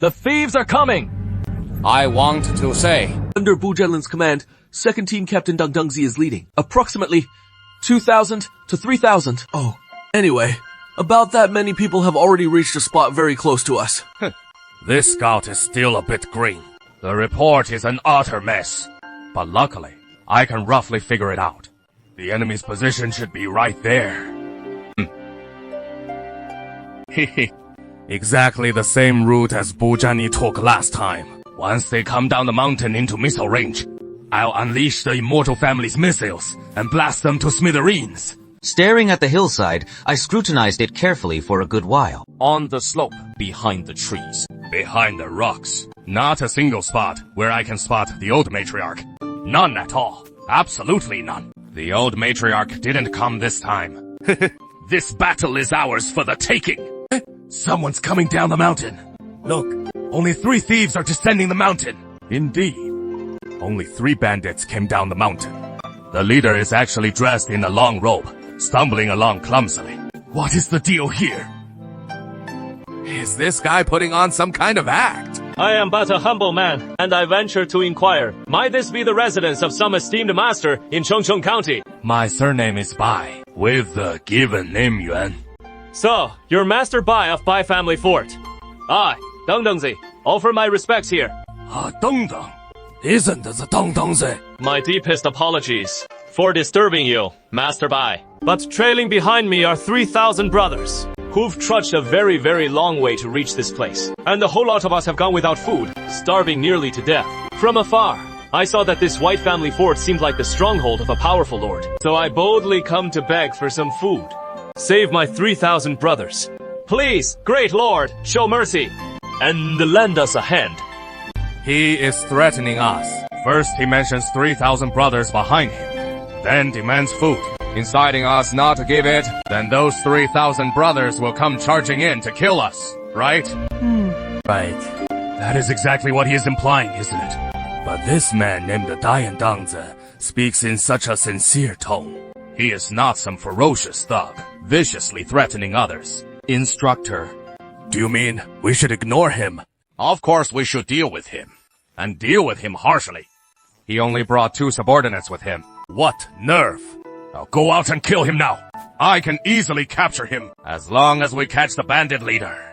The thieves are coming! I want to say, Under Bu Zhenlin's command, second team Captain Deng Dengzi is leading. Approximately 2,000 to 3,000. Oh, anyway, about that many people have already reached a spot very close to us. This scout is still a bit green. The report is an utter mess. But luckily, I can roughly figure it out. The enemy's position should be right there. Exactly the same route as Bu Zhani took last time. Once they come down the mountain into missile range, I'll unleash the Immortal Family's missiles and blast them to smithereens. Staring at the hillside, I scrutinized it carefully for a good while. on the slope behind the trees. Behind the rocks. Not a single spot where I can spot the old matriarch. None at all. Absolutely none. The old matriarch didn't come this time. This battle is ours for the taking. Someone's coming down the mountain. Look, only 3 thieves are descending the mountain. Indeed. Only 3 bandits came down the mountain. The leader is actually dressed in a long robe, stumbling along clumsily. What is the deal here? Is this guy putting on some kind of act? I am but a humble man, and I venture to inquire, might this be the residence of some esteemed master in Chengcheng County? My surname is Bai, with the given name Yuan. So, you're Master Bai of Bai Family Fort. I, Deng Dengzi, offer my respects here. Deng Deng. Isn't the Deng Dengzi? My deepest apologies for disturbing you, Master Bai. But trailing behind me are 3,000 brothers, who've trudged a very, very long way to reach this place. And the whole lot of us have gone without food, starving nearly to death. From afar, I saw that this white family fort seemed like the stronghold of a powerful lord. So I boldly come to beg for some food. Save my 3,000 brothers. Please, great lord, show mercy, and lend us a hand. He is threatening us. First he mentions 3,000 brothers behind him, then demands food. Inciting us not to give it, then those 3,000 brothers will come charging in to kill us, right? Right. That is exactly what he is implying, isn't it? But this man named Dian Dangzi speaks in such a sincere tone. He is not some ferocious thug, viciously threatening others. Instructor, do you mean we should ignore him? Of course we should deal with him, and deal with him harshly. He only brought 2 subordinates with him. What nerve! I'll go out and kill him now. I can easily capture him, as long as we catch the bandit leader.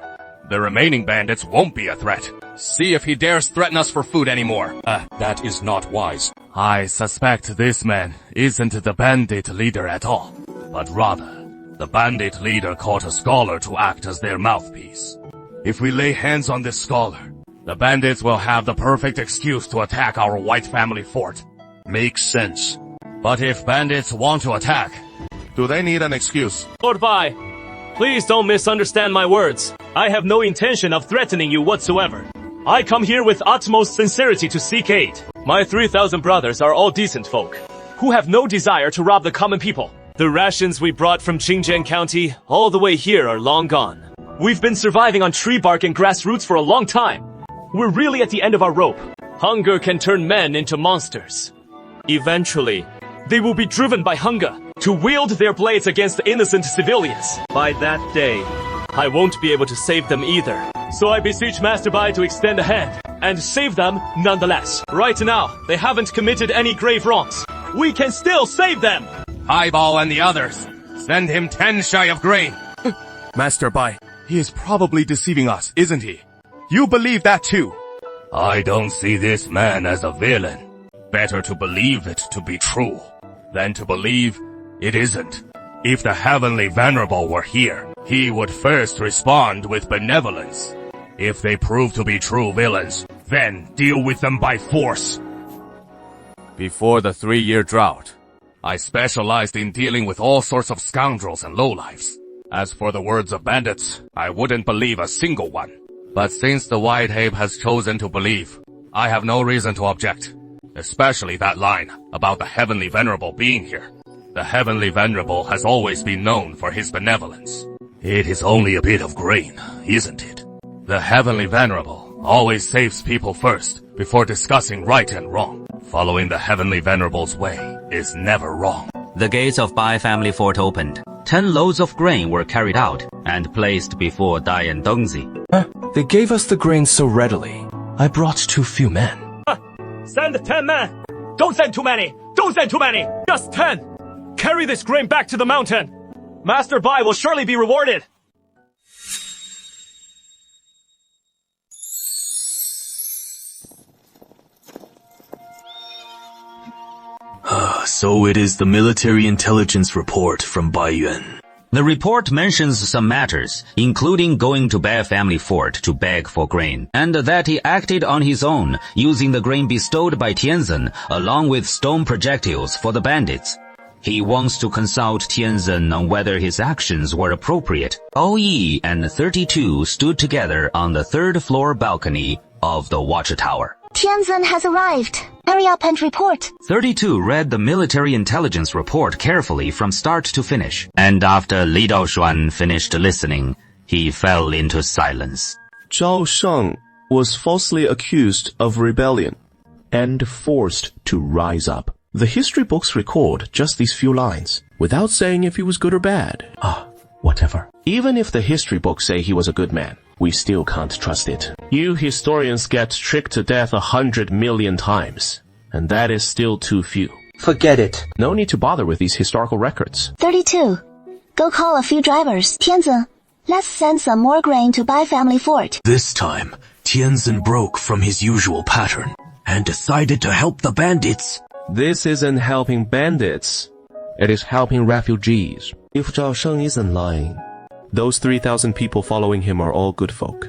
The remaining bandits won't be a threat. See if he dares threaten us for food anymore. That is not wise. I suspect this man isn't the bandit leader at all, but rather, the bandit leader caught a scholar to act as their mouthpiece. If we lay hands on this scholar, the bandits will have the perfect excuse to attack our white family fort. Makes sense. But if bandits want to attack, do they need an excuse? Lord Bai, please don't misunderstand my words. I have no intention of threatening you whatsoever. I come here with utmost sincerity to seek aid. My 3,000 brothers are all decent folk, who have no desire to rob the common people. The rations we brought from Qingjian County all the way here are long gone. We've been surviving on tree bark and grass roots for a long time. We're really at the end of our rope. Hunger can turn men into monsters. Eventually, they will be driven by hunger to wield their blades against innocent civilians. By that day, I won't be able to save them either. So I beseech Master Bai to extend a hand and save them nonetheless. Right now, they haven't committed any grave wrongs. We can still save them! Highball and the others, send him 10 shy of grain. Master Bai, he is probably deceiving us, isn't he? You believe that too? I don't see this man as a villain. Better to believe it to be true than to believe it isn't. If the Heavenly Venerable were here, he would first respond with benevolence. If they prove to be true villains, then deal with them by force. Before the 3-year drought, I specialized in dealing with all sorts of scoundrels and lowlifes. As for the words of bandits, I wouldn't believe a single one. But since the White Ape has chosen to believe, I have no reason to object. Especially that line about the Heavenly Venerable being here. The Heavenly Venerable has always been known for his benevolence. It is only a bit of grain, isn't it? The Heavenly Venerable always saves people first before discussing right and wrong. Following the Heavenly Venerable's way is never wrong. The gates of Bai family fort opened. 10 loads of grain were carried out and placed before Dian Dengzi. They gave us the grain so readily. I brought too few men. Send 10 men! Don't send too many! Don't send too many! Just 10! Carry this grain back to the mountain! Master Bai will surely be rewarded! So it is the military intelligence report from Bai Yuan. The report mentions some matters, including going to Bai family fort to beg for grain, and that he acted on his own, using the grain bestowed by Tianzhen, along with stone projectiles for the bandits. He wants to consult Tianzhen on whether his actions were appropriate. Yi and 32 stood together on the third floor balcony of the watchtower. Tianzhen has arrived. Hurry up and report. 32 read the military intelligence report carefully from start to finish, and after Li Daoshuan finished listening, he fell into silence. Zhao Sheng was falsely accused of rebellion and forced to rise up. The history books record just these few lines, without saying if he was good or bad. Whatever. Even if the history books say he was a good man, we still can't trust it. You historians get tricked to death 100 million times, and that is still too few. Forget it. No need to bother with these historical records. 32. Go call a few drivers. Tianzhen, let's send some more grain to Bai family fort. This time, Tianzhen broke from his usual pattern and decided to help the bandits. This isn't helping bandits. It is helping refugees. If Zhao Sheng isn't lying, those 3,000 people following him are all good folk,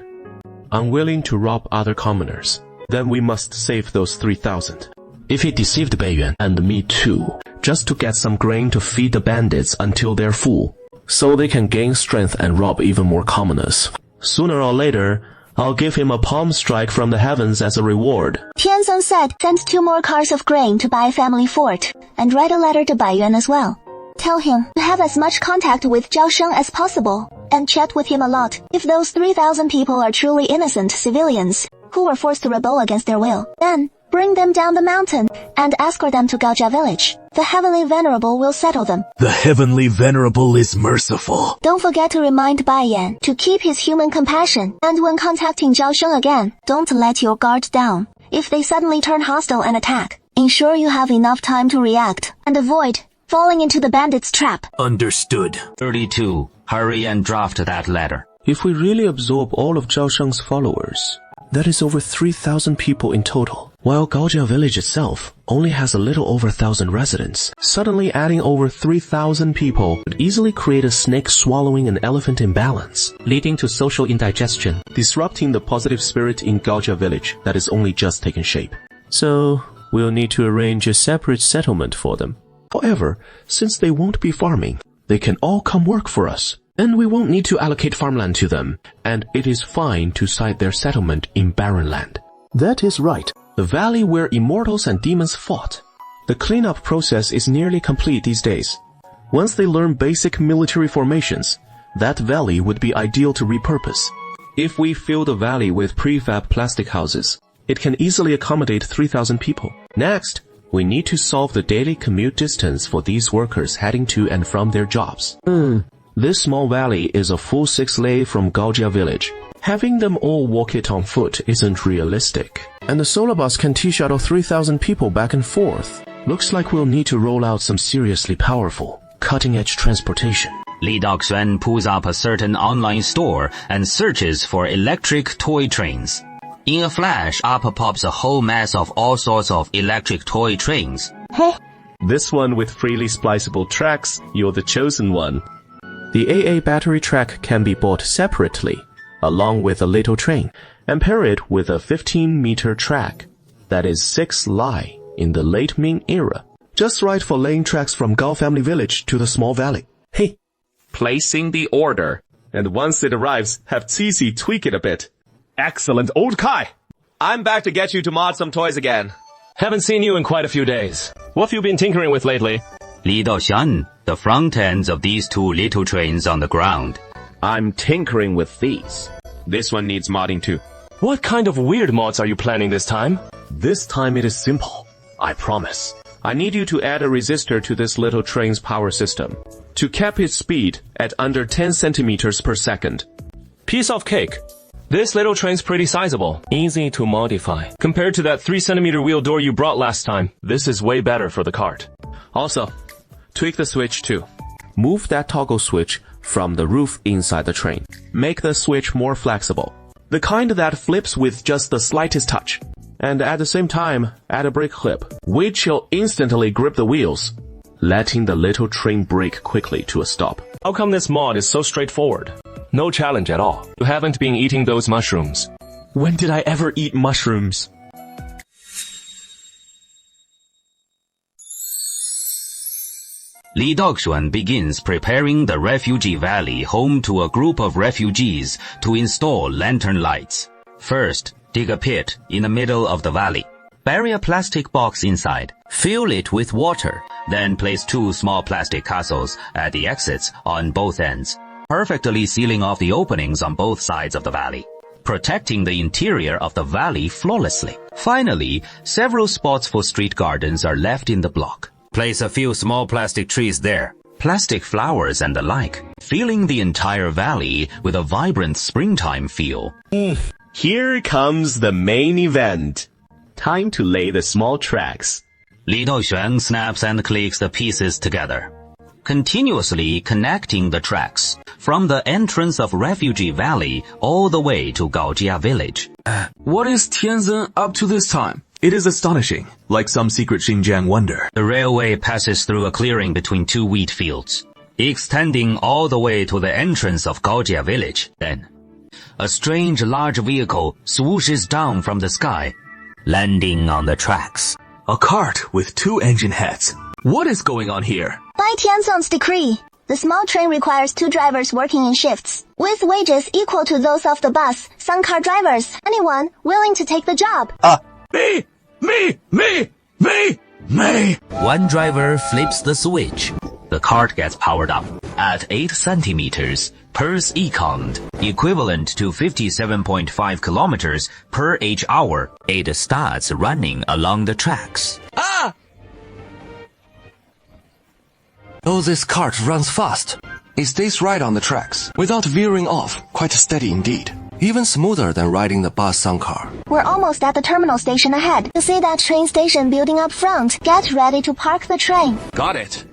unwilling to rob other commoners. Then we must save those 3,000. If he deceived Bai Yuan and me too, just to get some grain to feed the bandits until they're full, so they can gain strength and rob even more commoners, sooner or later, I'll give him a palm strike from the heavens as a reward. Tianzhen said send 2 more cars of grain to Bai family fort, and write a letter to Bai Yuan as well. Tell him to have as much contact with Zhao Sheng as possible, and chat with him a lot. If those 3,000 people are truly innocent civilians, who were forced to rebel against their will, then bring them down the mountain, and escort them to Gaojia village. The Heavenly Venerable will settle them. The Heavenly Venerable is merciful. Don't forget to remind Bai Yan to keep his human compassion, and when contacting Zhao Sheng again, don't let your guard down. If they suddenly turn hostile and attack, ensure you have enough time to react, and avoid falling into the bandits' trap. Understood. 32. Hurry and draft that letter. If we really absorb all of Zhao Sheng's followers, that is over 3,000 people in total, while Gaojia village itself only has a little over 1,000 residents. Suddenly adding over 3,000 people would easily create a snake swallowing an elephant imbalance, leading to social indigestion, disrupting the positive spirit in Gaojia village that is only just taken shape. So, we'll need to arrange a separate settlement for them. However, since they won't be farming, they can all come work for us, and we won't need to allocate farmland to them, and it is fine to site their settlement in barren land. That is right, the valley where immortals and demons fought. The cleanup process is nearly complete these days. Once they learn basic military formations, that valley would be ideal to repurpose. If we fill the valley with prefab plastic houses, it can easily accommodate 3,000 people. Next, we need to solve the daily commute distance for these workers heading to and from their jobs. This small valley is a full 6 lei from Gaojia village. Having them all walk it on foot isn't realistic. And the solar bus can T-shuttle 3,000 people back and forth. Looks like we'll need to roll out some seriously powerful, cutting-edge transportation. Li Daoxuan pulls up a certain online store and searches for electric toy trains. In a flash, up pops a whole mass of all sorts of electric toy trains. This one with freely spliceable tracks, you're the chosen one. The AA battery track can be bought separately, along with a little train, and pair it with a 15-meter track. That is 6 lei in the late Ming era. Just right for laying tracks from Gao family village to the small valley. Hey, Placing the order. and once it arrives, have Cici tweak it a bit. Excellent, old Kai. I'm back to get you to mod some toys again. Haven't seen you in quite a few days. What have you been tinkering with lately? Li Daoxian, the front ends of these 2 little trains on the ground. I'm tinkering with these. This one needs modding too. What kind of weird mods are you planning this time? This time it is simple. I promise. I need you to add a resistor to this little train's power system to cap its speed at under 10 centimeters per second. Piece of cake. This little train's pretty sizable. Easy to modify. Compared to that 3cm wheel door you brought last time, this is way better for the cart. Also, tweak the switch too. Move that toggle switch from the roof inside the train. Make the switch more flexible. The kind that flips with just the slightest touch. And at the same time, add a brake clip, which will instantly grip the wheels, letting the little train brake quickly to a stop. How come this mod is so straightforward? No challenge at all. You haven't been eating those mushrooms. When did I ever eat mushrooms? Li Daoxuan begins preparing the refugee valley home to a group of refugees to install lantern lights. First, dig a pit in the middle of the valley. Bury a plastic box inside. Fill it with water. Then place 2 small plastic castles at the exits on both ends, perfectly sealing off the openings on both sides of the valley, protecting the interior of the valley flawlessly. Finally, several spots for street gardens are left in the block. Place a few small plastic trees there, plastic flowers and the like, filling the entire valley with a vibrant springtime feel. Here comes the main event. Time to lay the small tracks. Li Daoxuan snaps and clicks the pieces together, continuously connecting the tracks from the entrance of Refugee Valley all the way to Gaojia Village. What is Tianzhen up to this time? It is astonishing, like some secret Xinjiang wonder. The railway passes through a clearing between 2 wheat fields, extending all the way to the entrance of Gaojia Village. Then, a strange large vehicle swooshes down from the sky, landing on the tracks. A cart with 2 engine heads. What is going on here? By Tianzong's decree, the small train requires 2 drivers working in shifts, with wages equal to those of the bus, some car drivers, anyone willing to take the job. Me! One driver flips the switch. The cart gets powered up at 8 centimeters per second, equivalent to 57.5 kilometers per h-hour. It starts running along the tracks. Oh, this cart runs fast. It stays right on the tracks, without veering off, quite steady indeed. Even smoother than riding the bus sun car. We're almost at the terminal station ahead. You see that train station building up front? Get ready to park the train. Got it.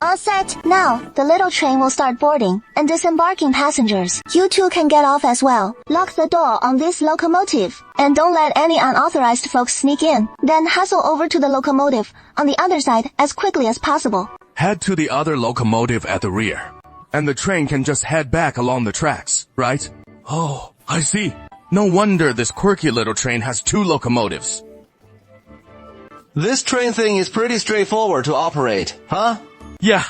All set. Now, the little train will start boarding and disembarking passengers. You two can get off as well. Lock the door on this locomotive. And don't let any unauthorized folks sneak in. Then hustle over to the locomotive on the other side as quickly as possible. Head to the other locomotive at the rear, and the train can just head back along the tracks, right? Oh, I see. No wonder this quirky little train has 2 locomotives. This train thing is pretty straightforward to operate, huh? Yeah.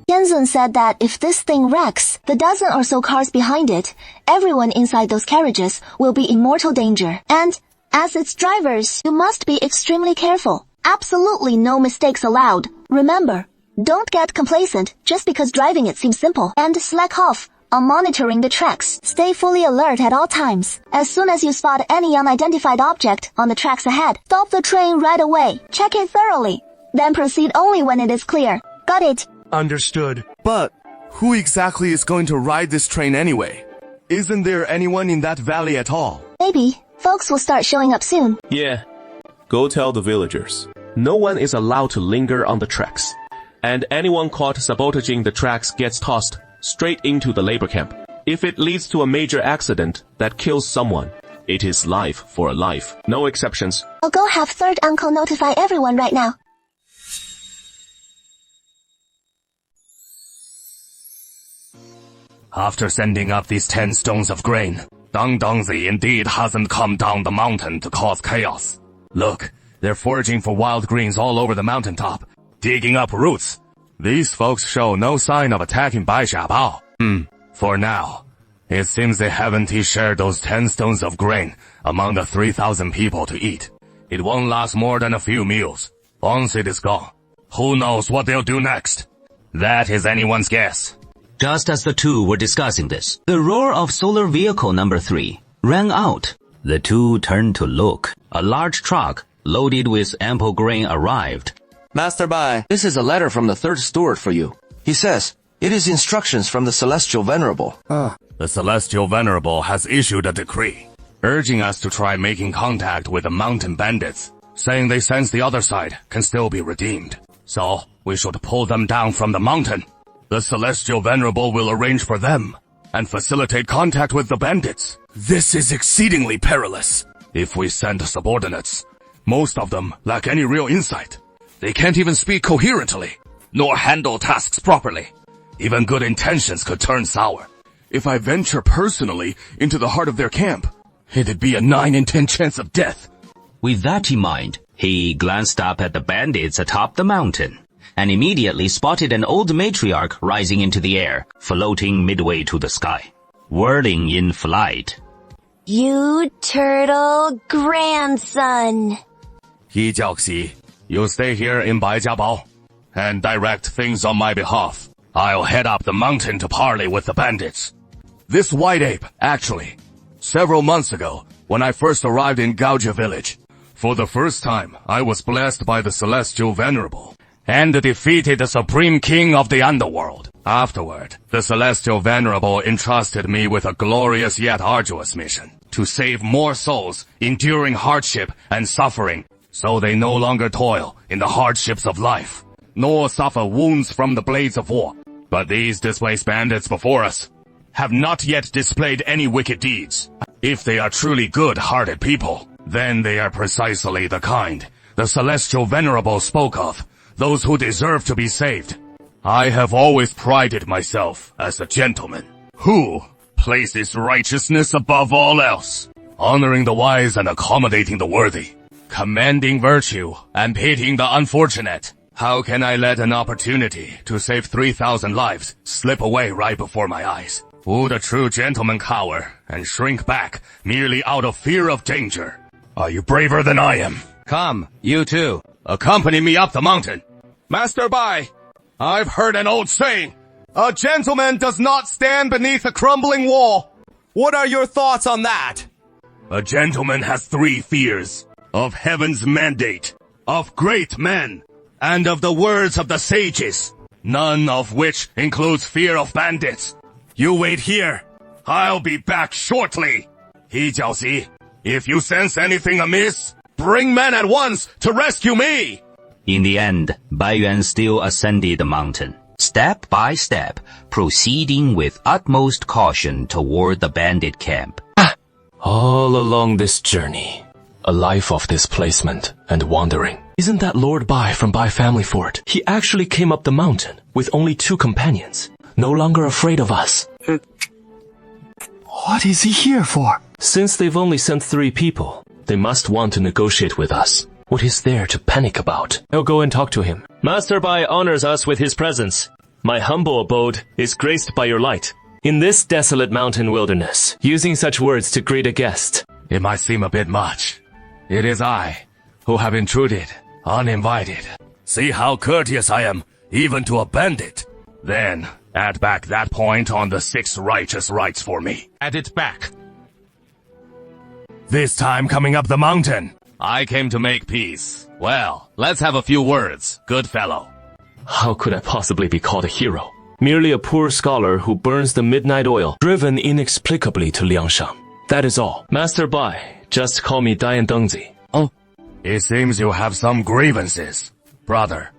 Tianzhen said that if this thing wrecks, the dozen or so cars behind it, everyone inside those carriages will be in mortal danger. And, as its drivers, you must be extremely careful. Absolutely no mistakes allowed. Remember, don't get complacent just because driving it seems simple. And slack off on monitoring the tracks. Stay fully alert at all times. As soon as you spot any unidentified object on the tracks ahead, stop the train right away. Check it thoroughly. Then proceed only when it is clear. Got it? Understood. But who exactly is going to ride this train anyway? Isn't there anyone in that valley at all? Maybe. Folks will start showing up soon. Yeah. Go tell the villagers. No one is allowed to linger on the tracks. And anyone caught sabotaging the tracks gets tossed straight into the labor camp. If it leads to a major accident that kills someone, it is life for a life. No exceptions. I'll go have third uncle notify everyone right now. After sending up these 10 stones of grain, Dangdangzi indeed hasn't come down the mountain to cause chaos. Look, they're foraging for wild greens all over the mountaintop, digging up roots. These folks show no sign of attacking Bai Xiabao. For now, it seems they haven't shared those 10 stones of grain among the 3,000 people to eat. It won't last more than a few meals. Once it is gone, who knows what they'll do next? That is anyone's guess. Just as the two were discussing this, the roar of solar vehicle number 3 rang out. The two turned to look. A large truck loaded with ample grain arrived. Master Bai, this is a letter from the 3rd steward for you. He says, it is instructions from the Celestial Venerable. The Celestial Venerable has issued a decree, urging us to try making contact with the mountain bandits, saying they sense the other side can still be redeemed. So, we should pull them down from the mountain. The Celestial Venerable will arrange for them, and facilitate contact with the bandits. This is exceedingly perilous. If we send subordinates, most of them lack any real insight. They can't even speak coherently, nor handle tasks properly. Even good intentions could turn sour. If I venture personally into the heart of their camp, it'd be a 9 in 10 chance of death. With that in mind, he glanced up at the bandits atop the mountain, and immediately spotted an old matriarch rising into the air, floating midway to the sky, whirling in flight. You turtle grandson. Yi Jiaoxi, you stay here in Baijiabao and direct things on my behalf. I'll head up the mountain to parley with the bandits. This white ape, actually, several months ago, when I first arrived in Gaojia village, for the first time, I was blessed by the Celestial Venerable and defeated the Supreme King of the Underworld. Afterward, the Celestial Venerable entrusted me with a glorious yet arduous mission to save more souls enduring hardship and suffering, so they no longer toil in the hardships of life, nor suffer wounds from the blades of war. But these displaced bandits before us have not yet displayed any wicked deeds. If they are truly good-hearted people, then they are precisely the kind the Celestial Venerable spoke of, those who deserve to be saved. I have always prided myself as a gentleman who places righteousness above all else, honoring the wise and accommodating the worthy, commending virtue and pitying the unfortunate. How can I let an opportunity to save 3,000 lives slip away right before my eyes? Would a true gentleman cower and shrink back merely out of fear of danger? Are you braver than I am? Come, you too. Accompany me up the mountain. Master Bai, I've heard an old saying, a gentleman does not stand beneath a crumbling wall. What are your thoughts on that? A gentleman has 3 fears: of heaven's mandate, of great men, and of the words of the sages, none of which includes fear of bandits. You wait here. I'll be back shortly. He Jiaoxi, if you sense anything amiss, bring men at once to rescue me. In the end, Bai Yuan still ascended the mountain, step by step, proceeding with utmost caution toward the bandit camp. All along this journey, a life of displacement and wandering. Isn't that Lord Bai from Bai Family Fort? He actually came up the mountain with only 2 companions, no longer afraid of us. What is he here for? Since they've only sent 3 people, they must want to negotiate with us. What is there to panic about? I'll go and talk to him. Master Bai honors us with his presence. My humble abode is graced by your light. In this desolate mountain wilderness, using such words to greet a guest. It might seem a bit much. It is I who have intruded, uninvited. See how courteous I am, even to a bandit. Then, add back that point on the 6 righteous rights for me. Add it back. This time coming up the mountain, I came to make peace. Well, let's have a few words, good fellow. How could I possibly be called a hero? Merely a poor scholar who burns the midnight oil, driven inexplicably to Liangshan. That is all. Master Bai, just call me Dian Dengzi. Oh, it seems you have some grievances, brother.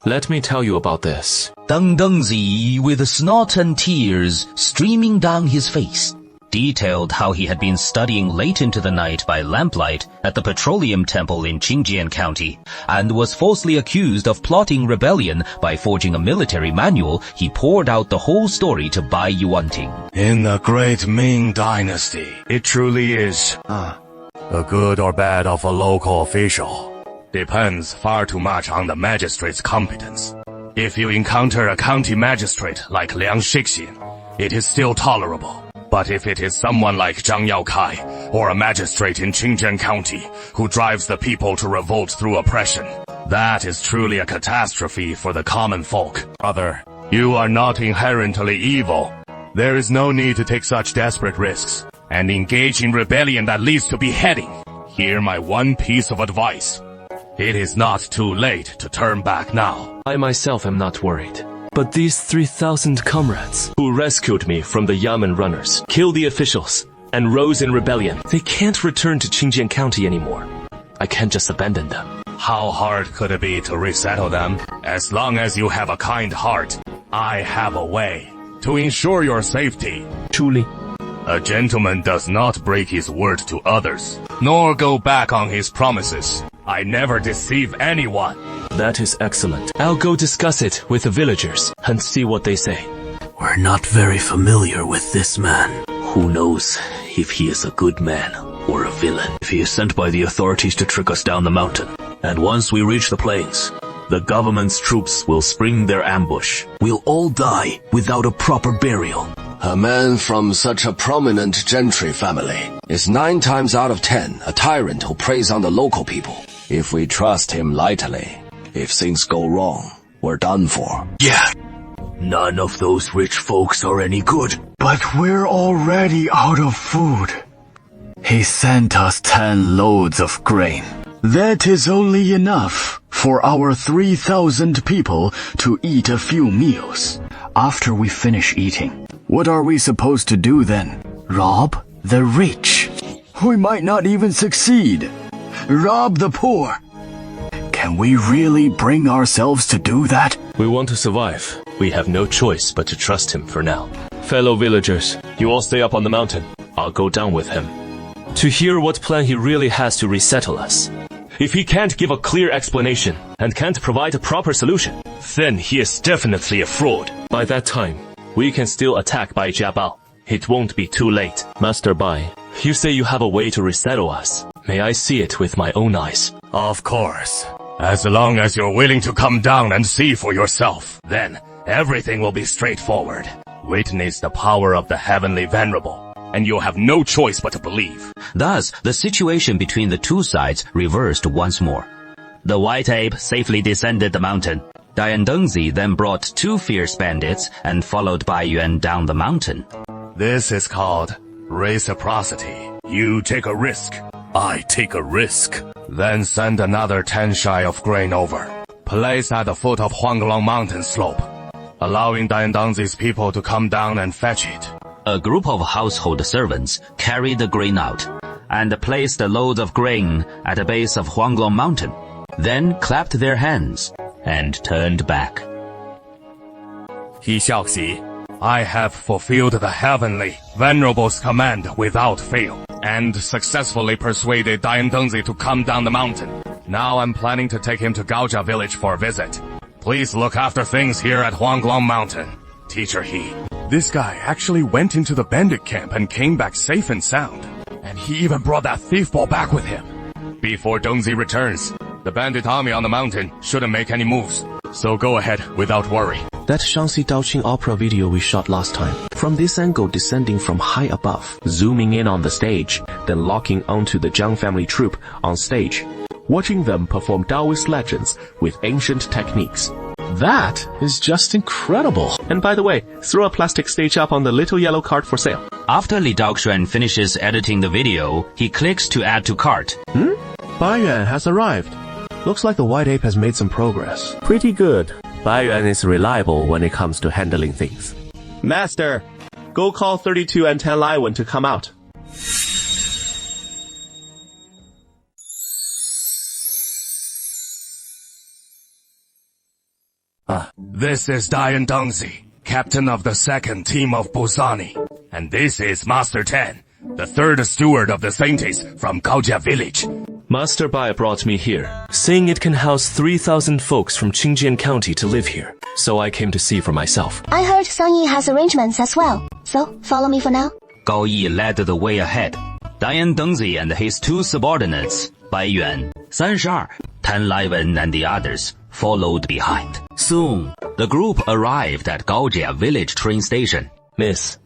Let me tell you about this. Deng Dengzi, with snot and tears streaming down his face, detailed how he had been studying late into the night by lamplight at the Petroleum Temple in Qingjian County, and was falsely accused of plotting rebellion by forging a military manual. He poured out the whole story to Bai Yuanting. In the great Ming Dynasty, it truly is. The good or bad of a local official depends far too much on the magistrate's competence. If you encounter a county magistrate like Liang Shixin, it is still tolerable. But if it is someone like Zhang Yaokai, or a magistrate in Qingjian County, who drives the people to revolt through oppression, that is truly a catastrophe for the common folk. Brother, you are not inherently evil. There is no need to take such desperate risks, and engage in rebellion that leads to beheading. Hear my one piece of advice. It is not too late to turn back now. I myself am not worried. But these 3,000 comrades who rescued me from the Yamen runners, killed the officials, and rose in rebellion, they can't return to Qingjian County anymore. I can't just abandon them. How hard could it be to resettle them? As long as you have a kind heart, I have a way to ensure your safety. Truly. A gentleman does not break his word to others, nor go back on his promises. I never deceive anyone. That is excellent. I'll go discuss it with the villagers and see what they say. We're not very familiar with this man. Who knows if he is a good man or a villain? If he is sent by the authorities to trick us down the mountain, and once we reach the plains, the government's troops will spring their ambush. We'll all die without a proper burial. A man from such a prominent gentry family is 9 times out of 10 a tyrant who preys on the local people. If we trust him lightly, if things go wrong, we're done for. Yeah. None of those rich folks are any good. But we're already out of food. He sent us 10 loads of grain. That is only enough for our 3,000 people to eat a few meals. After we finish eating, what are we supposed to do then? Rob the rich? We might not even succeed. Rob the poor? Can we really bring ourselves to do that? We want to survive. We have no choice but to trust him for now. Fellow villagers, you all stay up on the mountain. I'll go down with him to hear what plan he really has to resettle us. If he can't give a clear explanation and can't provide a proper solution, then he is definitely a fraud. By that time, we can still attack Bai Jiabao. It won't be too late. Master Bai, you say you have a way to resettle us. May I see it with my own eyes? Of course. As long as you're willing to come down and see for yourself, then everything will be straightforward. Witness the power of the Heavenly Venerable, and you'll have no choice but to believe. Thus, the situation between the two sides reversed once more. The white ape safely descended the mountain. Dian Dengzi then brought 2 fierce bandits and followed Bai Yuan down the mountain. This is called reciprocity. You take a risk, I take a risk. Then send another 10 shy of grain over. Place at the foot of Huanglong mountain slope, allowing Dian Dengzi's people to come down and fetch it. A group of household servants carried the grain out and placed the loads of grain at the base of Huanglong mountain, then clapped their hands and turned back. 一笑喜, I have fulfilled the Heavenly Venerable's command without fail, and successfully persuaded Dian Dengzi to come down the mountain. Now I'm planning to take him to Gaojia village for a visit. Please look after things here at Huanglong mountain. Teacher He. This guy actually went into the bandit camp and came back safe and sound. And he even brought that thief ball back with him. Before Dengzi returns, the bandit army on the mountain shouldn't make any moves. So go ahead without worry. That Shanxi Daoqing opera video we shot last time. From this angle descending from high above, zooming in on the stage, then locking onto the Zhang family troupe on stage. Watching them perform Taoist legends with ancient techniques. That is just incredible. And by the way, throw a plastic stage up on the little yellow cart for sale. After Li Daoxuan finishes editing the video, he clicks to add to cart. Bai Yuan has arrived. Looks like the white ape has made some progress. Pretty good. Bai Yuan is reliable when it comes to handling things. Master, go call 32 and 10 Lai Wen to come out. This is Dian Dengzi, captain of the 2nd team of Busani. And this is Master Ten, the 3rd steward of the Sainties from Gaojia village. Master Bai brought me here, saying it can house 3,000 folks from Qingjian County to live here. So I came to see for myself. I heard Sang Yi has arrangements as well. So, follow me for now. Gao Yi led the way ahead. Dian Dengzi and his 2 subordinates, Bai Yuan, 32, Tan Lai Wen and the others, followed behind. Soon, the group arrived at Gaojia village train station. Miss,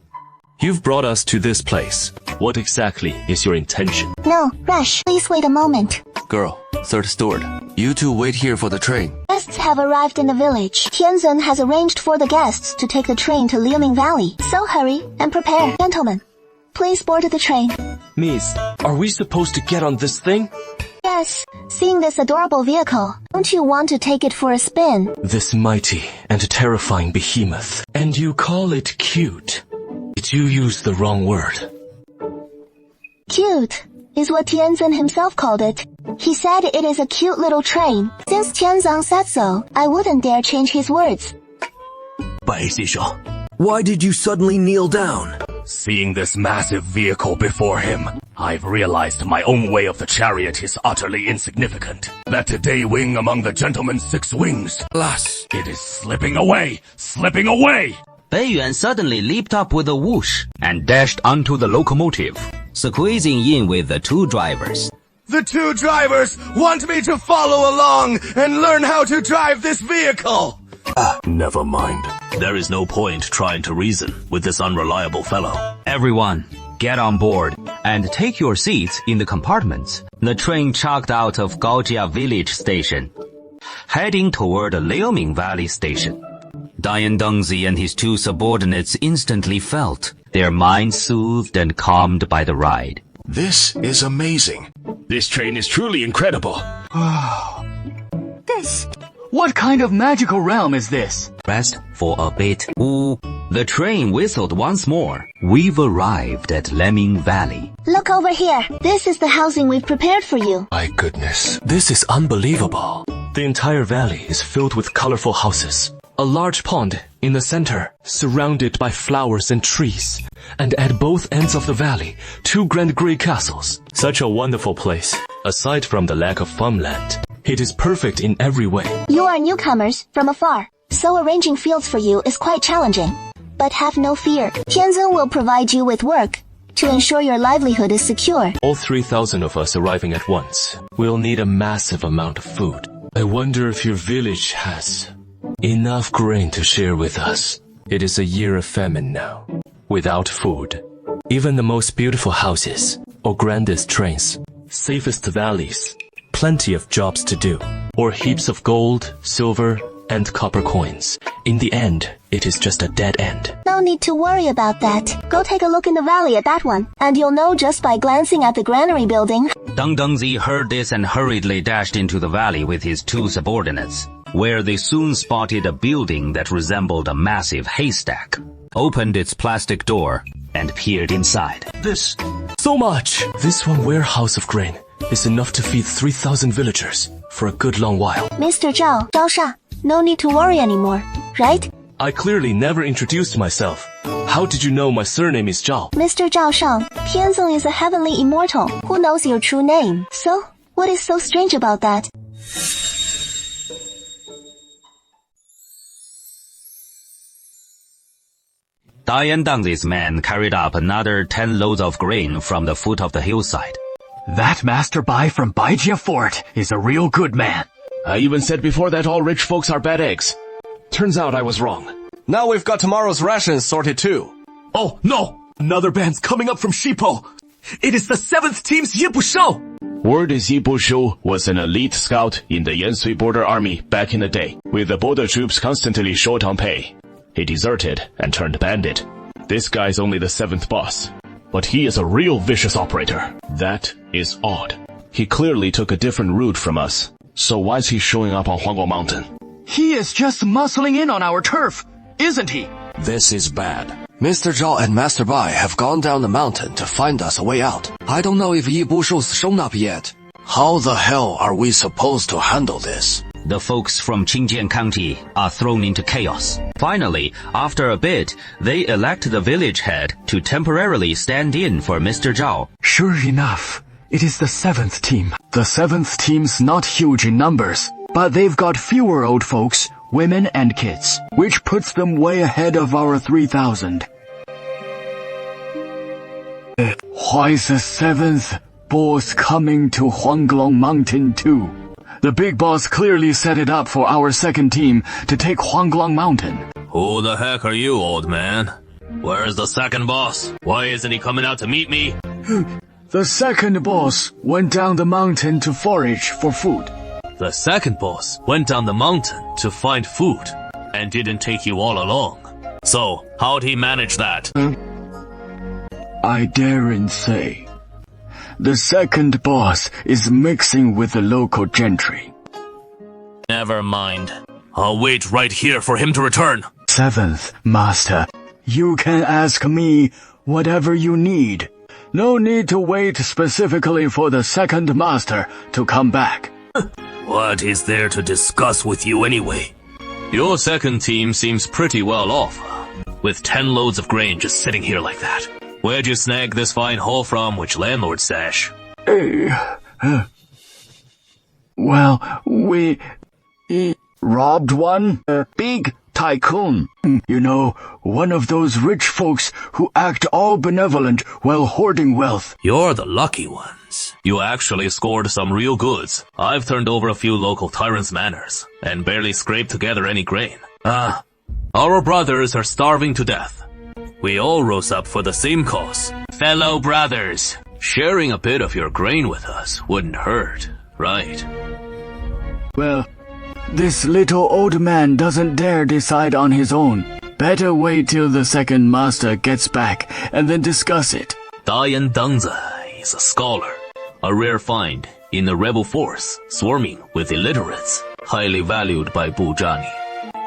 you've brought us to this place. What exactly is your intention? No, rush. Please wait a moment. Girl, 3rd steward, you 2 wait here for the train. Guests have arrived in the village. Tianzhen has arranged for the guests to take the train to Liuming Valley. So hurry and prepare. Gentlemen, please board the train. Miss, are we supposed to get on this thing? Yes. Yes, seeing this adorable vehicle, don't you want to take it for a spin? This mighty and terrifying behemoth. And you call it cute. Did you use the wrong word? Cute is what Tianzin himself called it. He said it is a cute little train. Since Tianzong said so, I wouldn't dare change his words. Bai Xishou, Why did you suddenly kneel down? Seeing this massive vehicle before him, I've realized my own way of the chariot is utterly insignificant. That today wing among the gentleman's 6 wings, Alas, it is slipping away, slipping away! Bei Yuan suddenly leaped up with a whoosh and dashed onto the locomotive, squeezing in with the 2 drivers. The 2 drivers want me to follow along and learn how to drive this vehicle! never mind. There is no point trying to reason with this unreliable fellow. Everyone, get on board and take your seats in the compartments. The train chugged out of Gaojia Village Station, heading toward Liaoming Valley Station. Dian Dengzi and his 2 subordinates instantly felt their minds soothed and calmed by the ride. This is amazing. This train is truly incredible. What kind of magical realm is this? Rest for a bit. Ooh, the train whistled once more. We've arrived at Liaoming Valley. Look over here. This is the housing we've prepared for you. My goodness, this is unbelievable. The entire valley is filled with colorful houses. A large pond in the center, surrounded by flowers and trees. And at both ends of the valley, 2 grand gray castles. Such a wonderful place. Aside from the lack of farmland, it is perfect in every way. You are newcomers from afar, so arranging fields for you is quite challenging. But have no fear. Tianzin will provide you with work to ensure your livelihood is secure. All 3,000 of us arriving at once. We'll need a massive amount of food. I wonder if your village has enough grain to share with us. It is a year of famine now. Without food, even the most beautiful houses or grandest trains, safest valleys, plenty of jobs to do, or heaps of gold, silver, and copper coins. In the end, it is just a dead end. No need to worry about that. Go take a look in the valley at that one, and you'll know just by glancing at the granary building. Deng Dengzi heard this and hurriedly dashed into the valley with his 2 subordinates, where they soon spotted a building that resembled a massive haystack, opened its plastic door, and peered inside. This, so much! This one warehouse of grain is enough to feed 3,000 villagers for a good long while. Mr. Zhao, Zhao Sha, no need to worry anymore, right? I clearly never introduced myself. How did you know my surname is Zhao? Mr. Zhao Shang, Tianzong is a heavenly immortal. Who knows your true name? So, what is so strange about that? Dian Dengzi's men carried up another 10 loads of grain from the foot of the hillside. That Master Bai from Baijia Fort is a real good man. I even said before that all rich folks are bad eggs. Turns out I was wrong. Now we've got tomorrow's rations sorted too. Oh, no! Another band's coming up from Shipo! It is the 7th team's Ye Bushou! Word is Yi Bushu was an elite scout in the Yansui border army back in the day, with the border troops constantly short on pay. He deserted and turned bandit. This guy's only the 7th boss, but he is a real vicious operator. That is odd. He clearly took a different route from us, so why's he showing up on Huangguo Mountain? He is just muscling in on our turf, isn't he? This is bad. Mr. Zhao and Master Bai have gone down the mountain to find us a way out. I don't know if Yi Bushu's shown up yet. How the hell are we supposed to handle this? The folks from Qingjian County are thrown into chaos. Finally, after a bit, they elect the village head to temporarily stand in for Mr. Zhao. Sure enough, it is the 7th team. The 7th team's not huge in numbers, but they've got fewer old folks, women and kids, which puts them way ahead of our 3,000. Why is the 7th boss coming to Huanglong Mountain too? The big boss clearly set it up for our 2nd team to take Huanglong Mountain. Who the heck are you, old man? Where's the 2nd boss? Why isn't he coming out to meet me? The 2nd boss went down the mountain to forage for food. The 2nd boss went down the mountain to find food and didn't take you all along. So, how'd he manage that? I daren't say. The second boss is mixing with the local gentry. Never mind. I'll wait right here for him to return. Seventh Master, you can ask me whatever you need. No need to wait specifically for the second master to come back. What is there to discuss with you anyway? Your second team seems pretty well off, with 10 loads of grain just sitting here like that. Where'd you snag this fine haul from? Which landlord stash? Well, we robbed one big tycoon. You know, one of those rich folks who act all benevolent while hoarding wealth. You're the lucky ones. You actually scored some real goods. I've turned over a few local tyrants' manors, and barely scraped together any grain. Our brothers are starving to death. We all rose up for the same cause. Fellow brothers, sharing a bit of your grain with us wouldn't hurt, right? Well, this little old man doesn't dare decide on his own. Better wait till the second master gets back and then discuss it. Dian Dengzi is a scholar, a rare find in the rebel force, swarming with illiterates, highly valued by Buzhani.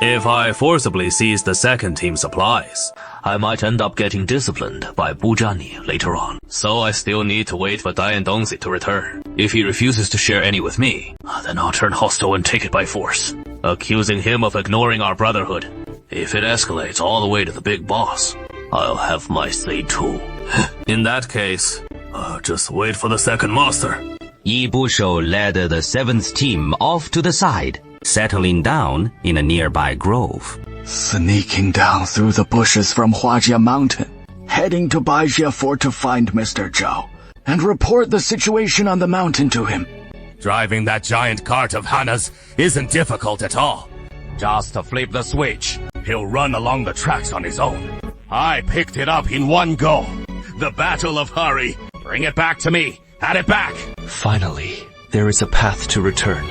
If I forcibly seize the second team supplies, I might end up getting disciplined by Buzhani later on. So I still need to wait for Dian Dengzi to return. If he refuses to share any with me, then I'll turn hostile and take it by force, accusing him of ignoring our brotherhood. If it escalates all the way to the big boss, I'll have my say too. In that case, just wait for the second master. Yi Bushou led the 7th team off to the side, settling down in a nearby grove. Sneaking down through the bushes from Huajia Mountain, heading to Baijia Fort to find Mr. Zhao, and report the situation on the mountain to him. Driving that giant cart of Hana's isn't difficult at all. Just to flip the switch, he'll run along the tracks on his own. I picked it up in one go. The Battle of Hurry. Bring it back to me. Add it back. Finally, there is a path to return.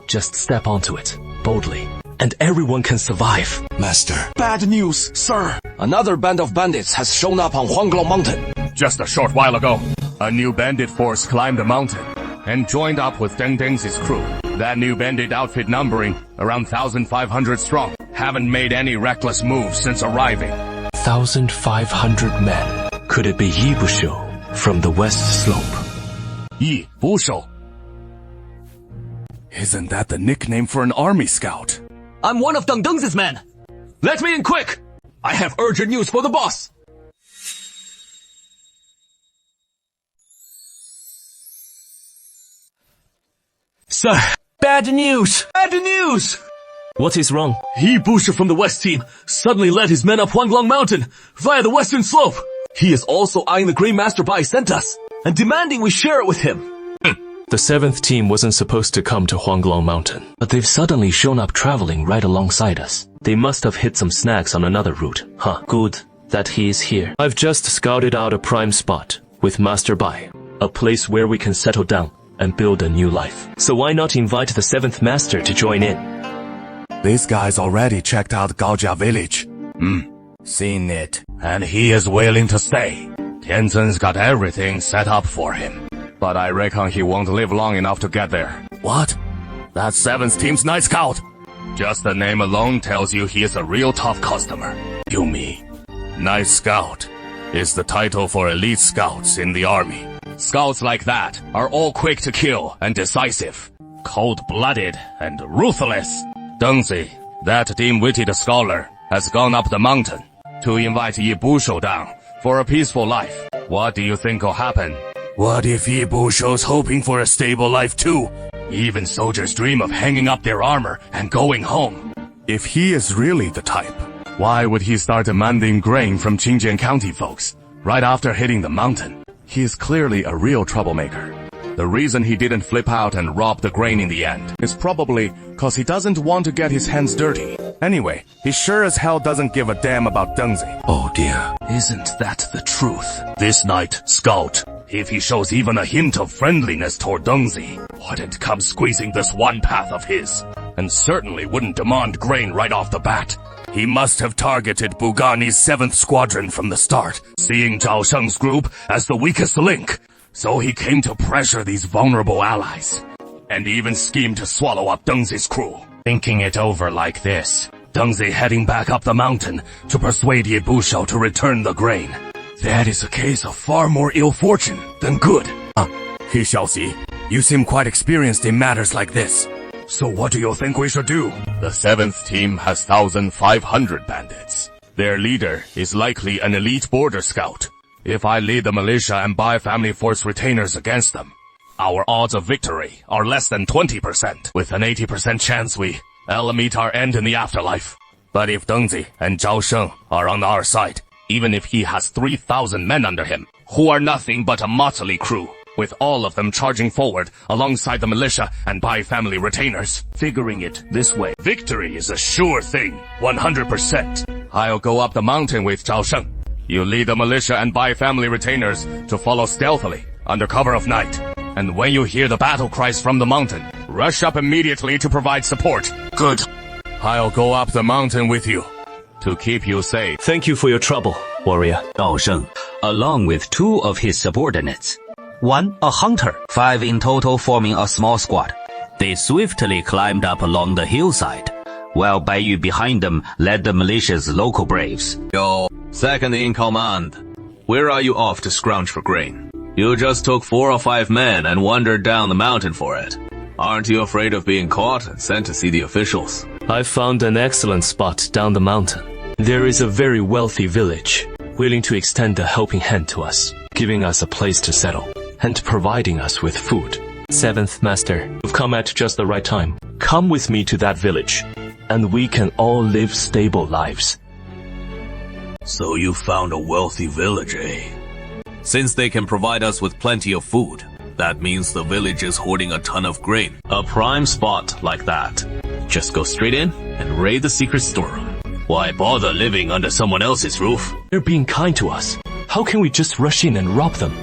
Just step onto it, boldly, and everyone can survive. Master, Bad news, sir. another band of bandits has shown up on Huanglong Mountain. Just a short while ago, a new bandit force climbed the mountain and joined up with Deng Dengzi's crew. That new bandit outfit numbering around 1,500 strong. Haven't made any reckless moves since arriving. 1,500 men. Could it be Yi Bushou from the west slope? Yi Bushou. Isn't that the nickname for an army scout? I'm one of Deng Dengzi's men. Let me in quick. I have urgent news for the boss. Sir, bad news! Bad news! What is wrong? Yi Bushou from the west team suddenly led his men up Huanglong Mountain via the western slope. He is also eyeing the Grey Master Bai sent us and demanding we share it with him. The 7th team wasn't supposed to come to Huanglong Mountain, but they've suddenly shown up traveling right alongside us. They must have hit some snags on another route. Good that he is here. I've just scouted out a prime spot with Master Bai, a place where we can settle down and build a new life. So why not invite the 7th Master to join in? This guy's already checked out Gaojia village. Seen it. And he is willing to stay. Tianzhen's got everything set up for him. But I reckon he won't live long enough to get there. What? That's 7th team's night scout. Just the name alone tells you he is a real tough customer. Yumi. Night scout is the title for elite scouts in the army. Scouts like that are all quick to kill and decisive. Cold-blooded and ruthless. Dengzi, that dim-witted scholar, has gone up the mountain to invite Yi Bushou down for a peaceful life. What do you think will happen? What if Yi Bushou's hoping for a stable life too? Even soldiers dream of hanging up their armor and going home. If he is really the type, why would he start demanding grain from Qingjian County folks right after hitting the mountain? He is clearly a real troublemaker. The reason he didn't flip out and rob the grain in the end is probably cause he doesn't want to get his hands dirty. Anyway, he sure as hell doesn't give a damn about Dengzi. Oh dear, isn't that the truth? This night, Scout, if he shows even a hint of friendliness toward Dengzi, wouldn't come squeezing this one path of his, and certainly wouldn't demand grain right off the bat. He must have targeted Bugani's 7th Squadron from the start, seeing Zhao Sheng's group as the weakest link. So he came to pressure these vulnerable allies, and even schemed to swallow up Dengzi's crew. Thinking it over like this, Dengzi heading back up the mountain to persuade Ye Bushou to return the grain. That is a case of far more ill fortune than good. He Xiaoxi, you seem quite experienced in matters like this. So what do you think we should do? The 7th team has 1,500 bandits. Their leader is likely an elite border scout. If I lead the militia and Bai family force retainers against them, our odds of victory are less than 20%. With an 80% chance we'll meet our end in the afterlife. But if Dengzi and Zhao Sheng are on our side, even if he has 3,000 men under him, who are nothing but a motley crew, with all of them charging forward alongside the militia and Bai family retainers, figuring it this way, victory is a sure thing, 100%. I'll go up the mountain with Zhao Sheng. You lead the militia and Bai family retainers to follow stealthily, under cover of night. And when you hear the battle cries from the mountain, rush up immediately to provide support. Good. I'll go up the mountain with you, to keep you safe. Thank you for your trouble, warrior. Zhao Sheng, along with 2 of his subordinates. 1 a hunter, 5 in total forming a small squad. They swiftly climbed up along the hillside, while Bai Yu behind them led the militia's local braves. Yo, second in command. Where are you off to scrounge for grain? You just took 4 or 5 men and wandered down the mountain for it. Aren't you afraid of being caught and sent to see the officials? I found an excellent spot down the mountain. There is a very wealthy village, willing to extend a helping hand to us, giving us a place to settle, and providing us with food. 7th Master, you've come at just the right time. Come with me to that village, and we can all live stable lives. So you found a wealthy village, eh? Since they can provide us with plenty of food, that means the village is hoarding a ton of grain. A prime spot like that. Just go straight in and raid the secret storeroom. Why bother living under someone else's roof? They're being kind to us. How can we just rush in and rob them?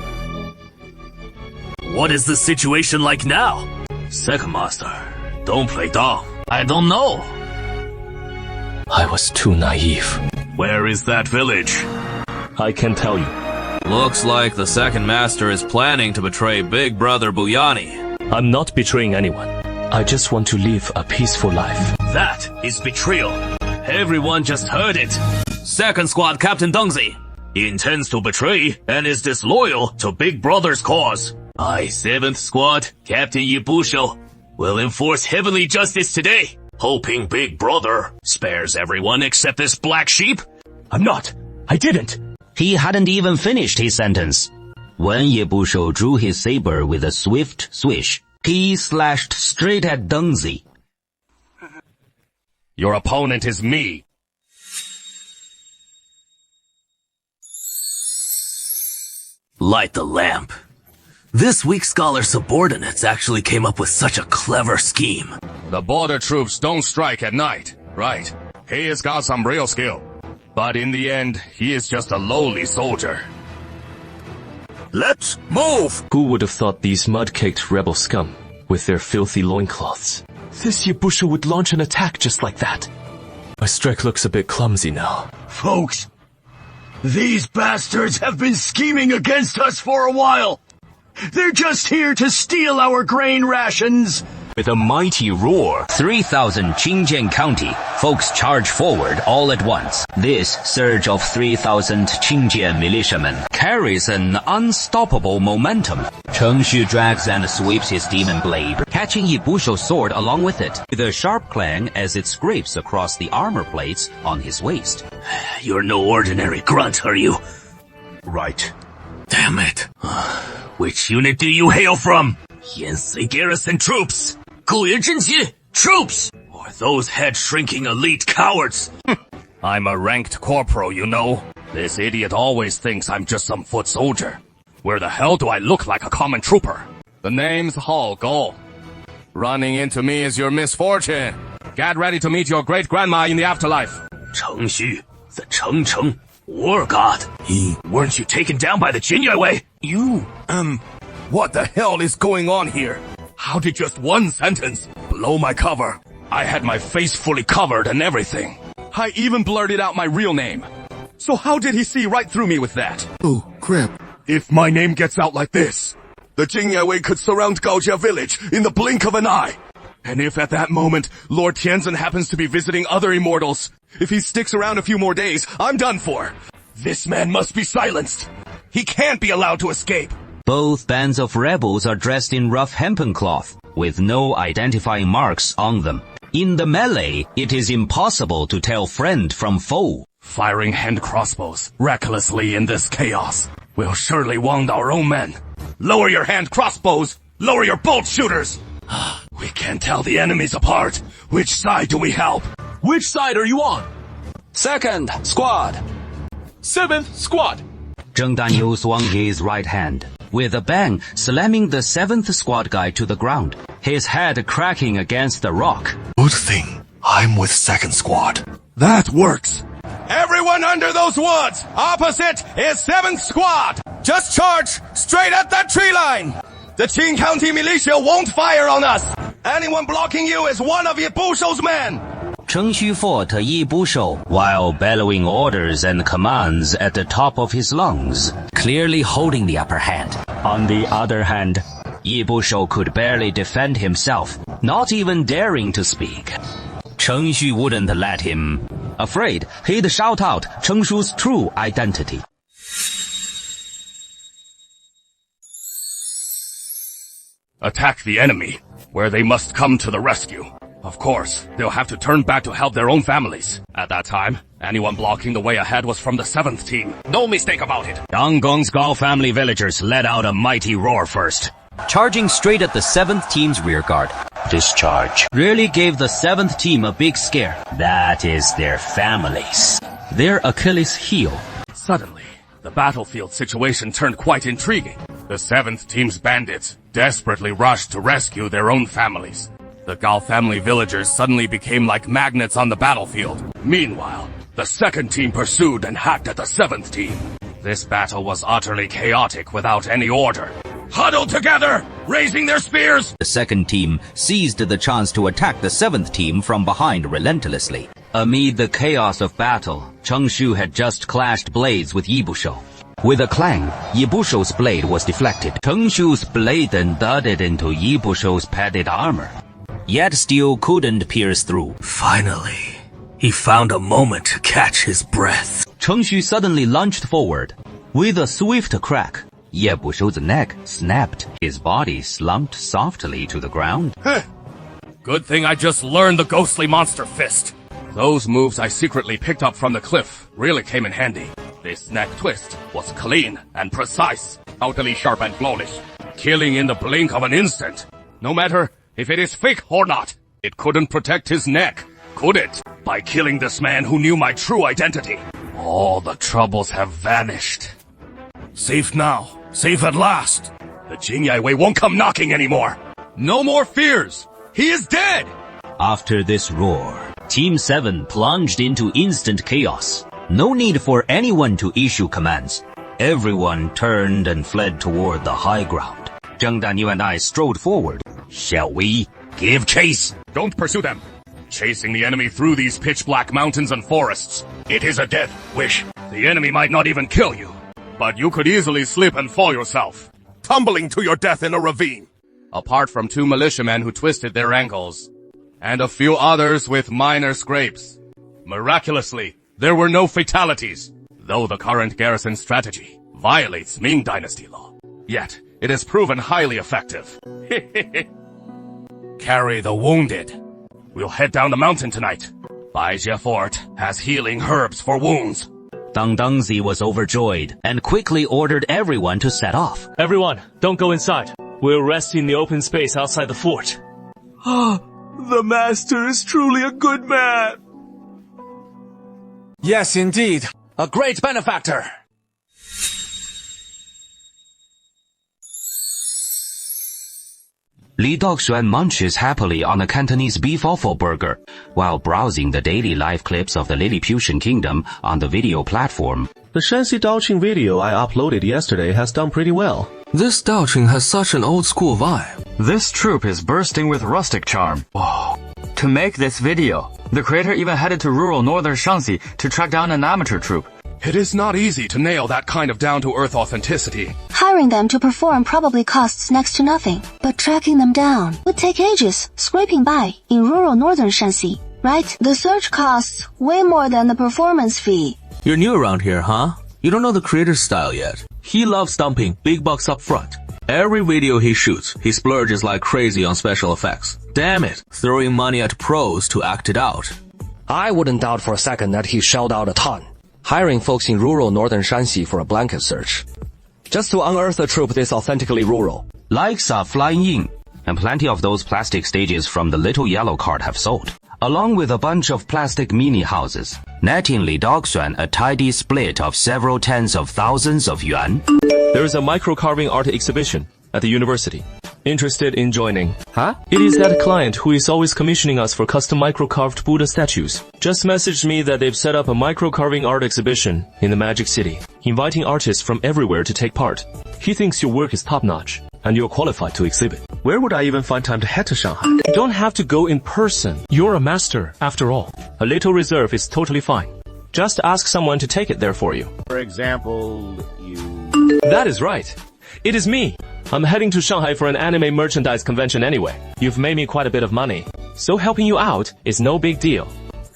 What is the situation like now? Second Master, don't play dumb. I don't know. I was too naive. Where is that village? I can tell you. Looks like the Second Master is planning to betray Big Brother Buyani. I'm not betraying anyone. I just want to live a peaceful life. That is betrayal. Everyone just heard it. Second Squad Captain Dengzi. He intends to betray and is disloyal to Big Brother's cause. I, 7th Squad Captain Ye Bushou, will enforce heavenly justice today, hoping Big Brother spares everyone except this black sheep. I'm not. I didn't. He hadn't even finished his sentence when Ye Bushou drew his saber with a swift swish. He slashed straight at Dengzi. Your opponent is me. Light the lamp. This weak scholar's subordinates actually came up with such a clever scheme. The border troops don't strike at night, right? He has got some real skill. But in the end, he is just a lowly soldier. Let's move! Who would have thought these mud-caked rebel scum, with their filthy loincloths, this Ye Bushou would launch an attack just like that? My strike looks a bit clumsy now. Folks, these bastards have been scheming against us for a while. They're just here to steal our grain rations. With a mighty roar, 3,000 Qingjian County folks charge forward all at once. This surge of 3,000 Qingjian militiamen carries an unstoppable momentum. Cheng Xu drags and sweeps his demon blade, catching Ye Bushou's sword along with it, with a sharp clang as it scrapes across the armor plates on his waist. You're no ordinary grunt, are you? Right. Damn it. Which unit do you hail from? Yansei Garrison troops! Guyuan Zhenjie troops! Or those head-shrinking elite cowards? I'm a ranked corporal, you know. This idiot always thinks I'm just some foot soldier. Where the hell do I look like a common trooper? The name's Hall Go. Running into me is your misfortune. Get ready to meet your great-grandma in the afterlife. Cheng Xu, the Cheng war god. Weren't you taken down by the Jinyue Wei? What the hell is going on here? How did just one sentence blow my cover? I had my face fully covered and everything. I even blurted out my real name. So how did he see right through me with that? Oh, crap. If my name gets out like this, the Jingyai could surround Gaojia village in the blink of an eye. And if at that moment, Lord Tianzin happens to be visiting other immortals, if he sticks around a few more days, I'm done for. This man must be silenced. He can't be allowed to escape. Both bands of rebels are dressed in rough hempen cloth, with no identifying marks on them. In the melee, it is impossible to tell friend from foe. Firing hand crossbows recklessly in this chaos will surely wound our own men. Lower your hand crossbows! Lower your bolt shooters! We can't tell the enemies apart. Which side do we help? Which side are you on? Second squad. 7th squad. Zheng Daniu swung his right hand, with a bang slamming the 7th squad guy to the ground, his head cracking against the rock. Good thing I'm with second squad. That works. Everyone under those woods! Opposite is 7th squad! Just charge straight at that tree line! The Qing County militia won't fire on us! Anyone blocking you is one of Yi Bushou's men! Chengxu fought Yi Bushou while bellowing orders and commands at the top of his lungs, clearly holding the upper hand. On the other hand, Yi Bushou could barely defend himself, not even daring to speak. Chengxu wouldn't let him. Afraid, he'd shout out Chengshu's true identity. Attack the enemy, where they must come to the rescue. Of course, they'll have to turn back to help their own families. At that time, anyone blocking the way ahead was from the 7th team. No mistake about it. Dang Gong's Gao family villagers let out a mighty roar first, charging straight at the 7th team's rear guard. This charge really gave the 7th team a big scare. That is their families, their Achilles heel. Suddenly, the battlefield situation turned quite intriguing. The 7th team's bandits desperately rushed to rescue their own families. The Gao family villagers suddenly became like magnets on the battlefield. Meanwhile, the 2nd team pursued and hacked at the 7th team. This battle was utterly chaotic without any order. Huddled together, raising their spears! The 2nd team seized the chance to attack the 7th team from behind relentlessly. Amid the chaos of battle, Chengshu had just clashed blades with Yi Bushou. With a clang, Yi Bushou's blade was deflected. Chengshu's blade then thudded into Yi Bushou's padded armor, yet still couldn't pierce through. Finally, he found a moment to catch his breath. Chengshu suddenly lunged forward. With a swift crack, Yi Bushou's neck snapped. His body slumped softly to the ground. Good thing I just learned the ghostly monster fist. Those moves I secretly picked up from the cliff really came in handy. This neck twist was clean and precise, utterly sharp and flawless, killing in the blink of an instant. No matter if it is fake or not, it couldn't protect his neck, could it? By killing this man who knew my true identity, all the troubles have vanished. Safe now, safe at last. The Jingyai Wei won't come knocking anymore. No more fears. He is dead. After this roar, Team 7 plunged into instant chaos. No need for anyone to issue commands. Everyone turned and fled toward the high ground. Zheng Daniu and I strode forward. Shall we give chase? Don't pursue them. Chasing the enemy through these pitch-black mountains and forests, it is a death wish. The enemy might not even kill you, but you could easily slip and fall yourself, tumbling to your death in a ravine. Apart from 2 militiamen who twisted their ankles, and a few others with minor scrapes. Miraculously, there were no fatalities, though the current garrison strategy violates Ming Dynasty law. Yet, it has proven highly effective. Carry the wounded. We'll head down the mountain tonight. Baijia Fort has healing herbs for wounds. Dang Dangzi was overjoyed and quickly ordered everyone to set off. Everyone, don't go inside. We'll rest in the open space outside the fort. The master is truly a good man. Yes, indeed. A great benefactor. Li Daoxuan munches happily on a Cantonese beef offal burger while browsing the daily live clips of the Lilliputian Kingdom on the video platform. The Shanxi Daoqing video I uploaded yesterday has done pretty well. This Daoqing has such an old-school vibe. This troop is bursting with rustic charm. Whoa. To make this video, the creator even headed to rural northern Shanxi to track down an amateur troupe. It is not easy to nail that kind of down-to-earth authenticity. Hiring them to perform probably costs next to nothing, but tracking them down would take ages, scraping by in rural northern Shanxi, right? The search costs way more than the performance fee. You're new around here, huh? You don't know the creator's style yet. He loves dumping big bucks up front. Every video he shoots, he splurges like crazy on special effects. Damn it, throwing money at pros to act it out. I wouldn't doubt for a second that he shelled out a ton, hiring folks in rural northern Shanxi for a blanket search, just to unearth a troop this authentically rural. Likes are flying in, and plenty of those plastic stages from the little yellow card have sold, along with a bunch of plastic mini houses, netting Li Daoxuan a tidy split of several tens of thousands of yuan. There is a micro-carving art exhibition at the university. Interested in joining? Huh? It is that client who is always commissioning us for custom micro-carved Buddha statues. Just messaged me that they've set up a micro-carving art exhibition in the Magic City, inviting artists from everywhere to take part. He thinks your work is top-notch, and you're qualified to exhibit. Where would I even find time to head to Shanghai? You don't have to go in person. You're a master, after all. A little reserve is totally fine. Just ask someone to take it there for you. For example, That is right. It is me. I'm heading to Shanghai for an anime merchandise convention anyway. You've made me quite a bit of money, so helping you out is no big deal.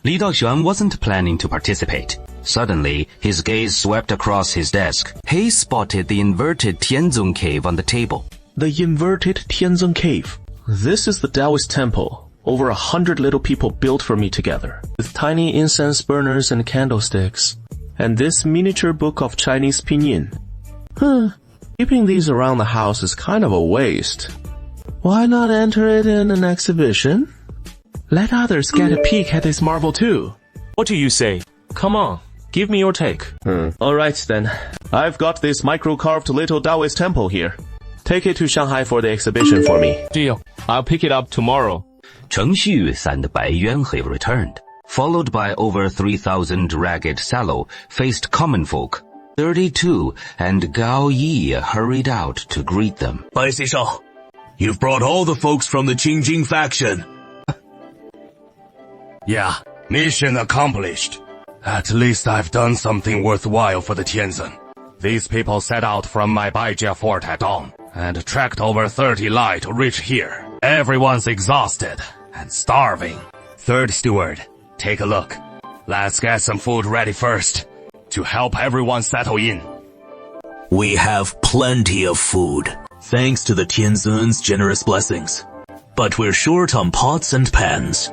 Li Daoxuan wasn't planning to participate. Suddenly, his gaze swept across his desk. He spotted the inverted Tianzong cave on the table. The inverted Tianzong cave. This is the Taoist temple. Over 100 little people built for me together, with tiny incense burners and candlesticks. And this miniature book of Chinese pinyin. Keeping these around the house is kind of a waste. Why not enter it in an exhibition? Let others get a peek at this marvel too. What do you say? Come on, give me your take. Alright then. I've got this micro-carved little Taoist temple here. Take it to Shanghai for the exhibition for me. Deal. I'll pick it up tomorrow. Cheng Xu and Bai Yuan have returned, followed by over 3,000 ragged sallow-faced common folk. 32 and Gao Yi hurried out to greet them. Bai Xishao, you've brought all the folks from the Qingjing faction. Yeah, mission accomplished. At least I've done something worthwhile for the Tianzhen. These people set out from my Baijia fort at dawn, and trekked over 30 li to reach here. Everyone's exhausted and starving. Third steward, take a look. Let's get some food ready first, to help everyone settle in. We have plenty of food, Thanks to the Tianzun's generous blessings. But we're short on pots and pans.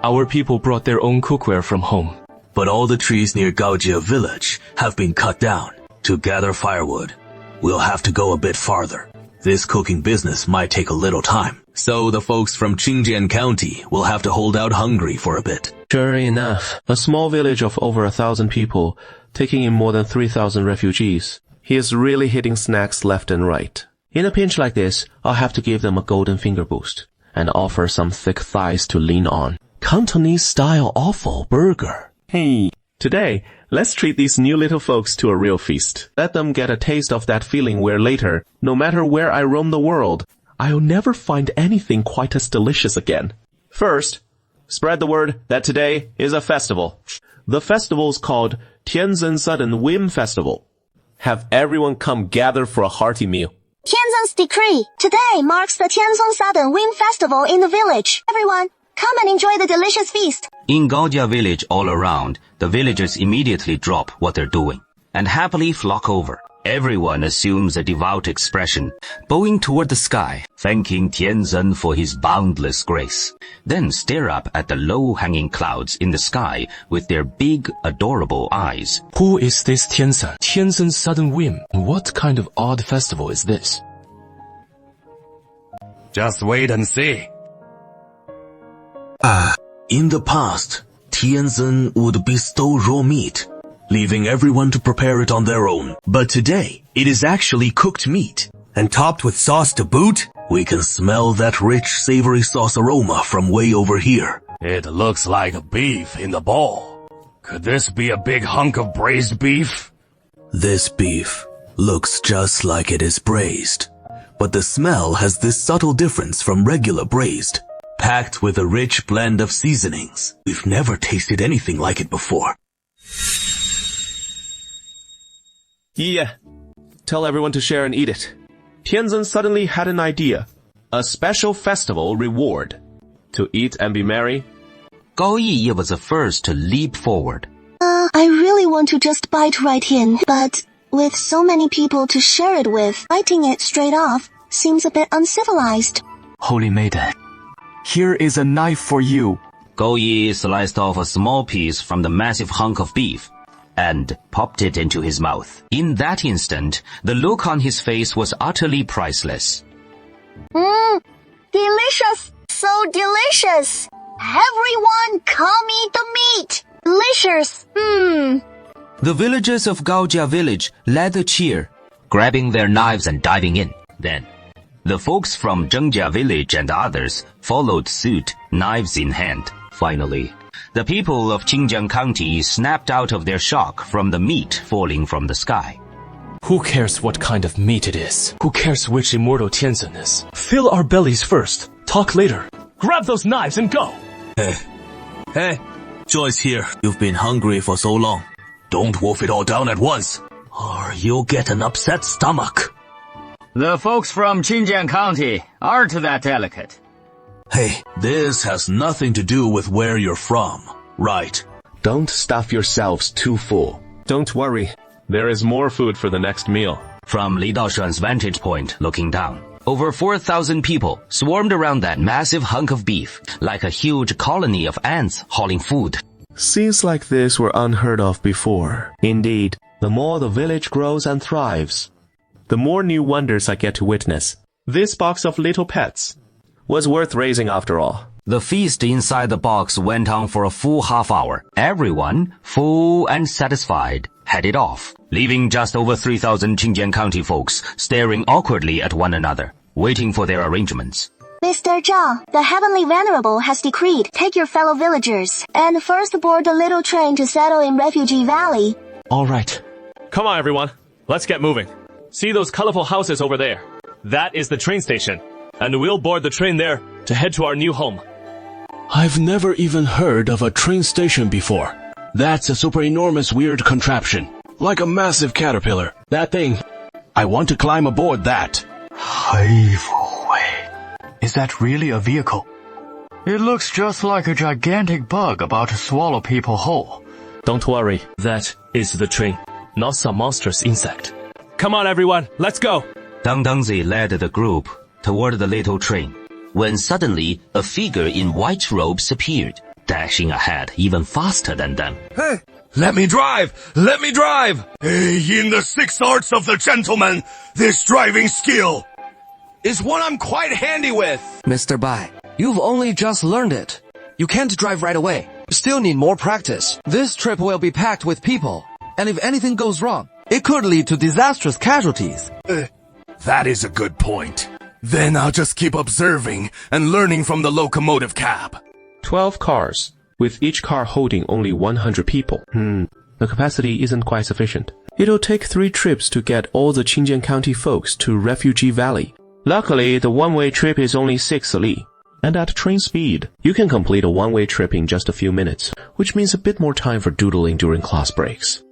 Our people brought their own cookware from home. But all the trees near Gaojia village have been cut down. To gather firewood, we'll have to go a bit farther. This cooking business might take a little time. So the folks from Qingjian County will have to hold out hungry for a bit. Sure enough, a small village of over 1,000 people, taking in more than 3,000 refugees. He is really hitting snacks left and right. In a pinch like this, I'll have to give them a golden finger boost, and offer some thick thighs to lean on. Cantonese-style offal burger. Hey, today, let's treat these new little folks to a real feast. Let them get a taste of that feeling where later, no matter where I roam the world, I'll never find anything quite as delicious again. First, spread the word that today is a festival. The festival's called Tianzhen Sudden Whim Festival. Have everyone come gather for a hearty meal. Tianzong's decree. Today marks the Tianzong Sudden Whim Festival in the village. Everyone, come and enjoy the delicious feast. In Gaojia village all around, the villagers immediately drop what they're doing and happily flock over. Everyone assumes a devout expression, bowing toward the sky, thanking Tianzhen for his boundless grace. Then stare up at the low-hanging clouds in the sky with their big, adorable eyes. Who is this Tianzhen? Tianzhen's Sudden Whim. What kind of odd festival is this? Just wait and see. In the past, Tianzhen would bestow raw meat, leaving everyone to prepare it on their own. But today, it is actually cooked meat. and topped with sauce to boot. We can smell that rich, savory sauce aroma from way over here. It looks like beef in the bowl. Could this be a big hunk of braised beef? This beef looks just like it is braised, but the smell has this subtle difference from regular braised, packed with a rich blend of seasonings. We've never tasted anything like it before. Yeah. Tell everyone to share and eat it. Tianzhen suddenly had an idea. A special festival reward. To eat and be merry. Gao Yi was the first to leap forward. I really want to just bite right in, but with so many people to share it with, biting it straight off seems a bit uncivilized. Holy maiden, here is a knife for you. Gao Yi sliced off a small piece from the massive hunk of beef and popped it into his mouth. In that instant, the look on his face was utterly priceless. Delicious! So delicious! Everyone come eat the meat! Delicious! The villagers of Gaojia village led the cheer, grabbing their knives and diving in. Then, the folks from Zhengjia village and others followed suit, knives in hand. Finally, the people of Qingjiang County snapped out of their shock from the meat falling from the sky. Who cares what kind of meat it is? Who cares which immortal Tianzhen is? Fill our bellies first. Talk later. Grab those knives and go! Hey, Joy's here. You've been hungry for so long. Don't wolf it all down at once, or you'll get an upset stomach. The folks from Qingjiang County aren't that delicate. Hey, this has nothing to do with where you're from, right? Don't stuff yourselves too full. Don't worry. There is more food for the next meal. From Li Daoshuan's vantage point, looking down, over 4,000 people swarmed around that massive hunk of beef, like a huge colony of ants hauling food. Scenes like this were unheard of before. Indeed, the more the village grows and thrives, the more new wonders I get to witness. This box of little pets was worth raising after all. The feast inside the box went on for a full half hour. Everyone, full and satisfied, headed off, leaving just over 3,000 Qingjiang County folks staring awkwardly at one another, waiting for their arrangements. Mr. Zhao, the Heavenly Venerable has decreed, take your fellow villagers, and first board the little train to settle in Refugee Valley. All right. Come on, everyone. Let's get moving. See those colorful houses over there? That is the train station, and we'll board the train there to head to our new home. I've never even heard of a train station before. That's a super enormous weird contraption. Like a massive caterpillar. That thing. I want to climb aboard that. Is that really a vehicle? It looks just like a gigantic bug about to swallow people whole. Don't worry. That is the train, not some monstrous insect. Come on, everyone. Let's go. Dang Dangzi led the group toward the little train, when suddenly a figure in white robes appeared, dashing ahead even faster than them. Hey, let me drive! Let me drive! Hey, in the 6 arts of the gentleman, this driving skill is one I'm quite handy with. Mr. Bai, you've only just learned it. You can't drive right away. You still need more practice. This trip will be packed with people, and if anything goes wrong, it could lead to disastrous casualties. That is a good point. Then I'll just keep observing and learning from the locomotive cab. 12 cars, with each car holding only 100 people. The capacity isn't quite sufficient. It'll take 3 trips to get all the Qingjiang County folks to Refugee Valley. Luckily, the one-way trip is only 6 li. And at train speed, you can complete a one-way trip in just a few minutes, which means a bit more time for doodling during class breaks.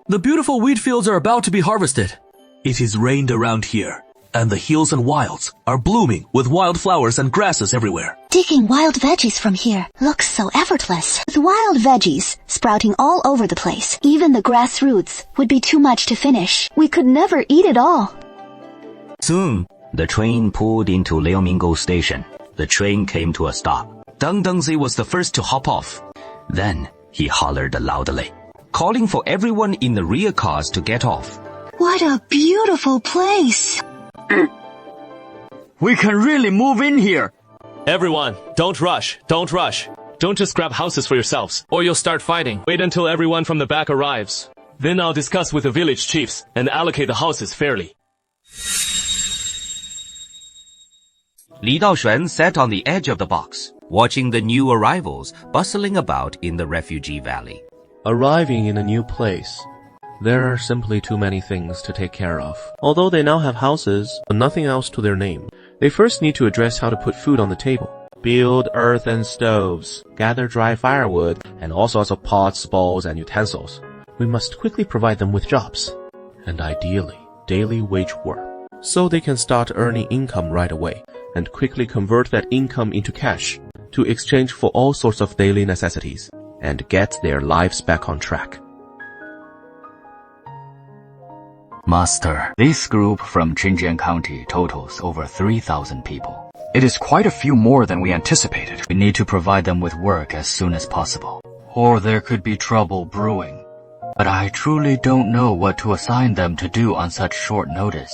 The beautiful wheat fields are about to be harvested. It is rained around here, and the hills and wilds are blooming with wildflowers and grasses everywhere. Digging wild veggies from here looks so effortless. With wild veggies sprouting all over the place, even the grass roots would be too much to finish. We could never eat it all. Soon, the train pulled into Liaomingo Station. The train came to a stop. Dang Dangzi was the first to hop off. Then, he hollered loudly, calling for everyone in the rear cars to get off. What a beautiful place! We can really move in here. Everyone, don't rush. Don't rush. Don't just grab houses for yourselves, or you'll start fighting. Wait until everyone from the back arrives. Then I'll discuss with the village chiefs and allocate the houses fairly. Li Daoshuan sat on the edge of the box, watching the new arrivals bustling about in the refugee valley. Arriving in a new place, there are simply too many things to take care of. Although they now have houses, but nothing else to their name, they first need to address how to put food on the table. Build earthen stoves, gather dry firewood, and all sorts of pots, bowls, and utensils. We must quickly provide them with jobs. and ideally daily wage work, so they can start earning income right away and quickly convert that income into cash to exchange for all sorts of daily necessities and get their lives back on track. Master, this group from Qinjiang County totals over 3,000 people. It is quite a few more than we anticipated. We need to provide them with work as soon as possible, or there could be trouble brewing. But I truly don't know what to assign them to do on such short notice.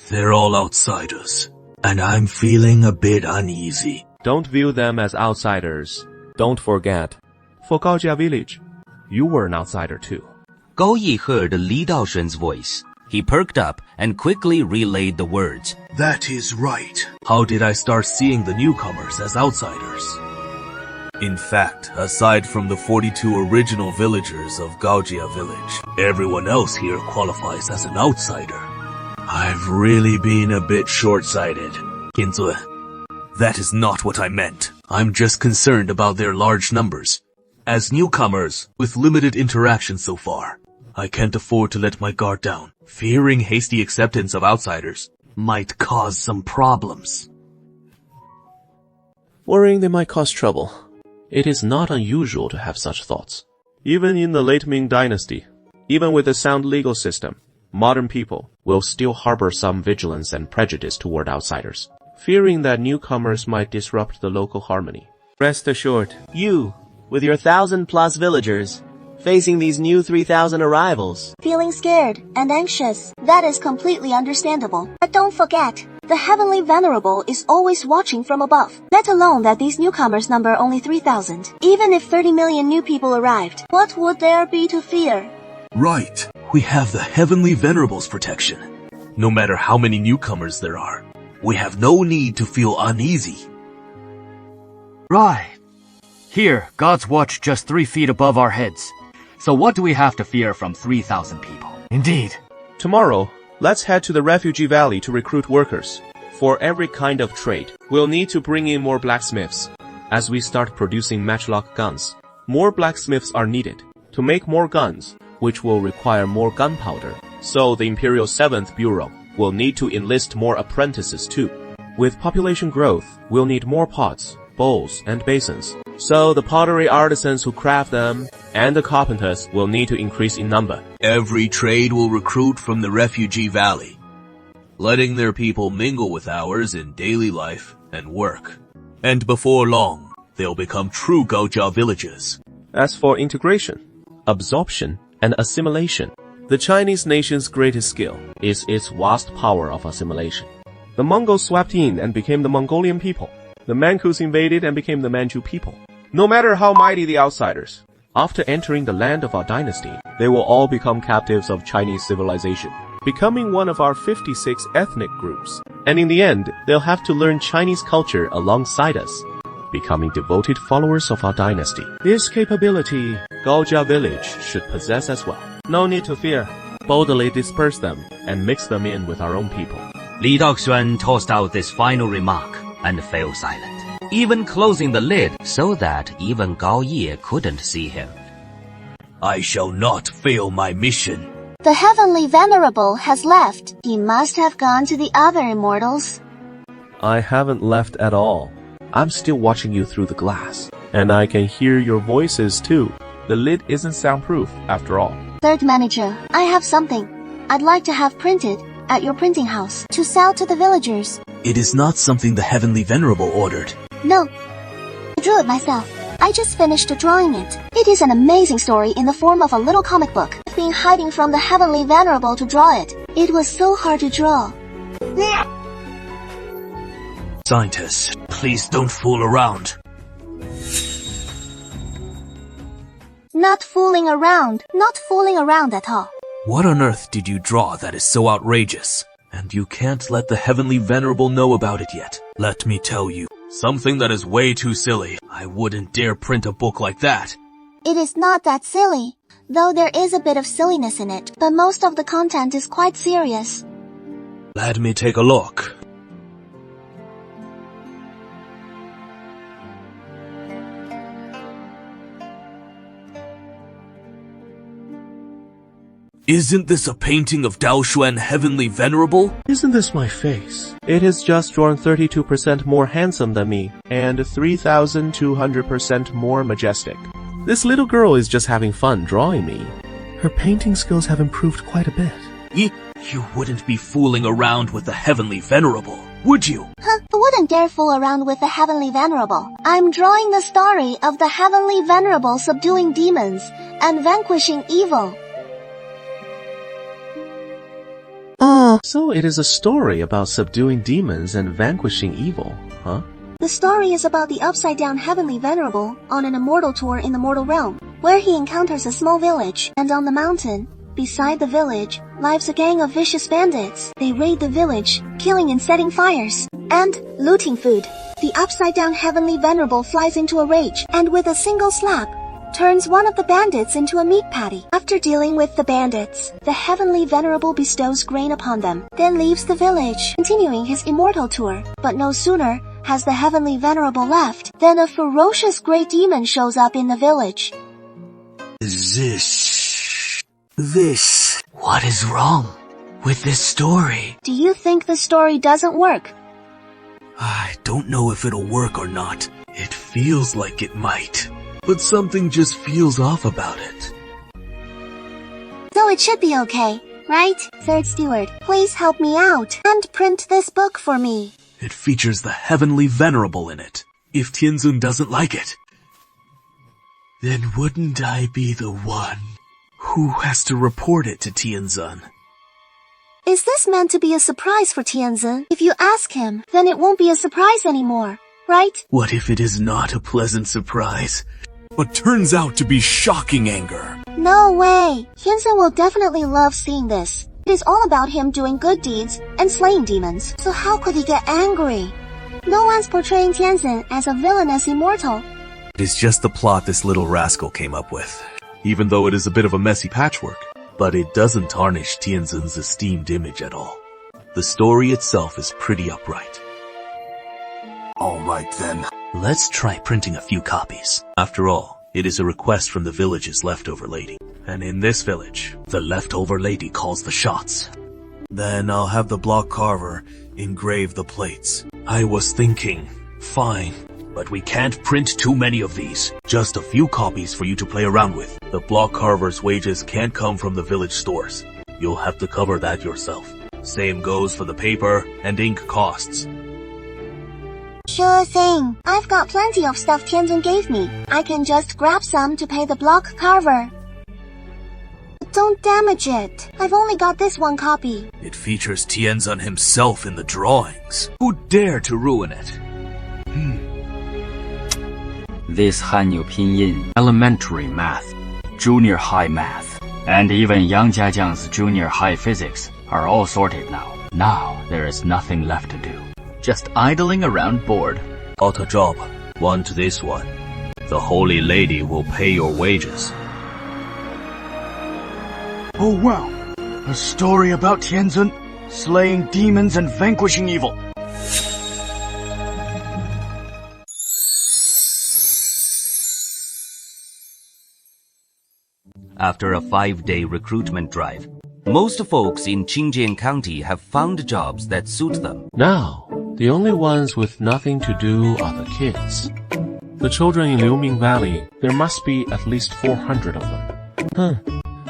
They're all outsiders, and I'm feeling a bit uneasy. Don't view them as outsiders. Don't forget, for Gaojia village, you were an outsider too. Gao Yi heard Li Daoshen's voice. He perked up and quickly relayed the words. That is right. How did I start seeing the newcomers as outsiders? In fact, aside from the 42 original villagers of Gaojia village, everyone else here qualifies as an outsider. I've really been a bit short-sighted. Kinzun, that is not what I meant. I'm just concerned about their large numbers. As newcomers, with limited interaction so far, I can't afford to let my guard down. Fearing hasty acceptance of outsiders might cause some problems. Worrying they might cause trouble. It is not unusual to have such thoughts. Even in the late Ming Dynasty, even with a sound legal system, modern people will still harbor some vigilance and prejudice toward outsiders, fearing that newcomers might disrupt the local harmony. Rest assured, you, with your 1,000+ villagers, facing these new 3,000 arrivals, feeling scared and anxious, that is completely understandable. But don't forget, the Heavenly Venerable is always watching from above. Let alone that these newcomers number only 3,000. Even if 30 million new people arrived, what would there be to fear? Right. We have the Heavenly Venerable's protection. No matter how many newcomers there are, we have no need to feel uneasy. Right. Here, God's watch just 3 feet above our heads. So what do we have to fear from 3,000 people? Indeed. Tomorrow, let's head to the refugee valley to recruit workers. For every kind of trade, we'll need to bring in more blacksmiths. As we start producing matchlock guns, more blacksmiths are needed to make more guns, which will require more gunpowder. So the Imperial 7th Bureau will need to enlist more apprentices too. With population growth, we'll need more pots, bowls, and basins. So the pottery artisans who craft them and the carpenters will need to increase in number. Every trade will recruit from the refugee valley, letting their people mingle with ours in daily life and work. And before long, they'll become true Gaojia villages. As for integration, absorption, and assimilation, the Chinese nation's greatest skill is its vast power of assimilation. The Mongols swept in and became the Mongolian people. The Manchus invaded and became the Manchu people. No matter how mighty the outsiders, after entering the land of our dynasty, they will all become captives of Chinese civilization, becoming one of our 56 ethnic groups. And in the end, they'll have to learn Chinese culture alongside us, becoming devoted followers of our dynasty. This capability, Gaojia village should possess as well. No need to fear. Boldly disperse them and mix them in with our own people. Li Daoxuan tossed out this final remark and fell silent, even closing the lid so that even Gao Yi couldn't see him. I shall not fail my mission. The Heavenly Venerable has left. He must have gone to the other immortals. I haven't left at all. I'm still watching you through the glass, and I can hear your voices too. The lid isn't soundproof after all. Third manager, I have something I'd like to have printed at your printing house to sell to the villagers. It is not something the Heavenly Venerable ordered. No, I drew it myself. I just finished drawing it. It is an amazing story in the form of a little comic book. I've been hiding from the Heavenly Venerable to draw it. It was so hard to draw. Scientists, please don't fool around. Not fooling around. Not fooling around at all. What on earth did you draw that is so outrageous? And you can't let the Heavenly Venerable know about it yet. Let me tell you, something that is way too silly. I wouldn't dare print a book like that. It is not that silly, though there is a bit of silliness in it, but most of the content is quite serious. Let me take a look. Isn't this a painting of Dao Xuan Heavenly Venerable? Isn't this my face? It is just drawn 32% more handsome than me, and 3,200% more majestic. This little girl is just having fun drawing me. Her painting skills have improved quite a bit. You wouldn't be fooling around with the Heavenly Venerable, would you? Huh, I wouldn't dare fool around with the Heavenly Venerable. I'm drawing the story of the Heavenly Venerable subduing demons and vanquishing evil. So it is a story about subduing demons and vanquishing evil, huh? The story is about the upside-down Heavenly Venerable on an immortal tour in the mortal realm, where he encounters a small village, and on the mountain, beside the village, lives a gang of vicious bandits. They raid the village, killing and setting fires, and looting food. The upside-down Heavenly Venerable flies into a rage, and with a single slap, turns one of the bandits into a meat patty. After dealing with the bandits, the Heavenly Venerable bestows grain upon them, then leaves the village, continuing his immortal tour. But no sooner has the Heavenly Venerable left than a ferocious great demon shows up in the village. What is wrong with this story? Do you think the story doesn't work? I don't know if it'll work or not. It feels like it might, but something just feels off about it. So it should be okay, right? Third Steward, please help me out and print this book for me. It features the Heavenly Venerable in it. If Tianzun doesn't like it, then wouldn't I be the one who has to report it to Tianzun? Is this meant to be a surprise for Tianzun? If you ask him, then it won't be a surprise anymore, right? What if it is not a pleasant surprise, but turns out to be shocking anger? No way! Tianzun will definitely love seeing this. It is all about him doing good deeds and slaying demons, so how could he get angry? No one's portraying Tianzun as a villainous immortal. It is just the plot this little rascal came up with, even though it is a bit of a messy patchwork. But it doesn't tarnish Tianzun's esteemed image at all. The story itself is pretty upright. Alright then. Let's try printing a few copies. After all, it is a request from the village's leftover lady. And in this village, the leftover lady calls the shots. Then I'll have the block carver engrave the plates. I was thinking, fine, but we can't print too many of these. Just a few copies for you to play around with. The block carver's wages can't come from the village stores. You'll have to cover that yourself. Same goes for the paper and ink costs. Sure thing. I've got plenty of stuff Tianzun gave me. I can just grab some to pay the block carver. Don't damage it. I've only got this one copy. It features Tianzun himself in the drawings. Who dare to ruin it? This Hanyu Pinyin, elementary math, junior high math, and even Yang Jiajiang's junior high physics are all sorted now. Now there is nothing left to do. Just idling around bored. Got a job. Want this one. The Holy Lady will pay your wages. Oh wow, a story about Tianzun, slaying demons and vanquishing evil. After a 5-day recruitment drive, most folks in Qingjian County have found jobs that suit them. Now, the only ones with nothing to do are the kids. The children in Liuming Valley, there must be at least 400 of them.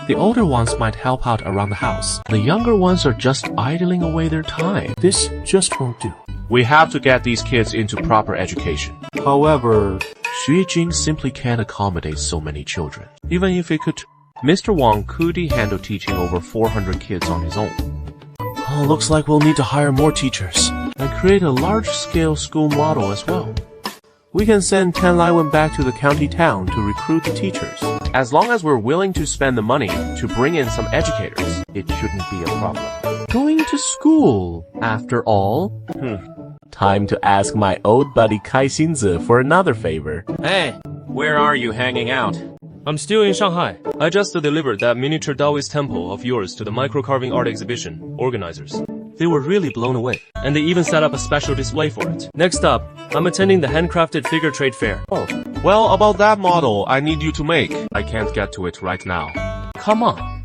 The older ones might help out around the house. The younger ones are just idling away their time. This just won't do. We have to get these kids into proper education. However, Xu Jing simply can't accommodate so many children. Even if he could, Mr. Wang couldn't handle teaching over 400 kids on his own. Oh, looks like we'll need to hire more teachers and create a large-scale school model as well. We can send 10 Laiwen back to the county town to recruit the teachers. As long as we're willing to spend the money to bring in some educators, it shouldn't be a problem. Going to school, after all. Time to ask my old buddy Kai Xinzi for another favor. Hey, where are you hanging out? I'm still in Shanghai. I just delivered that miniature Taoist temple of yours to the micro-carving art exhibition organizers. They were really blown away, and they even set up a special display for it. Next up, I'm attending the handcrafted figure trade fair. Oh, well, about that model, I need you to make. I can't get to it right now. Come on.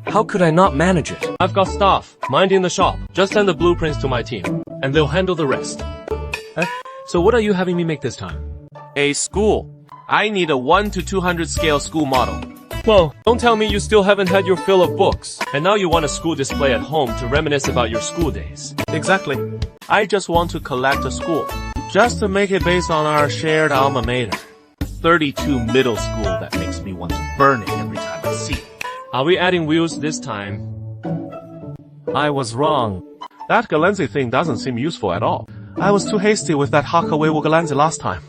How could I not manage it? I've got staff, minding the shop. Just send the blueprints to my team, and they'll handle the rest. So what are you having me make this time? A school. I need a 1 to 200 scale school model. Well, don't tell me you still haven't had your fill of books, and now you want a school display at home to reminisce about your school days. Exactly. I just want to collect a school, just to make it based on our shared alma mater. 32 middle school that makes me want to burn it every time I see it. Are we adding wheels this time? I was wrong. That Galenzi thing doesn't seem useful at all. I was too hasty with that Hakawewu Galenzi last time.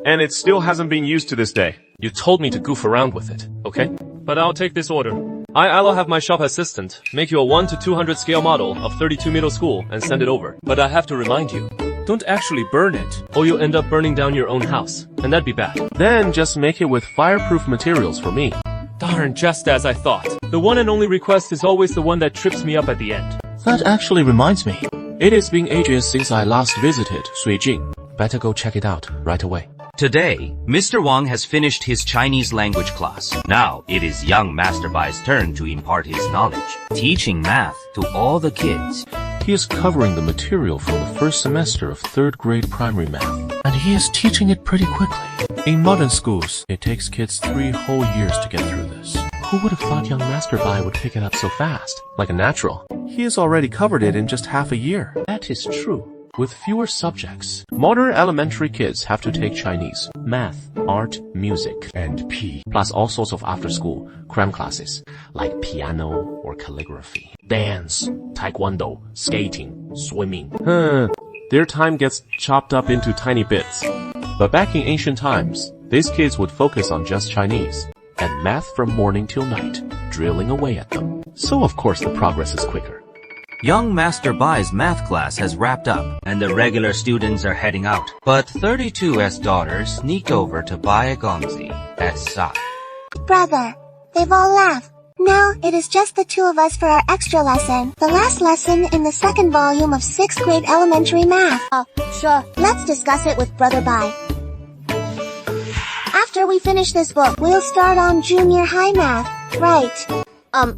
And it still hasn't been used to this day. You told me to goof around with it, okay? But I'll take this order. I'll have my shop assistant make you a 1 to 200 scale model of 32 middle school and send it over. But I have to remind you, don't actually burn it, or you'll end up burning down your own house, and that'd be bad. Then just make it with fireproof materials for me. Darn, just as I thought. The one and only request is always the one that trips me up at the end. That actually reminds me. It has been ages since I last visited Suijing. Better go check it out right away. Today, Mr. Wang has finished his Chinese language class. Now, it is young Master Bai's turn to impart his knowledge, teaching math to all the kids. He is covering the material from the first semester of 3rd grade primary math, and he is teaching it pretty quickly. In modern schools, it takes kids 3 whole years to get through this. Who would have thought young Master Bai would pick it up so fast, like a natural? He has already covered it in just half a year. That is true. With fewer subjects, modern elementary kids have to take Chinese, math, art, music, and P, plus all sorts of after-school cram classes, like piano or calligraphy, dance, taekwondo, skating, swimming. Their time gets chopped up into tiny bits. But back in ancient times, these kids would focus on just Chinese, and math from morning till night, drilling away at them. So of course the progress is quicker. Young Master Bai's math class has wrapped up, and the regular students are heading out. But 32's daughter sneaked over to Bai Gongzi at side. Brother, they've all left. Now it is just the 2 of us for our extra lesson. The last lesson in the 2nd volume of 6th grade elementary math. Sure. Let's discuss it with Brother Bai. After we finish this book, we'll start on junior high math, right?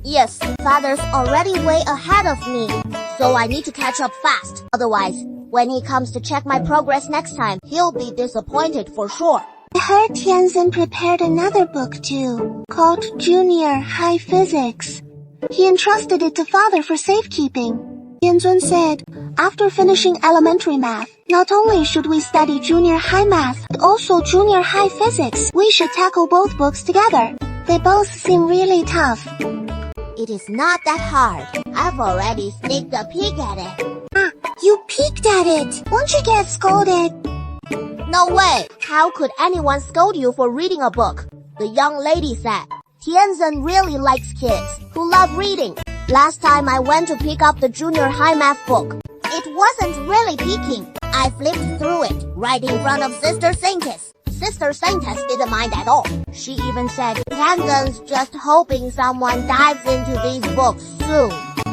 Yes. Father's already way ahead of me, so I need to catch up fast. Otherwise, when he comes to check my progress next time, he'll be disappointed for sure. I heard Tianzin prepared another book too, called Junior High Physics. He entrusted it to Father for safekeeping. Tianzin said, after finishing elementary math, not only should we study junior high math, but also junior high physics. We should tackle both books together. They both seem really tough. It is not that hard. I've already sneaked a peek at it. You peeked at it. Won't you get scolded? No way. How could anyone scold you for reading a book? The young lady said, Tianzin really likes kids who love reading. Last time I went to pick up the junior high math book, it wasn't really peeking. I flipped through it right in front of Sister Saintess. Sister Saintess didn't mind at all. She even said, Tianzin's just hoping someone dives into these books soon.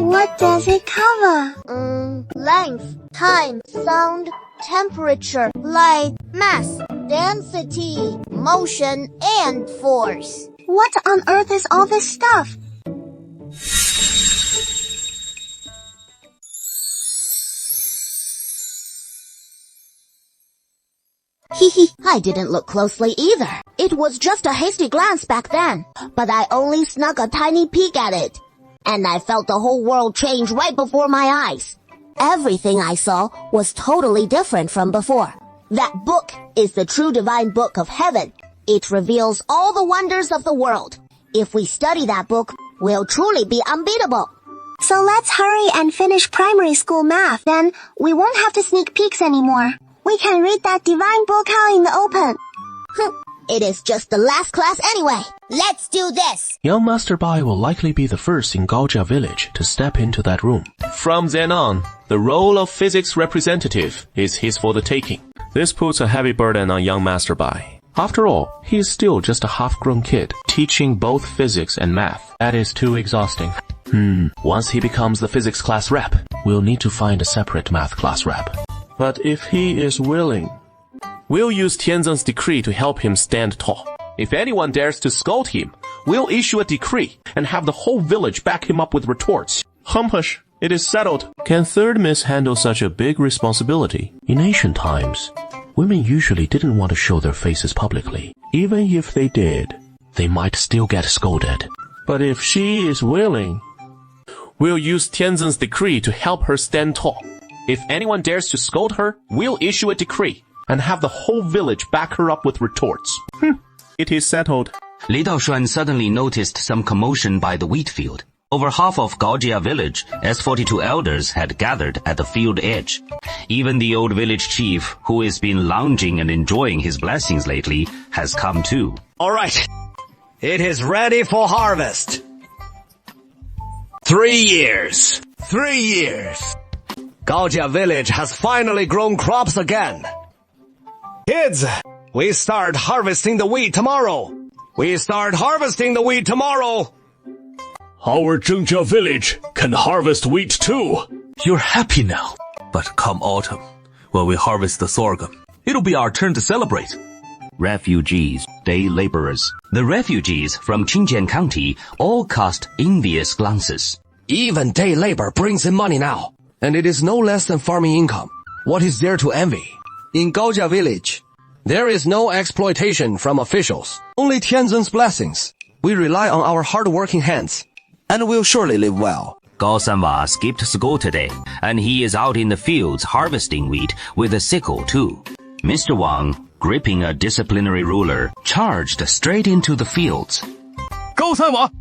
What does it cover? Length, time, sound, temperature, light, mass, density, motion, and force. What on earth is all this stuff? I didn't look closely either. It was just a hasty glance back then, but I only snuck a tiny peek at it. And I felt the whole world change right before my eyes. Everything I saw was totally different from before. That book is the true divine book of heaven. It reveals all the wonders of the world. If we study that book, we'll truly be unbeatable. So let's hurry and finish primary school math. Then we won't have to sneak peeks anymore. We can read that divine book out in the open. It is just the last class anyway. Let's do this. Young Master Bai will likely be the first in Gaojia village to step into that room. From then on, the role of physics representative is his for the taking. This puts a heavy burden on young Master Bai. After all, he is still just a half-grown kid, teaching both physics and math. That is too exhausting. Once he becomes the physics class rep, we'll need to find a separate math class rep. But if he is willing, we'll use Tianzhen's decree to help him stand tall. If anyone dares to scold him, we'll issue a decree and have the whole village back him up with retorts. Humpush, it is settled. Can third miss handle such a big responsibility? In ancient times, women usually didn't want to show their faces publicly. Even if they did, they might still get scolded. But if she is willing, we'll use Tianzhen's decree to help her stand tall. If anyone dares to scold her, we'll issue a decree and have the whole village back her up with retorts. It is settled. Li Daoshuan suddenly noticed some commotion by the wheat field. Over half of Gaojia village, as 42 elders had gathered at the field edge. Even the old village chief, who has been lounging and enjoying his blessings lately, has come too. All right. It is ready for harvest. 3 years. 3 years. Gaojia village has finally grown crops again. Kids, we start harvesting the wheat tomorrow. We start harvesting the wheat tomorrow. Our Zhengjia village can harvest wheat too. You're happy now. But come autumn, when we harvest the sorghum, it'll be our turn to celebrate. Refugees, day laborers. The refugees from Qingjian County all cast envious glances. Even day labor brings in money now, and it is no less than farming income. What is there to envy? In Gaojia village, there is no exploitation from officials, only Tianzhen's blessings. We rely on our hard-working hands, and will surely live well. Gao Sanwa skipped school today, and he is out in the fields harvesting wheat with a sickle too. Mr. Wang, gripping a disciplinary ruler, charged straight into the fields. Gao Sanwa!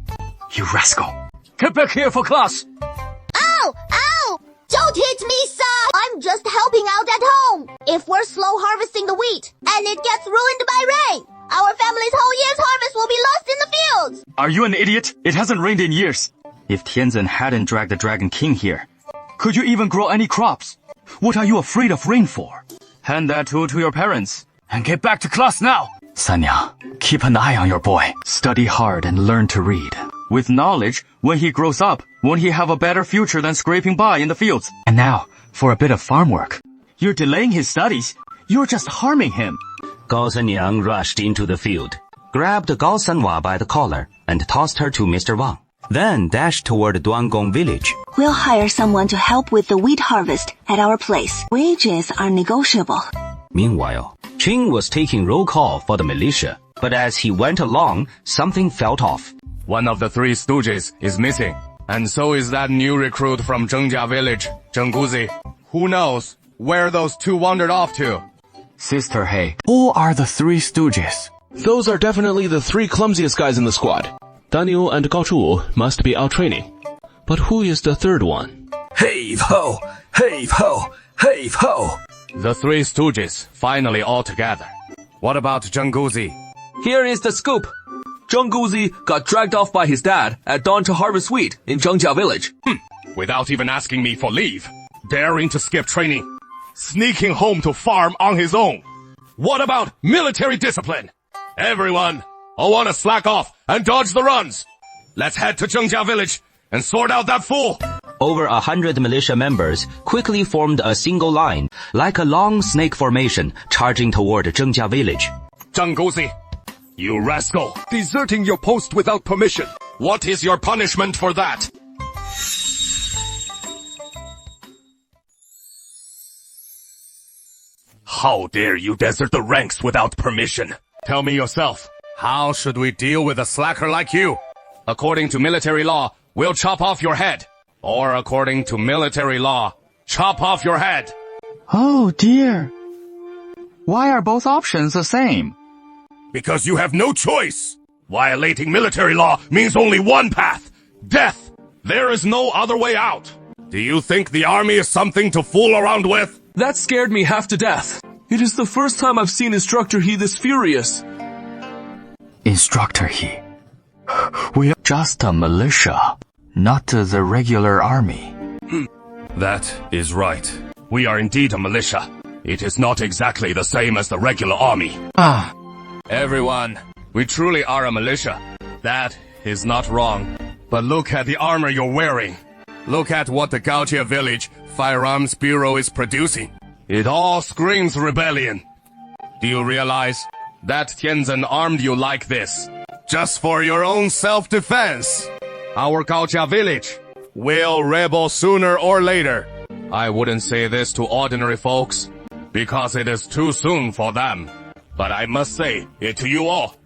You rascal! Get back here for class! Ow! Ow! Don't hit me, son! I'm just helping out at home. If we're slow harvesting the wheat, and it gets ruined by rain, our family's whole year's harvest will be lost in the fields! Are you an idiot? It hasn't rained in years. If Tianzhen hadn't dragged the Dragon King here, could you even grow any crops? What are you afraid of rain for? Hand that tool to your parents, and get back to class now! Sanya, keep an eye on your boy. Study hard and learn to read. With knowledge, when he grows up, won't he have a better future than scraping by in the fields? And now, for a bit of farm work. You're delaying his studies. You're just harming him. Gao Zenyang rushed into the field, grabbed Gao Sanwa by the collar, and tossed her to Mr. Wang. Then dashed toward Duangong village. We'll hire someone to help with the wheat harvest at our place. Wages are negotiable. Meanwhile, Qing was taking roll call for the militia, but as he went along, something felt off. One of the 3 stooges is missing, and so is that new recruit from Zhengjia village, Zheng Guzi. Who knows where those 2 wandered off to? Sister He, who are the 3 stooges? Those are definitely the 3 clumsiest guys in the squad. Daniel and Gao Zhu must be out training. But who is the 3rd one? Heave-ho! Heave-ho! Heave-ho! The 3 stooges finally all together. What about Zheng Guzi? Here is the scoop. Zheng Guzi got dragged off by his dad at dawn to harvest wheat in Zhengjia village. Without even asking me for leave. Daring to skip training. Sneaking home to farm on his own. What about military discipline? Everyone, I want to slack off and dodge the runs. Let's head to Zhengjia village and sort out that fool. Over 100 militia members quickly formed a single line, like a long snake formation, charging toward Zhengjia village. Zheng Guzi, you rascal, deserting your post without permission. What is your punishment for that? How dare you desert the ranks without permission? Tell me yourself, how should we deal with a slacker like you? According to military law, we'll chop off your head. Or according to military law, chop off your head. Oh dear. Why are both options the same? Because you have no choice. Violating military law means only one path. Death. There is no other way out. Do you think the army is something to fool around with? That scared me half to death. It is the first time I've seen Instructor He this furious. Instructor He, we are just a militia, not the regular army. That is right. We are indeed a militia. It is not exactly the same as the regular army. Everyone, we truly are a militia. That is not wrong. But look at the armor you're wearing. Look at what the Gaojia village Firearms Bureau is producing. It all screams rebellion. Do you realize that Tianzhen armed you like this just for your own self-defense. Our Gaojia village will rebel sooner or later. I wouldn't say this to ordinary folks, because it is too soon for them. But I must say it to you all,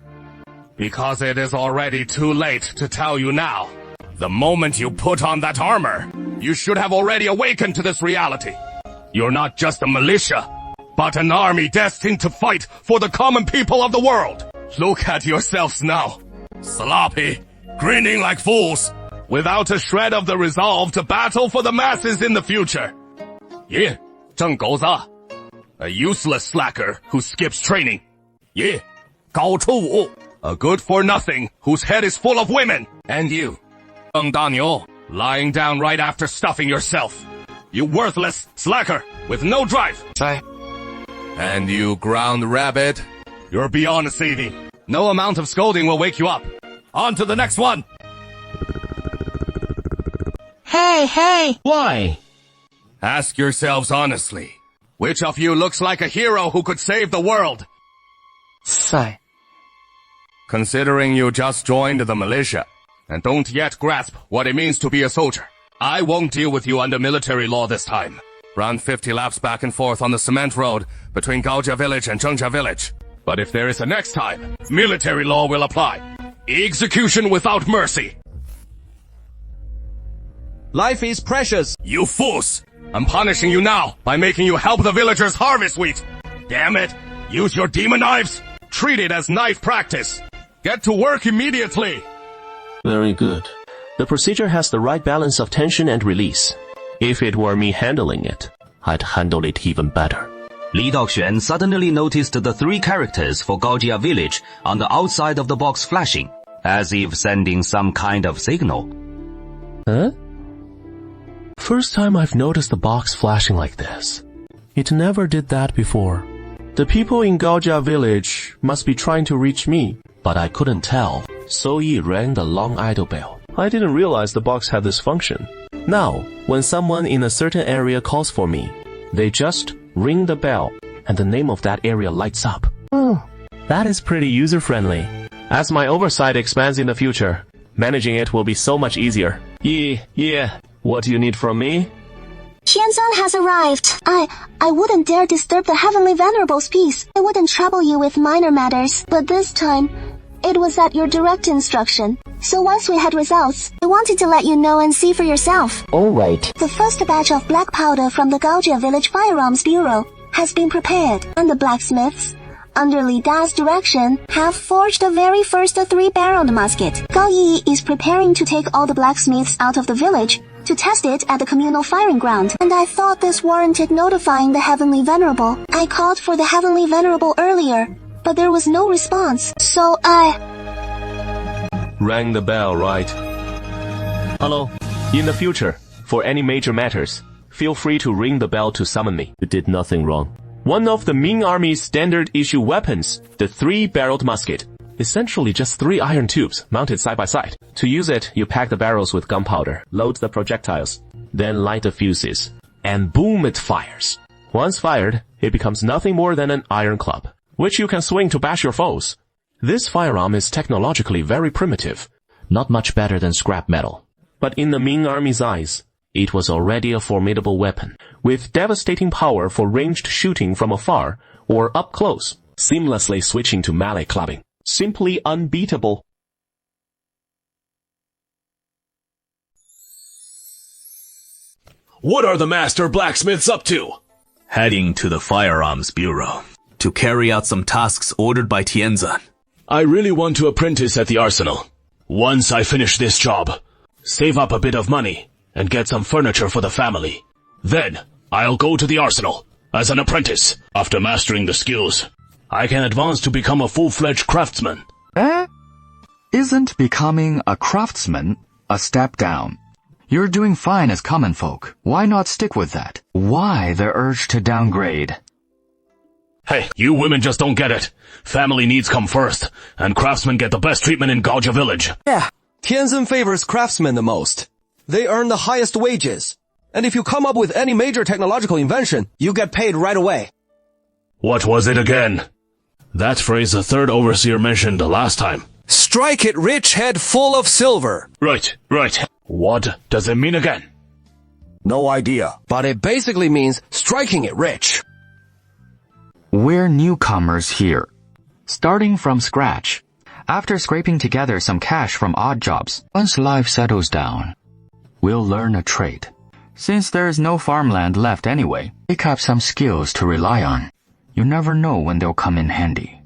because it is already too late to tell you now. The moment you put on that armor, you should have already awakened to this reality. You're not just a militia, but an army destined to fight for the common people of the world. Look at yourselves now, sloppy, grinning like fools, without a shred of the resolve to battle for the masses in the future. Yeah, 郑狗子, a useless slacker who skips training. Yeah, 高出武, a good-for-nothing whose head is full of women. And you, 郑大牛, lying down right after stuffing yourself. You worthless slacker with no drive. And you ground rabbit, you're beyond saving. No amount of scolding will wake you up. On to the next one. Hey, why? Ask yourselves honestly, which of you looks like a hero who could save the world? Sigh. Considering you just joined the militia, and don't yet grasp what it means to be a soldier, I won't deal with you under military law this time. Run 50 laps back and forth on the cement road between Gaojia village and Zhengjia village. But if there is a next time, military law will apply. Execution without mercy. Life is precious. You fools! I'm punishing you now by making you help the villagers harvest wheat. Damn it! Use your demon knives! Treat it as knife practice. Get to work immediately! Very good. The procedure has the right balance of tension and release. If it were me handling it, I'd handle it even better. Li Daoxuan suddenly noticed the 3 characters for Gaojia village on the outside of the box flashing, as if sending some kind of signal. Huh? First time I've noticed the box flashing like this. It never did that before. The people in Gaojia village must be trying to reach me, but I couldn't tell, so Yi rang the long idle bell. I didn't realize the box had this function. Now, when someone in a certain area calls for me, they just ring the bell, and the name of that area lights up. That is pretty user-friendly. As my oversight expands in the future, managing it will be so much easier. Yeah. What do you need from me? Tianzan has arrived. I wouldn't dare disturb the Heavenly Venerable's peace. I wouldn't trouble you with minor matters. But this time, it was at your direct instruction. So once we had results, I wanted to let you know and see for yourself. Alright. The first batch of black powder from the Gaojia Village Firearms Bureau has been prepared, and the blacksmiths, under Li Da's direction, have forged the very first 3-barreled musket. Gao Yi is preparing to take all the blacksmiths out of the village to test it at the communal firing ground, and I thought this warranted notifying the Heavenly Venerable. I called for the Heavenly Venerable earlier, but there was no response, so I rang the bell, right? Hello. In the future, for any major matters, feel free to ring the bell to summon me. You did nothing wrong. One of the Ming Army's standard-issue weapons, the 3-barreled musket, essentially just 3 iron tubes mounted side by side. To use it, you pack the barrels with gunpowder, load the projectiles, then light the fuses, and boom, it fires. Once fired, it becomes nothing more than an iron club, which you can swing to bash your foes. This firearm is technologically very primitive, not much better than scrap metal. But in the Ming Army's eyes, it was already a formidable weapon, with devastating power for ranged shooting from afar or up close, seamlessly switching to melee clubbing. Simply unbeatable. What are the master blacksmiths up to? Heading to the Firearms Bureau to carry out some tasks ordered by Tianzan. I really want to apprentice at the arsenal. Once I finish this job, save up a bit of money and get some furniture for the family. Then, I'll go to the arsenal as an apprentice. After mastering the skills, I can advance to become a full-fledged craftsman. Isn't becoming a craftsman a step down? You're doing fine as common folk. Why not stick with that? Why the urge to downgrade? Hey, you women just don't get it. Family needs come first, and craftsmen get the best treatment in Gaojia village. Yeah, Tianzan favors craftsmen the most. They earn the highest wages. And if you come up with any major technological invention, you get paid right away. What was it again? That phrase the third overseer mentioned the last time. Strike it rich, head full of silver. Right. What does it mean again? No idea, but it basically means striking it rich. We're newcomers here. Starting from scratch. After scraping together some cash from odd jobs, once life settles down, we'll learn a trade. Since there's no farmland left anyway, pick up some skills to rely on. You never know when they'll come in handy.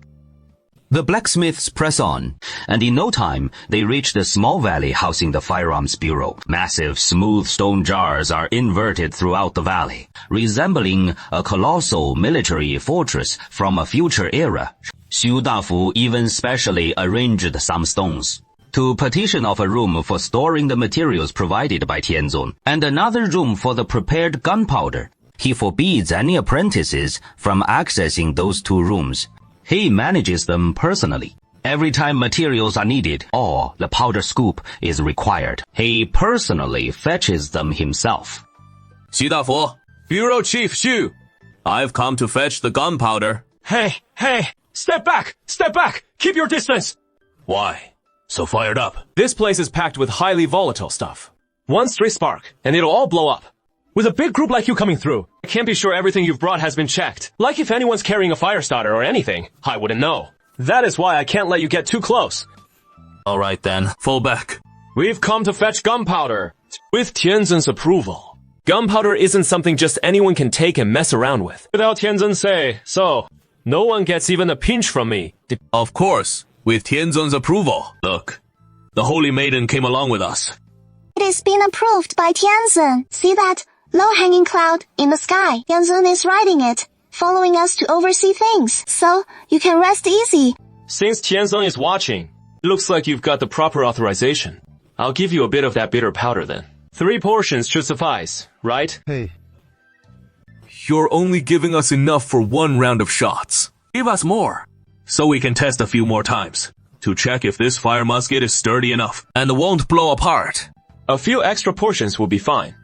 The blacksmiths press on, and in no time, they reach the small valley housing the firearms bureau. Massive, smooth stone jars are inverted throughout the valley, resembling a colossal military fortress from a future era. Xu Dafu even specially arranged some stones to partition off a room for storing the materials provided by Tianzong, and another room for the prepared gunpowder. He forbids any apprentices from accessing those two rooms. He manages them personally. Every time materials are needed or the powder scoop is required, he personally fetches them himself. Xu Dafu, Bureau Chief Xu, I've come to fetch the gunpowder. Hey! Step back! Keep your distance! Why? So fired up? This place is packed with highly volatile stuff. One stray spark, and it'll all blow up. With a big group like you coming through, I can't be sure everything you've brought has been checked. Like if anyone's carrying a fire starter or anything, I wouldn't know. That is why I can't let you get too close. Alright then, fall back. We've come to fetch gunpowder. With Tianzong's approval. Gunpowder isn't something just anyone can take and mess around with. Without Tianzong's say, so no one gets even a pinch from me. Of course, with Tianzong's approval. Look, the Holy Maiden came along with us. It is being approved by Tianzong. See that low-hanging cloud in the sky? Tianzong is riding it, following us to oversee things. So, you can rest easy. Since Tianzong is watching, looks like you've got the proper authorization. I'll give you a bit of that bitter powder then. 3 portions should suffice, right? Hey. You're only giving us enough for 1 round of shots. Give us more. So we can test a few more times, to check if this fire musket is sturdy enough, and won't blow apart. A few extra portions will be fine.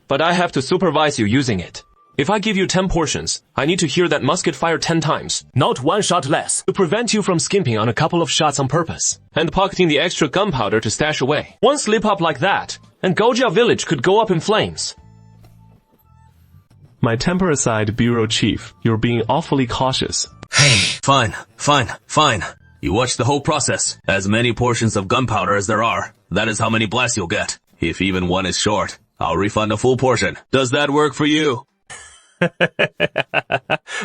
But I have to supervise you using it. If I give you 10 portions, I need to hear that musket fire 10 times, not 1 shot less, to prevent you from skimping on a couple of shots on purpose, and pocketing the extra gunpowder to stash away. One slip up like that, and Gaojia village could go up in flames. My temper aside, Bureau Chief, you're being awfully cautious. Hey, fine. You watch the whole process. As many portions of gunpowder as there are, that is how many blasts you'll get. If even one is short, I'll refund a full portion. Does that work for you?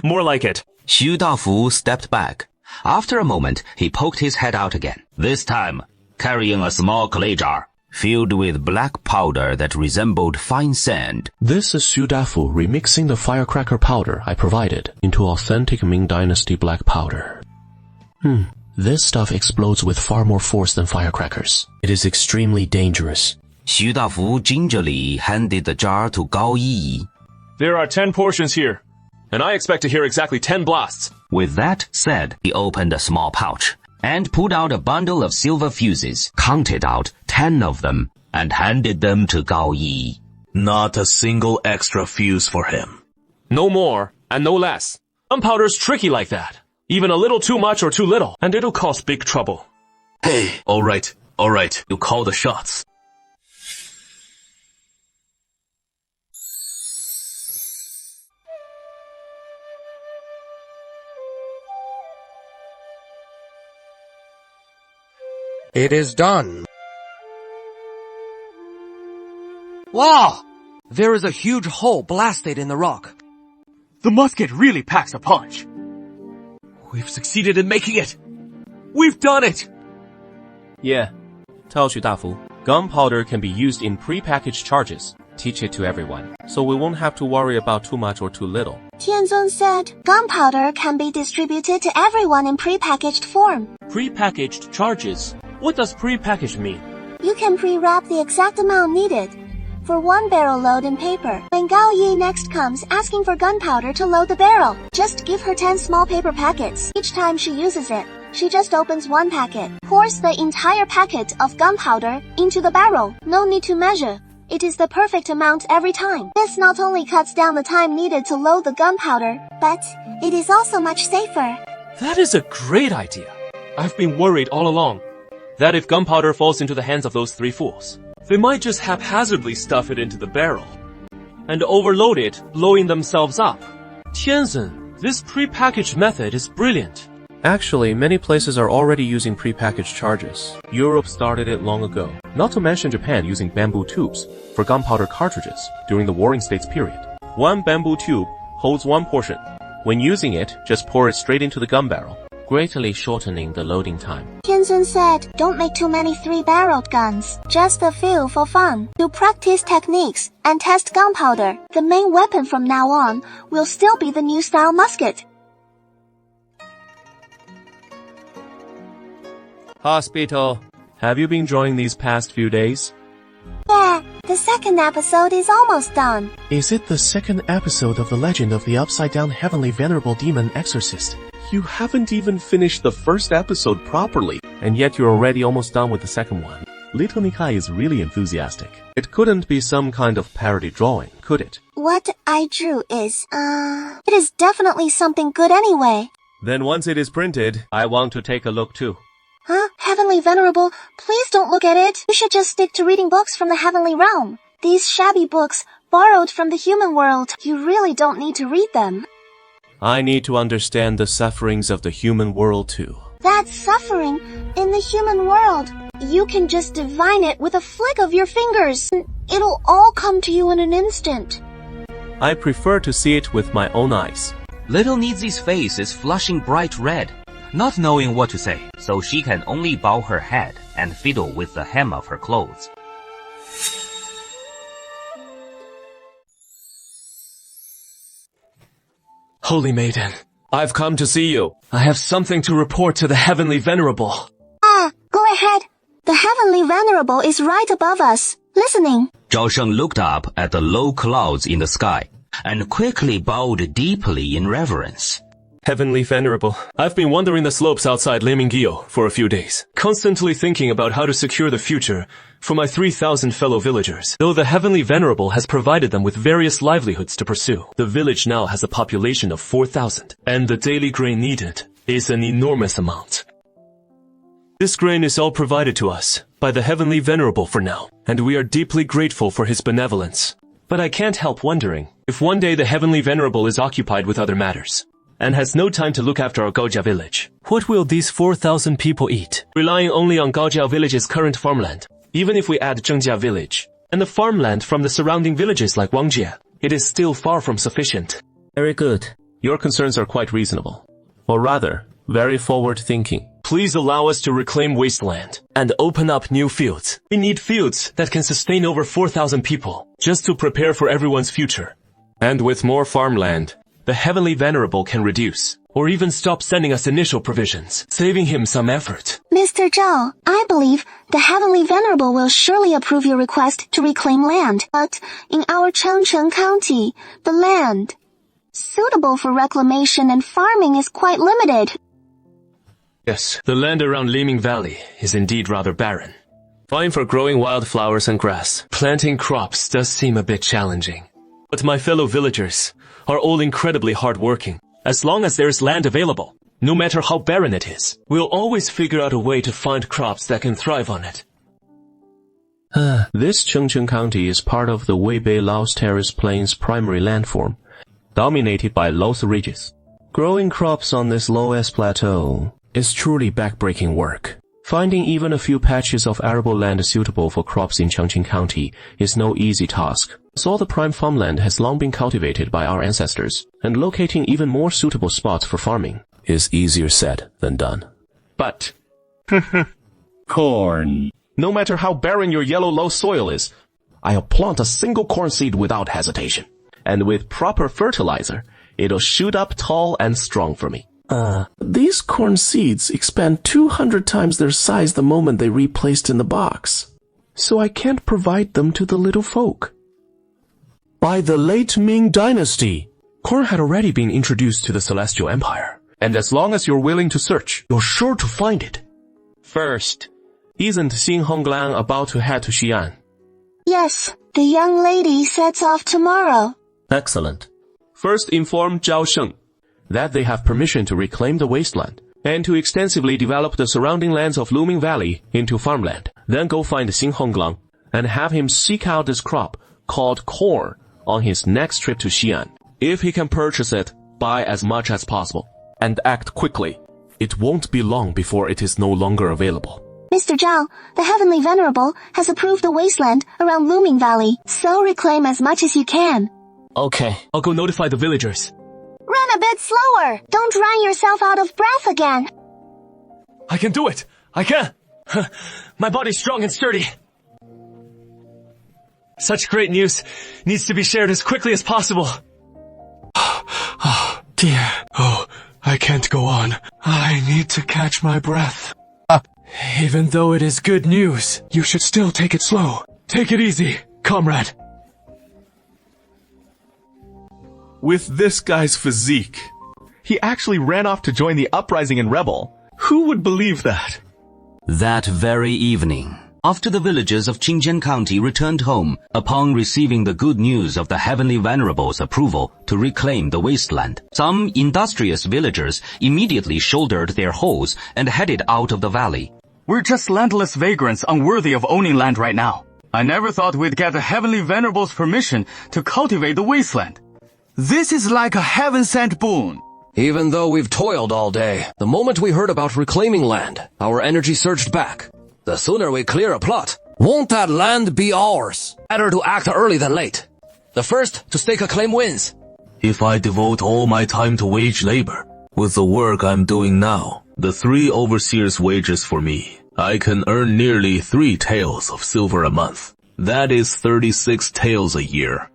More like it. Xu Dafu stepped back. After a moment, he poked his head out again, this time carrying a small clay jar filled with black powder that resembled fine sand. This is Xu Dafu remixing the firecracker powder I provided into authentic Ming Dynasty black powder. This stuff explodes with far more force than firecrackers. It is extremely dangerous. Xu Dafu gingerly handed the jar to Gao Yi. There are 10 portions here, and I expect to hear exactly 10 blasts. With that said, he opened a small pouch and pulled out a bundle of silver fuses, counted out 10 of them, and handed them to Gao Yi. Not a single extra fuse for him. No more, and no less. Gunpowder's tricky like that. Even a little too much or too little, and it'll cause big trouble. Hey, alright, you call the shots. It is done. Wow! There is a huge hole blasted in the rock. The musket really packs a punch. We've succeeded in making it. We've done it. Yeah. Tell Xu Dafu, gunpowder can be used in pre-packaged charges. Teach it to everyone, so we won't have to worry about too much or too little. Tianzong said gunpowder can be distributed to everyone in pre-packaged form. Pre-packaged charges? What does pre-packaged mean? You can pre-wrap the exact amount needed for 1 barrel load in paper. When Gao Yi next comes asking for gunpowder to load the barrel, just give her 10 small paper packets. Each time she uses it, she just opens 1 packet, pours the entire packet of gunpowder into the barrel. No need to measure. It is the perfect amount every time. This not only cuts down the time needed to load the gunpowder, but it is also much safer. That is a great idea. I've been worried all along. that if gunpowder falls into the hands of those 3 fools, they might just haphazardly stuff it into the barrel and overload it, blowing themselves up. Tianzin, this pre-packaged method is brilliant. Actually, many places are already using prepackaged charges. Europe started it long ago. Not to mention Japan using bamboo tubes for gunpowder cartridges during the Warring States period. One bamboo tube holds 1 portion. When using it, just pour it straight into the gun barrel, greatly shortening the loading time. Tianzin said, don't make too many 3-barreled guns, just a few for fun, to practice techniques and test gunpowder. The main weapon from now on will still be the new style musket. Hospital. Have you been enjoying these past few days? Yeah, the 2nd episode is almost done. Is it the 2nd episode of the legend of the upside-down heavenly venerable demon exorcist? You haven't even finished the 1st episode properly, and yet you're already almost done with the 2nd one. Little Nikai is really enthusiastic. It couldn't be some kind of parody drawing, could it? What I drew is, it is definitely something good anyway. Then once it is printed, I want to take a look too. Huh? Heavenly Venerable, please don't look at it. You should just stick to reading books from the heavenly realm. These shabby books, borrowed from the human world, you really don't need to read them. I need to understand the sufferings of the human world too. That suffering in the human world, you can just divine it with a flick of your fingers. It'll all come to you in an instant. I prefer to see it with my own eyes. Little Nizi's face is flushing bright red, not knowing what to say, so she can only bow her head and fiddle with the hem of her clothes. Holy Maiden, I've come to see you. I have something to report to the Heavenly Venerable. Go ahead. The Heavenly Venerable is right above us, listening. Zhao Sheng looked up at the low clouds in the sky and quickly bowed deeply in reverence. Heavenly Venerable, I've been wandering the slopes outside Limingyo for a few days, constantly thinking about how to secure the future for my 3,000 fellow villagers. Though the Heavenly Venerable has provided them with various livelihoods to pursue, the village now has a population of 4,000, and the daily grain needed is an enormous amount. This grain is all provided to us by the Heavenly Venerable for now, and we are deeply grateful for his benevolence. But I can't help wondering if one day the Heavenly Venerable is occupied with other matters and has no time to look after our Gaojia village. What will these 4,000 people eat? Relying only on Gaojia village's current farmland, even if we add Zhengjia village and the farmland from the surrounding villages like Wangjia, it is still far from sufficient. Very good. Your concerns are quite reasonable. Or rather, very forward-thinking. Please allow us to reclaim wasteland and open up new fields. We need fields that can sustain over 4,000 people, just to prepare for everyone's future. And with more farmland, the Heavenly Venerable can reduce, or even stop sending us initial provisions, saving him some effort. Mr. Zhao, I believe the Heavenly Venerable will surely approve your request to reclaim land. But in our Changcheng County, the land suitable for reclamation and farming is quite limited. Yes, the land around Liming Valley is indeed rather barren. Fine for growing wildflowers and grass. Planting crops does seem a bit challenging. But my fellow villagers are all incredibly hardworking. As long as there is land available, no matter how barren it is, we'll always figure out a way to find crops that can thrive on it. This Chengcheng County is part of the Weibei Laos Terrace Plains primary landform, dominated by Loess ridges. Growing crops on this low-S plateau is truly backbreaking work. Finding even a few patches of arable land suitable for crops in Chengcheng County is no easy task. So all the prime farmland has long been cultivated by our ancestors, and locating even more suitable spots for farming is easier said than done. But corn. No matter how barren your yellow low soil is, I'll plant a single corn seed without hesitation. And with proper fertilizer, it'll shoot up tall and strong for me. These corn seeds expand 200 times their size the moment they replaced in the box. So I can't provide them to the little folk. By the late Ming Dynasty, corn had already been introduced to the Celestial Empire. And as long as you're willing to search, you're sure to find it. First, isn't Xin Honglan about to head to Xi'an? Yes, the young lady sets off tomorrow. Excellent. First inform Zhao Sheng that they have permission to reclaim the wasteland and to extensively develop the surrounding lands of Luming Valley into farmland. Then go find Xing Honglang and have him seek out this crop called corn on his next trip to Xi'an. If he can purchase it, buy as much as possible and act quickly. It won't be long before it is no longer available. Mr. Zhao, the Heavenly Venerable has approved the wasteland around Luming Valley, so reclaim as much as you can. Okay, I'll go notify the villagers. Run a bit slower. Don't run yourself out of breath again. I can do it! I can! My body's strong and sturdy. Such great news needs to be shared as quickly as possible. Oh, dear. Oh, I can't go on. I need to catch my breath. Even though it is good news, you should still take it slow. Take it easy, comrade. With this guy's physique, he actually ran off to join the uprising and rebel. Who would believe that? That very evening, after the villagers of Qingjian County returned home upon receiving the good news of the Heavenly Venerable's approval to reclaim the wasteland, some industrious villagers immediately shouldered their hoes and headed out of the valley. We're just landless vagrants unworthy of owning land right now. I never thought we'd get the Heavenly Venerable's permission to cultivate the wasteland. This is like a heaven-sent boon. Even though we've toiled all day, the moment we heard about reclaiming land, our energy surged back. The sooner we clear a plot, won't that land be ours? Better to act early than late. The first to stake a claim wins. If I devote all my time to wage labor, with the work I'm doing now, the 3 overseers' wages for me, I can earn nearly 3 taels of silver a month. That is 36 taels a year.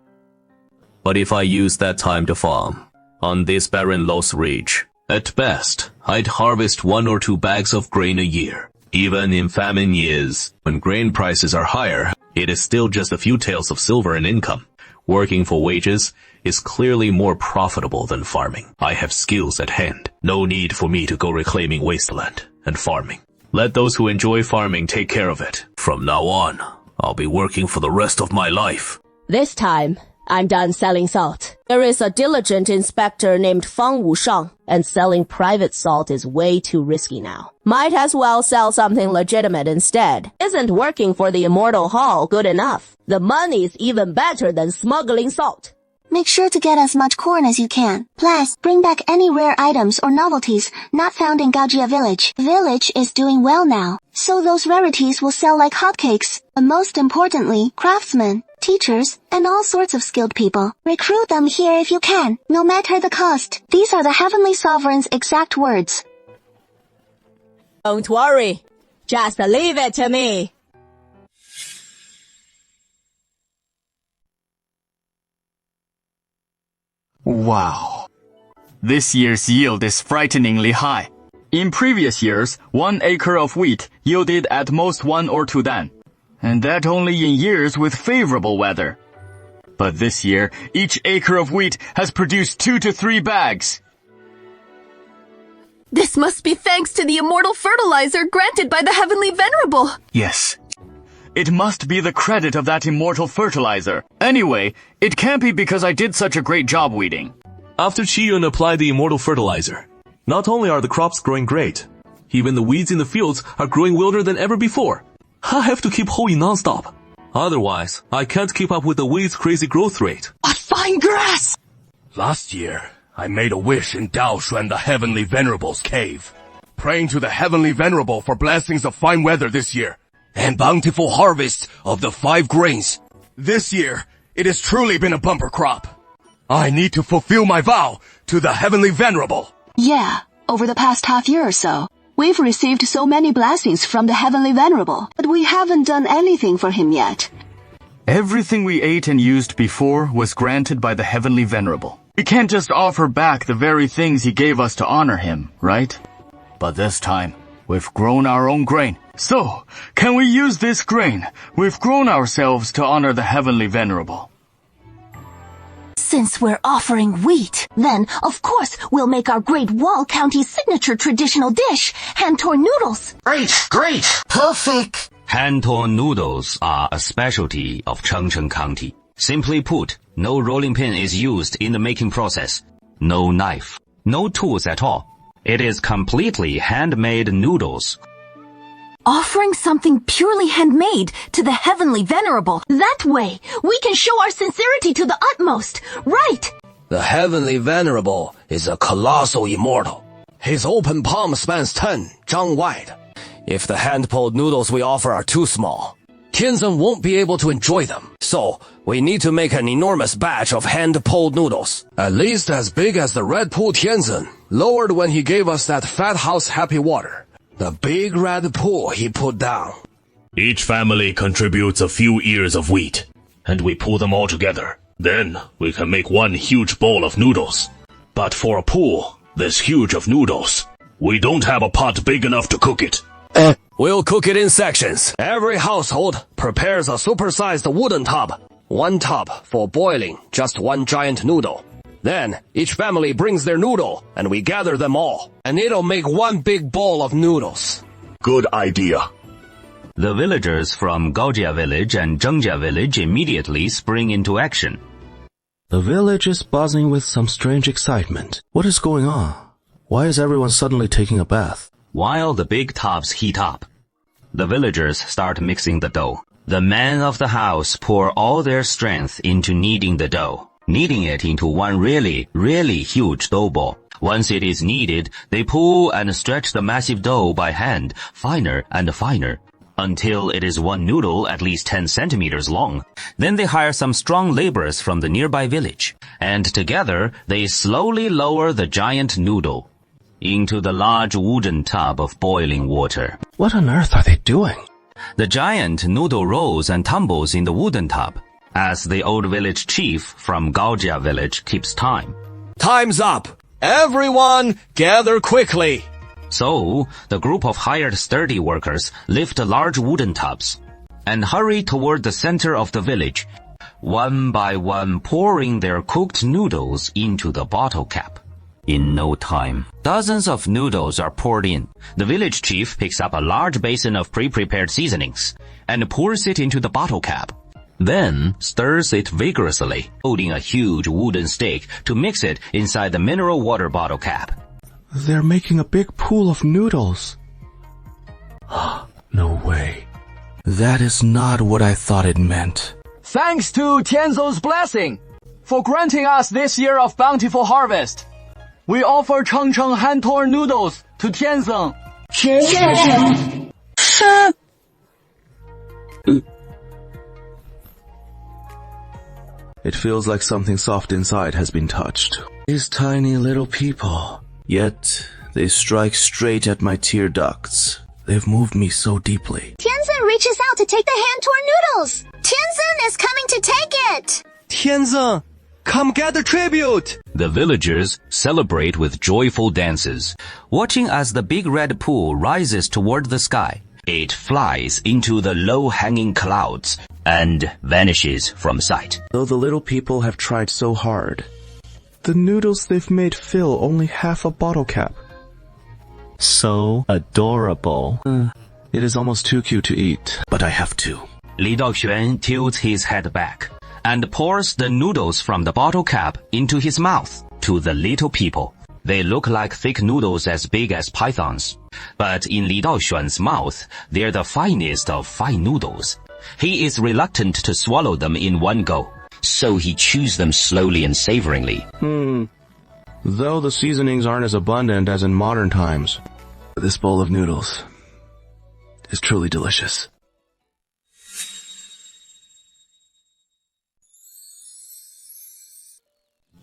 But if I use that time to farm, on this barren Los Ridge, at best, I'd harvest 1 or 2 bags of grain a year. Even in famine years, when grain prices are higher, it is still just a few taels of silver in income. Working for wages is clearly more profitable than farming. I have skills at hand. No need for me to go reclaiming wasteland and farming. Let those who enjoy farming take care of it. From now on, I'll be working for the rest of my life. This time, I'm done selling salt. There is a diligent inspector named Fang Wushang, and selling private salt is way too risky now. Might as well sell something legitimate instead. Isn't working for the Immortal Hall good enough? The money's even better than smuggling salt. Make sure to get as much corn as you can. Plus, bring back any rare items or novelties not found in Gaojia Village. Village is doing well now, so those rarities will sell like hotcakes. And most importantly, craftsmen, teachers, and all sorts of skilled people. Recruit them here if you can, no matter the cost. These are the Heavenly Sovereign's exact words. Don't worry. Just leave it to me. Wow. This year's yield is frighteningly high. In previous years, 1 acre of wheat yielded at most 1 or 2 dan. And that only in years with favorable weather. But this year, each acre of wheat has produced 2 to 3 bags. This must be thanks to the immortal fertilizer granted by the Heavenly Venerable. Yes. It must be the credit of that immortal fertilizer. Anyway, it can't be because I did such a great job weeding. After Qiyun applied the immortal fertilizer, not only are the crops growing great, even the weeds in the fields are growing wilder than ever before. I have to keep hoeing non-stop. Otherwise, I can't keep up with the weeds' crazy growth rate. What fine grass! Last year, I made a wish in Daoshuan, the Heavenly Venerable's cave, praying to the Heavenly Venerable for blessings of fine weather this year, and bountiful harvest of the 5 grains. This year, it has truly been a bumper crop. I need to fulfill my vow to the Heavenly Venerable. Yeah, over the past half year or so, we've received so many blessings from the Heavenly Venerable, but we haven't done anything for him yet. Everything we ate and used before was granted by the Heavenly Venerable. We can't just offer back the very things he gave us to honor him, right? But this time, we've grown our own grain. So, can we use this grain we've grown ourselves to honor the Heavenly Venerable? Since we're offering wheat, then, of course, we'll make our Great Wall County's signature traditional dish, hand-torn noodles. Great! Perfect! Hand-torn noodles are a specialty of Chengcheng County. Simply put, no rolling pin is used in the making process. No knife. No tools at all. It is completely handmade noodles. Offering something purely handmade to the heavenly venerable. That way, we can show our sincerity to the utmost. Right! The heavenly venerable is a colossal immortal. His open palm spans 10 zhang wide. If the hand-pulled noodles we offer are too small, Tianzeng won't be able to enjoy them. So, we need to make an enormous batch of hand-pulled noodles. At least as big as the red pool Tianzeng lowered when he gave us that fat house happy water. The big red pool he put down. Each family contributes a few ears of wheat, and we pull them all together. Then, we can make one huge bowl of noodles. But for a pool this huge of noodles, we don't have a pot big enough to cook it. We'll cook it in sections. Every household prepares a supersized wooden tub. One tub for boiling just one giant noodle. Then, each family brings their noodle, and we gather them all. And it'll make one big bowl of noodles. Good idea. The villagers from Gaojia village and Zhengjia village immediately spring into action. The village is buzzing with some strange excitement. What is going on? Why is everyone suddenly taking a bath? While the big tubs heat up, the villagers start mixing the dough. The men of the house pour all their strength into kneading the dough, kneading it into one really, really huge dough ball. Once it is kneaded, they pull and stretch the massive dough by hand, finer and finer, until it is one noodle at least 10 centimeters long. Then they hire some strong laborers from the nearby village, and together they slowly lower the giant noodle into the large wooden tub of boiling water. What on earth are they doing? The giant noodle rolls and tumbles in the wooden tub as the old village chief from Gaojia village keeps time. Time's up! Everyone, gather quickly! So, the group of hired sturdy workers lift large wooden tubs and hurry toward the center of the village, one by one pouring their cooked noodles into the bottle cap. In no time, dozens of noodles are poured in. The village chief picks up a large basin of pre-prepared seasonings and pours it into the bottle cap. Then stirs it vigorously, holding a huge wooden stake to mix it inside the mineral water bottle cap. They're making a big pool of noodles. No way. That is not what I thought it meant. Thanks to Tianzeng's blessing for granting us this year of bountiful harvest. We offer Chengcheng hand-torn noodles to Tianzeng. It feels like something soft inside has been touched. These tiny little people. Yet, they strike straight at my tear ducts. They've moved me so deeply. Tianzeng reaches out to take the hand-torn noodles. Tianzeng is coming to take it. Tianzeng, come gather tribute! The villagers celebrate with joyful dances, watching as the big red pool rises toward the sky. It flies into the low-hanging clouds and vanishes from sight. Though the little people have tried so hard, the noodles they've made fill only half a bottle cap. So adorable. It is almost too cute to eat, but I have to. Li Daoxuan tilts his head back and pours the noodles from the bottle cap into his mouth. To the little people, they look like thick noodles as big as pythons. But in Li Daoxuan's mouth, they're the finest of fine noodles. He is reluctant to swallow them in one go, so he chews them slowly and savoringly. Though the seasonings aren't as abundant as in modern times, this bowl of noodles is truly delicious.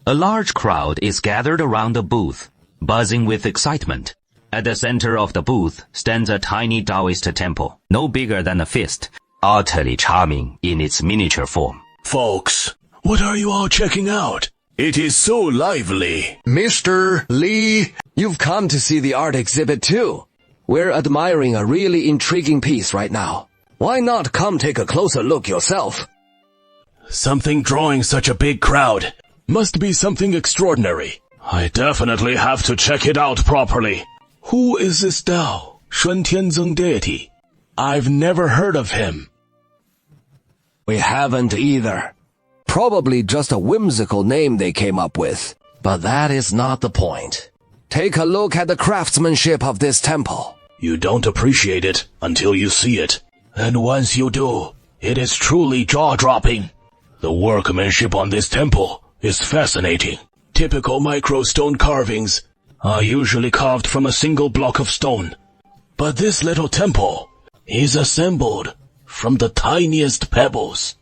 A large crowd is gathered around the booth, buzzing with excitement. At the center of the booth stands a tiny Taoist temple, no bigger than a fist, utterly charming in its miniature form. Folks, what are you all checking out? It is so lively. Mr. Li, you've come to see the art exhibit too. We're admiring a really intriguing piece right now. Why not come take a closer look yourself? Something drawing such a big crowd must be something extraordinary. I definitely have to check it out properly. Who is this Dao, Shun Tianzeng deity? I've never heard of him. We haven't either. Probably just a whimsical name they came up with. But that is not the point. Take a look at the craftsmanship of this temple. You don't appreciate it until you see it. And once you do, it is truly jaw-dropping. The workmanship on this temple is fascinating. Typical micro-stone carvings are usually carved from a single block of stone. But this little temple is assembled from the tiniest pebbles,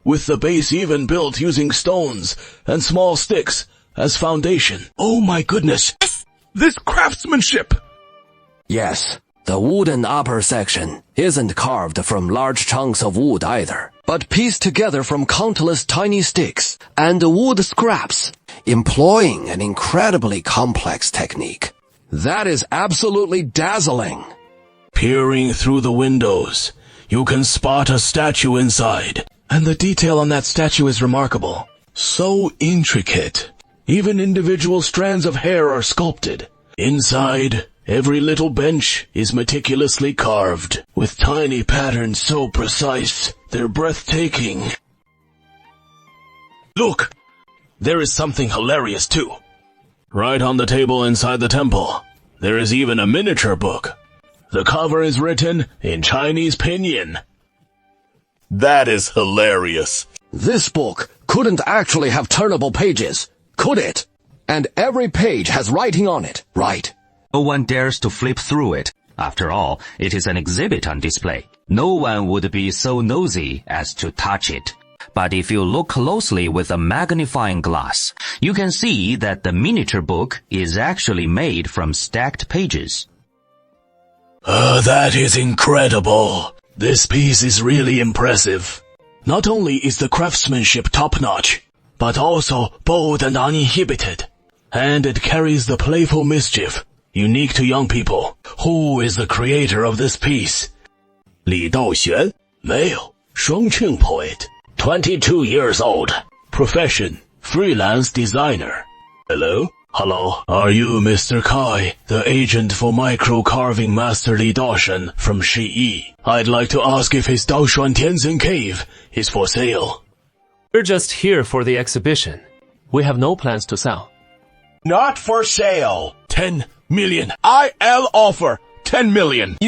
with the base even built using stones and small sticks as foundation. Oh my goodness! This craftsmanship! Yes, the wooden upper section isn't carved from large chunks of wood either, but pieced together from countless tiny sticks and wood scraps, employing an incredibly complex technique. That is absolutely dazzling. Peering through the windows, you can spot a statue inside, and the detail on that statue is remarkable. So intricate. Even individual strands of hair are sculpted. Inside, every little bench is meticulously carved, with tiny patterns so precise, they're breathtaking. Look! There is something hilarious too. Right on the table inside the temple, there is even a miniature book. The cover is written in Chinese pinyin. That is hilarious. This book couldn't actually have turnable pages, could it? And every page has writing on it, right? No one dares to flip through it. After all, it is an exhibit on display. No one would be so nosy as to touch it. But if you look closely with a magnifying glass, you can see that the miniature book is actually made from stacked pages. That is incredible. This piece is really impressive. Not only is the craftsmanship top-notch, but also bold and uninhibited. And it carries the playful mischief unique to young people. Who is the creator of this piece? 李道玄? Male, 双庆 poet, 22 years old. Profession, freelance designer. Hello? Hello, are you Mr. Kai, the agent for micro-carving master Li Daoshan from Shiyi? I'd like to ask if his Daoshuan Tianzhen cave is for sale. We're just here for the exhibition. We have no plans to sell. Not for sale. 10 million. I'll offer 10 million.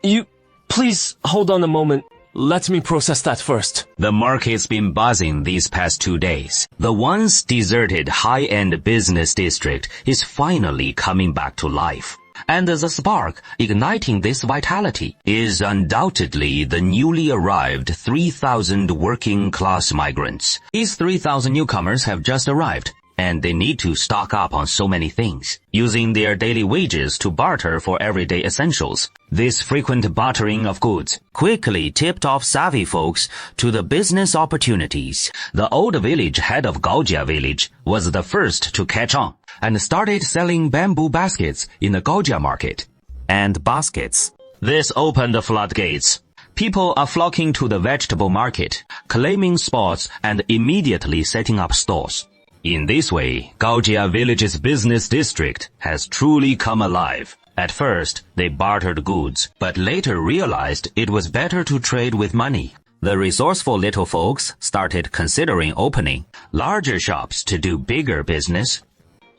You, please hold on a moment. Let me process that first. The market's been buzzing these past 2 days. The once deserted high-end business district is finally coming back to life. And the spark igniting this vitality is undoubtedly the newly arrived 3,000 working-class migrants. These 3,000 newcomers have just arrived, and they need to stock up on so many things, using their daily wages to barter for everyday essentials. This frequent bartering of goods quickly tipped off savvy folks to the business opportunities. The old village head of Gaojia village was the first to catch on and started selling bamboo baskets in the Gaojia market. And baskets. This opened the floodgates. People are flocking to the vegetable market, claiming spots and immediately setting up stores. In this way, Gaojia village's business district has truly come alive. At first, they bartered goods, but later realized it was better to trade with money. The resourceful little folks started considering opening larger shops to do bigger business.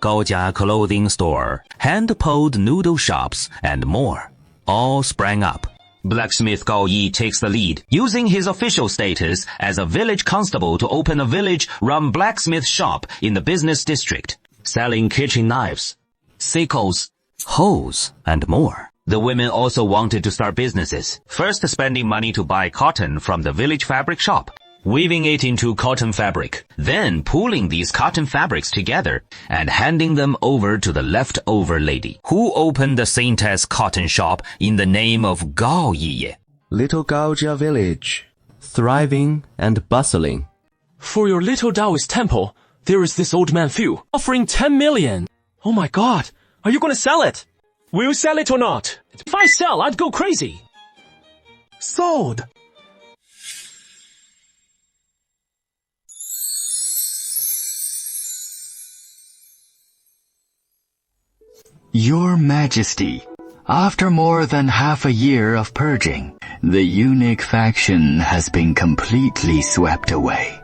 Gaojia clothing store, hand-pulled noodle shops, and more all sprang up. Blacksmith Gao Yi takes the lead, using his official status as a village constable to open a village-run blacksmith shop in the business district, selling kitchen knives, sickles, hoes, and more. The women also wanted to start businesses, first spending money to buy cotton from the village fabric shop, weaving it into cotton fabric, then pooling these cotton fabrics together and handing them over to the leftover lady, who opened the Saintess cotton shop in the name of Gao Yiye. Little Gaojia village, thriving and bustling. For your little Taoist temple, there is this old man Fu, offering 10 million. Oh my god, are you gonna sell it? Will you sell it or not? If I sell, I'd go crazy. Sold! Your Majesty, after more than half a year of purging, the eunuch faction has been completely swept away.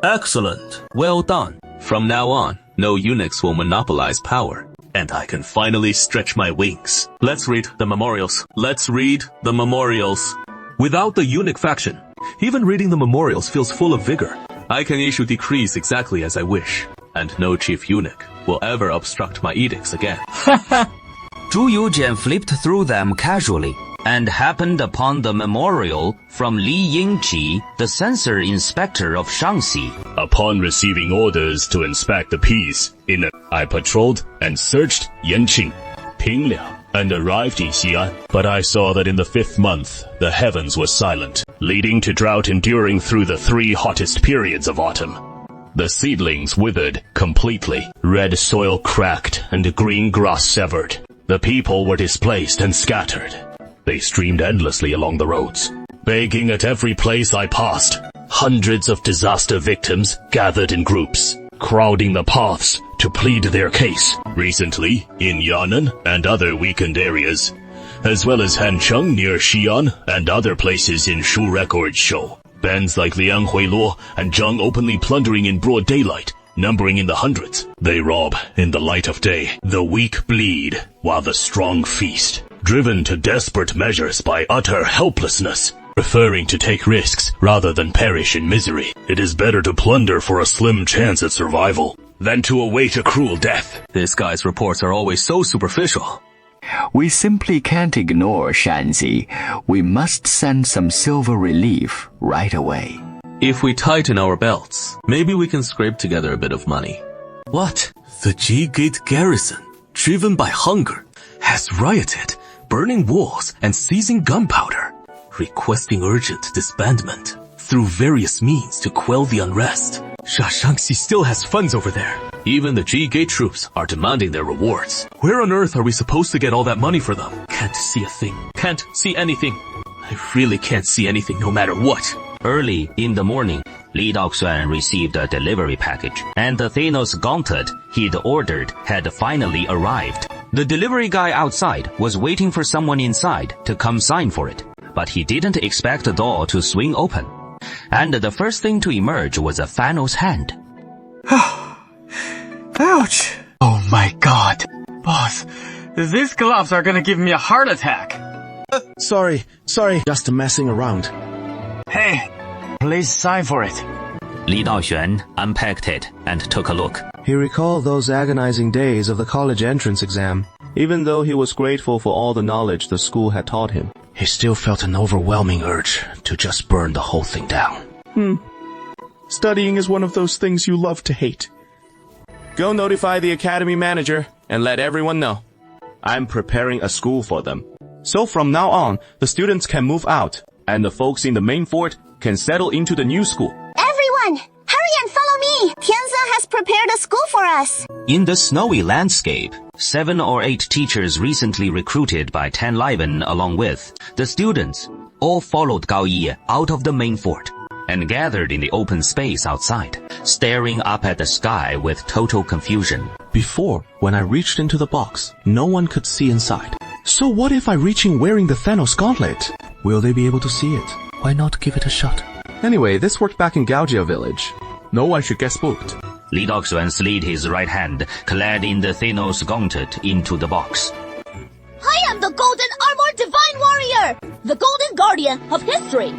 Excellent. Well done. From now on, no eunuchs will monopolize power. and I can finally stretch my wings. Let's read the memorials. Let's read the memorials. Without the eunuch faction, even reading the memorials feels full of vigor. I can issue decrees exactly as I wish, and no chief eunuch will ever obstruct my edicts again. Zhu Yujian flipped through them casually and happened upon the memorial from Li Yingqi, the censor inspector of Shaanxi. Upon receiving orders to inspect the piece, I patrolled and searched Yanqing, Pingliang, and arrived in Xi'an. But I saw that in the 5th month, the heavens were silent, leading to drought enduring through the 3 hottest periods of autumn. The seedlings withered completely, red soil cracked, and green grass severed. The people were displaced and scattered. They streamed endlessly along the roads, begging at every place I passed. Hundreds of disaster victims gathered in groups, crowding the paths to plead their case. Recently, in Yan'an and other weakened areas, as well as Hancheng near Xi'an and other places in Shu records show, bands like Liang Huiluo and Zhang openly plundering in broad daylight, numbering in the hundreds. They rob in the light of day. The weak bleed, while the strong feast. Driven to desperate measures by utter helplessness, preferring to take risks rather than perish in misery. It is better to plunder for a slim chance at survival than to await a cruel death. This guy's reports are always so superficial. We simply can't ignore Shanxi. We must send some silver relief right away. If we tighten our belts, maybe we can scrape together a bit of money. What? The G-Gate garrison, driven by hunger, has rioted, burning walls and seizing gunpowder, requesting urgent disbandment through various means to quell the unrest. Shaanxi still has funds over there. Even the G-Gate troops are demanding their rewards. Where on earth are we supposed to get all that money for them? Can't see a thing. Can't see anything. I really can't see anything no matter what. Early in the morning, Li Daoxuan received a delivery package, and the Thanos gauntlet he'd ordered had finally arrived. The delivery guy outside was waiting for someone inside to come sign for it, but he didn't expect the door to swing open. And the first thing to emerge was a Thanos hand. Ouch! Oh my god. Boss, these gloves are gonna give me a heart attack. Sorry, just messing around. Hey, please sign for it. Li Daoxuan unpacked it and took a look. He recalled those agonizing days of the college entrance exam. Even though he was grateful for all the knowledge the school had taught him, he still felt an overwhelming urge to just burn the whole thing down. Studying is one of those things you love to hate. Go notify the academy manager and let everyone know. I'm preparing a school for them. So from now on, the students can move out, and the folks in the main fort can settle into the new school. Everyone, hurry and follow me! Tianze has prepared a school for us. In the snowy landscape, 7 or 8 teachers recently recruited by Tan Liven along with the students all followed Gao Yi out of the main fort and gathered in the open space outside, staring up at the sky with total confusion. Before, when I reached into the box, no one could see inside. So what if I reach in wearing the Thanos gauntlet? Will they be able to see it? Why not give it a shot? Anyway, this worked back in Gaojia village. No one should get spooked. Li Daoxuan slid his right hand, clad in the Thanos gauntlet, into the box. I am the Golden Armored Divine Warrior, the Golden Guardian of History.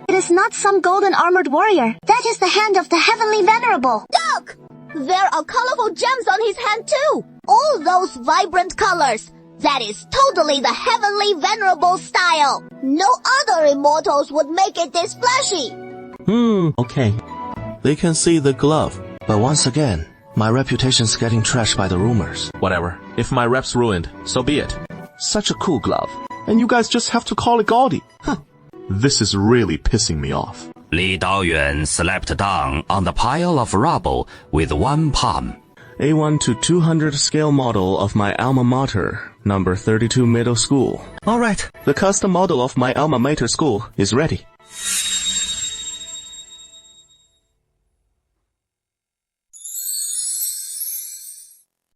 It is not some golden armored warrior. That is the hand of the Heavenly Venerable. Look! There are colorful gems on his hand too. All those vibrant colors. That is totally the Heavenly Venerable style. No other immortals would make it this flashy. Okay. They can see the glove. But once again, my reputation's getting trashed by the rumors. Whatever. If my rep's ruined, so be it. Such a cool glove. And you guys just have to call it gaudy. This is really pissing me off. Li Daoyuan slapped down on the pile of rubble with one palm. A1 to 200 scale model of my alma mater, number 32 middle school. Alright, the custom model of my alma mater school is ready.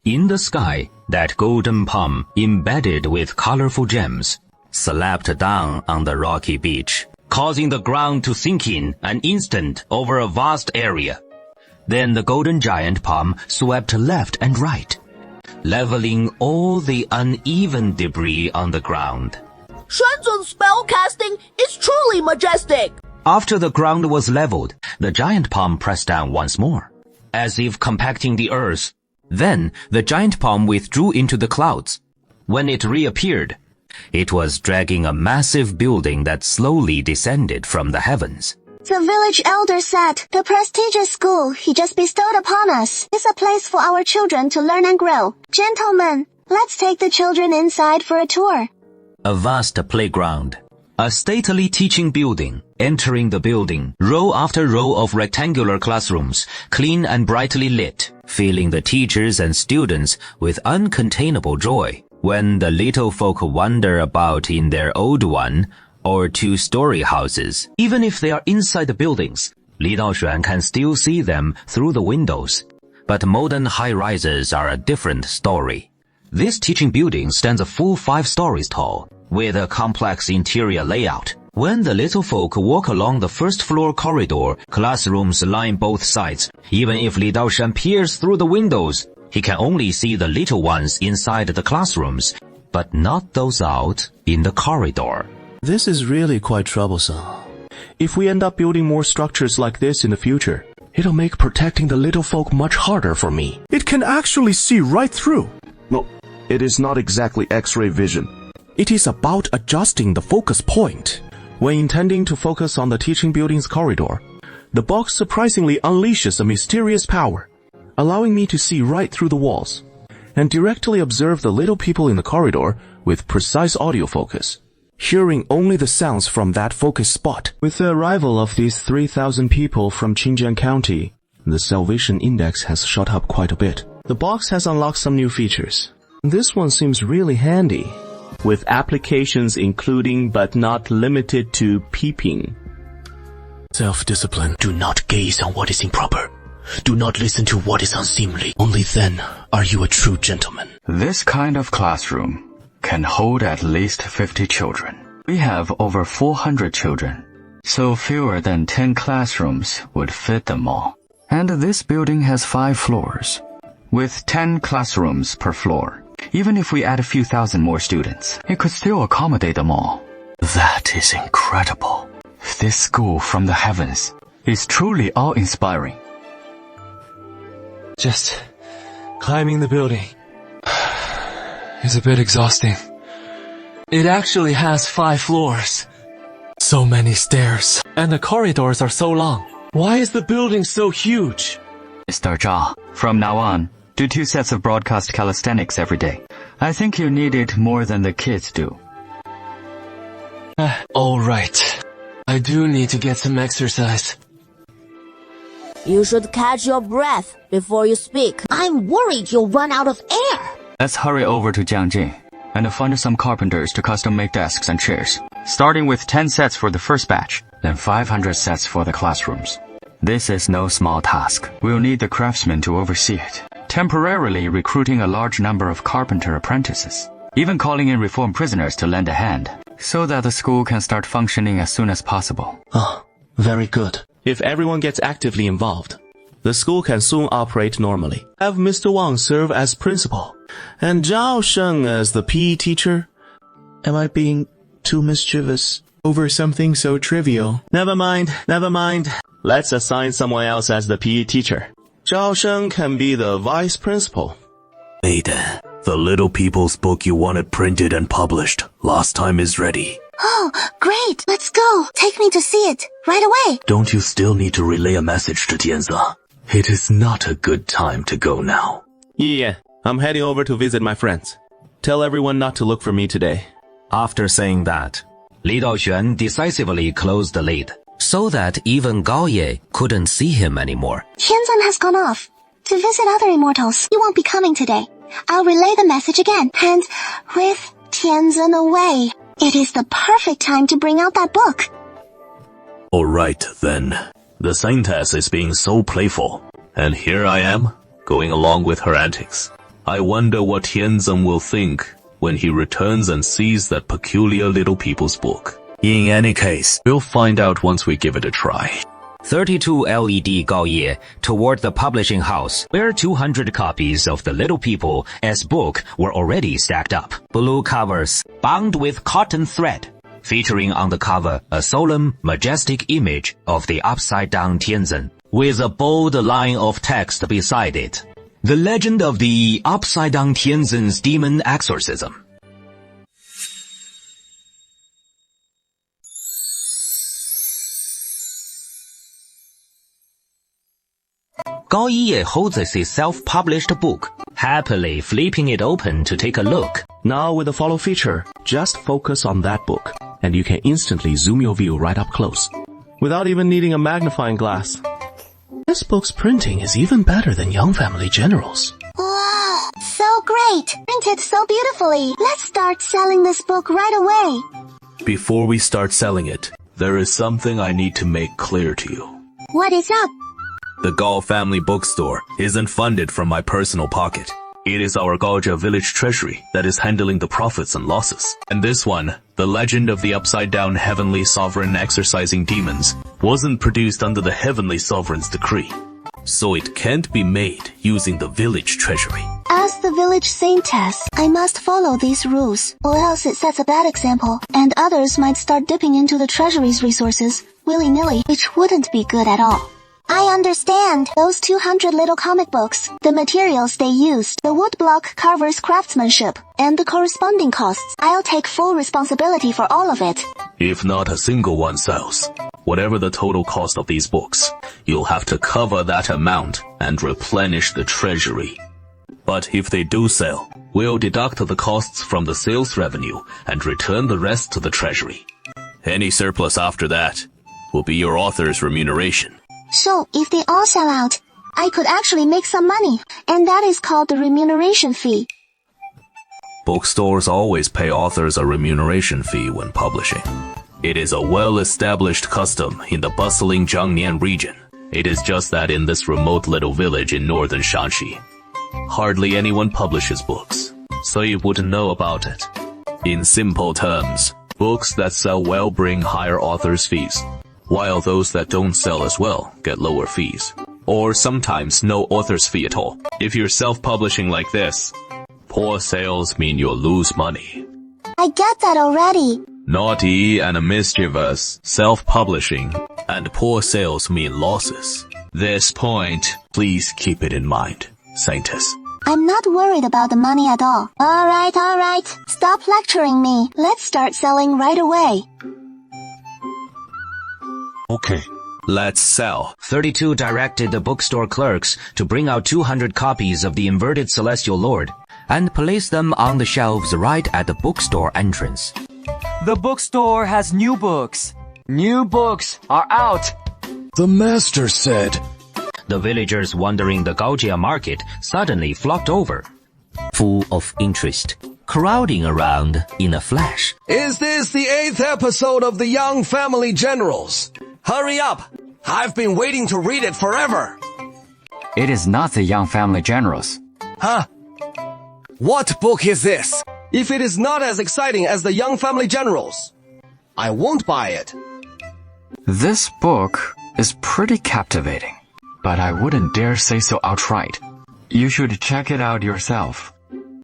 In the sky, that golden palm, embedded with colorful gems, slapped down on the rocky beach, causing the ground to sink in an instant over a vast area. Then the golden giant palm swept left and right. leveling all the uneven debris on the ground. Tianzen's spellcasting is truly majestic. After the ground was leveled, the giant palm pressed down once more, as if compacting the earth. Then the giant palm withdrew into the clouds. When it reappeared, it was dragging a massive building that slowly descended from the heavens. The village elder said the prestigious school he just bestowed upon us is a place for our children to learn and grow. Gentlemen, let's take the children inside for a tour. A vast playground. A stately teaching building. Entering the building, row after row of rectangular classrooms, clean and brightly lit, filling the teachers and students with uncontainable joy. When the little folk wander about in their old one or two-story houses, even if they are inside the buildings, Li Daoxuan can still see them through the windows. But modern high-rises are a different story. This teaching building stands a full 5 stories tall, with a complex interior layout. When the little folk walk along the first-floor corridor, classrooms line both sides. Even if Li Daoxuan peers through the windows, he can only see the little ones inside the classrooms, but not those out in the corridor. This is really quite troublesome. If we end up building more structures like this in the future, it'll make protecting the little folk much harder for me. It can actually see right through. No, it is not exactly X-ray vision. It is about adjusting the focus point. When intending to focus on the teaching building's corridor, the box surprisingly unleashes a mysterious power, allowing me to see right through the walls, and directly observe the little people in the corridor with precise audio focus, hearing only the sounds from that focus spot. With the arrival of these 3,000 people from Qingjian County, the salvation index has shot up quite a bit. The box has unlocked some new features. This one seems really handy, with applications including but not limited to peeping. Self-discipline. Do not gaze on what is improper. Do not listen to what is unseemly. Only then are you a true gentleman. This kind of classroom can hold at least 50 children. We have over 400 children, so fewer than 10 classrooms would fit them all. And this building has 5 floors, with 10 classrooms per floor. Even if we add a few thousand more students, it could still accommodate them all. That is incredible. This school from the heavens is truly awe-inspiring. Just climbing the building is a bit exhausting. It actually has 5 floors. So many stairs, and the corridors are so long. Why is the building so huge? Mr. Zhao, from now on, do 2 sets of broadcast calisthenics every day. I think you need it more than the kids do. All right. I do need to get some exercise. You should catch your breath before you speak. I'm worried you'll run out of air. Let's hurry over to Jiangjing and find some carpenters to custom make desks and chairs, starting with 10 sets for the first batch, then 500 sets for the classrooms. This is no small task. We'll need the craftsmen to oversee it, temporarily recruiting a large number of carpenter apprentices, even calling in reformed prisoners to lend a hand, so that the school can start functioning as soon as possible. Oh, very good. If everyone gets actively involved, the school can soon operate normally. Have Mr. Wang serve as principal, and Zhao Sheng as the PE teacher. Am I being too mischievous over something so trivial? Never mind. Let's assign someone else as the PE teacher. Zhao Sheng can be the vice principal. Maiden, the little people's book you wanted printed and published last time is ready. Oh, great! Let's go! Take me to see it, right away! Don't you still need to relay a message to Tianze? It is not a good time to go now. Yeah, I'm heading over to visit my friends. Tell everyone not to look for me today. After saying that, Li Daoxuan decisively closed the lid, so that even Gao Ye couldn't see him anymore. Tianzen has gone off to visit other immortals. He won't be coming today. I'll relay the message again, and with Tianzen away, it is the perfect time to bring out that book. Alright then. The Saintess is being so playful, and here I am, going along with her antics. I wonder what Tianzen will think when he returns and sees that peculiar little people's book. In any case, we'll find out once we give it a try. 32 LED Gaoye toward the publishing house, where 200 copies of The Little People as book were already stacked up. Blue covers, bound with cotton thread, featuring on the cover a solemn, majestic image of the upside-down Tianzin, with a bold line of text beside it. The legend of the upside-down Tianzin's demon exorcism. 高一也 holds his self-published book, happily flipping it open to take a look. Now with the follow feature, just focus on that book, and you can instantly zoom your view right up close, without even needing a magnifying glass. This book's printing is even better than Young Family General's. Wow, so great! Printed so beautifully. Let's start selling this book right away. Before we start selling it, there is something I need to make clear to you. What is up? The Gao family bookstore isn't funded from my personal pocket. It is our Gaojia village treasury that is handling the profits and losses. And this one, The Legend of the Upside-Down Heavenly Sovereign Exorcising Demons, wasn't produced under the Heavenly Sovereign's decree. So it can't be made using the village treasury. As the village saintess, I must follow these rules, or else it sets a bad example, and others might start dipping into the treasury's resources, willy-nilly, which wouldn't be good at all. I understand. Those 200 little comic books, the materials they used, the woodblock carver's craftsmanship, and the corresponding costs. I'll take full responsibility for all of it. If not a single one sells, whatever the total cost of these books, you'll have to cover that amount and replenish the treasury. But if they do sell, we'll deduct the costs from the sales revenue and return the rest to the treasury. Any surplus after that will be your author's remuneration. So, if they all sell out, I could actually make some money, and that is called the remuneration fee. Bookstores always pay authors a remuneration fee when publishing. It is a well-established custom in the bustling Jiangnian region. It is just that in this remote little village in northern Shanxi, hardly anyone publishes books, so you wouldn't know about it. In simple terms, books that sell well bring higher authors' fees, while those that don't sell as well get lower fees, or sometimes no author's fee at all. If you're self-publishing like this, poor sales mean you'll lose money. I get that already. Naughty and mischievous, self-publishing, and poor sales mean losses. This point, please keep it in mind, Saintess. I'm not worried about the money at all. Alright. Stop lecturing me. Let's start selling right away. Okay. Let's sell. 32 directed the bookstore clerks to bring out 200 copies of The Inverted Celestial Lord and place them on the shelves right at the bookstore entrance. The bookstore has new books. New books are out. The master said. The villagers wandering the Gaojia market suddenly flocked over, full of interest, crowding around in a flash. Is this the 8th episode of the Young Family Generals? Hurry up! I've been waiting to read it forever. It is not the Young Family Generals. Huh? What book is this? If it is not as exciting as the Young Family Generals, I won't buy it. This book is pretty captivating, but I wouldn't dare say so outright. You should check it out yourself.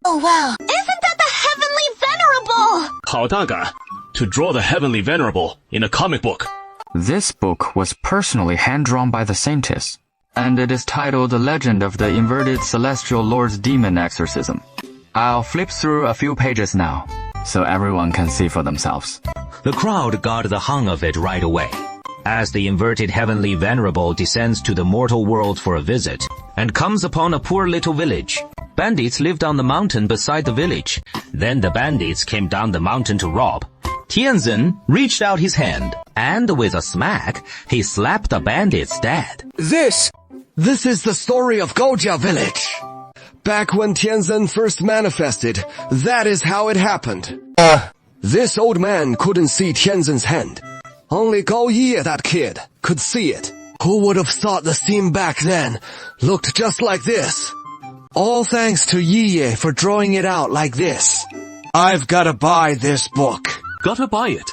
Oh wow, isn't that the Heavenly Venerable? 好大胆 to draw the Heavenly Venerable in a comic book. This book was personally hand-drawn by the Saintess, and it is titled The Legend of the Inverted Celestial Lord's Demon Exorcism. I'll flip through a few pages now, so everyone can see for themselves. The crowd got the hang of it right away. As the inverted Heavenly Venerable descends to the mortal world for a visit, and comes upon a poor little village. Bandits lived on the mountain beside the village. Then the bandits came down the mountain to rob. Tianzin reached out his hand, and with a smack, he slapped the bandits dead. This is the story of Gaojia Village. Back when Tianzin first manifested, that is how it happened. This old man couldn't see Tianzin's hand. Only Gao Yi, that kid, could see it. Who would have thought the scene back then looked just like this? All thanks to Yi for drawing it out like this. I've gotta buy this book. Gotta buy it.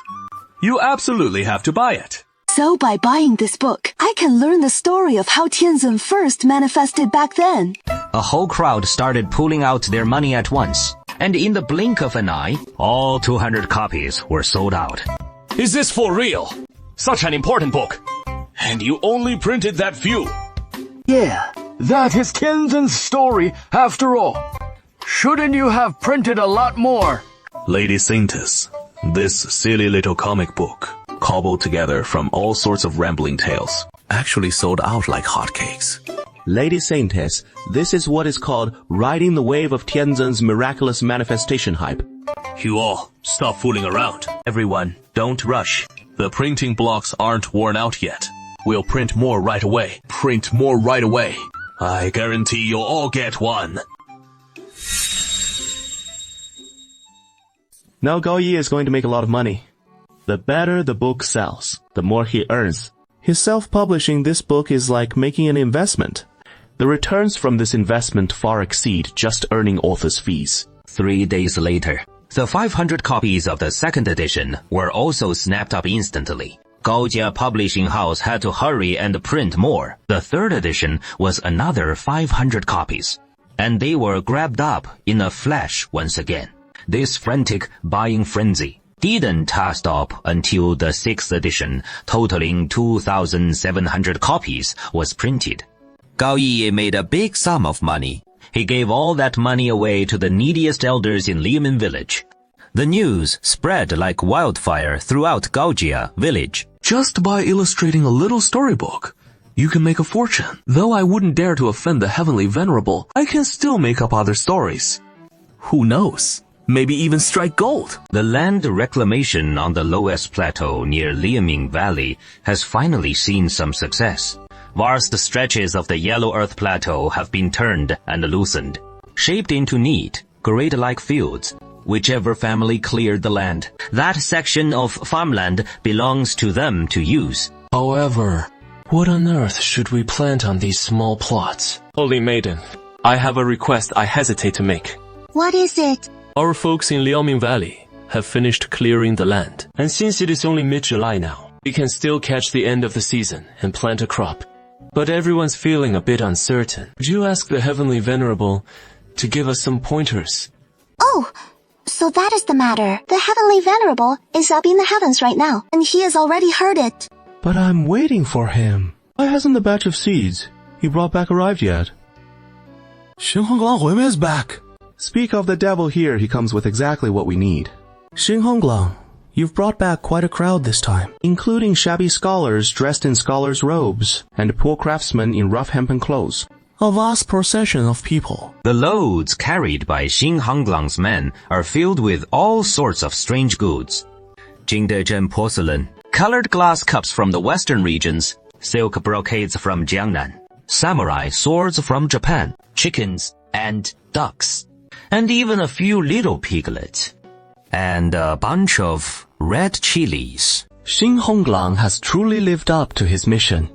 You absolutely have to buy it. So by buying this book, I can learn the story of how Tianzin first manifested back then. A whole crowd started pulling out their money at once, and in the blink of an eye, all 200 copies were sold out. Is this for real? Such an important book. And you only printed that few. Yeah, that is Tianzin's story after all. Shouldn't you have printed a lot more? Lady Saintess, this silly little comic book, cobbled together from all sorts of rambling tales, actually sold out like hotcakes. Lady Saintess, this is what is called riding the wave of Tianzin's miraculous manifestation hype. You all, stop fooling around. Everyone, don't rush. The printing blocks aren't worn out yet. We'll print more right away. Print more right away. I guarantee you'll all get one. Now Gao Yi is going to make a lot of money. The better the book sells, the more he earns. His self-publishing this book is like making an investment. The returns from this investment far exceed just earning author's fees. 3 days later, the 500 copies of the second edition were also snapped up instantly. Gaojia Publishing House had to hurry and print more. The third edition was another 500 copies, and they were grabbed up in a flash once again. This frantic buying frenzy didn't stop until the sixth edition, totaling 2,700 copies, was printed. Gao Yi made a big sum of money. He gave all that money away to the neediest elders in Liumin village. The news spread like wildfire throughout Gaojia village. Just by illustrating a little storybook, you can make a fortune. Though I wouldn't dare to offend the Heavenly Venerable, I can still make up other stories. Who knows? Maybe even strike gold. The land reclamation on the lowest plateau near Liumin Valley has finally seen some success. Vast stretches of the Yellow Earth Plateau have been turned and loosened, shaped into neat, grid-like fields. Whichever family cleared the land, that section of farmland belongs to them to use. However, what on earth should we plant on these small plots? Holy Maiden, I have a request I hesitate to make. What is it? Our folks in Liaoming Valley have finished clearing the land, and since it is only mid-July now, we can still catch the end of the season and plant a crop. But everyone's feeling a bit uncertain. Would you ask the Heavenly Venerable to give us some pointers? Oh, so that is the matter. The Heavenly Venerable is up in the heavens right now, and he has already heard it. But I'm waiting for him. Why hasn't the batch of seeds he brought back arrived yet? Xinhonglang Huime is back. Speak of the devil here, he comes with exactly what we need. Xinhonglang, you've brought back quite a crowd this time. Including shabby scholars dressed in scholars' robes, and poor craftsmen in rough hempen clothes. A vast procession of people. The loads carried by Xinhonglang's men are filled with all sorts of strange goods. Jingdezhen porcelain, colored glass cups from the western regions, silk brocades from Jiangnan, samurai swords from Japan, chickens and ducks, and even a few little piglets, and a bunch of red chilies. Xinhonglang has truly lived up to his mission.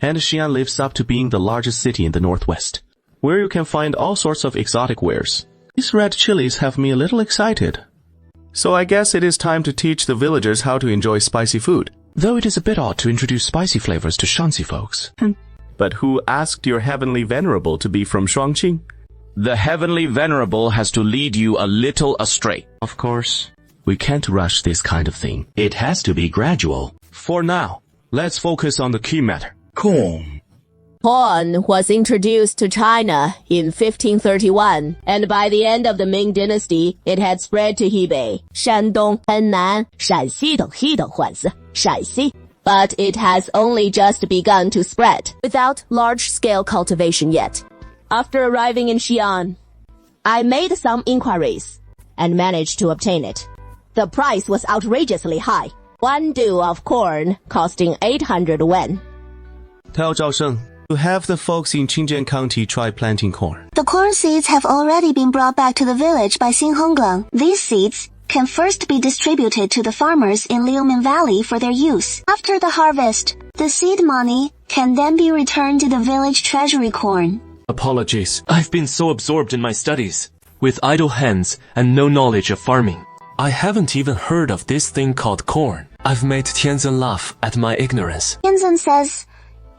And Xi'an lives up to being the largest city in the northwest, where you can find all sorts of exotic wares. These red chilies have me a little excited. So I guess it is time to teach the villagers how to enjoy spicy food. Though it is a bit odd to introduce spicy flavors to Shanxi folks. But who asked your Heavenly Venerable to be from Shuangqing? The Heavenly Venerable has to lead you a little astray. Of course, we can't rush this kind of thing. It has to be gradual. For now, let's focus on the key matter. Corn. Corn was introduced to China in 1531, and by the end of the Ming Dynasty, it had spread to Hebei, Shandong, Henan, Shanxi 等黑等换字, Shanxi. But it has only just begun to spread, without large-scale cultivation yet. After arriving in Xi'an, I made some inquiries, and managed to obtain it. The price was outrageously high. 1 du of corn costing 800 yuan. Tell Zhao Sheng to have the folks in Qingjian County try planting corn. The corn seeds have already been brought back to the village by Xinhonglang. These seeds can first be distributed to the farmers in Liumin Valley for their use. After the harvest, the seed money can then be returned to the village treasury corn. Apologies, I've been so absorbed in my studies, with idle hands and no knowledge of farming. I haven't even heard of this thing called corn. I've made Tianzhen laugh at my ignorance. Tianzhen says,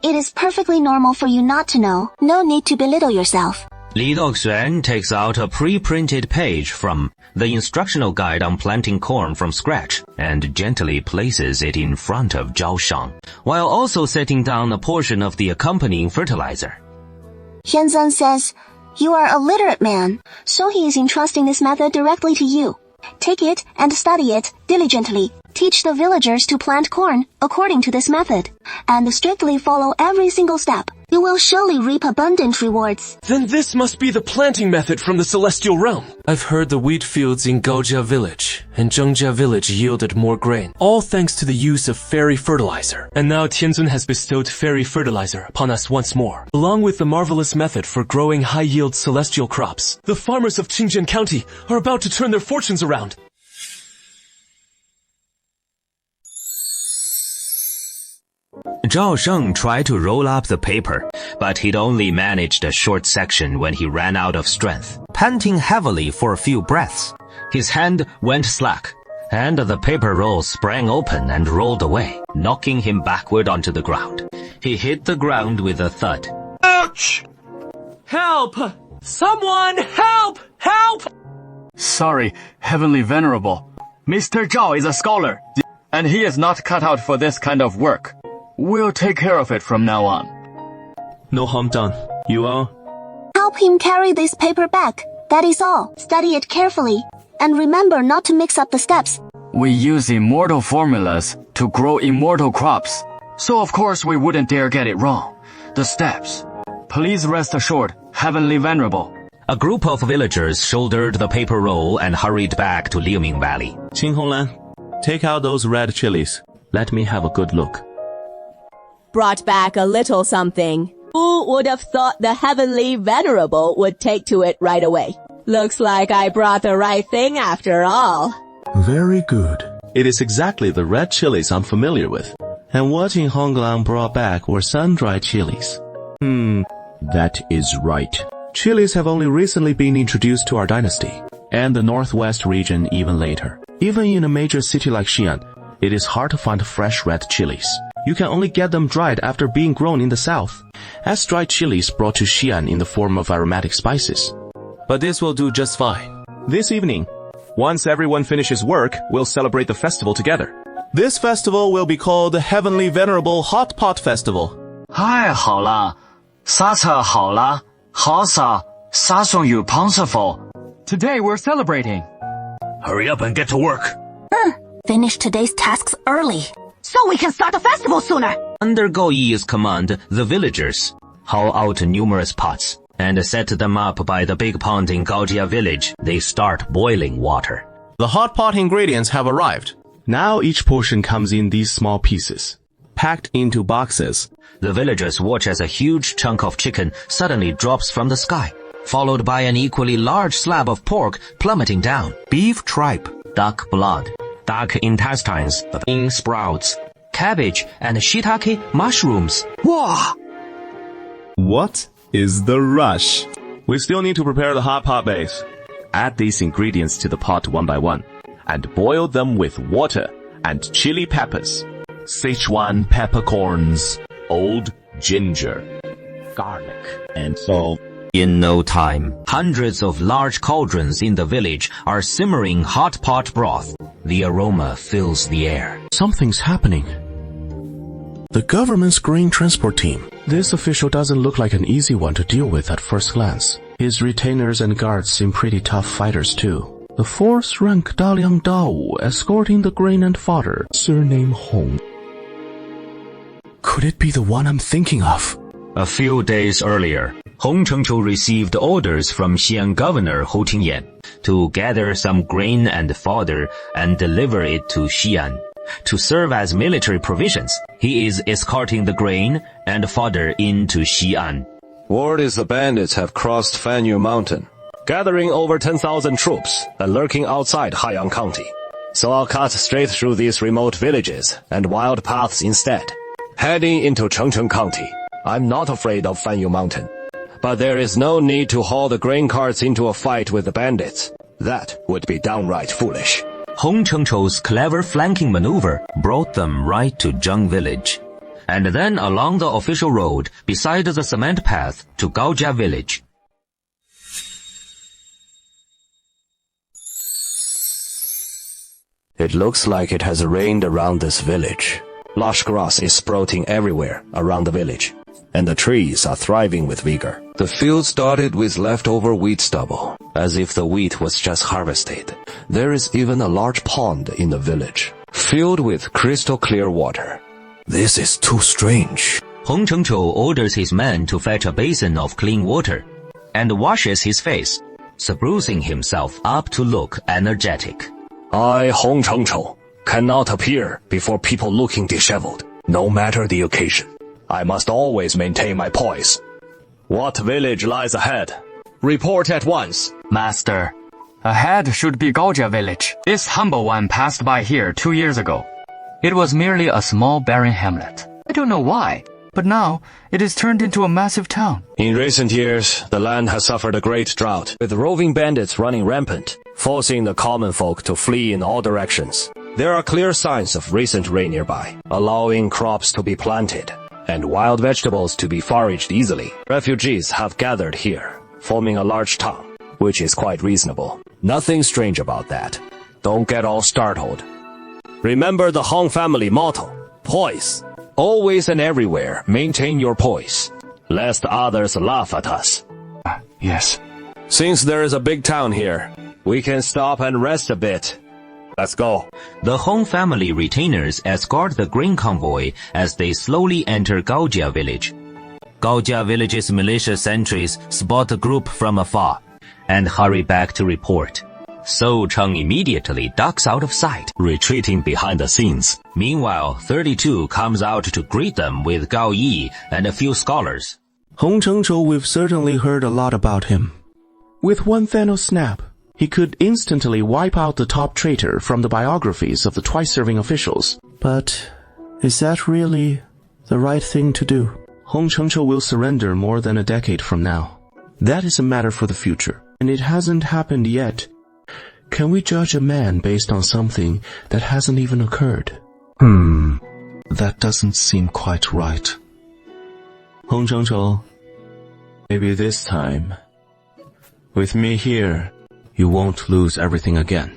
it is perfectly normal for you not to know. No need to belittle yourself. Li Doxuan takes out a pre-printed page from the instructional guide on planting corn from scratch and gently places it in front of Zhao Shang, while also setting down a portion of the accompanying fertilizer. Tianzhen says, you are a literate man, so he is entrusting this method directly to you. Take it and study it diligently. Teach the villagers to plant corn according to this method, and strictly follow every single step. You will surely reap abundant rewards. Then this must be the planting method from the celestial realm. I've heard the wheat fields in Gaojia village and Zhengjia village yielded more grain, all thanks to the use of fairy fertilizer. And now Tianzhen has bestowed fairy fertilizer upon us once more, along with the marvelous method for growing high-yield celestial crops. The farmers of Qingjian County are about to turn their fortunes around. Zhao Sheng tried to roll up the paper, but he'd only managed a short section when he ran out of strength. Panting heavily for a few breaths, his hand went slack, and the paper roll sprang open and rolled away, knocking him backward onto the ground. He hit the ground with a thud. Ouch! Help! Someone help! Help! Sorry, Heavenly Venerable. Mr. Zhao is a scholar, and he is not cut out for this kind of work. We'll take care of it from now on. No harm done. You are? Help him carry this paper back. That is all. Study it carefully. And remember not to mix up the steps. We use immortal formulas to grow immortal crops. So of course we wouldn't dare get it wrong. The steps. Please rest assured, Heavenly Venerable. A group of villagers shouldered the paper roll and hurried back to Liuming Valley. Qing Honglan, take out those red chilies. Let me have a good look. Brought back a little something. Who would have thought the Heavenly Venerable would take to it right away? Looks like I brought the right thing after all. Very good. It is exactly the red chilies I'm familiar with. And what Qing Honglan brought back were sun-dried chilies. That is right. Chilies have only recently been introduced to our dynasty, and the northwest region even later. Even in a major city like Xi'an, it is hard to find fresh red chilies. You can only get them dried after being grown in the south, as dried chilies brought to Xi'an in the form of aromatic spices. But this will do just fine. This evening, once everyone finishes work, we'll celebrate the festival together. This festival will be called the Heavenly Venerable Hot Pot Festival. 太好了，沙策好了，好撒，沙送 you bountiful. Today we're celebrating. Hurry up and get to work. Finish today's tasks early, so we can start the festival sooner. Under Go Yi's command, the villagers haul out numerous pots and set them up by the big pond in Gaojia village. They start boiling water. The hot pot ingredients have arrived. Now each portion comes in these small pieces, packed into boxes. The villagers watch as a huge chunk of chicken suddenly drops from the sky, followed by an equally large slab of pork plummeting down. Beef tripe, duck blood, duck intestines, bean sprouts, cabbage, and shiitake mushrooms. Wow! What is the rush? We still need to prepare the hot pot base. Add these ingredients to the pot one by one, and boil them with water and chili peppers, Sichuan peppercorns, old ginger, garlic, and salt. In no time, hundreds of large cauldrons in the village are simmering hot pot broth. The aroma fills the air. Something's happening. The government's grain transport team. This official doesn't look like an easy one to deal with at first glance. His retainers and guards seem pretty tough fighters too. The fourth rank Daliang Dao escorting the grain and fodder, surname Hong. Could it be the one I'm thinking of? A few days earlier, Hong Chengqiu received orders from Xi'an Governor Hou Tingyan to gather some grain and fodder and deliver it to Xi'an. To serve as military provisions, he is escorting the grain and fodder into Xi'an. Word is the bandits have crossed Fanyu Mountain, gathering over 10,000 troops and lurking outside Haiyang County. So I'll cut straight through these remote villages and wild paths instead, heading into Chengcheng County. I'm not afraid of Fanyu Mountain, but there is no need to haul the grain carts into a fight with the bandits. That would be downright foolish. Hong Chengchou's clever flanking maneuver brought them right to Zheng village, and then along the official road beside the cement path to Gaojia village. It looks like it has rained around this village. Lush grass is sprouting everywhere around the village, and the trees are thriving with vigor. The fields dotted with leftover wheat stubble, as if the wheat was just harvested. There is even a large pond in the village, filled with crystal clear water. This is too strange. Hong Chengchou orders his men to fetch a basin of clean water, and washes his face, sprucing himself up to look energetic. I, Hong Chengchou, cannot appear before people looking disheveled, no matter the occasion. I must always maintain my poise. What village lies ahead? Report at once. Master, ahead should be Gaojia village. This humble one passed by here 2 years ago. It was merely a small barren hamlet. I don't know why, but now it is turned into a massive town. In recent years, the land has suffered a great drought, with roving bandits running rampant, forcing the common folk to flee in all directions. There are clear signs of recent rain nearby, allowing crops to be planted and wild vegetables to be foraged easily. Refugees have gathered here, forming a large town, which is quite reasonable. Nothing strange about that. Don't get all startled. Remember the Hong family motto, poise. Always and everywhere maintain your poise, lest others laugh at us. Yes. Since there is a big town here, we can stop and rest a bit. Let's go. The Hong family retainers escort the grain convoy as they slowly enter Gaojia village. Gaojia village's militia sentries spot the group from afar and hurry back to report. So Cheng immediately ducks out of sight, retreating behind the scenes. Meanwhile, 32 comes out to greet them with Gao Yi and a few scholars. Hong Chengchou, we've certainly heard a lot about him. With one Thanos snap, he could instantly wipe out the top traitor from the biographies of the twice-serving officials. But is that really the right thing to do? Hong Chengchou will surrender more than a decade from now. That is a matter for the future, and it hasn't happened yet. Can we judge a man based on something that hasn't even occurred? That doesn't seem quite right. Hong Chengchou, maybe this time, with me here, you won't lose everything again.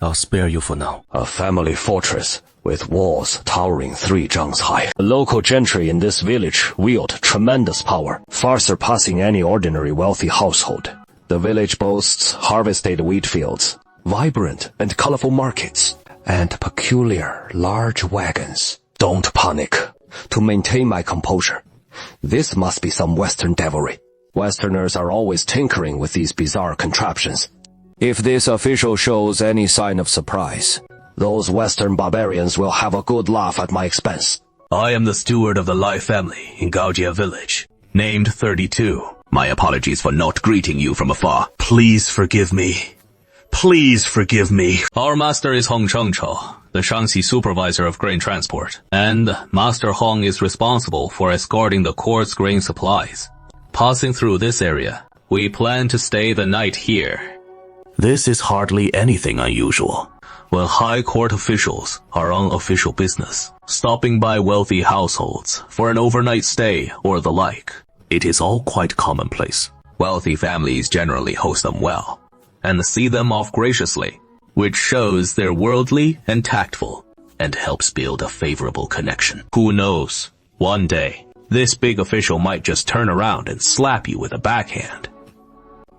I'll spare you for now. A family fortress with walls towering 3 zhangs high. The local gentry in this village wield tremendous power, far surpassing any ordinary wealthy household. The village boasts harvested wheat fields, vibrant and colorful markets, and peculiar large wagons. Don't panic. To maintain my composure, this must be some Western devilry. Westerners are always tinkering with these bizarre contraptions. If this official shows any sign of surprise, those Western barbarians will have a good laugh at my expense. I am the steward of the Lai family in Gaojia village, named 32. My apologies for not greeting you from afar. Please forgive me. Please forgive me. Our master is Hong Chengchou, the Shaanxi supervisor of grain transport, and Master Hong is responsible for escorting the court's grain supplies. Passing through this area, we plan to stay the night here. This is hardly anything unusual. When high court officials are on official business, stopping by wealthy households for an overnight stay or the like, it is all quite commonplace. Wealthy families generally host them well, and see them off graciously, which shows they're worldly and tactful, and helps build a favorable connection. Who knows, one day, this big official might just turn around and slap you with a backhand.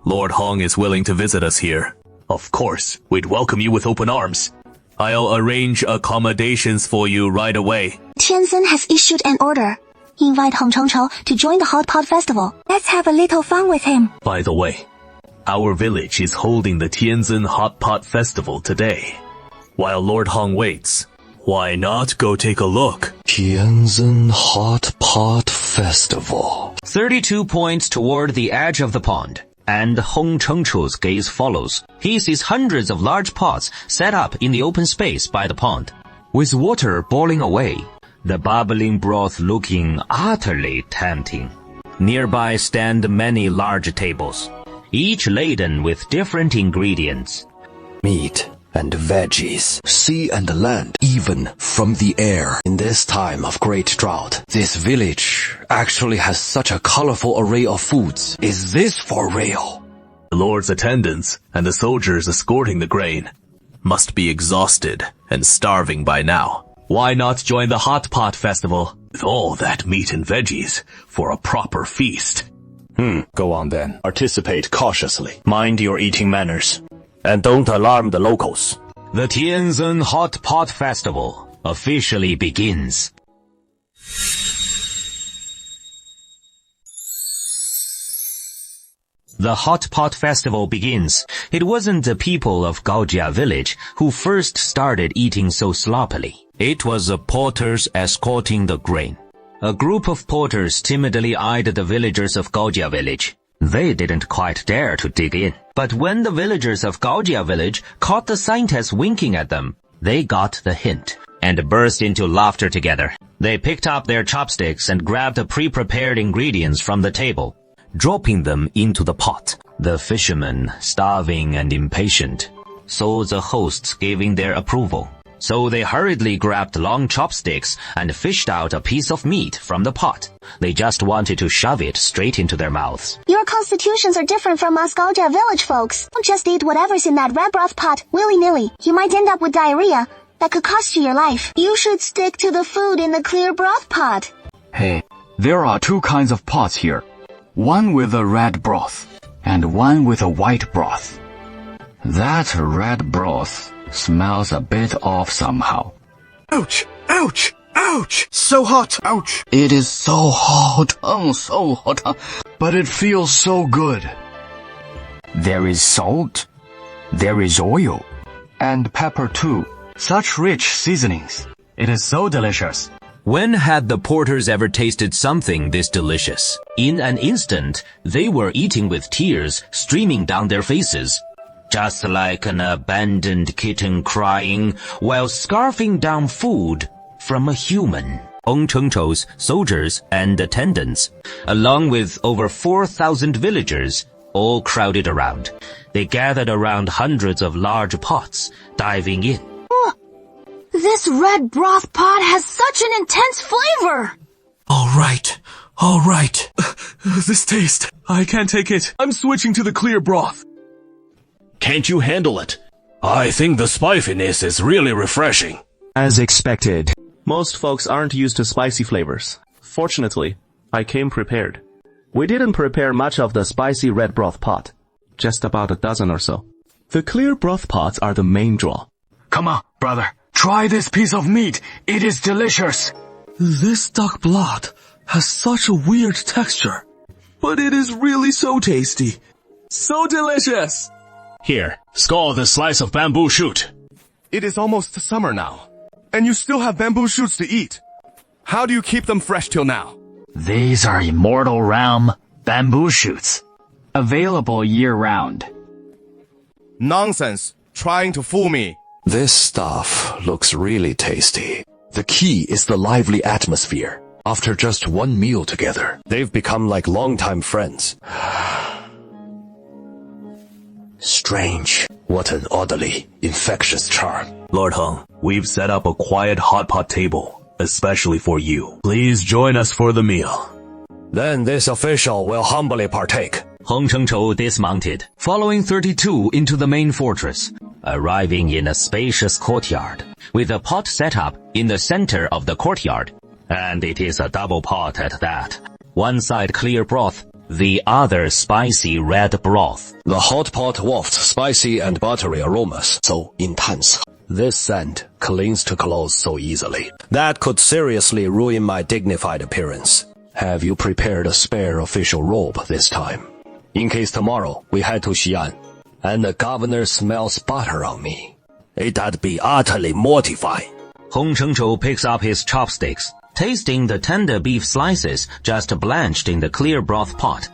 Lord Hong is willing to visit us here. Of course, we'd welcome you with open arms. I'll arrange accommodations for you right away. Tianzhen has issued an order. Invite Hong Chengchou to join the Hot Pot Festival. Let's have a little fun with him. By the way, our village is holding the Tianzhen Hot Pot Festival today. While Lord Hong waits, why not go take a look? Tianzhen Hot Pot Festival. 32 points toward the edge of the pond, and Hong Chengchou's gaze follows. He sees hundreds of large pots set up in the open space by the pond, with water boiling away, the bubbling broth looking utterly tempting. Nearby stand many large tables, each laden with different ingredients. Meat, and veggies, sea and land, even from the air. In this time of great drought, this village actually has such a colorful array of foods. Is this for real? The Lord's attendants and the soldiers escorting the grain must be exhausted and starving by now. Why not join the hot pot festival with all that meat and veggies for a proper feast? Go on then. Participate cautiously. Mind your eating manners. And don't alarm the locals. The Tianzhen Hot Pot Festival officially begins. The Hot Pot Festival begins. It wasn't the people of Gaojia village who first started eating so sloppily. It was the porters escorting the grain. A group of porters timidly eyed the villagers of Gaojia village. They didn't quite dare to dig in. But when the villagers of Gaojia village caught the scientists winking at them, they got the hint and burst into laughter together. They picked up their chopsticks and grabbed the pre-prepared ingredients from the table, dropping them into the pot. The fishermen, starving and impatient, saw the hosts giving their approval. So they hurriedly grabbed long chopsticks and fished out a piece of meat from the pot. They just wanted to shove it straight into their mouths. Your constitutions are different from us Gaojia village folks. Don't just eat whatever's in that red broth pot, willy-nilly. You might end up with diarrhea. That could cost you your life. You should stick to the food in the clear broth pot. Hey, there are two kinds of pots here. One with a red broth, and one with a white broth. That red broth smells a bit off somehow. Ouch! Ouch! Ouch! So hot! Ouch! It is so hot, so hot, but it feels so good. There is salt, there is oil, and pepper too. Such rich seasonings. It is so delicious. When had the porters ever tasted something this delicious? In an instant, they were eating with tears streaming down their faces, just like an abandoned kitten crying while scarfing down food from a human. Hong Chengchou's soldiers and attendants, along with over 4,000 villagers, all crowded around. They gathered around hundreds of large pots, diving in. This red broth pot has such an intense flavor! All right. This taste, I can't take it. I'm switching to the clear broth. Can't you handle it? I think the spiciness is really refreshing. As expected, most folks aren't used to spicy flavors. Fortunately, I came prepared. We didn't prepare much of the spicy red broth pot, just about a dozen or so. The clear broth pots are the main draw. Come on, brother. Try this piece of meat. It is delicious. This duck blood has such a weird texture, but it is really so tasty. So delicious. Here, scald this slice of bamboo shoot. It is almost summer now, and you still have bamboo shoots to eat. How do you keep them fresh till now? These are immortal realm bamboo shoots, available year-round. Nonsense, trying to fool me. This stuff looks really tasty. The key is the lively atmosphere. After just one meal together, they've become like longtime friends. Strange. What an oddly infectious charm. Lord Heng, we've set up a quiet hot pot table, especially for you. Please join us for the meal. Then this official will humbly partake. Hong Chengchou dismounted, following 32 into the main fortress, arriving in a spacious courtyard, with a pot set up in the center of the courtyard. And it is a double pot at that. One side clear broth, the other spicy red broth. The hot pot wafts spicy and buttery aromas, so intense. This scent clings to clothes so easily. That could seriously ruin my dignified appearance. Have you prepared a spare official robe this time? In case tomorrow we head to Xi'an, and the governor smells butter on me. It'd be utterly mortifying. Hong Chengchou picks up his chopsticks, tasting the tender beef slices just blanched in the clear broth pot.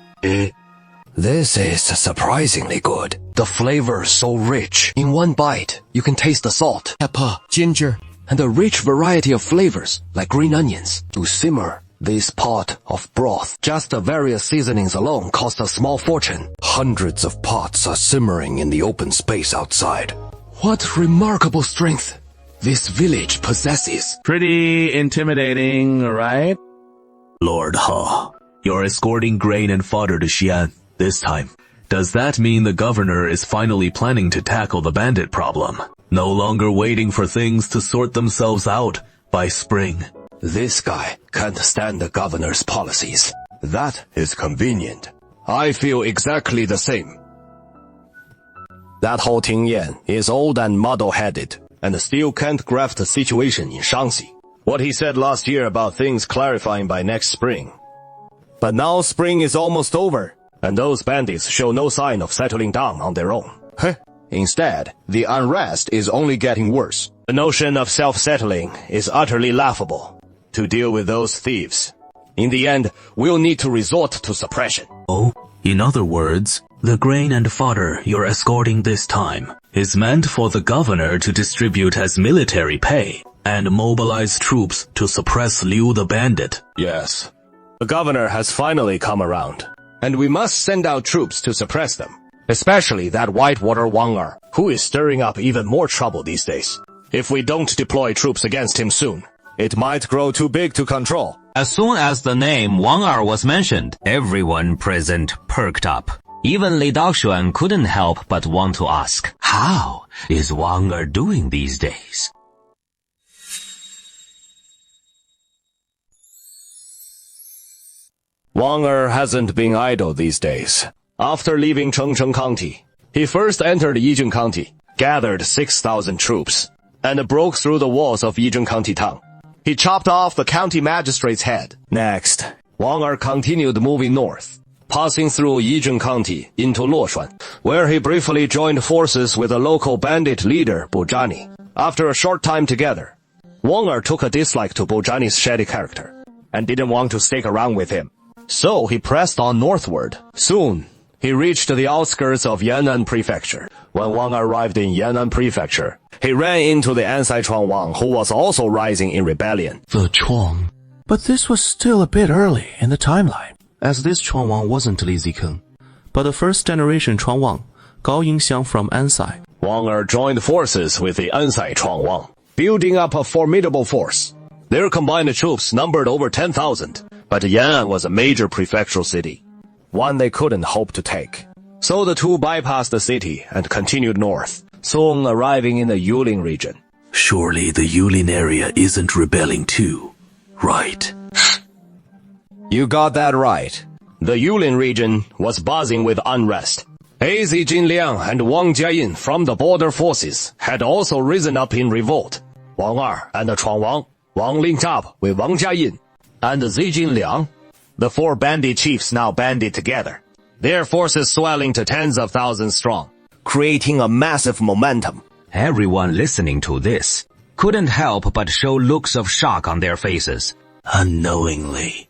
This is surprisingly good. The flavor is so rich. In one bite, you can taste the salt, pepper, ginger, and a rich variety of flavors, like green onions, to simmer this pot of broth. Just the various seasonings alone cost a small fortune. Hundreds of pots are simmering in the open space outside. What remarkable strength this village possesses. Pretty intimidating, right? Lord Ha, you're escorting grain and fodder to Xi'an this time. Does that mean the governor is finally planning to tackle the bandit problem? No longer waiting for things to sort themselves out by spring. This guy can't stand the governor's policies. That is convenient. I feel exactly the same. That whole Ting Yan is old and muddle-headed, and still can't grasp the situation in Shaanxi. What he said last year about things clarifying by next spring. But now spring is almost over, and those bandits show no sign of settling down on their own. Instead, the unrest is only getting worse. The notion of self-settling is utterly laughable. To deal with those thieves, in the end, we'll need to resort to suppression. Oh, in other words, the grain and fodder you're escorting this time is meant for the governor to distribute as military pay and mobilize troops to suppress Liu the bandit. Yes. The governor has finally come around, and we must send out troops to suppress them. Especially that Whitewater Wang Er, who is stirring up even more trouble these days. If we don't deploy troops against him soon, it might grow too big to control. As soon as the name Wang Er was mentioned, everyone present perked up. Even Li Daoxuan couldn't help but want to ask, how is Wang Er doing these days? Wang Er hasn't been idle these days. After leaving Chengcheng County, he first entered Yijun County, gathered 6,000 troops, and broke through the walls of Yijun County town. He chopped off the county magistrate's head. Next, Wang Er continued moving north, passing through Yijun County into Luoshuan, where he briefly joined forces with a local bandit leader, Bojani. After a short time together, Wang Er took a dislike to Bojani's shady character, and didn't want to stick around with him. So he pressed on northward. Soon, he reached the outskirts of Yan'an Prefecture. When Wang arrived in Yan'an Prefecture, he ran into the Ansai Chuang Wang, who was also rising in rebellion. The Chuang. But this was still a bit early in the timeline, as this Chuang Wang wasn't Li Zikeng, but the first generation Chuang Wang, Gao Yingxiang from Ansai. Wang Er joined forces with the Ansai Chuang Wang, building up a formidable force. Their combined troops numbered over 10,000, but Yan'an was a major prefectural city, one they couldn't hope to take. So the two bypassed the city and continued north, soon arriving in the Yulin region. Surely the Yulin area isn't rebelling too, right? You got that right. The Yulin region was buzzing with unrest. Az Jinliang and Wang Jiayin from the border forces had also risen up in revolt. Wang Er and the Chuang Wang, Wang linked up with Wang Jiayin and Zi Jinliang. The four bandit chiefs now banded together, their forces swelling to tens of thousands strong, creating a massive momentum. Everyone listening to this couldn't help but show looks of shock on their faces. Unknowingly,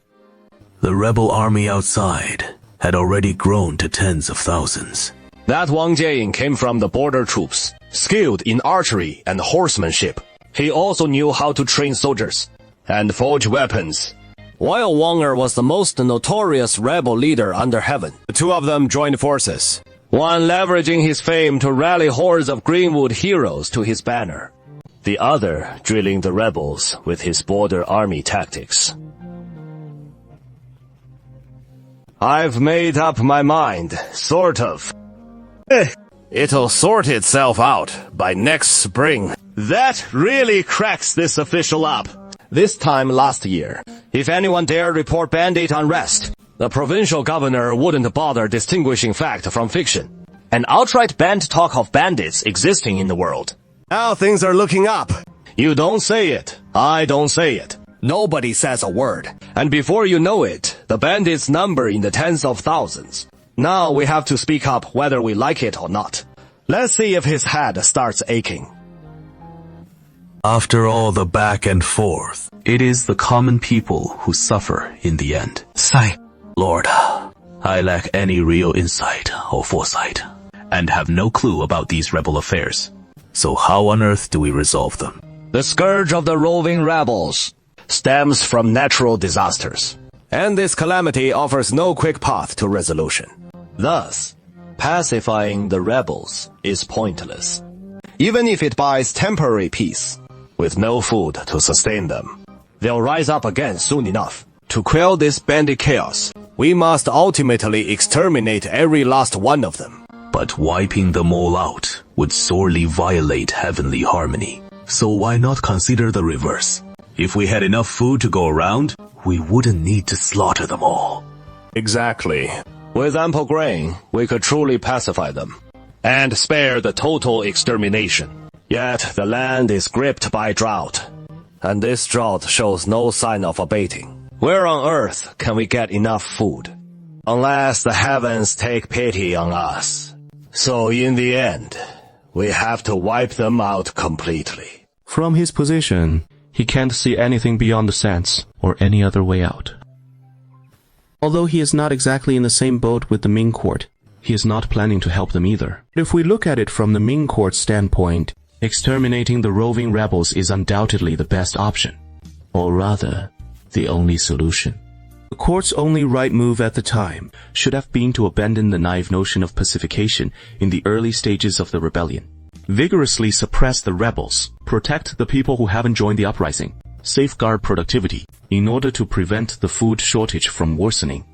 the rebel army outside had already grown to tens of thousands. That Wang Jiayin came from the border troops, skilled in archery and horsemanship. He also knew how to train soldiers and forge weapons. While Wang Er was the most notorious rebel leader under heaven, the two of them joined forces, one leveraging his fame to rally hordes of Greenwood heroes to his banner, the other drilling the rebels with his border army tactics. I've made up my mind, sort of. It'll sort itself out by next spring. That really cracks this official up. This time last year, if anyone dared report bandit unrest, the provincial governor wouldn't bother distinguishing fact from fiction. An outright banned talk of bandits existing in the world. Now things are looking up. You don't say it. I don't say it. Nobody says a word. And before you know it, the bandits number in the tens of thousands. Now we have to speak up whether we like it or not. Let's see if his head starts aching. After all the back and forth, it is the common people who suffer in the end. Sai, Lord, I lack any real insight or foresight, and have no clue about these rebel affairs. So how on earth do we resolve them? The scourge of the roving rebels stems from natural disasters, and this calamity offers no quick path to resolution. Thus, pacifying the rebels is pointless. even if it buys temporary peace. With no food to sustain them, they'll rise up again soon enough. To quell this bandit chaos, we must ultimately exterminate every last one of them. But wiping them all out would sorely violate heavenly harmony. So why not consider the reverse? If we had enough food to go around, we wouldn't need to slaughter them all. Exactly. With ample grain, we could truly pacify them and spare the total extermination. Yet the land is gripped by drought, and this drought shows no sign of abating. Where on earth can we get enough food? Unless the heavens take pity on us. So in the end, we have to wipe them out completely. From his position, he can't see anything beyond the sands or any other way out. Although he is not exactly in the same boat with the Ming court, he is not planning to help them either. If we look at it from the Ming court's standpoint, exterminating the roving rebels is undoubtedly the best option. Or rather, the only solution. The court's only right move at the time should have been to abandon the naive notion of pacification in the early stages of the rebellion. Vigorously suppress the rebels, protect the people who haven't joined the uprising, safeguard productivity in order to prevent the food shortage from worsening,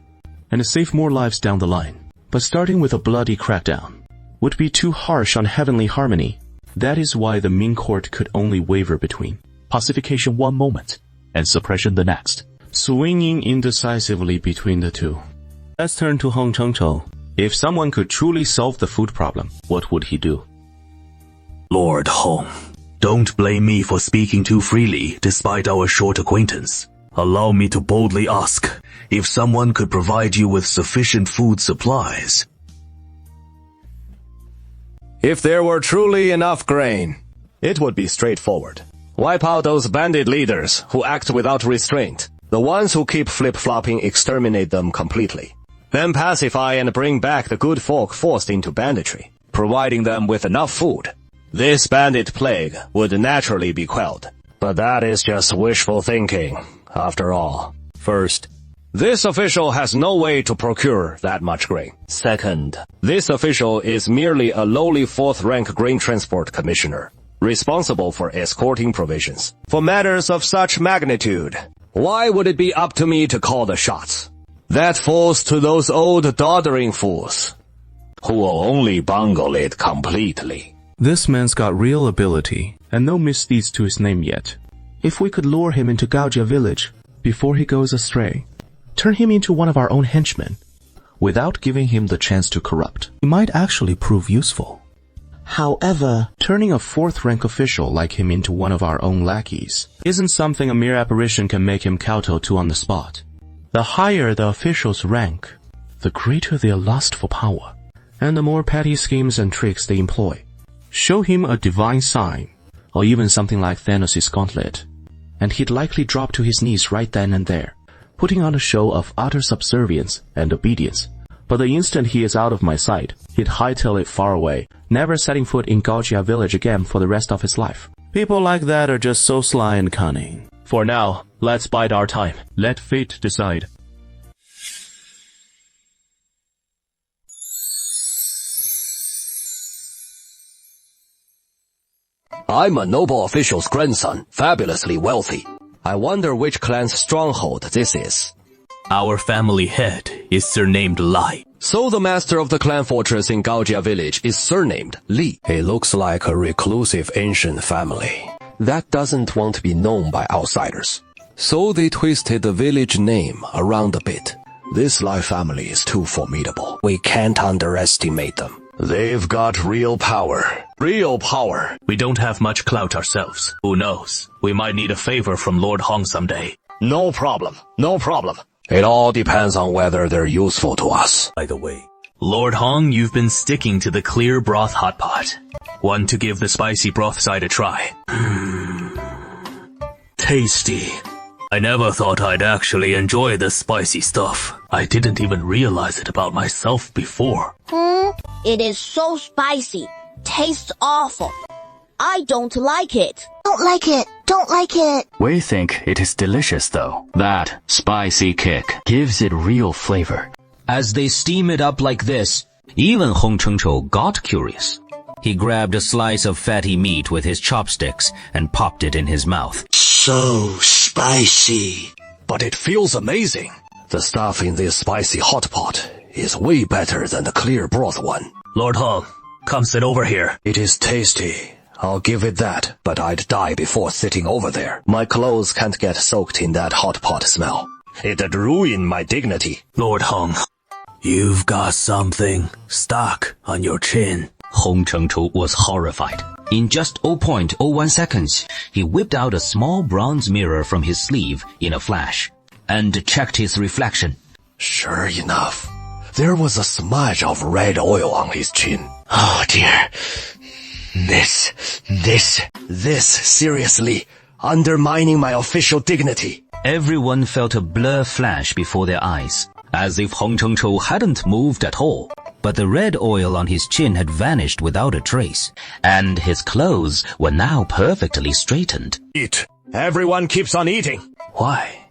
and save more lives down the line. But starting with a bloody crackdown would be too harsh on heavenly harmony. That is why the Ming court could only waver between pacification one moment and suppression the next, swinging indecisively between the two. Let's turn to Hong Chengchou. If someone could truly solve the food problem, what would he do? Lord Hong, don't blame me for speaking too freely despite our short acquaintance. Allow me to boldly ask, if someone could provide you with sufficient food supplies. If there were truly enough grain, it would be straightforward. Wipe out those bandit leaders who act without restraint. The ones who keep flip-flopping, exterminate them completely. Then pacify and bring back the good folk forced into banditry, providing them with enough food. This bandit plague would naturally be quelled. But that is just wishful thinking, after all. First, this official has no way to procure that much grain. Second, this official is merely a lowly fourth-rank grain transport commissioner, responsible for escorting provisions. For matters of such magnitude, why would it be up to me to call the shots? That falls to those old doddering fools, who will only bungle it completely. This man's got real ability, and no misdeeds to his name yet. If we could lure him into Gaojia village before he goes astray, turn him into one of our own henchmen, without giving him the chance to corrupt, he might actually prove useful. However, turning a fourth-rank official like him into one of our own lackeys isn't something a mere apparition can make him kowtow to on the spot. The higher the official's rank, the greater their lust for power, and the more petty schemes and tricks they employ. Show him a divine sign, or even something like Thanos' gauntlet, and he'd likely drop to his knees right then and there, putting on a show of utter subservience and obedience. But the instant he is out of my sight, he'd hightail it far away, never setting foot in Gaojia village again for the rest of his life. People like that are just so sly and cunning. For now, let's bide our time. Let fate decide. I'm a noble official's grandson, fabulously wealthy. I wonder which clan's stronghold this is. Our family head is surnamed Lai. So the master of the clan fortress in Gaojia village is surnamed Li. He looks like a reclusive ancient family that doesn't want to be known by outsiders. So they twisted the village name around a bit. This Lai family is too formidable. We can't underestimate them. They've got real power. Real power. We don't have much clout ourselves. Who knows? We might need a favor from Lord Hong someday. No problem. No problem. It all depends on whether they're useful to us. By the way, Lord Hong, you've been sticking to the clear broth hot pot. Want to give the spicy broth side a try? Tasty. I never thought I'd actually enjoy this spicy stuff. I didn't even realize it about myself before. It is so spicy. Tastes awful. I don't like it. Don't like it. Don't like it. We think it is delicious though. That spicy kick gives it real flavor. As they steam it up like this, even Hong Chengchou got curious. He grabbed a slice of fatty meat with his chopsticks and popped it in his mouth. So spicy. But it feels amazing. The stuff in this spicy hot pot is way better than the clear broth one. Lord Hong, come sit over here. It is tasty. I'll give it that, but I'd die before sitting over there. My clothes can't get soaked in that hot pot smell. It'd ruin my dignity. Lord Hong, you've got something stuck on your chin. Hong Chengchou was horrified. In just 0.01 seconds, he whipped out a small bronze mirror from his sleeve in a flash and checked his reflection. Sure enough, there was a smudge of red oil on his chin. Oh dear. This, seriously, undermining my official dignity. Everyone felt a blur flash before their eyes, as if Hong Chengchou hadn't moved at all. But the red oil on his chin had vanished without a trace, and his clothes were now perfectly straightened. Eat. Everyone keeps on eating. Why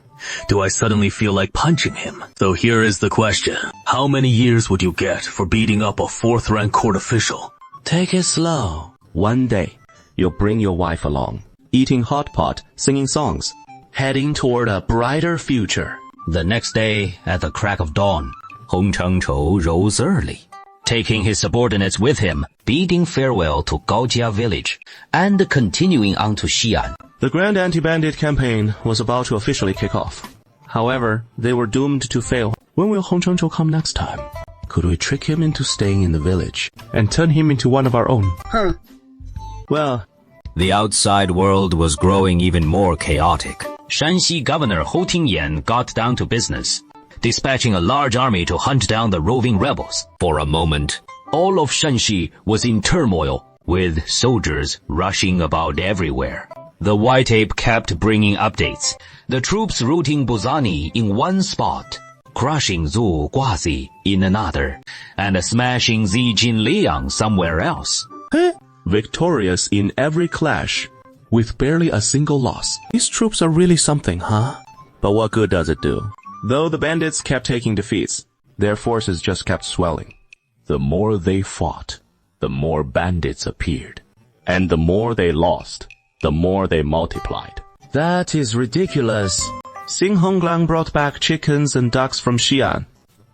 do I suddenly feel like punching him? So here is the question. How many years would you get for beating up a 4th-rank court official? Take it slow. One day, you'll bring your wife along, eating hot pot, singing songs, heading toward a brighter future. The next day, at the crack of dawn, Hong Chengchou rose early, taking his subordinates with him, bidding farewell to Gaojia village, and continuing on to Xi'an. The grand anti-bandit campaign was about to officially kick off. However, they were doomed to fail. When will Hong Chengchou come next time? Could we trick him into staying in the village and turn him into one of our own? Well, the outside world was growing even more chaotic. Shanxi Governor Hou Tingyan got down to business, dispatching a large army to hunt down the roving rebels. For a moment, all of Shanxi was in turmoil, with soldiers rushing about everywhere. The White Ape kept bringing updates. The troops routing Buzani in one spot, crushing Zhu Guazi in another, and smashing Zi Jinliang somewhere else. Victorious in every clash, with barely a single loss. These troops are really something, huh? But what good does it do? Though the bandits kept taking defeats, their forces just kept swelling. The more they fought, the more bandits appeared. And the more they lost, the more they multiplied. That is ridiculous. Xing Honglang brought back chickens and ducks from Xi'an,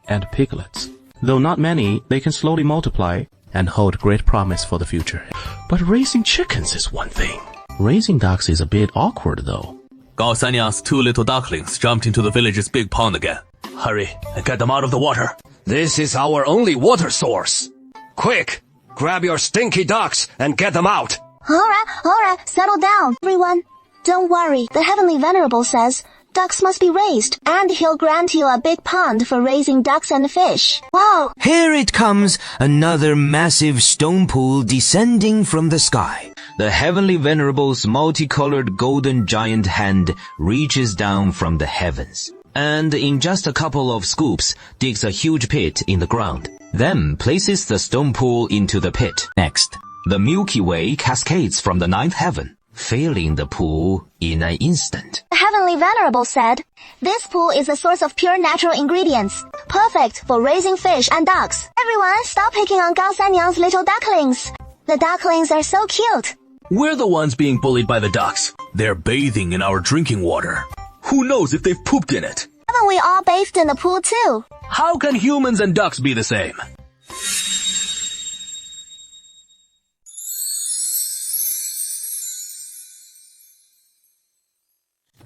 and piglets. Though not many, they can slowly multiply and hold great promise for the future. But raising chickens is one thing. Raising ducks is a bit awkward though. Gao Sanyang's 2 little ducklings jumped into the village's big pond again. Hurry and get them out of the water. This is our only water source. Quick, grab your stinky ducks and get them out. Alright, settle down, everyone. Don't worry, the Heavenly Venerable says ducks must be raised, and he'll grant you a big pond for raising ducks and fish. Wow! Here it comes, another massive stone pool descending from the sky. The Heavenly Venerable's multicolored golden giant hand reaches down from the heavens, and in just a couple of scoops digs a huge pit in the ground, then places the stone pool into the pit. Next, the Milky Way cascades from the 9th heaven, filling the pool in an instant. The Heavenly Venerable said, this pool is a source of pure natural ingredients, perfect for raising fish and ducks. Everyone, stop picking on Gao Sanyang's little ducklings. The ducklings are so cute. We're the ones being bullied by the ducks. They're bathing in our drinking water. Who knows if they've pooped in it? Haven't we all bathed in the pool too? How can humans and ducks be the same?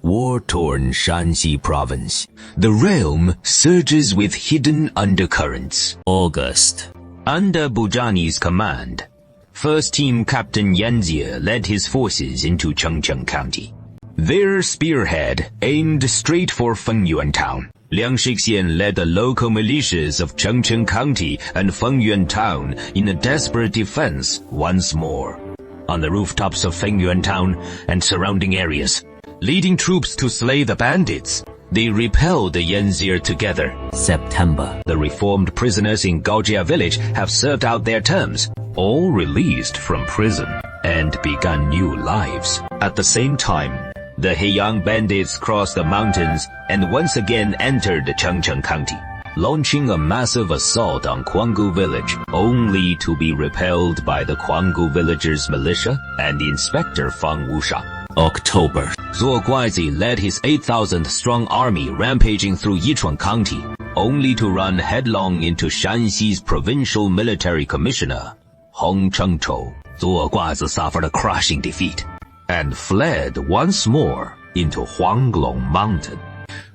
War-torn Shanxi province. The realm surges with hidden undercurrents. August. Under Buzani's command, First Team Captain Yanjie led his forces into Chengcheng County. Their spearhead aimed straight for Fengyuan Town. Liang Shixian led the local militias of Chengcheng County and Fengyuan Town in a desperate defense once more. On the rooftops of Fengyuan Town and surrounding areas, leading troops to slay the bandits, they repelled the Yanzir together. September. The reformed prisoners in Gaojia village have served out their terms, all released from prison, and begun new lives. At the same time, the Heiyang bandits crossed the mountains and once again entered Chengcheng County. launching a massive assault on Quangu village, only to be repelled by the Quangu villagers' militia and Inspector Fang Wusha. October. Zuo Guaizi led his 8,000-strong army rampaging through Yichuan County, only to run headlong into Shanxi's provincial military commissioner, Hong Chengchou. Zuo Guaizi suffered a crushing defeat and fled once more into Huanglong Mountain.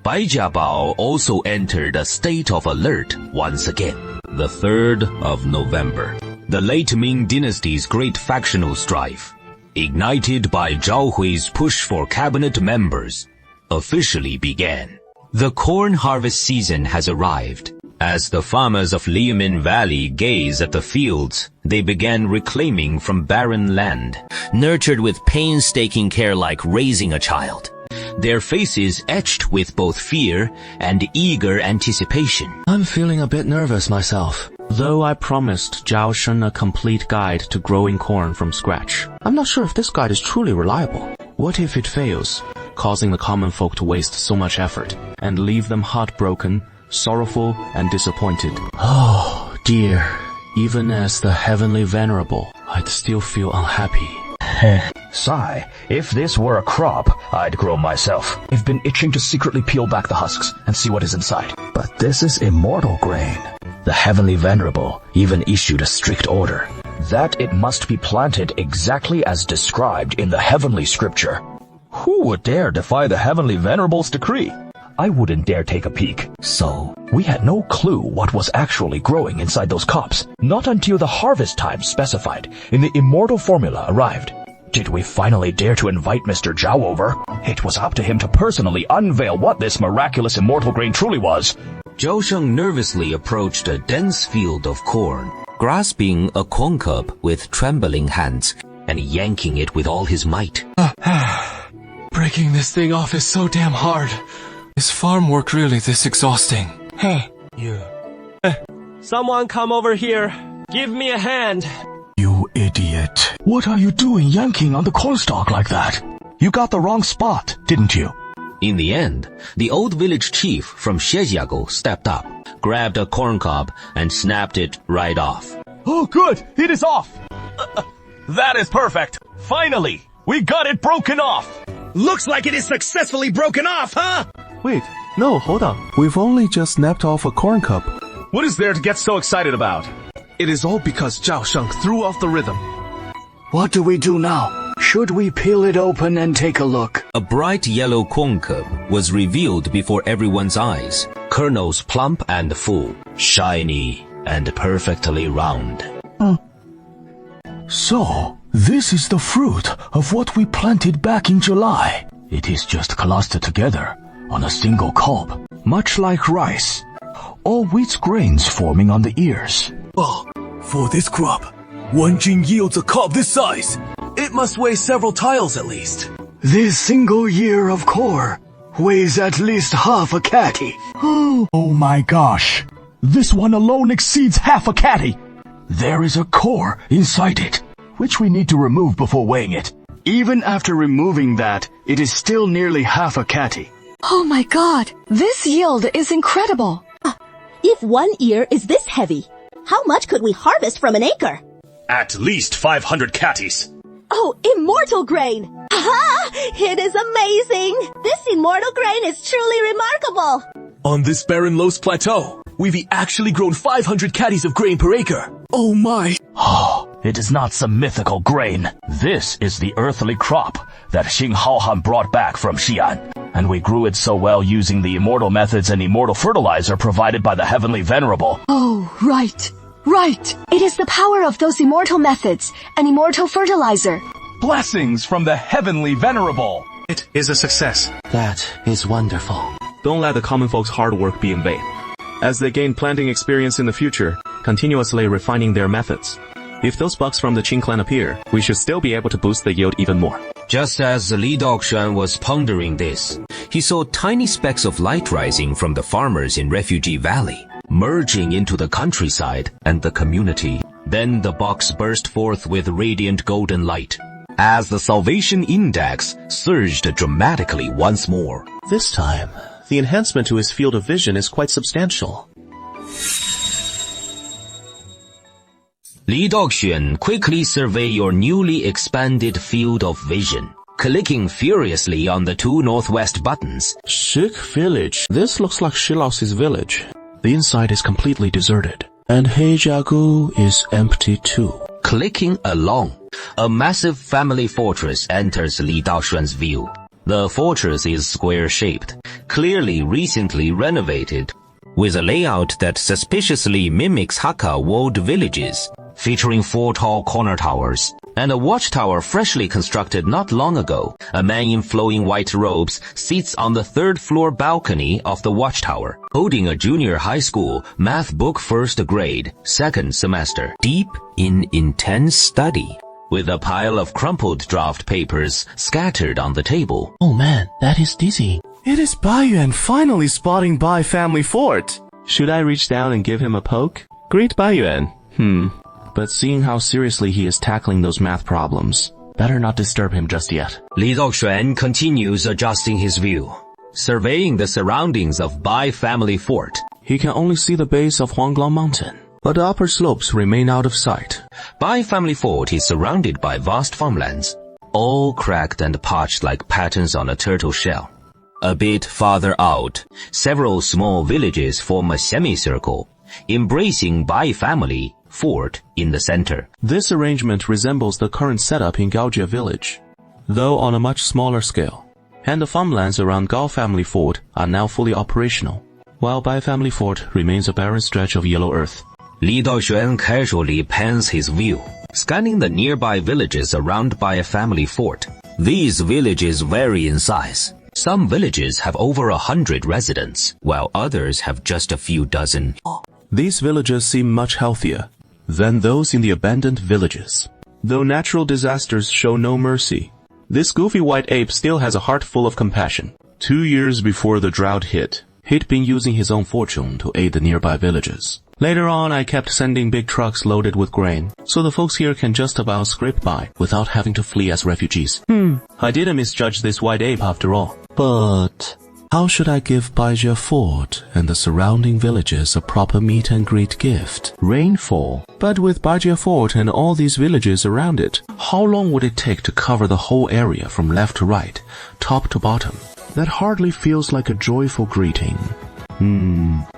Bai Jiabao also entered a state of alert once again. The 3rd of November. The late Ming Dynasty's great factional strife, ignited by Zhao Hui's push for cabinet members, officially began. The corn harvest season has arrived. As the farmers of Liumin Valley gaze at the fields, they began reclaiming from barren land, nurtured with painstaking care like raising a child. Their faces etched with both fear and eager anticipation. I'm feeling a bit nervous myself. Though I promised Zhao Sheng a complete guide to growing corn from scratch, I'm not sure if this guide is truly reliable. What if it fails, causing the common folk to waste so much effort and leave them heartbroken, sorrowful, and disappointed? Oh, dear. Even as the Heavenly Venerable, I'd still feel unhappy. Sigh, if this were a crop, I'd grow myself. I've been itching to secretly peel back the husks and see what is inside. But this is immortal grain. The Heavenly Venerable even issued a strict order that it must be planted exactly as described in the heavenly scripture. Who would dare defy the Heavenly Venerable's decree? I wouldn't dare take a peek. So, we had no clue what was actually growing inside those cobs, not until the harvest time specified in the immortal formula arrived. Did we finally dare to invite Mr. Zhao over? It was up to him to personally unveil what this miraculous immortal grain truly was. Zhao Sheng nervously approached a dense field of corn, grasping a corn cob with trembling hands and yanking it with all his might. Breaking this thing off is so damn hard. Is farm work really this exhausting? Hey, you. Someone come over here. Give me a hand. You idiot. What are you doing yanking on the cornstalk like that? You got the wrong spot, didn't you? In the end, the old village chief from Shejiago stepped up, grabbed a corn cob, and snapped it right off. Oh, good! It is off! That is perfect! Finally! We got it broken off! Looks like it is successfully broken off, huh? Wait, no, hold on. We've only just snapped off a corn cob. What is there to get so excited about? It is all because Zhao Sheng threw off the rhythm. What do we do now? Should we peel it open and take a look? A bright yellow corn cob was revealed before everyone's eyes. Kernels plump and full, shiny and perfectly round. So, this is the fruit of what we planted back in July. It is just clustered together on a single cob, much like rice. All wheat grains forming on the ears. Oh, for this crop, one jin yields a cob this size. It must weigh several tiles at least. This single ear of core weighs at least half a catty. Oh my gosh. This one alone exceeds half a catty. There is a core inside it, which we need to remove before weighing it. Even after removing that, it is still nearly half a catty. Oh my god, this yield is incredible. If one ear is this heavy, how much could we harvest from an acre? At least 500 catties. Oh, immortal grain! Aha! It is amazing! This immortal grain is truly remarkable! On this barren Los Plateau, we've actually grown 500 catties of grain per acre. Oh my! It is not some mythical grain. This is the earthly crop that Xing Haohan brought back from Xi'an. And we grew it so well using the immortal methods and immortal fertilizer provided by the Heavenly Venerable. Oh, right. Right. It is the power of those immortal methods and immortal fertilizer. Blessings from the Heavenly Venerable. It is a success. That is wonderful. Don't let the common folks' hard work be in vain. As they gain planting experience in the future, continuously refining their methods. If those bucks from the Qing clan appear, we should still be able to boost the yield even more. Just as Li Dokshan was pondering this, he saw tiny specks of light rising from the farmers in Refugee Valley, merging into the countryside and the community. Then the box burst forth with radiant golden light, as the Salvation Index surged dramatically once more. This time, the enhancement to his field of vision is quite substantial. Li Daoxuan quickly survey your newly expanded field of vision, clicking furiously on the 2 northwest buttons. Sick village. This looks like Shilao's village. The inside is completely deserted. And Heijiagu is empty too. Clicking along, a massive family fortress enters Li Daoxuan's view. The fortress is square-shaped, clearly recently renovated, with a layout that suspiciously mimics Hakka walled villages, featuring 4 tall corner towers, and a watchtower freshly constructed not long ago. A man in flowing white robes sits on the 3rd-floor balcony of the watchtower, holding a junior high school math book 1st grade, 2nd semester, deep in intense study, with a pile of crumpled draft papers scattered on the table. Oh man, that is dizzy. It is Baiyuan finally spotting Bai family fort. Should I reach down and give him a poke? Great Baiyuan. But seeing how seriously he is tackling those math problems, better not disturb him just yet. Li Daoxuan continues adjusting his view, surveying the surroundings of Bai family fort. He can only see the base of Huanglong Mountain, but the upper slopes remain out of sight. Bai family fort is surrounded by vast farmlands, all cracked and patched like patterns on a turtle shell. A bit farther out, several small villages form a semicircle, embracing Bai family fort in the center. This arrangement resembles the current setup in Gaojie village, though on a much smaller scale. And the farmlands around Gao family fort are now fully operational, while Bai family fort remains a barren stretch of yellow earth. Li Daoxuan casually pans his view, scanning the nearby villages around Bai family fort. These villages vary in size. Some villages have over 100 residents, while others have just a few dozen. These villages seem much healthier than those in the abandoned villages. Though natural disasters show no mercy, this goofy white ape still has a heart full of compassion. 2 years before the drought hit, he'd been using his own fortune to aid the nearby villages. Later on, I kept sending big trucks loaded with grain, so the folks here can just about scrape by without having to flee as refugees. I didn't misjudge this white ape after all. But how should I give Baijia Fort and the surrounding villages a proper meet and greet gift? Rainfall. But with Baijia Fort and all these villages around it, how long would it take to cover the whole area from left to right, top to bottom? That hardly feels like a joyful greeting.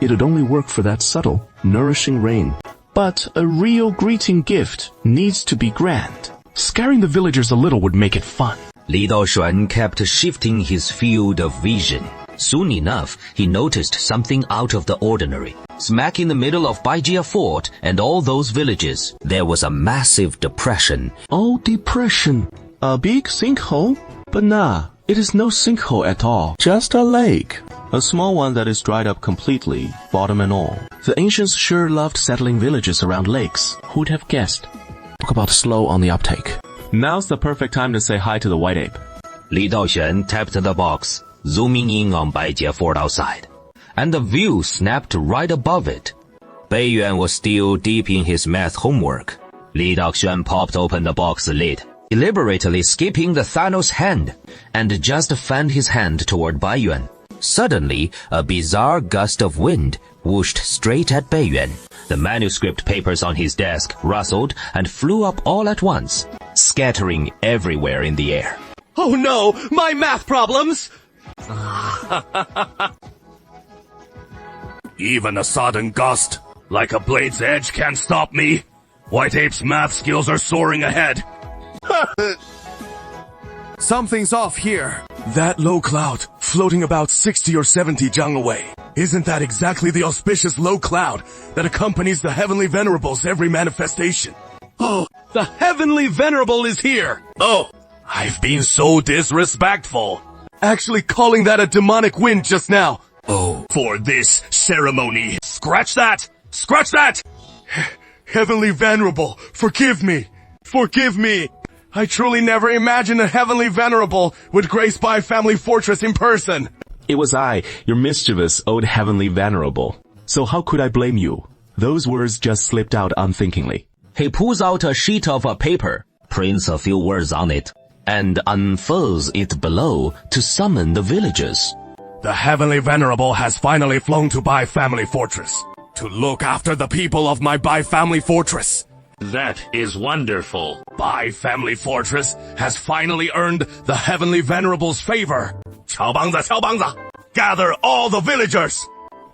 It'd only work for that subtle, nourishing rain. But a real greeting gift needs to be grand. Scaring the villagers a little would make it fun. Li Daoxuan kept shifting his field of vision. Soon enough, he noticed something out of the ordinary. Smack in the middle of Baijia Fort and all those villages, there was a massive depression. Oh, depression. A big sinkhole? But nah, it is no sinkhole at all. Just a lake. A small one that is dried up completely, bottom and all. The ancients sure loved settling villages around lakes. Who'd have guessed? Talk about slow on the uptake. Now's the perfect time to say hi to the white ape. Li Daoxuan tapped the box, zooming in on Baijia Fort outside, and the view snapped right above it. Baiyuan was still deep in his math homework. Li Daoxuan popped open the box lid, deliberately skipping the Thanos hand, and just fanned his hand toward Baiyuan. Suddenly, a bizarre gust of wind whooshed straight at Baiyuan. The manuscript papers on his desk rustled and flew up all at once, scattering everywhere in the air. Oh no, my math problems! Even a sudden gust, like a blade's edge, can't stop me. White Ape's math skills are soaring ahead. Something's off here. That low cloud, floating about 60 or 70 zhang away. Isn't that exactly the auspicious low cloud that accompanies the Heavenly Venerable's every manifestation? Oh, the Heavenly Venerable is here! Oh, I've been so disrespectful. Actually calling that a demonic wind just now. Oh, for this ceremony. Scratch that! Scratch that! Heavenly Venerable, forgive me! Forgive me! I truly never imagined a Heavenly Venerable would grace Bai family fortress in person. It was I, your mischievous old Heavenly Venerable. So how could I blame you? Those words just slipped out unthinkingly. He pulls out a sheet of paper, prints a few words on it, and unfurls it below to summon the villagers. The Heavenly Venerable has finally flown to Bai family fortress. to look after the people of my Bai family fortress. That is wonderful. Bai family fortress has finally earned the Heavenly Venerable's favor. 乔帮子, gather all the villagers.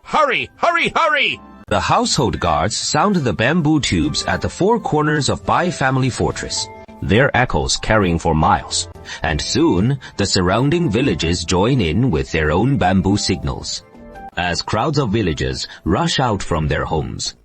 Hurry, hurry, hurry! The household guards sound the bamboo tubes at the four corners of Bai family fortress, their echoes carrying for miles, and soon the surrounding villages join in with their own bamboo signals, as crowds of villagers rush out from their homes.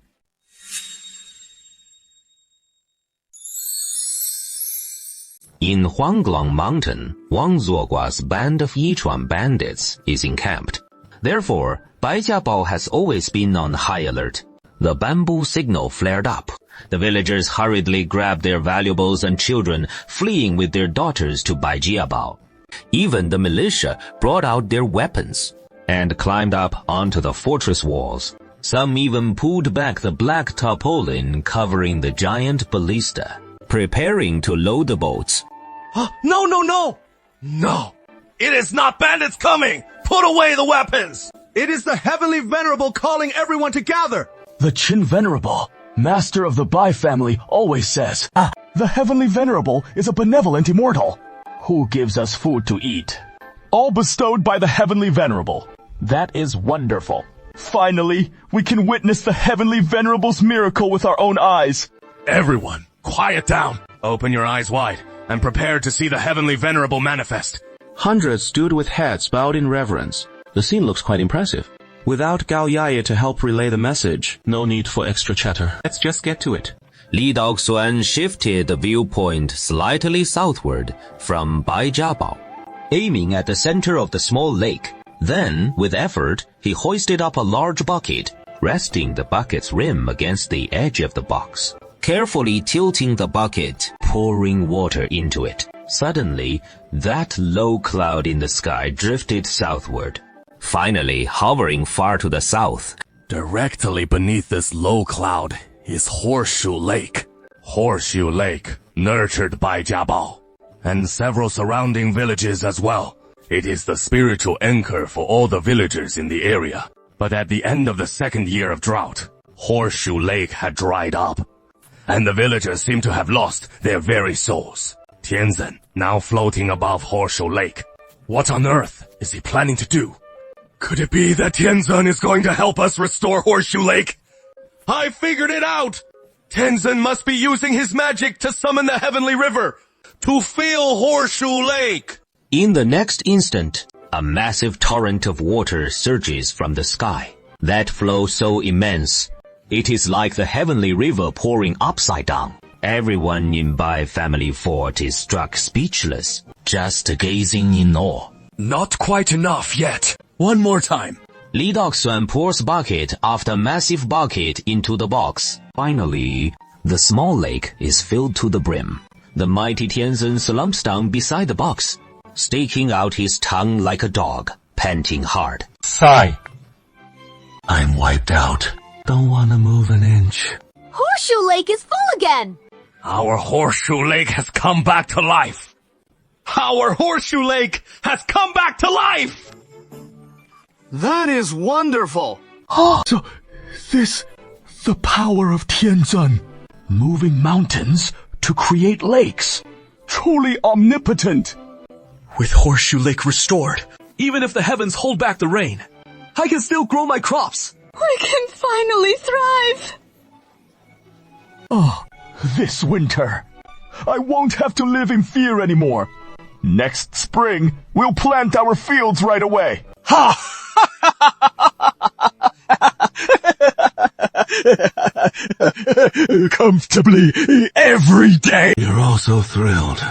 In Huangglong Mountain, Wang Zuogua's band of Yichuan bandits is encamped. Therefore, Baijiabao has always been on high alert. The bamboo signal flared up. The villagers hurriedly grabbed their valuables and children, fleeing with their daughters to Baijiabao. Even the militia brought out their weapons and climbed up onto the fortress walls. Some even pulled back the black tarpaulin covering the giant ballista, preparing to load the boats. No! No! It is not bandits coming! Put away the weapons! It is the Heavenly Venerable calling everyone to gather! The Qin Venerable, master of the Bai family, always says, the Heavenly Venerable is a benevolent immortal who gives us food to eat. All bestowed by the Heavenly Venerable. That is wonderful. Finally, we can witness the Heavenly Venerable's miracle with our own eyes. Everyone, quiet down. Open your eyes wide and prepare to see the Heavenly Venerable manifest. Hundreds stood with heads bowed in reverence. The scene looks quite impressive. Without Gao Yaye to help relay the message, no need for extra chatter. Let's just get to it. Li Daoxuan shifted the viewpoint slightly southward from Baijiabao, aiming at the center of the small lake. Then, with effort, he hoisted up a large bucket, resting the bucket's rim against the edge of the box, carefully tilting the bucket, pouring water into it. Suddenly, that low cloud in the sky drifted southward, finally hovering far to the south. Directly beneath this low cloud is Horseshoe Lake. Horseshoe Lake, nurtured by Jiabao, and several surrounding villages as well. It is the spiritual anchor for all the villagers in the area. But at the end of the second year of drought, Horseshoe Lake had dried up, and the villagers seem to have lost their very souls. Tianzhen, now floating above Horseshoe Lake. What on earth is he planning to do? Could it be that Tianzhen is going to help us restore Horseshoe Lake? I figured it out! Tianzhen must be using his magic to summon the Heavenly River to fill Horseshoe Lake! In the next instant, a massive torrent of water surges from the sky. That flow so immense, it is like the Heavenly River pouring upside down. Everyone in Bai family fort is struck speechless, just gazing in awe. Not quite enough yet. One more time. Li Daoxuan pours bucket after massive bucket into the box. Finally, the small lake is filled to the brim. The mighty Tianzhen slumps down beside the box, staking out his tongue like a dog, panting hard. Sigh. I'm wiped out. Don't wanna move an inch. Horseshoe Lake is full again! Our Horseshoe Lake has come back to life! Our Horseshoe Lake has come back to life! That is wonderful! So, the power of Tianzhen, moving mountains to create lakes. Truly omnipotent. With Horseshoe Lake restored, even if the heavens hold back the rain, I can still grow my crops. We can finally thrive! Oh, this winter, I won't have to live in fear anymore. Next spring, we'll plant our fields right away. Ha! Comfortably every day. You're all so thrilled.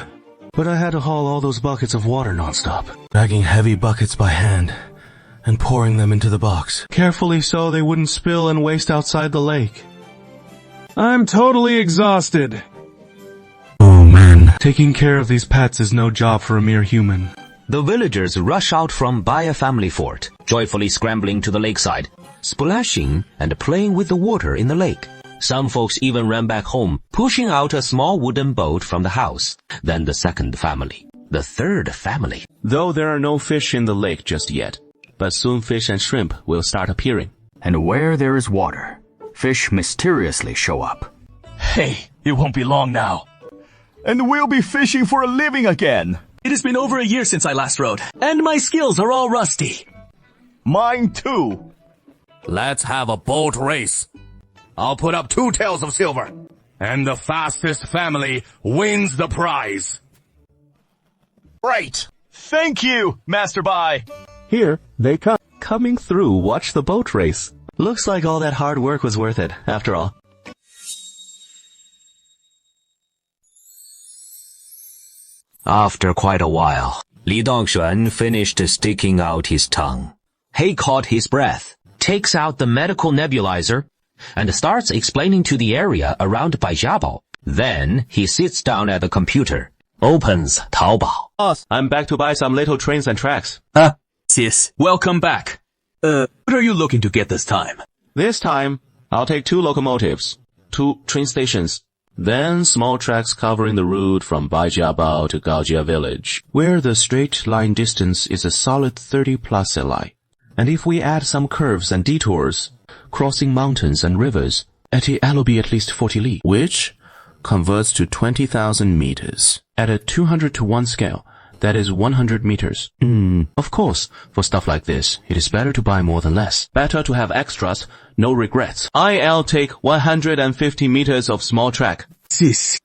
But I had to haul all those buckets of water nonstop. Dragging heavy buckets by hand and pouring them into the box. Carefully so they wouldn't spill and waste outside the lake. I'm totally exhausted. Oh man, taking care of these pets is no job for a mere human. The villagers rush out from Bai family fort, joyfully scrambling to the lakeside, splashing and playing with the water in the lake. Some folks even ran back home, pushing out a small wooden boat from the house. Then the second family, the third family. Though there are no fish in the lake just yet, but soon fish and shrimp will start appearing. And where there is water, fish mysteriously show up. Hey, it won't be long now. And we'll be fishing for a living again. It has been over a year since I last rode, and my skills are all rusty. Mine too. Let's have a boat race. I'll put up 2 taels of silver, and the fastest family wins the prize. Great. Thank you, Master Bai. Here they come. Coming through, watch the boat race. Looks like all that hard work was worth it, after all. After quite a while, Li Dongxuan finished sticking out his tongue. He caught his breath, takes out the medical nebulizer, and starts explaining to the area around Baijiabao. Then he sits down at the computer, opens Taobao. Boss, I'm back to buy some little trains and tracks. Sis, welcome back. What are you looking to get this time? This time, I'll take 2 locomotives, 2 train stations, then small tracks covering the route from Baijiabao to Gaojia village, where the straight line distance is a solid 30 plus li. And if we add some curves and detours, crossing mountains and rivers, it'll be at least 40 li, which converts to 20,000 meters. At a 200-to-1 scale, that is 100 meters. Of course, for stuff like this, it is better to buy more than less. Better to have extras, no regrets. I'll take 150 meters of small track. Sis,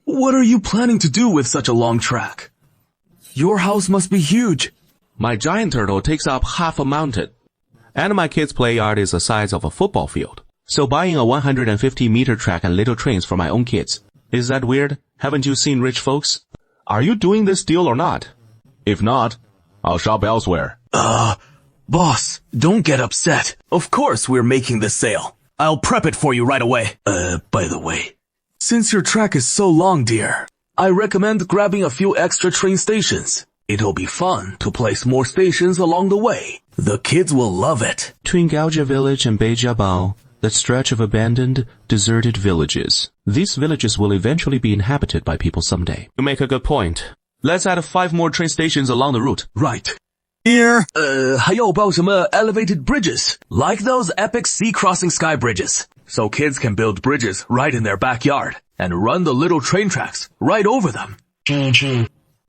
what are you planning to do with such a long track? Your house must be huge. My giant turtle takes up half a mountain. And my kids' play yard is the size of a football field. So buying a 150-meter track and little trains for my own kids. Is that weird? Haven't you seen rich folks? Are you doing this deal or not? If not, I'll shop elsewhere. Boss, don't get upset. Of course we're making this sale. I'll prep it for you right away. By the way, since your track is so long, dear, I recommend grabbing a few extra train stations. It'll be fun to place more stations along the way. The kids will love it. Between Gaojia village and Beijiabao, that stretch of abandoned, deserted villages. These villages will eventually be inhabited by people someday. You make a good point. Let's add 5 more train stations along the route. Right. Here. 还要包什么 elevated bridges, like those epic sea-crossing sky bridges, so kids can build bridges right in their backyard and run the little train tracks right over them.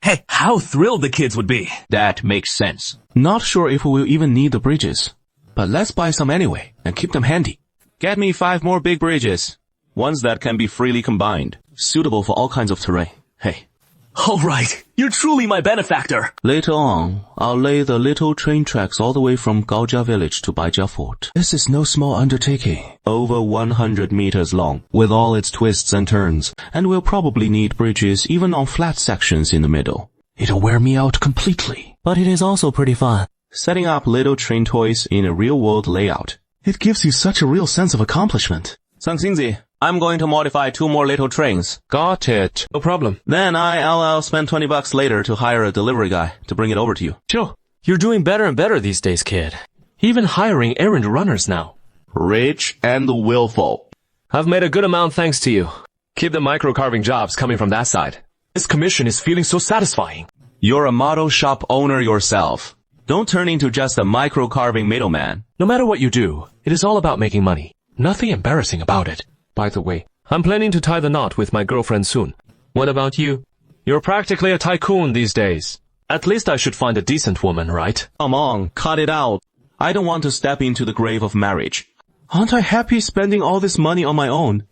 Hey, how thrilled the kids would be. That makes sense. Not sure if we will even need the bridges, but let's buy some anyway and keep them handy. Get me 5 more big bridges, ones that can be freely combined, suitable for all kinds of terrain. Hey. All right, you're truly my benefactor. Later on, I'll lay the little train tracks all the way from Gaojia village to Baijia fort. This is no small undertaking. Over 100 meters long, with all its twists and turns, and we'll probably need bridges even on flat sections in the middle. It'll wear me out completely. But it is also pretty fun. Setting up little train toys in a real-world layout. It gives you such a real sense of accomplishment. Sangxingzi, I'm going to modify 2 more little trains. Got it. No problem. Then I'll spend $20 later to hire a delivery guy to bring it over to you. Sure. You're doing better and better these days, kid. Even hiring errand runners now. Rich and willful. I've made a good amount thanks to you. Keep the micro-carving jobs coming from that side. This commission is feeling so satisfying. You're a model shop owner yourself. Don't turn into just a micro-carving middleman. No matter what you do, it is all about making money. Nothing embarrassing about it. By the way, I'm planning to tie the knot with my girlfriend soon. What about you? You're practically a tycoon these days. At least I should find a decent woman, right? Come on, cut it out. I don't want to step into the grave of marriage. Aren't I happy spending all this money on my own?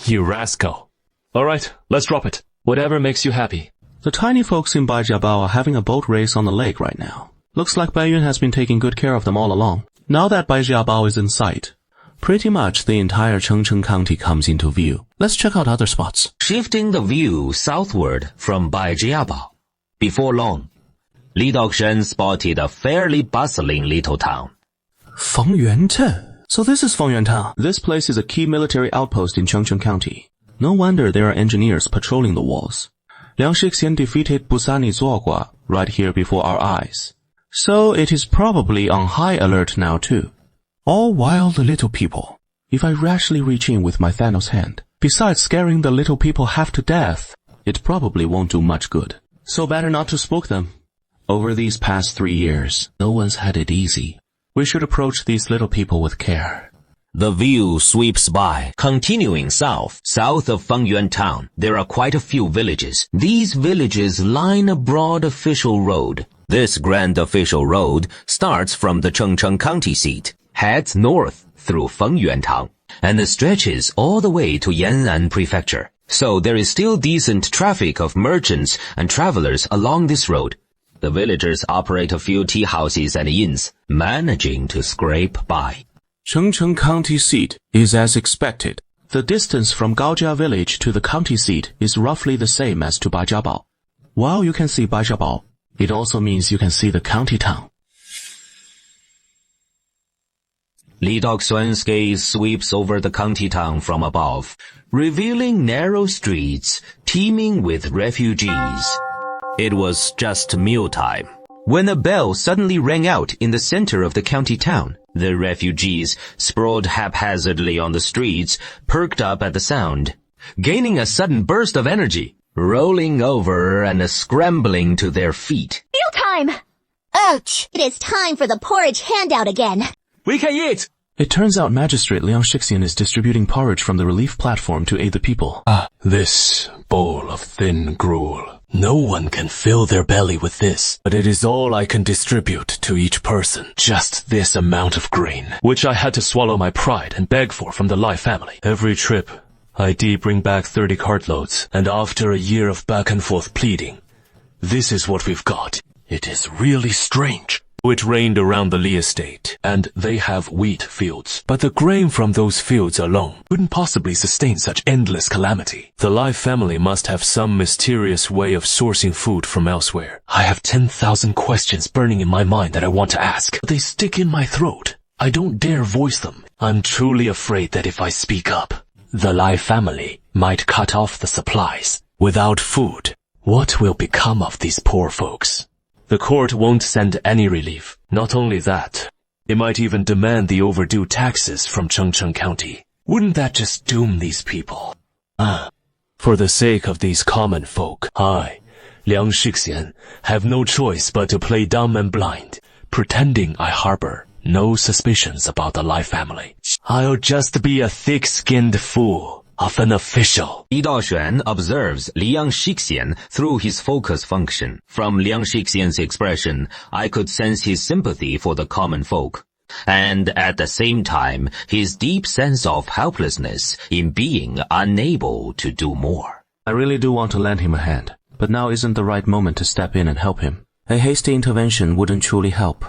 You rascal. Alright, let's drop it. Whatever makes you happy. The tiny folks in Baijiabao are having a boat race on the lake right now. Looks like Baiyun has been taking good care of them all along. Now that Baijiabao is in sight, pretty much the entire Chengcheng County comes into view. Let's check out other spots. Shifting the view southward from Baijiabao. Before long, Li Dongxuan spotted a fairly bustling little town. Fengyuanchen. So this is Fengyuan Town. This place is a key military outpost in Chengcheng County. No wonder there are engineers patrolling the walls. Liang Shixian defeated Busani Zuogua right here before our eyes. So it is probably on high alert now too. All wild little people. If I rashly reach in with my Thanos hand, besides scaring the little people half to death, it probably won't do much good. So better not to spook them. Over these past 3 years, no one's had it easy. We should approach these little people with care. The view sweeps by. Continuing south of Fengyuan town, there are quite a few villages. These villages line a broad official road. This grand official road starts from the Chengcheng County seat, heads north through Fengyuan town, and stretches all the way to Yan'an Prefecture. So there is still decent traffic of merchants and travelers along this road. The villagers operate a few tea houses and inns, managing to scrape by. Chengcheng County seat is as expected. The distance from Gaojia village to the county seat is roughly the same as to Baijiabao. While you can see Baijiabao, it also means you can see the county town. Li Daoxuan's gaze sweeps over the county town from above, revealing narrow streets teeming with refugees. It was just mealtime when a bell suddenly rang out in the center of the county town. The refugees, sprawled haphazardly on the streets, perked up at the sound, gaining a sudden burst of energy, rolling over and scrambling to their feet. Mealtime! Ouch! It is time for the porridge handout again. We can eat! It turns out Magistrate Liang Shixian is distributing porridge from the relief platform to aid the people. This bowl of thin gruel. No one can fill their belly with this, but it is all I can distribute to each person. Just this amount of grain, which I had to swallow my pride and beg for from the Lai family. Every trip, I bring back 30 cartloads, and after a year of back and forth pleading, this is what we've got. It is really strange. It rained around the Li estate, and they have wheat fields. But the grain from those fields alone couldn't possibly sustain such endless calamity. The Lai family must have some mysterious way of sourcing food from elsewhere. I have 10,000 questions burning in my mind that I want to ask, but they stick in my throat. I don't dare voice them. I'm truly afraid that if I speak up, the Lai family might cut off the supplies. Without food, what will become of these poor folks? The court won't send any relief. Not only that, it might even demand the overdue taxes from Chengcheng County. Wouldn't that just doom these people? For the sake of these common folk, I, Liang Shixian, have no choice but to play dumb and blind, pretending I harbor no suspicions about the Lai family. I'll just be a thick-skinned fool of an official. Li Daoxuan observes Liang Shixian through his focus function. From Liang Shixian's expression, I could sense his sympathy for the common folk, and at the same time, his deep sense of helplessness in being unable to do more. I really do want to lend him a hand, but now isn't the right moment to step in and help him. A hasty intervention wouldn't truly help.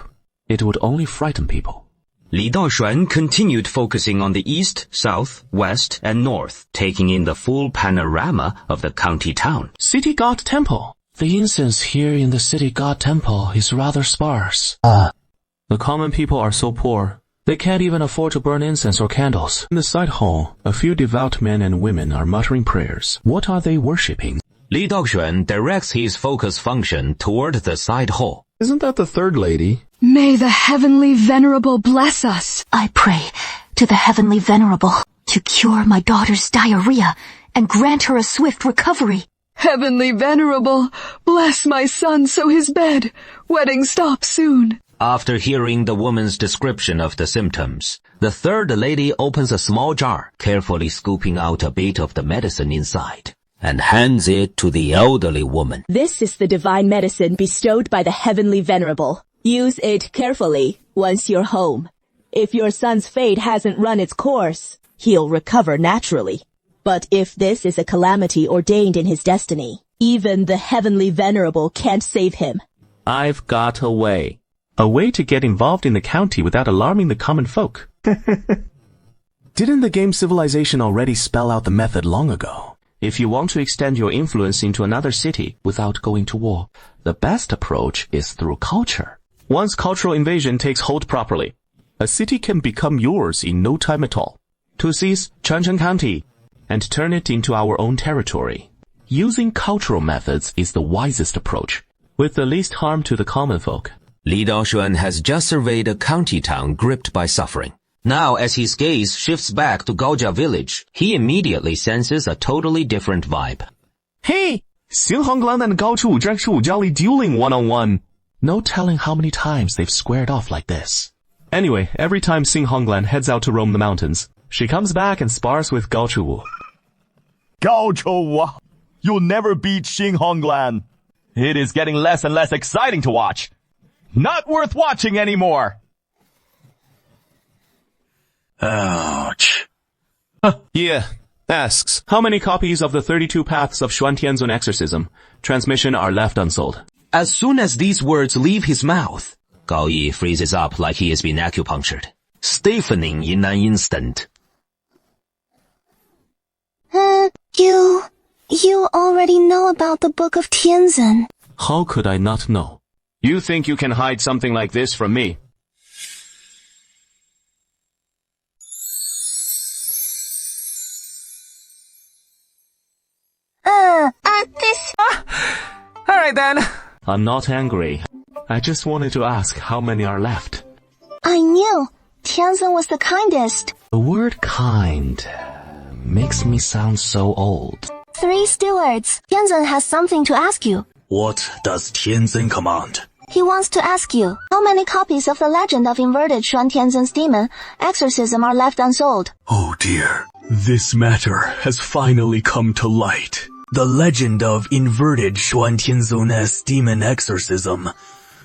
It would only frighten people. Li Daoxuan continued focusing on the east, south, west, and north, taking in the full panorama of the county town. City God Temple. The incense here in the City God Temple is rather sparse. The common people are so poor, they can't even afford to burn incense or candles. In the side hall, a few devout men and women are muttering prayers. What are they worshipping? Li Daoxuan directs his focus function toward the side hall. Isn't that the third lady? May the Heavenly Venerable bless us. I pray to the Heavenly Venerable to cure my daughter's diarrhea and grant her a swift recovery. Heavenly Venerable, bless my son so his bed. Wedding stops soon. After hearing the woman's description of the symptoms, the third lady opens a small jar, carefully scooping out a bit of the medicine inside, and hands it to the elderly woman. This is the divine medicine bestowed by the Heavenly Venerable. Use it carefully once you're home. If your son's fate hasn't run its course, he'll recover naturally. But if this is a calamity ordained in his destiny, even the Heavenly Venerable can't save him. I've got a way. A way to get involved in the county without alarming the common folk. Didn't the game Civilization already spell out the method long ago? If you want to extend your influence into another city without going to war, the best approach is through culture. Once cultural invasion takes hold properly, a city can become yours in no time at all. To seize Chengcheng County and turn it into our own territory. Using cultural methods is the wisest approach, with the least harm to the common folk. Li Daoxuan has just surveyed a county town gripped by suffering. Now, as his gaze shifts back to Gaojia village, he immediately senses a totally different vibe. Hey! Xinhonglan and Gaochu Zhengshi dueling one-on-one. No telling how many times they've squared off like this. Anyway, every time Xing Honglan heads out to roam the mountains, she comes back and spars with Gao Chuwu. Gao Chuwu, you'll never beat Xing Honglan. It is getting less and less exciting to watch. Not worth watching anymore. Ouch. Yeah. Asks, how many copies of the 32 Paths of Xuan Tianzun Exorcism transmission are left unsold? As soon as these words leave his mouth, Gao Yi freezes up like he has been acupunctured, stiffening in an instant. You already know about the Book of Tianzun. How could I not know? You think you can hide something like this from me? Alright then. I'm not angry. I just wanted to ask how many are left. I knew. Tianzun was the kindest. The word kind makes me sound so old. 3 stewards. Tianzun has something to ask you. What does Tianzun command? He wants to ask you, how many copies of the legend of inverted Xuan Tianzun's demon exorcism are left unsold? Oh dear. This matter has finally come to light. The legend of inverted Xuan Tianzun's demon exorcism.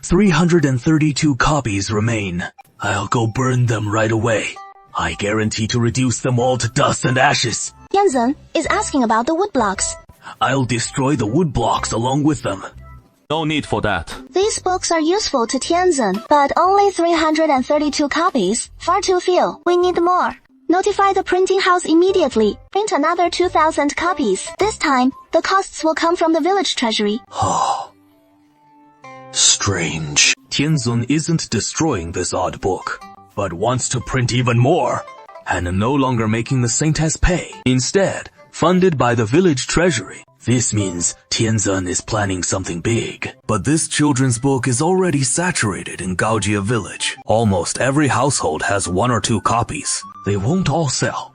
332 copies remain. I'll go burn them right away. I guarantee to reduce them all to dust and ashes. Tianzun is asking about the wood blocks. I'll destroy the wood blocks along with them. No need for that. These books are useful to Tianzun, but only 332 copies. Far too few. We need more. Notify the printing house immediately. Print another 2,000 copies. This time, the costs will come from the village treasury. Strange. Tianzun isn't destroying this odd book, but wants to print even more, and no longer making the saintess pay. Instead, funded by the village treasury. This means Tianzun is planning something big. But this children's book is already saturated in Gaojia village. Almost every household has 1 or 2 copies. They won't all sell.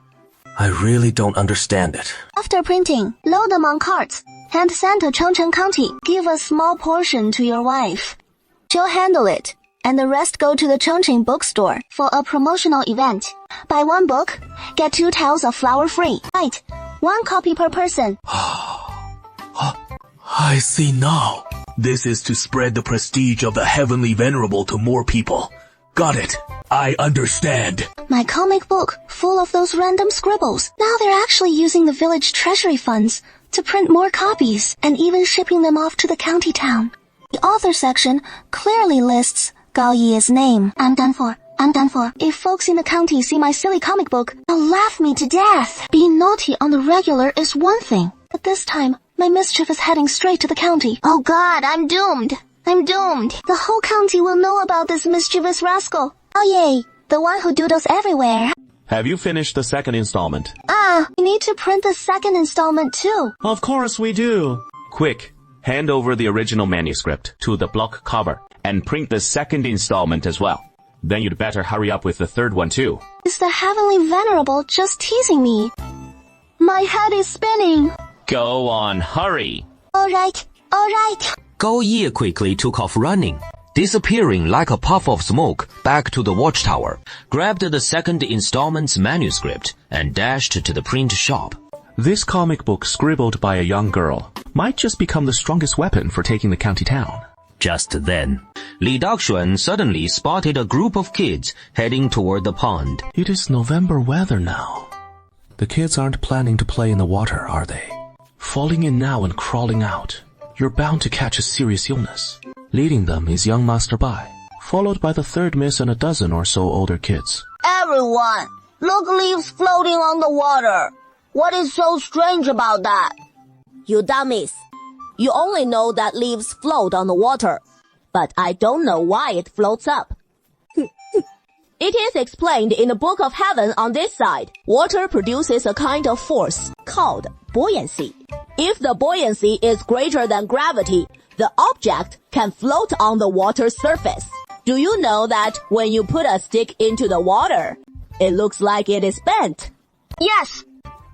I really don't understand it. After printing, load them on carts and send to Chengcheng County. Give a small portion to your wife. She'll handle it, and the rest go to the Chengcheng bookstore for a promotional event. Buy 1 book, get 2 taels of flour free. Right, 1 copy per person. I see now. This is to spread the prestige of the Heavenly Venerable to more people. Got it. I understand. My comic book, full of those random scribbles. Now they're actually using the village treasury funds to print more copies and even shipping them off to the county town. The author section clearly lists Gao Yi's name. I'm done for. If folks in the county see my silly comic book, they'll laugh me to death. Being naughty on the regular is one thing, but this time, my mischief is heading straight to the county. Oh God, I'm doomed. The whole county will know about this mischievous rascal. Oh yay, the one who doodles everywhere. Have you finished the second installment? We need to print the second installment too. Of course we do. Quick, hand over the original manuscript to the block cover and print the second installment as well. Then you'd better hurry up with the third one too. Is the Heavenly Venerable just teasing me? My head is spinning. Go on, hurry. Alright. Gao Yi quickly took off running, disappearing like a puff of smoke back to the watchtower, grabbed the second installment's manuscript, and dashed to the print shop. This comic book scribbled by a young girl might just become the strongest weapon for taking the county town. Just then, Li Daxuan suddenly spotted a group of kids heading toward the pond. It is November weather now. The kids aren't planning to play in the water, are they? Falling in now and crawling out. You're bound to catch a serious illness. Leading them is young Master Bai, followed by the third miss and a dozen or so older kids. Everyone, look, leaves floating on the water. What is so strange about that? You dummies. You only know that leaves float on the water, but I don't know why it floats up. It is explained in the Book of Heaven on this side. Water produces a kind of force called buoyancy. If the buoyancy is greater than gravity, the object can float on the water's surface. Do you know that when you put a stick into the water, it looks like it is bent? Yes,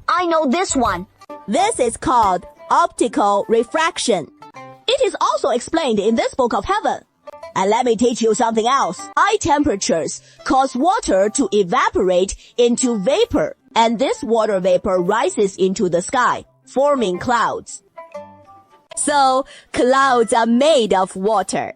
I know this one. This is called optical refraction. It is also explained in this Book of Heaven. And let me teach you something else. High temperatures cause water to evaporate into vapor, and this water vapor rises into the sky, forming clouds. So, clouds are made of water.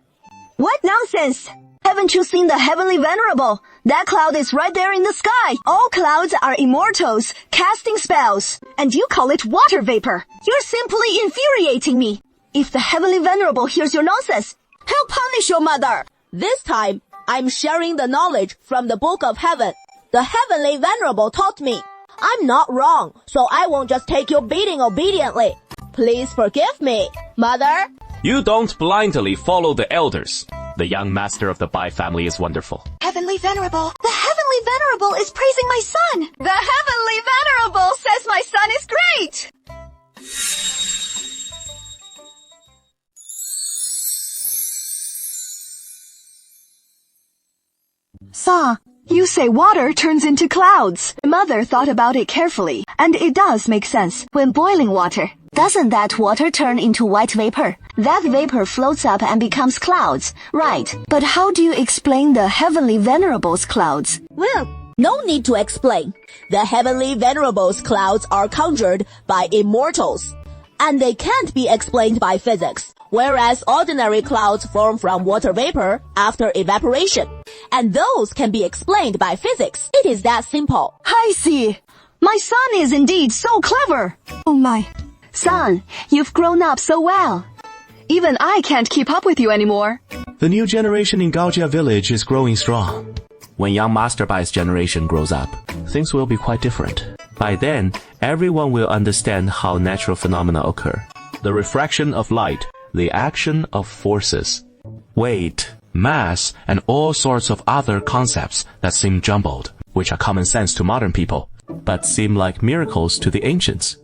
What nonsense! Haven't you seen the Heavenly Venerable? That cloud is right there in the sky. All clouds are immortals, casting spells. And you call it water vapor. You're simply infuriating me. If the Heavenly Venerable hears your nonsense, he'll punish your mother. This time, I'm sharing the knowledge from the Book of Heaven. The Heavenly Venerable taught me. I'm not wrong, so I won't just take your beating obediently. Please forgive me, Mother. You don't blindly follow the elders. The young master of the Bai family is wonderful. Heavenly Venerable, the Heavenly Venerable is praising my son. The Heavenly Venerable says my son is great. Sa, you say water turns into clouds. Mother thought about it carefully, and it does make sense. When boiling water, doesn't that water turn into white vapor? That vapor floats up and becomes clouds, right? But how do you explain the Heavenly Venerable's clouds? Well, no need to explain. The Heavenly Venerable's clouds are conjured by immortals, and they can't be explained by physics, whereas ordinary clouds form from water vapor after evaporation, and those can be explained by physics. It is that simple. I see. My son is indeed so clever. Oh my. Son, you've grown up so well. Even I can't keep up with you anymore. The new generation in Gaojia village is growing strong. When young Master Bai's generation grows up, things will be quite different. By then, everyone will understand how natural phenomena occur. The refraction of light, the action of forces, weight, mass, and all sorts of other concepts that seem jumbled, which are common sense to modern people, but seem like miracles to the ancients.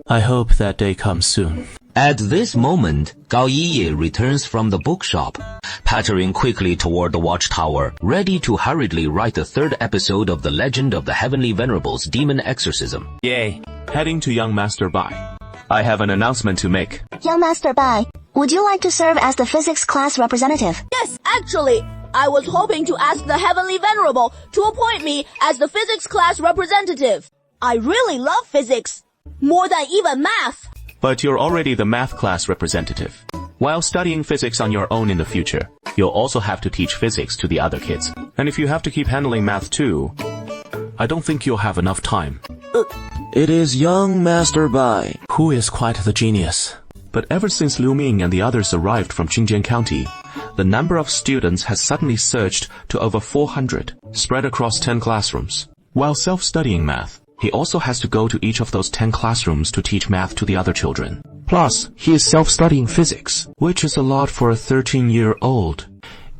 I hope that day comes soon. At this moment, Gao Yiye returns from the bookshop, pattering quickly toward the watchtower, ready to hurriedly write the third episode of the Legend of the Heavenly Venerable's Demon Exorcism. Yay. Heading to young Master Bai. I have an announcement to make. Young Master Bai, would you like to serve as the physics class representative? Yes, actually, I was hoping to ask the Heavenly Venerable to appoint me as the physics class representative. I really love physics, more than even math. But you're already the math class representative. While studying physics on your own in the future, you'll also have to teach physics to the other kids. And if you have to keep handling math too, I don't think you'll have enough time. It is young Master Bai, who is quite the genius. But ever since Liu Ming and the others arrived from Qingjian County, the number of students has suddenly surged to over 400, spread across 10 classrooms. While self-studying math, he also has to go to each of those 10 classrooms to teach math to the other children. Plus, he is self-studying physics, which is a lot for a 13-year-old.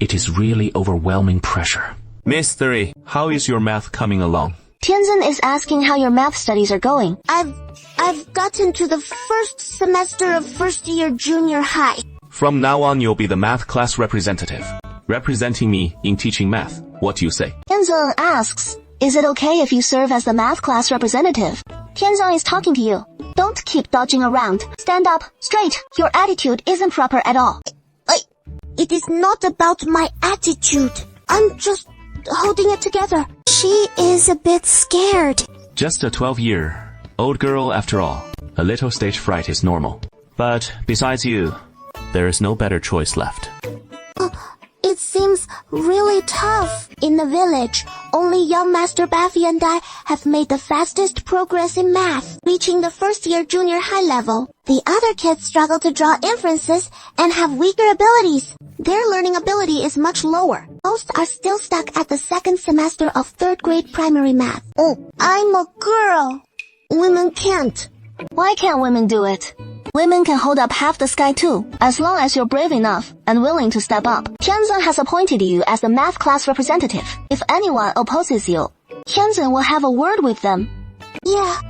It is really overwhelming pressure. Miss 3, how is your math coming along? Tianzhen is asking how your math studies are going. I've gotten to the first semester of first year junior high. From now on, you'll be the math class representative, representing me in teaching math. What do you say? Tianzhen asks, is it okay if you serve as the math class representative? Tianzhen is talking to you. Don't keep dodging around. Stand up, straight. Your attitude isn't proper at all. It is not about my attitude. I'm just holding it together. She is a bit scared. Just a 12-year-old girl after all. A little stage fright is normal. But besides you, there is no better choice left. It seems really tough. In the village, only young Master Baffy and I have made the fastest progress in math, reaching the first year junior high level. The other kids struggle to draw inferences and have weaker abilities. Their learning ability is much lower. Most are still stuck at the second semester of third grade primary math. I'm a girl. Women can't. Why can't women do it? Women can hold up half the sky too, as long as you're brave enough and willing to step up. Tianzhen has appointed you as the math class representative. If anyone opposes you, Tianzhen will have a word with them. Yeah,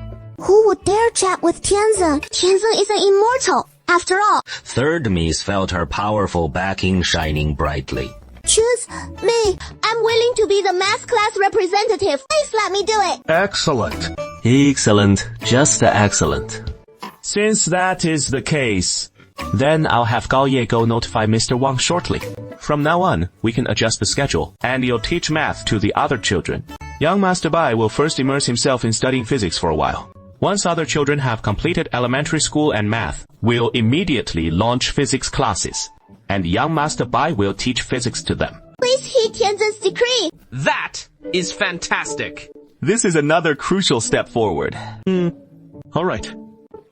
who would dare chat with Tianzhen? Tianzhen is an immortal, after all. Third Miss felt her powerful backing shining brightly. Choose me. I'm willing to be the math class representative. Please let me do it. Excellent. Excellent. Just excellent. Since that is the case, then I'll have Gao Ye go notify Mr. Wang shortly. From now on, we can adjust the schedule, and you'll teach math to the other children. Young Master Bai will first immerse himself in studying physics for a while. Once other children have completed elementary school and math, we'll immediately launch physics classes, and young Master Bai will teach physics to them. Please heed Tianzhen's decree. That is fantastic. This is another crucial step forward. Alright.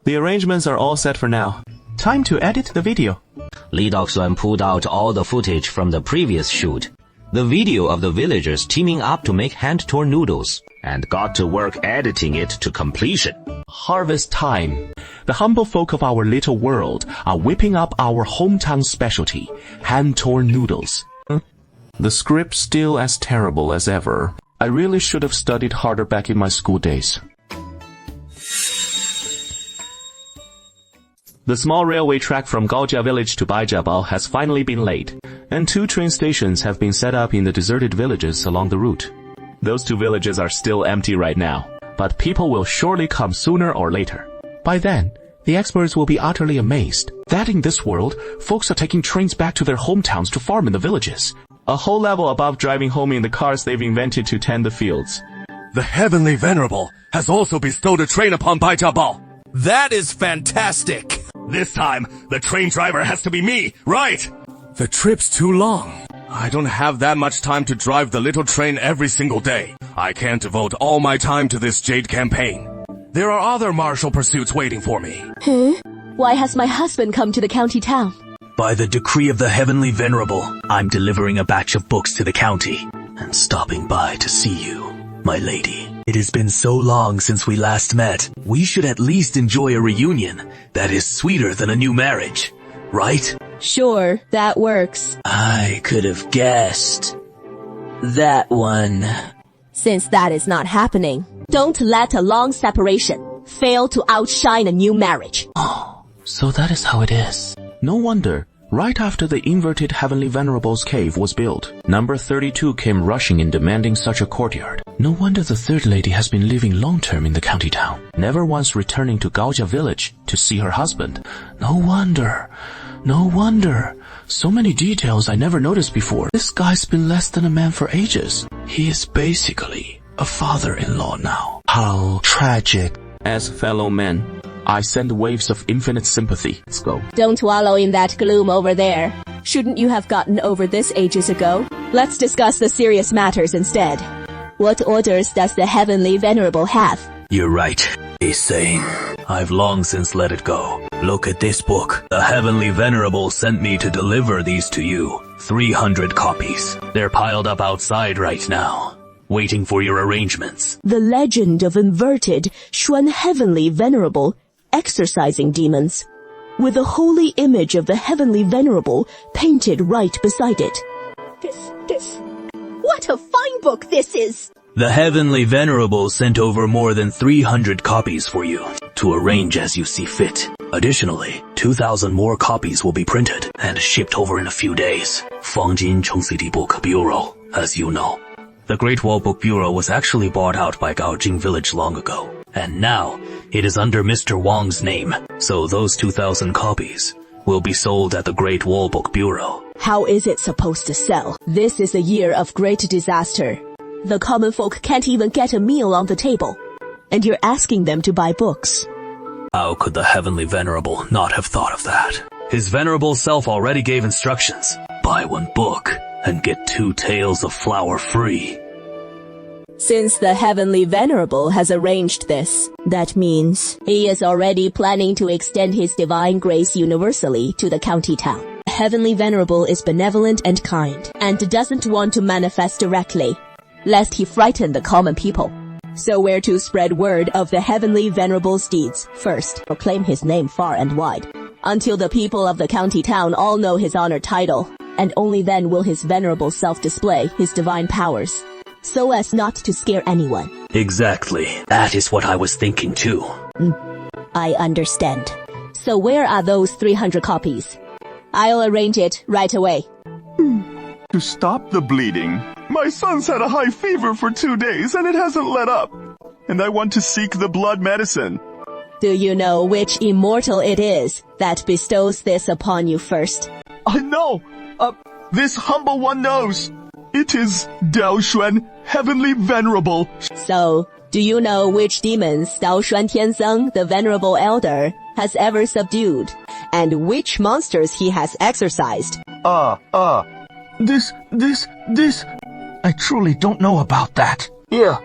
The arrangements are all set for now. Time to edit the video. Li Daoxuan pulled out all the footage from the previous shoot. The video of the villagers teaming up to make hand-torn noodles, and got to work editing it to completion. Harvest time. The humble folk of our little world are whipping up our hometown specialty, hand-torn noodles. The script still as terrible as ever. I really should have studied harder back in my school days. The small railway track from Gaojia village to Baijiabao has finally been laid, and 2 train stations have been set up in the deserted villages along the route. Those 2 villages are still empty right now, but people will surely come sooner or later. By then, the experts will be utterly amazed that in this world, folks are taking trains back to their hometowns to farm in the villages. A whole level above driving home in the cars they've invented to tend the fields. The Heavenly Venerable has also bestowed a train upon Baijiabao. That is fantastic! This time, the train driver has to be me, right? The trip's too long. I don't have that much time to drive the little train every single day. I can't devote all my time to this Jade campaign. There are other martial pursuits waiting for me. Why has my husband come to the county town? By the decree of the Heavenly Venerable, I'm delivering a batch of books to the county, and stopping by to see you, my lady. It has been so long since we last met. We should at least enjoy a reunion that is sweeter than a new marriage, right? Sure, that works. I could have guessed. That one. Since that is not happening, don't let a long separation fail to outshine a new marriage. Oh, so that is how it is. No wonder. Right after the inverted Heavenly Venerable's cave was built, number 32 came rushing in demanding such a courtyard. No wonder the third lady has been living long-term in the county town, never once returning to Gaojia village to see her husband. No wonder. So many details I never noticed before. This guy's been less than a man for ages. He is basically a father-in-law now. How tragic. As fellow men, I send waves of infinite sympathy. Let's go. Don't wallow in that gloom over there. Shouldn't you have gotten over this ages ago? Let's discuss the serious matters instead. What orders does the Heavenly Venerable have? You're right. He's saying, I've long since let it go. Look at this book. The Heavenly Venerable sent me to deliver these to you. 300 copies. They're piled up outside right now, waiting for your arrangements. The legend of inverted Xuan Heavenly Venerable exorcising demons, with a holy image of the Heavenly Venerable painted right beside it. This, what a fine book this is! The Heavenly Venerable sent over more than 300 copies for you, to arrange as you see fit. Additionally, 2,000 more copies will be printed and shipped over in a few days. Fangjin Chengcity Book Bureau, as you know. The Great Wall Book Bureau was actually bought out by Gaojing Village long ago, and now it is under Mr. Wang's name, so those 2,000 copies will be sold at the Great Wall Book Bureau. How is it supposed to sell? This is a year of great disaster. The common folk can't even get a meal on the table, and you're asking them to buy books. How could the Heavenly Venerable not have thought of that? His venerable self already gave instructions. Buy 1 book and get 2 taels of flour free. Since the Heavenly Venerable has arranged this, that means he is already planning to extend his divine grace universally to the county town. The Heavenly Venerable is benevolent and kind, and doesn't want to manifest directly, lest he frighten the common people. So we're to spread word of the Heavenly Venerable's deeds first, proclaim his name far and wide, until the people of the county town all know his honored title, and only then will his venerable self display his divine powers, so as not to scare anyone. Exactly. That is what I was thinking too. I understand. So where are those 300 copies? I'll arrange it right away. To stop the bleeding. My son's had a high fever for 2 days and it hasn't let up. And I want to seek the blood medicine. Do you know which immortal it is that bestows this upon you first? No. This humble one knows. It is Daoshuan, heavenly venerable. So, do you know which demons Daoshuan Tianzeng, the venerable elder, has ever subdued? And which monsters he has exorcised? This. I truly don't know about that. Yeah,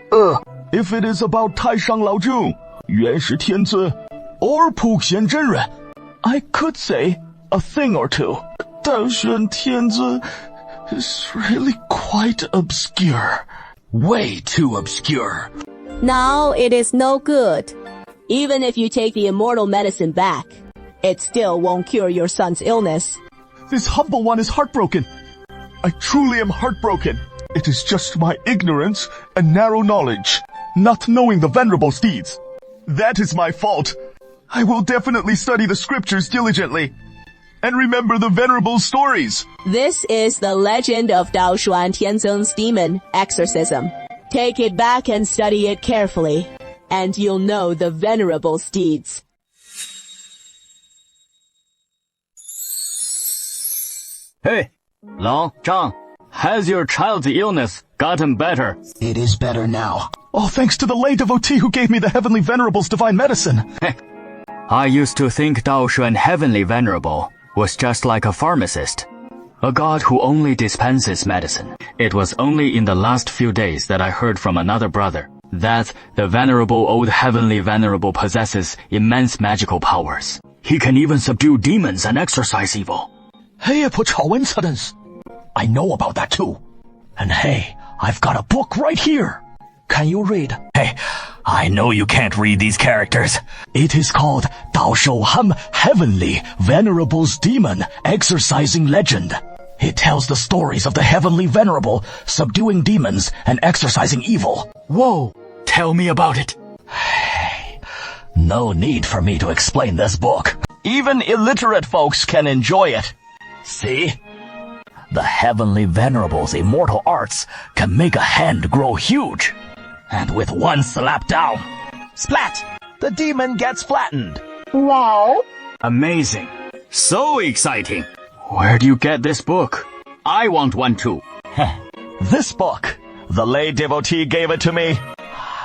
If it is about Taishang Laozhong, Yuanshi Tianzi, or Puxian Zhenren, I could say a thing or two. Daoshuan Tianzi is really quite obscure. Way too obscure. Now it is no good. Even if you take the immortal medicine back, it still won't cure your son's illness. This humble one is heartbroken. I truly am heartbroken. It is just my ignorance and narrow knowledge, not knowing the venerable deeds. That is my fault. I will definitely study the scriptures diligently and remember the venerable stories. This is the legend of Daoshuan Tianzeng's demon exorcism. Take it back and study it carefully, and you'll know the venerable deeds. Hey, Long, Zhang, has your child's illness gotten better? It is better now. All thanks to the lay devotee who gave me the Heavenly Venerable's divine medicine. I used to think Daoshuan Heavenly Venerable was just like a pharmacist, a god who only dispenses medicine. It was only in the last few days that I heard from another brother that the venerable old Heavenly Venerable possesses immense magical powers. He can even subdue demons and exorcise evil. Hey, I know about that too. And hey, I've got a book right here. Can you read? Hey, I know you can't read these characters. It is called Dao Shou Han Heavenly Venerable's Demon Exorcising Legend. It tells the stories of the Heavenly Venerable subduing demons and exorcising evil. Whoa, tell me about it. Hey, no need for me to explain this book. Even illiterate folks can enjoy it. See? The Heavenly Venerable's immortal arts can make a hand grow huge. And with one slap down, splat, the demon gets flattened. Wow. Amazing. So exciting. Where do you get this book? I want one too. This book, the lay devotee gave it to me.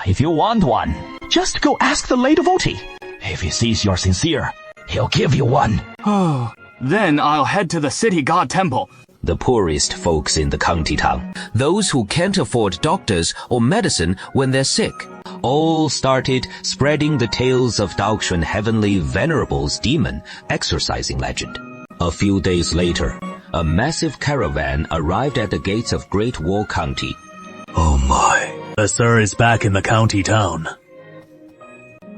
If you want one, just go ask the lay devotee. If he sees you're sincere, he'll give you one. Oh, then I'll head to the city god temple. The poorest folks in the county town, those who can't afford doctors or medicine when they're sick, all started spreading the tales of Daoshuan Heavenly Venerable's demon exorcising legend. A few days later, a massive caravan arrived at the gates of Great Wall County. Oh my, the sir is back in the county town.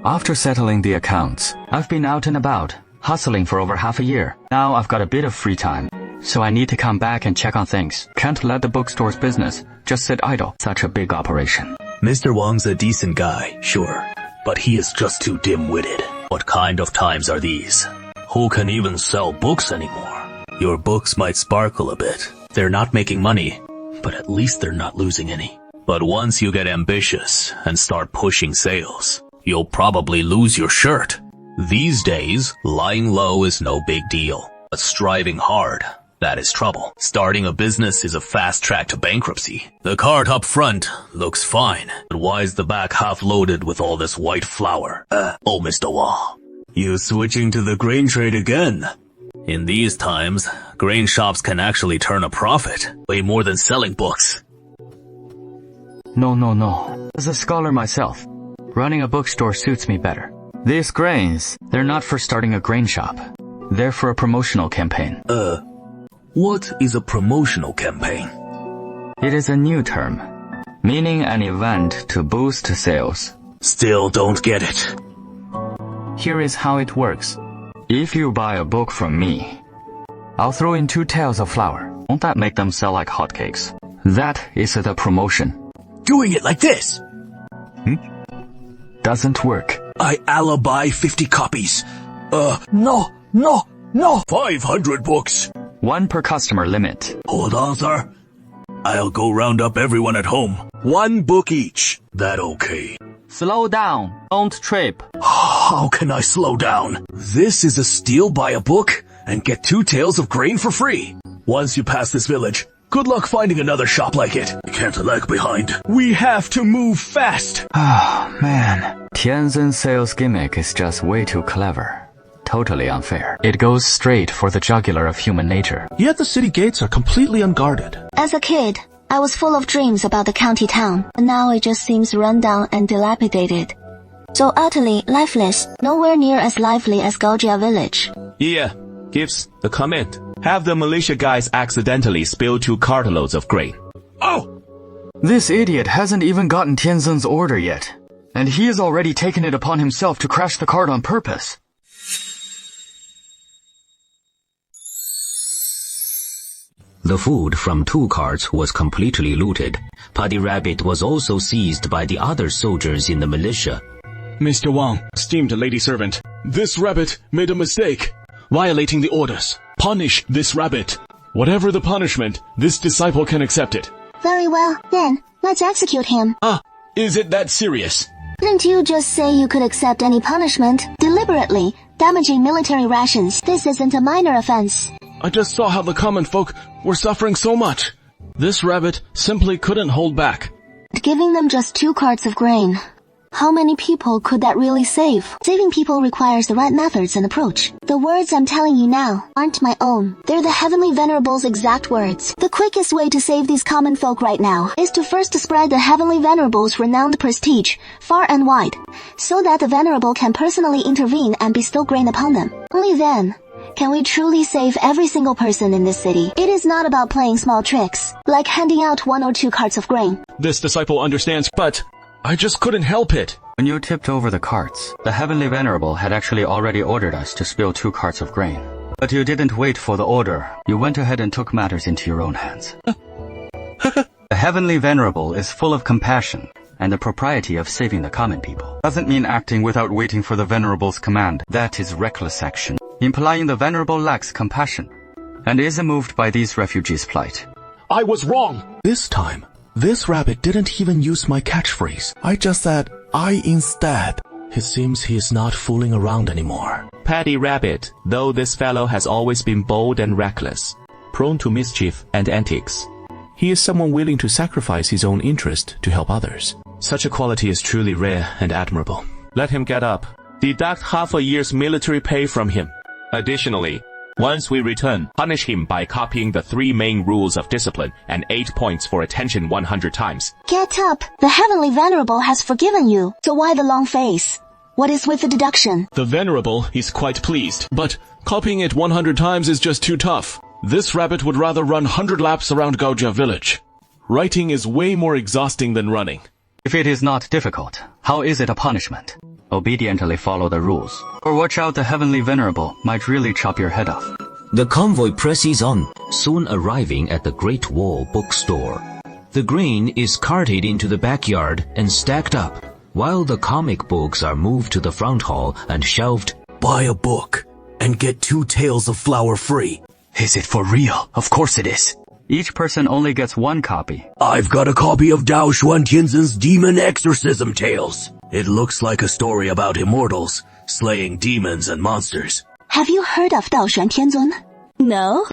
After settling the accounts, I've been out and about, hustling for over half a year. Now I've got a bit of free time, so I need to come back and check on things. Can't let the bookstore's business just sit idle. Such a big operation. Mr. Wang's a decent guy, sure, but he is just too dim-witted. What kind of times are these? Who can even sell books anymore? Your books might sparkle a bit. They're not making money, but at least they're not losing any. But once you get ambitious and start pushing sales, you'll probably lose your shirt. These days, lying low is no big deal, but striving hard, that is trouble. Starting a business is a fast track to bankruptcy. The cart up front looks fine, but why is the back half loaded with all this white flour? Oh, Mr. Wang, you switching to the grain trade again? In these times, grain shops can actually turn a profit, way more than selling books. No. As a scholar myself, running a bookstore suits me better. These grains, they're not for starting a grain shop. They're for a promotional campaign. What is a promotional campaign? It is a new term, meaning an event to boost sales. Still don't get it. Here is how it works. If you buy a book from me, I'll throw in 2 taels of flour. Won't that make them sell like hotcakes? That is the promotion. Doing it like this? Doesn't work. I alibi 50 copies. No. 500 books. 1 per customer limit. Hold on, sir. I'll go round up everyone at home. 1 book each. That okay? Slow down. Don't trip. How can I slow down? This is a steal. Buy a book and get 2 taels of grain for free. Once you pass this village, good luck finding another shop like it. You can't lag behind. We have to move fast. Oh, man. Tianzhen's sales gimmick is just way too clever. Totally unfair. It goes straight for the jugular of human nature. Yet the city gates are completely unguarded. As a kid, I was full of dreams about the county town, and now it just seems run down and dilapidated. So utterly lifeless, nowhere near as lively as Gaojia village. Yeah, gives the comment. Have the militia guys accidentally spill 2 cartloads of grain. Oh! This idiot hasn't even gotten Tianzhen's order yet, and he has already taken it upon himself to crash the cart on purpose. The food from 2 carts was completely looted. Puddy Rabbit was also seized by the other soldiers in the militia. Mr. Wang, esteemed lady servant, this rabbit made a mistake, violating the orders. Punish this rabbit. Whatever the punishment, this disciple can accept it. Very well, then, let's execute him. Is it that serious? Didn't you just say you could accept any punishment? Deliberately damaging military rations. This isn't a minor offense. I just saw how the common folk were suffering so much. This rabbit simply couldn't hold back. Giving them just 2 carts of grain. How many people could that really save? Saving people requires the right methods and approach. The words I'm telling you now aren't my own. They're the Heavenly Venerable's exact words. The quickest way to save these common folk right now is to first spread the Heavenly Venerable's renowned prestige far and wide, so that the Venerable can personally intervene and bestow grain upon them. Only then can we truly save every single person in this city. It is not about playing small tricks, like handing out 1 or 2 carts of grain. This disciple understands, but I just couldn't help it. When you tipped over the carts, the Heavenly Venerable had actually already ordered us to spill 2 carts of grain. But you didn't wait for the order. You went ahead and took matters into your own hands. The Heavenly Venerable is full of compassion and the propriety of saving the common people. Doesn't mean acting without waiting for the Venerable's command. That is reckless action, implying the Venerable lacks compassion and isn't moved by these refugees' plight. I was wrong. This time, this rabbit didn't even use my catchphrase. I just said, I instead. It seems he is not fooling around anymore. Paddy Rabbit, though this fellow has always been bold and reckless, prone to mischief and antics. He is someone willing to sacrifice his own interest to help others. Such a quality is truly rare and admirable. Let him get up. Deduct half a year's military pay from him. Additionally, once we return, punish him by copying the 3 main rules of discipline and 8 points for attention 100 times. Get up. The Heavenly Venerable has forgiven you. So why the long face? What is with the deduction? The Venerable is quite pleased, but copying it 100 times is just too tough. This rabbit would rather run 100 laps around Gaojia village. Writing is way more exhausting than running. If it is not difficult, how is it a punishment? Obediently follow the rules, or watch out the Heavenly Venerable might really chop your head off. The convoy presses on, soon arriving at the Great Wall bookstore. The grain is carted into the backyard and stacked up, while the comic books are moved to the front hall and shelved. Buy a book and get 2 taels of flour free. Is it for real? Of course it is. Each person only gets 1 copy. I've got a copy of Dao Xuan Tianzhen's Demon Exorcism Tales. It looks like a story about immortals slaying demons and monsters. Have you heard of Dao Xuan Tianzhen? No?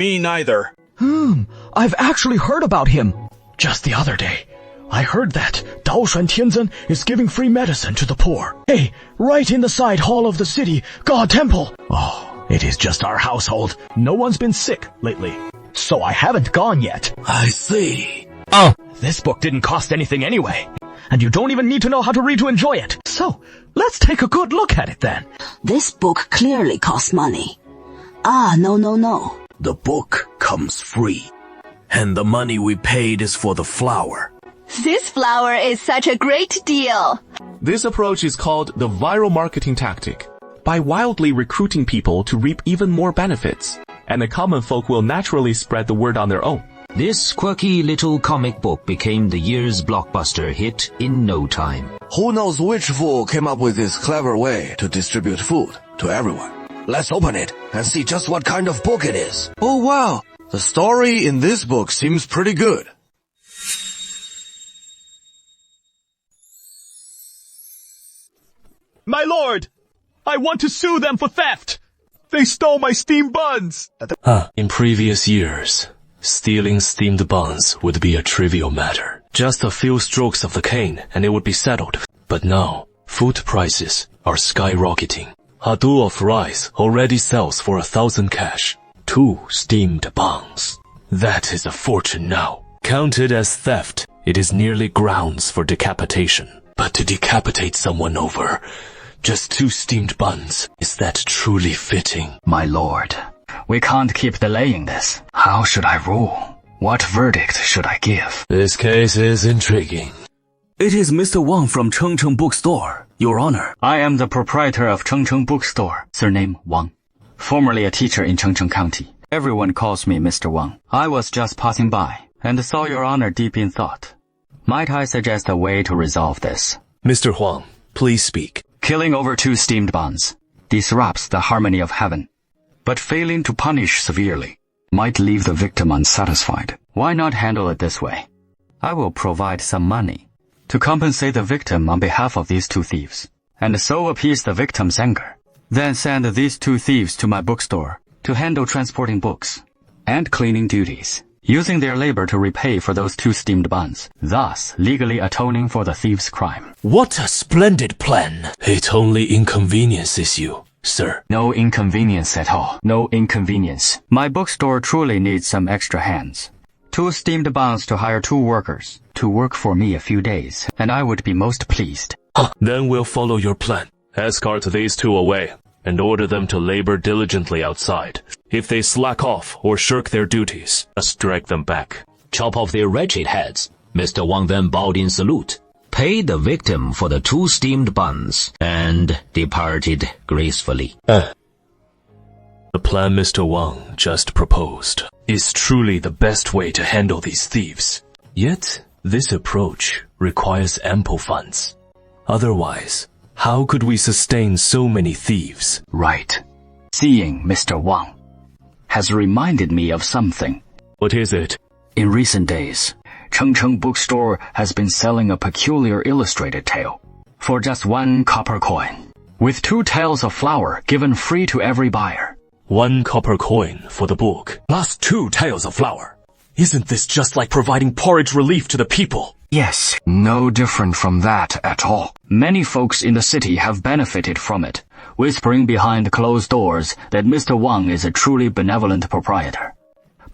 Me neither. I've actually heard about him. Just the other day, I heard that Dao Xuan Tianzhen is giving free medicine to the poor. Hey, right in the side hall of the city God Temple. Oh, it is just our household. No one's been sick lately, so I haven't gone yet. I see. Oh, this book didn't cost anything anyway, and you don't even need to know how to read to enjoy it. So, let's take a good look at it then. This book clearly costs money. No. The book comes free, and the money we paid is for the flour. This flour is such a great deal. This approach is called the viral marketing tactic. By wildly recruiting people to reap even more benefits, and the common folk will naturally spread the word on their own. This quirky little comic book became the year's blockbuster hit in no time. Who knows which fool came up with this clever way to distribute food to everyone? Let's open it and see just what kind of book it is. Oh wow, the story in this book seems pretty good. My lord, I want to sue them for theft. They stole my steamed buns! In previous years, stealing steamed buns would be a trivial matter. Just a few strokes of the cane and it would be settled. But now, food prices are skyrocketing. A do of rice already sells for 1,000 cash. 2 steamed buns. That is a fortune now. Counted as theft, it is nearly grounds for decapitation. But to decapitate someone over just 2 steamed buns, is that truly fitting? My lord, we can't keep delaying this. How should I rule? What verdict should I give? This case is intriguing. It is Mr. Wang from Chengcheng Bookstore, Your Honor. I am the proprietor of Chengcheng Bookstore, surname Wang. Formerly a teacher in Chengcheng County. Everyone calls me Mr. Wang. I was just passing by and saw Your Honor deep in thought. Might I suggest a way to resolve this? Mr. Huang, please speak. Killing over 2 steamed buns disrupts the harmony of heaven, but failing to punish severely might leave the victim unsatisfied. Why not handle it this way? I will provide some money to compensate the victim on behalf of these 2 thieves, and so appease the victim's anger. Then send these 2 thieves to my bookstore to handle transporting books and cleaning duties, using their labor to repay for those 2 steamed buns, thus legally atoning for the thief's crime. What a splendid plan! It only inconveniences you, sir. No inconvenience at all. No inconvenience. My bookstore truly needs some extra hands. 2 steamed buns to hire 2 workers to work for me a few days, and I would be most pleased. Then we'll follow your plan. Escort these 2 away and order them to labor diligently outside. If they slack off or shirk their duties, just drag them back. Chop off their wretched heads. Mr. Wang then bowed in salute, paid the victim for the 2 steamed buns, and departed gracefully. The plan Mr. Wang just proposed is truly the best way to handle these thieves. Yet, this approach requires ample funds. Otherwise, how could we sustain so many thieves? Right. Seeing Mr. Wang has reminded me of something. What is it? In recent days, Chengcheng Bookstore has been selling a peculiar illustrated tale for just 1 copper coin, with 2 taels of flour given free to every buyer. 1 copper coin for the book, plus 2 taels of flour. Isn't this just like providing porridge relief to the people? Yes, no different from that at all. Many folks in the city have benefited from it, whispering behind closed doors that Mr. Wang is a truly benevolent proprietor.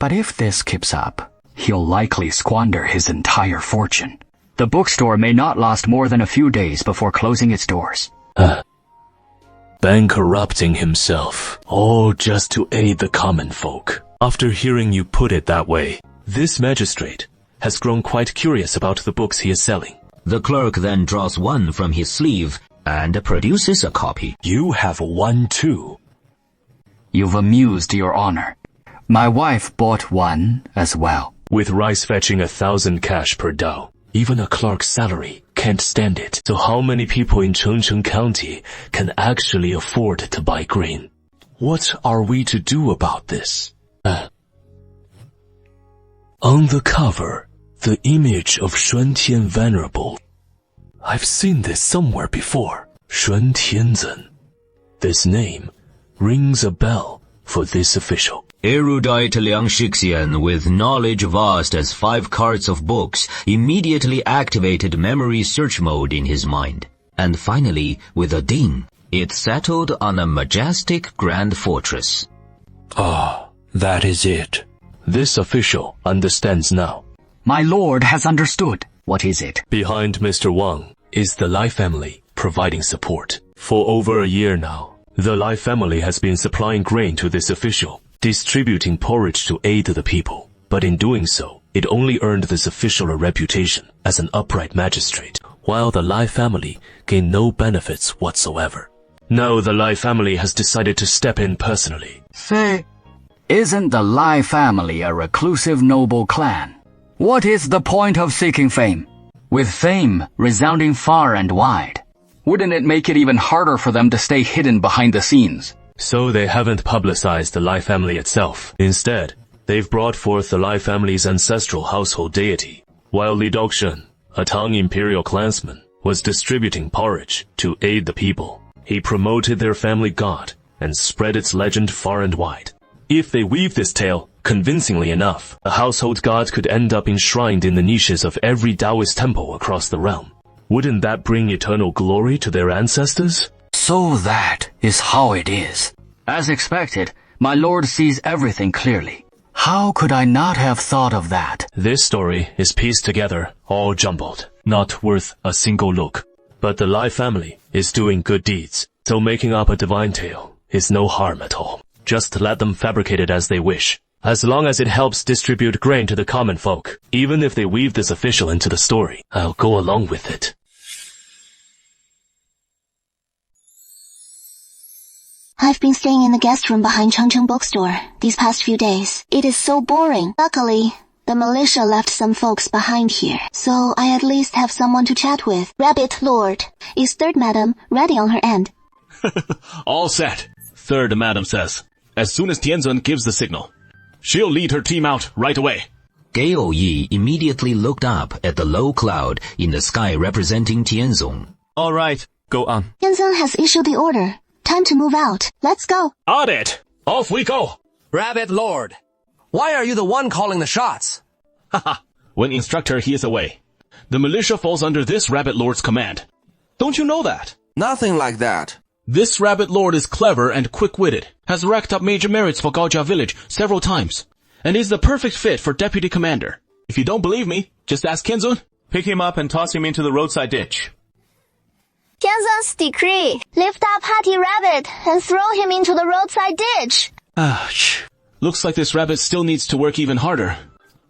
But if this keeps up, he'll likely squander his entire fortune. The bookstore may not last more than a few days before closing its doors. Bankrupting himself, all just to aid the common folk. After hearing you put it that way, this magistrate has grown quite curious about the books he is selling. The clerk then draws one from his sleeve and produces a copy. You have one too. You've amused Your Honor. My wife bought one as well. With rice fetching 1,000 cash per dao, even a clerk's salary can't stand it. So how many people in Chengcheng County can actually afford to buy grain? What are we to do about this? On the cover, the image of Xuan Tian Venerable. I've seen this somewhere before. Xuan Tianzhen. This name rings a bell for this official. Erudite Liang Shixian, with knowledge vast as 5 carts of books, immediately activated memory search mode in his mind. And finally, with a ding, it settled on a majestic grand fortress. Ah, that is it. This official understands now. My lord has understood. What is it? Behind Mr. Wang is the Lai family providing support. For over a year now, the Lai family has been supplying grain to this official, distributing porridge to aid the people. But in doing so, it only earned this official a reputation as an upright magistrate, while the Lai family gained no benefits whatsoever. Now the Lai family has decided to step in personally. Say, isn't the Lai family a reclusive noble clan? What is the point of seeking fame? With fame resounding far and wide, wouldn't it make it even harder for them to stay hidden behind the scenes? So they haven't publicized the Lai family itself. Instead, they've brought forth the Lai family's ancestral household deity, while Li Dokshen, a Tang imperial clansman, was distributing porridge to aid the people. He promoted their family god and spread its legend far and wide. If they weave this tale convincingly enough, a household god could end up enshrined in the niches of every Taoist temple across the realm. Wouldn't that bring eternal glory to their ancestors? So that is how it is. As expected, my lord sees everything clearly. How could I not have thought of that? This story is pieced together, all jumbled, not worth a single look. But the Lai family is doing good deeds, so making up a divine tale is no harm at all. Just let them fabricate it as they wish. As long as it helps distribute grain to the common folk, even if they weave this official into the story, I'll go along with it. I've been staying in the guest room behind Chengcheng bookstore these past few days. It is so boring. Luckily, the militia left some folks behind here, so I at least have someone to chat with. Rabbit Lord, is third madam ready on her end? All set. Third madam says, as soon as Tianzun gives the signal, she'll lead her team out right away. Gao Yi immediately looked up at the low cloud in the sky representing Tianzong. All right, go on. Tianzong has issued the order. Time to move out. Let's go. On it. Off we go. Rabbit Lord, why are you the one calling the shots? Haha. When instructor he is away, the militia falls under this Rabbit Lord's command. Don't you know that? Nothing like that. This Rabbit Lord is clever and quick-witted, has racked up major merits for Gaojia village several times, and is the perfect fit for deputy commander. If you don't believe me, just ask Tianzun. Pick him up and toss him into the roadside ditch. Tianzong's decree. Lift up Hattie Rabbit and throw him into the roadside ditch. Ouch. Looks like this rabbit still needs to work even harder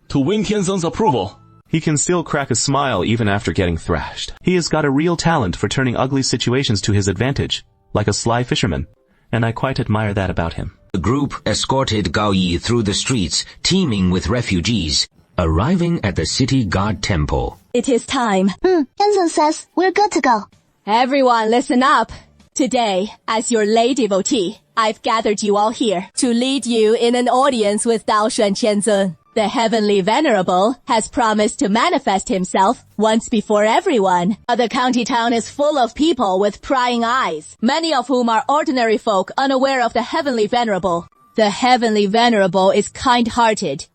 to win Tianzong's approval. He can still crack a smile even after getting thrashed. He has got a real talent for turning ugly situations to his advantage, like a sly fisherman, and I quite admire that about him. The group escorted Gao Yi through the streets teeming with refugees, arriving at the city god temple. It is time. Tianzong says we're good to go. Everyone listen up. Today, as your lay devotee, I've gathered you all here to lead you in an audience with Daoshuan Tianzun. The Heavenly Venerable has promised to manifest himself once before everyone. The county town is full of people with prying eyes, many of whom are ordinary folk unaware of the Heavenly Venerable. The Heavenly Venerable is kind-hearted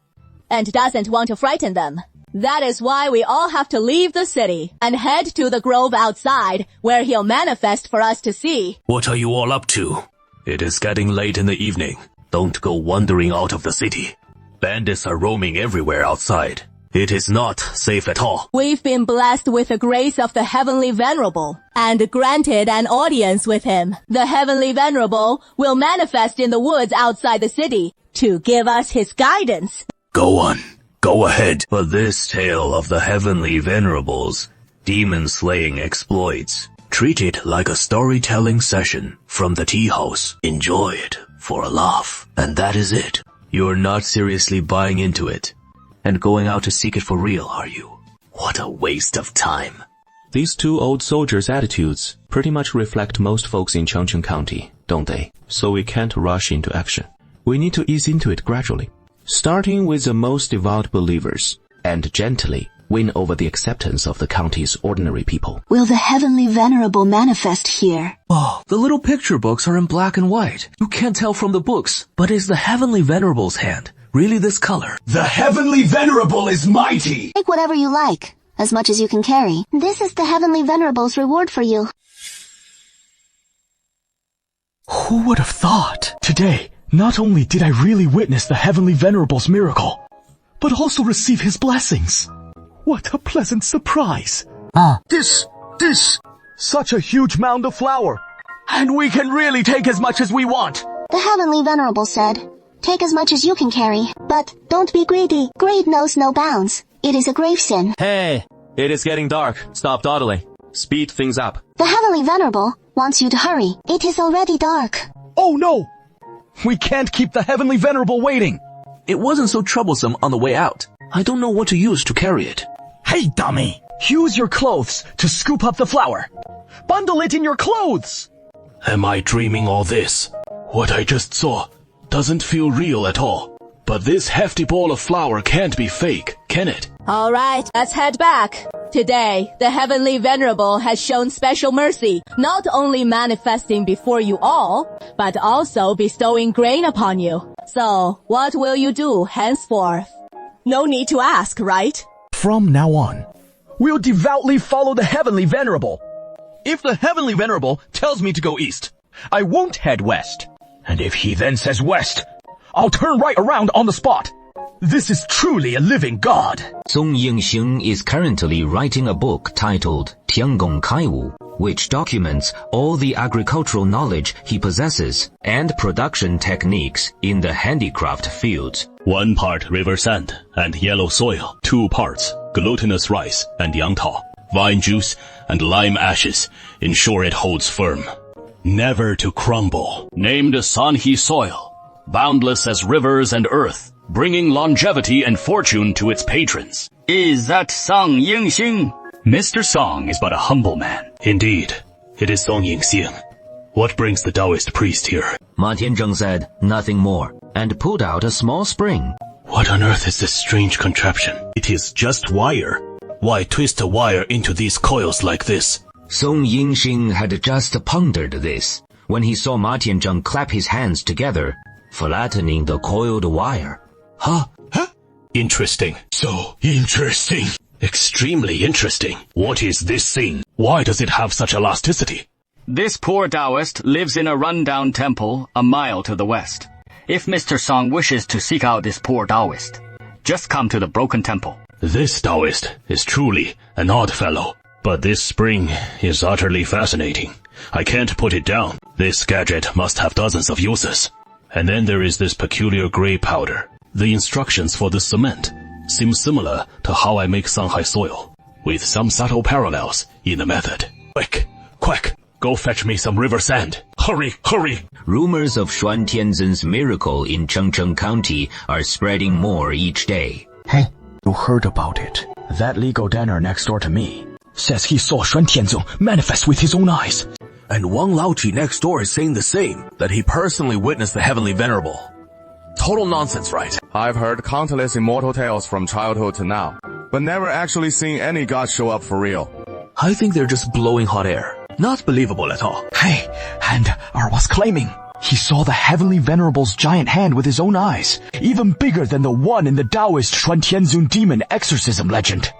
and doesn't want to frighten them. That is why we all have to leave the city and head to the grove outside where he'll manifest for us to see. What are you all up to? It is getting late in the evening. Don't go wandering out of the city. Bandits are roaming everywhere outside. It is not safe at all. We've been blessed with the grace of the Heavenly Venerable and granted an audience with him. The Heavenly Venerable will manifest in the woods outside the city to give us his guidance. Go on. Go ahead. But this tale of the Heavenly Venerable's demon-slaying exploits, treat it like a storytelling session from the tea house. Enjoy it for a laugh, and that is it. You're not seriously buying into it and going out to seek it for real, are you? What a waste of time. These two old soldiers' attitudes pretty much reflect most folks in Chengcheng County, don't they? So we can't rush into action. We need to ease into it gradually, starting with the most devout believers, and gently win over the acceptance of the county's ordinary people. Will the Heavenly Venerable manifest here? Oh, the little picture books are in black and white. You can't tell from the books, but is the Heavenly Venerable's hand really this color? The Heavenly Venerable is mighty! Take whatever you like, as much as you can carry. This is the Heavenly Venerable's reward for you. Who would have thought? Today, not only did I really witness the Heavenly Venerable's miracle, but also receive his blessings. What a pleasant surprise. This, such a huge mound of flour. And we can really take as much as we want. The Heavenly Venerable said, take as much as you can carry, but don't be greedy. Greed knows no bounds. It is a grave sin. Hey, it is getting dark. Stop dawdling. Speed things up. The Heavenly Venerable wants you to hurry. It is already dark. Oh no! We can't keep the Heavenly Venerable waiting. It wasn't so troublesome on the way out. I don't know what to use to carry it. Hey, dummy! Use your clothes to scoop up the flour. Bundle it in your clothes! Am I dreaming all this? What I just saw doesn't feel real at all. But this hefty ball of flour can't be fake, can it? All right, let's head back. Today, the Heavenly Venerable has shown special mercy, not only manifesting before you all, but also bestowing grain upon you. So, what will you do henceforth? No need to ask, right? From now on, we'll devoutly follow the Heavenly Venerable. If the Heavenly Venerable tells me to go east, I won't head west. And if he then says west, I'll turn right around on the spot. This is truly a living God. Song Yingxing is currently writing a book titled Tiangong Kaiwu, which documents all the agricultural knowledge he possesses and production techniques in the handicraft fields. 1 part river sand and yellow soil, 2 parts glutinous rice and yangtao, vine juice and lime ashes ensure it holds firm, never to crumble. Named Sanhe soil, boundless as rivers and earth, bringing longevity and fortune to its patrons. Is that Song Yingxing? Mr. Song is but a humble man. Indeed, it is Song Yingxing. What brings the Taoist priest here? Ma Tianzheng said nothing more and pulled out a small spring. What on earth is this strange contraption? It is just wire. Why twist a wire into these coils like this? Song Yingxing had just pondered this when he saw Ma Tianzheng clap his hands together, flattening the coiled wire. Huh? Interesting. So interesting. Extremely interesting. What is this thing? Why does it have such elasticity? This poor Taoist lives in a rundown temple a mile to the west. If Mr. Song wishes to seek out this poor Taoist, just come to the broken temple. This Taoist is truly an odd fellow. But this spring is utterly fascinating. I can't put it down. This gadget must have dozens of uses. And then there is this peculiar gray powder. The instructions for the cement seem similar to how I make Sanhai soil, with some subtle parallels in the method. Quick, go fetch me some river sand. Hurry! Rumors of Xuan Tianzhen's miracle in Chengcheng County are spreading more each day. Hey, you heard about it. That legal danner next door to me says he saw Xuan Tianzong manifest with his own eyes. And Wang Laoqi next door is saying the same, that he personally witnessed the Heavenly Venerable. Total nonsense, right? I've heard countless immortal tales from childhood to now, but never actually seen any god show up for real. I think they're just blowing hot air. Not believable at all. Hey, and was claiming he saw the Heavenly Venerable's giant hand with his own eyes, even bigger than the one in the Taoist Xuan Tianzun demon exorcism legend.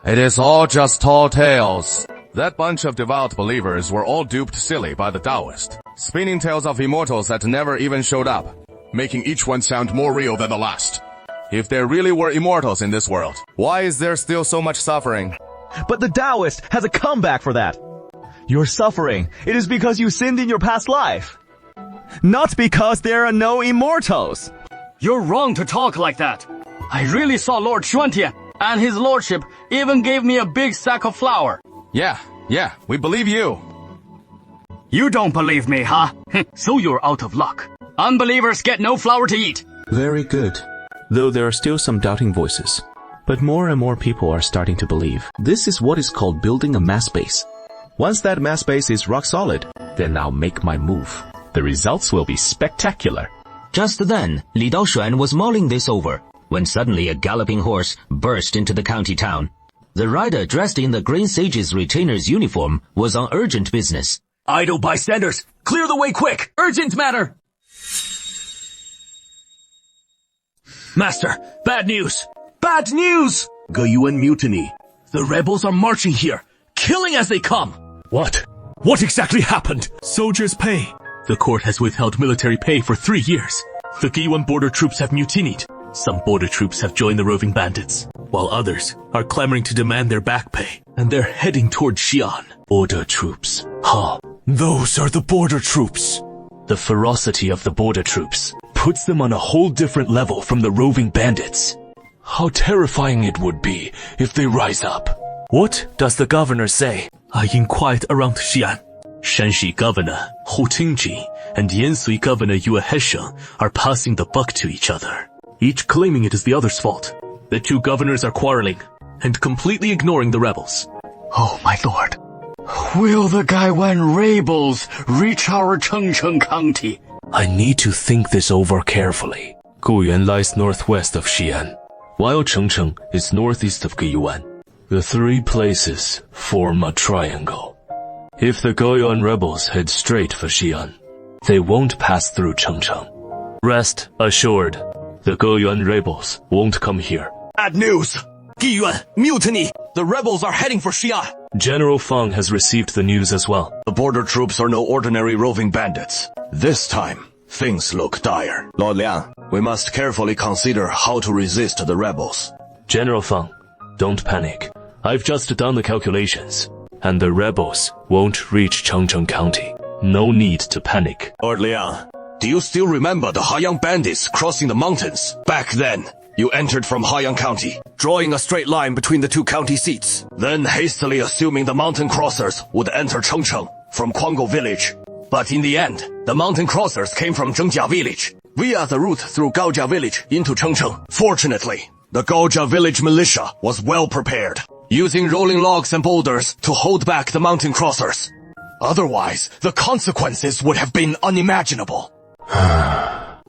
It is all just tall tales. That bunch of devout believers were all duped silly by the Taoist, spinning tales of immortals that never even showed up, making each one sound more real than the last. If there really were immortals in this world, why is there still so much suffering? But the Taoist has a comeback for that. You're suffering. It is because you sinned in your past life. Not because there are no immortals. You're wrong to talk like that. I really saw Lord Xuantian, and his lordship even gave me a big sack of flour. Yeah, we believe you. You don't believe me, huh? So you're out of luck. Unbelievers get no flour to eat. Very good. Though there are still some doubting voices. But more and more people are starting to believe. This is what is called building a mass base. Once that mass base is rock solid, then I'll make my move. The results will be spectacular. Just then, Li Daoshuan was mulling this over, when suddenly a galloping horse burst into the county town. The rider, dressed in the Green Sage's retainer's uniform, was on urgent business. Idle bystanders, clear the way quick! Urgent matter! Master, bad news! Bad news! Geyuan mutiny. The rebels are marching here, killing as they come. What? What exactly happened? Soldiers' pay. The court has withheld military pay for 3 years. The Geyuan border troops have mutinied. Some border troops have joined the roving bandits, while others are clamoring to demand their back pay, and they're heading toward Xi'an. Border troops. Huh. Those are the border troops. The ferocity of the border troops puts them on a whole different level from the roving bandits. How terrifying it would be if they rise up. What does the governor say? I inquired around Xi'an. Shanxi Governor Hu Qingji and Yansui Governor Yue Hesheng are passing the buck to each other, each claiming it is the other's fault. The 2 governors are quarreling and completely ignoring the rebels. Oh, my lord. Will the Gaiwan rebels reach our Chengcheng County? I need to think this over carefully. Guyuan lies northwest of Xi'an, while Chengcheng is northeast of Geyuan. The three places form a triangle. If the Goyuan rebels head straight for Xi'an, they won't pass through Chengcheng. Rest assured, the Goyuan rebels won't come here. Bad news! Giyuan, mutiny! The rebels are heading for Xi'an. General Feng has received the news as well. The border troops are no ordinary roving bandits. This time, things look dire. Lord Liang, we must carefully consider how to resist the rebels. General Feng, don't panic. I've just done the calculations, and the rebels won't reach Chengcheng County. No need to panic. Lord Liang, do you still remember the Haiyang bandits crossing the mountains? Back then, you entered from Haiyang County, drawing a straight line between the two county seats. Then hastily assuming the mountain crossers would enter Chengcheng from Quango village. But in the end, the mountain crossers came from Zhengjia village, via the route through Gaojia village into Chengcheng. Fortunately, the Gaojia village militia was well prepared, using rolling logs and boulders to hold back the mountain crossers. Otherwise, the consequences would have been unimaginable.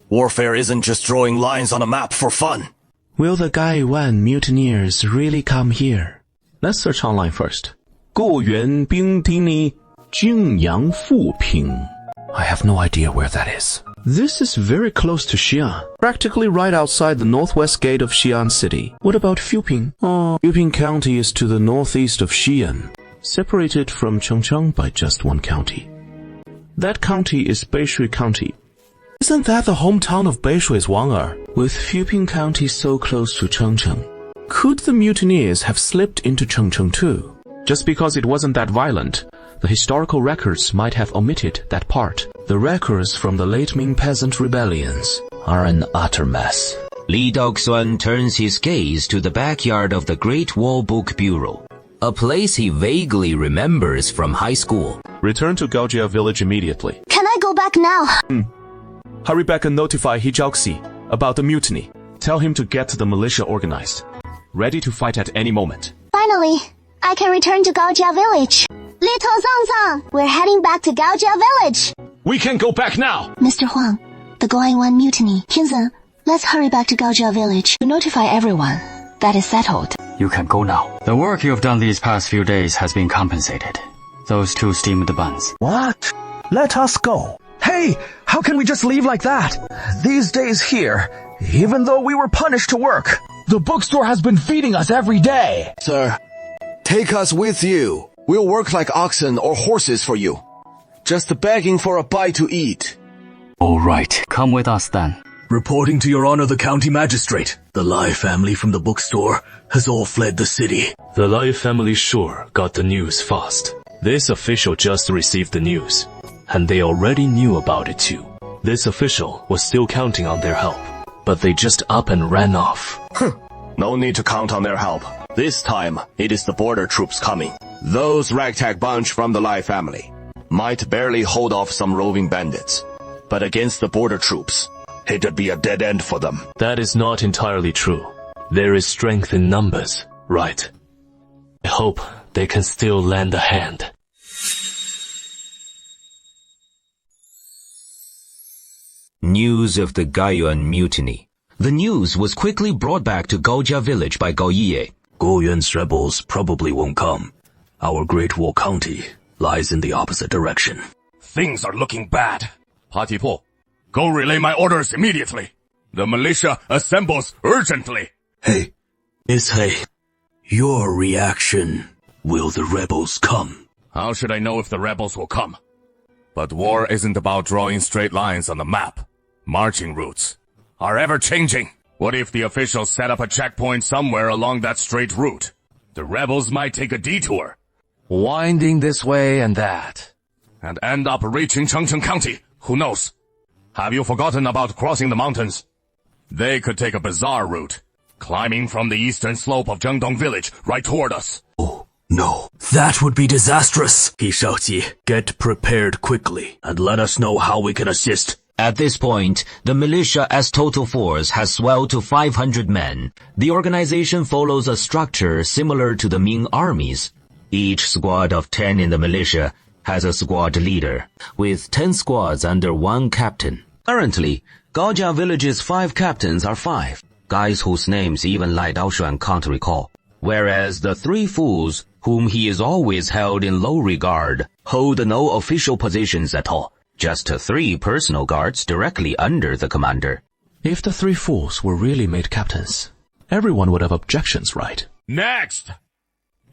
Warfare isn't just drawing lines on a map for fun. Will the Gaiyuan mutineers really come here? Let's search online first. 购援兵丁里泾阳富平. I have no idea where that is. This is very close to Xi'an, practically right outside the northwest gate of Xi'an city. What about Fuping? Oh, Fuping County is to the northeast of Xi'an, separated from Chengcheng by just one county. That county is Beishui County. Isn't that the hometown of Beishui's Wang'er? With Fuping County so close to Chengcheng, could the mutineers have slipped into Chengcheng too? Just because it wasn't that violent, the historical records might have omitted that part. The records from the late Ming peasant rebellions are an utter mess. Li Daoxuan turns his gaze to the backyard of the Great Wall Book Bureau, a place he vaguely remembers from high school. Return to Gaojia village immediately. Can I go back now? Hurry back and notify Hijiaoxi about the mutiny. Tell him to get the militia organized, ready to fight at any moment. Finally, I can return to Gaojia village. Little Zangzang, we're heading back to Gaojia village. We can go back now. Mr. Huang, the Goyuan mutiny. Tianzhen, let's hurry back to Gaojia village to notify everyone. That is settled. You can go now. The work you've done these past few days has been compensated. Those two steamed buns. What? Let us go. Hey, how can we just leave like that? These days here, even though we were punished to work. The bookstore has been feeding us every day. Sir, take us with you. We'll work like oxen or horses for you. Just begging for a bite to eat. All right, come with us then. Reporting to Your Honor the County Magistrate, the Lai family from the bookstore has all fled the city. The Lai family sure got the news fast. This official just received the news, and they already knew about it too. This official was still counting on their help, but they just up and ran off. No need to count on their help. This time, it is the border troops coming. Those ragtag bunch from the Lai family might barely hold off some roving bandits, but against the border troops, it'd be a dead end for them. That is not entirely true. There is strength in numbers, right? I hope they can still lend a hand. News of the Gaiyuan mutiny. The news was quickly brought back to Gaojia village by Gao Yiye. Goyuan's rebels probably won't come. Our Great Wall County lies in the opposite direction. Things are looking bad. Patipo, go relay my orders immediately. The militia assembles urgently. Hey, Miss He, your reaction. Will the rebels come? How should I know if the rebels will come? But war isn't about drawing straight lines on the map. Marching routes are ever changing. What if the officials set up a checkpoint somewhere along that straight route? The rebels might take a detour, winding this way and that, and end up reaching Chengcheng County. Who knows? Have you forgotten about crossing the mountains? They could take a bizarre route, climbing from the eastern slope of Zhengdong village right toward us. Oh, no. That would be disastrous. Hishaoji, get prepared quickly and let us know how we can assist. At this point, the militia as total force has swelled to 500 men. The organization follows a structure similar to the Ming armies. Each squad of 10 in the militia has a squad leader, with 10 squads under one captain. Currently, Gaojia village's 5 captains are 5, guys whose names even Lai Daoxuan can't recall. whereas the three fools, whom he is always held in low regard, hold no official positions at all, just 3 personal guards directly under the commander. If the 3 fools were really made captains, everyone would have objections, right? Next!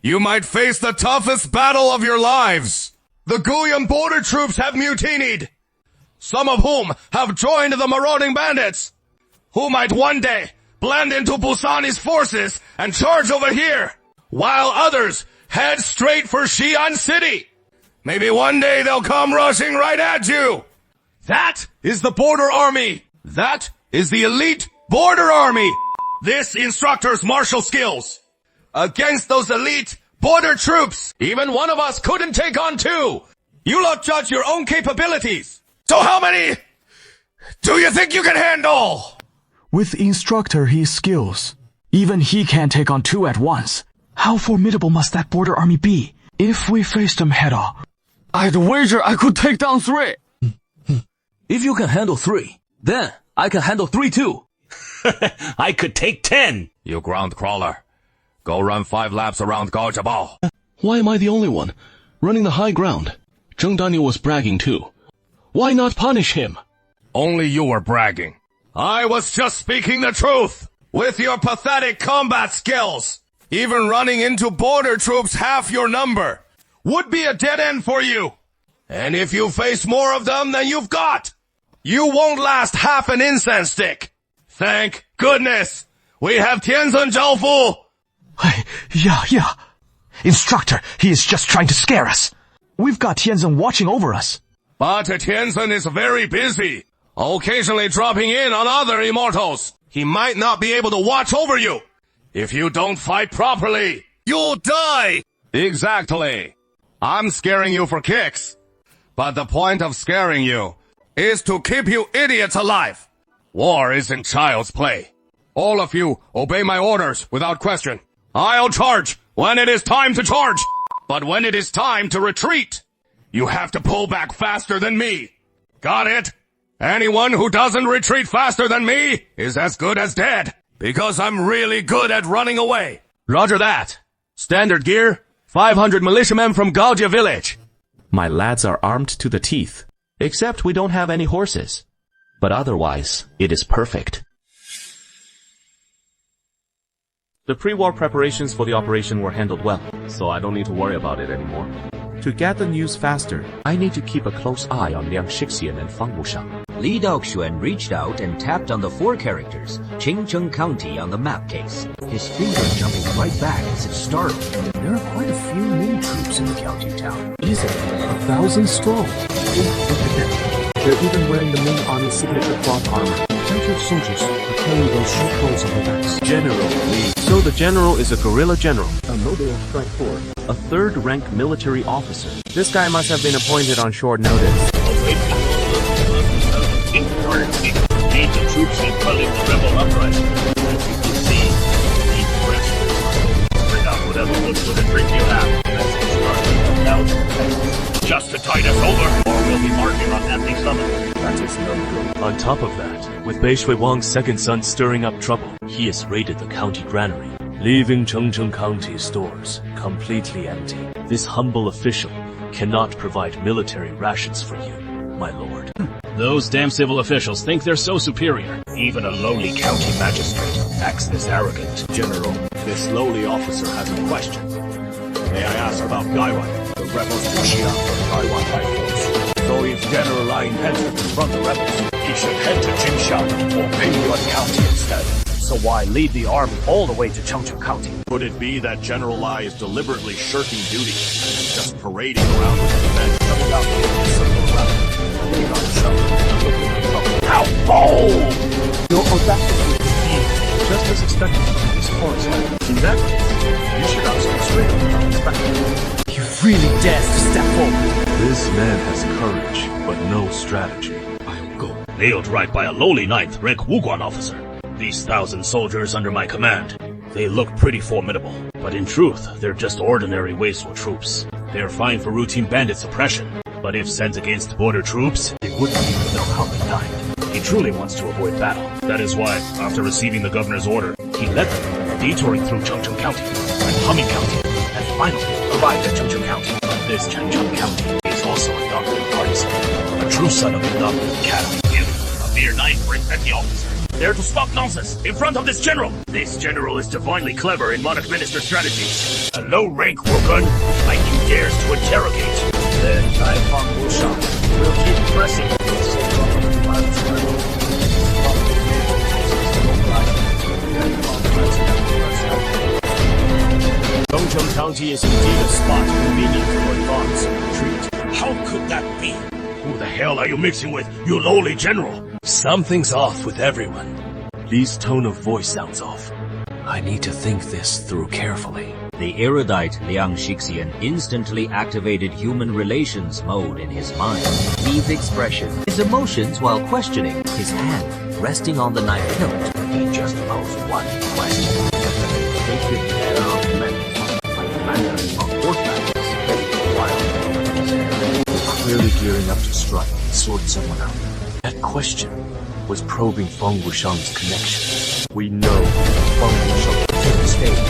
You might face the toughest battle of your lives! The Guyan border troops have mutinied! Some of whom have joined the marauding bandits, who might one day blend into Busani's forces and charge over here, while others head straight for Xi'an City. Maybe one day they'll come rushing right at you. That is the border army. That is the elite border army. This instructor's martial skills. Against those elite border troops, even one of us couldn't take on 2. You lot judge your own capabilities. So how many do you think you can handle? With instructor his skills, even he can't take on 2 at once. How formidable must that border army be if we faced them head on? I'd wager I could take down 3. If you can handle 3, then I can handle 3 too. I could take 10. You ground crawler. Go run 5 laps around Gaojiabao. Why am I the only one running the high ground? Zheng Daniel was bragging too. Why not punish him? Only you were bragging. I was just speaking the truth. With your pathetic combat skills, even running into border troops half your number would be a dead end for you. And if you face more of them than you've got, you won't last half an incense stick. Thank goodness we have Tianzhen Zhaofu. Yeah. Instructor, he is just trying to scare us. We've got Tianzhen watching over us. But Tianzhen is very busy, occasionally dropping in on other immortals. He might not be able to watch over you. If you don't fight properly, you'll die. Exactly. I'm scaring you for kicks. But the point of scaring you is to keep you idiots alive. War isn't child's play. All of you obey my orders without question. I'll charge when it is time to charge. But when it is time to retreat, you have to pull back faster than me. Got it? Anyone who doesn't retreat faster than me is as good as dead. Because I'm really good at running away. Roger that. Standard gear, 500 militiamen from Gaojia village. My lads are armed to the teeth, except we don't have any horses. But otherwise, it is perfect. The pre-war preparations for the operation were handled well, so I don't need to worry about it anymore. To get the news faster, I need to keep a close eye on Liang Shixian and Fang Wushang. Li Daoxuan reached out and tapped on the 4 characters, Qingcheng County on the map case. His finger jumping right back as if startled. There are quite a few Ming troops in the county town. Easily 1,000 strong. Look at them. They're even wearing the Ming Army signature cloth armor. Plenty of soldiers are carrying those shoe clothes on their backs. General Li. So the general is a guerrilla general. A mobile strike force. A 3rd-rank military officer. This guy must have been appointed on short notice. Lead the troops in quelling the rebel uprising. As you can see, lead the rest. Bring out whatever wood for the drink you have. Just to tide us over, or we'll be marching on empty stomachs. That is no good. On top of that, with Bei Shui Wang's second son stirring up trouble, he has raided the county granary, leaving Chengcheng County's stores completely empty. This humble official cannot provide military rations for you, my lord. Those damn civil officials think they're so superior. Even a lowly county magistrate acts this arrogant. General, this lowly officer has a question. May I ask about Gaiwan? The rebels pushing out from Gaiwan by force. So if General Lai intends to confront the rebels, he should head to Jingshan or Pingyuan County instead. So why lead the army all the way to Chengcheng County? Could it be that General Lai is deliberately shirking duty and just parading around with his men coming out here to circle around? How bold! Your audacity is just as expected from this forest. In that case, you should ask him straight without inspection. He really dares to step forward. This man has courage, but no strategy. I'll go. Nailed right by a lowly 9th-rank Wuguan officer. These 1,000 soldiers under my command, they look pretty formidable. But in truth, they're just ordinary wasteful troops. They're fine for routine bandit suppression. But if sent against border troops, they wouldn't even know how they died. He truly wants to avoid battle. That is why, after receiving the governor's order, he led them, detouring through Chengcheng County. Kunming County, and finally arrived at Chengcheng County. This Chengcheng County is also a Dongling partisan, a true son of the Dongling Academy. You, a mere 9th-rank petty officer, dare to talk nonsense in front of this general. This general is divinely clever in monarch minister strategies. A low-rank Wugun like you dares to interrogate. Then Tai Fang Wushang will keep pressing. Chengcheng County is indeed a spot convenient for advance and retreat. How could that be? Who the hell are you mixing with, you lowly general? Something's off with everyone. Lee's tone of voice sounds off. I need to think this through carefully. The erudite Liang Shixian instantly activated human relations mode in his mind. Deep expression, his emotions while questioning, his hand resting on the knife hilt. He just posed one question. Taking care of men, my commander on horseback is very wild. We're clearly gearing up to strike and sort someone out. That question was probing Feng Wushang's connection. We know Feng Wushang took the stage.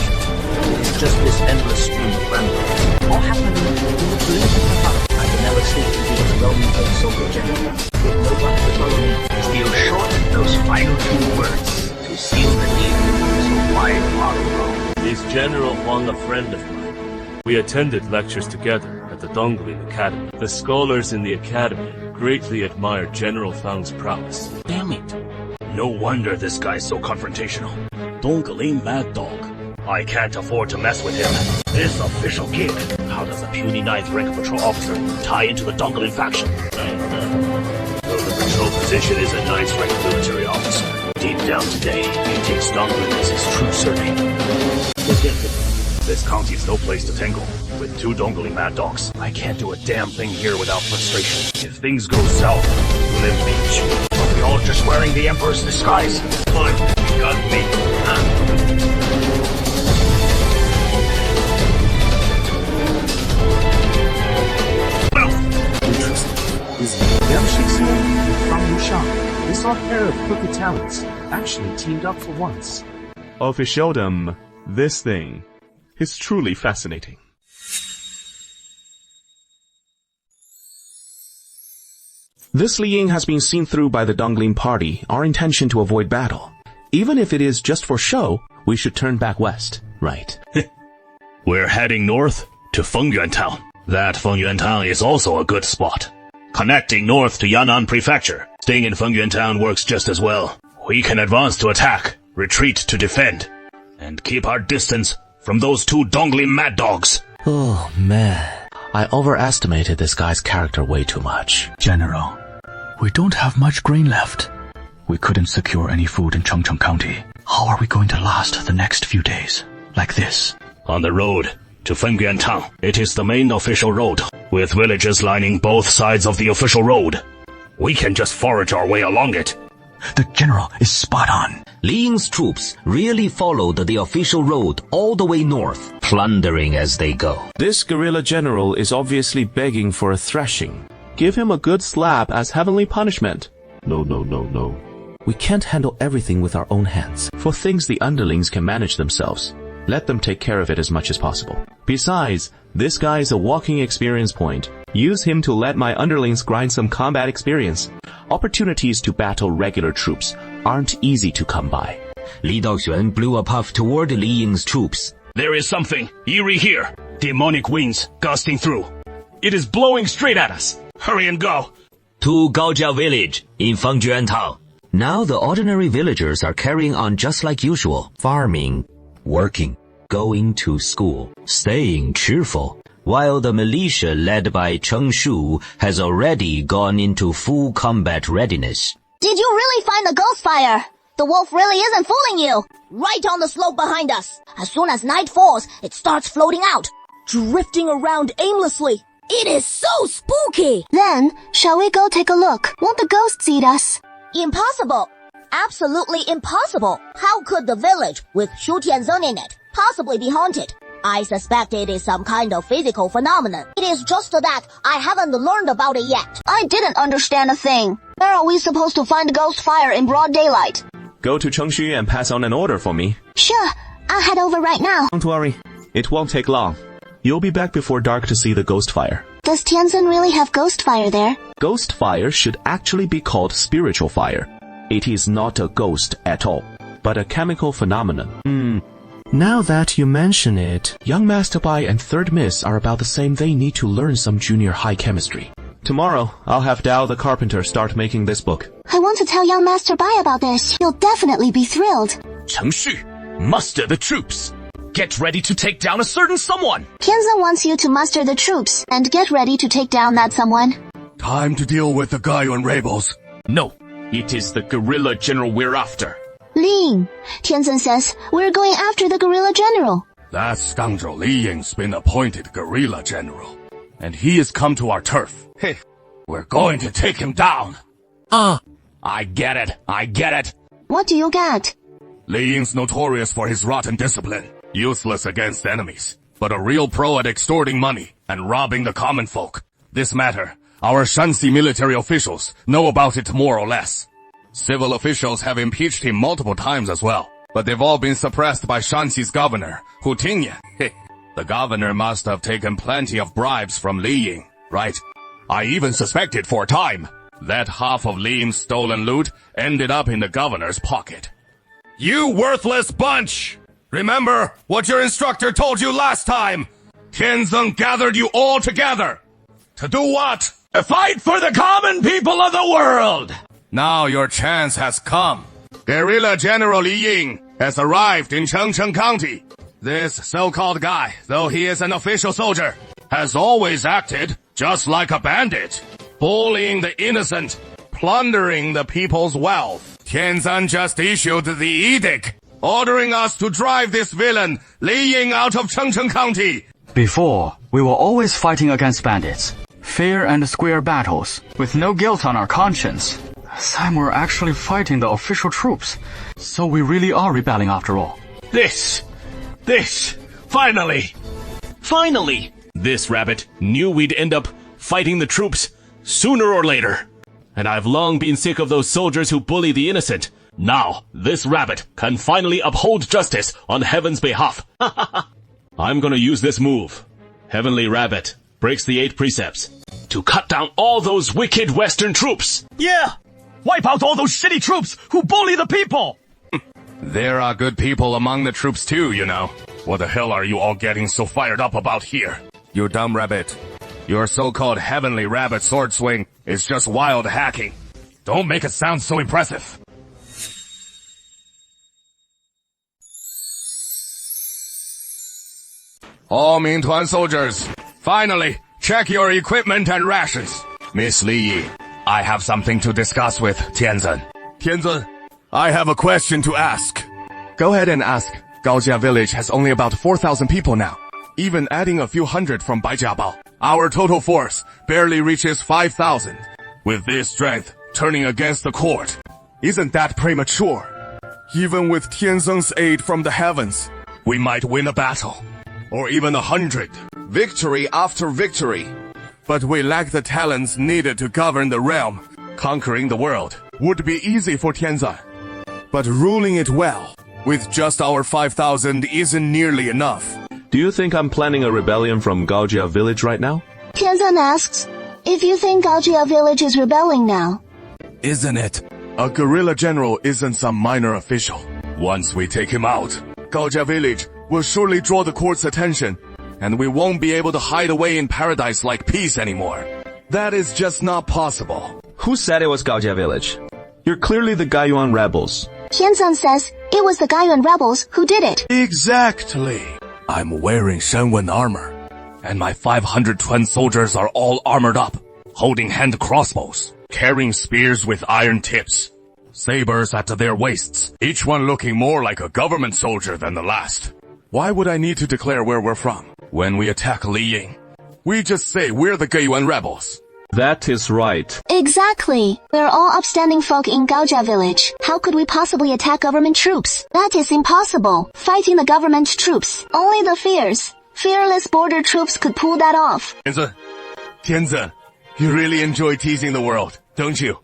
It is just this endless stream of ramblings. All happening in the political heart. I can never sleep to be the well-meant soldier general. With no one to follow me, still short those final 2 words to seal the deal. So wide tomorrow. Is General Huang a friend of mine? We attended lectures together at the Dongling Academy. The scholars in the academy greatly admire General Fang's prowess. Damn it. No wonder this guy's so confrontational. Dongling Mad Dog. I can't afford to mess with him. This official gig. How does a puny 9th rank patrol officer tie into the Dongling faction? Though the patrol position is a 9th rank military officer, deep down today, he takes Dongling as his true surname. This county is no place to tangle with 2 Dongling Mad Dogs. I can't do a damn thing here without frustration. If things go south, we'll impeach. Are we all just wearing the Emperor's disguise? Fine, you got me. Is Liang Shixian and Feng Wushang, this odd pair of crooked talents, actually teamed up for once? Officialdom, this thing, is truly fascinating. This Li Ying has been seen through by the Dongling party, our intention to avoid battle. Even if it is just for show, we should turn back west, right? We're heading north to Fengyuan Town. That Fengyuan Town is also a good spot. Connecting north to Yan'an Prefecture. Staying in Fengyuan Town works just as well. We can advance to attack, retreat to defend, and keep our distance from those 2 Dongling Mad Dogs. Oh man, I overestimated this guy's character way too much. General, we don't have much grain left. We couldn't secure any food in Chengcheng County. How are we going to last the next few days? Like this? On the road to Fengyuan Town. It is the main official road, with villages lining both sides of the official road. We can just forage our way along it. The general is spot on. Li Ying's troops really followed the official road all the way north, plundering as they go. This guerrilla general is obviously begging for a thrashing. Give him a good slap as heavenly punishment. No. We can't handle everything with our own hands. For things the underlings can manage themselves, let them take care of it as much as possible. Besides, this guy is a walking experience point. Use him to let my underlings grind some combat experience. Opportunities to battle regular troops aren't easy to come by. Li Daoxuan blew a puff toward Li Ying's troops. There is something eerie here. Demonic winds gusting through. It is blowing straight at us. Hurry and go. To Gaojiao village in Fengyuan Town. Now the ordinary villagers are carrying on just like usual. Farming, working, going to school, staying cheerful. While the militia led by Cheng Shu has already gone into full combat readiness. Did you really find the ghost fire? The wolf really isn't fooling you. Right on the slope behind us. As soon as night falls, it starts floating out, drifting around aimlessly. It is so spooky. Then, shall we go take a look? Won't the ghosts eat us? Impossible. Absolutely impossible. How could the village with Shu Tianzeng in it possibly be haunted? I suspect it is some kind of physical phenomenon. It is just that I haven't learned about it yet. I didn't understand a thing. Where are we supposed to find ghost fire in broad daylight? Go to Chengshu and pass on an order for me. Sure, I'll head over right now. Don't worry, It won't take long. You'll be back before dark to see the ghost fire. Does Tianzhen really have ghost fire there? Ghost fire should actually be called spiritual fire. It is not a ghost at all, but a chemical phenomenon. Now that you mention it, young Master Bai and Third Miss are about the same. They need to learn some junior high chemistry. Tomorrow, I'll have Dao the carpenter start making this book. I want to tell young Master Bai about this. He'll definitely be thrilled. Cheng Xu, muster the troops. Get ready to take down a certain someone. Tianzhen wants you to muster the troops and get ready to take down that someone. Time to deal with the Gaiyuan rebels. No, it is the guerrilla general we're after. Li Ying, Tianzhen says we're going after the guerrilla general. That scoundrel Li Ying's been appointed guerrilla general, and he has come to our turf. Hey, we're going to take him down. I get it. What do you get? Li Ying's notorious for his rotten discipline, useless against enemies, but a real pro at extorting money and robbing the common folk. This matter, our Shanxi military officials know about it more or less. Civil officials have impeached him multiple times as well, but they've all been suppressed by Shanxi's governor, Hu Tingyan. The governor must have taken plenty of bribes from Li Ying, right? I even suspected for a time that half of Li Ying's stolen loot ended up in the governor's pocket. You worthless bunch! Remember what your instructor told you last time? Tianzeng gathered you all together. To do what? To fight for the common people of the world! Now your chance has come. Guerrilla General Li Ying has arrived in Chengcheng County. This so-called guy, though he is an official soldier, has always acted just like a bandit, bullying the innocent, plundering the people's wealth. Tianzhen just issued the edict, ordering us to drive this villain, Li Ying, out of Chengcheng County. Before, we were always fighting against bandits. Fair and square battles, with no guilt on our conscience. This time we're actually fighting the official troops. So we really are rebelling after all. This, finally. This rabbit knew we'd end up fighting the troops sooner or later. And I've long been sick of those soldiers who bully the innocent. Now, this rabbit can finally uphold justice on Heaven's behalf. I'm gonna use this move. Heavenly Rabbit breaks the 8 precepts to cut down all those wicked Western troops. Yeah! Wipe out all those shitty troops who bully the people! There are good people among the troops too, you know. What the hell are you all getting so fired up about here? You dumb rabbit. Your so-called Heavenly Rabbit sword swing is just wild hacking. Don't make it sound so impressive. All Mingtuan soldiers, finally, check your equipment and rations. Miss Li Yi, I have something to discuss with Tianzhen. Tianzhen, I have a question to ask. Go ahead and ask. Gaojia village has only about 4,000 people now. Even adding a few hundred from Baijiabao, our total force barely reaches 5,000. With this strength turning against the court, isn't that premature? Even with Tianzeng's aid from the heavens, we might win a battle, or even 100. Victory after victory. But we lack the talents needed to govern the realm. Conquering the world would be easy for Tianzhen, but ruling it well with just our 5,000 isn't nearly enough. Do you think I'm planning a rebellion from Gaojia village right now? Tianzhen asks, if you think Gaojia village is rebelling now. Isn't it? A guerrilla general isn't some minor official. Once we take him out, Gaojia village will surely draw the court's attention, and we won't be able to hide away in paradise like peace anymore. That is just not possible. Who said it was Gaojia village? You're clearly the Gaiyuan rebels. Tianzhen says it was the Gaiyuan rebels who did it. Exactly. I'm wearing Shenwen armor, and my 500 Tuan soldiers are all armored up, holding hand crossbows, carrying spears with iron tips, sabers at their waists, each one looking more like a government soldier than the last. Why would I need to declare where we're from? When we attack Li Ying, we just say we're the Gaiyuan rebels. That is right. Exactly. We're all upstanding folk in Gaojia village. How could we possibly attack government troops? That is impossible. Fighting the government troops. Only the fearless border troops could pull that off. Tianzhen, you really enjoy teasing the world, don't you?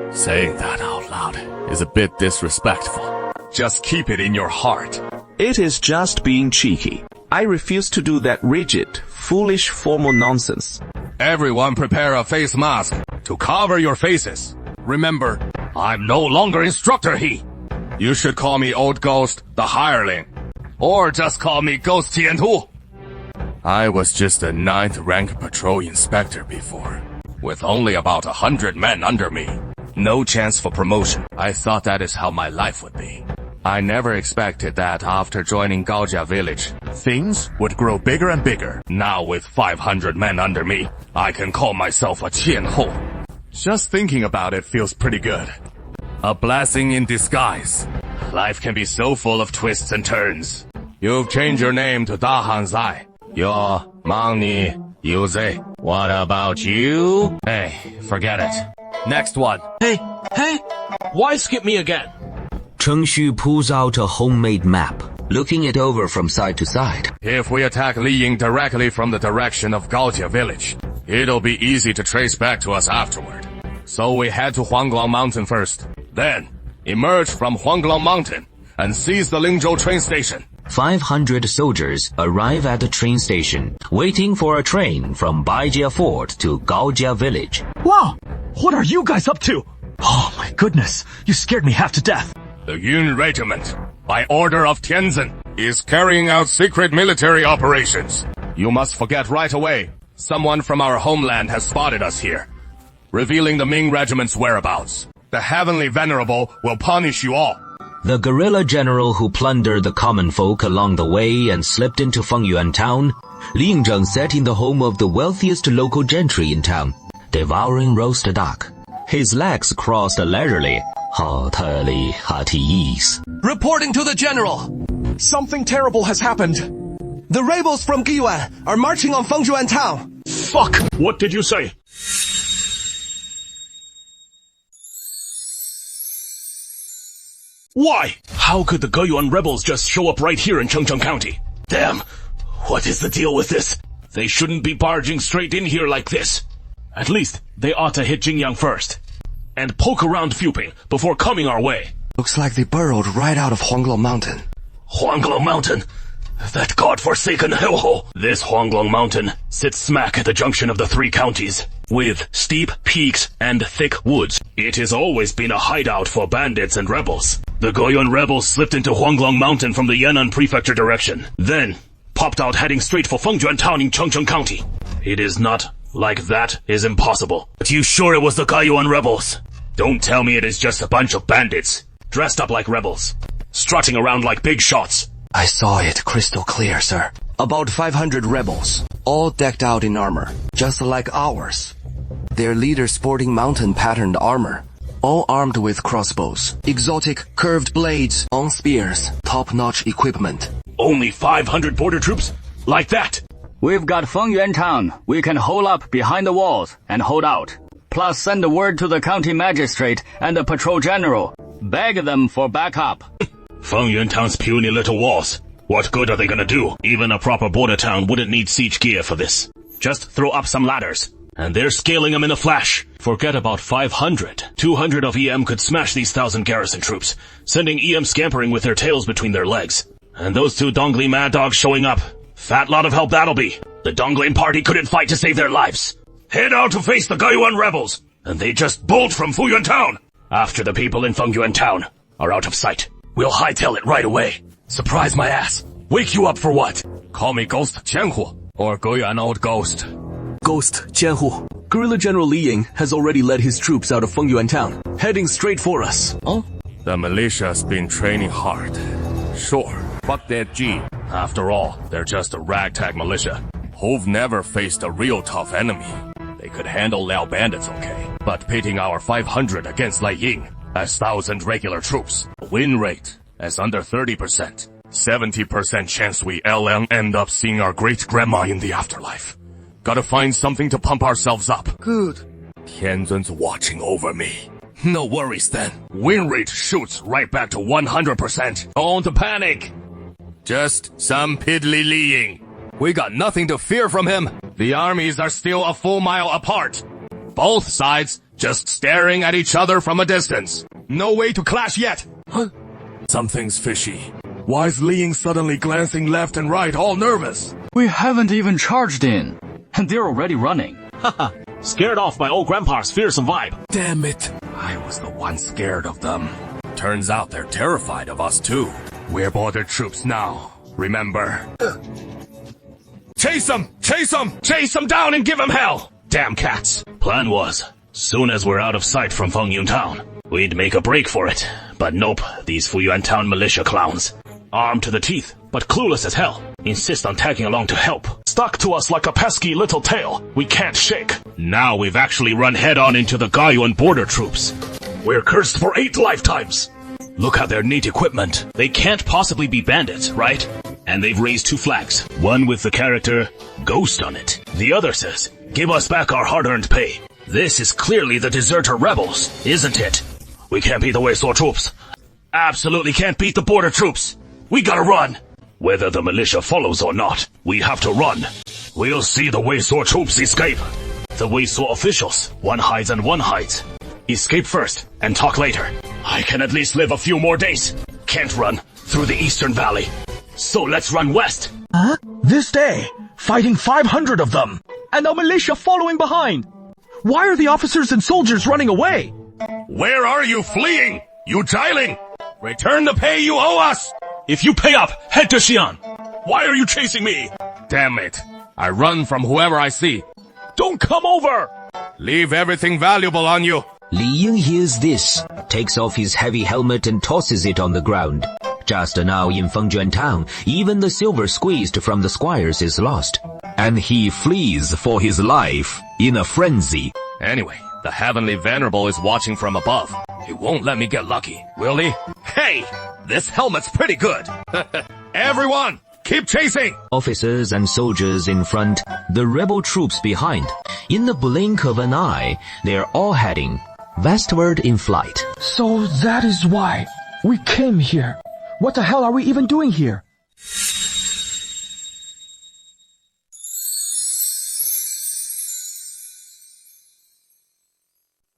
Saying that out loud is a bit disrespectful. Just keep it in your heart. It is just being cheeky. I refuse to do that rigid, foolish formal nonsense. Everyone prepare a face mask to cover your faces. Remember, I'm no longer instructor he. You should call me Old Ghost, the hireling. Or just call me Ghost Tiantu. I was just a 9th rank patrol inspector before, with only about 100 men under me. No chance for promotion. I thought that is how my life would be. I never expected that after joining Gaojia village, things would grow bigger and bigger. Now with 500 men under me, I can call myself a Qianhou. Just thinking about it feels pretty good. A blessing in disguise. Life can be so full of twists and turns. You've changed your name to Da Han Zai. You're Mangni Yuze. What about you? Hey, forget it. Next one. Hey, why skip me again? Cheng Xu pulls out a homemade map, looking it over from side to side. If we attack Li Ying directly from the direction of Gaojia village, it'll be easy to trace back to us afterward. So we head to Huanglong Mountain first. Then, emerge from Huanglong Mountain and seize the Lingzhou train station. 500 soldiers arrive at the train station, waiting for a train from Baijia Fort to Gaojia village. Wow! What are you guys up to? Oh my goodness, you scared me half to death. The Yun Regiment, by order of Tianzin, is carrying out secret military operations. You must forget right away. Someone from our homeland has spotted us here, revealing the Ming Regiment's whereabouts. The Heavenly Venerable will punish you all. The guerrilla general who plundered the common folk along the way and slipped into Fengyuan town, Li Yingzheng sat in the home of the wealthiest local gentry in town, devouring roast duck. His legs crossed leisurely. Hearty ease. Reporting to the general. Something terrible has happened. The rebels from Giyuan are marching on Fengyuan town. Fuck! What did you say? Why? How could the Geyuan rebels just show up right here in Chengcheng County? Damn! What is the deal with this? They shouldn't be barging straight in here like this. At least, they ought to hit Jingyang first. And poke around Fuping before coming our way. Looks like they burrowed right out of Huanglong Mountain. Huanglong Mountain? That godforsaken hellhole. This Huanglong Mountain sits smack at the junction of the 3 counties, with steep peaks and thick woods. It has always been a hideout for bandits and rebels. The Goyuan rebels slipped into Huanglong Mountain from the Yan'an prefecture direction, then popped out heading straight for Fengjuan town in Chengcheng County. It is not like that is impossible. But you sure it was the Geyuan rebels? Don't tell me it is just a bunch of bandits, dressed up like rebels, strutting around like big shots. I saw it crystal clear, sir. About 500 rebels, all decked out in armor, just like ours. Their leader sporting mountain-patterned armor, all armed with crossbows, exotic curved blades, on spears, top-notch equipment. Only 500 border troops? Like that? We've got Fengyuan town. We can hole up behind the walls and hold out. Plus send a word to the county magistrate and the patrol general. Beg them for backup. Fengyuan town's puny little walls. What good are they gonna do? Even a proper border town wouldn't need siege gear for this. Just throw up some ladders, and they're scaling them in a flash. Forget about 500. 200 of EM could smash these 1,000 garrison troops, sending EM scampering with their tails between their legs. And those 2 Dongli mad dogs showing up. Fat lot of help that'll be. The Donglin party couldn't fight to save their lives. Head out to face the Geyuan rebels, and they just bolt from Fuyuan town. After the people in Fengyuan town are out of sight, we'll hightail it right away. Surprise my ass. Wake you up for what? Call me Ghost Qianhu, or Geyuan Old Ghost. Ghost Qianhu. Guerrilla General Li Ying has already led his troops out of Fengyuan town, heading straight for us. Oh? The militia's been training hard. Sure, fuck that G. After all, they're just a ragtag militia. who've never faced a real tough enemy. They could handle Liao bandits okay, but pitting our 500 against Lai Ying as 1,000 regular troops, win rate as under 30%, 70% chance we LM end up seeing our great-grandma in the afterlife. Gotta find something to pump ourselves up. Good. Tianzun's watching over me. No worries then. Win rate shoots right back to 100%. Don't panic. Just some piddly Li Ying. We got nothing to fear from him. The armies are still a full mile apart. Both sides just staring at each other from a distance. No way to clash yet. Something's fishy. Why is Li Ying suddenly glancing left and right, all nervous? We haven't even charged in, and they're already running. Haha, scared off by old Grandpa's fearsome vibe. Damn it. I was the one scared of them. Turns out they're terrified of us too. We're border troops now, remember? Chase them! Chase them! Chase them down and give them hell! Damn cats. Plan was, soon as we're out of sight from Fengyun Town, we'd make a break for it. But nope, these Fuyuan Town militia clowns. Armed to the teeth, but clueless as hell. Insist on tagging along to help. Stuck to us like a pesky little tail we can't shake. Now we've actually run head-on into the Gaiyuan border troops. We're cursed for 8 lifetimes. Look at their neat equipment. They can't possibly be bandits, right? And they've raised 2 flags. One with the character Ghost on it. The other says, give us back our hard-earned pay. This is clearly the deserter rebels, isn't it? We can't beat the Weiso troops. Absolutely can't beat the border troops. We gotta run. Whether the militia follows or not, we have to run. We'll see the Weiso troops escape. The Weiso officials, one hides and one hides. Escape first and talk later. I can at least live a few more days. Can't run through the eastern valley. So let's run west. Huh? This day, fighting 500 of them, and a militia following behind. Why are the officers and soldiers running away? Where are you fleeing? You Jiling! Return the pay you owe us! If you pay up, head to Xi'an. Why are you chasing me? Damn it. I run from whoever I see. Don't come over! Leave everything valuable on you. Li Ying hears this, takes off his heavy helmet and tosses it on the ground. Just now in Fengjuan Town, even the silver squeezed from the squires is lost. And he flees for his life in a frenzy. Anyway, the Heavenly Venerable is watching from above. He won't let me get lucky, will he? Hey! This helmet's pretty good! Everyone! Keep chasing! Officers and soldiers in front, the rebel troops behind. In the blink of an eye, they're all heading westward in flight. So that is why we came here. What the hell are we even doing here?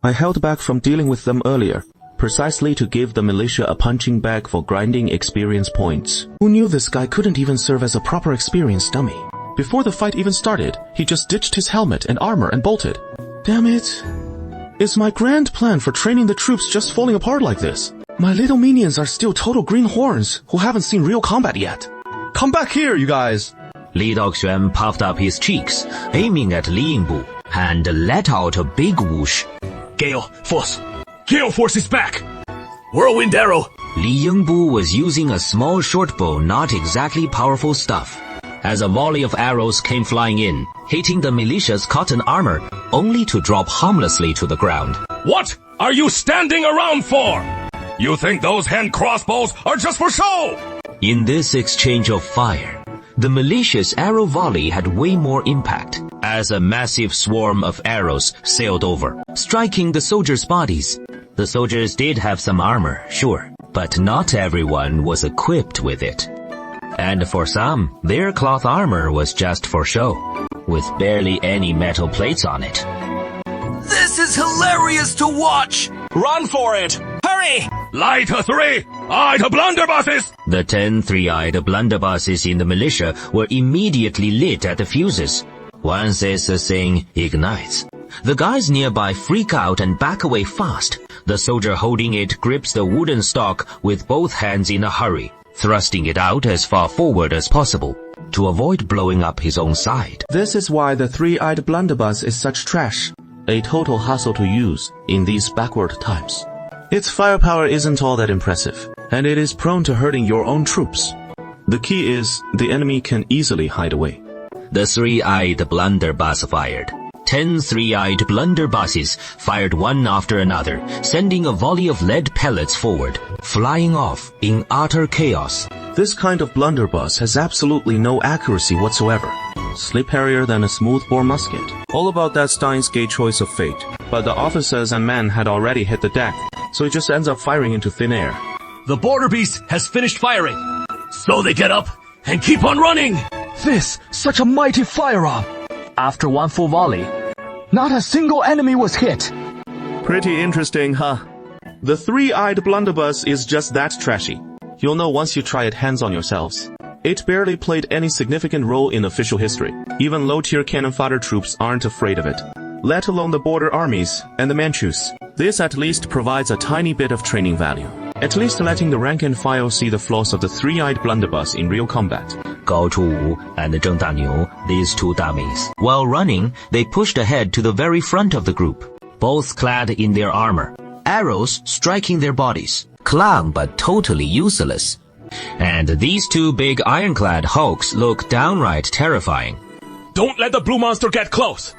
I held back from dealing with them earlier, precisely to give the militia a punching bag for grinding experience points. Who knew this guy couldn't even serve as a proper experience dummy? Before the fight even started, he just ditched his helmet and armor and bolted. Damn it. Is my grand plan for training the troops just falling apart like this? My little minions are still total greenhorns who haven't seen real combat yet. Come back here, you guys! Li Daoxuan puffed up his cheeks, aiming at Li Yingbu, and let out a big whoosh. Gale Force! Gale Force is back! Whirlwind Arrow! Li Yingbu was using a small short bow, not exactly powerful stuff. As a volley of arrows came flying in, hitting the militia's cotton armor, only to drop harmlessly to the ground. What are you standing around for? You think those hand crossbows are just for show? In this exchange of fire, the militia's arrow volley had way more impact, as a massive swarm of arrows sailed over, striking the soldiers' bodies. The soldiers did have some armor, sure, but not everyone was equipped with it. And for some, their cloth armor was just for show, with barely any metal plates on it. This is hilarious to watch! Run for it! Hurry! Lie to 3! Eye to blunderbusses! The 10 three-eyed blunderbusses in the militia were immediately lit at the fuses. Once this thing ignites, the guys nearby freak out and back away fast. The soldier holding it grips the wooden stock with both hands in a hurry, thrusting it out as far forward as possible, to avoid blowing up his own side. This is why the three-eyed blunderbuss is such trash. A total hassle to use in these backward times. Its firepower isn't all that impressive, and it is prone to hurting your own troops. The key is, the enemy can easily hide away. The three-eyed blunderbuss fired. 10 three-eyed blunderbusses fired one after another, sending a volley of lead pellets forward, flying off in utter chaos. This kind of blunderbuss has absolutely no accuracy whatsoever. Slippier than a smoothbore musket. All about that Steins Gate choice of fate. But the officers and men had already hit the deck, so it just ends up firing into thin air. The border beast has finished firing. So they get up and keep on running. This, such a mighty firearm. After one full volley, not a single enemy was hit. Pretty interesting, huh? The three-eyed blunderbuss is just that trashy. You'll know once you try it hands-on yourselves. It barely played any significant role in official history. Even low-tier cannon fodder troops aren't afraid of it, let alone the border armies and the Manchus. This at least provides a tiny bit of training value. At least letting the rank and file see the flaws of the three-eyed blunderbuss in real combat. Gao Chuwu and Zheng Daniu, these two dummies. While running, they pushed ahead to the very front of the group, both clad in their armor, arrows striking their bodies, clung but totally useless. And these two big ironclad hulks look downright terrifying. Don't let the blue monster get close.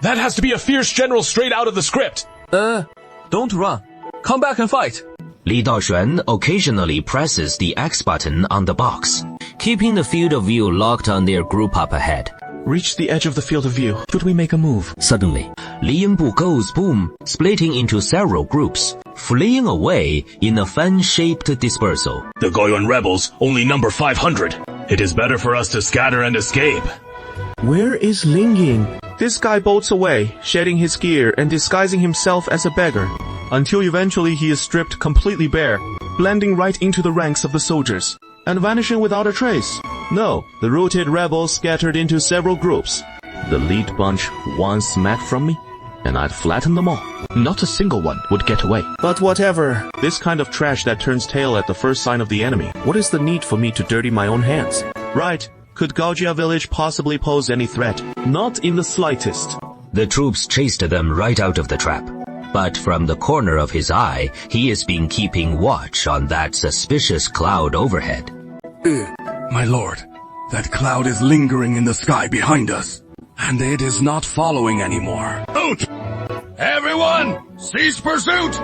That has to be a fierce general straight out of the script. Don't run. Come back and fight. Li Daoxuan occasionally presses the X button on the box, keeping the field of view locked on their group up ahead. Reach the edge of the field of view. Should we make a move? Suddenly, Li Yingbu goes boom, splitting into several groups, fleeing away in a fan-shaped dispersal. The Goyuan rebels only number 500. It is better for us to scatter and escape. Where is Ling Ying? This guy bolts away, shedding his gear and disguising himself as a beggar, until eventually he is stripped completely bare, blending right into the ranks of the soldiers, and vanishing without a trace. No, the routed rebels scattered into several groups. The lead bunch one smack from me, and I'd flatten them all. Not a single one would get away. But whatever. This kind of trash that turns tail at the first sign of the enemy. What is the need for me to dirty my own hands? Right. Could Gaojia village possibly pose any threat? Not in the slightest. The troops chased them right out of the trap. But from the corner of his eye, he has been keeping watch on that suspicious cloud overhead. My lord, that cloud is lingering in the sky behind us, and it is not following anymore. Out! Everyone, cease pursuit!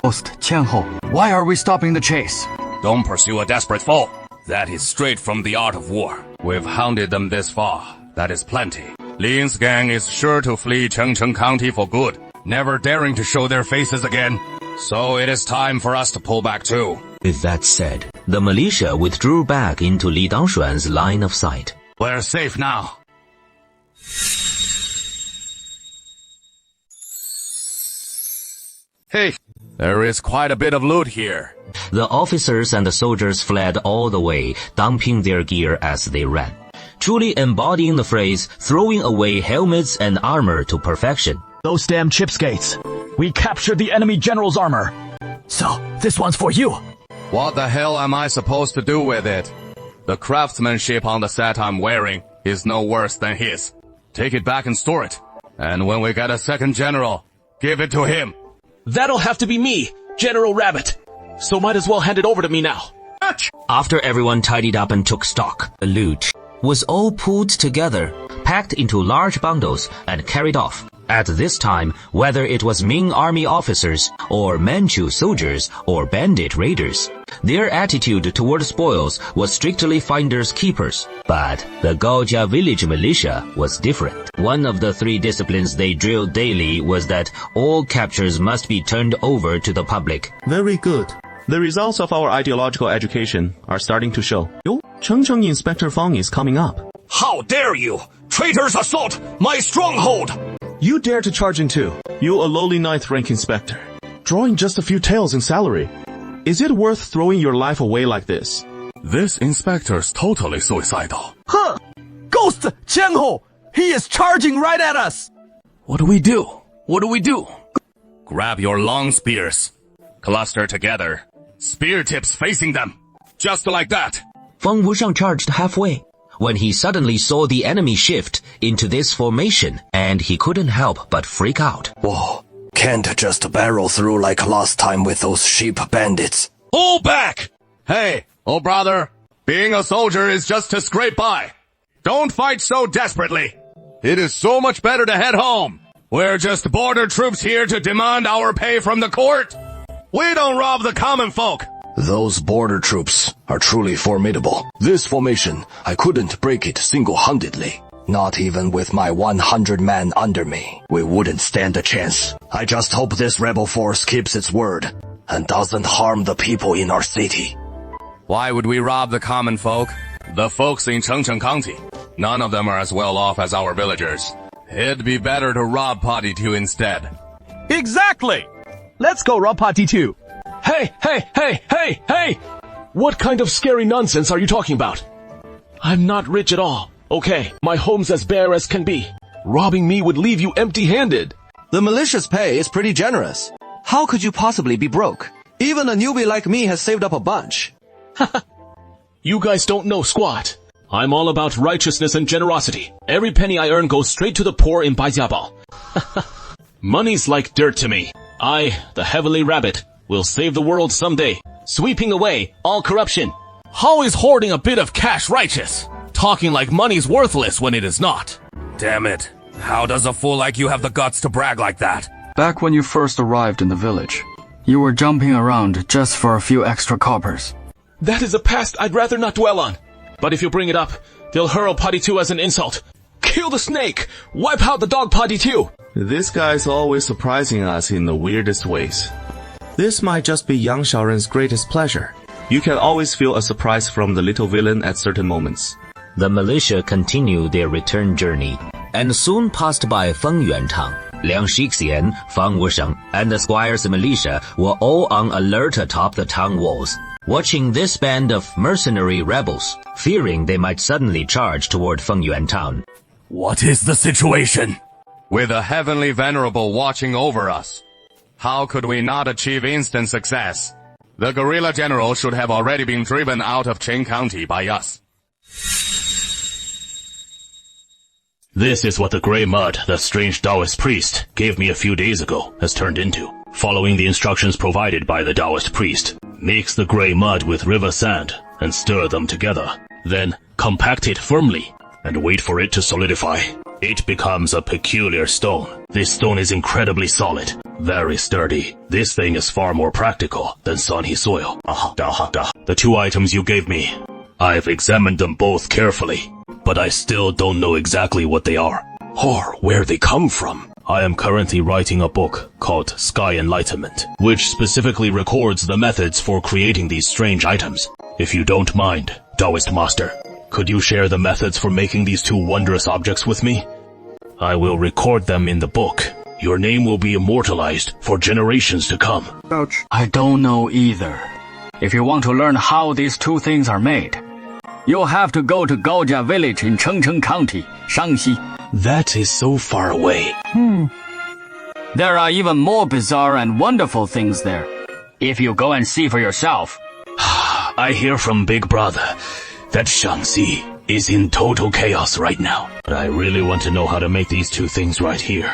Host, Qianhou, why are we stopping the chase? Don't pursue a desperate foe. That is straight from the art of war. We've hounded them this far. That is plenty. Li Ying's gang is sure to flee Chengcheng County for good, never daring to show their faces again. So it is time for us to pull back too. With that said, the militia withdrew back into Li Daoxuan's line of sight. We're safe now. Hey, there is quite a bit of loot here. The officers and the soldiers fled all the way, dumping their gear as they ran, truly embodying the phrase, throwing away helmets and armor to perfection. Those damn chipskates. We captured the enemy general's armor. So, this one's for you. What the hell am I supposed to do with it? The craftsmanship on the set I'm wearing is no worse than his. Take it back and store it. And when we get a second general, give it to him. That'll have to be me, General Rabbit. So might as well hand it over to me now. After everyone tidied up and took stock, the loot was all pulled together, packed into large bundles, and carried off. At this time, whether it was Ming army officers, or Manchu soldiers, or bandit raiders, their attitude toward spoils was strictly finders keepers. But the Gaojia village militia was different. One of the three disciplines they drilled daily was that all captures must be turned over to the public. Very good. The results of our ideological education are starting to show. Yo, Chengcheng Inspector Fang is coming up. How dare you! Traitors assault my stronghold! You dare to charge in too, you a lowly 9th rank inspector, drawing just a few taels in salary. Is it worth throwing your life away like this? This inspector's totally suicidal. Huh! Ghost! Qianhou! He is charging right at us! What do we do? What do we do? Grab your long spears. Cluster together. Spear tips facing them. Just like that. Feng Wushang charged halfway, when he suddenly saw the enemy shift into this formation, and he couldn't help but freak out. Whoa, can't just barrel through like last time with those sheep bandits. Pull back! Hey, oh brother, being a soldier is just to scrape by. Don't fight so desperately. It is so much better to head home. We're just border troops here to demand our pay from the court. We don't rob the common folk. Those border troops are truly formidable. This formation, I couldn't break it single-handedly. Not even with my 100 men under me. We wouldn't stand a chance. I just hope this rebel force keeps its word and doesn't harm the people in our city. Why would we rob the common folk? The folks in Chengcheng County. None of them are as well off as our villagers. It'd be better to rob Party 2 instead. Exactly! Let's go rob Party 2. Hey! What kind of scary nonsense are you talking about? I'm not rich at all. Okay, my home's as bare as can be. Robbing me would leave you empty-handed. The militia's pay is pretty generous. How could you possibly be broke? Even a newbie like me has saved up a bunch. You guys don't know squat. I'm all about righteousness and generosity. Every penny I earn goes straight to the poor in Baijiabao. Money's like dirt to me. I, the Heavenly Rabbit, will save the world someday, sweeping away all corruption. How is hoarding a bit of cash righteous? Talking like money's worthless when it is not. Damn it. How does a fool like you have the guts to brag like that? Back when you first arrived in the village, you were jumping around just for a few extra coppers. That is a past I'd rather not dwell on. But if you bring it up, they'll hurl Potty 2 as an insult. Kill the snake! Wipe out the dog Potty 2! This guy's always surprising us in the weirdest ways. This might just be Yang Xiaoren's greatest pleasure. You can always feel a surprise from the little villain at certain moments. The militia continued their return journey, and soon passed by Feng Yuantang. Liang Shixian, Fang Wusheng, and the squire's militia were all on alert atop the town walls, watching this band of mercenary rebels, fearing they might suddenly charge toward Feng Yuantang. What is the situation? With the Heavenly Venerable watching over us, how could we not achieve instant success? The guerrilla general should have already been driven out of Qing County by us. This is what the gray mud that strange Taoist priest gave me a few days ago has turned into. Following the instructions provided by the Taoist priest, mix the gray mud with river sand and stir them together. Then compact it firmly and wait for it to solidify. It becomes a peculiar stone. This stone is incredibly solid, very sturdy. This thing is far more practical than Sanhe soil. The two items you gave me, I've examined them both carefully, but I still don't know exactly what they are, or where they come from. I am currently writing a book called Sky Enlightenment, which specifically records the methods for creating these strange items. If you don't mind, Taoist Master, could you share the methods for making these two wondrous objects with me? I will record them in the book. Your name will be immortalized for generations to come. Ouch. I don't know either. If you want to learn how these two things are made, you'll have to go to Gaojia village in Chengcheng County, Shangxi. That is so far away. There are even more bizarre and wonderful things there, if you go and see for yourself. I hear from Big Brother that Shangxi is in total chaos right now. But I really want to know how to make these two things right here.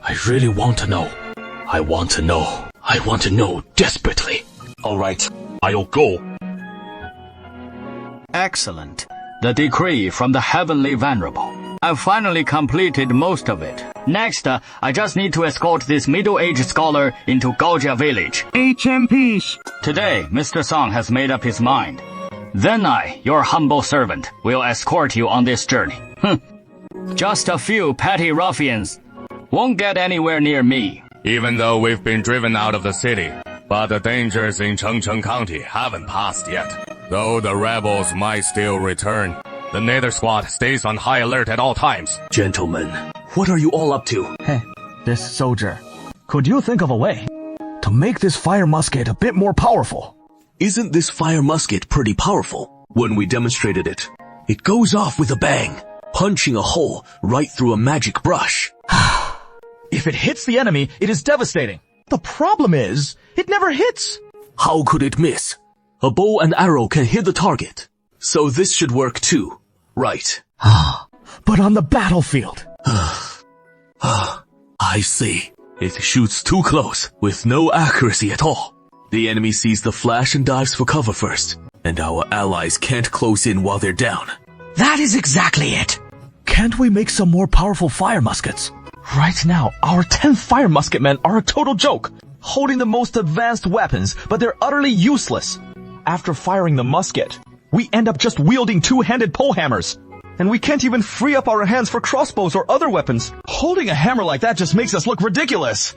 I really want to know. I want to know. I want to know desperately. Alright, I'll go. Excellent. The decree from the Heavenly Venerable. I've finally completed most of it. Next, I just need to escort this middle-aged scholar into Gaojia village. HMPs. Today, Mr. Song has made up his mind. Then I, your humble servant, will escort you on this journey. Just a few petty ruffians won't get anywhere near me. Even though we've been driven out of the city, but the dangers in Chengcheng County haven't passed yet. Though the rebels might still return, the Nether Squad stays on high alert at all times. Gentlemen, what are you all up to? Hey, this soldier. Could you think of a way to make this fire musket a bit more powerful? Isn't this fire musket pretty powerful? When we demonstrated it, it goes off with a bang, punching a hole right through a magic brush. If it hits the enemy, it is devastating. The problem is, it never hits. How could it miss? A bow and arrow can hit the target. So this should work too, right? But on the battlefield. I see. It shoots too close, with no accuracy at all. The enemy sees the flash and dives for cover first, and our allies can't close in while they're down. That is exactly it. Can't we make some more powerful fire muskets? Right now, our 10 fire musket men are a total joke, holding the most advanced weapons, but they're utterly useless. After firing the musket, we end up just wielding two-handed pole hammers. And we can't even free up our hands for crossbows or other weapons. Holding a hammer like that just makes us look ridiculous.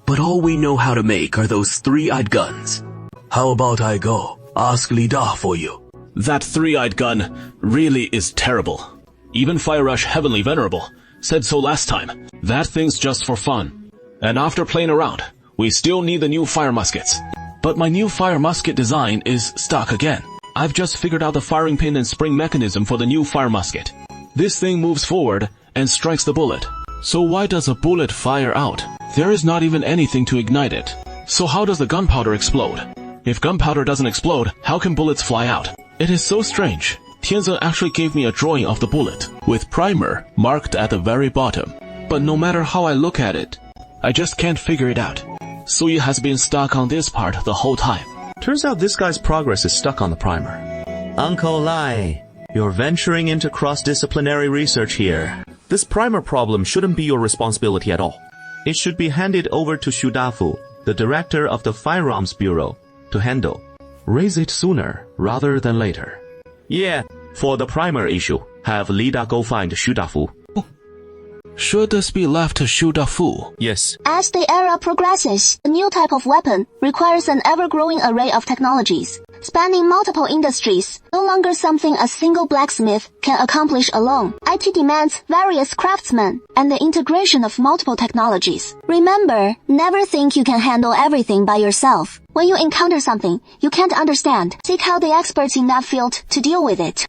But all we know how to make are those three-eyed guns. How about I go ask Li Da for you? That three-eyed gun really is terrible. Even Fire Rush Heavenly Venerable said so last time. That thing's just for fun. And after playing around, we still need the new fire muskets. But my new fire musket design is stuck again. I've just figured out the firing pin and spring mechanism for the new fire musket. This thing moves forward and strikes the bullet. So why does a bullet fire out? There is not even anything to ignite it. So how does the gunpowder explode? If gunpowder doesn't explode, how can bullets fly out? It is so strange. Tianzeng actually gave me a drawing of the bullet, with primer marked at the very bottom. But no matter how I look at it, I just can't figure it out. Suyi has been stuck on this part the whole time. Turns out this guy's progress is stuck on the primer. Uncle Lai, you're venturing into cross-disciplinary research here. This primer problem shouldn't be your responsibility at all. It should be handed over to Xu Dafu, the director of the Firearms Bureau, to handle. Raise it sooner rather than later. Yeah, for the primer issue, have Lida go find Xu Dafu. Should this be left to Xu Dafu? Yes. As the era progresses, a new type of weapon requires an ever-growing array of technologies, spanning multiple industries, no longer something a single blacksmith can accomplish alone. IT demands various craftsmen and the integration of multiple technologies. Remember, never think you can handle everything by yourself. When you encounter something you can't understand, seek out the experts in that field to deal with it.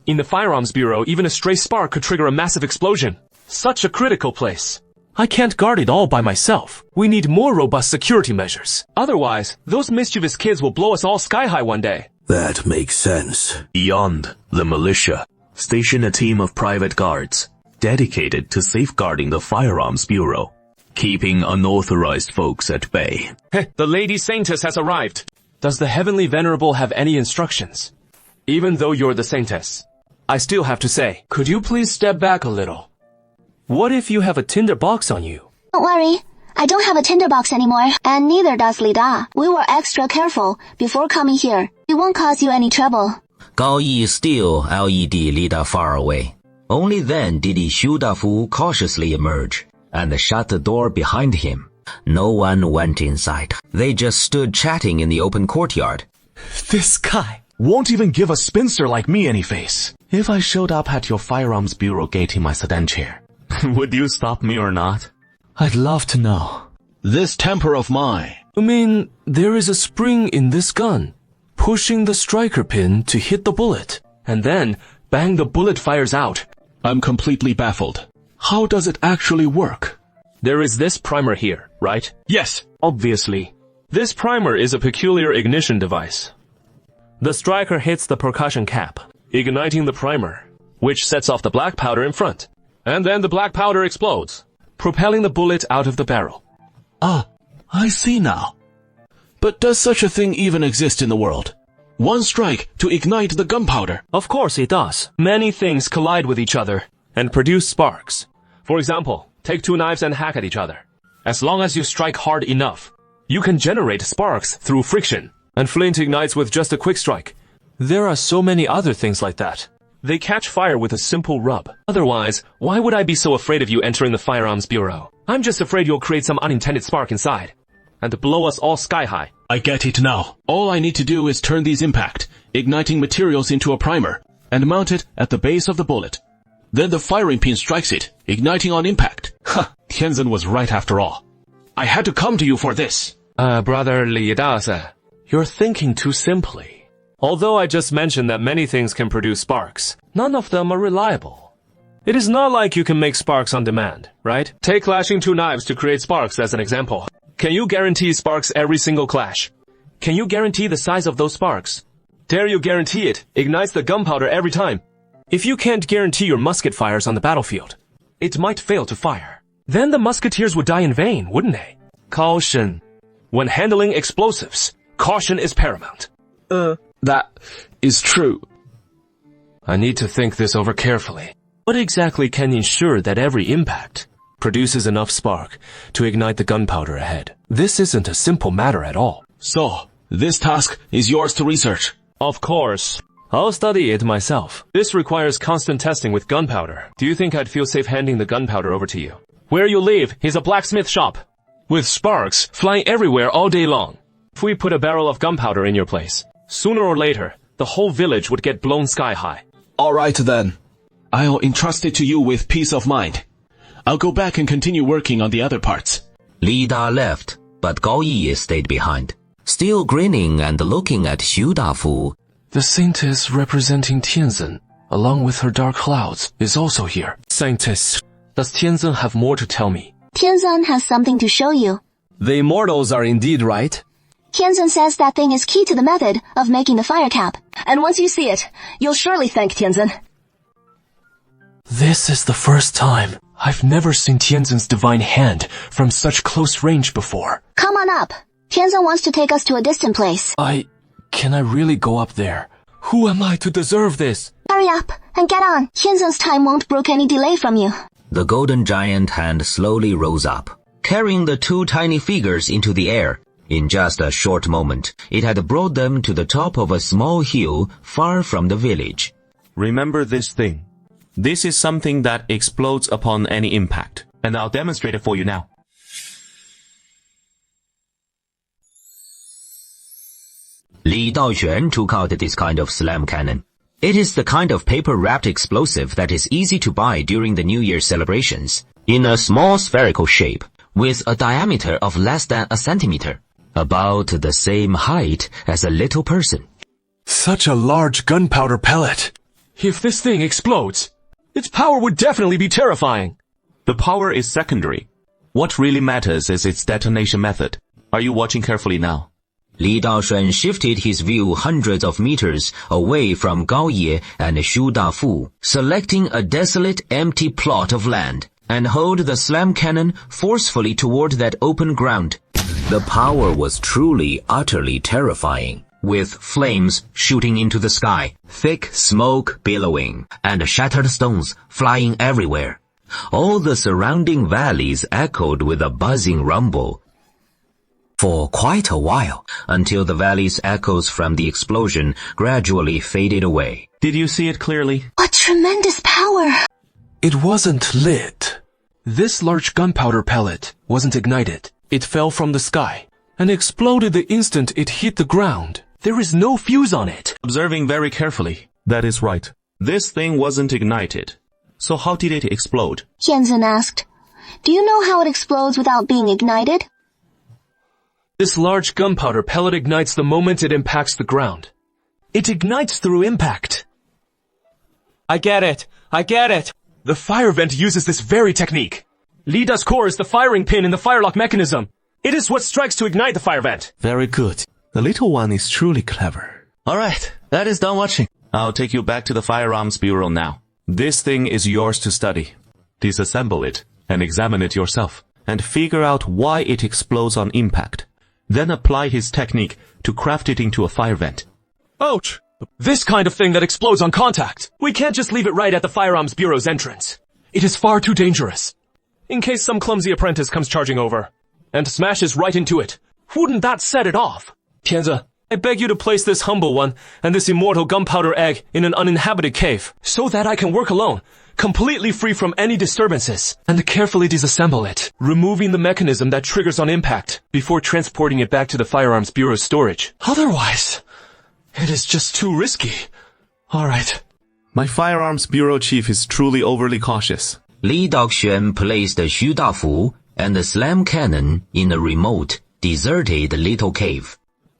In the Firearms Bureau, even a stray spark could trigger a massive explosion. Such a critical place. I can't guard it all by myself. We need more robust security measures. Otherwise, those mischievous kids will blow us all sky high one day. That makes sense. Beyond the militia, station a team of private guards dedicated to safeguarding the Firearms Bureau, keeping unauthorized folks at bay. The Lady Saintess has arrived. Does the Heavenly Venerable have any instructions? Even though you're the Saintess, I still have to say, could you please step back a little? What if you have a tinder box on you? Don't worry, I don't have a tinderbox anymore, and neither does Lida. We were extra careful before coming here. It won't cause you any trouble. Gao Yi still led Lida far away. Only then did Xu Dafu cautiously emerge and shut the door behind him. No one went inside. They just stood chatting in the open courtyard. This guy won't even give a spinster like me any face. If I showed up at your Firearms Bureau gate in my sedan chair, would you stop me or not? I'd love to know. This temper of mine. I mean, there is a spring in this gun, pushing the striker pin to hit the bullet, and then, bang, the bullet fires out. I'm completely baffled. How does it actually work? There is this primer here, right? Yes. Obviously. This primer is a peculiar ignition device. The striker hits the percussion cap, igniting the primer, which sets off the black powder in front. And then the black powder explodes, propelling the bullet out of the barrel. Ah, I see now. But does such a thing even exist in the world? One strike to ignite the gunpowder. Of course it does. Many things collide with each other and produce sparks. For example, take two knives and hack at each other. As long as you strike hard enough, you can generate sparks through friction. And flint ignites with just a quick strike. There are so many other things like that. They catch fire with a simple rub. Otherwise, why would I be so afraid of you entering the Firearms Bureau? I'm just afraid you'll create some unintended spark inside and blow us all sky high. I get it now. All I need to do is turn these impact, igniting materials into a primer and mount it at the base of the bullet. Then the firing pin strikes it, igniting on impact. Ha! Tianzeng was right after all. I had to come to you for this. Brother Li Dase, you're thinking too simply. Although I just mentioned that many things can produce sparks, none of them are reliable. It is not like you can make sparks on demand, right? Take clashing two knives to create sparks as an example. Can you guarantee sparks every single clash? Can you guarantee the size of those sparks? Dare you guarantee it ignites the gunpowder every time? If you can't guarantee your musket fires on the battlefield, it might fail to fire. Then the musketeers would die in vain, wouldn't they? Caution. When handling explosives, caution is paramount. That is true. I need to think this over carefully. What exactly can ensure that every impact produces enough spark to ignite the gunpowder ahead? This isn't a simple matter at all. So, this task is yours to research. Of course. I'll study it myself. This requires constant testing with gunpowder. Do you think I'd feel safe handing the gunpowder over to you? Where you live is a blacksmith shop, with sparks flying everywhere all day long. If we put a barrel of gunpowder in your place, sooner or later, the whole village would get blown sky high. All right then. I'll entrust it to you with peace of mind. I'll go back and continue working on the other parts. Li Da left, but Gao Yi stayed behind, still grinning and looking at Xu Dafu. The saintess representing Tianzhen, along with her dark clouds, is also here. Saintess, does Tianzhen have more to tell me? Tianzhen has something to show you. The immortals are indeed right. Tianzhen says that thing is key to the method of making the fire cap. And once you see it, you'll surely thank Tianzhen. This is the first time. I've never seen Tianzhen's divine hand from such close range before. Come on up. Tianzhen wants to take us to a distant place. Can I really go up there? Who am I to deserve this? Hurry up and get on. Tianzhen's time won't brook any delay from you. The golden giant hand slowly rose up, carrying the two tiny figures into the air. In just a short moment, it had brought them to the top of a small hill far from the village. Remember this thing. This is something that explodes upon any impact, and I'll demonstrate it for you now. Li Daoxuan took out this kind of slam cannon. It is the kind of paper-wrapped explosive that is easy to buy during the New Year celebrations, in a small spherical shape, with a diameter of less than a centimeter, about the same height as a little person. Such a large gunpowder pellet. If this thing explodes, its power would definitely be terrifying. The power is secondary. What really matters is its detonation method. Are you watching carefully now? Li Daoxuan shifted his view hundreds of meters away from Gao Ye and Xu Dafu, selecting a desolate, empty plot of land, and held the slam cannon forcefully toward that open ground. The power was truly, utterly terrifying, with flames shooting into the sky, thick smoke billowing, and shattered stones flying everywhere. All the surrounding valleys echoed with a buzzing rumble for quite a while, until the valley's echoes from the explosion gradually faded away. Did you see it clearly? What tremendous power! It wasn't lit. This large gunpowder pellet wasn't ignited. It fell from the sky and exploded the instant it hit the ground. There is no fuse on it. Observing very carefully. That is right. This thing wasn't ignited. So how did it explode? Tianzhen asked. Do you know how it explodes without being ignited? This large gunpowder pellet ignites the moment it impacts the ground. It ignites through impact. I get it. The fire vent uses this very technique. Lida's core is the firing pin in the firelock mechanism. It is what strikes to ignite the fire vent. Very good. The little one is truly clever. Alright, that is done watching. I'll take you back to the Firearms Bureau now. This thing is yours to study. Disassemble it and examine it yourself, and figure out why it explodes on impact. Then apply his technique to craft it into a fire vent. Ouch! This kind of thing that explodes on contact. We can't just leave it right at the Firearms Bureau's entrance. It is far too dangerous. In case some clumsy apprentice comes charging over and smashes right into it, wouldn't that set it off? Tianzhen, I beg you to place this humble one and this immortal gunpowder egg in an uninhabited cave, so that I can work alone, completely free from any disturbances, and carefully disassemble it, removing the mechanism that triggers on impact before transporting it back to the Firearms Bureau's storage. Otherwise, it is just too risky. Alright. My Firearms Bureau chief is truly overly cautious. Li Daoxuan placed Xu Dafu and the slam cannon in a remote, deserted little cave.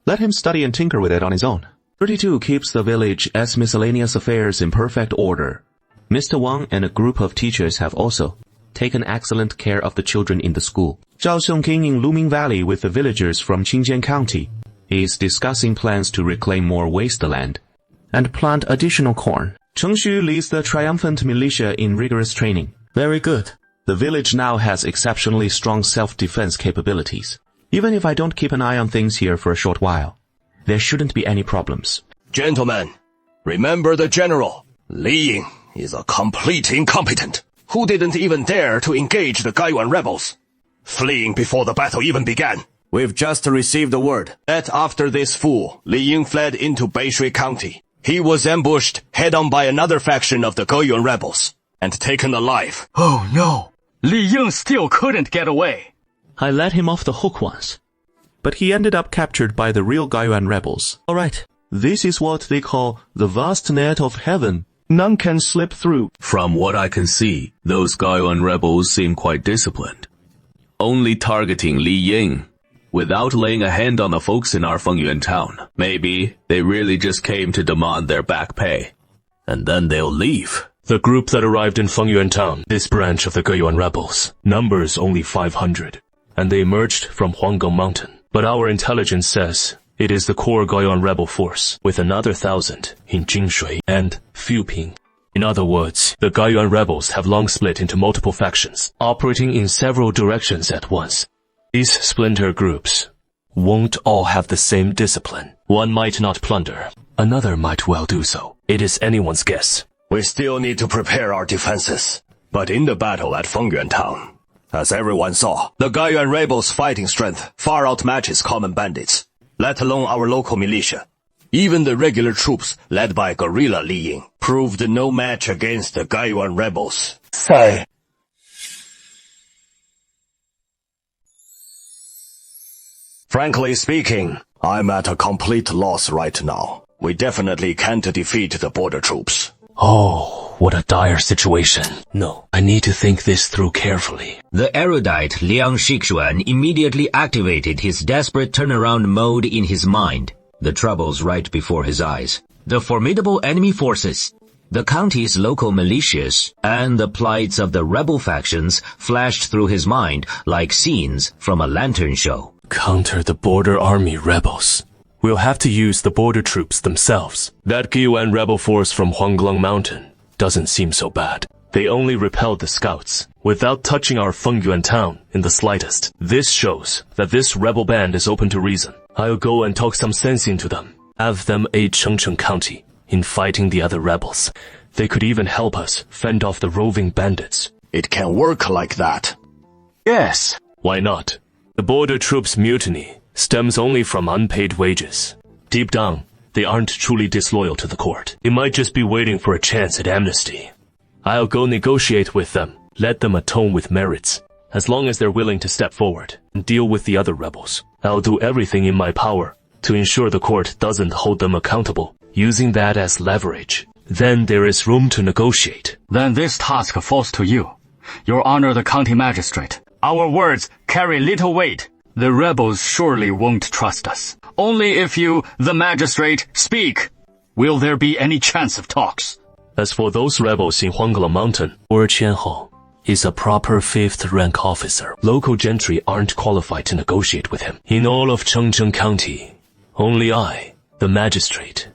Let him study and tinker with it on his own. 32 keeps the village as miscellaneous affairs in perfect order. Mr. Wang and a group of teachers have also taken excellent care of the children in the school. Zhao Xiongking in Luming Valley with the villagers from Qingjian County is discussing plans to reclaim more wasteland and plant additional corn. Cheng Xu leads the triumphant militia in rigorous training. Very good. The village now has exceptionally strong self-defense capabilities. Even if I don't keep an eye on things here for a short while, there shouldn't be any problems. Gentlemen, remember the general. Li Ying is a complete incompetent, who didn't even dare to engage the Gaiyuan rebels, fleeing before the battle even began. We've just received the word that after this fool, Li Ying fled into Beishui County. He was ambushed head-on by another faction of the Gaiyuan rebels and taken alive. Oh no! Li Ying still couldn't get away. I let him off the hook once, but he ended up captured by the real Gaiyuan rebels. Alright, this is what they call the vast net of heaven. None can slip through. From what I can see, those Gaiyuan rebels seem quite disciplined. only targeting Li Ying, without laying a hand on the folks in our Fengyuan town. Maybe they really just came to demand their back pay. And then they'll leave. The group that arrived in Fengyuan town, this branch of the Geyuan rebels, numbers only 500, and they emerged from Huanggong Mountain. But our intelligence says it is the core Geyuan rebel force, with another 1,000 in Jingshui and Fuping. In other words, the Geyuan rebels have long split into multiple factions, operating in several directions at once. These splinter groups won't all have the same discipline. One might not plunder, another might well do so. It is anyone's guess. We still need to prepare our defenses. But in the battle at Fengyuan town, as everyone saw, the Geyuan rebels' fighting strength far outmatches common bandits, let alone our local militia. Even the regular troops led by guerrilla Li Ying proved no match against the Geyuan rebels. Sai. Frankly speaking, I'm at a complete loss right now. We definitely can't defeat the border troops. Oh, what a dire situation. No, I need to think this through carefully. The erudite Liang Shixuan immediately activated his desperate turnaround mode in his mind. The troubles right before his eyes, the formidable enemy forces, the county's local militias, and the plights of the rebel factions flashed through his mind like scenes from a lantern show. Counter the border army rebels. We'll have to use the border troops themselves. That Geyuan rebel force from Huanglong Mountain doesn't seem so bad. They only repelled the scouts, without touching our Fengyuan town in the slightest. This shows that this rebel band is open to reason. I'll go and talk some sense into them. Have them aid Chengcheng County in fighting the other rebels. They could even help us fend off the roving bandits. It can work like that. Yes. Why not? The border troops' mutiny stems only from unpaid wages. Deep down, they aren't truly disloyal to the court. They might just be waiting for a chance at amnesty. I'll go negotiate with them, let them atone with merits. As long as they're willing to step forward and deal with the other rebels, I'll do everything in my power to ensure the court doesn't hold them accountable, using that as leverage. Then there is room to negotiate. Then this task falls to you, Your Honor the County Magistrate. Our words carry little weight. The rebels surely won't trust us. Only if you, the magistrate, speak, will there be any chance of talks. As for those rebels in Huanglong Mountain, Lord Qianhou is a proper 5th rank officer. Local gentry aren't qualified to negotiate with him. In all of Chengcheng County, only I, the magistrate,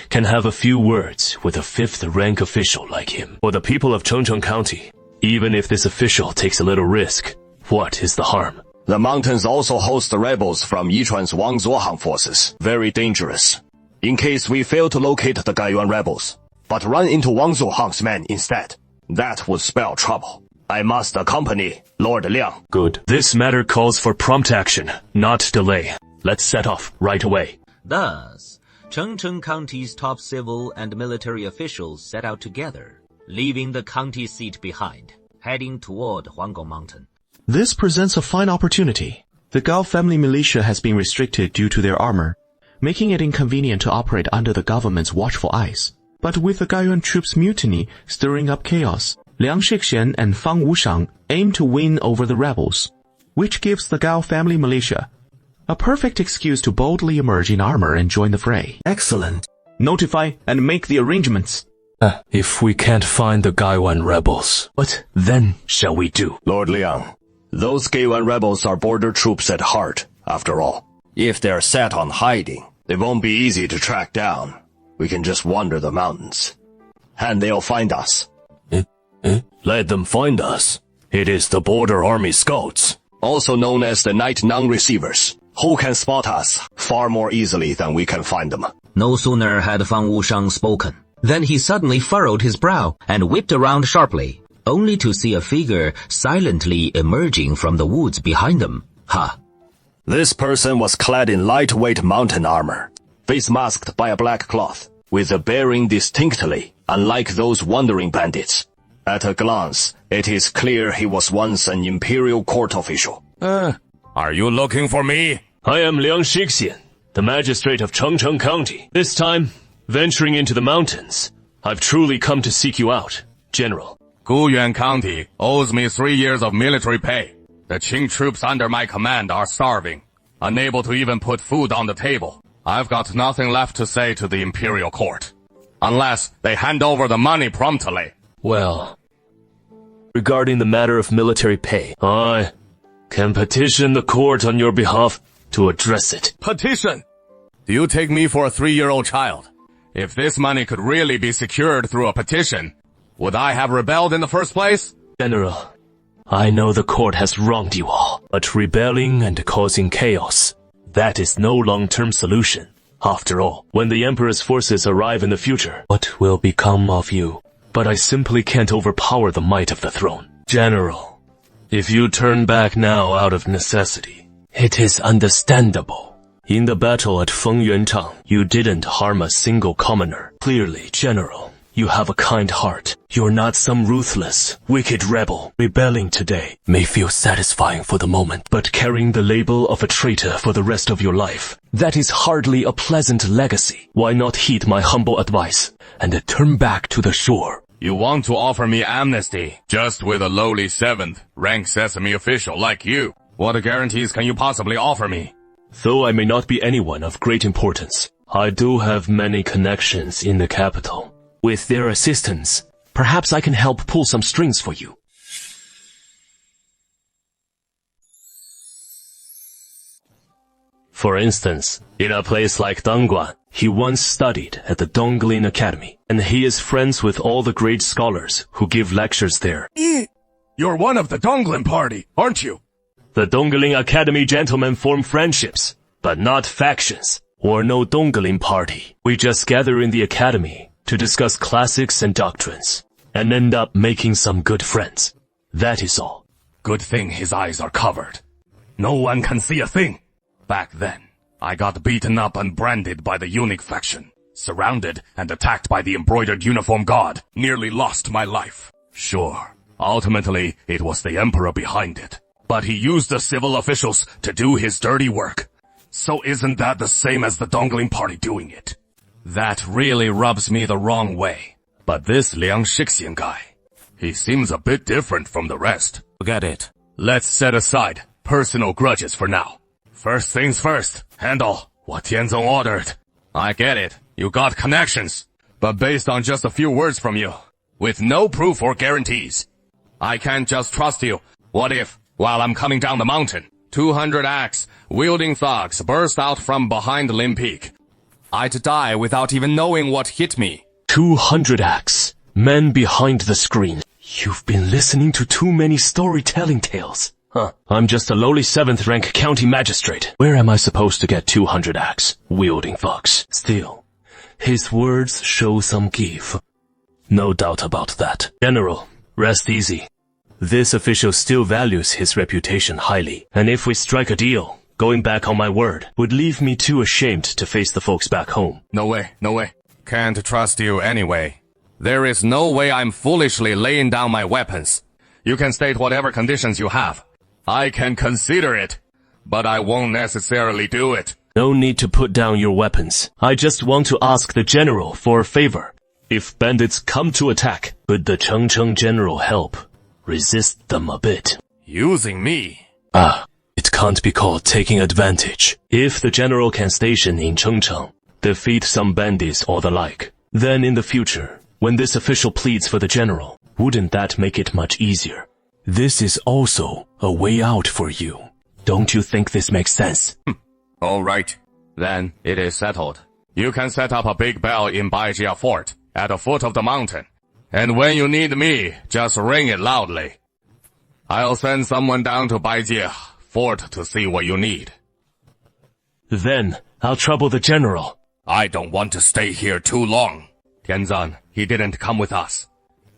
can have a few words with a 5th rank official like him. For the people of Chengcheng County, even if this official takes a little risk, what is the harm? The mountains also host the rebels from Yichuan's Wang Zuohang forces. Very dangerous. In case we fail to locate the Geyuan rebels, but run into Wang Zuohang's men instead, that would spell trouble. I must accompany Lord Liang. Good. This matter calls for prompt action, not delay. Let's set off right away. Thus, Chengcheng County's top civil and military officials set out together, leaving the county seat behind, heading toward Huanggong Mountain. This presents a fine opportunity. The Gao family militia has been restricted due to their armor, making it inconvenient to operate under the government's watchful eyes. But with the Geyuan troops' mutiny stirring up chaos, Liang Shixian and Fang Wushang aim to win over the rebels, which gives the Gao family militia a perfect excuse to boldly emerge in armor and join the fray. Excellent. Notify and make the arrangements. If we can't find the Geyuan rebels, what then shall we do? Lord Liang, those Geyuan rebels are border troops at heart, after all. If they're set on hiding, they won't be easy to track down. We can just wander the mountains, and they'll find us. Let them find us. It is the border army scouts, also known as the night non-receivers, who can spot us far more easily than we can find them. No sooner had Fang Wushang spoken than he suddenly furrowed his brow and whipped around sharply, only to see a figure silently emerging from the woods behind them. Ha! This person was clad in lightweight mountain armor, face masked by a black cloth, with a bearing distinctly unlike those wandering bandits. At a glance, it is clear he was once an imperial court official. Are you looking for me? I am Liang Shixian, the magistrate of Chengcheng County. This time, venturing into the mountains, I've truly come to seek you out, General. Guyuan County owes me 3 years of military pay. The Qing troops under my command are starving, unable to even put food on the table. I've got nothing left to say to the imperial court, unless they hand over the money promptly. Well, regarding the matter of military pay, I can petition the court on your behalf to address it. Petition? Do you take me for a 3-year-old child? If this money could really be secured through a petition, would I have rebelled in the first place? General, I know the court has wronged you all, but rebelling and causing chaos, that is no long-term solution. After all, when the Emperor's forces arrive in the future, what will become of you? But I simply can't overpower the might of the throne. General, if you turn back now out of necessity, it is understandable. In the battle at Fengyuanchang, you didn't harm a single commoner. Clearly, General, you have a kind heart. You're not some ruthless, wicked rebel. Rebelling today may feel satisfying for the moment, but carrying the label of a traitor for the rest of your life, that is hardly a pleasant legacy. Why not heed my humble advice and turn back to the shore? You want to offer me amnesty just with a lowly 7th rank sesame official like you? What guarantees can you possibly offer me? Though I may not be anyone of great importance, I do have many connections in the capital. With their assistance, perhaps I can help pull some strings for you. For instance, in a place like Dongguan, he once studied at the Dongling Academy, and he is friends with all the great scholars who give lectures there. You're one of the Dongling party, aren't you? The Dongling Academy gentlemen form friendships, but not factions. Or no Dongling party. We just gather in the academy to discuss classics and doctrines, and end up making some good friends. That is all. Good thing his eyes are covered. No one can see a thing. Back then, I got beaten up and branded by the eunuch faction, surrounded and attacked by the embroidered uniform god, nearly lost my life. Sure, ultimately it was the emperor behind it. But he used the civil officials to do his dirty work. So isn't that the same as the Dongling party doing it? That really rubs me the wrong way. But this Liang Shixian guy, he seems a bit different from the rest. Forget it. Let's set aside personal grudges for now. First things first, handle what Tianzong ordered. I get it, you got connections. But based on just a few words from you, with no proof or guarantees, I can't just trust you. What if, while I'm coming down the mountain, 200 axe-wielding thugs burst out from behind Lim Peak? I'd die without even knowing what hit me. 200 axe, men behind the screen. You've been listening to too many storytelling tales. I'm just a lowly 7th rank county magistrate. Where am I supposed to get 200 axe-wielding thugs? Still, his words show some give. No doubt about that. General, rest easy. This official still values his reputation highly, and if we strike a deal, going back on my word would leave me too ashamed to face the folks back home. No way, no way. Can't trust you anyway. There is no way I'm foolishly laying down my weapons. You can state whatever conditions you have. I can consider it, but I won't necessarily do it. No need to put down your weapons. I just want to ask the general for a favor. If bandits come to attack, could the Chengcheng general help resist them a bit? Using me? It can't be called taking advantage. If the general can station in Chengcheng, defeat some bandits or the like, then in the future, when this official pleads for the general, wouldn't that make it much easier? This is also a way out for you. Don't you think this makes sense? All right. Then it is settled. You can set up a big bell in Baijia Fort at the foot of the mountain. And when you need me, just ring it loudly. I'll send someone down to Baijia Fort to see what you need. Then I'll trouble the general. I don't want to stay here too long. Tianzan, he didn't come with us.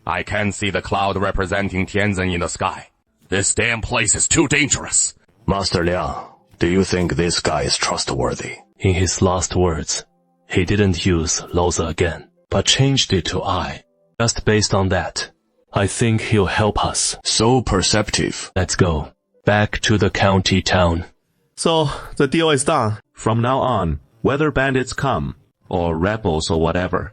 I can see the cloud representing Tianzan in the sky. This damn place is too dangerous. Master Liang, do you think this guy is trustworthy? In his last words, he didn't use Loza again, but changed it to I. Just based on that, I think he'll help us. So perceptive. Let's go. Back to the county town. So, the deal is done. From now on, whether bandits come, or rebels or whatever,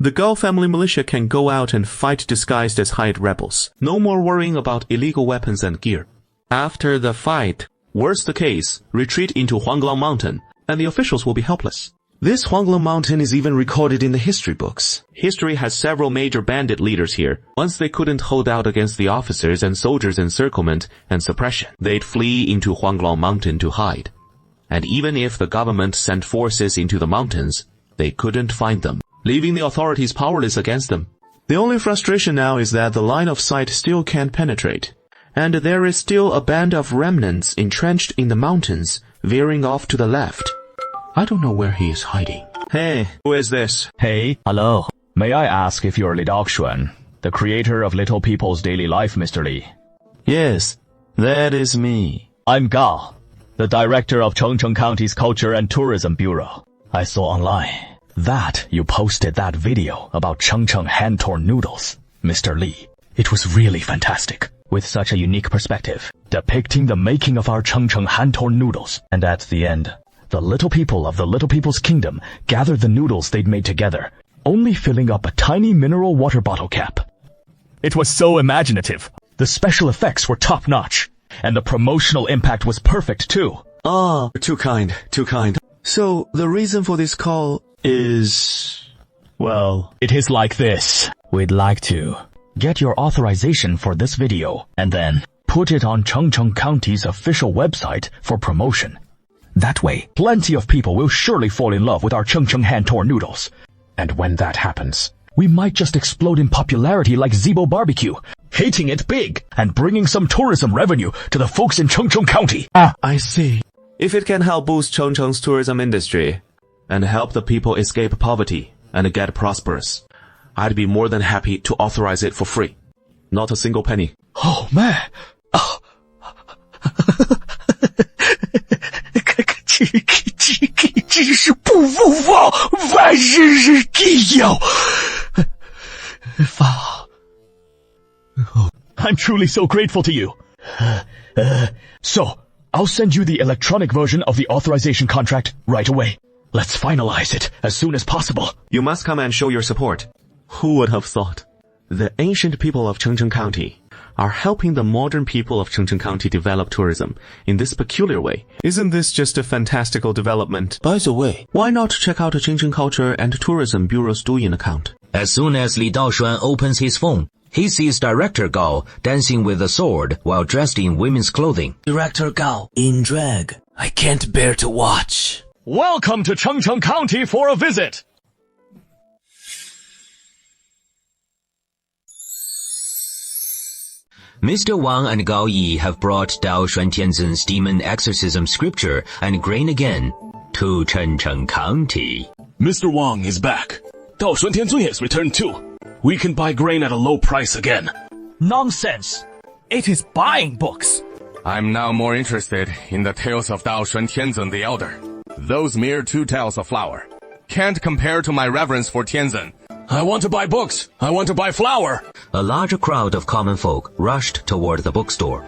the Gao family militia can go out and fight disguised as hired rebels. No more worrying about illegal weapons and gear. After the fight, worst case, retreat into Huanglang Mountain, and the officials will be helpless. This Huanglang Mountain is even recorded in the history books. History has several major bandit leaders here. Once they couldn't hold out against the officers and soldiers' encirclement and suppression, they'd flee into Huanglang Mountain to hide. And even if the government sent forces into the mountains, they couldn't find them, leaving the authorities powerless against them. The only frustration now is that the line of sight still can't penetrate, and there is still a band of remnants entrenched in the mountains, veering off to the left. I don't know where he is hiding. Hey, who is this? Hey, hello. May I ask if you're Li Daoxuan, the creator of Little People's Daily Life, Mr. Li? Yes, that is me. I'm Gao, the director of Chengcheng County's Culture and Tourism Bureau. I saw online that you posted that video about Chengcheng hand-torn noodles, Mr. Li. It was really fantastic, with such a unique perspective, depicting the making of our Chengcheng hand-torn noodles. And at the end, the little people of the Little People's Kingdom gathered the noodles they'd made together, only filling up a tiny mineral water bottle cap. It was so imaginative. The special effects were top-notch, and the promotional impact was perfect too. Ah, too kind, too kind. So, the reason for this call is... well, it is like this. We'd like to get your authorization for this video, and then put it on Chengcheng County's official website for promotion. That way, plenty of people will surely fall in love with our Chengcheng hand-torn noodles. And when that happens, we might just explode in popularity like Zibo Barbecue, hitting it big and bringing some tourism revenue to the folks in Chengcheng County. I see. If it can help boost Chengcheng's tourism industry and help the people escape poverty and get prosperous, I'd be more than happy to authorize it for free. Not a single penny. Oh, man. Oh. 这是不复放，万事是必要。I'm truly so grateful to you. So, I'll send you the electronic version of the authorization contract right away. Let's finalize it as soon as possible. You must come and show your support. Who would have thought? The ancient people of Chengcheng County are helping the modern people of Chengcheng County develop tourism in this peculiar way. Isn't this just a fantastical development? By the way, why not check out Chengcheng Culture and Tourism Bureau's Douyin account? As soon as Li Daoxuan opens his phone, he sees Director Gao dancing with a sword while dressed in women's clothing. Director Gao, in drag. I can't bear to watch. Welcome to Chengcheng County for a visit. Mr. Wang and Gao Yi have brought Daoxuan Tianzen's demon exorcism scripture and grain again to Chengcheng County. Mr. Wang is back. Daoxuan Tianzun has returned too. We can buy grain at a low price again. Nonsense! It is buying books. I'm now more interested in the tales of Daoxuan Tianzun the Elder. Those mere two tales of flour can't compare to my reverence for Tianzun. I want to buy books. I want to buy flour. A larger crowd of common folk rushed toward the bookstore.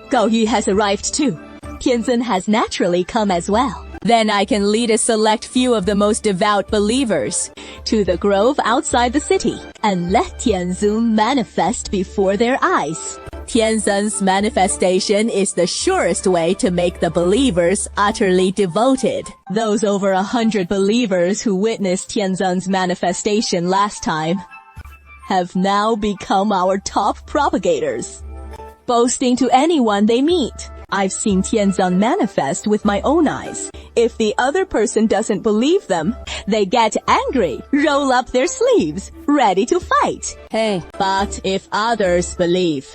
Gao Yu has arrived too. Tianzun has naturally come as well. Then I can lead a select few of the most devout believers to the grove outside the city and let Tianzun manifest before their eyes. Tianzun's manifestation is the surest way to make the believers utterly devoted. Those over 100 believers who witnessed Tianzun's manifestation last time have now become our top propagators, boasting to anyone they meet. I've seen Tianzun manifest with my own eyes. If the other person doesn't believe them, they get angry, roll up their sleeves, ready to fight. Hey, but if others believe,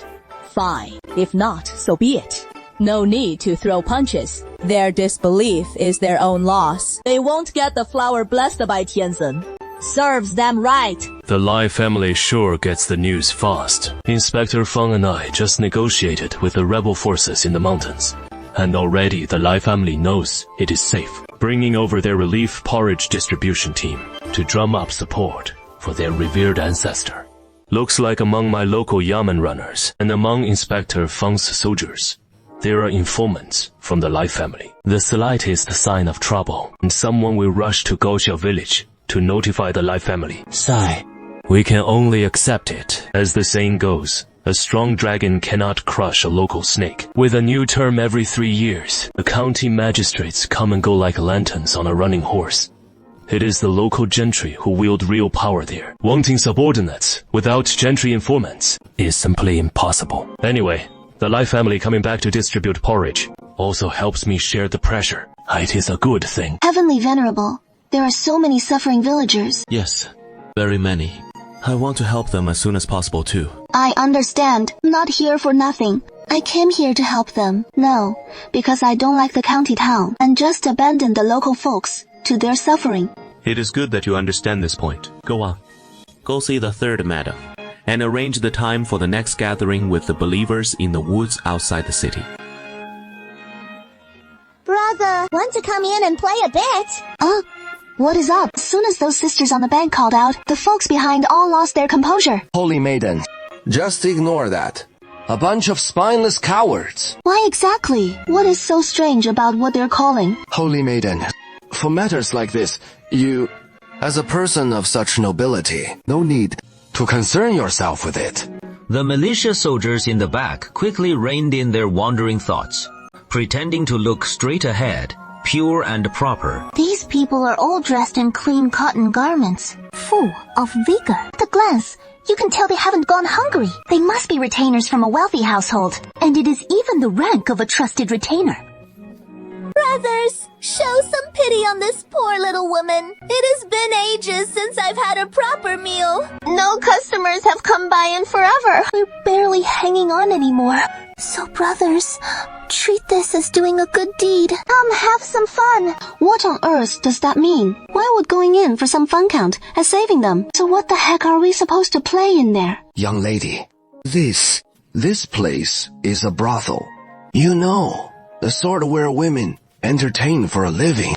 fine. If not, so be it. No need to throw punches. Their disbelief is their own loss. They won't get the flower blessed by Tianzun. Serves them right. The Lai family sure gets the news fast. Inspector Feng and I just negotiated with the rebel forces in the mountains. And already the Lai family knows it is safe, bringing over their relief porridge distribution team to drum up support for their revered ancestor. Looks like among my local yamen runners and among Inspector Feng's soldiers, there are informants from the Lai family. The slightest sign of trouble, and someone will rush to Gaoxiao village to notify the Lai family. Sai. We can only accept it. As the saying goes, A strong dragon cannot crush a local snake. With a new term every 3 years, the county magistrates come and go like lanterns on a running horse. It is the local gentry who wield real power there. Wanting subordinates without gentry informants is simply impossible. Anyway, the Lai family coming back to distribute porridge also helps me share the pressure. It is a good thing. Heavenly Venerable, there are so many suffering villagers. Yes, very many. I want to help them as soon as possible too. I understand. I'm not here for nothing. I came here to help them. No, because I don't like the county town and just abandon the local folks to their suffering. It is good that you understand this point. Go on. Go see the third madam and arrange the time for the next gathering with the believers in the woods outside the city. Brother, want to come in and play a bit? What is up? As soon as those sisters on the bank called out, the folks behind all lost their composure. Holy maiden, just ignore that. A bunch of spineless cowards. Why exactly? What is so strange about what they're calling? Holy maiden, for matters like this, you, as a person of such nobility, no need to concern yourself with it. The militia soldiers in the back quickly reined in their wandering thoughts, pretending to look straight ahead, pure and proper. These people are all dressed in clean cotton garments, full of vigor. At a glance, you can tell they haven't gone hungry. They must be retainers from a wealthy household, and it is even the rank of a trusted retainer. Brothers, show some pity on this poor little woman. It has been ages since I've had a proper meal. No customers have come by in forever. We're barely hanging on anymore. So brothers, treat this as doing a good deed. Come have some fun. What on earth does that mean? Why would going in for some fun count as saving them? So what the heck are we supposed to play in there? Young lady, this place is a brothel. You know, the sort where women entertain for a living.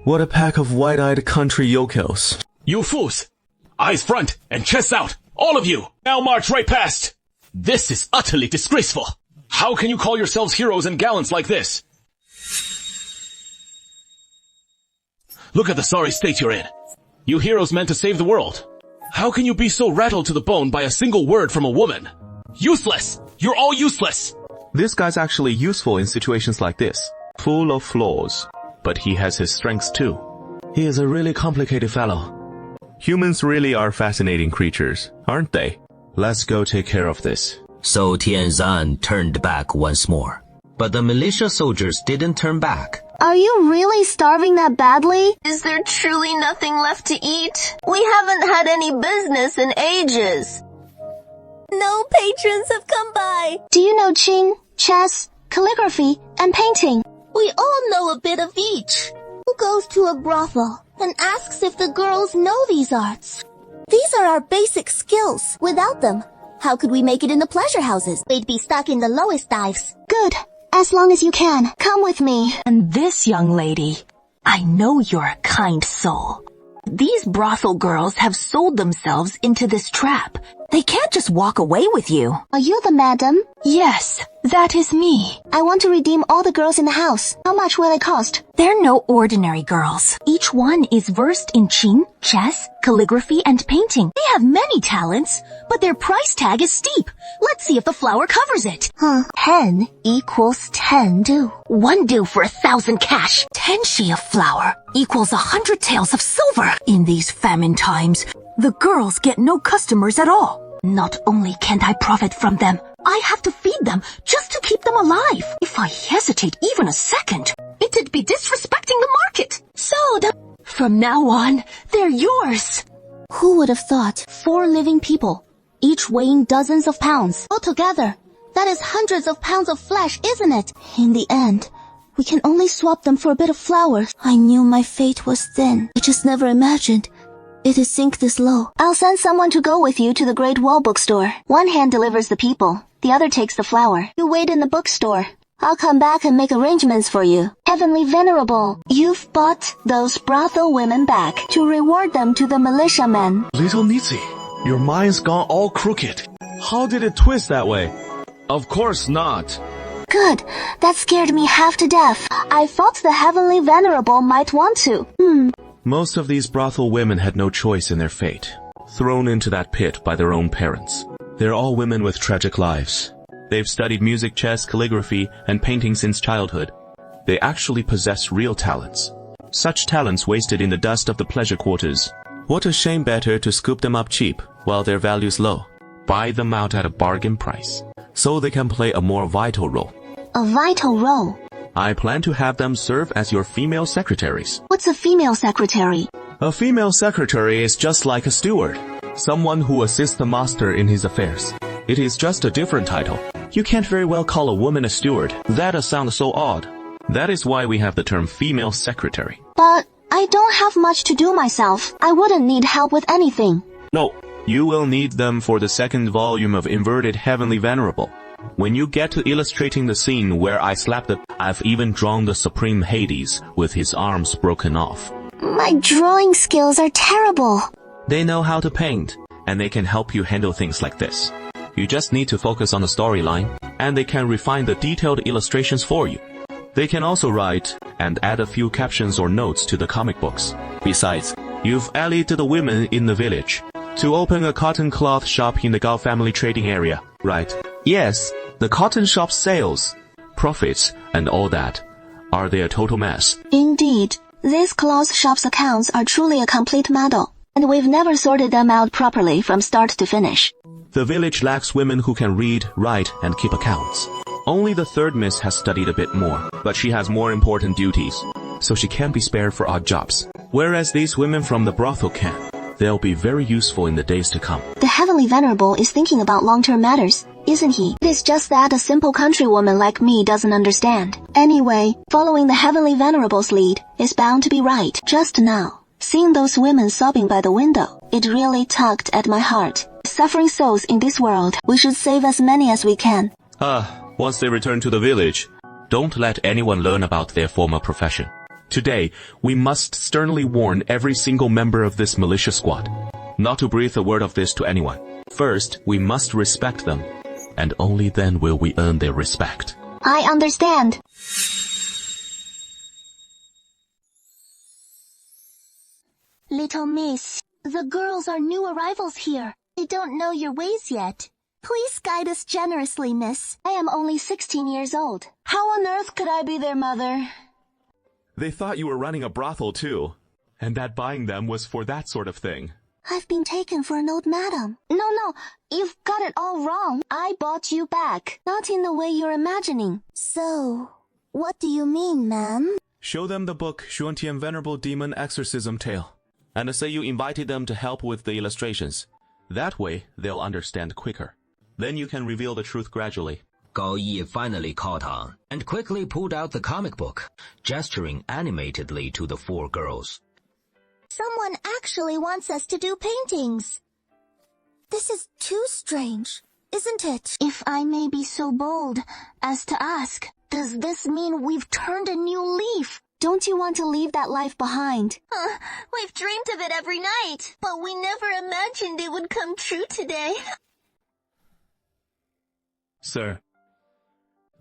What a pack of wide-eyed country yokels. You fools! Eyes front and chests out, all of you! Now march right past! This is utterly disgraceful! How can you call yourselves heroes and gallants like this? Look at the sorry state you're in. You heroes meant to save the world. How can you be so rattled to the bone by a single word from a woman? Useless! You're all useless! This guy's actually useful in situations like this. Full of flaws. But he has his strengths too. He is a really complicated fellow. Humans really are fascinating creatures, aren't they? Let's go take care of this. So Tianzan turned back once more. But the militia soldiers didn't turn back. Are you really starving that badly? Is there truly nothing left to eat? We haven't had any business in ages. No patrons have come by. Do you know Qing, chess, calligraphy, and painting? We all know a bit of each. Who goes to a brothel and asks if the girls know these arts? These are our basic skills. Without them, how could we make it in the pleasure houses? We'd be stuck in the lowest dives. Good. As long as you can. Come with me. And this young lady, I know you're a kind soul. These brothel girls have sold themselves into this trap. They can't just walk away with you. Are you the madam? Yes, that is me. I want to redeem all the girls in the house. How much will it cost? They're no ordinary girls. Each one is versed in Qing, chess, calligraphy, and painting. They have many talents, but their price tag is steep. Let's see if the flour covers it. 10 equals 10 do. 1 do for 1,000 cash. 10 she of flour equals 100 taels of silver. In these famine times, the girls get no customers at all. Not only can't I profit from them, I have to feed them just to keep them alive. If I hesitate even a second, it'd be disrespecting the market. Sold! From now on, they're yours. Who would have thought? 4 living people, each weighing dozens of pounds. Altogether, that is hundreds of pounds of flesh, isn't it? In the end, we can only swap them for a bit of flour. I knew my fate was thin. I just never imagined it'd sink this low. I'll send someone to go with you to the Great Wall bookstore. One hand delivers the people, the other takes the flour. You wait in the bookstore. I'll come back and make arrangements for you. Heavenly Venerable, you've bought those brothel women back to reward them to the militiamen. Little Nitsi, your mind's gone all crooked. How did it twist that way? Of course not. Good. That scared me half to death. I thought the Heavenly Venerable might want to. Most of these brothel women had no choice in their fate. thrown into that pit by their own parents. They're all women with tragic lives. They've studied music, chess, calligraphy, and painting since childhood. They actually possess real talents. Such talents wasted in the dust of the pleasure quarters. What a shame, better to scoop them up cheap while their value's low. Buy them out at a bargain price, so they can play a more vital role. A vital role? I plan to have them serve as your female secretaries. What's a female secretary? A female secretary is just like a steward, someone who assists the master in his affairs. It is just a different title. You can't very well call a woman a steward. That sounds so odd. That is why we have the term female secretary. But I don't have much to do myself. I wouldn't need help with anything. No, you will need them for the second volume of Inverted Heavenly Venerable. When you get to illustrating the scene where I slap I've even drawn the Supreme Hades with his arms broken off. My drawing skills are terrible. They know how to paint, and they can help you handle things like this. You just need to focus on the storyline, and they can refine the detailed illustrations for you. They can also write and add a few captions or notes to the comic books. Besides, you've allied the women in the village to open a cotton cloth shop in the Gao family trading area, right? Yes, the cotton shop sales, profits, and all that are their total mess. Indeed, these cloth shop's accounts are truly a complete muddle, and we've never sorted them out properly from start to finish. The village lacks women who can read, write, and keep accounts. Only the third miss has studied a bit more, but she has more important duties, so she can't be spared for odd jobs. Whereas these women from the brothel can. They'll be very useful in the days to come. The Heavenly Venerable is thinking about long-term matters, isn't he? It is just that a simple countrywoman like me doesn't understand. Anyway, following the Heavenly Venerable's lead is bound to be right. Just now, seeing those women sobbing by the window, it really tugged at my heart. Suffering souls in this world, we should save as many as we can. Once they return to the village, don't let anyone learn about their former profession. Today, we must sternly warn every single member of this militia squad not to breathe a word of this to anyone. First, we must respect them, and only then will we earn their respect. I understand. Little miss, the girls are new arrivals here. They don't know your ways yet. Please guide us generously, miss. I am only 16 years old. How on earth could I be their mother? They thought you were running a brothel too, and that buying them was for that sort of thing. I've been taken for an old madam. No, you've got it all wrong. I bought you back, not in the way you're imagining. So, what do you mean, ma'am? Show them the book Xuantian Venerable Demon Exorcism Tale, and say you invited them to help with the illustrations. That way, they'll understand quicker. Then you can reveal the truth gradually. Gao Yi finally caught on and quickly pulled out the comic book, gesturing animatedly to the four girls. Someone actually wants us to do paintings. This is too strange, isn't it? If I may be so bold as to ask, does this mean we've turned a new leaf? Don't you want to leave that life behind? We've dreamed of it every night, but we never imagined it would come true today. Sir,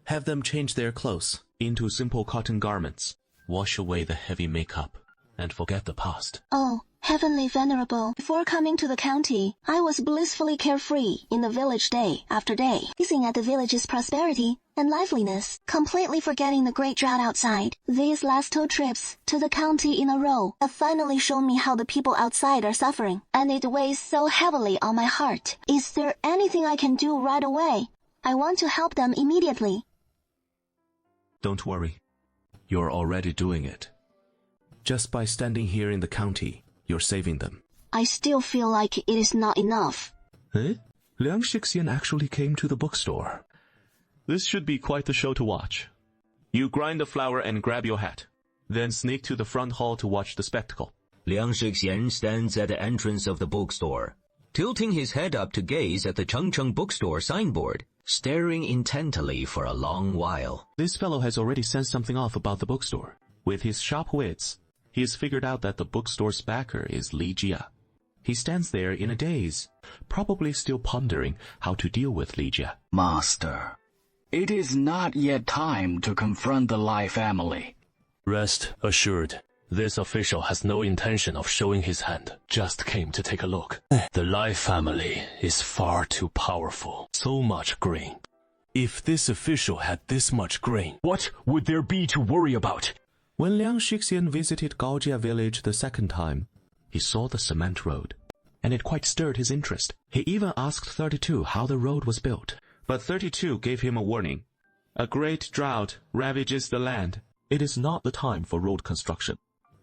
have them change their clothes into simple cotton garments. Wash away the heavy makeup and forget the past. Oh, Heavenly Venerable, before coming to the county, I was blissfully carefree in the village day after day, gazing at the village's prosperity and liveliness, completely forgetting the great drought outside. These last 2 trips to the county in a row have finally shown me how the people outside are suffering, and it weighs so heavily on my heart. Is there anything I can do right away? I want to help them immediately. Don't worry. You're already doing it. Just by standing here in the county, you're saving them. I still feel like it is not enough. Liang Shixian actually came to the bookstore. This should be quite the show to watch. You grind the flour and grab your hat, then sneak to the front hall to watch the spectacle. Liang Shixian stands at the entrance of the bookstore, tilting his head up to gaze at the Chengcheng bookstore signboard, staring intently for a long while. This fellow has already sensed something off about the bookstore. With his sharp wits, he has figured out that the bookstore's backer is Li Jia. He stands there in a daze, probably still pondering how to deal with Li Jia. Master, it is not yet time to confront the Lai family. Rest assured, This official has no intention of showing his hand, just came to take a look. The Lai family is far too powerful. So much grain. If this official had this much grain, what would there be to worry about? When Liang Shixian visited Gaojia village the second time, he saw the cement road, and it quite stirred his interest. He even asked 32 how the road was built. But 32 gave him a warning. A great drought ravages the land. It is not the time for road construction.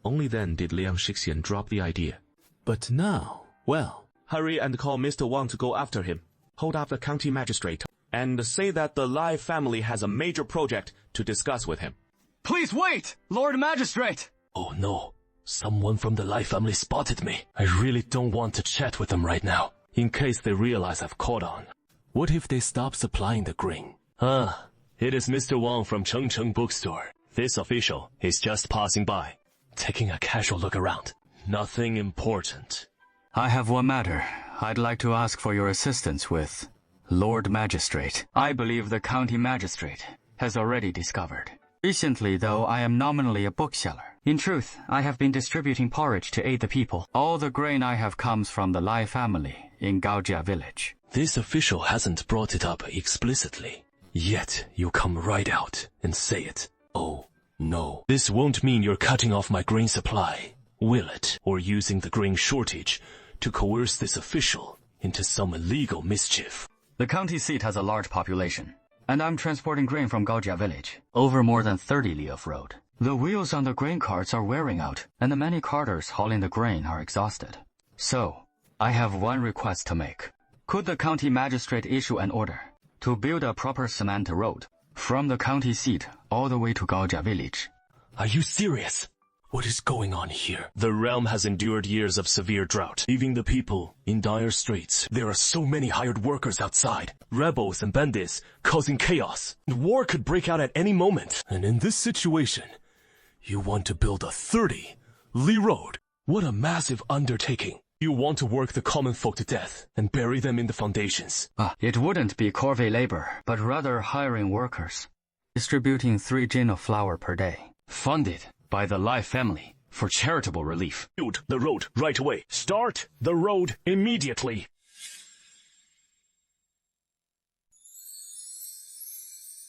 Only then did Liang Shixian drop the idea. But now, well, hurry and call Mr. Wang to go after him. Hold up the county magistrate, and say that the Lai family has a major project to discuss with him. Please wait, Lord Magistrate! Oh no, someone from the Lai family spotted me. I really don't want to chat with them right now, in case they realize I've caught on. What if they stop supplying the grain? It is Mr. Wang from Chengcheng bookstore. This official is just passing by, taking a casual look around. Nothing important. I have one matter I'd like to ask for your assistance with. Lord Magistrate, I believe the county magistrate has already discovered. Recently, though, I am nominally a bookseller. In truth, I have been distributing porridge to aid the people. All the grain I have comes from the Lai family in Gaojia village. This official hasn't brought it up explicitly. Yet you come right out and say it. Oh, no. This won't mean you're cutting off my grain supply, will it? Or using the grain shortage to coerce this official into some illegal mischief. The county seat has a large population, and I'm transporting grain from Gaojia village, over more than 30 li of road. The wheels on the grain carts are wearing out, and the many carters hauling the grain are exhausted. So, I have one request to make. Could the county magistrate issue an order to build a proper cement road from the county seat all the way to Gaojia village? Are you serious? What is going on here? The realm has endured years of severe drought, leaving the people in dire straits. There are so many hired workers outside, rebels and bandits causing chaos. War could break out at any moment. And in this situation, you want to build a 30 li road? What a massive undertaking. You want to work the common folk to death and bury them in the foundations. It wouldn't be corvée labor, but rather hiring workers, distributing 3 jin of flour per day, funded by the Lai family for charitable relief. Build the road right away. Start the road immediately.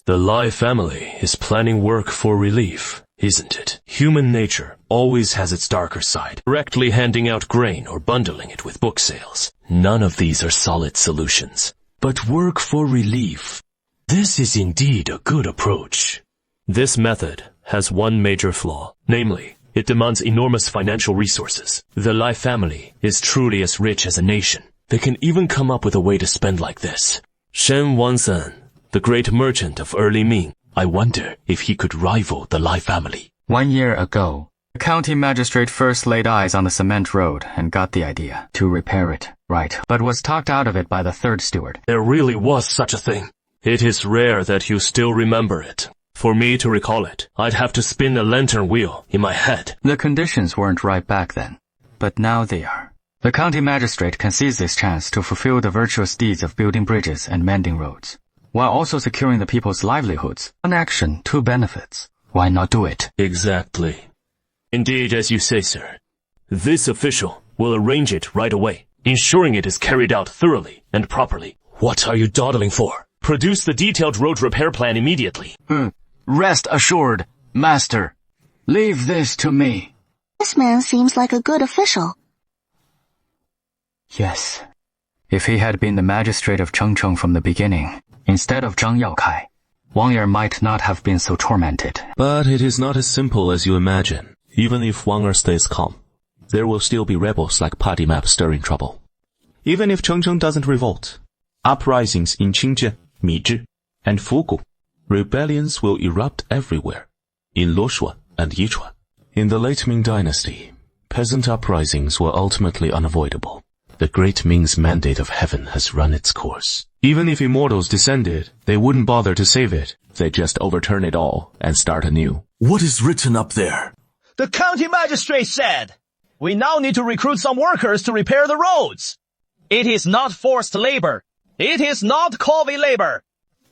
The Lai family is planning work for relief, isn't it? Human nature always has its darker side, directly handing out grain or bundling it with book sales. None of these are solid solutions. But work for relief. This is indeed a good approach. This method has one major flaw, namely, it demands enormous financial resources. The Lai family is truly as rich as a nation. They can even come up with a way to spend like this. Shen Wanzhen, the great merchant of early Ming, I wonder if he could rival the Lai family. 1 year ago, the county magistrate first laid eyes on the cement road and got the idea to repair it, right, but was talked out of it by the third steward. There really was such a thing. It is rare that you still remember it. For me to recall it, I'd have to spin a lantern wheel in my head. The conditions weren't right back then, but now they are. The county magistrate can seize this chance to fulfill the virtuous deeds of building bridges and mending roads, while also securing the people's livelihoods. One action, 2 benefits. Why not do it? Exactly. Indeed, as you say, sir. This official will arrange it right away, ensuring it is carried out thoroughly and properly. What are you dawdling for? Produce the detailed road repair plan immediately. Rest assured, Master. Leave this to me. This man seems like a good official. Yes. If he had been the magistrate of Chengcheng from the beginning, instead of Zhang Yaokai, Wang Er might not have been so tormented. But it is not as simple as you imagine. Even if Wang Er stays calm, there will still be rebels like Party Map stirring trouble. Even if Chengcheng doesn't revolt, uprisings in Qingjian, Mizhi, and Fugu, rebellions will erupt everywhere, in Luoxuan and Yichuan. In the late Ming Dynasty, peasant uprisings were ultimately unavoidable. The great Ming's mandate of heaven has run its course. Even if immortals descended, they wouldn't bother to save it. They'd just overturn it all and start anew. What is written up there? The county magistrate said, we now need to recruit some workers to repair the roads. It is not forced labor. It is not corvée labor.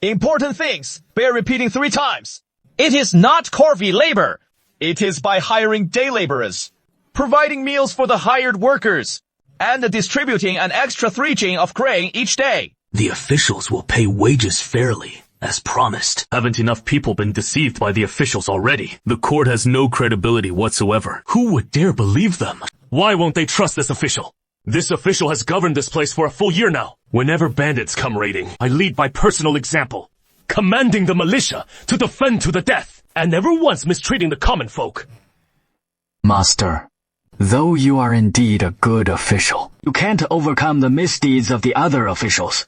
Important things bear repeating 3 times. It is not corvée labor. It is by hiring day laborers, providing meals for the hired workers, and distributing an extra 3 jing of grain each day. The officials will pay wages fairly, as promised. Haven't enough people been deceived by the officials already? The court has no credibility whatsoever. Who would dare believe them? Why won't they trust this official? This official has governed this place for a full year now. Whenever bandits come raiding, I lead by personal example, commanding the militia to defend to the death, and never once mistreating the common folk. Master, though you are indeed a good official, you can't overcome the misdeeds of the other officials.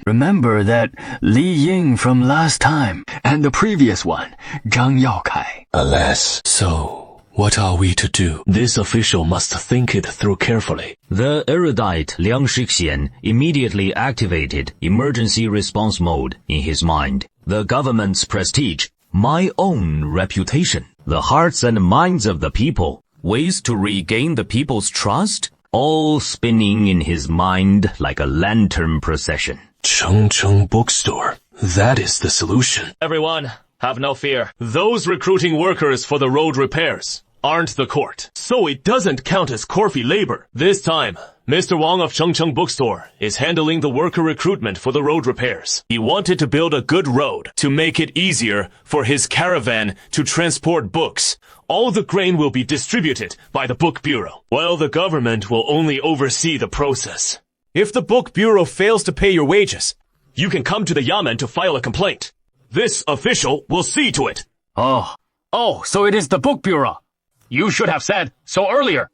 Remember that Li Ying from last time, and the previous one, Zhang Yaokai. Alas. So, what are we to do? This official must think it through carefully. The erudite Liang Shixian immediately activated emergency response mode in his mind. The government's prestige, my own reputation, the hearts and minds of the people, ways to regain the people's trust, all spinning in his mind like a lantern procession. Chengcheng Bookstore. That is the solution. Everyone, have no fear. Those recruiting workers for the road repairs aren't the court, so it doesn't count as Corfy labor. This time, Mr. Wang of Chengcheng Bookstore is handling the worker recruitment for the road repairs. He wanted to build a good road to make it easier for his caravan to transport books. All the grain will be distributed by the book bureau, while the government will only oversee the process. If the book bureau fails to pay your wages, you can come to the yamen to file a complaint. This official will see to it. Oh, so it is the book bureau. You should have said so earlier.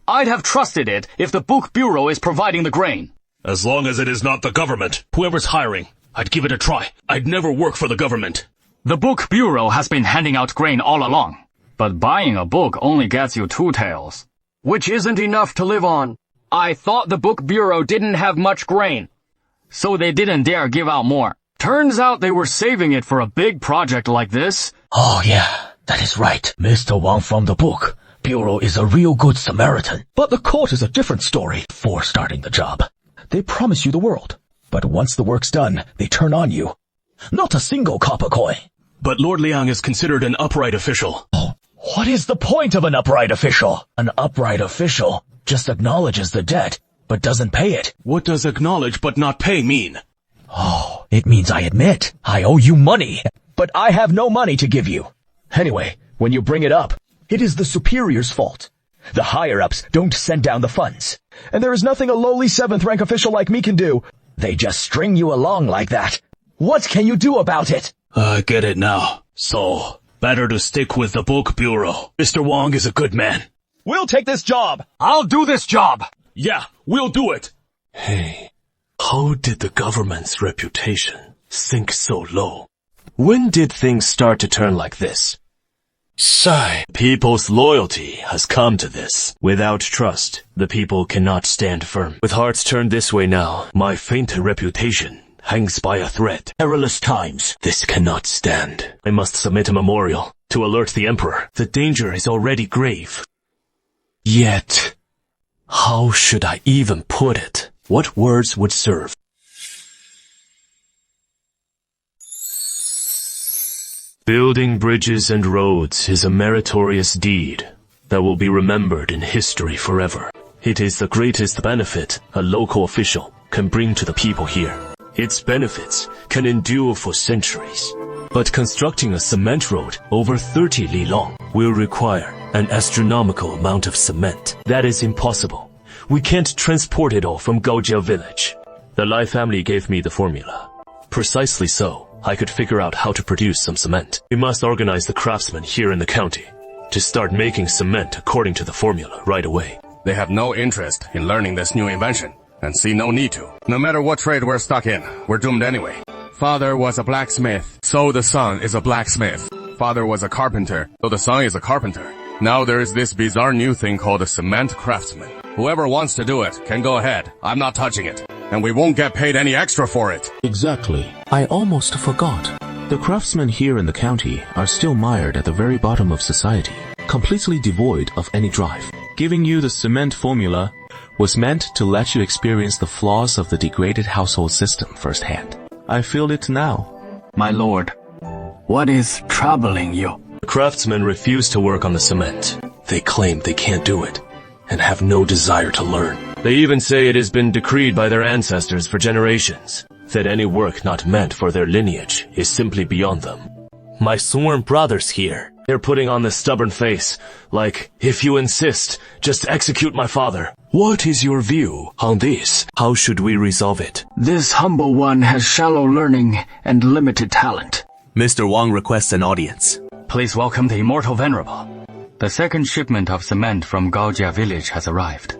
I'd have trusted it if the book bureau is providing the grain. As long as it is not the government, whoever's hiring, I'd give it a try. I'd never work for the government. The book bureau has been handing out grain all along. But buying a book only gets you 2 taels, which isn't enough to live on. I thought the book bureau didn't have much grain, so they didn't dare give out more. Turns out they were saving it for a big project like this. Oh yeah, that is right. Mr. Wang from the book bureau is a real good Samaritan. But the court is a different story. Before starting the job, they promise you the world. But once the work's done, they turn on you. Not a single copper coin. But Lord Liang is considered an upright official. Oh, what is the point of an upright official? An upright official just acknowledges the debt, but doesn't pay it. What does acknowledge but not pay mean? Oh, it means I admit I owe you money, but I have no money to give you. Anyway, when you bring it up, it is the superior's fault. The higher-ups don't send down the funds, and there is nothing a lowly 7th-rank official like me can do. They just string you along like that. What can you do about it? I get it now. So, better to stick with the book bureau. Mr. Wang is a good man. We'll take this job. I'll do this job. Yeah, we'll do it. Hey, how did the government's reputation sink so low? When did things start to turn like this? Sigh. People's loyalty has come to this. Without trust, the people cannot stand firm. With hearts turned this way now, my faint reputation hangs by a thread. Perilous times. This cannot stand. I must submit a memorial to alert the emperor. The danger is already grave. Yet, how should I even put it? What words would serve? Building bridges and roads is a meritorious deed that will be remembered in history forever. It is the greatest benefit a local official can bring to the people here. Its benefits can endure for centuries. But constructing a cement road over 30 li long will require an astronomical amount of cement. That is impossible. We can't transport it all from Gaojia village. The Lai family gave me the formula. Precisely so, I could figure out how to produce some cement. We must organize the craftsmen here in the county to start making cement according to the formula right away. They have no interest in learning this new invention, and see no need to. No matter what trade we're stuck in, we're doomed anyway. Father was a blacksmith, so the son is a blacksmith. Father was a carpenter, so the son is a carpenter. Now there is this bizarre new thing called a cement craftsman. Whoever wants to do it can go ahead. I'm not touching it. And we won't get paid any extra for it. Exactly. I almost forgot. The craftsmen here in the county are still mired at the very bottom of society, completely devoid of any drive. Giving you the cement formula was meant to let you experience the flaws of the degraded household system firsthand. I feel it now. My lord, what is troubling you? Craftsmen refuse to work on the cement. They claim they can't do it, and have no desire to learn. They even say it has been decreed by their ancestors for generations, that any work not meant for their lineage is simply beyond them. My sworn brothers here, they're putting on this stubborn face, like, if you insist, just execute my father. What is your view on this? How should we resolve it? This humble one has shallow learning and limited talent. Mr. Wang requests an audience. Please welcome the Immortal Venerable. The second shipment of cement from Gaojia village has arrived,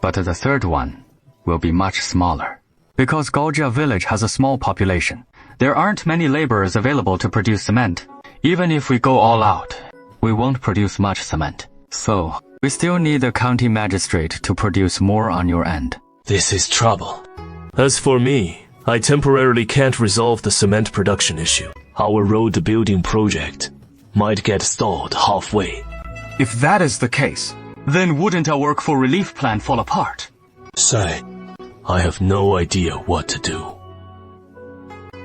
but the third one will be much smaller. Because Gaojia village has a small population, there aren't many laborers available to produce cement. Even if we go all out, we won't produce much cement. So, we still need the county magistrate to produce more on your end. This is trouble. As for me, I temporarily can't resolve the cement production issue. Our road building project might get stalled halfway. If that is the case, then wouldn't our work for relief plan fall apart? Sai, I have no idea what to do.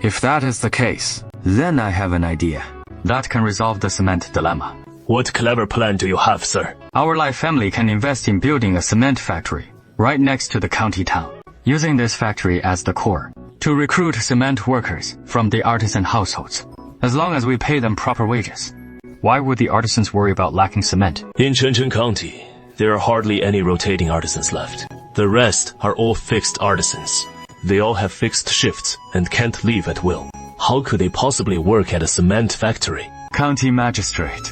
If that is the case, then I have an idea. That can resolve the cement dilemma. What clever plan do you have, sir? Our Lai family can invest in building a cement factory right next to the county town, using this factory as the core to recruit cement workers from the artisan households, as long as we pay them proper wages. Why would the artisans worry about lacking cement? In Chengcheng County, there are hardly any rotating artisans left. The rest are all fixed artisans. They all have fixed shifts and can't leave at will. How could they possibly work at a cement factory? County magistrate,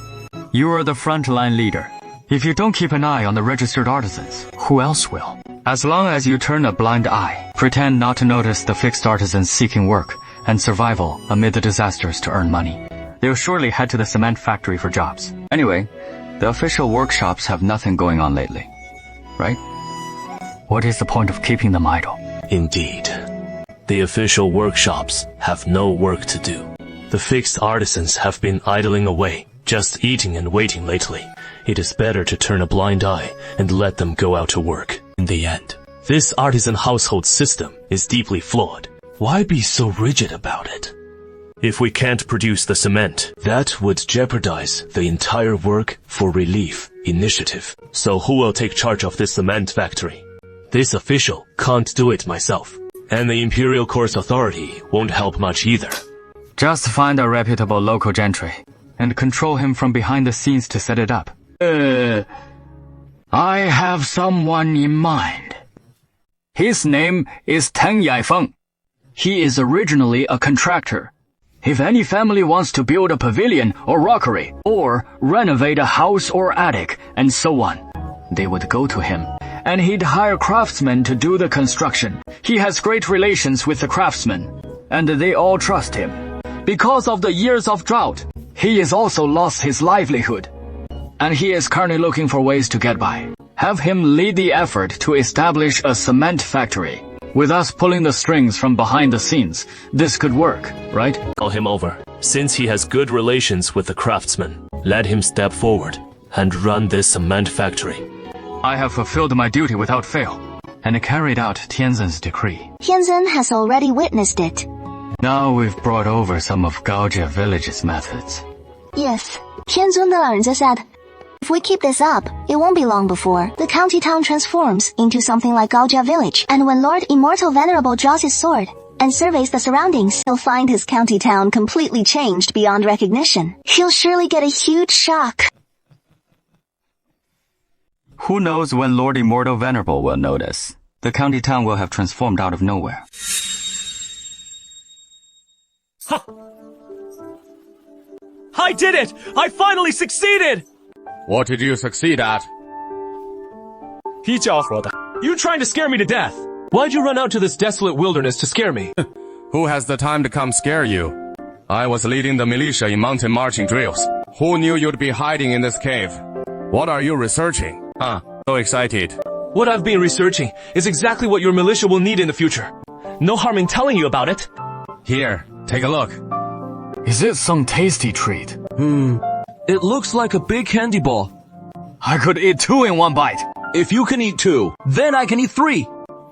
you are the frontline leader. If you don't keep an eye on the registered artisans, who else will? As long as you turn a blind eye, pretend not to notice the fixed artisans seeking work and survival amid the disasters to earn money, they'll surely head to the cement factory for jobs. Anyway, the official workshops have nothing going on lately, right? What is the point of keeping them idle? Indeed. The official workshops have no work to do. The fixed artisans have been idling away, just eating and waiting lately. It is better to turn a blind eye and let them go out to work. In the end, this artisan household system is deeply flawed. Why be so rigid about it? If we can't produce the cement, that would jeopardize the entire work for relief initiative. So who will take charge of this cement factory? This official can't do it myself. And the Imperial Court's authority won't help much either. Just find a reputable local gentry and control him from behind the scenes to set it up. I have someone in mind. His name is Teng Yaifeng. He is originally a contractor. If any family wants to build a pavilion or rockery, or renovate a house or attic, and so on, they would go to him, and he'd hire craftsmen to do the construction. He has great relations with the craftsmen, and they all trust him. Because of the years of drought, he has also lost his livelihood, and he is currently looking for ways to get by. Have him lead the effort to establish a cement factory. With us pulling the strings from behind the scenes, this could work, right? Call him over. Since he has good relations with the craftsmen, let him step forward and run this cement factory. I have fulfilled my duty without fail, and carried out Tianzhen's decree. Tianzhen has already witnessed it. Now we've brought over some of Gaojia village's methods. Yes, Tianzhen the Larenza said, if we keep this up, it won't be long before the county town transforms into something like Gaojia village. And when Lord Immortal Venerable draws his sword and surveys the surroundings, he'll find his county town completely changed beyond recognition. He'll surely get a huge shock. Who knows when Lord Immortal Venerable will notice? The county town will have transformed out of nowhere. Ha! I did it! I finally succeeded! What did you succeed at? You trying to scare me to death? Why'd you run out to this desolate wilderness to scare me? Who has the time to come scare you? I was leading the militia in mountain marching drills. Who knew you'd be hiding in this cave? What are you researching? So excited. What I've been researching is exactly what your militia will need in the future. No harm in telling you about it. Here, take a look. Is it some tasty treat? It looks like a big candy ball. I could eat 2 in one bite. If you can eat 2, then I can eat 3.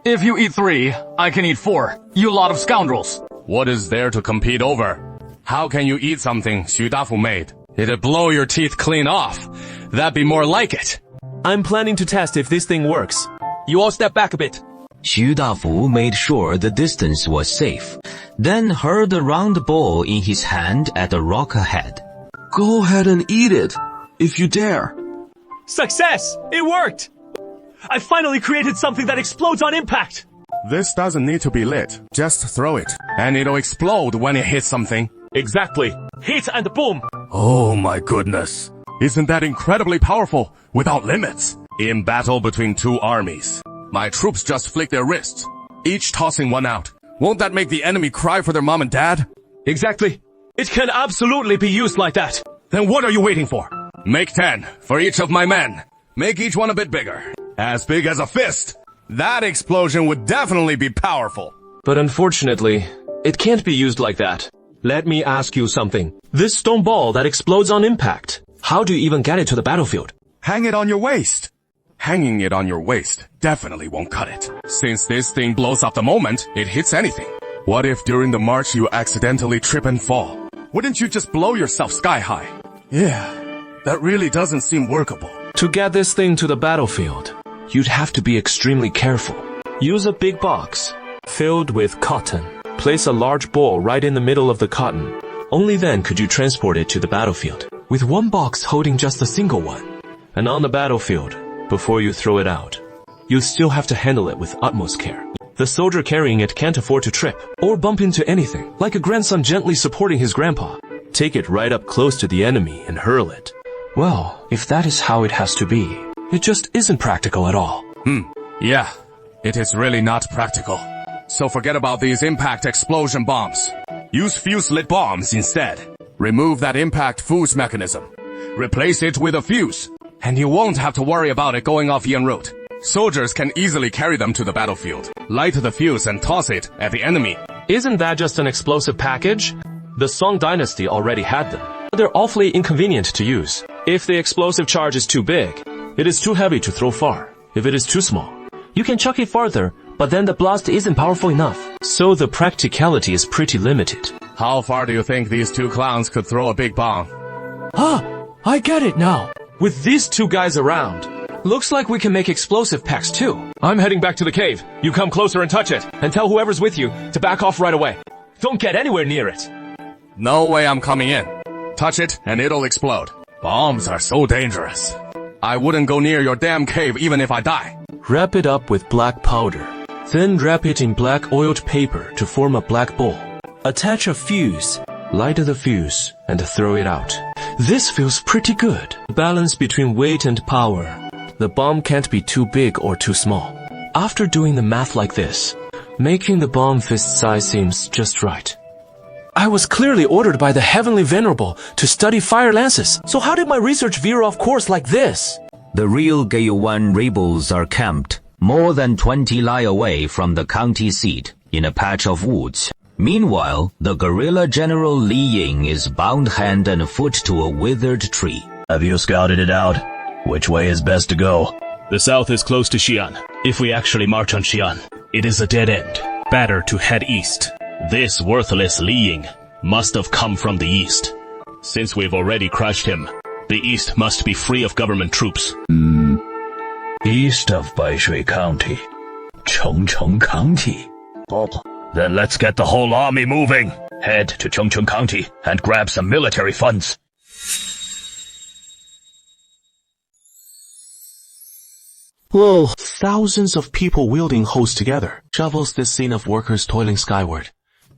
If you eat 3, I can eat 4. You lot of scoundrels. What is there to compete over? How can you eat something Xu Dafu made? It'd blow your teeth clean off. That'd be more like it. I'm planning to test if this thing works. You all step back a bit. Xu Dafu made sure the distance was safe, then hurled the round ball in his hand at the rock ahead. Go ahead and eat it, if you dare. Success! It worked! I finally created something that explodes on impact! This doesn't need to be lit. Just throw it, and it'll explode when it hits something. Exactly. Hit and boom! Oh my goodness. Isn't that incredibly powerful, without limits? In battle between two armies, my troops just flick their wrists, each tossing one out. Won't that make the enemy cry for their mom and dad? Exactly. It can absolutely be used like that. Then what are you waiting for? Make 10 for each of my men. Make each one a bit bigger. As big as a fist. That explosion would definitely be powerful. But unfortunately, it can't be used like that. Let me ask you something. This stone ball that explodes on impact, how do you even get it to the battlefield? Hang it on your waist. Hanging it on your waist definitely won't cut it. Since this thing blows up the moment it hits anything. What if during the march you accidentally trip and fall? Wouldn't you just blow yourself sky high? Yeah, that really doesn't seem workable. To get this thing to the battlefield, you'd have to be extremely careful. Use a big box filled with cotton. Place a large ball right in the middle of the cotton. Only then could you transport it to the battlefield, with one box holding just a single one. And on the battlefield, before you throw it out, you still have to handle it with utmost care. The soldier carrying it can't afford to trip or bump into anything, like a grandson gently supporting his grandpa. Take it right up close to the enemy and hurl it. Well, if that is how it has to be, it just isn't practical at all. Yeah, it is really not practical. So forget about these impact explosion bombs. Use fuse-lit bombs instead. Remove that impact fuse mechanism. Replace it with a fuse, and you won't have to worry about it going off en route. Soldiers can easily carry them to the battlefield. Light the fuse and toss it at the enemy. Isn't that just an explosive package? The Ming Dynasty already had them. They're awfully inconvenient to use. If the explosive charge is too big, it is too heavy to throw far. If it is too small, you can chuck it farther, but then the blast isn't powerful enough. So the practicality is pretty limited. How far do you think these two clowns could throw a big bomb? I get it now. With these two guys around, looks like we can make explosive packs too. I'm heading back to the cave. You come closer and touch it, and tell whoever's with you to back off right away. Don't get anywhere near it. No way I'm coming in. Touch it and it'll explode. Bombs are so dangerous. I wouldn't go near your damn cave even if I die. Wrap it up with black powder. Then wrap it in black oiled paper to form a black ball. Attach a fuse, light the fuse, and throw it out. This feels pretty good. Balance between weight and power. The bomb can't be too big or too small. After doing the math like this, making the bomb fist size seems just right. I was clearly ordered by the Heavenly Venerable to study fire lances, so how did my research veer off course like this? The real Geiyuan rebels are camped more than 20 li away from the county seat in a patch of woods. Meanwhile, the guerrilla general Li Ying is bound hand and foot to a withered tree. Have you scouted it out? Which way is best to go? The south is close to Xi'an. If we actually march on Xi'an, it is a dead end. Better to head east. This worthless Li Ying must have come from the east. Since we've already crushed him, the east must be free of government troops. East of Baishui County. Chengcheng County. Then let's get the whole army moving. Head to Chengcheng County and grab some military funds. Whoa! Thousands of people wielding hoes together. Shovels this scene of workers toiling skyward,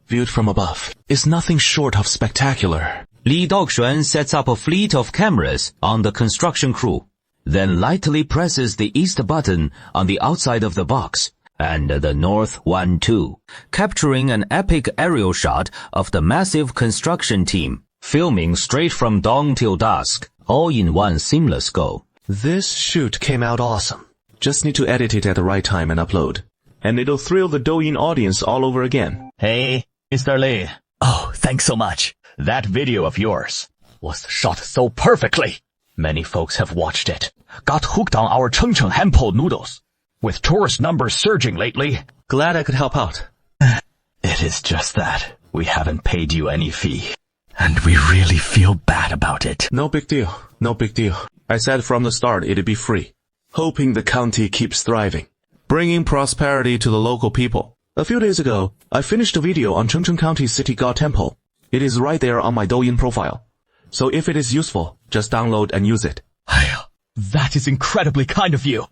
viewed from above, is nothing short of spectacular. Li Daoxuan sets up a fleet of cameras on the construction crew, then lightly presses the east button on the outside of the box, and the north one too, capturing an epic aerial shot of the massive construction team, filming straight from dawn till dusk, all in one seamless go. This shoot came out awesome. Just need to edit it at the right time and upload. And it'll thrill the Douyin audience all over again. Hey, Mr. Li. Oh, thanks so much. That video of yours was shot so perfectly. Many folks have watched it. Got hooked on our Chengcheng hand-pulled noodles. With tourist numbers surging lately. Glad I could help out. It is just that we haven't paid you any fee. And we really feel bad about it. No big deal. No big deal. I said from the start it'd be free. Hoping the county keeps thriving. Bringing prosperity to the local people. A few days ago, I finished a video on Chengcheng County's city god temple. It is right there on my Douyin profile. So if it is useful, just download and use it. That is incredibly kind of you.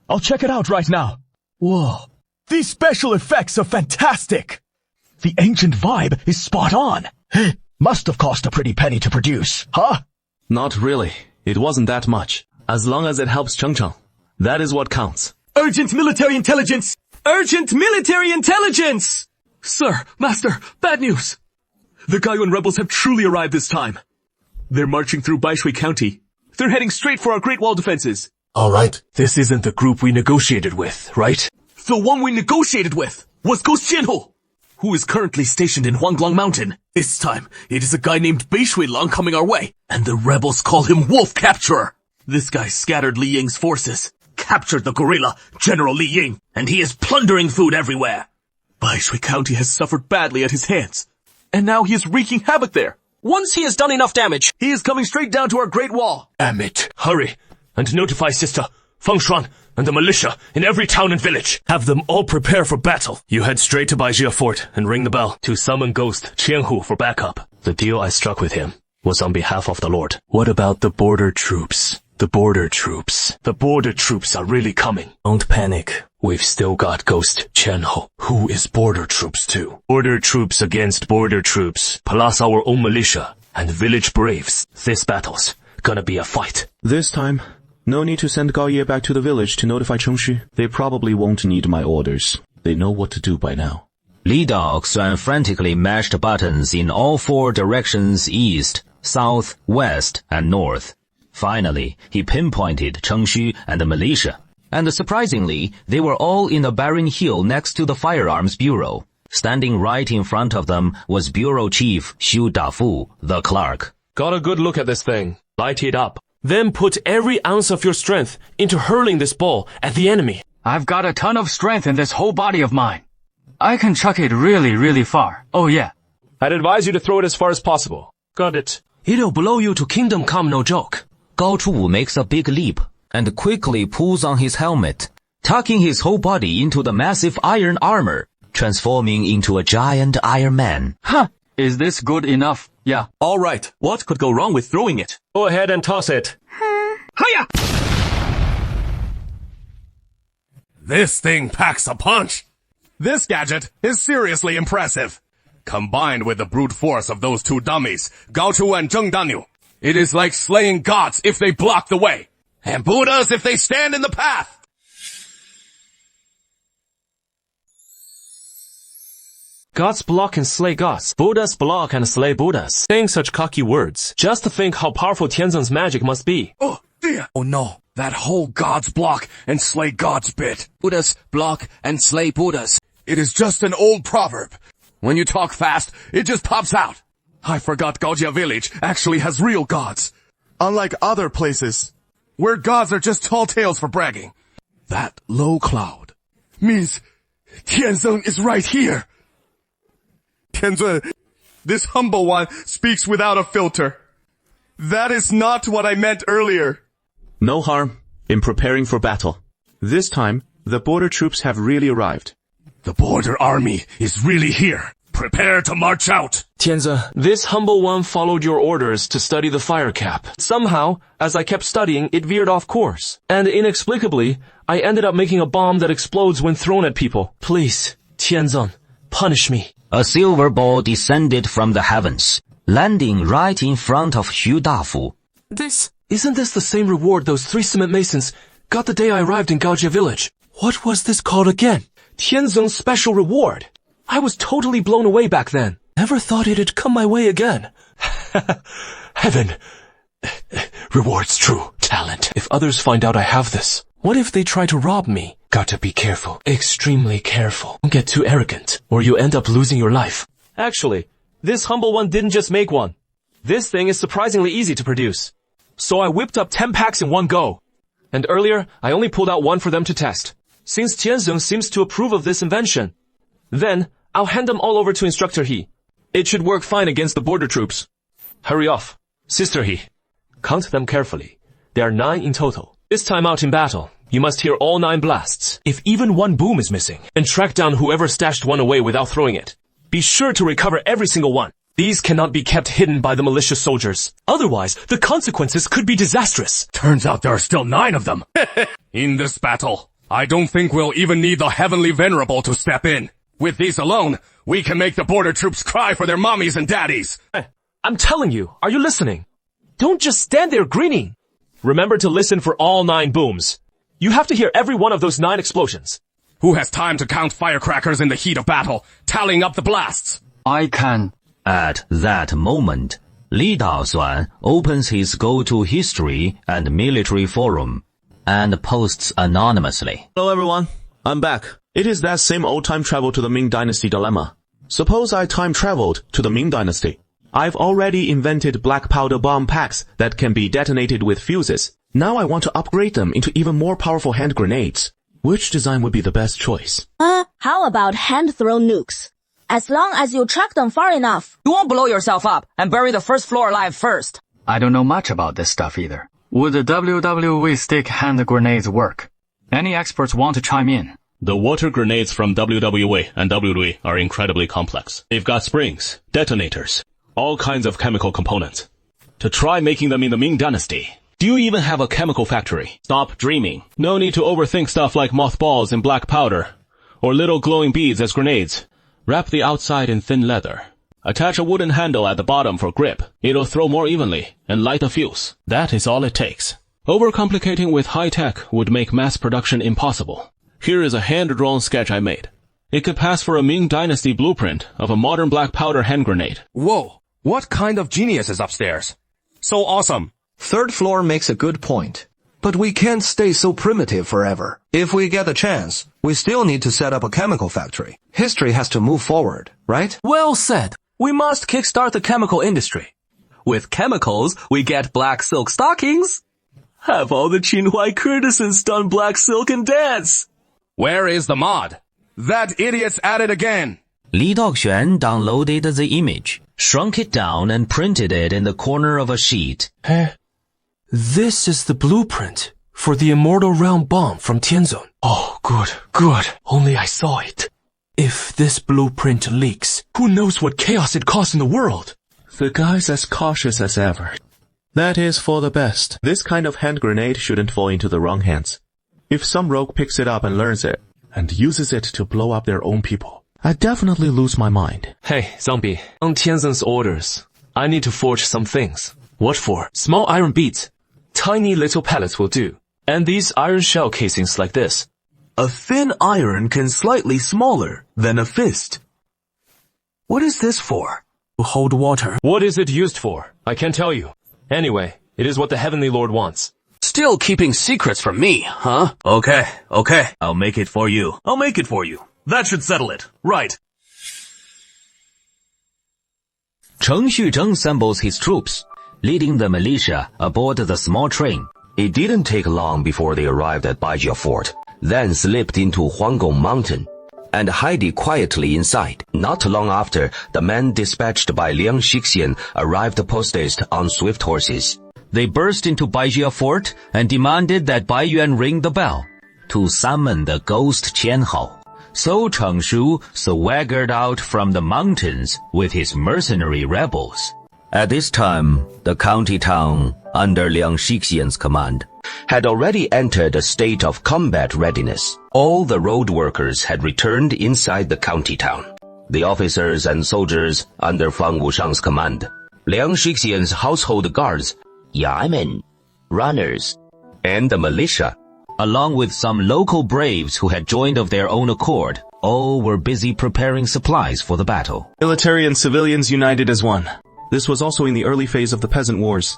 I'll check it out right now. Whoa. These special effects are fantastic. The ancient vibe is spot on. Must have cost a pretty penny to produce, huh? Not really. It wasn't that much. As long as it helps Chengcheng. That is what counts. Urgent military intelligence! Urgent military intelligence! Sir, Master, bad news. The Gaiyuan rebels have truly arrived this time. They're marching through Baishui County. They're heading straight for our Great Wall defenses. All right. This isn't the group we negotiated with, right? The one we negotiated with was Ghost Jianhu, who is currently stationed in Huanglong Mountain. This time, it is a guy named Baishui Long coming our way, and the rebels call him Wolf Capturer. This guy scattered Li Ying's forces, captured the gorilla, General Li Ying, and he is plundering food everywhere. Baishui County has suffered badly at his hands, and now he is wreaking havoc there. Once he has done enough damage, he is coming straight down to our Great Wall. Damn it. Hurry, and notify Sister Feng Shuan and the militia in every town and village. Have them all prepare for battle. You head straight to Baijia Fort and ring the bell to summon Ghost Qianhu for backup. The deal I struck with him was on behalf of the Lord. What about the border troops? The border troops. The border troops are really coming. Don't panic. We've still got Ghost Qianhu, who is border troops too. Border troops against border troops, plus our own militia and village braves. This battle's gonna be a fight. This time, no need to send Gao Ye back to the village to notify Chengxu. They probably won't need my orders. They know what to do by now. Li Dao Xuan frantically mashed buttons in all four directions: east, south, west, and north. Finally, he pinpointed Chengxu and the militia. And surprisingly, they were all in a barren hill next to the firearms bureau. Standing right in front of them was Bureau Chief Xu Dafu, the clerk. Got a good look at this thing. Light it up. Then put every ounce of your strength into hurling this ball at the enemy. I've got a ton of strength in this whole body of mine. I can chuck it really, really far. Oh yeah. I'd advise you to throw it as far as possible. Got it. It'll blow you to kingdom come, no joke. Gao Chu makes a big leap and quickly pulls on his helmet, tucking his whole body into the massive iron armor, transforming into a giant Iron Man. Huh. Is this good enough? Yeah. All right. What could go wrong with throwing it? Go ahead and toss it. Hiya! This thing packs a punch. This gadget is seriously impressive. Combined with the brute force of those two dummies, Gao Chu and Zheng Danyu, it is like slaying gods if they block the way, and Buddhas if they stand in the path. Gods block and slay gods. Buddhas block and slay Buddhas. Saying such cocky words. Just to think how powerful Tianzeng's magic must be. Oh dear. Oh no. That whole gods block and slay gods bit. Buddhas block and slay Buddhas. It is just an old proverb. When you talk fast, it just pops out. I forgot Gaojia village actually has real gods. Unlike other places, where gods are just tall tales for bragging. That low cloud means Tianzeng is right here. Tianzun, this humble one speaks without a filter. That is not what I meant earlier. No harm in preparing for battle. This time, the border troops have really arrived. The border army is really here. Prepare to march out. Tianze, this humble one followed your orders to study the fire cap. Somehow, as I kept studying, it veered off course. And inexplicably, I ended up making a bomb that explodes when thrown at people. Please, Tianzeng, punish me. A silver ball descended from the heavens, landing right in front of Xu Dafu. Isn't this the same reward those 3 cement masons got the day I arrived in Gaojia village? What was this called again? Tianzeng's special reward. I was totally blown away back then. Never thought it'd come my way again. Heaven rewards true talent. If others find out I have this, what if they try to rob me? Gotta be careful. Extremely careful. Don't get too arrogant, or you end up losing your life. Actually, this humble one didn't just make one. This thing is surprisingly easy to produce. So I whipped up 10 packs in one go. And earlier, I only pulled out one for them to test. Since Tianzeng seems to approve of this invention, then I'll hand them all over to Instructor He. It should work fine against the border troops. Hurry off. Sister He, count them carefully. There are 9 in total. This time out in battle, you must hear all 9 blasts. If even one boom is missing, and track down whoever stashed one away without throwing it. Be sure to recover every single one. These cannot be kept hidden by the malicious soldiers. Otherwise, the consequences could be disastrous. Turns out there are still 9 of them. In this battle, I don't think we'll even need the Heavenly Venerable to step in. With these alone, we can make the border troops cry for their mommies and daddies. I'm telling you, are you listening? Don't just stand there grinning. Remember to listen for all 9 booms. You have to hear every one of those 9 explosions. Who has time to count firecrackers in the heat of battle, tallying up the blasts? I can. At that moment, Li Daosuan opens his go-to history and military forum and posts anonymously. Hello everyone, I'm back. It is that same old time travel to the Ming Dynasty dilemma. Suppose I time traveled to the Ming Dynasty. I've already invented black powder bomb packs that can be detonated with fuses. Now I want to upgrade them into even more powerful hand grenades. Which design would be the best choice? How about hand-thrown nukes? As long as you track them far enough. You won't blow yourself up and bury the first floor alive first. I don't know much about this stuff either. Would the WWE stick hand grenades work? Any experts want to chime in? The water grenades from WWE and WWE are incredibly complex. They've got springs, detonators, all kinds of chemical components. To try making them in the Ming Dynasty, do you even have a chemical factory? Stop dreaming. No need to overthink stuff like mothballs in black powder, or little glowing beads as grenades. Wrap the outside in thin leather. Attach a wooden handle at the bottom for grip. It'll throw more evenly and light a fuse. That is all it takes. Overcomplicating with high tech would make mass production impossible. Here is a hand-drawn sketch I made. It could pass for a Ming Dynasty blueprint of a modern black powder hand grenade. Whoa, what kind of genius is upstairs? So awesome. 3rd floor makes a good point. But we can't stay so primitive forever. If we get a chance, we still need to set up a chemical factory. History has to move forward, right? Well said. We must kickstart the chemical industry. With chemicals, we get black silk stockings. Have all the Qinhuai courtesans done black silk and dance? Where is the mod? That idiot's at it again. Li Daoxuan downloaded the image, shrunk it down and printed it in the corner of a sheet. This is the blueprint for the Immortal Realm bomb from Tianzon. Oh, good, good. Only I saw it. If this blueprint leaks, who knows what chaos it caused in the world? The guy's as cautious as ever. That is for the best. This kind of hand grenade shouldn't fall into the wrong hands. If some rogue picks it up and learns it, and uses it to blow up their own people, I'd definitely lose my mind. Hey, Zombie, on Tianzon's orders, I need to forge some things. What for? Small iron beads. Tiny little pellets will do. And these iron shell casings like this. A thin iron can slightly smaller than a fist. What is this for? To hold water. What is it used for? I can't tell you. Anyway, it is what the Heavenly Lord wants. Still keeping secrets from me, huh? Okay. I'll make it for you. That should settle it. Right. Cheng Xuzheng assembles his troops, leading the militia aboard the small train. It didn't take long before they arrived at Baijia Fort, then slipped into Huanggong Mountain and hid quietly inside. Not long after, the men dispatched by Liang Xixian arrived posted on swift horses. They burst into Baijia Fort and demanded that Bai Yuan ring the bell to summon the ghost Qian Hao. So Cheng Shu swaggered out from the mountains with his mercenary rebels. At this time, the county town, under Liang Xixian's command, had already entered a state of combat readiness. All the road workers had returned inside the county town. The officers and soldiers under Fang Wushang's command, Liang Xixian's household guards, Yamen, runners, and the militia, along with some local braves who had joined of their own accord, all were busy preparing supplies for the battle. Military and civilians united as one. This was also in the early phase of the Peasant Wars,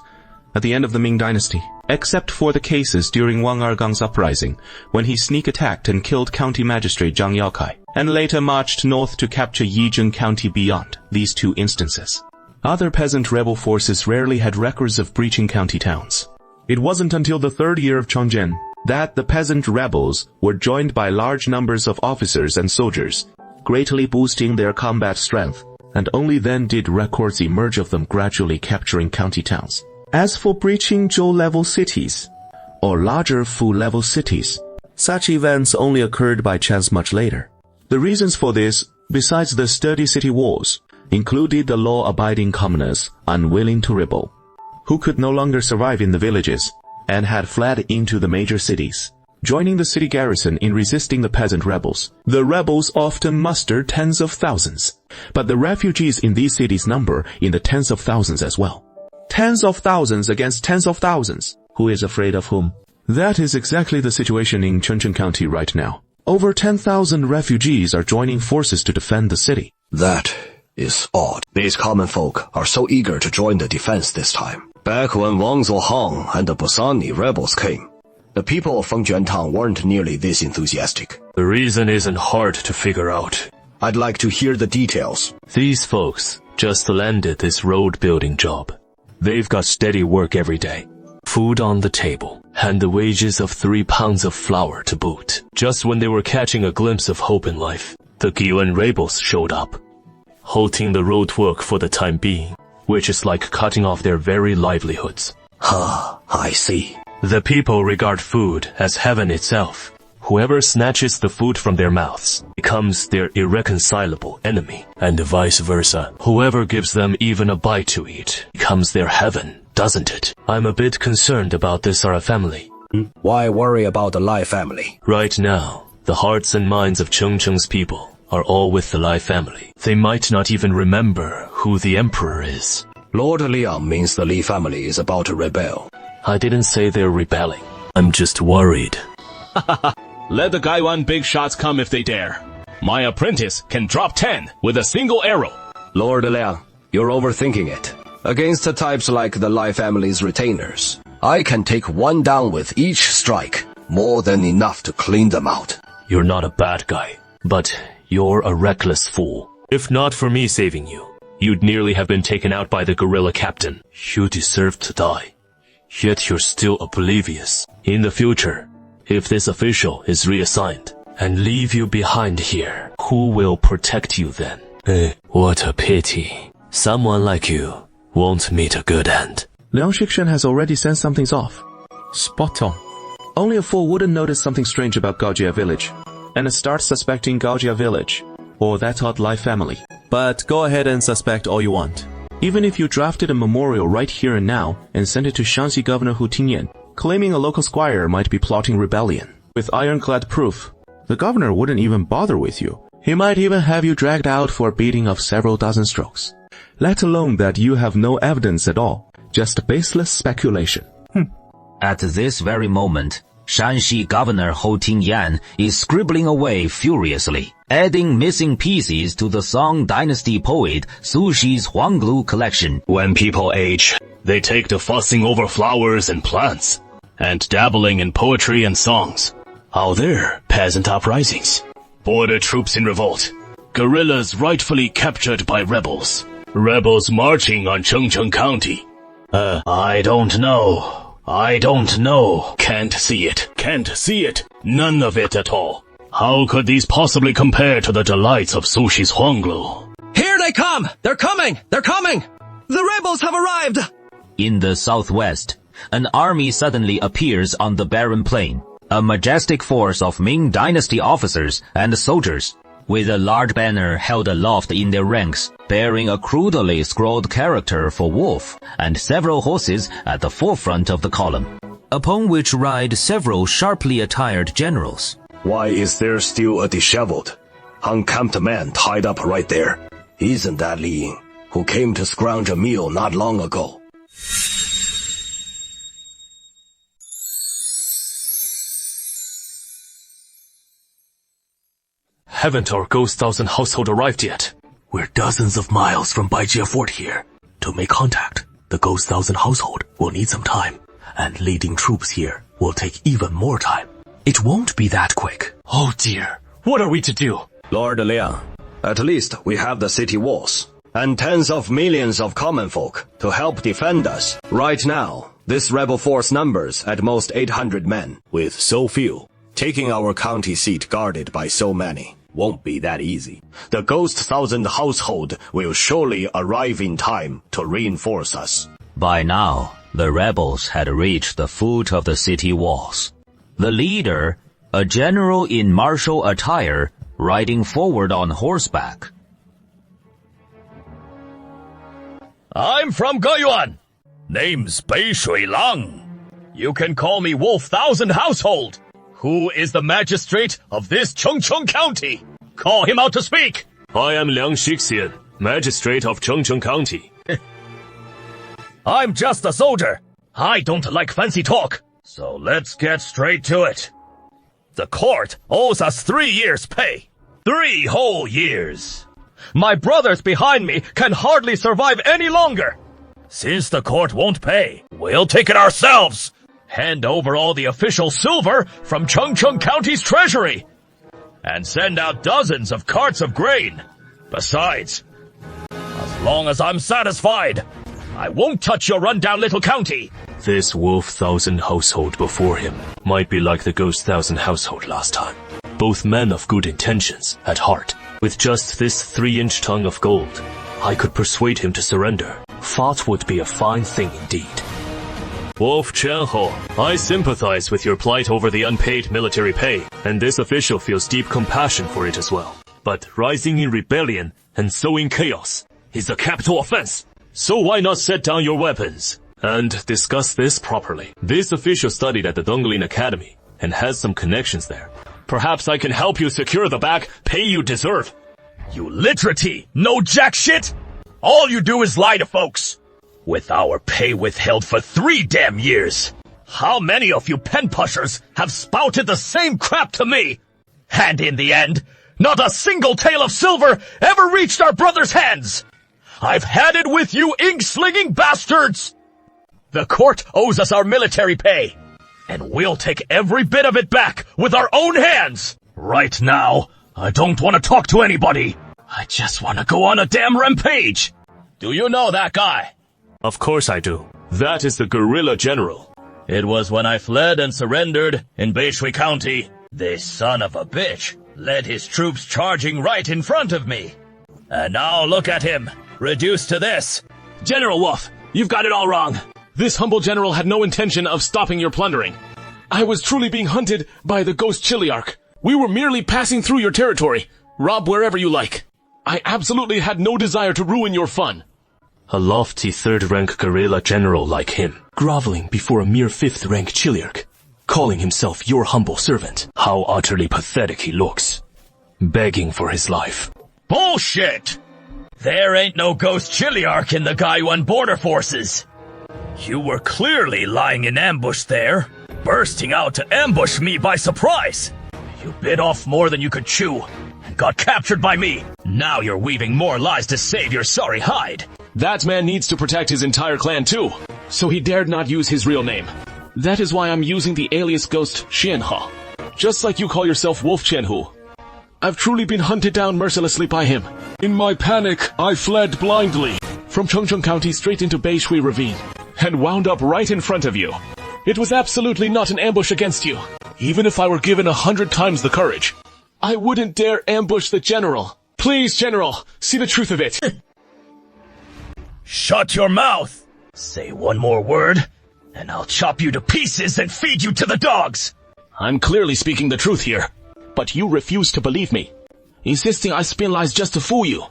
at the end of the Ming Dynasty, except for the cases during Wang Ergang's uprising, when he sneak attacked and killed County Magistrate Zhang Yaokai, and later marched north to capture Yizheng County beyond these 2 instances. Other peasant rebel forces rarely had records of breaching county towns. It wasn't until the 3rd year of Chongzhen that the peasant rebels were joined by large numbers of officers and soldiers, greatly boosting their combat strength. and only then did records emerge of them gradually capturing county towns. As for breaching Zhou-level cities, or larger Fu-level cities, such events only occurred by chance much later. The reasons for this, besides the sturdy city walls, included the law-abiding commoners unwilling to rebel, who could no longer survive in the villages and had fled into the major cities, joining the city garrison in resisting the peasant rebels. The rebels often mustered tens of thousands, but the refugees in these cities number in the tens of thousands as well. Tens of thousands against tens of thousands. Who is afraid of whom? That is exactly the situation in Chengcheng County right now. Over 10,000 refugees are joining forces to defend the city. That is odd. These common folk are so eager to join the defense this time. Back when Wang Zuohang and the Busani rebels came, the people of Fengjuan Town weren't nearly this enthusiastic. The reason isn't hard to figure out. I'd like to hear the details. These folks just landed this road building job. They've got steady work every day, food on the table, and the wages of 3 pounds of flour to boot. Just when they were catching a glimpse of hope in life, the Giyuan rebels showed up, halting the road work for the time being, which is like cutting off their very livelihoods. I see. The people regard food as heaven itself. Whoever snatches the food from their mouths becomes their irreconcilable enemy, and vice versa. Whoever gives them even a bite to eat becomes their heaven, doesn't it? I'm a bit concerned about this Ara family. Why worry about the Lai family? Right now, the hearts and minds of Chengcheng's people are all with the Lai family. They might not even remember who the emperor is. Lord Liang means the Li family is about to rebel. I didn't say they're rebelling. I'm just worried. Let the Gaiwan big shots come if they dare. My apprentice can drop 10 with a single arrow. Lord Liang, you're overthinking it. Against the types like the Lai family's retainers, I can take 1 down with each strike. More than enough to clean them out. You're not a bad guy, but you're a reckless fool. If not for me saving you, you'd nearly have been taken out by the guerrilla captain. You deserve to die. Yet you're still oblivious. In the future, if this official is reassigned and leave you behind here, who will protect you then? What a pity. Someone like you won't meet a good end. Liang Shikshen has already sensed something's off. Spot on. Only a fool wouldn't notice something strange about Gaojia village, and start suspecting Gaojia village, or that odd Lai family. But go ahead and suspect all you want. Even if you drafted a memorial right here and now and sent it to Shaanxi Governor Hu Tingyan, claiming a local squire might be plotting rebellion, with ironclad proof, the governor wouldn't even bother with you. He might even have you dragged out for a beating of several dozen strokes. Let alone that you have no evidence at all, just baseless speculation. At this very moment, Shaanxi Governor Hou Tingyan is scribbling away furiously, adding missing pieces to the Song Dynasty poet Su Shi's Huanglu collection. When people age, they take to fussing over flowers and plants, and dabbling in poetry and songs. How there, peasant uprisings, border troops in revolt, guerrillas rightfully captured by rebels, rebels marching on Chengcheng County. I don't know. Can't see it. None of it at all. How could these possibly compare to the delights of Su Shi's Huanglu? Here they come! They're coming! The rebels have arrived! In the southwest, an army suddenly appears on the barren plain. A majestic force of Ming Dynasty officers and soldiers, with a large banner held aloft in their ranks, bearing a crudely scrawled character for wolf, and several horses at the forefront of the column, upon which ride several sharply attired generals. Why is there still a disheveled, unkempt man tied up right there? Isn't that Li Ying, who came to scrounge a meal not long ago? Haven't our Ghost 1000 household arrived yet? We're dozens of miles from Baijie Fort here. To make contact, the Ghost 1000 household will need some time, and leading troops here will take even more time. It won't be that quick. Oh dear, what are we to do? Lord Liang, at least we have the city walls, and tens of millions of common folk to help defend us. Right now, this rebel force numbers at most 800 men, with so few, taking our county seat guarded by so many. Won't be that easy. The Ghost 1000 household will surely arrive in time to reinforce us. By now, the rebels had reached the foot of the city walls. The leader, a general in martial attire, riding forward on horseback. I'm from Goyuan. Name's Bei Shui Lang. You can call me Wolf 1000 Household. Who is the magistrate of this Chengcheng County? Call him out to speak. I am Liang Shixian, magistrate of Chengcheng County. I'm just a soldier. I don't like fancy talk. So let's get straight to it. The court owes us 3 years' pay. 3 whole years. My brothers behind me can hardly survive any longer. Since the court won't pay, we'll take it ourselves. Hand over all the official silver from Chengcheng County's treasury. And send out dozens of carts of grain. Besides, as long as I'm satisfied, I won't touch your rundown little county. This Wolf 1000 household before him might be like the Ghost 1000 household last time. Both men of good intentions at heart. With just this 3-inch tongue of gold, I could persuade him to surrender. Fought would be a fine thing indeed. Wolf Qianho, I sympathize with your plight over the unpaid military pay, and this official feels deep compassion for it as well. But rising in rebellion and sowing chaos is a capital offense. So why not set down your weapons and discuss this properly? This official studied at the Donglin Academy and has some connections there. Perhaps I can help you secure the back pay you deserve. You literati, no jack shit. All you do is lie to folks. With our pay withheld for 3 damn years. How many of you pen pushers have spouted the same crap to me? And in the end, not a single tael of silver ever reached our brothers' hands. I've had it with you ink-slinging bastards. The court owes us our military pay. And we'll take every bit of it back with our own hands. Right now, I don't want to talk to anybody. I just want to go on a damn rampage. Do you know that guy? Of course I do. That is the guerrilla general. It was when I fled and surrendered in Beishui County. This son of a bitch led his troops charging right in front of me. And now look at him, reduced to this. General Wolf, you've got it all wrong. This humble general had no intention of stopping your plundering. I was truly being hunted by the Ghost Chiliarch. We were merely passing through your territory. Rob wherever you like. I absolutely had no desire to ruin your fun. A lofty 3rd-rank guerrilla general like him, groveling before a mere 5th-rank Chiliarch, calling himself your humble servant. How utterly pathetic he looks. Begging for his life. Bullshit! There ain't no Ghost Chiliarch in the Gaiyuan border forces. You were clearly lying in ambush there, bursting out to ambush me by surprise. You bit off more than you could chew, and got captured by me. Now you're weaving more lies to save your sorry hide. That man needs to protect his entire clan too, so he dared not use his real name. That is why I'm using the alias Ghost Xianhe, just like you call yourself Wolf Qianhu. I've truly been hunted down mercilessly by him. In my panic, I fled blindly from Chengcheng County straight into Beishui Ravine, and wound up right in front of you. It was absolutely not an ambush against you. Even if I were given 100 times the courage, I wouldn't dare ambush the general. Please, General, see the truth of it. Shut your mouth! Say one more word, and I'll chop you to pieces and feed you to the dogs! I'm clearly speaking the truth here, but you refuse to believe me, insisting I spin lies just to fool you.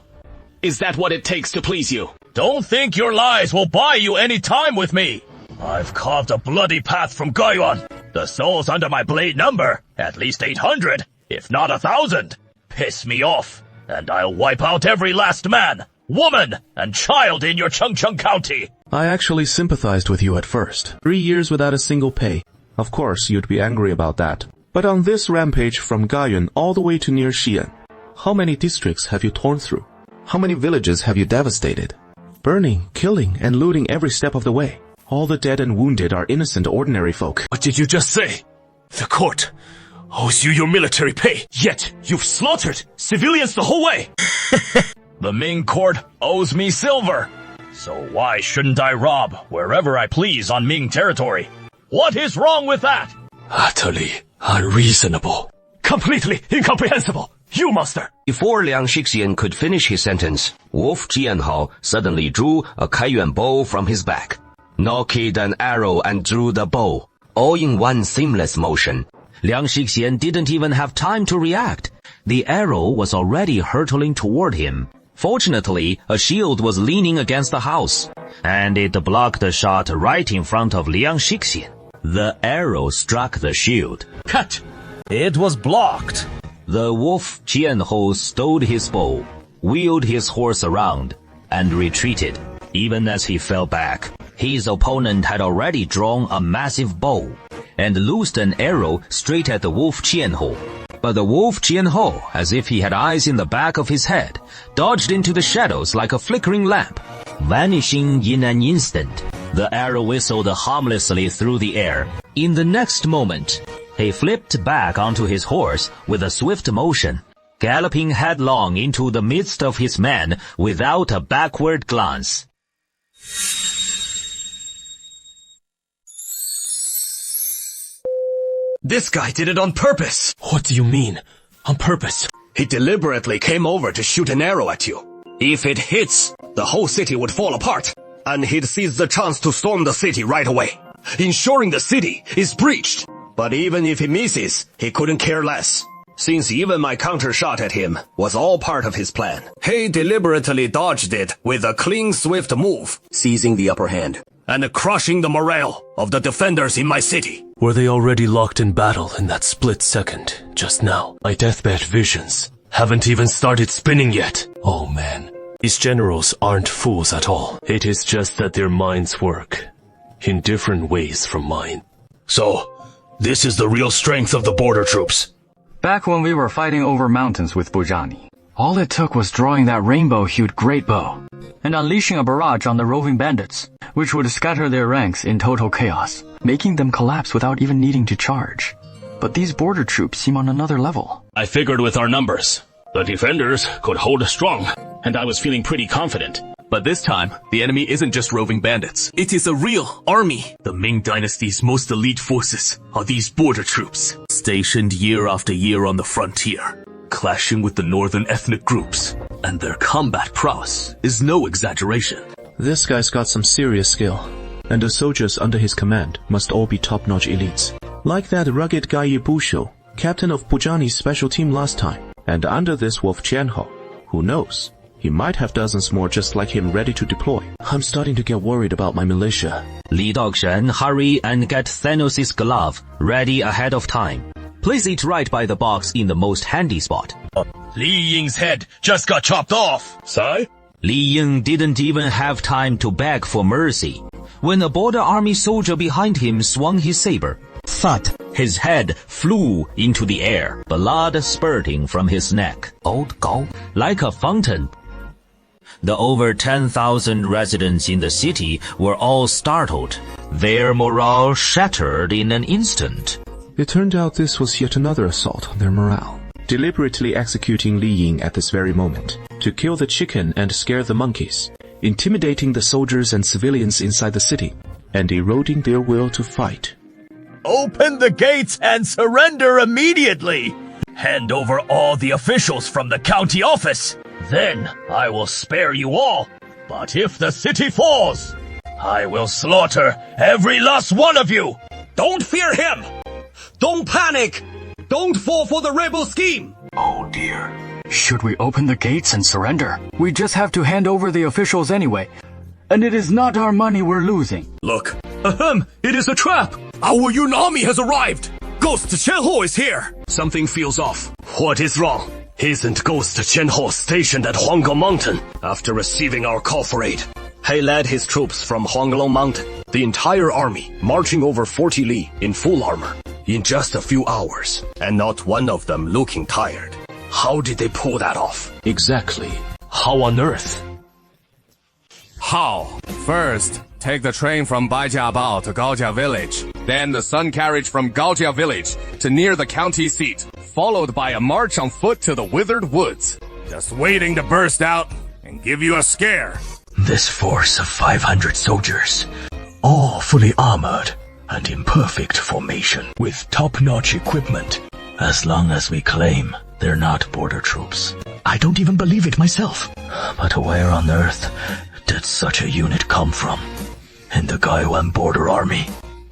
Is that what it takes to please you? Don't think your lies will buy you any time with me! I've carved a bloody path from Gaiyuan. The souls under my blade number at least 800, if not 1,000. Piss me off, and I'll wipe out every last man, woman, and child in your Chengcheng County. I actually sympathized with you at first. 3 years without a single pay. Of course, you'd be angry about that. But on this rampage from Gaiyuan all the way to near Xi'an, how many districts have you torn through? How many villages have you devastated? Burning, killing, and looting every step of the way. All the dead and wounded are innocent ordinary folk. What did you just say? The court owes you your military pay, yet you've slaughtered civilians the whole way. The Ming court owes me silver. So why shouldn't I rob wherever I please on Ming territory? What is wrong with that? Utterly unreasonable. Completely incomprehensible. You, master! Before Liang Shixian could finish his sentence, Wolf Jianhao suddenly drew a Kaiyuan bow from his back, nocked an arrow and drew the bow, all in one seamless motion. Liang Shixian didn't even have time to react. The arrow was already hurtling toward him. Fortunately, a shield was leaning against the house, and it blocked the shot right in front of Liang Shixian. The arrow struck the shield. Cut! It was blocked. The wolf Jianhou stowed his bow, wheeled his horse around, and retreated. Even as he fell back, his opponent had already drawn a massive bow and loosed an arrow straight at the wolf Jianhou. But the wolf Jianhou, as if he had eyes in the back of his head, dodged into the shadows like a flickering lamp, vanishing in an instant. The arrow whistled harmlessly through the air. In the next moment, he flipped back onto his horse with a swift motion, galloping headlong into the midst of his men without a backward glance. This guy did it on purpose. What do you mean, on purpose? He deliberately came over to shoot an arrow at you. If it hits, the whole city would fall apart, and he'd seize the chance to storm the city right away, ensuring the city is breached. But even if he misses, he couldn't care less, since even my counter shot at him was all part of his plan. He deliberately dodged it with a clean, swift move, seizing the upper hand, and crushing the morale of the defenders in my city. Were they already locked in battle in that split second, just now? My deathbed visions haven't even started spinning yet. Oh man, these generals aren't fools at all. It is just that their minds work in different ways from mine. So, this is the real strength of the border troops. Back when we were fighting over mountains with Bujani, all it took was drawing that rainbow-hued great bow and unleashing a barrage on the roving bandits, which would scatter their ranks in total chaos, making them collapse without even needing to charge. But these border troops seem on another level. I figured with our numbers, the defenders could hold strong, and I was feeling pretty confident. But this time, the enemy isn't just roving bandits. It is a real army. The Ming Dynasty's most elite forces are these border troops, stationed year after year on the frontier, clashing with the northern ethnic groups. And their combat prowess is no exaggeration. This guy's got some serious skill, and the soldiers under his command must all be top-notch elites. Like that rugged guy Busho, captain of Bujani's special team last time, and under this wolf Jianhao, who knows? He might have dozens more just like him ready to deploy. I'm starting to get worried about my militia. Li Daoxuan, hurry and get Thanos' glove ready ahead of time. Place it right by the box in the most handy spot. Li Ying's head just got chopped off. Sai? Li Ying didn't even have time to beg for mercy when a border army soldier behind him swung his saber. Thud! His head flew into the air, blood spurting from his neck. Old Gao. Like a fountain. The over 10,000 residents in the city were all startled, their morale shattered in an instant. It turned out this was yet another assault on their morale. Deliberately executing Li Ying at this very moment, to kill the chicken and scare the monkeys, intimidating the soldiers and civilians inside the city, and eroding their will to fight. Open the gates and surrender immediately! Hand over all the officials from the county office! Then I will spare you all. But if the city falls, I will slaughter every last one of you! Don't fear him! Don't panic! Don't fall for the rebel scheme! Oh dear. Should we open the gates and surrender? We just have to hand over the officials anyway. And it is not our money we're losing. Look. Ahem! It is a trap! Our Yun army has arrived! Ghost Qianhou is here! Something feels off. What is wrong? Isn't Ghost Qianhou stationed at Huanggong Mountain after receiving our call for aid? He led his troops from Huanglong Mountain, the entire army, marching over 40 li in full armor, in just a few hours, and not one of them looking tired. How did they pull that off? Exactly. How on earth? How? First, take the train from Baijiabao to Gaojia village, then the sun carriage from Gaojia village to near the county seat, followed by a march on foot to the withered woods. Just waiting to burst out and give you a scare. This force of 500 soldiers, all fully armored and in perfect formation, with top-notch equipment. As long as we claim They're not border troops. I don't even believe it myself. But where on earth did such a unit come from? In the Gaiwan border army?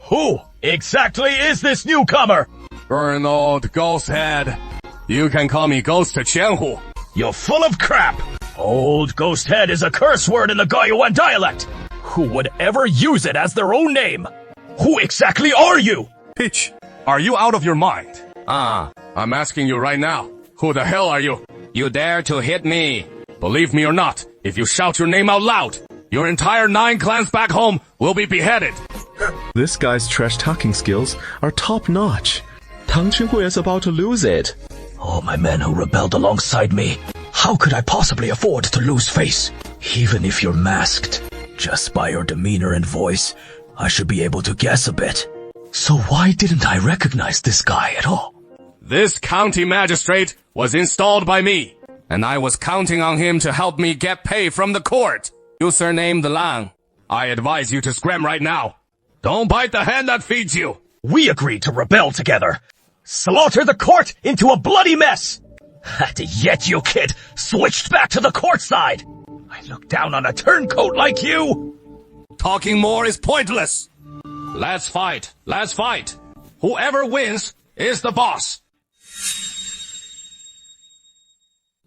Who exactly is this newcomer? Burn old ghost head. You can call me Ghost Qianhu. You're full of crap. Old ghost head is a curse word in the Gaiwan dialect. Who would ever use it as their own name? Who exactly are you? Pitch, are you out of your mind? I'm asking you right now. Who the hell are you? You dare to hit me? Believe me or not, if you shout your name out loud, your entire 9 clans back home will be beheaded. This guy's trash-talking skills are top-notch. Tang Qinghui is about to lose it. All my men who rebelled alongside me. How could I possibly afford to lose face? Even if you're masked, just by your demeanor and voice, I should be able to guess a bit. So why didn't I recognize this guy at all? This county magistrate was installed by me, and I was counting on him to help me get pay from the court. You surnamed the Lang. I advise you to scram right now. Don't bite the hand that feeds you. We agreed to rebel together. Slaughter the court into a bloody mess. And yet you kid switched back to the court side. I look down on a turncoat like you. Talking more is pointless. Let's fight. Let's fight. Whoever wins is the boss.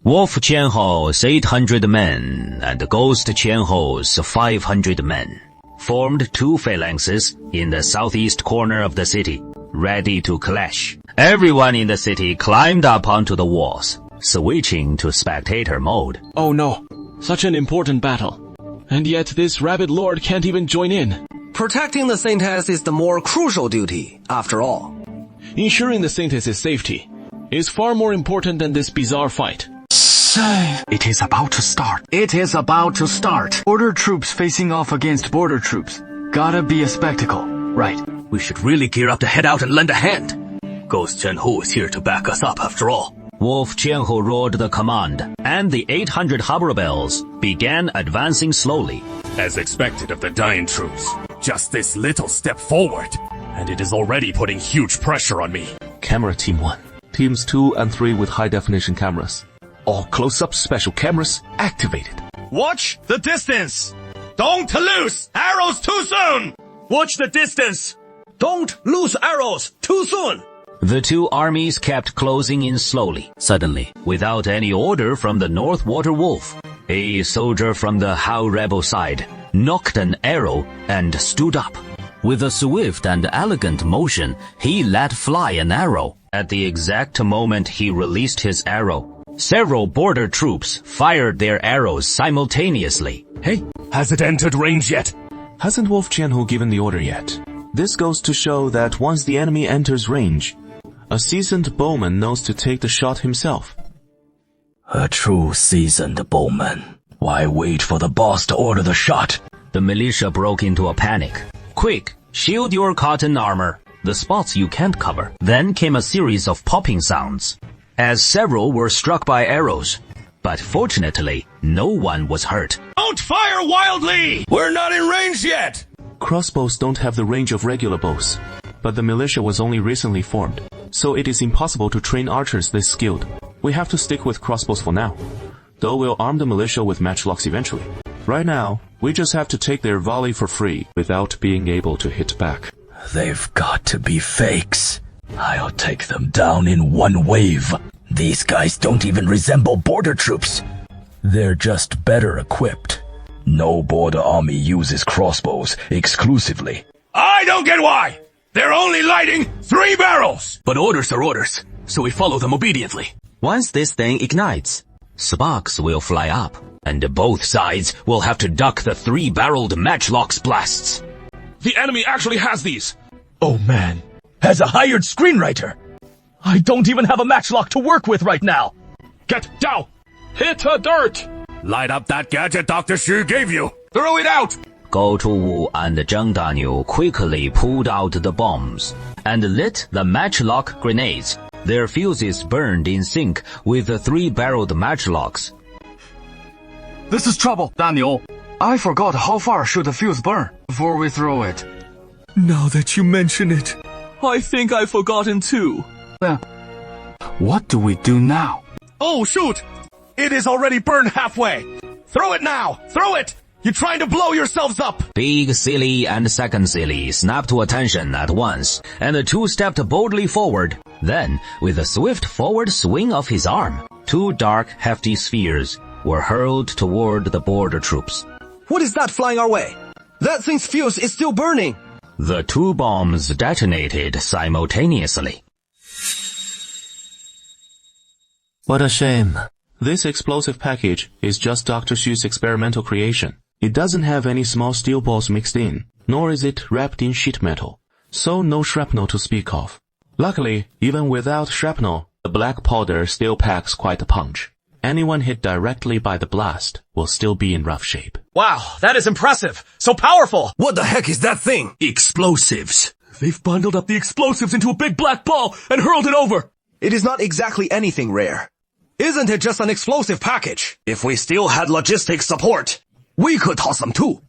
Wolf Qianhou's 800 men and Ghost Qianhou's 500 men formed 2 phalanxes in the southeast corner of the city, ready to clash. Everyone in the city climbed up onto the walls, switching to spectator mode. Oh no, such an important battle. And yet this rabbit lord can't even join in. Protecting the Saintess is the more crucial duty, after all. Ensuring the Saintess's safety is far more important than this bizarre fight. It is about to start. It is about to start. Border troops facing off against border troops. Gotta be a spectacle, right? We should really gear up to head out and lend a hand. Ghost Qianhu is here to back us up after all. Wolf Qianhu roared the command, and the 800 Habra bells began advancing slowly. As expected of the dying troops, just this little step forward, and it is already putting huge pressure on me. Camera Team 1. Teams 2 and 3 with high-definition cameras. All close-up special cameras activated. Watch the distance. Don't lose arrows too soon. Watch the distance. Don't lose arrows too soon. The 2 armies kept closing in slowly. Suddenly, without any order from the North Water Wolf, a soldier from the Hao rebel side knocked an arrow and stood up. With a swift and elegant motion, he let fly an arrow. At the exact moment he released his arrow, several border troops fired their arrows simultaneously. Hey, has it entered range yet? Hasn't Wolf Qianhu given the order yet? This goes to show that once the enemy enters range, a seasoned bowman knows to take the shot himself. A true seasoned bowman. Why wait for the boss to order the shot? The militia broke into a panic. Quick, shield your cotton armor, the spots you can't cover. Then came a series of popping sounds, as several were struck by arrows. But fortunately, no one was hurt. Don't fire wildly! We're not in range yet! Crossbows don't have the range of regular bows, but the militia was only recently formed, so it is impossible to train archers this skilled. We have to stick with crossbows for now, though we'll arm the militia with matchlocks eventually. Right now, we just have to take their volley for free without being able to hit back. They've got to be fakes. I'll take them down in one wave. These guys don't even resemble border troops. They're just better equipped. No border army uses crossbows exclusively. I don't get why! They're only lighting 3 barrels! But orders are orders, so we follow them obediently. Once this thing ignites, sparks will fly up, and both sides will have to duck the 3-barreled matchlocks blasts. The enemy actually has these! Oh man, as a hired screenwriter, I don't even have a matchlock to work with right now. Get down! Hit the dirt! Light up that gadget Dr. Xu gave you! Throw it out! Gou Chuwu and Zheng Daniu quickly pulled out the bombs and lit the matchlock grenades. Their fuses burned in sync with the 3-barreled matchlocks. This is trouble, Daniel. I forgot how far should the fuse burn before we throw it. Now that you mention it, I think I've forgotten too. What do we do now? Oh, shoot! It is already burned halfway. Throw it now! Throw it! You're trying to blow yourselves up! Big Silly and Second Silly snapped to attention at once, and the two stepped boldly forward. Then, with a swift forward swing of his arm, two dark, hefty spheres were hurled toward the border troops. What is that flying our way? That thing's fuse is still burning! The two bombs detonated simultaneously. What a shame. This explosive package is just Dr. Xu's experimental creation. It doesn't have any small steel balls mixed in, nor is it wrapped in sheet metal, so no shrapnel to speak of. Luckily, even without shrapnel, the black powder still packs quite a punch. Anyone hit directly by the blast will still be in rough shape. Wow, that is impressive! So powerful! What the heck is that thing? Explosives. They've bundled up the explosives into a big black ball and hurled it over. It is not exactly anything rare. Isn't it just an explosive package? If we still had logistics support, we could toss them too.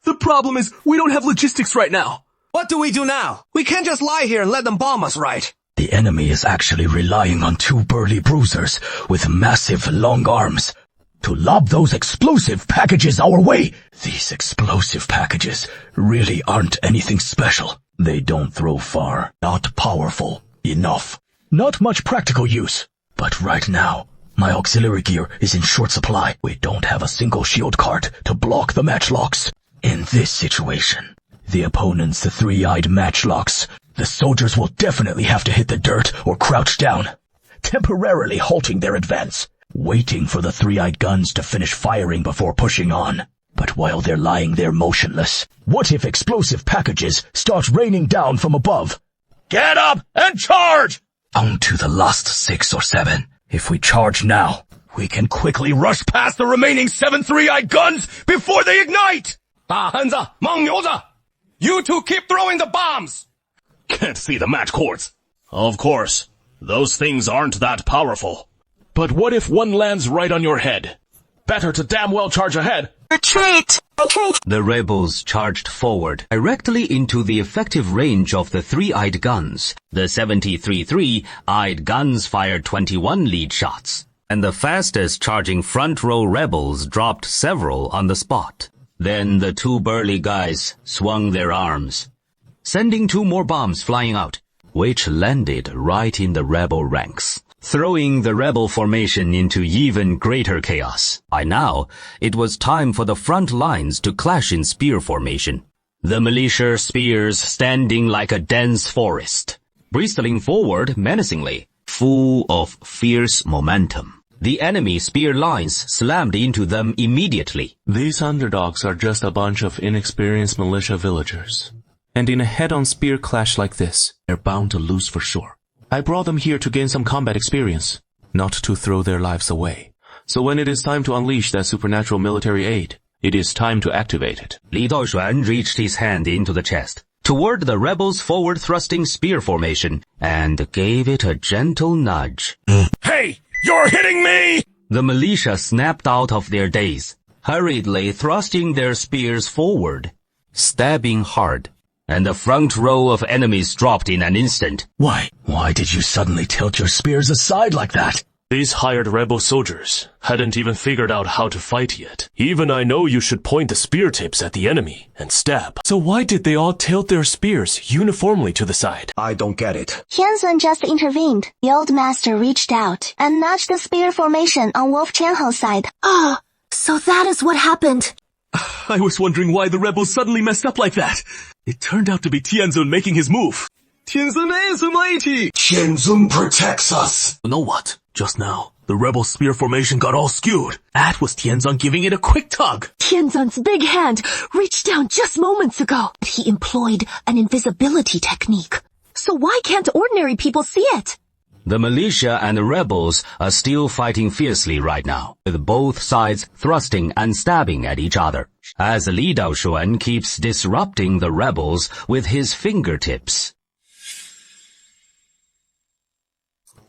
The problem is, we don't have logistics right now. What do we do now? We can't just lie here and let them bomb us, right? The enemy is actually relying on two burly bruisers with massive long arms to lob those explosive packages our way. These explosive packages really aren't anything special. They don't throw far, not powerful enough, not much practical use. But right now, my auxiliary gear is in short supply. We don't have a single shield card to block the matchlocks. In this situation, the opponent's the three-eyed matchlocks. The soldiers will definitely have to hit the dirt or crouch down, temporarily halting their advance, waiting for the three-eyed guns to finish firing before pushing on. But while they're lying there motionless, what if explosive packages start raining down from above? Get up and charge! On to the last 6 or 7. If we charge now, we can quickly rush Past the remaining 7 three-eyed guns before they ignite! 大汉子，猛牛子, you two keep throwing the bombs! Can't see the match cords. Of course, those things aren't that powerful. But what if one lands right on your head? Better to damn well charge ahead. Retreat! Retreat! The rebels charged forward, directly into the effective range of the three-eyed guns. The 73 three-eyed guns fired 21 lead shots, and the fastest charging front row rebels dropped several on the spot. Then the two burly guys swung their arms, sending 2 more bombs flying out, which landed right in the rebel ranks, throwing the rebel formation into even greater chaos. By now, it was time for the front lines to clash in spear formation. The militia spears standing like a dense forest, bristling forward menacingly, full of fierce momentum. The enemy spear lines slammed into them immediately. These underdogs are just a bunch of inexperienced militia villagers. And in a head-on spear clash like this, they're bound to lose for sure. I brought them here to gain some combat experience, not to throw their lives away. So when it is time to unleash that supernatural military aid, it is time to activate it. Li Daoshuan reached his hand into the chest, toward the rebels' forward-thrusting spear formation, and gave it a gentle nudge. Hey, you're hitting me! The militia snapped out of their daze, hurriedly thrusting their spears forward, stabbing hard. And the front row of enemies dropped in an instant. Why did you suddenly tilt your spears aside like that? These hired rebel soldiers hadn't even figured out how to fight yet. Even I know you should point the spear tips at the enemy and stab. So why did they all tilt their spears uniformly to the side? I don't get it. Tianzun just intervened. The old master reached out and nudged the spear formation on Wolf Tianho's side. Ah, so that is what happened. I was wondering why the rebels suddenly messed up like that. It turned out to be Tianzun making his move. Tianzun is mighty! Tianzun protects us! You know what? Just now, the rebel spear formation got all skewed. That was Tianzun giving it a quick tug. Tianzun's big hand reached down just moments ago. He employed an invisibility technique. So why can't ordinary people see it? The militia and the rebels are still fighting fiercely right now, with both sides thrusting and stabbing at each other, as Li Daoshuan keeps disrupting the rebels with his fingertips.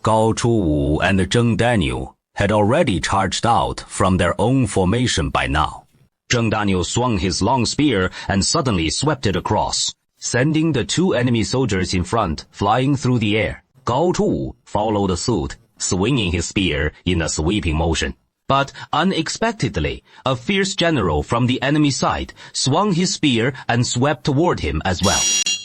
Gao Chuwu and Zheng Daniel had already charged out from their own formation by now. Zheng Daniel swung his long spear and suddenly swept it across, sending the 2 enemy soldiers in front flying through the air. Gao Zhu followed suit, swinging his spear in a sweeping motion. But unexpectedly, a fierce general from the enemy side swung his spear and swept toward him as well.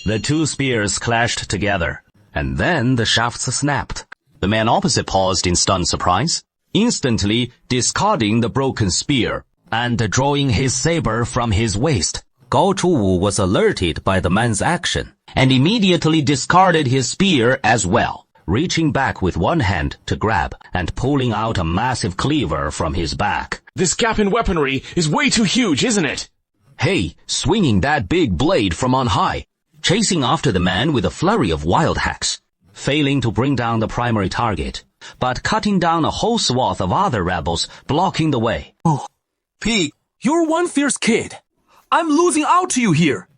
The two spears clashed together, and then the shafts snapped. The man opposite paused in stunned surprise, instantly discarding the broken spear and drawing his saber from his waist. Gao Zhu was alerted by the man's action and immediately discarded his spear as well, reaching back with one hand to grab and pulling out a massive cleaver from his back. This gap in weaponry is way too huge, isn't it? Hey, swinging that big blade from on high, chasing after the man with a flurry of wild hacks, failing to bring down the primary target, but cutting down a whole swath of other rebels blocking the way. Oh, Pete, you're one fierce kid. I'm losing out to you here.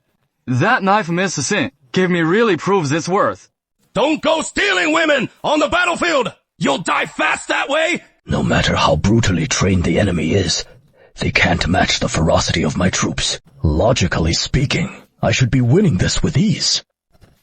That knife Miss Sin gave me really proves its worth. Don't go stealing women on the battlefield! You'll die fast that way! No matter how brutally trained the enemy is, they can't match the ferocity of my troops. Logically speaking, I should be winning this with ease.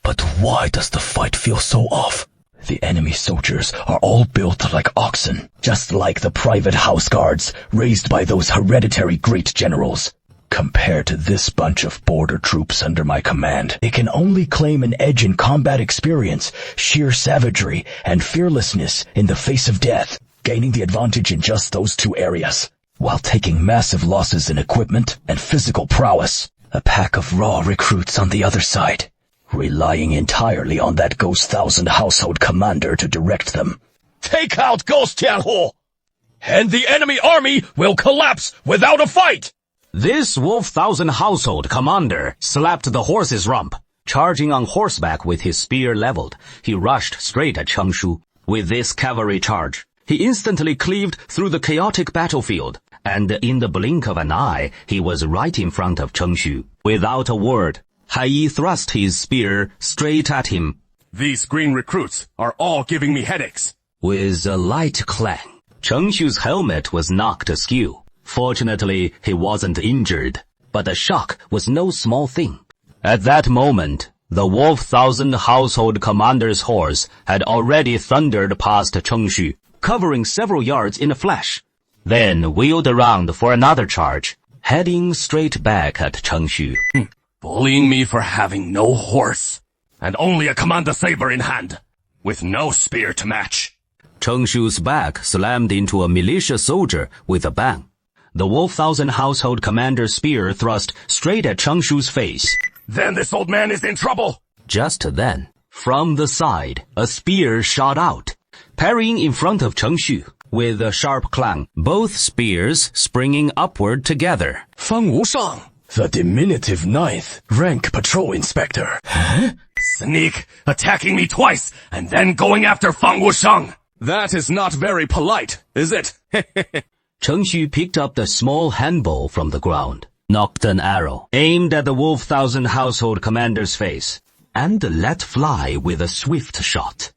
But why does the fight feel so off? The enemy soldiers are all built like oxen, just like the private house guards raised by those hereditary great generals. Compared to this bunch of border troops under my command, they can only claim an edge in combat experience, sheer savagery, and fearlessness in the face of death, gaining the advantage in just those two areas, while taking massive losses in equipment and physical prowess. A pack of raw recruits on the other side, relying entirely on that Ghost 1000 household commander to direct them. Take out Ghost Tianhu, and the enemy army will collapse without a fight! This Wolf 1000 household commander slapped the horse's rump. Charging on horseback with his spear leveled, he rushed straight at Changshu. With this cavalry charge, he instantly cleaved through the chaotic battlefield, and in the blink of an eye, he was right in front of Changshu. Without a word, Hai Yi thrust his spear straight at him. These green recruits are all giving me headaches. With a light clang, Changshu's helmet was knocked askew. Fortunately, he wasn't injured, but the shock was no small thing. At that moment, the Wolf 1000 household commander's horse had already thundered past Changshu, covering several yards in a flash, then wheeled around for another charge, heading straight back at Changshu. Bullying me for having no horse, and only a commander saber in hand, with no spear to match. Changshu's back slammed into a militia soldier with a bang. The Wolf 1000 household commander's spear thrust straight at Changshu's face. Then this old man is in trouble! Just then, from the side, a spear shot out, parrying in front of Changshu. With a sharp clang, both spears springing upward together. Fang Wushang, the diminutive 9th rank patrol inspector. Huh? Sneak, attacking me twice, and then going after Fang Wushang. That is not very polite, is it? Changshu picked up the small handball from the ground, knocked an arrow, aimed at the Wolf 1000 household commander's face, and let fly with a swift shot.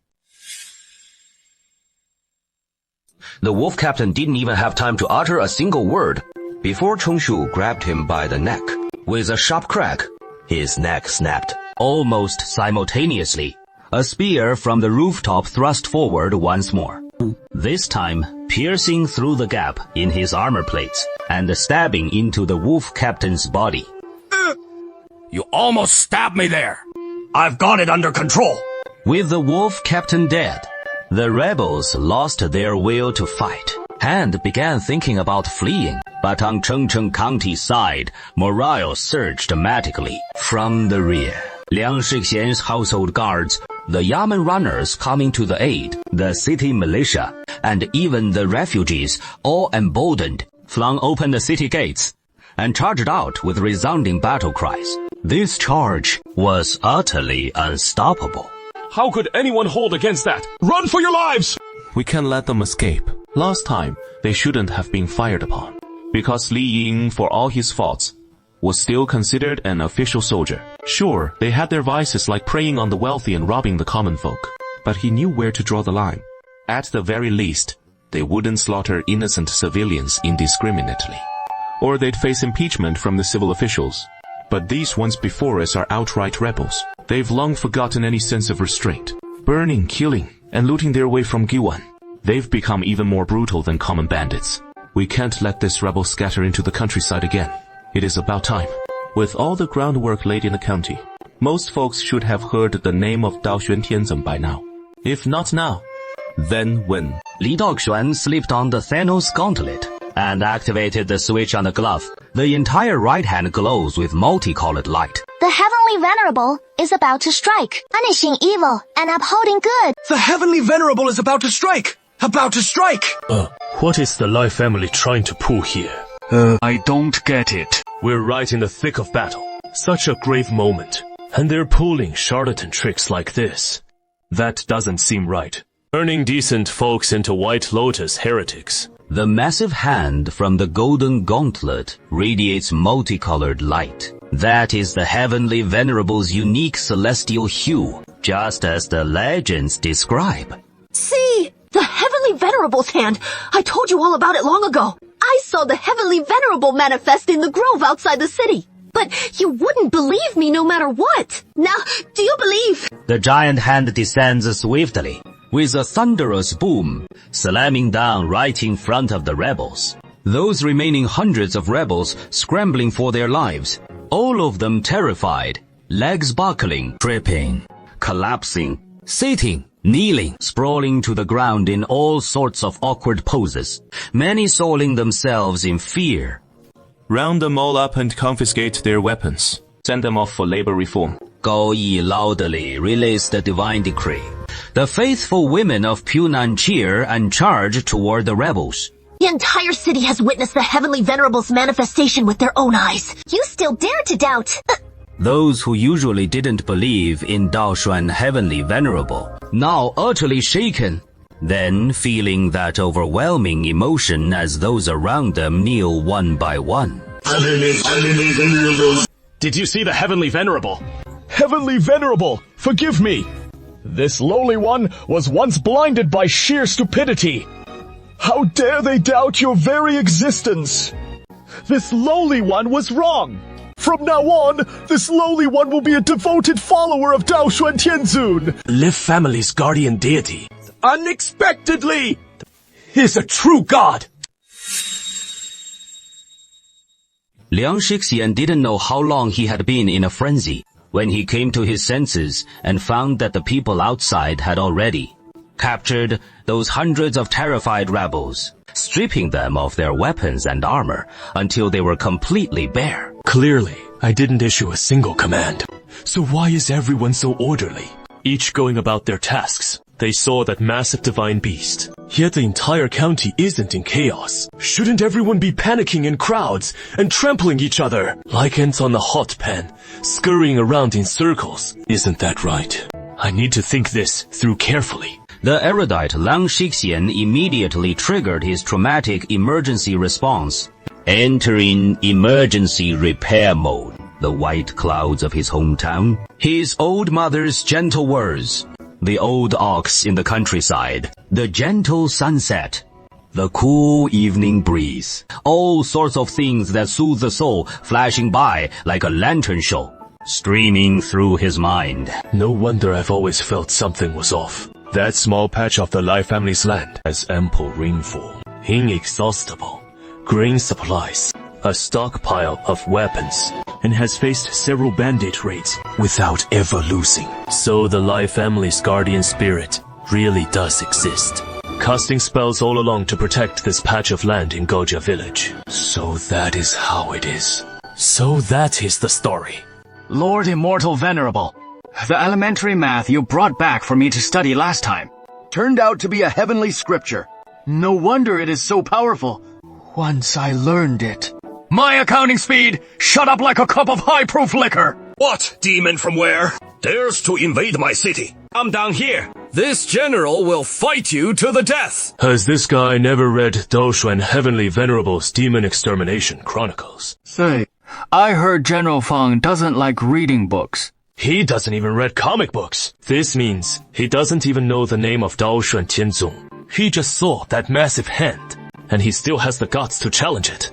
The wolf captain didn't even have time to utter a single word before Changshu grabbed him by the neck. With a sharp crack, his neck snapped. Almost simultaneously, a spear from the rooftop thrust forward once more. This time, piercing through the gap in his armor plates and stabbing into the wolf captain's body. You almost stabbed me there. I've got it under control. With the wolf captain dead, the rebels lost their will to fight and began thinking about fleeing. But on Chengcheng County's side, morale surged dramatically. From the rear, Liang Shixian's household guards, the Yamen runners coming to the aid, the city militia, and even the refugees, all emboldened, flung open the city gates and charged out with resounding battle cries. This charge was utterly unstoppable. How could anyone hold against that? Run for your lives! We can't let them escape. Last time, they shouldn't have been fired upon, because Li Ying, for all his faults, was still considered an official soldier. Sure, they had their vices like preying on the wealthy and robbing the common folk, but he knew where to draw the line. At the very least, they wouldn't slaughter innocent civilians indiscriminately, or they'd face impeachment from the civil officials. But these ones before us are outright rebels. They've long forgotten any sense of restraint. burning, killing, and looting their way from Giwan. They've become even more brutal than common bandits. We can't let this rebel scatter into the countryside again. It is about time. With all the groundwork laid in the county, most folks should have heard the name of Daoxuan Tianzeng by now. If not now, then when? Li Daoxuan slipped on the Thanos gauntlet and activated the switch on the glove. The entire right hand glows with multicolored light. The Heavenly Venerable is about to strike, punishing evil and upholding good. The Heavenly Venerable is about to strike! About to strike! What is the Lai family trying to pull here? I don't get it. We're right in the thick of battle. Such a grave moment. And they're pulling charlatan tricks like this. That doesn't seem right. Turning decent folks into White Lotus heretics. The massive hand from the golden gauntlet radiates multicolored light. That is the Heavenly Venerable's unique celestial hue, just as the legends describe. See! The Heavenly Venerable's hand! I told you all about it long ago. I saw the Heavenly Venerable manifest in the grove outside the city. But you wouldn't believe me no matter what. Now, do you believe? The giant hand descends swiftly, with a thunderous boom, slamming down right in front of the rebels. Those remaining hundreds of rebels scrambling for their lives, all of them terrified, legs buckling, tripping, collapsing, sitting, kneeling, sprawling to the ground in all sorts of awkward poses, many soiling themselves in fear. Round them all up and confiscate their weapons. Send them off for labor reform. Gao Yi loudly relays the divine decree. The faithful women of Punan cheer and charge toward the rebels. The entire city has witnessed the Heavenly Venerable's manifestation with their own eyes. You still dare to doubt? Those who usually didn't believe in Daoxuan Heavenly Venerable, now utterly shaken, then feeling that overwhelming emotion as those around them kneel one by one. Did you see the Heavenly Venerable? Heavenly Venerable, forgive me! This lowly one was once blinded by sheer stupidity. How dare they doubt your very existence? This lowly one was wrong. From now on, this lowly one will be a devoted follower of Daoxuan Tianzun. Liv family's guardian deity. Unexpectedly! Is a true god! Liang Shixian didn't know how long he had been in a frenzy when he came to his senses and found that the people outside had already captured those hundreds of terrified rebels, stripping them of their weapons and armor until they were completely bare. Clearly, I didn't issue a single command. So why is everyone so orderly? Each going about their tasks. They saw that massive divine beast. Yet the entire county isn't in chaos. Shouldn't everyone be panicking in crowds and trampling each other like ants on a hot pan, scurrying around in circles? Isn't that right? I need to think this through carefully. The erudite Liang Shixian immediately triggered his traumatic emergency response, entering emergency repair mode. The white clouds of his hometown, his old mother's gentle words, the old ox in the countryside, the gentle sunset, the cool evening breeze, all sorts of things that soothe the soul flashing by like a lantern show, streaming through his mind. No wonder I've always felt something was off. That small patch of the Lai family's land has ample rainfall, inexhaustible grain supplies, a stockpile of weapons, and has faced several bandit raids without ever losing. So the Lai family's guardian spirit really does exist, casting spells all along to protect this patch of land in Goja village. So that is how it is. So that is the story. Lord Immortal Venerable, the elementary math you brought back for me to study last time turned out to be a heavenly scripture. No wonder it is so powerful. Once I learned it. My accounting speed shut up like a cup of high-proof liquor. What demon from where dares to invade my city? I'm down here. This general will fight you to the death. Has this guy never read Daoxuan Heavenly Venerable's Demon Extermination Chronicles? Say, I heard General Feng doesn't like reading books. He doesn't even read comic books. This means he doesn't even know the name of Daoxuan Tianzong. He just saw that massive hand, and he still has the guts to challenge it.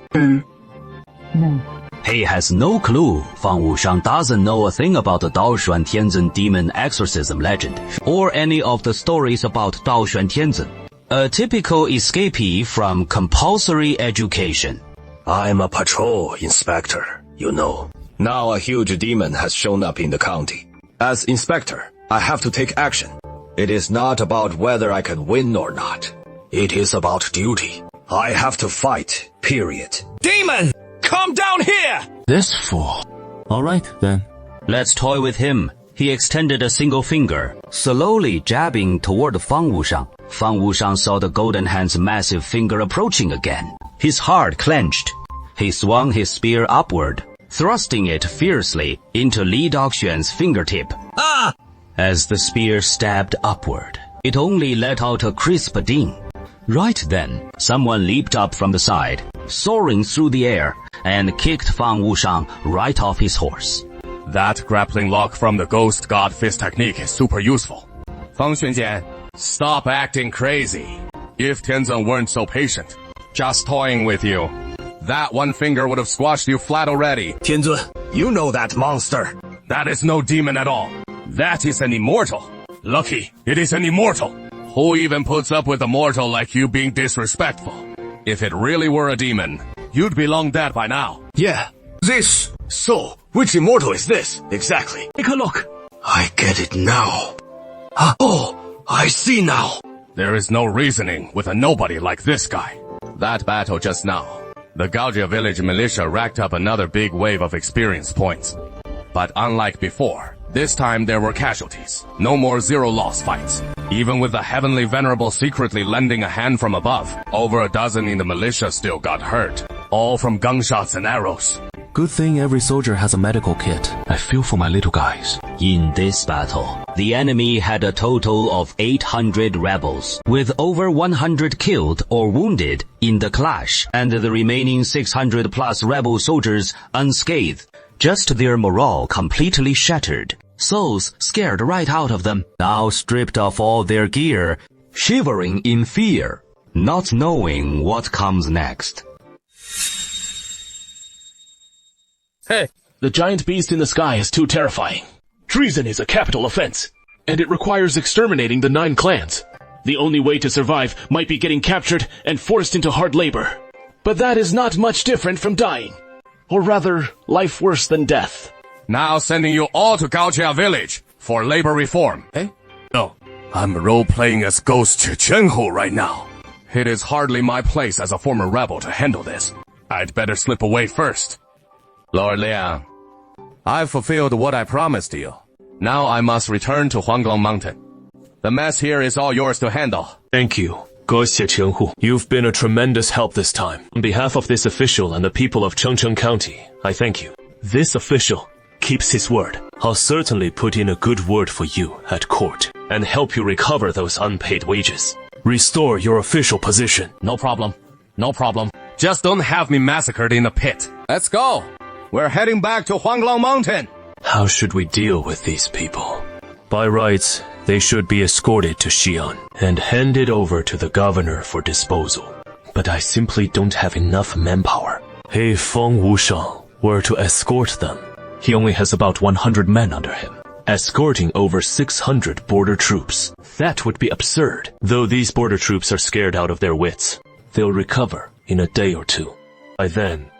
He has no clue Fang Wushang doesn't know a thing about the Daoshuan Tianzhen demon exorcism legend, or any of the stories about Daoshuan Tianzhen. A typical escapee from compulsory education. I'm a patrol inspector, you know. Now a huge demon has shown up in the county. As inspector, I have to take action. It is not about whether I can win or not. It is about duty. I have to fight, period. Demon! Come down here! This fool. All right, then. Let's toy with him. He extended a single finger, slowly jabbing toward Fang Wushang. Fang Wushang saw the golden hand's massive finger approaching again. His heart clenched. He swung his spear upward, thrusting it fiercely into Li Daoxuan's fingertip. Ah! As the spear stabbed upward, it only let out a crisp ding. Right then, someone leaped up from the side, soaring through the air, and kicked Fang Wushang right off his horse. That grappling lock from the Ghost God Fist technique is super useful. Fang Xuanjian, stop acting crazy. If Tianzhen weren't so patient, just toying with you, that one finger would have squashed you flat already. Tianzhen, you know that monster. That is no demon at all. That is an immortal. Lucky, it is an immortal. Who even puts up with a mortal like you being disrespectful? If it really were a demon, you'd be long dead by now. Yeah, this. So, which immortal is this, exactly? Take a look. I get it now. Oh, I see now. There is no reasoning with a nobody like this guy. That battle just now, the Gaojia village militia racked up another big wave of experience points. But unlike before, this time there were casualties. No more zero-loss fights. Even with the Heavenly Venerable secretly lending a hand from above, over a dozen in the militia still got hurt. All from gunshots and arrows. Good thing every soldier has a medical kit. I feel for my little guys. In this battle, the enemy had a total of 800 rebels, with over 100 killed or wounded in the clash, and the remaining 600 plus rebel soldiers unscathed. Just their morale completely shattered. Souls scared right out of them, now stripped of all their gear, shivering in fear, not knowing what comes next. Hey, the giant beast in the sky is too terrifying. Treason is a capital offense, and it requires exterminating the 9 clans. The only way to survive might be getting captured and forced into hard labor. But that is not much different from dying. Or rather, life worse than death. Now sending you all to Gaojia village for labor reform. Eh? No, I'm role-playing as Ghost Chenhu right now. It is hardly my place as a former rebel to handle this. I'd better slip away first. Lord Liang, I've fulfilled what I promised you. Now I must return to Huanglong Mountain. The mess here is all yours to handle. Thank you, Goxie Chenhu. You've been a tremendous help this time. On behalf of this official and the people of Chengcheng County, I thank you. This official keeps his word. I'll certainly put in a good word for you at court and help you recover those unpaid wages. Restore your official position. No problem. No problem. Just don't have me massacred in a pit. Let's go. We're heading back to Huanglong Mountain. How should we deal with these people? By rights, they should be escorted to Xi'an and handed over to the governor for disposal. But I simply don't have enough manpower. If Feng Wushang were to escort them, he only has about 100 men under him, escorting over 600 border troops. That would be absurd. Though these border troops are scared out of their wits, they'll recover in a day or two. By then,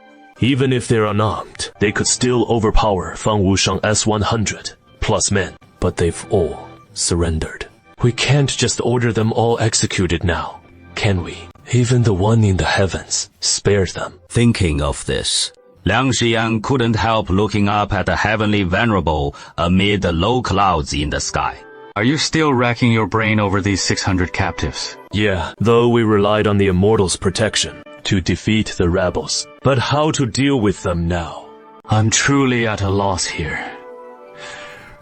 even if they're unarmed, they could still overpower Fang Wushang S-100 plus men. But they've all surrendered. We can't just order them all executed now, can we? Even the one in the heavens spared them. Thinking of this, Liang Shiyan couldn't help looking up at the Heavenly Venerable amid the low clouds in the sky. Are you still racking your brain over these 600 captives? Yeah, though we relied on the Immortals' protection to defeat the rebels. But how to deal with them now? I'm truly at a loss here.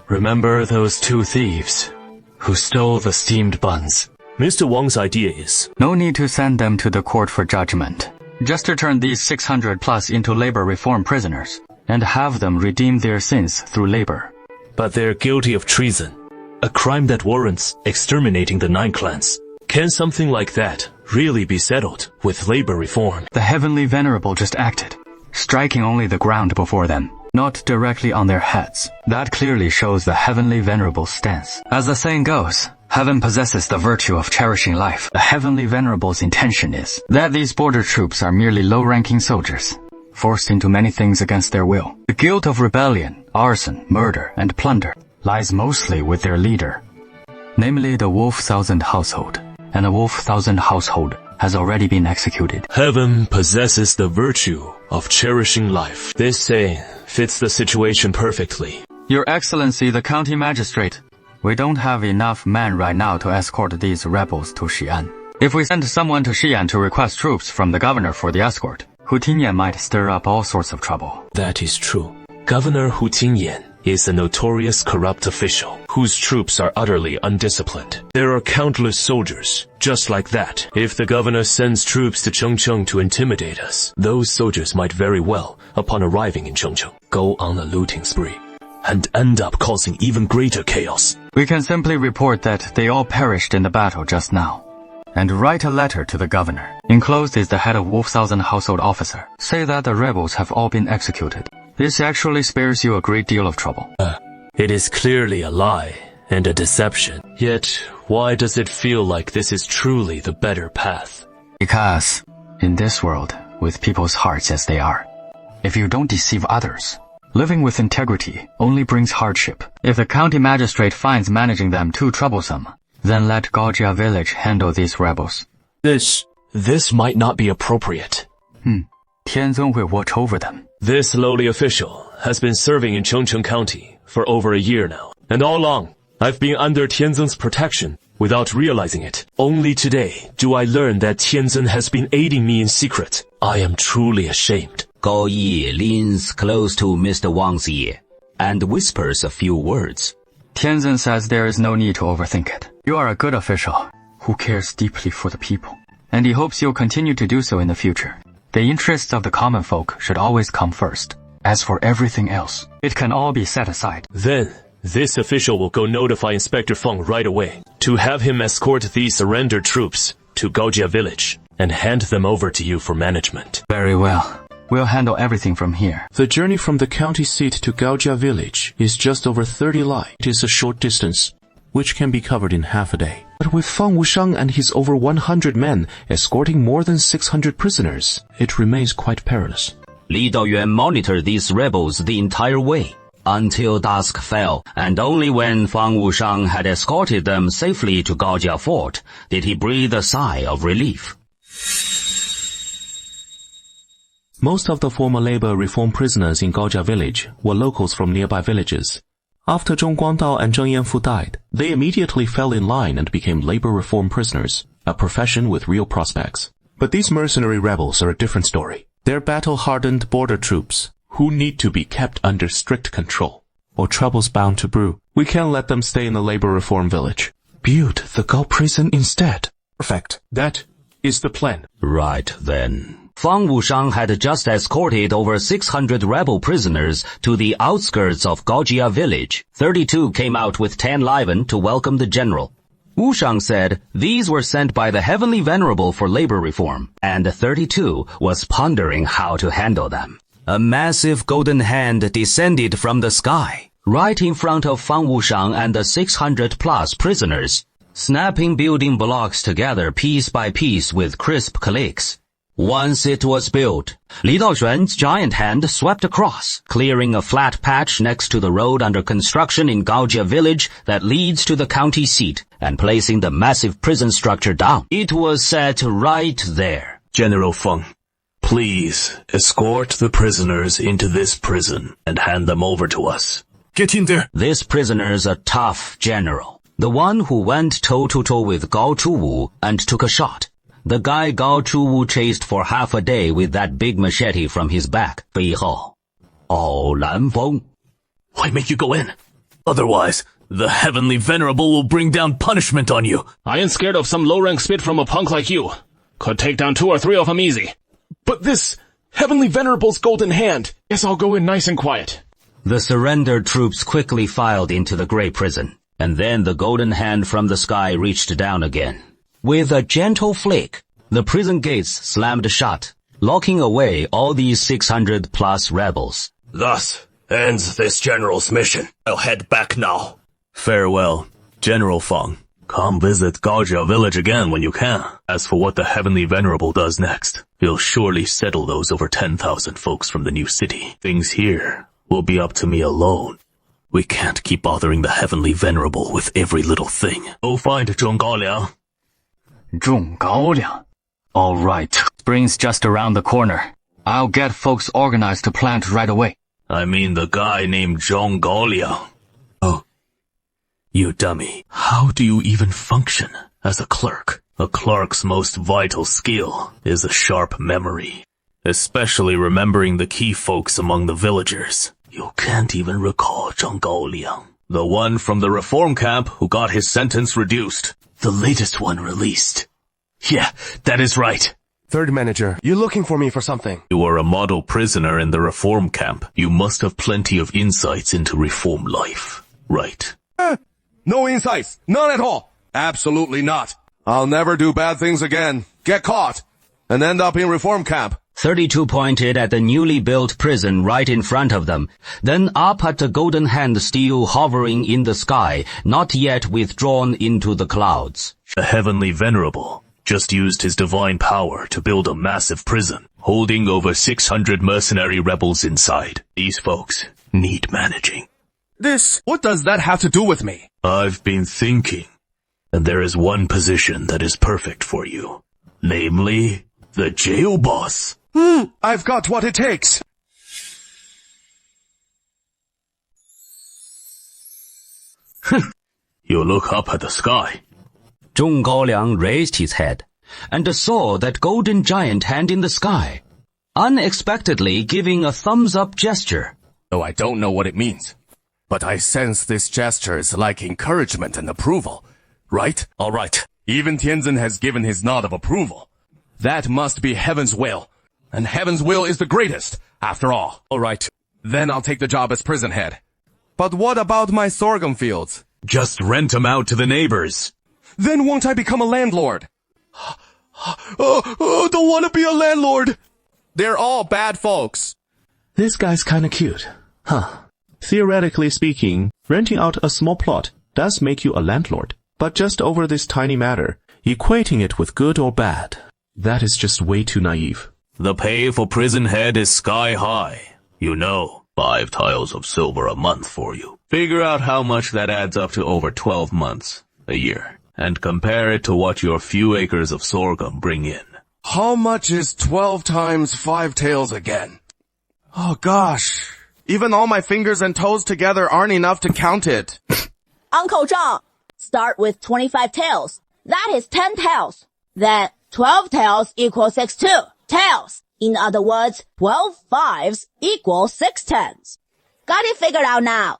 Remember those 2 thieves who stole the steamed buns? Mr. Wang's idea is, no need to send them to the court for judgment. Just to turn these 600 plus into labor reform prisoners and have them redeem their sins through labor. But they're guilty of treason, a crime that warrants exterminating the 9 clans. Can something like that really be settled with labor reform? The Heavenly Venerable just acted. striking only the ground before them, not directly on their heads. That clearly shows the Heavenly Venerable's stance. As the saying goes, heaven possesses the virtue of cherishing life. The Heavenly Venerable's intention is that these border troops are merely low-ranking soldiers, forced into many things against their will. The guilt of rebellion, arson, murder, and plunder lies mostly with their leader, namely the Wolf Thousand household, and the Wolf Thousand household has already been executed. Heaven possesses the virtue of cherishing life. This saying fits the situation perfectly. Your Excellency, the county magistrate, we don't have enough men right now to escort these rebels to Xi'an. If we send someone to Xi'an to request troops from the governor for the escort, Hu Tinyan might stir up all sorts of trouble. That is true. Governor Hu Tinyan is a notorious corrupt official whose troops are utterly undisciplined. There are countless soldiers just like that. If the governor sends troops to Chengcheng to intimidate us, those soldiers might very well, upon arriving in Chengcheng, go on a looting spree and end up causing even greater chaos. We can simply report that they all perished in the battle just now, and write a letter to the governor. Enclosed is the head of Wolf Thousand household officer. Say that the rebels have all been executed. This actually spares you a great deal of trouble. It is clearly a lie and a deception. Yet, why does it feel like this is truly the better path? Because, in this world, with people's hearts as they are, if you don't deceive others, living with integrity only brings hardship. If the county magistrate finds managing them too troublesome, then let Gaojia village handle these rebels. This might not be appropriate. Tianzong will watch over them. This lowly official has been serving in Chengcheng County for over a year now. And all along, I've been under Tianzong's protection without realizing it. Only today do I learn that Tianzong has been aiding me in secret. I am truly ashamed. Gao Yi leans close to Mr. Wang's ear and whispers a few words. Tianzong says there is no need to overthink it. You are a good official who cares deeply for the people, and he hopes you'll continue to do so in the future. The interests of the common folk should always come first. As for everything else, it can all be set aside. Then, this official will go notify Inspector Feng right away to have him escort these surrendered troops to Gaojia village and hand them over to you for management. Very well. We'll handle everything from here. The journey from the county seat to Gaojia village is just over 30 li. It is a short distance, which can be covered in half a day. But with Fang Wushang and his over 100 men escorting more than 600 prisoners, it remains quite perilous. Li Daoyuan monitored these rebels the entire way, until dusk fell, and only when Fang Wushang had escorted them safely to Gaojia Fort did he breathe a sigh of relief. Most of the former labor reform prisoners in Gaojia village were locals from nearby villages. After Zhong Guangdao and Zheng Yanfu died, they immediately fell in line and became labor reform prisoners, a profession with real prospects. But these mercenary rebels are a different story. They're battle-hardened border troops who need to be kept under strict control, or trouble's bound to brew. We can't let them stay in the labor reform village. Build the Gao prison instead. Perfect. That is the plan. Right then. Fang Wushang had just escorted over 600 rebel prisoners to the outskirts of Gaojia village. 32 came out with 10 liven to welcome the general. Wushang said these were sent by the Heavenly Venerable for labor reform, and 32 was pondering how to handle them. A massive golden hand descended from the sky, right in front of Fang Wushang and the 600-plus prisoners, snapping building blocks together piece by piece with crisp clicks. Once it was built, Li Daoxuan's giant hand swept across, clearing a flat patch next to the road under construction in Gaojia village that leads to the county seat, and placing the massive prison structure down. It was set right there. General Feng, please escort the prisoners into this prison and hand them over to us. Get in there. This prisoner's a tough general, the one who went toe-to-toe with Gao Chuwu and took a shot. The guy Gao Chuwu chased for half a day with that big machete from his back. 背后, Ao Lanfeng. Why make you go in? Otherwise, the Heavenly Venerable will bring down punishment on you. I ain't scared of some low-rank spit from a punk like you. Could take down 2 or 3 of them easy. But this Heavenly Venerable's golden hand, guess I'll go in nice and quiet. The surrendered troops quickly filed into the gray prison, and then the golden hand from the sky reached down again. With a gentle flick, the prison gates slammed shut, locking away all these 600 plus rebels. Thus ends this general's mission. I'll head back now. Farewell, General Feng. Come visit Gaojia village again when you can. As for what the Heavenly Venerable does next, he'll surely settle those over 10,000 folks from the new city. Things here will be up to me alone. We can't keep bothering the Heavenly Venerable with every little thing. Go find Zhong Gaoliang. Zhong Gaoliang. All right. Spring's just around the corner. I'll get folks organized to plant right away. I mean the guy named Zhong Gaoliang. Oh. You dummy. How do you even function as a clerk? A clerk's most vital skill is a sharp memory, especially remembering the key folks among the villagers. You can't even recall Zhong Gaoliang, the one from the reform camp who got his sentence reduced. The latest one released. Yeah, that is right. Third manager, you looking for me for something? You are a model prisoner in the reform camp. You must have plenty of insights into reform life, right? No insights. None at all. Absolutely not. I'll never do bad things again, get caught, and end up in reform camp. 32 pointed at the newly built prison right in front of them, then up at the golden hand still hovering in the sky, not yet withdrawn into the clouds. The Heavenly Venerable just used his divine power to build a massive prison, holding over 600 mercenary rebels inside. These folks need managing. What does that have to do with me? I've been thinking, and there is one position that is perfect for you, namely, the jail boss. I've got what it takes. You look up at the sky. Zhong Gaoliang raised his head, and saw that golden giant hand in the sky, unexpectedly giving a thumbs-up gesture. Oh, I don't know what it means, but I sense this gesture is like encouragement and approval, right? All right. Even Tianzin has given his nod of approval. That must be heaven's will, and heaven's will is the greatest, after all. All right. Then I'll take the job as prison head. But what about my sorghum fields? Just rent them out to the neighbors. Then won't I become a landlord? Don't want to be a landlord. They're all bad folks. This guy's kinda cute. Theoretically speaking, renting out a small plot does make you a landlord. But just over this tiny matter, equating it with good or bad, that is just way too naive. The pay for prison head is sky high. You know, 5 tiles of silver a month for you. Figure out how much that adds up to over 12 months, a year, and compare it to what your few acres of sorghum bring in. How much is 12 times 5 taels again? Oh gosh, even all my fingers and toes together aren't enough to count it. Uncle Zhang, start with 25 taels. That is 10 taels. Then 12 taels equals 62 taels. In other words, 12 fives equals 6 tens. Got it figured out now.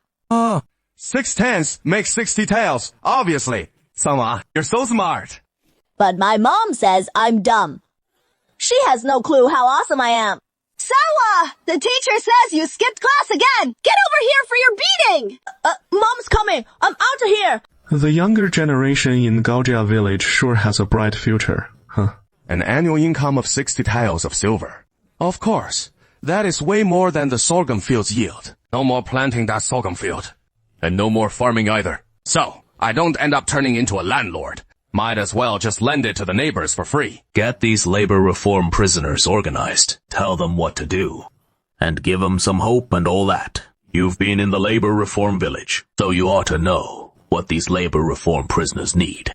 6 tens makes 60 taels, obviously. Sama, you're so smart. But my mom says I'm dumb. She has no clue how awesome I am. Sawa! The teacher says you skipped class again! Get over here for your beating! Mom's coming! I'm out of here! The younger generation in Gaojia village sure has a bright future, An annual income of 60 tiles of silver. Of course, that is way more than the sorghum fields yield. No more planting that sorghum field. And no more farming either. So, I don't end up turning into a landlord. Might as well just lend it to the neighbors for free. Get these labor reform prisoners organized. Tell them what to do. And give them some hope and all that. You've been in the labor reform village, so you ought to know what these labor reform prisoners need.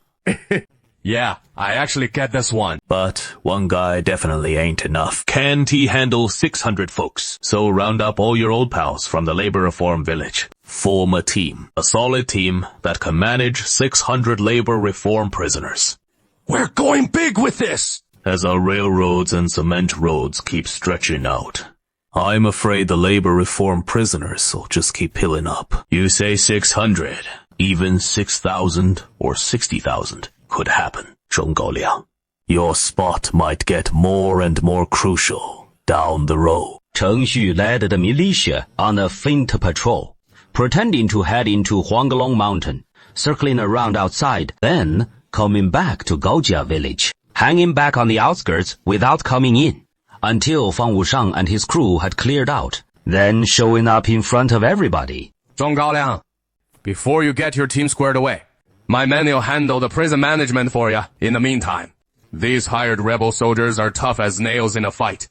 Yeah, I actually get this one. But one guy definitely ain't enough. Can't he handle 600 folks? So round up all your old pals from the labor reform village. Form a team. A solid team that can manage 600 labor reform prisoners. We're going big with this! As our railroads and cement roads keep stretching out, I'm afraid the labor reform prisoners will just keep piling up. You say 600, even 6,000 or 60,000 could happen, Zhong Gaoliang. Your spot might get more and more crucial down the road. Cheng Xu led the militia on a feint patrol, pretending to head into Huanglong Mountain, circling around outside, then coming back to Gaojia village, hanging back on the outskirts without coming in. until Fang Wushang and his crew had cleared out, then showing up in front of everybody. Zhong Gaoliang, before you get your team squared away, my men will handle the prison management for you in the meantime. These hired rebel soldiers are tough as nails in a fight,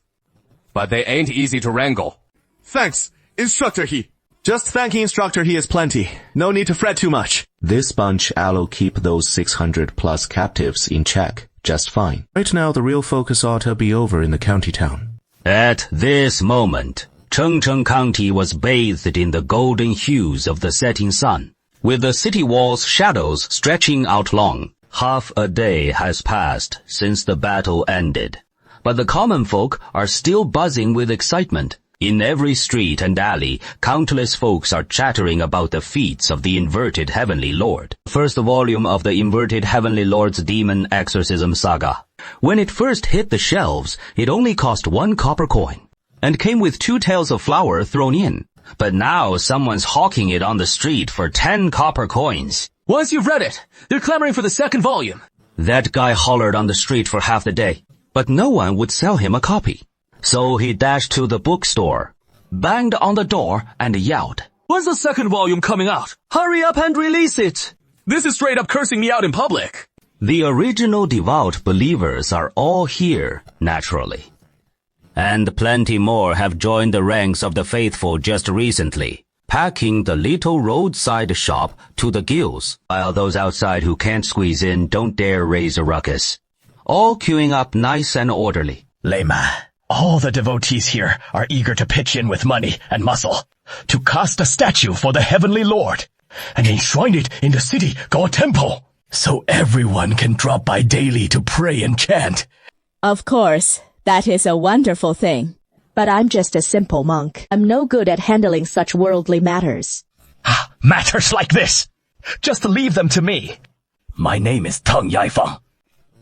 but they ain't easy to wrangle. Thanks, Instructor He. Just thanking Instructor He is plenty. No need to fret too much. This bunch I'll keep those 600 plus captives in check just fine. Right now the real focus ought to be over in the county town. At this moment, Chengcheng County was bathed in the golden hues of the setting sun, with the city walls' shadows stretching out long. Half a day has passed since the battle ended, but the common folk are still buzzing with excitement. In every street and alley, countless folks are chattering about the feats of the Inverted Heavenly Lord. First volume of the Inverted Heavenly Lord's Demon Exorcism Saga. When it first hit the shelves, it only cost 1 copper coin, and came with 2 taels of flour thrown in. But now someone's hawking it on the street for 10 copper coins. Once you've read it, they're clamoring for the second volume. That guy hollered on the street for half the day, but no one would sell him a copy. So he dashed to the bookstore, banged on the door, and yelled, "When's the second volume coming out? Hurry up and release it! This is straight up cursing me out in public." The original devout believers are all here, naturally. And plenty more have joined the ranks of the faithful just recently, packing the little roadside shop to the gills, while those outside who can't squeeze in don't dare raise a ruckus. All queuing up nice and orderly. Layman, all the devotees here are eager to pitch in with money and muscle to cast a statue for the Heavenly Lord and enshrine it in the city God Temple, so everyone can drop by daily to pray and chant. Of course, that is a wonderful thing. But I'm just a simple monk. I'm no good at handling such worldly matters. Matters like this! Just leave them to me. My name is Teng Yaifeng,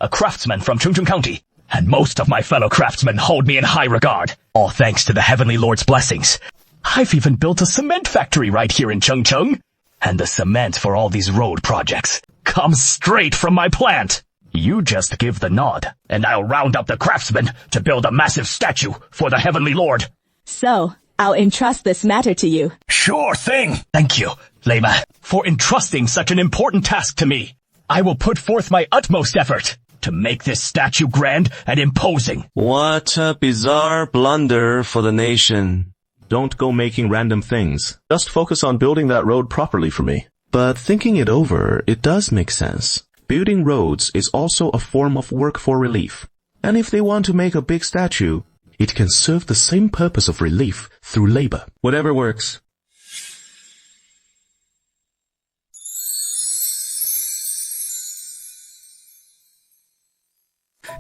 a craftsman from Chengcheng County, and most of my fellow craftsmen hold me in high regard, all thanks to the Heavenly Lord's blessings. I've even built a cement factory right here in Chengcheng, and the cement for all these road projects comes straight from my plant. You just give the nod, and I'll round up the craftsmen to build a massive statue for the Heavenly Lord. So, I'll entrust this matter to you. Sure thing. Thank you, Layman, for entrusting such an important task to me. I will put forth my utmost effort to make this statue grand and imposing. What a bizarre blunder for the nation. Don't go making random things. Just focus on building that road properly for me. But thinking it over, it does make sense. Building roads is also a form of work for relief. And if they want to make a big statue, it can serve the same purpose of relief through labor. Whatever works.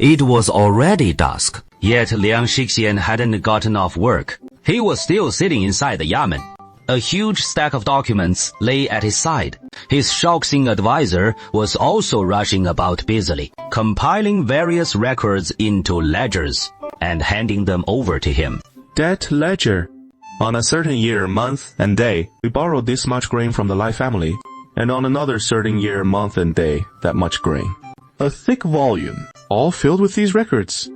It was already dusk, yet Liang Shixian hadn't gotten off work. He was still sitting inside the yamen. A huge stack of documents lay at his side. His Shaoxing advisor was also rushing about busily, compiling various records into ledgers and handing them over to him. Debt ledger. On a certain year, month, and day, we borrowed this much grain from the Lai family, and on another certain year, month, and day, that much grain. A thick volume, all filled with these records.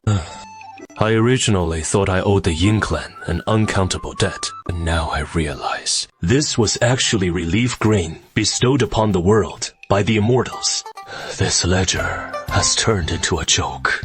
I originally thought I owed the Yin clan an uncountable debt, but now I realize this was actually relief grain bestowed upon the world by the immortals. This ledger has turned into a joke.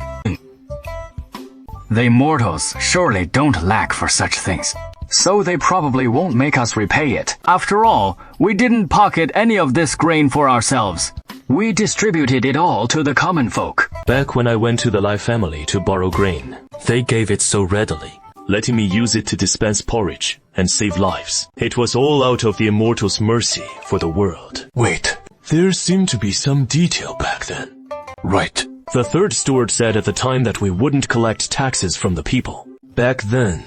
The immortals surely don't lack for such things, so they probably won't make us repay it. After all, we didn't pocket any of this grain for ourselves. We distributed it all to the common folk. Back when I went to the Lai family to borrow grain, they gave it so readily, letting me use it to dispense porridge and save lives. It was all out of the immortals' mercy for the world. Wait, there seemed to be some detail back then. Right. The third steward said at the time that we wouldn't collect taxes from the people. Back then,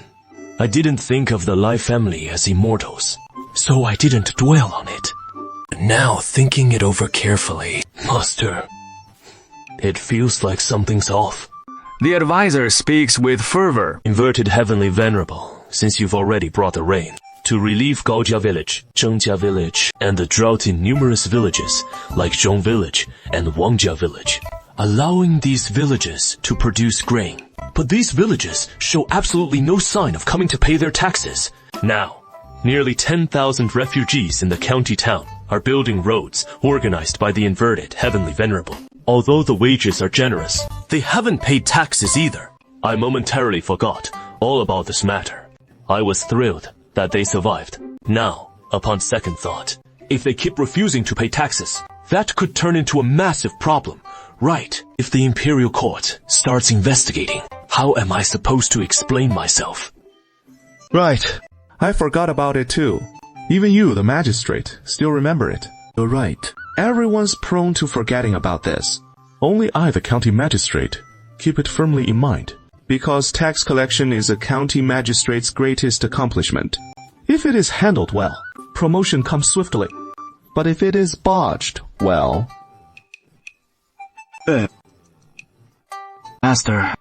I didn't think of the Lai family as immortals, so I didn't dwell on it. Now, thinking it over carefully, Master, it feels like something's off. The advisor speaks with fervor. Inverted Heavenly Venerable, since you've already brought the rain, to relieve Gaojia Village, Zhengjia Village, and the drought in numerous villages like Zhong Village and Wangjia Village, allowing these villages to produce grain. But these villages show absolutely no sign of coming to pay their taxes. Now, nearly 10,000 refugees in the county town are building roads organized by the inverted Heavenly Venerable. Although the wages are generous, they haven't paid taxes either. I momentarily forgot all about this matter. I was thrilled that they survived. Now, upon second thought, if they keep refusing to pay taxes, that could turn into a massive problem. Right, if the Imperial Court starts investigating, how am I supposed to explain myself? Right. I forgot about it too. Even you, the magistrate, still remember it. You're right. Everyone's prone to forgetting about this. Only I, the county magistrate, keep it firmly in mind. Because tax collection is a county magistrate's greatest accomplishment. If it is handled well, promotion comes swiftly. But if it is botched, well... Master,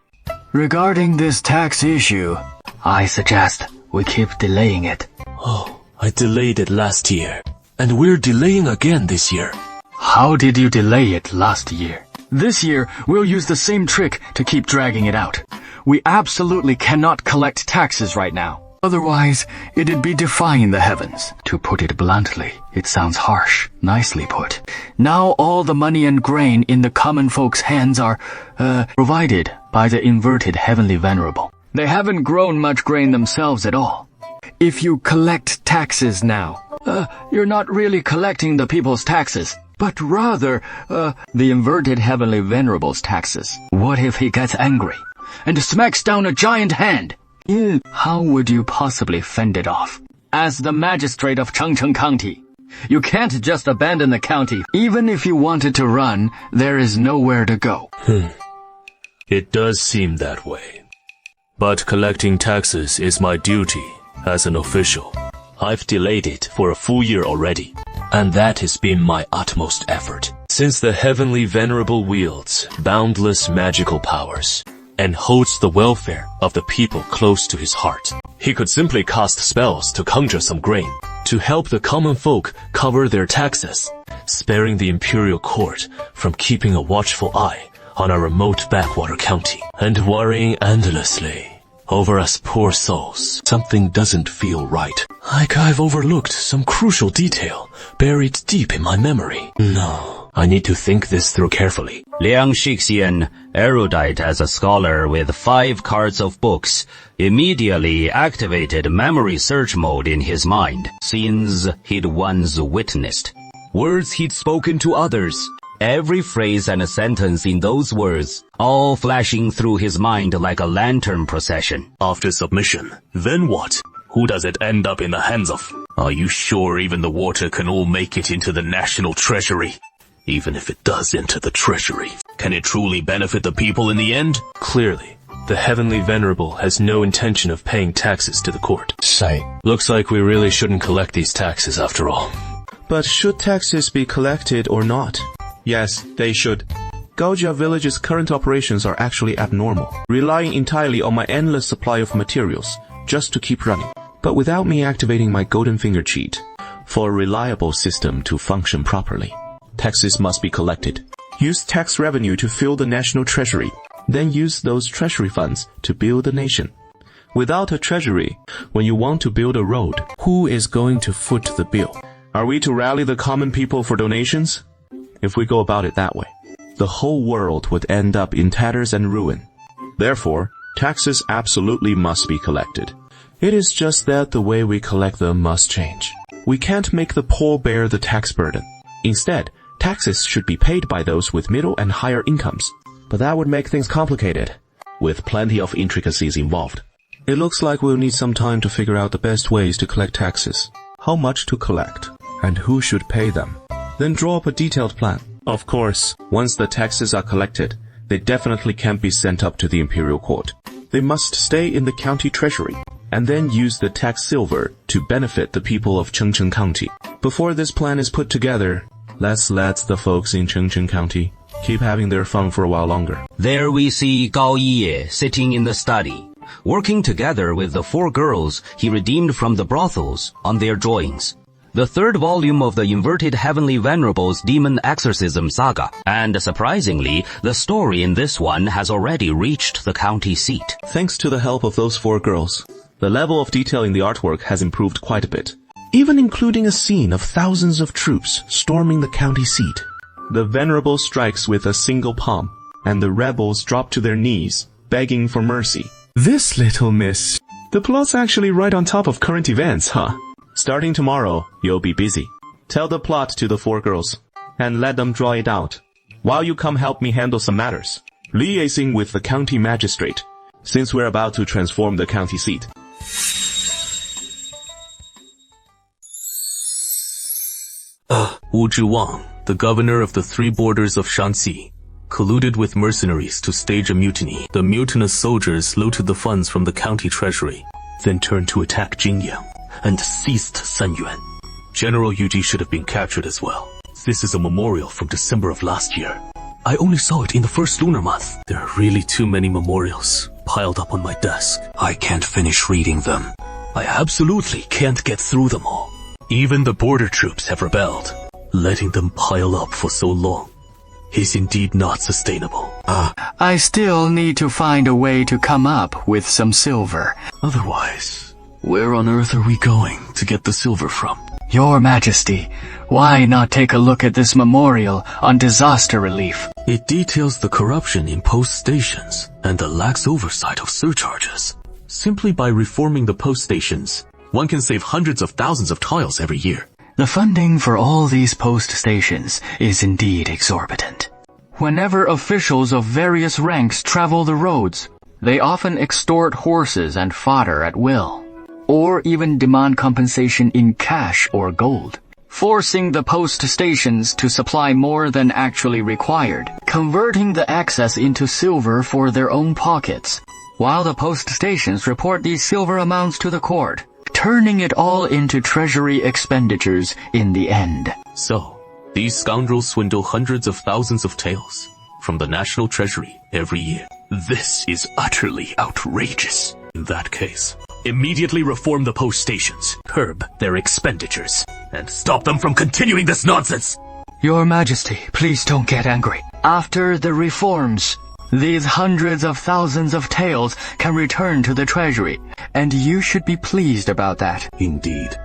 regarding this tax issue, I suggest we keep delaying it. Oh, I delayed it last year. And we're delaying again this year. How did you delay it last year? This year, we'll use the same trick to keep dragging it out. We absolutely cannot collect taxes right now. Otherwise, it'd be defying the heavens. To put it bluntly, it sounds harsh. Nicely put. Now all the money and grain in the common folks' hands are, provided by the inverted Heavenly Venerable. They haven't grown much grain themselves at all. If you collect taxes now, you're not really collecting the people's taxes, but rather, the inverted Heavenly Venerable's taxes. What if he gets angry and smacks down a giant hand? How would you possibly fend it off? As the magistrate of Chengcheng County, you can't just abandon the county. Even if you wanted to run, there is nowhere to go. It does seem that way. But collecting taxes is my duty as an official. I've delayed it for a full year already, and that has been my utmost effort. Since the Heavenly Venerable wields boundless magical powers and holds the welfare of the people close to his heart, he could simply cast spells to conjure some grain to help the common folk cover their taxes, sparing the Imperial Court from keeping a watchful eye on our remote backwater county and worrying endlessly over us poor souls. Something doesn't feel right. Like I've overlooked some crucial detail buried deep in my memory. No, I need to think this through carefully. Liang Shixian, erudite as a scholar with 5 cards of books, immediately activated memory search mode in his mind, scenes he'd once witnessed, words he'd spoken to others, every phrase and a sentence in those words, all flashing through his mind like a lantern procession. After submission, then what? Who does it end up in the hands of? Are you sure even the water can all make it into the national treasury? Even if it does enter the treasury, can it truly benefit the people in the end? Clearly, the Heavenly Venerable has no intention of paying taxes to the court. Looks like we really shouldn't collect these taxes after all. But should taxes be collected or not? Yes, they should. Gaojia Village's current operations are actually abnormal, relying entirely on my endless supply of materials just to keep running. But without me activating my golden finger cheat, for a reliable system to function properly, taxes must be collected. Use tax revenue to fill the national treasury, then use those treasury funds to build the nation. Without a treasury, when you want to build a road, who is going to foot the bill? Are we to rally the common people for donations? If we go about it that way, the whole world would end up in tatters and ruin. Therefore, taxes absolutely must be collected. It is just that the way we collect them must change. We can't make the poor bear the tax burden. Instead, taxes should be paid by those with middle and higher incomes. But that would make things complicated, with plenty of intricacies involved. It looks like we'll need some time to figure out the best ways to collect taxes, how much to collect, and who should pay them. Then draw up a detailed plan. Of course, once the taxes are collected, they definitely can't be sent up to the Imperial Court. They must stay in the county treasury, and then use the tax silver to benefit the people of Chengcheng County. Before this plan is put together, let's let the folks in Chengcheng County keep having their fun for a while longer. There we see Gao Yiye sitting in the study, working together with the 4 girls he redeemed from the brothels on their drawings. the third volume of the Inverted Heavenly Venerable's Demon Exorcism Saga. And surprisingly, the story in this one has already reached the county seat. Thanks to the help of those 4 girls, the level of detail in the artwork has improved quite a bit, even including a scene of thousands of troops storming the county seat. The Venerable strikes with a single palm, and the rebels drop to their knees, begging for mercy. This little miss. The plot's actually right on top of current events, huh? Starting tomorrow, you'll be busy. Tell the plot to the 4 girls, and let them draw it out, while you come help me handle some matters, liaising with the county magistrate, since we're about to transform the county seat. Wu Zhiwang, the governor of the 3 borders of Shanxi, colluded with mercenaries to stage a mutiny. The mutinous soldiers looted the funds from the county treasury, then turned to attack Jingyang and seized Sanyuan. General Yuji should have been captured as well. This is a memorial from December of last year. I only saw it in the first lunar month. There are really too many memorials piled up on my desk. I can't finish reading them. I absolutely can't get through them all. Even the border troops have rebelled. Letting them pile up for so long is indeed not sustainable. I still need to find a way to come up with some silver. Otherwise, where on earth are we going to get the silver from? Your Majesty, why not take a look at this memorial on disaster relief? It details the corruption in post stations and the lax oversight of surcharges. Simply by reforming the post stations, one can save hundreds of thousands of tiles every year. The funding for all these post stations is indeed exorbitant. Whenever officials of various ranks travel the roads, they often extort horses and fodder at will, or even demand compensation in cash or gold, forcing the post stations to supply more than actually required, converting the excess into silver for their own pockets, while the post stations report these silver amounts to the court, turning it all into treasury expenditures in the end. So, these scoundrels swindle hundreds of thousands of taels from the national treasury every year. This is utterly outrageous. In that case, immediately reform the post stations, curb their expenditures, and stop them from continuing this nonsense. Your Majesty, please don't get angry. After the reforms, these hundreds of thousands of taels can return to the treasury, and you should be pleased about that. Indeed.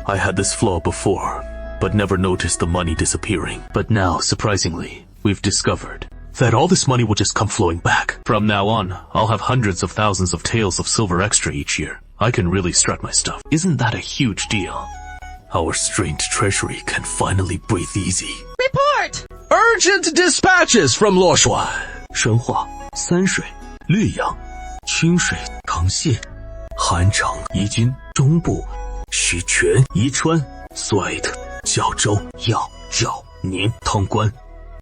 I had this flaw before, but never noticed the money disappearing. But now, surprisingly, we've discovered that all this money will just come flowing back. From now on, I'll have hundreds of thousands of taels of silver extra each year. I can really strut my stuff. Isn't that a huge deal? Our strained treasury can finally breathe easy. Report! Urgent dispatches from Luoshuan. 神话、三水、绿阳、清水、康谢、韩城、宜津、中部、徐泉、宜川、苏艾特、胶州、耀、绕、宁、潼关、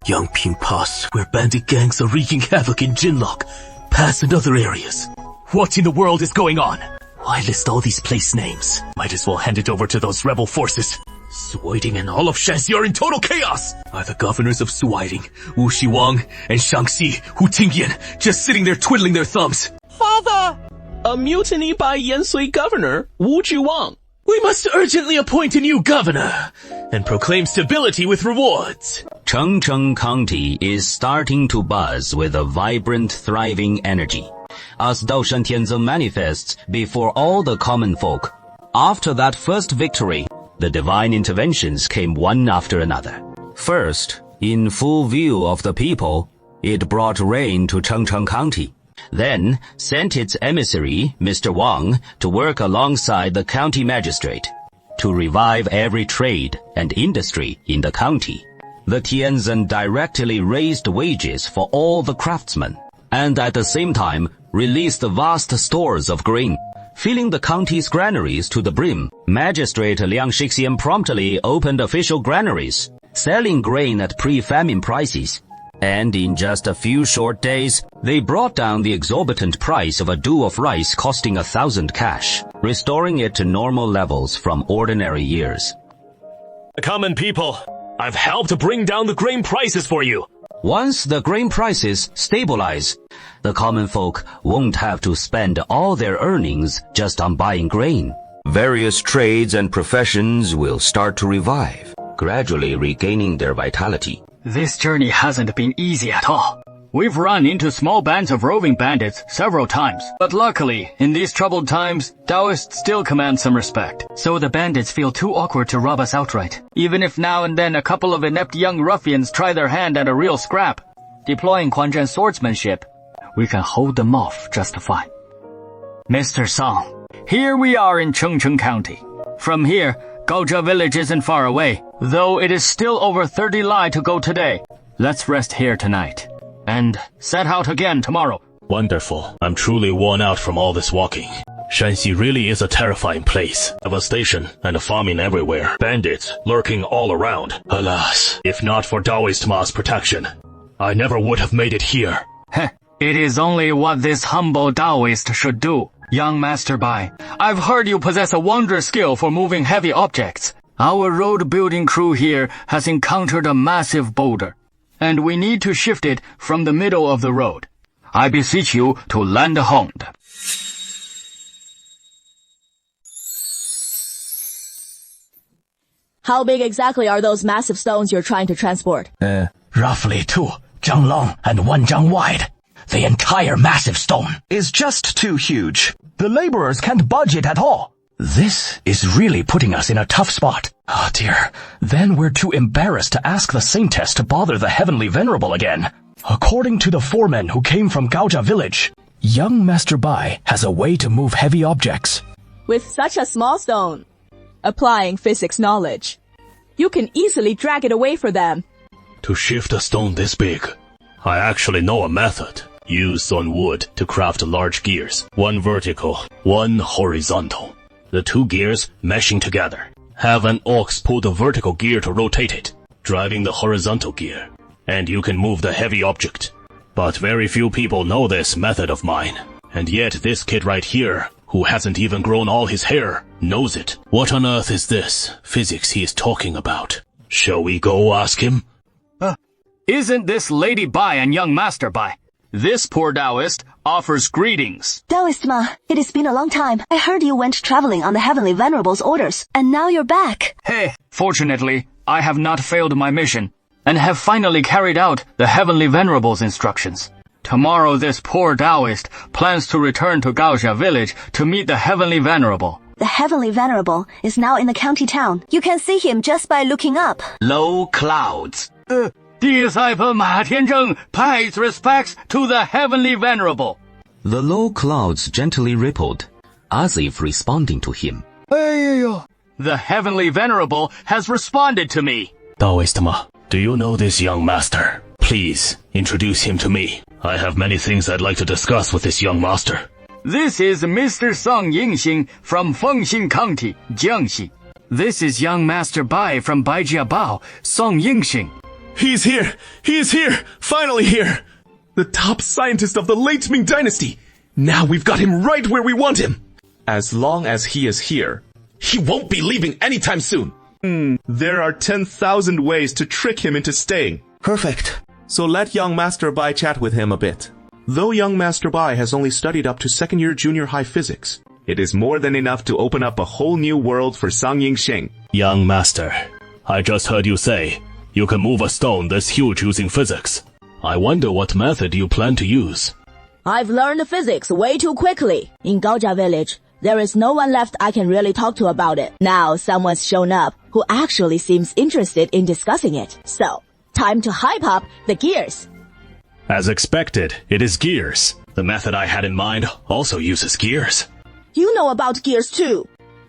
Yangping Pass, where bandit gangs are wreaking havoc in Jinlock, Pass and other areas. What in the world is going on? Why list all these place names? Might as well hand it over to those rebel forces. Suiding and all of Shanxi are in total chaos! Are the governors of Suiding, Wu Shiwang, and Shaanxi, Hu Tingyan, just sitting there twiddling their thumbs? Father! A mutiny by Yansui governor, Wu Zhiwang. We must urgently appoint a new governor and proclaim stability with rewards. Chengcheng County is starting to buzz with a vibrant, thriving energy, as Daoshan Tianzeng manifests before all the common folk. After that first victory, the divine interventions came one after another. First, in full view of the people, it brought rain to Chengcheng County. Then sent its emissary, Mr. Wang, to work alongside the county magistrate to revive every trade and industry in the county. The Tianzhen directly raised wages for all the craftsmen, and at the same time released vast stores of grain, filling the county's granaries to the brim. Magistrate Liang Shixian promptly opened official granaries, selling grain at pre-famine prices. And in just a few short days, they brought down the exorbitant price of a due of rice costing 1,000 cash, restoring it to normal levels from ordinary years. The common people, I've helped bring down the grain prices for you. Once the grain prices stabilize, the common folk won't have to spend all their earnings just on buying grain. various trades and professions will start to revive, gradually regaining their vitality. This journey hasn't been easy at all. We've run into small bands of roving bandits several times, but luckily, in these troubled times, Taoists still command some respect. So the bandits feel too awkward to rob us outright. Even if now and then a couple of inept young ruffians try their hand at a real scrap, deploying Quanzhen swordsmanship, we can hold them off just fine. Mr. Song, here we are in Chengcheng County. From here, Gaojia village isn't far away, though it is still over 30 li to go today. Let's rest here tonight and set out again tomorrow. Wonderful. I'm truly worn out from all this walking. Shanxi really is a terrifying place. Devastation and farming everywhere. Bandits lurking all around. Alas, if not for Taoist Ma's protection, I never would have made it here. Heh, it is only what this humble Taoist should do. Young Master Bai, I've heard you possess a wondrous skill for moving heavy objects. Our road building crew here has encountered a massive boulder, and we need to shift it from the middle of the road. I beseech you to lend a hand. How big exactly are those massive stones you're trying to transport? Roughly 2 zhang long and 1 zhang wide. The entire massive stone is just too huge. The laborers can't budge it at all. This is really putting us in a tough spot. Oh dear, then we're too embarrassed to ask the saintess to bother the Heavenly Venerable again. According to the foreman who came from Gaojia village, young Master Bai has a way to move heavy objects. With such a small stone, applying physics knowledge, you can easily drag it away for them. To shift a stone this big, I actually know a method. Use on wood to craft large gears. 1 vertical, 1 horizontal. The 2 gears meshing together. Have an ox pull the vertical gear to rotate it, driving the horizontal gear, and you can move the heavy object. But very few people know this method of mine. And yet this kid right here, who hasn't even grown all his hair, knows it. What on earth is this physics he is talking about? Shall we go ask him? Isn't this Lady Bai and young Master Bai? This poor Taoist offers greetings. Taoist Ma, it has been a long time. I heard you went traveling on the Heavenly Venerable's orders, and now you're back. Hey, fortunately, I have not failed my mission, and have finally carried out the Heavenly Venerable's instructions. Tomorrow this poor Taoist plans to return to Gaojia village to meet the Heavenly Venerable. The Heavenly Venerable is now in the county town. You can see him just by looking up. Low clouds. Disciple Ma Tianzheng pays respects to the Heavenly Venerable. The low clouds gently rippled, as if responding to him. The Heavenly Venerable has responded to me. Taoist Ma, do you know this young master? Please, introduce him to me. I have many things I'd like to discuss with this young master. This is Mr. Song Yingxing from Fengxin County, Jiangxi. This is young Master Bai from Baijiabao, Song Yingxing. He's here! He is here! Finally here! The top scientist of the late Ming Dynasty! Now we've got him right where we want him! As long as he is here, he won't be leaving anytime soon! There are 10,000 ways to trick him into staying. Perfect. So let young Master Bai chat with him a bit. Though young Master Bai has only studied up to 2nd year junior high physics, it is more than enough to open up a whole new world for Sang Yingxing. Young master, I just heard you say you can move a stone this huge using physics. I wonder what method you plan to use. I've learned physics way too quickly. In Gaojia village, there is no one left I can really talk to about it. Now someone's shown up who actually seems interested in discussing it. So, time to hype up the gears. As expected, it is gears. The method I had in mind also uses gears. You know about gears too.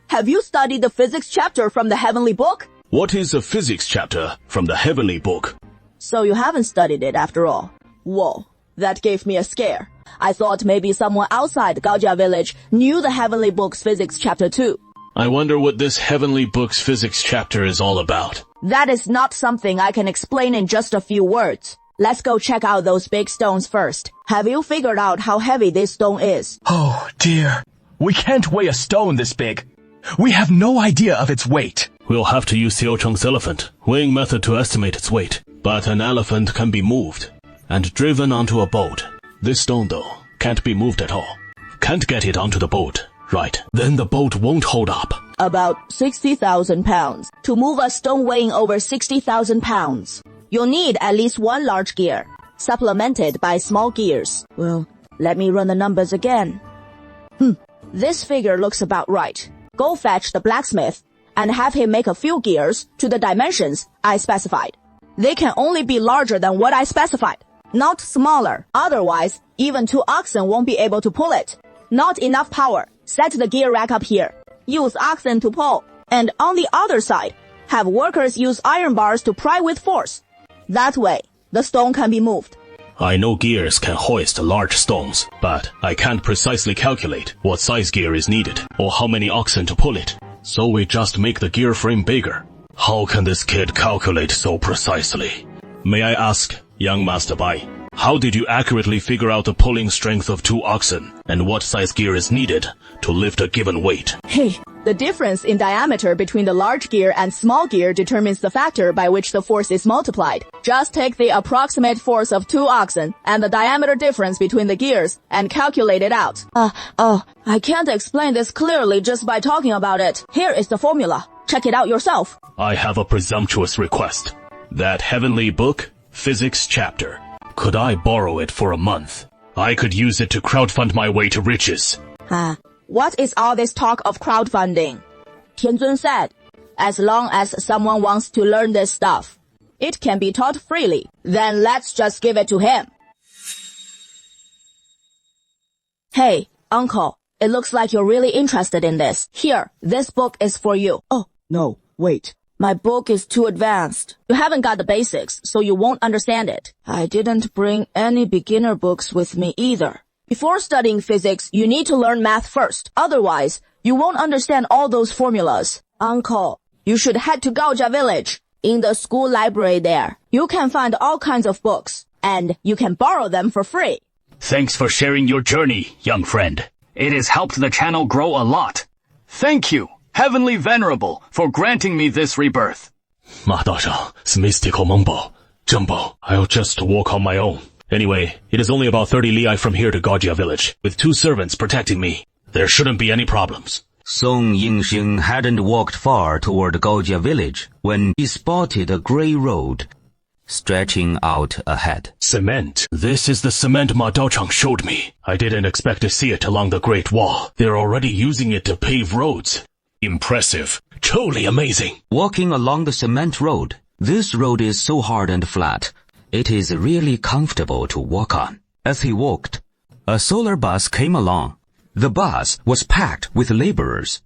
Have you studied the physics chapter from the Heavenly Book? What is a physics chapter from the Heavenly Book? So you haven't studied it after all. Whoa, that gave me a scare. I thought maybe someone outside Gaojia village knew the Heavenly Book's physics chapter too. I wonder what this Heavenly Book's physics chapter is all about. That is not something I can explain in just a few words. Let's go check out those big stones first. Have you figured out how heavy this stone is? Oh dear. We can't weigh a stone this big. We have no idea of its weight. We'll have to use Xiao Cheng's elephant weighing method to estimate its weight. But an elephant can be moved and driven onto a boat. This stone, though, can't be moved at all. Can't get it onto the boat. Right, then the boat won't hold up. About 60,000 pounds. To move a stone weighing over 60,000 pounds, you'll need at least one large gear, supplemented by small gears. Well, let me run the numbers again. This figure looks about right. Go fetch the blacksmith and have him make a few gears to the dimensions I specified. They can only be larger than what I specified, not smaller. Otherwise, even 2 oxen won't be able to pull it. Not enough power. Set the gear rack up here. Use oxen to pull. And on the other side, have workers use iron bars to pry with force. That way, the stone can be moved. I know gears can hoist large stones, but I can't precisely calculate what size gear is needed or how many oxen to pull it. So we just make the gear frame bigger. How can this kid calculate so precisely? May I ask, young Master Bai, how did you accurately figure out the pulling strength of 2 oxen and what size gear is needed to lift a given weight? Hey, the difference in diameter between the large gear and small gear determines the factor by which the force is multiplied. Just take the approximate force of 2 oxen and the diameter difference between the gears and calculate it out. I can't explain this clearly just by talking about it. Here is the formula. Check it out yourself. I have a presumptuous request. That heavenly book, physics chapter. Could I borrow it for a month? I could use it to crowdfund my way to riches. What is all this talk of crowdfunding? Tianzun said, as long as someone wants to learn this stuff, it can be taught freely. Then let's just give it to him. Hey, uncle, it looks like you're really interested in this. Here, this book is for you. Oh, no, wait. My book is too advanced. You haven't got the basics, so you won't understand it. I didn't bring any beginner books with me either. Before studying physics, you need to learn math first. Otherwise, you won't understand all those formulas. Uncle, you should head to Gaojia village. In the school library there, you can find all kinds of books, and you can borrow them for free. Thanks for sharing your journey, young friend. It has helped the channel grow a lot. Thank you, Heavenly Venerable, for granting me this rebirth. 马道长, it's mystical mumbo. Jumbo, I'll just walk on my own. Anyway, it is only about 30 li from here to Gaojia village, with 2 servants protecting me. There shouldn't be any problems. Song Yingxing hadn't walked far toward Gaojia village when he spotted a gray road stretching out ahead. Cement. This is the cement Ma Daochang showed me. I didn't expect to see it along the Great Wall. They're already using it to pave roads. Impressive. Truly amazing. Walking along the cement road, this road is so hard and flat, it is really comfortable to walk on. As he walked, a solar bus came along. The bus was packed with laborers.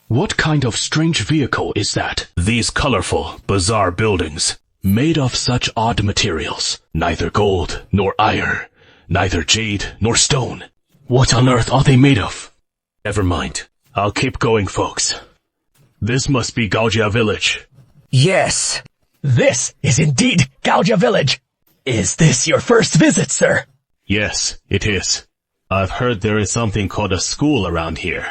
What kind of strange vehicle is that? These colorful, bizarre buildings, made of such odd materials. Neither gold nor iron, neither jade nor stone. What on earth are they made of? Never mind. I'll keep going, folks. This must be Gaojia village. Yes, this is indeed Gaojia village. Is this your first visit, sir? Yes, it is. I've heard there is something called a school around here,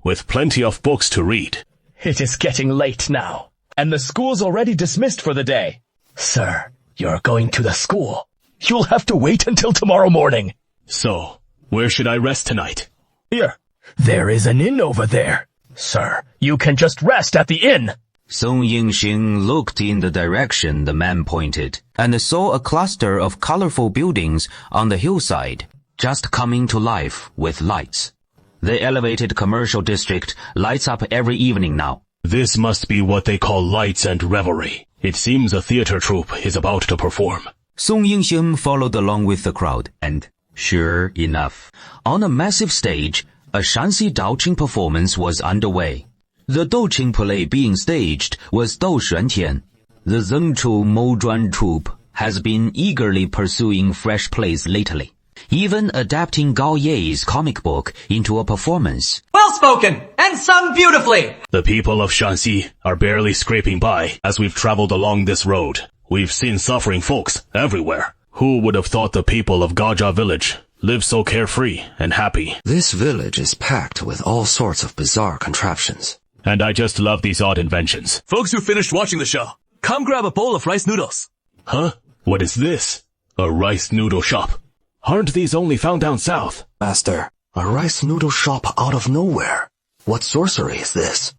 with plenty of books to read. It is getting late now, and the school's already dismissed for the day. Sir, you're going to the school. You'll have to wait until tomorrow morning. So, where should I rest tonight? Here, there is an inn over there. Sir, you can just rest at the inn. Song Yingxing looked in the direction the man pointed and saw a cluster of colorful buildings on the hillside, just coming to life with lights. The elevated commercial district lights up every evening now. This must be what they call lights and revelry. It seems a theater troupe is about to perform. Song Yingxing followed along with the crowd, and sure enough, on a massive stage, a Shanxi Daoqing performance was underway. The Douqing play being staged was Dou Xuantian. The Zhengchu Mouzhuan troupe has been eagerly pursuing fresh plays lately, even adapting Gao Ye's comic book into a performance. Well spoken, and sung beautifully! The people of Shanxi are barely scraping by as we've traveled along this road. We've seen suffering folks everywhere. Who would have thought the people of Gaojia village live so carefree and happy? This village is packed with all sorts of bizarre contraptions. And I just love these odd inventions. Folks who finished watching the show, come grab a bowl of rice noodles. Huh? What is this? A rice noodle shop? Aren't these only found down south? Master, A rice noodle shop out of nowhere. What sorcery is this?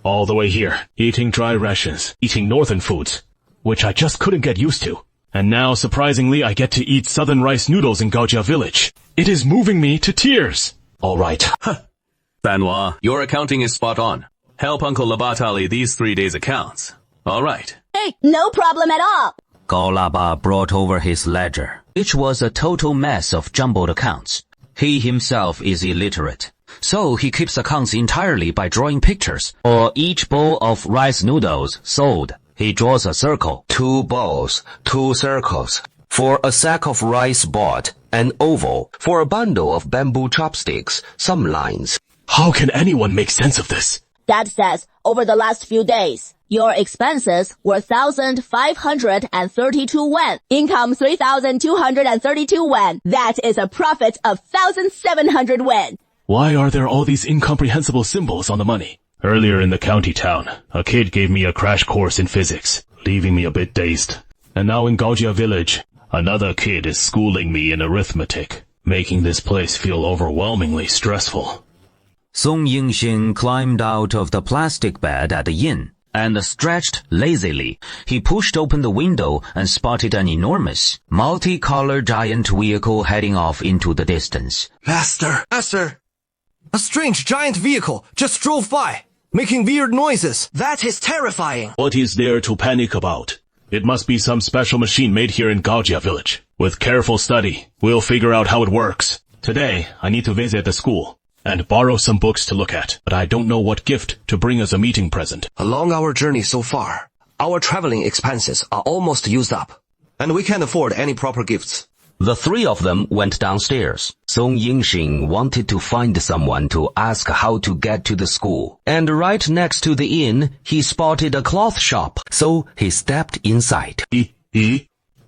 All the way here, eating dry rations, eating northern foods, which I just couldn't get used to. And now, surprisingly, I get to eat southern rice noodles in Gaojia village. It is moving me to tears. All right. Banhua, your accounting is spot on. Help Uncle Labat tally these 3 days' accounts. All right. Hey, no problem at all. Gao Laba brought over his ledger, which was a total mess of jumbled accounts. He himself is illiterate, so he keeps accounts entirely by drawing pictures. For each bowl of rice noodles sold, he draws a circle. 2 balls, 2 circles. For a sack of rice bought, an oval. For a bundle of bamboo chopsticks, some lines. How can anyone make sense of this? Dad says, over the last few days, your expenses were 1,532 wen. Income 3,232 wen. That is a profit of 1,700 wen. Why are there all these incomprehensible symbols on the money? Earlier in the county town, a kid gave me a crash course in physics, leaving me a bit dazed. And now in Gaojia village, another kid is schooling me in arithmetic, making this place feel overwhelmingly stressful. Song Yingxing climbed out of the plastic bed at the inn and stretched lazily. He pushed open the window and spotted an enormous, multicolored giant vehicle heading off into the distance. Master! A strange giant vehicle just drove by, making weird noises. That is terrifying. What is there to panic about? It must be some special machine made here in Gaojia village. With careful study, we'll figure out how it works. Today, I need to visit the school and borrow some books to look at, but I don't know what gift to bring as a meeting present. Along our journey so far, our traveling expenses are almost used up, and we can't afford any proper gifts. The 3 of them went downstairs. Song Yingxing wanted to find someone to ask how to get to the school. And right next to the inn, he spotted a cloth shop, so he stepped inside.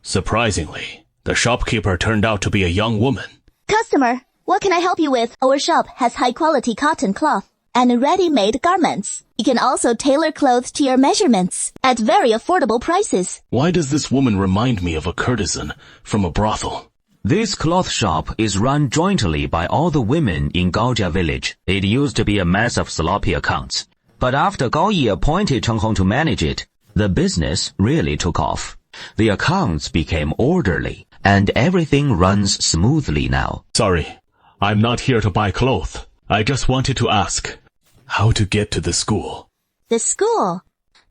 Surprisingly, the shopkeeper turned out to be a young woman. Customer, what can I help you with? Our shop has high-quality cotton cloth and ready-made garments. You can also tailor clothes to your measurements at very affordable prices. Why does this woman remind me of a courtesan from a brothel? This cloth shop is run jointly by all the women in Gaojia village. It used to be a mess of sloppy accounts. But after Gao Yi appointed Cheng Hong to manage it, the business really took off. The accounts became orderly, and everything runs smoothly now. Sorry, I'm not here to buy clothes. I just wanted to ask how to get to the school. The school?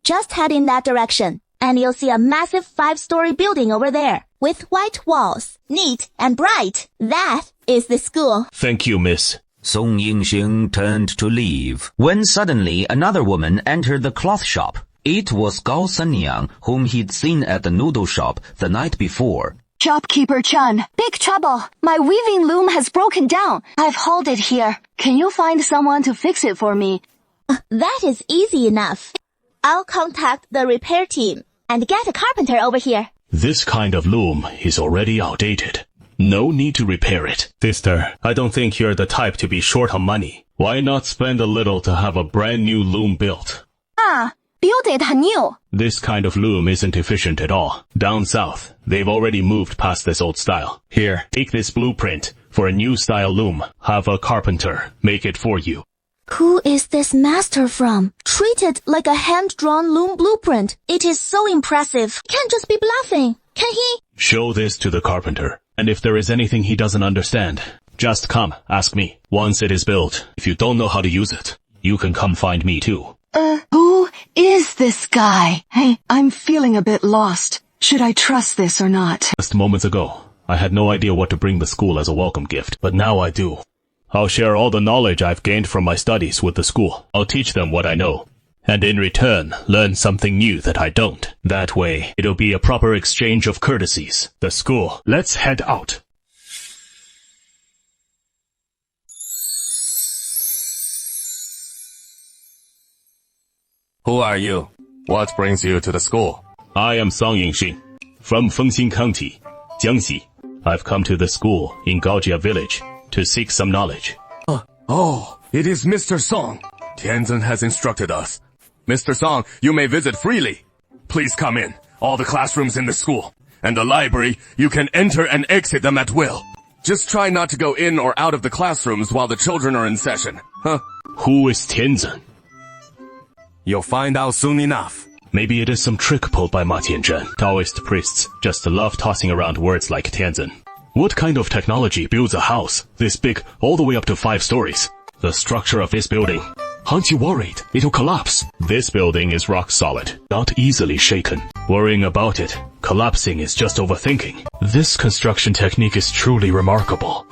Just head in that direction, and you'll see a massive 5-story building over there, with white walls, neat and bright. That is the school. Thank you, miss. Song Yingxing turned to leave, when suddenly another woman entered the cloth shop. It was Gao Sanyang, whom he'd seen at the noodle shop the night before. Shopkeeper Chan, big trouble. My weaving loom has broken down. I've hauled it here. Can you find someone to fix it for me? That is easy enough. I'll contact the repair team and get a carpenter over here. This kind of loom is already outdated. No need to repair it. Sister, I don't think you're the type to be short on money. Why not spend a little to have a brand new loom built? Build it anew. This kind of loom isn't efficient at all. Down south, they've already moved past this old style. Here, take this blueprint for a new style loom. Have a carpenter make it for you. Who is this master from? Treat it like a hand-drawn loom blueprint. It is so impressive. Can't just be bluffing, can he? Show this to the carpenter, and if there is anything he doesn't understand, just come, ask me. Once it is built, if you don't know how to use it, you can come find me too. Who is this guy? Hey, I'm feeling a bit lost. Should I trust this or not? Just moments ago, I had no idea what to bring the school as a welcome gift, but now I do. I'll share all the knowledge I've gained from my studies with the school. I'll teach them what I know, and in return, learn something new that I don't. That way, it'll be a proper exchange of courtesies. The school, let's head out. Who are you? What brings you to the school? I am Song Yingxing, from Fengxin County, Jiangxi. I've come to the school in Gaojia village to seek some knowledge. Oh, it is Mr. Song. Tianzhen has instructed us. Mr. Song, you may visit freely. Please come in. All the classrooms in the school. And the library, you can enter and exit them at will. Just try not to go in or out of the classrooms while the children are in session, huh? Who is Tianzhen? You'll find out soon enough. Maybe it is some trick pulled by Ma Tianzhen. Taoist priests just love tossing around words like Tianzhen. What kind of technology builds a house this big all the way up to 5 stories? The structure of this building. Aren't you worried it'll collapse? This building is rock solid, not easily shaken. Worrying about it, collapsing is just overthinking. This construction technique is truly remarkable.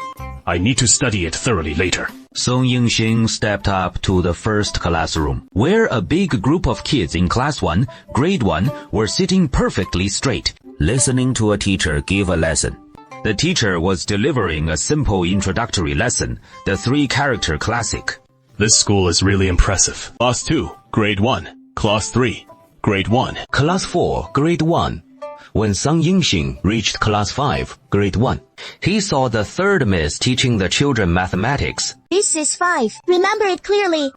I need to study it thoroughly later. Song Yingxing stepped up to the first classroom, where a big group of kids in Class 1, Grade 1, were sitting perfectly straight, listening to a teacher give a lesson. The teacher was delivering a simple introductory lesson, the 3-character classic. This school is really impressive. Class 2, Grade 1. Class 3, Grade 1. Class 4, Grade 1. When Song Yingxing reached Class 5, Grade 1, he saw the third miss teaching the children mathematics. This is 5. Remember it clearly.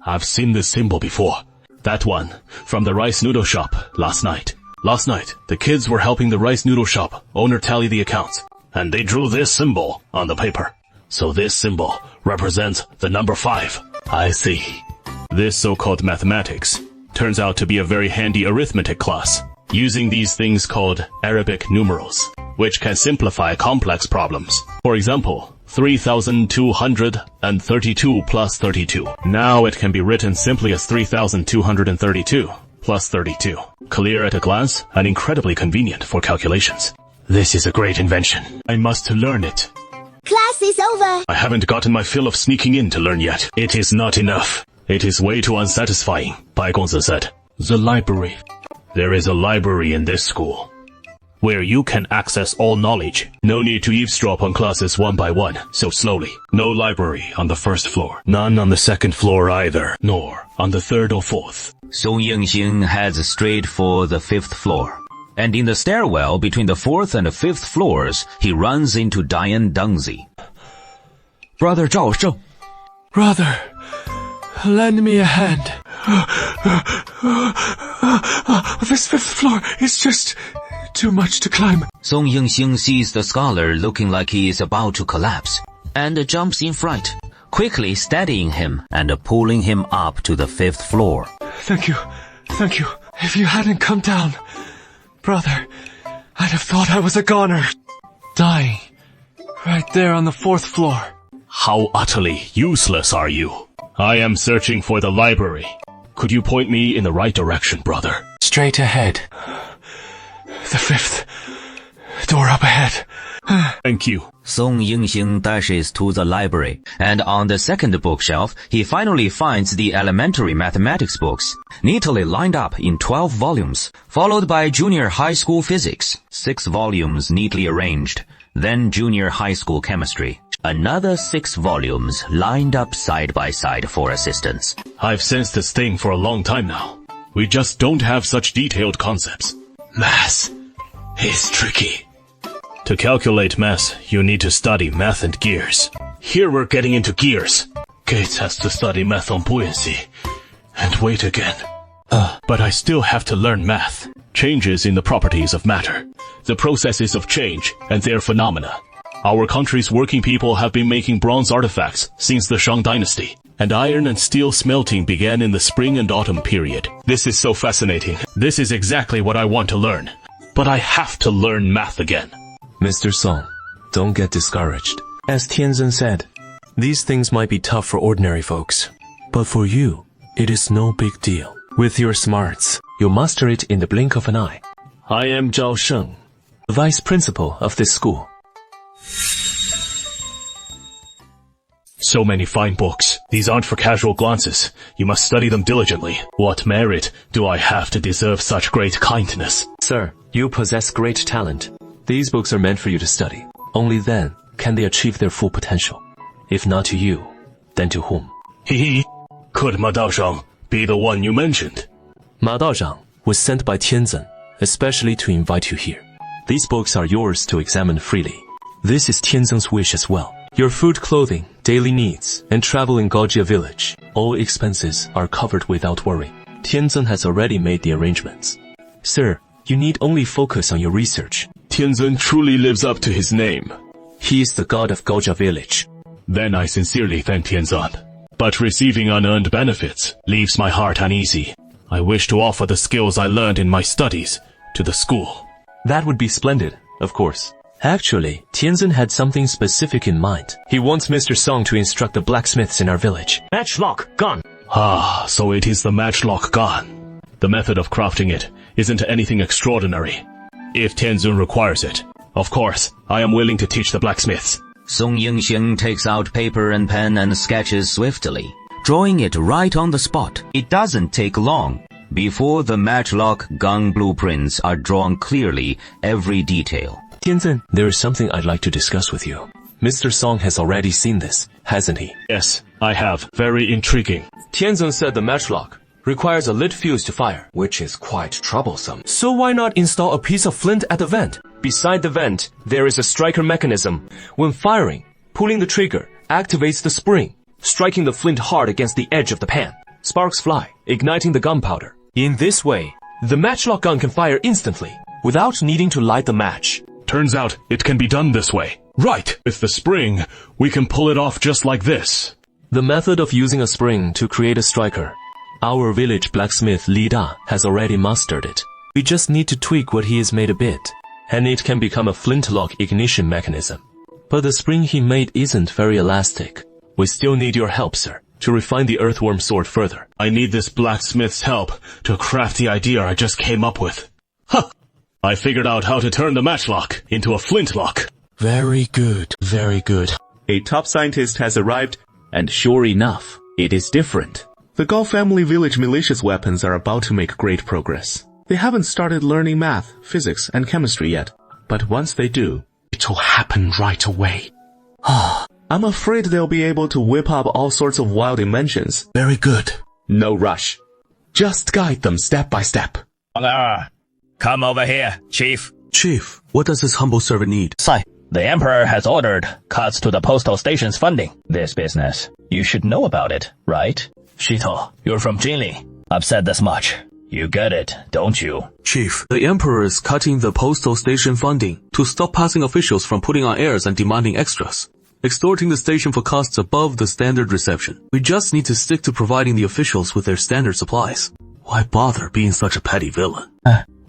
I've seen this symbol before. That one, from the rice noodle shop, last night. Last night, the kids were helping the rice noodle shop owner tally the accounts, and they drew this symbol on the paper. So this symbol represents the number 5. I see. This so-called mathematics turns out to be a very handy arithmetic class, using these things called Arabic numerals, which can simplify complex problems. For example, 3,232 plus 32. Now it can be written simply as 3,232 plus 32. Clear at a glance and incredibly convenient for calculations. This is a great invention. I must learn it. Class is over. I haven't gotten my fill of sneaking in to learn yet. It is not enough. It is way too unsatisfying, Bai Gongzi said. The library. There is a library in this school, where you can access all knowledge. No need to eavesdrop on classes one by one, so slowly. No library on the first floor. None on the second floor either, nor on the third or fourth. Song Yingxing heads straight for the 5th floor. And in the stairwell between the 4th and 5th floors, he runs into Dian Dengzi. Brother Zhao Sheng. Brother, lend me a hand. This 5th floor is just too much to climb. Song Yingxing sees the scholar looking like he is about to collapse, and jumps in fright, quickly steadying him and pulling him up to the 5th floor. Thank you. Thank you. If you hadn't come down, brother, I'd have thought I was a goner. Dying. Right there on the 4th floor. How utterly useless are you? I am searching for the library. Could you point me in the right direction, brother? Straight ahead. The 5th door up ahead. Thank you. Song Yingxing dashes to the library, and on the 2nd bookshelf, he finally finds the elementary mathematics books, neatly lined up in 12 volumes, followed by junior high school physics, 6 volumes neatly arranged, then junior high school chemistry, another 6 volumes lined up side by side for assistance. I've sensed this thing for a long time now. We just don't have such detailed concepts. Math is tricky. To calculate math, you need to study math and gears. Here we're getting into gears. Gates has to study math on buoyancy. And wait again. But I still have to learn math. Changes in the properties of matter. The processes of change and their phenomena. Our country's working people have been making bronze artifacts since the Ming Dynasty. And iron and steel smelting began in the spring and autumn period. This is so fascinating. This is exactly what I want to learn. But I have to learn math again. Mr. Song, don't get discouraged. As Tianzhen said, these things might be tough for ordinary folks. But for you, it is no big deal. With your smarts, you'll master it in the blink of an eye. I am Zhao Sheng, the vice principal of this school. So many fine books. These aren't for casual glances. You must study them diligently. What merit do I have to deserve such great kindness? Sir, you possess great talent. These books are meant for you to study. Only then can they achieve their full potential. If not to you, then to whom? Could Ma Daozhang be the one you mentioned? Ma Daozhang was sent by Tianzhen, especially to invite you here. These books are yours to examine freely. This is Tianzhen's wish as well. Your food, clothing, daily needs, and travel in Gaojia village, all expenses are covered without worry. Tianzhen has already made the arrangements. Sir, you need only focus on your research. Tianzhen truly lives up to his name. He is the god of Gaojia village. Then I sincerely thank Tianzhen. But receiving unearned benefits leaves my heart uneasy. I wish to offer the skills I learned in my studies to the school. That would be splendid, of course. Actually, Tianzhen had something specific in mind. He wants Mr. Song to instruct the blacksmiths in our village. Matchlock gun. Ah, so it is the matchlock gun. The method of crafting it isn't anything extraordinary. If Tianzhen requires it, of course, I am willing to teach the blacksmiths. Song Yingxing takes out paper and pen and sketches swiftly, drawing it right on the spot. It doesn't take long. Before the matchlock gun blueprints are drawn clearly, every detail. Tianzhen, there is something I'd like to discuss with you. Mr. Song has already seen this, hasn't he? Yes, I have. Very intriguing. Tianzhen said the matchlock requires a lit fuse to fire, which is quite troublesome. So why not install a piece of flint at the vent? Beside the vent, there is a striker mechanism. When firing, pulling the trigger activates the spring, striking the flint hard against the edge of the pan. Sparks fly, igniting the gunpowder. In this way, the matchlock gun can fire instantly, without needing to light the match. Turns out it can be done this way. Right! With the spring, we can pull it off just like this. The method of using a spring to create a striker, our village blacksmith Li Da has already mastered it. We just need to tweak what he has made a bit, and it can become a flintlock ignition mechanism. But the spring he made isn't very elastic. We still need your help, sir, to refine the earthworm sword further. I need this blacksmith's help to craft the idea I just came up with. Ha! I figured out how to turn the matchlock into a flintlock. Very good, very good. A top scientist has arrived, and sure enough, it is different. The Gao family village malicious weapons are about to make great progress. They haven't started learning math, physics, and chemistry yet, but once they do, it'll happen right away. I'm afraid they'll be able to whip up all sorts of wild inventions. Very good. No rush. Just guide them step by step. Come over here, Chief. Chief, what does this humble servant need? Sai, the Emperor has ordered cuts to the postal station's funding. This business, you should know about it, right? Shito, you're from Jinli. I've said this much. You get it, don't you? Chief, the Emperor is cutting the postal station funding to stop passing officials from putting on airs and demanding extras, extorting the station for costs above the standard reception. We just need to stick to providing the officials with their standard supplies. Why bother being such a petty villain?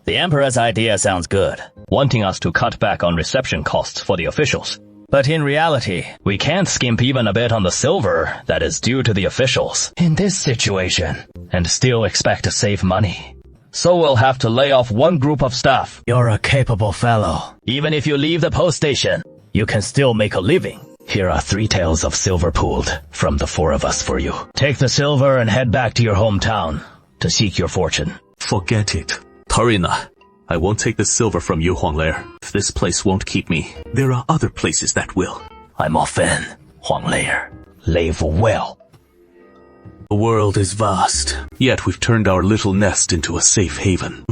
The Emperor's idea sounds good, wanting us to cut back on reception costs for the officials. But in reality, we can't skimp even a bit on the silver that is due to the officials in this situation, and still expect to save money. So we'll have to lay off one group of staff. You're a capable fellow. Even if you leave the post station, you can still make a living. Here are 3 taels of silver pooled from the 4 of us for you. Take the silver and head back to your hometown to seek your fortune. Forget it. Tarina, I won't take the silver from you, Huang Lair. If this place won't keep me, there are other places that will. I'm off in, Huang Lair. Live well. The world is vast, yet we've turned our little nest into a safe haven.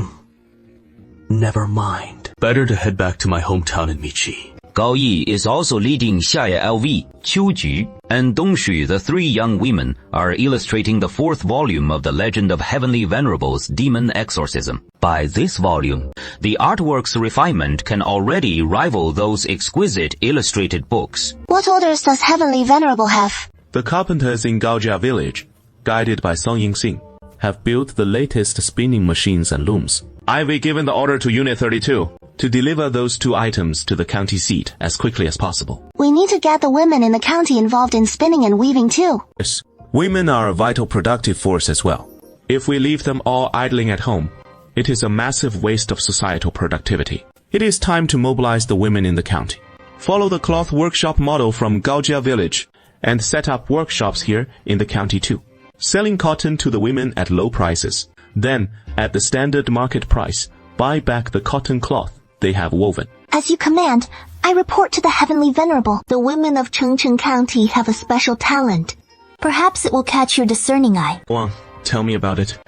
Never mind. Better to head back to my hometown in Michi. Gao Yi is also leading Xiaye LV, Qiuju, and Dongshu, the 3 young women, are illustrating the 4th volume of the Legend of Heavenly Venerables Demon Exorcism. By this volume, the artwork's refinement can already rival those exquisite illustrated books. What orders does Heavenly Venerable have? The carpenters in Gaojia village, guided by Song Yingxing, have built the latest spinning machines and looms. I've been given the order to Unit 32 to deliver those 2 items to the county seat as quickly as possible. We need to get the women in the county involved in spinning and weaving too. Yes, women are a vital productive force as well. If we leave them all idling at home, it is a massive waste of societal productivity. It is time to mobilize the women in the county. Follow the cloth workshop model from Gaojia village and set up workshops here in the county too, selling cotton to the women at low prices. Then, at the standard market price, buy back the cotton cloth they have woven. As you command, I report to the Heavenly Venerable. The women of Chengcheng County have a special talent. Perhaps it will catch your discerning eye. Wang, tell me about it.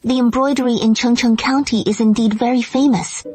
The embroidery in Chengcheng County is indeed very famous,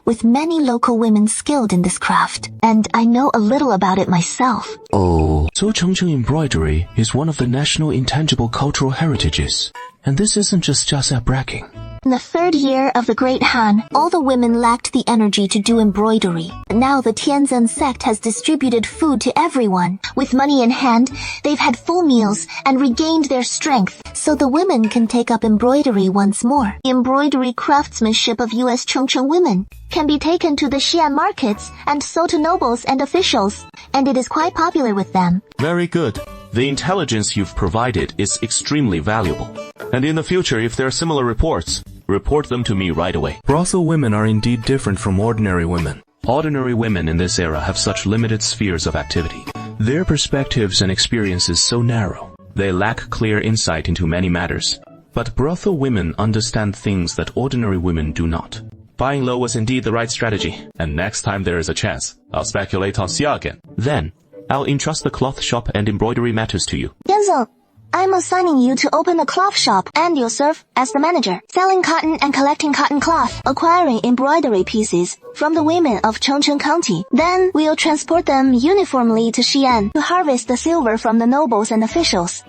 with many local women skilled in this craft, and I know a little about it myself. Oh, so Chengcheng embroidery is one of the national intangible cultural heritages, and this isn't just bragging. In the 3rd year of the Great Han, all the women lacked the energy to do embroidery. Now the Tianzhen sect has distributed food to everyone. With money in hand, they've had full meals and regained their strength, so the women can take up embroidery once more. The embroidery craftsmanship of U.S. Chengcheng women can be taken to the Xi'an markets and sold to nobles and officials, and it is quite popular with them. Very good. The intelligence you've provided is extremely valuable. And in the future, if there are similar reports, report them to me right away. Brothel women are indeed different from ordinary women. Ordinary women in this era have such limited spheres of activity. Their perspectives and experiences so narrow. They lack clear insight into many matters. But brothel women understand things that ordinary women do not. Buying low was indeed the right strategy, and next time there is a chance, I'll speculate on Xia again. Then, I'll entrust the cloth shop and embroidery matters to you. Tianzhen, I'm assigning you to open a cloth shop, and you'll serve as the manager, selling cotton and collecting cotton cloth, acquiring embroidery pieces from the women of Chengcheng County. Then we'll transport them uniformly to Xi'an to harvest the silver from the nobles and officials.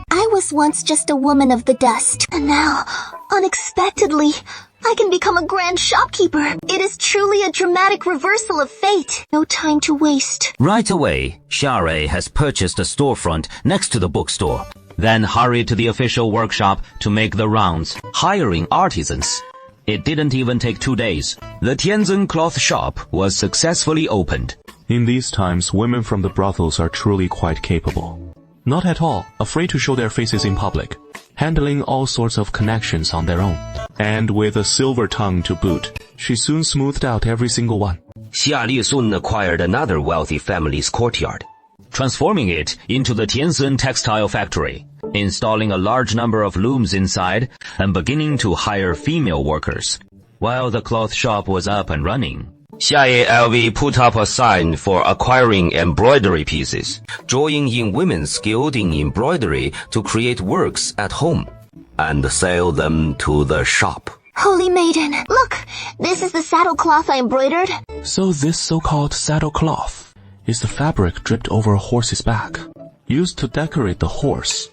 I was once just a woman of the dust, and now, unexpectedly, I can become a grand shopkeeper. It is truly a dramatic reversal of fate. No time to waste. Right away, Xiarei has purchased a storefront next to the bookstore, then hurried to the official workshop to make the rounds, hiring artisans. It didn't even take 2 days. The Tianzhen cloth shop was successfully opened. In these times, women from the brothels are truly quite capable. Not at all afraid to show their faces in public, handling all sorts of connections on their own. And with a silver tongue to boot, she soon smoothed out every single one. Xia Lisun acquired another wealthy family's courtyard, transforming it into the Tianzhen textile factory, installing a large number of looms inside and beginning to hire female workers. While the cloth shop was up and running, Xiaye LV put up a sign for acquiring embroidery pieces, drawing in women skilled in embroidery to create works at home and sell them to the shop. Holy maiden, look! This is the saddle cloth I embroidered. So this so-called saddle cloth is the fabric dripped over a horse's back, used to decorate the horse.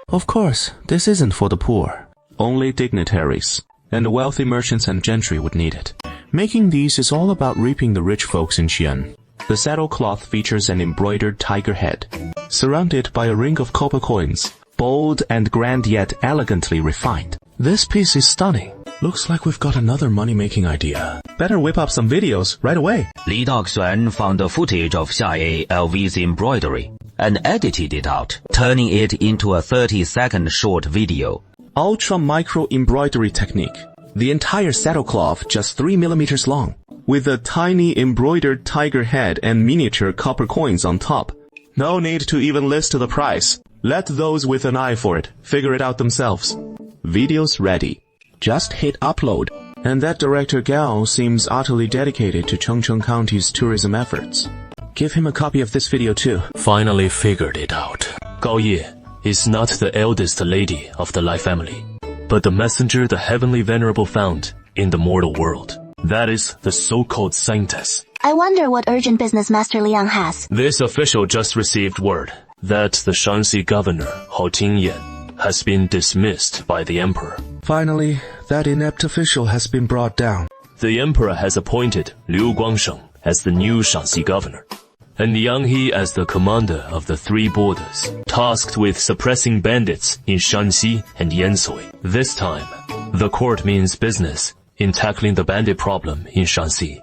Of course, this isn't for the poor. Only dignitaries and wealthy merchants and gentry would need it. Making these is all about reaping the rich folks in Xi'an. The saddle cloth features an embroidered tiger head, surrounded by a ring of copper coins, bold and grand yet elegantly refined. This piece is stunning. Looks like we've got another money-making idea. Better whip up some videos right away. Li Daxuan found the footage of Xiaye LV's embroidery and edited it out, turning it into a 30-second short video. Ultra micro embroidery technique. The entire saddle cloth just 3 millimeters long, with a tiny embroidered tiger head and miniature copper coins on top. No need to even list the price. Let those with an eye for it figure it out themselves. Video's ready. Just hit upload. And that director Gao seems utterly dedicated to Chengcheng County's tourism efforts. Give him a copy of this video too. Finally figured it out. Gao Ye is not the eldest lady of the Lai family, but the messenger the heavenly venerable found in the mortal world. That is the so-called saintess. I wonder what urgent business Master Liang has. This official just received word that the Shanxi governor, Hao Tingyan, has been dismissed by the emperor. Finally, that inept official has been brought down. The emperor has appointed Liu Guangsheng as the new Shanxi governor, and Yang He as the commander of the 3 borders, tasked with suppressing bandits in Shanxi and Yansui. This time, the court means business in tackling the bandit problem in Shanxi.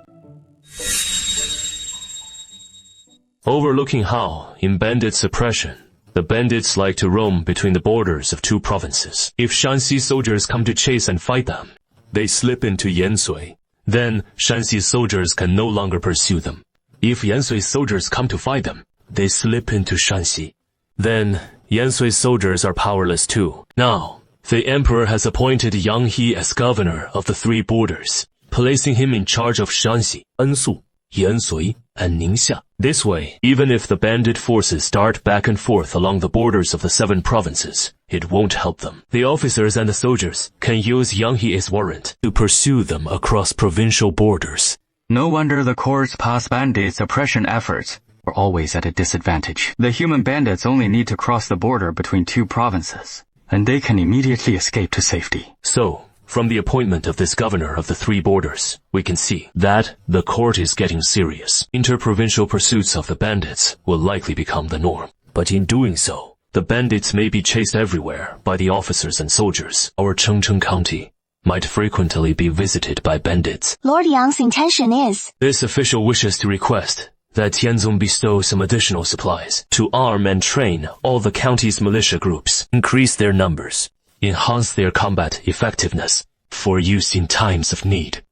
Overlooking how, in bandit suppression, the bandits like to roam between the borders of 2 provinces. If Shanxi soldiers come to chase and fight them, they slip into Yansui. Then Shanxi soldiers can no longer pursue them. If Yansui soldiers come to fight them, they slip into Shanxi. Then Yansui soldiers are powerless too. Now, the emperor has appointed Yang He as governor of the 3 borders, placing him in charge of Shanxi, Ansu, Yansui, and Ningxia. This way, even if the bandit forces dart back and forth along the borders of the 7 provinces, it won't help them. The officers and the soldiers can use Yang He's warrant to pursue them across provincial borders. No wonder the court's past bandits' oppression efforts were always at a disadvantage. The human bandits only need to cross the border between 2 provinces, and they can immediately escape to safety. So, from the appointment of this governor of the 3 borders, we can see that the court is getting serious. Interprovincial pursuits of the bandits will likely become the norm. But in doing so, the bandits may be chased everywhere by the officers and soldiers. Our Chengcheng County might frequently be visited by bandits. Lord Yang's intention is... This official wishes to request that Tianzong bestow some additional supplies to arm and train all the county's militia groups, increase their numbers, enhance their combat effectiveness for use in times of need.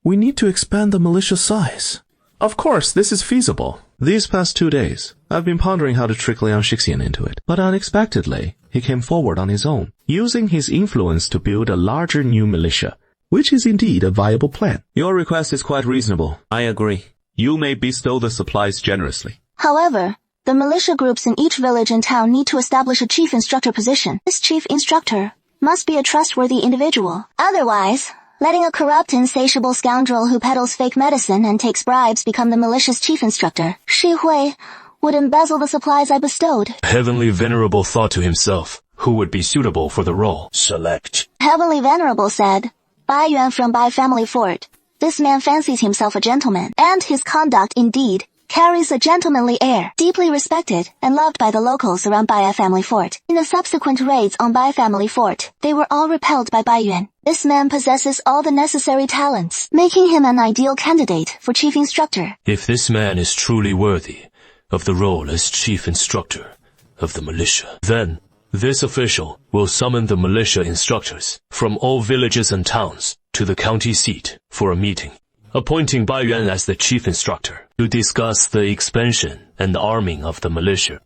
We need to expand the militia size. Of course, this is feasible. These past 2 days, I've been pondering how to trick Liang Shixian into it. But unexpectedly, he came forward on his own, using his influence to build a larger new militia, which is indeed a viable plan. Your request is quite reasonable. I agree. You may bestow the supplies generously. However, the militia groups in each village and town need to establish a chief instructor position. This chief instructor must be a trustworthy individual. Otherwise, letting a corrupt, insatiable scoundrel who peddles fake medicine and takes bribes become the militia's chief instructor, Shi Hui, would embezzle the supplies I bestowed. Heavenly Venerable thought to himself, who would be suitable for the role? Select. Heavenly Venerable said, Bai Yuan from Bai Family Fort. This man fancies himself a gentleman, and his conduct, indeed, carries a gentlemanly air, deeply respected and loved by the locals around Bai Family Fort. In the subsequent raids on Bai Family Fort, they were all repelled by Bai Yuan. This man possesses all the necessary talents, making him an ideal candidate for chief instructor. If this man is truly worthy of the role as chief instructor of the militia, then this official will summon the militia instructors from all villages and towns to the county seat for a meeting, appointing Bai Yuan as the chief instructor to discuss the expansion and arming of the militia.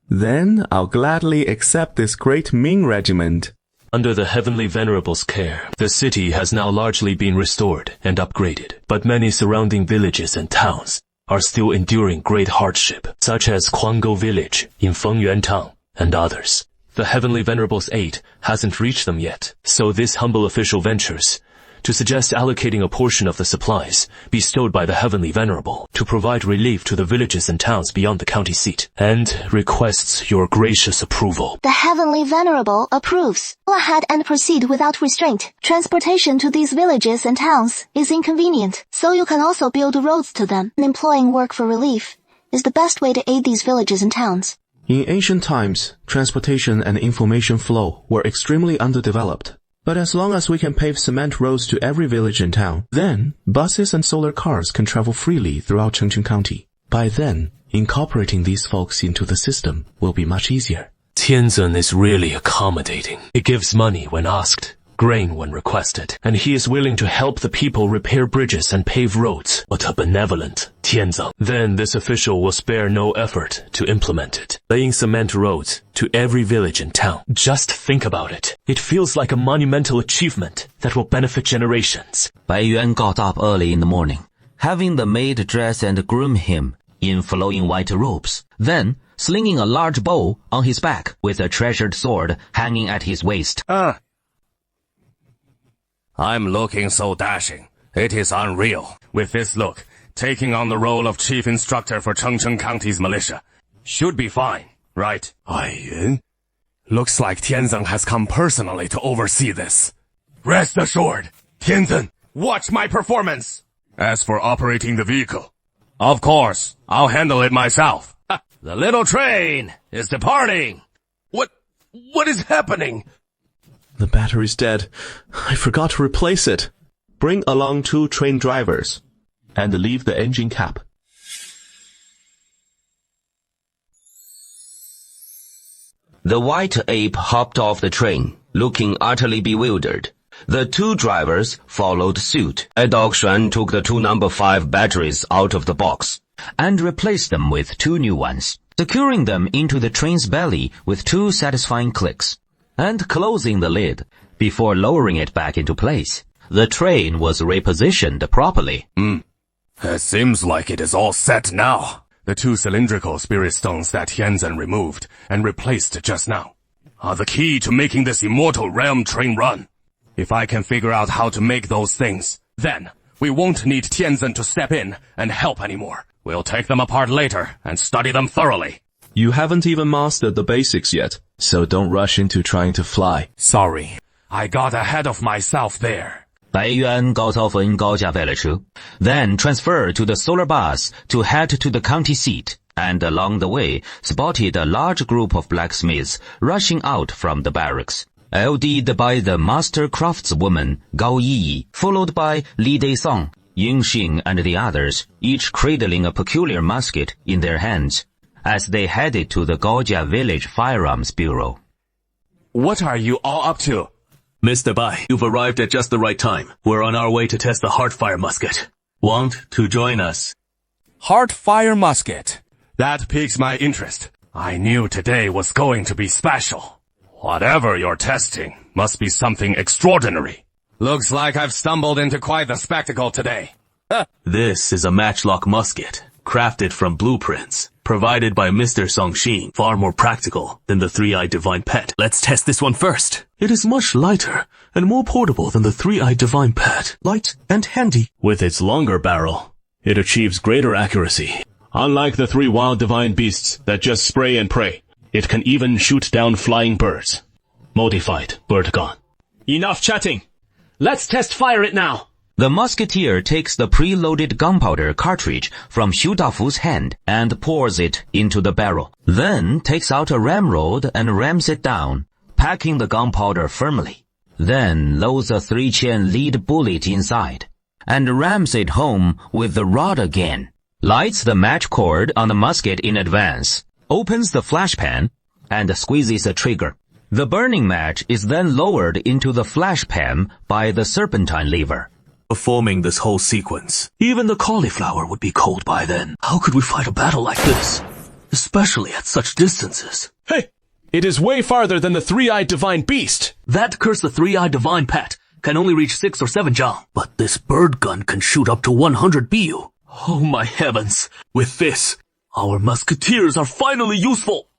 Then I'll gladly accept this great Ming regiment. Under the Heavenly Venerable's care, the city has now largely been restored and upgraded, but many surrounding villages and towns are still enduring great hardship, such as Kuangou Village in Fengyuan Town and others. The Heavenly Venerable's aid hasn't reached them yet, so this humble official ventures to suggest allocating a portion of the supplies bestowed by the Heavenly Venerable to provide relief to the villages and towns beyond the county seat, and requests your gracious approval. The Heavenly Venerable approves. Go ahead and proceed without restraint. Transportation to these villages and towns is inconvenient, so you can also build roads to them. Employing work for relief is the best way to aid these villages and towns. In ancient times, transportation and information flow were extremely underdeveloped. But as long as we can pave cement roads to every village and town, then buses and solar cars can travel freely throughout Chengcheng County. By then, incorporating these folks into the system will be much easier. Tianzong is really accommodating. He gives money when asked, grain when requested, and he is willing to help the people repair bridges and pave roads. What a benevolent Tianzong. Then this official will spare no effort to implement it, laying cement roads to every village and town. Just think about it. It feels like a monumental achievement that will benefit generations. Bai Yuan got up early in the morning, having the maid dress and groom him in flowing white robes, then slinging a large bow on his back with a treasured sword hanging at his waist. I'm looking so dashing. It is unreal. With this look, taking on the role of chief instructor for Chengcheng County's militia should be fine, right? Bai Yuan? Looks like Tianzong has come personally to oversee this. Rest assured, Tianzong, watch my performance. As for operating the vehicle, of course, I'll handle it myself. The little train is departing. What is happening? The battery's dead. I forgot to replace it. Bring along 2 train drivers and leave the engine cap. The white ape hopped off the train, looking utterly bewildered. The 2 drivers followed suit. A dog Xuan took the 2 number 5 batteries out of the box and replaced them with 2 new ones, securing them into the train's belly with 2 satisfying clicks, and closing the lid before lowering it back into place. The train was repositioned properly. It seems like it is all set now. The 2 cylindrical spirit stones that Tianzhen removed and replaced just now are the key to making this immortal realm train run. If I can figure out how to make those things, then we won't need Tianzhen to step in and help anymore. We'll take them apart later and study them thoroughly. You haven't even mastered the basics yet, so don't rush into trying to fly. Sorry, I got ahead of myself there. 白渊高超分高架飞了车 then transferred to the solar bus to head to the county seat, and along the way spotted a large group of blacksmiths rushing out from the barracks, LD'd by the master craftswoman Gao Yi, followed by Li Daisong, Ying Xing, and the others, each cradling a peculiar musket in their hands, as they headed to the Gaojia Village Firearms Bureau. What are you all up to? Mr. Bai, you've arrived at just the right time. We're on our way to test the Heartfire musket. Want to join us? Heartfire musket. That piques my interest. I knew today was going to be special. Whatever you're testing must be something extraordinary. Looks like I've stumbled into quite the spectacle today. This is a matchlock musket, crafted from blueprints, provided by Mr. Songxin, far more practical than the three-eyed divine pet. Let's test this one first. It is much lighter and more portable than the three-eyed divine pet. Light and handy. With its longer barrel, it achieves greater accuracy. Unlike the 3 wild divine beasts that just spray and pray, it can even shoot down flying birds. Modified bird gun. Enough chatting. Let's test fire it now. The musketeer takes the pre-loaded gunpowder cartridge from Xu Dafu's hand and pours it into the barrel. Then takes out a ramrod and rams it down, packing the gunpowder firmly. Then loads a 3-chain lead bullet inside and rams it home with the rod again. Lights the match cord on the musket in advance, opens the flash pan, and squeezes a trigger. The burning match is then lowered into the flash pan by the serpentine lever. Performing this whole sequence, even the cauliflower would be cold by then. How could we fight a battle like this? Especially at such distances. Hey! It is way farther than the 3-eyed divine beast! That curse the 3-eyed divine pet can only reach 6 or 7 jang. But this bird gun can shoot up to 100 BU. Oh my heavens! With this, our musketeers are finally useful!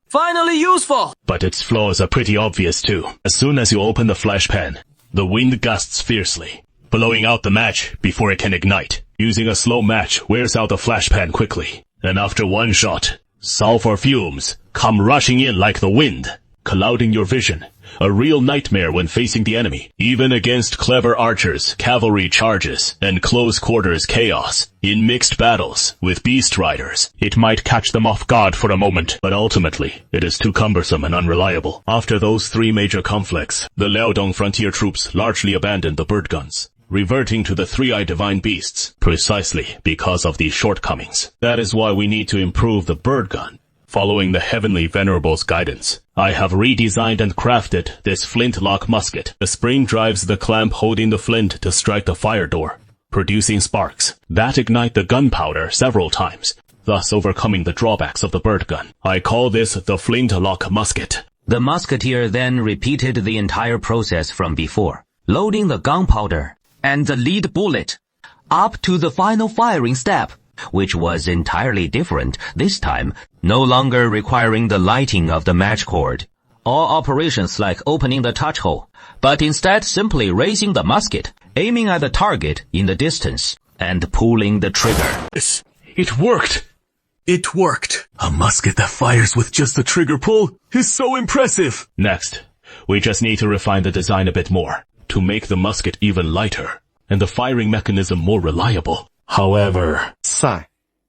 Finally useful! But its flaws are pretty obvious too. As soon as you open the flash pan, the wind gusts fiercely, blowing out the match before it can ignite. Using a slow match wears out the flash pan quickly, and after one shot, sulfur fumes come rushing in like the wind, clouding your vision. A real nightmare when facing the enemy, even against clever archers, cavalry charges, and close quarters chaos. In mixed battles with beast riders, it might catch them off guard for a moment, but ultimately, it is too cumbersome and unreliable. After those 3 major conflicts, the Liaodong frontier troops largely abandoned the bird guns, reverting to the 3-eyed divine beasts, precisely because of these shortcomings. That is why we need to improve the bird gun. Following the Heavenly Venerable's guidance, I have redesigned and crafted this flintlock musket. The spring drives the clamp holding the flint to strike the fire door, producing sparks that ignite the gunpowder several times, thus overcoming the drawbacks of the bird gun. I call this the flintlock musket. The musketeer then repeated the entire process from before, loading the gunpowder and the lead bullet up to the final firing step, which was entirely different this time, no longer requiring the lighting of the match cord or operations like opening the touch hole, but instead simply raising the musket, aiming at the target in the distance, and pulling the trigger. It worked! It worked! A musket that fires with just a trigger pull is so impressive! Next, we just need to refine the design a bit more, to make the musket even lighter, and the firing mechanism more reliable. However,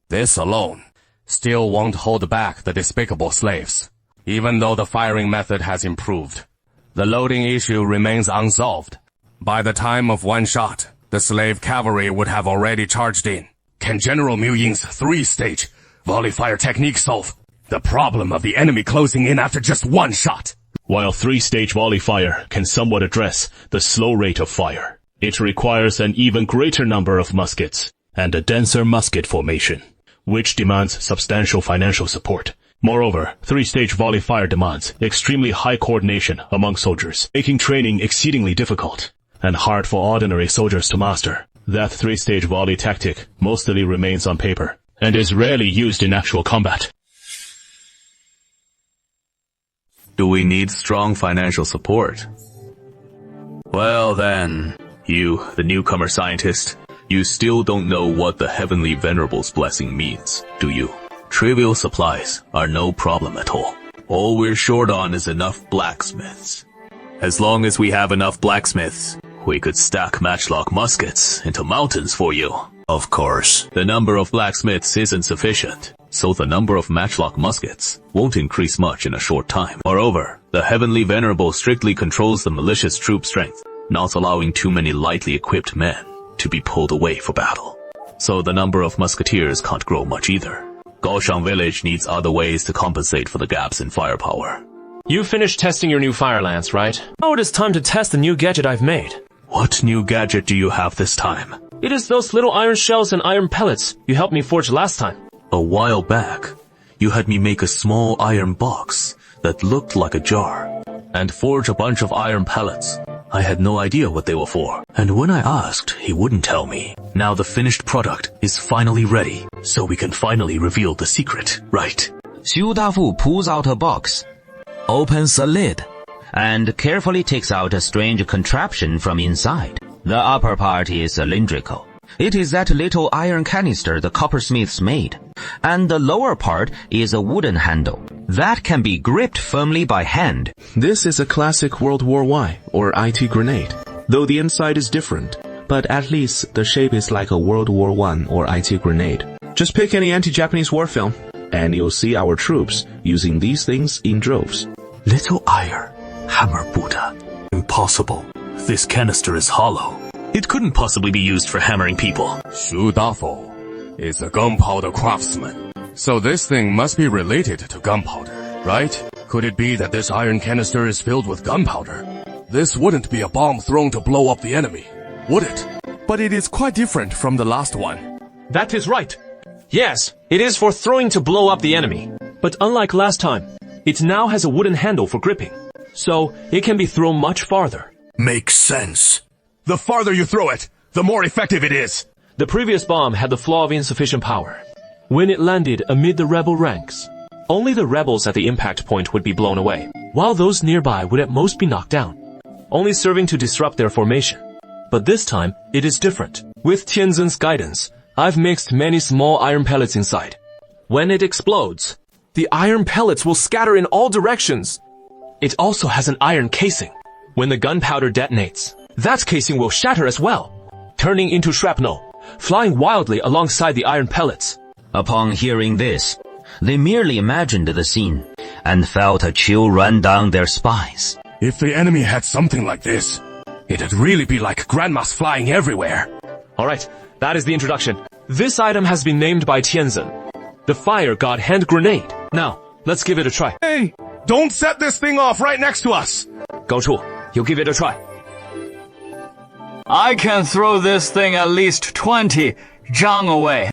this alone still won't hold back the despicable slaves. Even though the firing method has improved, the loading issue remains unsolved. By the time of one shot, the slave cavalry would have already charged in. Can General Miu Ying's 3-stage volley fire technique solve the problem of the enemy closing in after just one shot? While 3-stage volley fire can somewhat address the slow rate of fire, it requires an even greater number of muskets and a denser musket formation, which demands substantial financial support. Moreover, 3-stage volley fire demands extremely high coordination among soldiers, making training exceedingly difficult and hard for ordinary soldiers to master. That 3-stage volley tactic mostly remains on paper and is rarely used in actual combat. Do we need strong financial support? Well then, you, the newcomer scientist, you still don't know what the Heavenly Venerable's blessing means, do you? Trivial supplies are no problem at all. All we're short on is enough blacksmiths. As long as we have enough blacksmiths, we could stack matchlock muskets into mountains for you. Of course. The number of blacksmiths isn't sufficient, so the number of matchlock muskets won't increase much in a short time. Moreover, the Heavenly Venerable strictly controls the malicious troop strength, not allowing too many lightly equipped men to be pulled away for battle. So the number of musketeers can't grow much either. Gaoshang village needs other ways to compensate for the gaps in firepower. You finished testing your new fire lance, right? Now it is time to test the new gadget I've made. What new gadget do you have this time? It is those little iron shells and iron pellets you helped me forge last time. A while back, you had me make a small iron box that looked like a jar, and forge a bunch of iron pellets. I had no idea what they were for, and when I asked, he wouldn't tell me. Now the finished product is finally ready, so we can finally reveal the secret, right? Xu Dafu pulls out a box, opens the lid, and carefully takes out a strange contraption from inside. The upper part is cylindrical. It is that little iron canister the coppersmiths made, and the lower part is a wooden handle that can be gripped firmly by hand. This is a classic World War I or IT grenade, though the inside is different, but at least the shape is like a World War I or IT grenade. Just pick any anti-Japanese war film, and you'll see our troops using these things in droves. Little iron, hammer Buddha. Impossible. This canister is hollow. It couldn't possibly be used for hammering people. Xu Dafo is a gunpowder craftsman. So this thing must be related to gunpowder, right? Could it be that this iron canister is filled with gunpowder? This wouldn't be a bomb thrown to blow up the enemy, would it? But it is quite different from the last one. That is right. Yes, it is for throwing to blow up the enemy. But unlike last time, it now has a wooden handle for gripping, so it can be thrown much farther. Makes sense. The farther you throw it, the more effective it is. The previous bomb had the flaw of insufficient power. When it landed amid the rebel ranks, only the rebels at the impact point would be blown away, while those nearby would at most be knocked down, only serving to disrupt their formation. But this time, it is different. With Tianzhen's guidance, I've mixed many small iron pellets inside. When it explodes, the iron pellets will scatter in all directions. It also has an iron casing. When the gunpowder detonates, that casing will shatter as well, turning into shrapnel, flying wildly alongside the iron pellets. Upon hearing this, they merely imagined the scene and felt a chill run down their spines. If the enemy had something like this, it'd really be like grandmas flying everywhere. Alright, that is the introduction. This item has been named by Tianzhen, the Fire God Hand Grenade. Now, let's give it a try. Hey, don't set this thing off right next to us. Gao Chu, you give it a try. I can throw this thing at least 20 zhang away.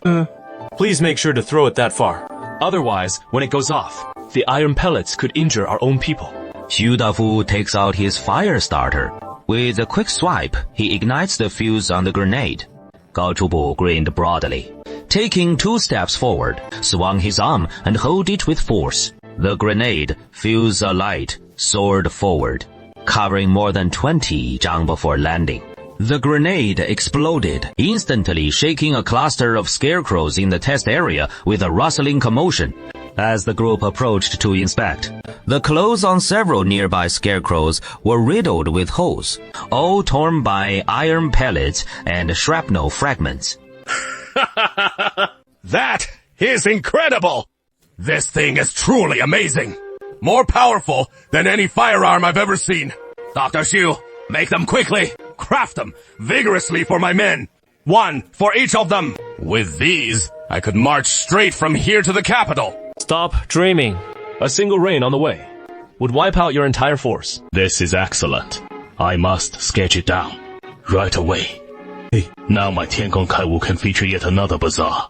Please make sure to throw it that far. Otherwise, when it goes off, the iron pellets could injure our own people. Xu Dafu takes out his fire starter. With a quick swipe, he ignites the fuse on the grenade. Gao Chubu grinned broadly. Taking 2 steps forward, swung his arm and held it with force. The grenade, fuse alight, soared forward, covering more than 20 zhang before landing. The grenade exploded, instantly shaking a cluster of scarecrows in the test area with a rustling commotion. As the group approached to inspect, the clothes on several nearby scarecrows were riddled with holes, all torn by iron pellets and shrapnel fragments. That is incredible! This thing is truly amazing. More powerful than any firearm I've ever seen. Dr. Xu, make them quickly. Craft them vigorously for my men. 1 for each of them. With these, I could march straight from here to the capital. Stop dreaming. A single rain on the way would wipe out your entire force. This is excellent. I must sketch it down right away. Hey, now my Tiangong Kaiwu can feature yet another bizarre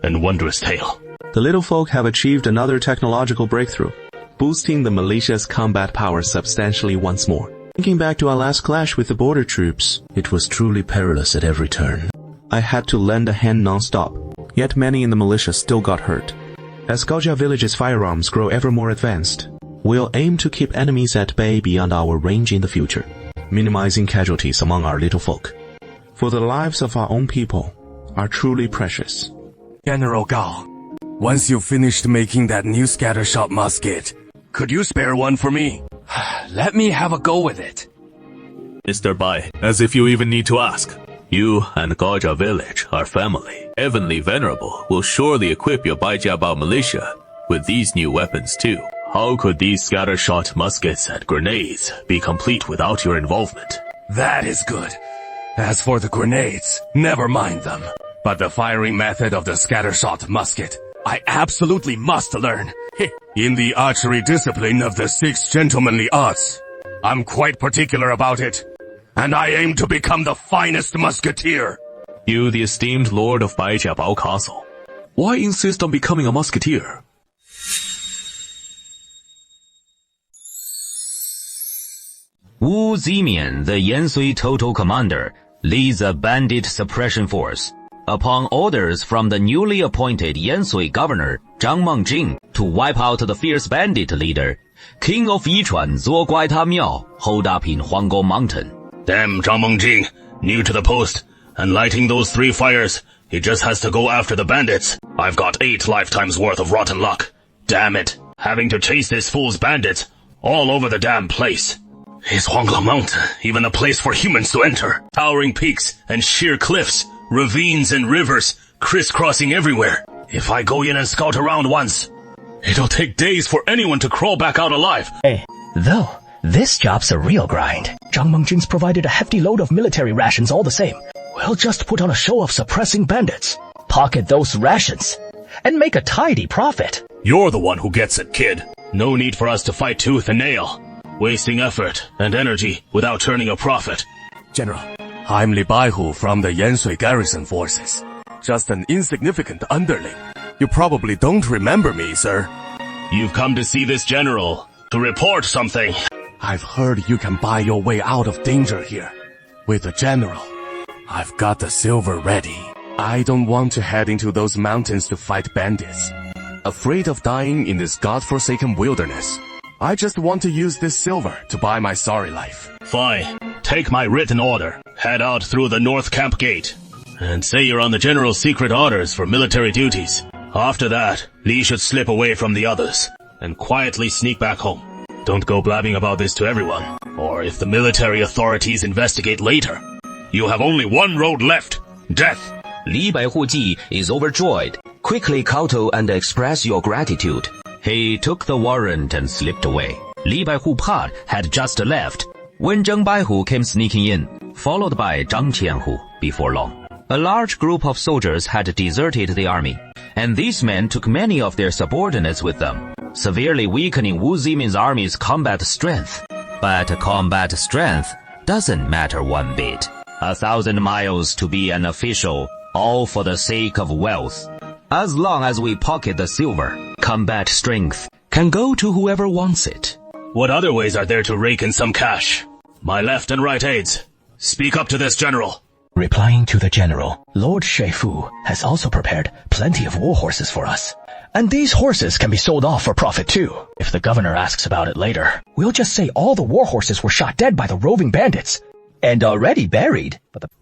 and wondrous tale. The little folk have achieved another technological breakthrough, boosting the militia's combat power substantially once more. Thinking back to our last clash with the border troops, it was truly perilous at every turn. I had to lend a hand non-stop. Yet many in the militia still got hurt. As Gaojia Village's firearms grow ever more advanced, we'll aim to keep enemies at bay beyond our range in the future, minimizing casualties among our little folk. For the lives of our own people are truly precious. General Gao, once you finished making that new scattershot musket, could you spare one for me? Let me have a go with it. Mr. Bai, as if you even need to ask. You and Gaojia Village are family. Heavenly Venerable will surely equip your Baijiabao militia with these new weapons too. How could these scattershot muskets and grenades be complete without your involvement? That is good. As for the grenades, never mind them. But the firing method of the scattershot musket, I absolutely must learn. In the archery discipline of the 6 gentlemanly arts, I'm quite particular about it. And I aim to become the finest musketeer. You, the esteemed lord of Baijiabao Castle, why insist on becoming a musketeer? Wu Zimian, the Yansui total commander, leads a bandit suppression force. Upon orders from the newly appointed Yansui governor, Zhang Mengjing, to wipe out the fierce bandit leader, King of Yichuan Zuo Guaita Miao holed up in Huanggong Mountain. Damn Zhang Mengjing, new to the post, and lighting those 3 fires, he just has to go after the bandits. I've got 8 lifetimes worth of rotten luck. Damn it, having to chase this fool's bandits all over the damn place. Is Huanggong Mountain even a place for humans to enter? Towering peaks and sheer cliffs, ravines and rivers crisscrossing everywhere. If I go in and scout around once, it'll take days for anyone to crawl back out alive. Hey, though, this job's a real grind. Zhang Mengjing's provided a hefty load of military rations all the same. We'll just put on a show of suppressing bandits, pocket those rations, and make a tidy profit. You're the one who gets it, kid. No need for us to fight tooth and nail, wasting effort and energy without turning a profit. General, I'm Li Baihu from the Yansui garrison forces. Just an insignificant underling. You probably don't remember me, sir. You've come to see this general, to report something. I've heard you can buy your way out of danger here. With the general, I've got the silver ready. I don't want to head into those mountains to fight bandits. Afraid of dying in this godforsaken wilderness, I just want to use this silver to buy my sorry life. Fine. Take my written order. Head out through the north camp gate. And say you're on the general's secret orders for military duties. After that, Li should slip away from the others and quietly sneak back home. Don't go blabbing about this to everyone, or if the military authorities investigate later, you have only one road left, death. Li Baihuji is overjoyed. Quickly kowtow and express your gratitude. He took the warrant and slipped away. Li Baihu Pa had just left when Zheng Baihu came sneaking in, followed by Zhang Qianhu before long. A large group of soldiers had deserted the army, and these men took many of their subordinates with them, severely weakening Wu Zimian's army's combat strength. But combat strength doesn't matter one bit. 1,000 miles to be an official, all for the sake of wealth. As long as we pocket the silver, combat strength can go to whoever wants it. What other ways are there to rake in some cash? My left and right aides, speak up to this general. Replying to the general, Lord Sheifu has also prepared plenty of war horses for us. And these horses can be sold off for profit too. If the governor asks about it later, we'll just say all the war horses were shot dead by the roving bandits and already buried.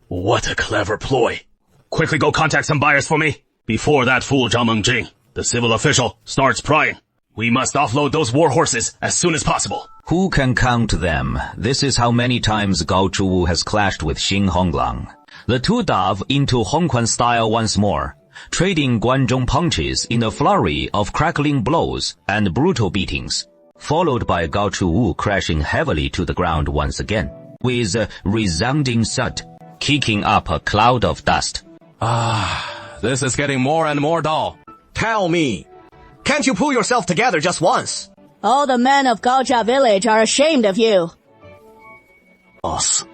What a clever ploy. Quickly go contact some buyers for me before that fool Zhang Mengjing, the civil official, starts prying. We must offload those war horses as soon as possible. Who can count them? This is how many times Gao Zhuwu has clashed with Xing Honglang. The two dove into Hongquan style once more, trading Guanzhong punches in a flurry of crackling blows and brutal beatings, followed by Gao Zhuwu crashing heavily to the ground once again, with a resounding thud, kicking up a cloud of dust. This is getting more and more dull. Tell me, can't you pull yourself together just once? All the men of Gaojia Village are ashamed of you. Boss,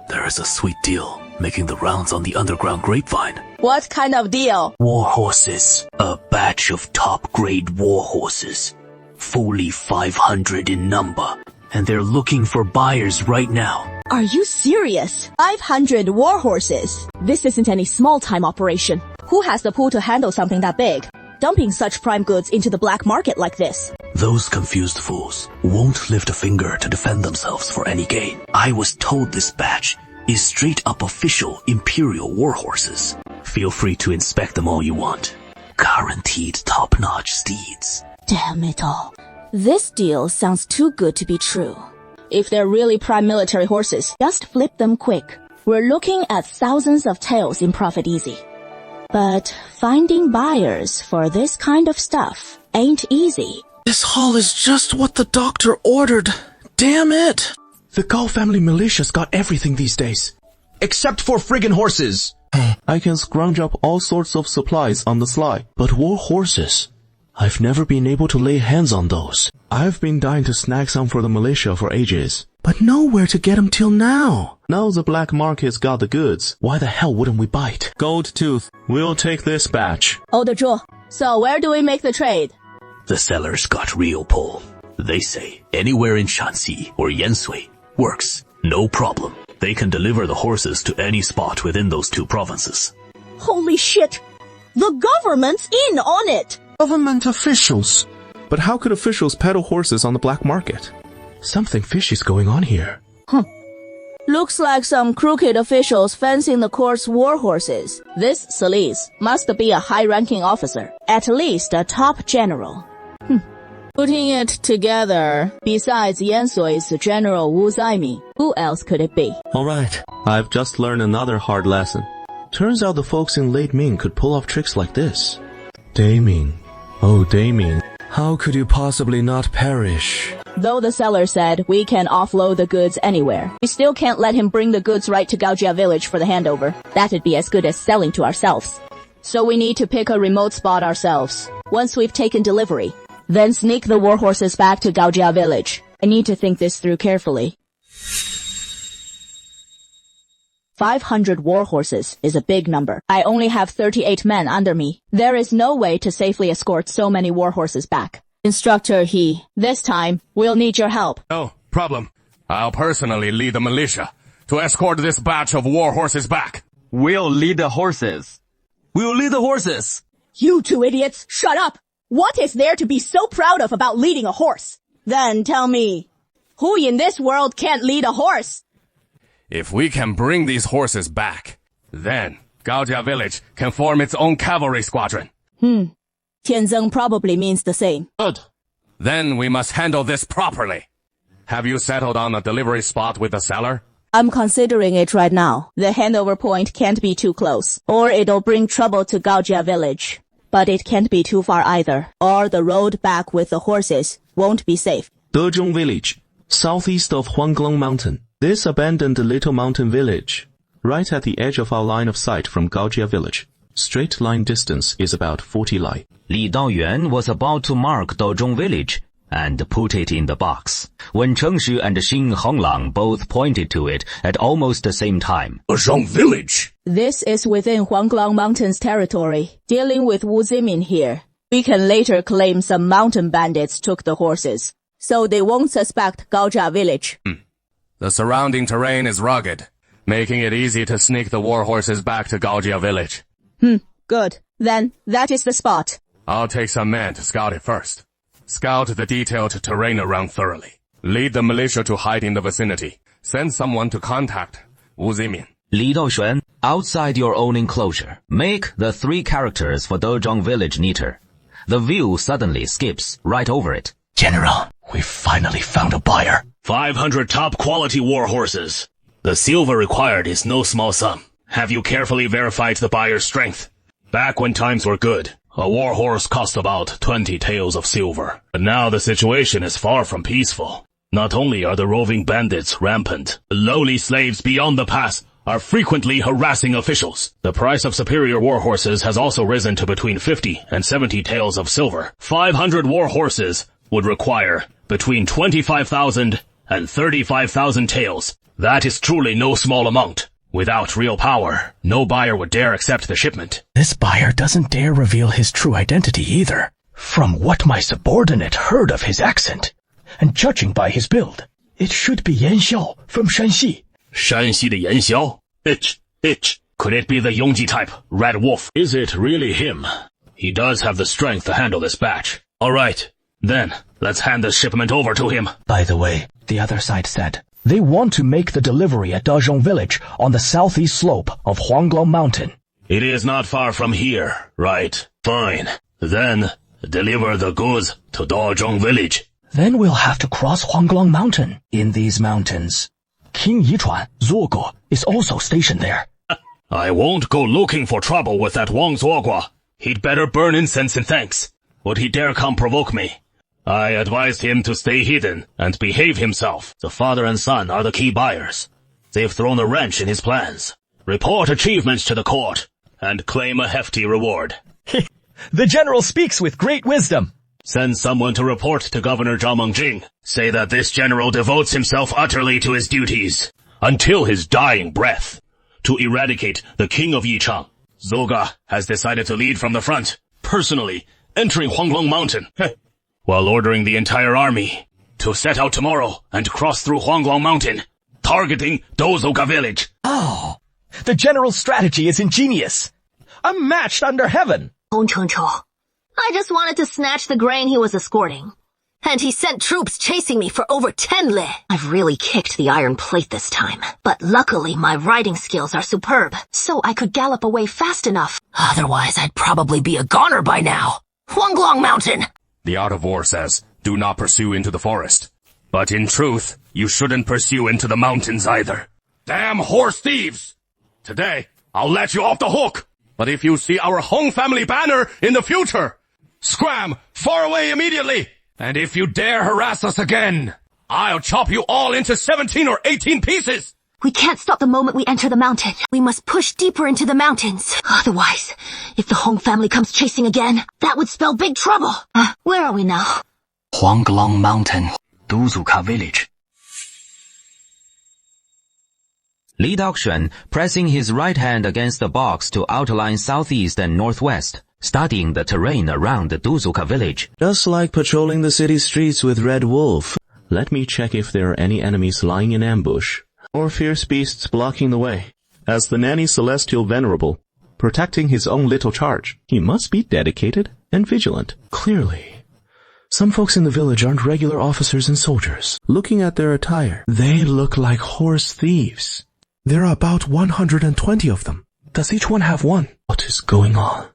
there is a sweet deal making the rounds on the underground grapevine. What kind of deal? War horses. A batch of top-grade war horses. Fully 500 in number. And they're looking for buyers right now. Are you serious? 500 war horses. This isn't any small-time operation. Who has the pull to handle something that big? Dumping such prime goods into the black market like this. Those confused fools won't lift a finger to defend themselves for any gain. I was told this batch is straight-up official Imperial war horses. Feel free to inspect them all you want. Guaranteed top-notch steeds. Damn it all. This deal sounds too good to be true. If they're really prime military horses, just flip them quick. We're looking at thousands of taels in profit easy. But finding buyers for this kind of stuff ain't easy. This haul is just what the doctor ordered. Damn it! The Gao family militia's got everything these days. Except for friggin' horses. I can scrounge up all sorts of supplies on the sly. But war horses? I've never been able to lay hands on those. I've been dying to snag some for the militia for ages. But nowhere to get them till now. Now the black market's got the goods. Why the hell wouldn't we bite? Gold tooth. We'll take this batch. Hold the draw. So where do we make the trade? The sellers got real pull. They say anywhere in Shanxi or Yansui works. No problem. They can deliver the horses to any spot within those two provinces. Holy shit! The government's in on it! Government officials. But how could officials peddle horses on the black market? Something fishy's going on here. Looks like some crooked officials fencing the court's war horses. This Solis must be a high-ranking officer, at least a top general. Putting it together, besides Yansui's General Wu Zaimi, who else could it be? Alright, I've just learned another hard lesson. Turns out the folks in late Ming could pull off tricks like this. Daiming. Oh, Daiming. How could you possibly not perish? Though the seller said we can offload the goods anywhere, we still can't let him bring the goods right to Gaojia village for the handover. That'd be as good as selling to ourselves. So we need to pick a remote spot ourselves. Once we've taken delivery, then sneak the war horses back to Gaojia village. I need to think this through carefully. 500 war horses is a big number. I only have 38 men under me. There is no way to safely escort so many war horses back. Instructor He, this time, we'll need your help. No problem. I'll personally lead the militia to escort this batch of war horses back. We'll lead the horses. We'll lead the horses. You two idiots, shut up! What is there to be so proud of about leading a horse? Then tell me, who in this world can't lead a horse? If we can bring these horses back, then Gaojia village can form its own cavalry squadron. Tianzeng probably means the same. Good. Then we must handle this properly. Have you settled on a delivery spot with the seller? I'm considering it right now. The handover point can't be too close, or it'll bring trouble to Gaojia village. But it can't be too far either, or the road back with the horses won't be safe. Dezhong village, southeast of Huanglong Mountain. This abandoned little mountain village, right at the edge of our line of sight from Gaojia village. Straight line distance is about 40 li. Li Daoyuan was about to mark Dezhong village and put it in the box, when Chengshu and Xin Honglang both pointed to it at almost the same time. Dezhong village! This is within Huanglong Mountain's territory. Dealing with Wu Zimin here, we can later claim some mountain bandits took the horses, so they won't suspect Gaojia village. The surrounding terrain is rugged, making it easy to sneak the war horses back to Gaojia village. Good. Then, that is the spot. I'll take some men to scout it first. Scout the detailed terrain around thoroughly. Lead the militia to hide in the vicinity. Send someone to contact Wu Zimin. Li Daoxuan, outside your own enclosure, make the 3 characters for Dezhong village neater. The view suddenly skips right over it. General, we finally found a buyer. 500 top-quality war horses. The silver required is no small sum. Have you carefully verified the buyer's strength? Back when times were good, a war horse cost about 20 taels of silver. But now the situation is far from peaceful. Not only are the roving bandits rampant, the lowly slaves beyond the pass are frequently harassing officials. The price of superior war horses has also risen to between 50 and 70 taels of silver. 500 war horses would require between 25,000 and 35,000 taels. That is truly no small amount. Without real power, no buyer would dare accept the shipment. This buyer doesn't dare reveal his true identity either. From what my subordinate heard of his accent, and judging by his build, it should be Yan Xiao from Shanxi. 山西的炎萧? Could it be the Yongji type, Red Wolf? Is it really him? He does have the strength to handle this batch. Alright, then, let's hand the shipment over to him. By the way, the other side said they want to make the delivery at Dazhong Village on the southeast slope of Huanglong Mountain. It is not far from here, right? Fine. Then, deliver the goods to Dazhong Village. Then we'll have to cross Huanglong Mountain. In these mountains, King Yichuan, Zuoge, is also stationed there. I won't go looking for trouble with that Wang Zuogua. He'd better burn incense in thanks. Would he dare come provoke me? I advised him to stay hidden and behave himself. The father and son are the key buyers. They've thrown a wrench in his plans. Report achievements to the court and claim a hefty reward. The general speaks with great wisdom. Send someone to report to Governor Zhao Mengjing. Say that this general devotes himself utterly to his duties, until his dying breath, to eradicate the king of Yichang. Zoga has decided to lead from the front, personally, entering Huanglong Mountain, while ordering the entire army to set out tomorrow and cross through Huanglong Mountain, targeting Dozoga village. Oh, the general's strategy is ingenious. Unmatched under heaven. Hong Chengchou, I just wanted to snatch the grain he was escorting. And he sent troops chasing me for over 10 li. I've really kicked the iron plate this time. But luckily my riding skills are superb, so I could gallop away fast enough. Otherwise I'd probably be a goner by now. Huanglong Mountain! The art of war says, do not pursue into the forest. But in truth, you shouldn't pursue into the mountains either. Damn horse thieves! Today, I'll let you off the hook. But if you see our Hong family banner in the future, scram far away immediately. And if you dare harass us again, I'll chop you all into 17 or 18 pieces. We can't stop the moment we enter the mountain. We must push deeper into the mountains. Otherwise, if the Hong family comes chasing again, that would spell big trouble. Where are we now? Huanglong Mountain, Duzuka village. Li Daoxuan, pressing his right hand against the box to outline southeast and northwest, studying the terrain around the Duzuka village. Just like patrolling the city streets with Red Wolf. Let me check if there are any enemies lying in ambush, or fierce beasts blocking the way. As the nanny celestial venerable, protecting his own little charge, he must be dedicated and vigilant. Clearly, some folks in the village aren't regular officers and soldiers. Looking at their attire, they look like horse thieves. There are about 120 of them. Does each one have one? What is going on?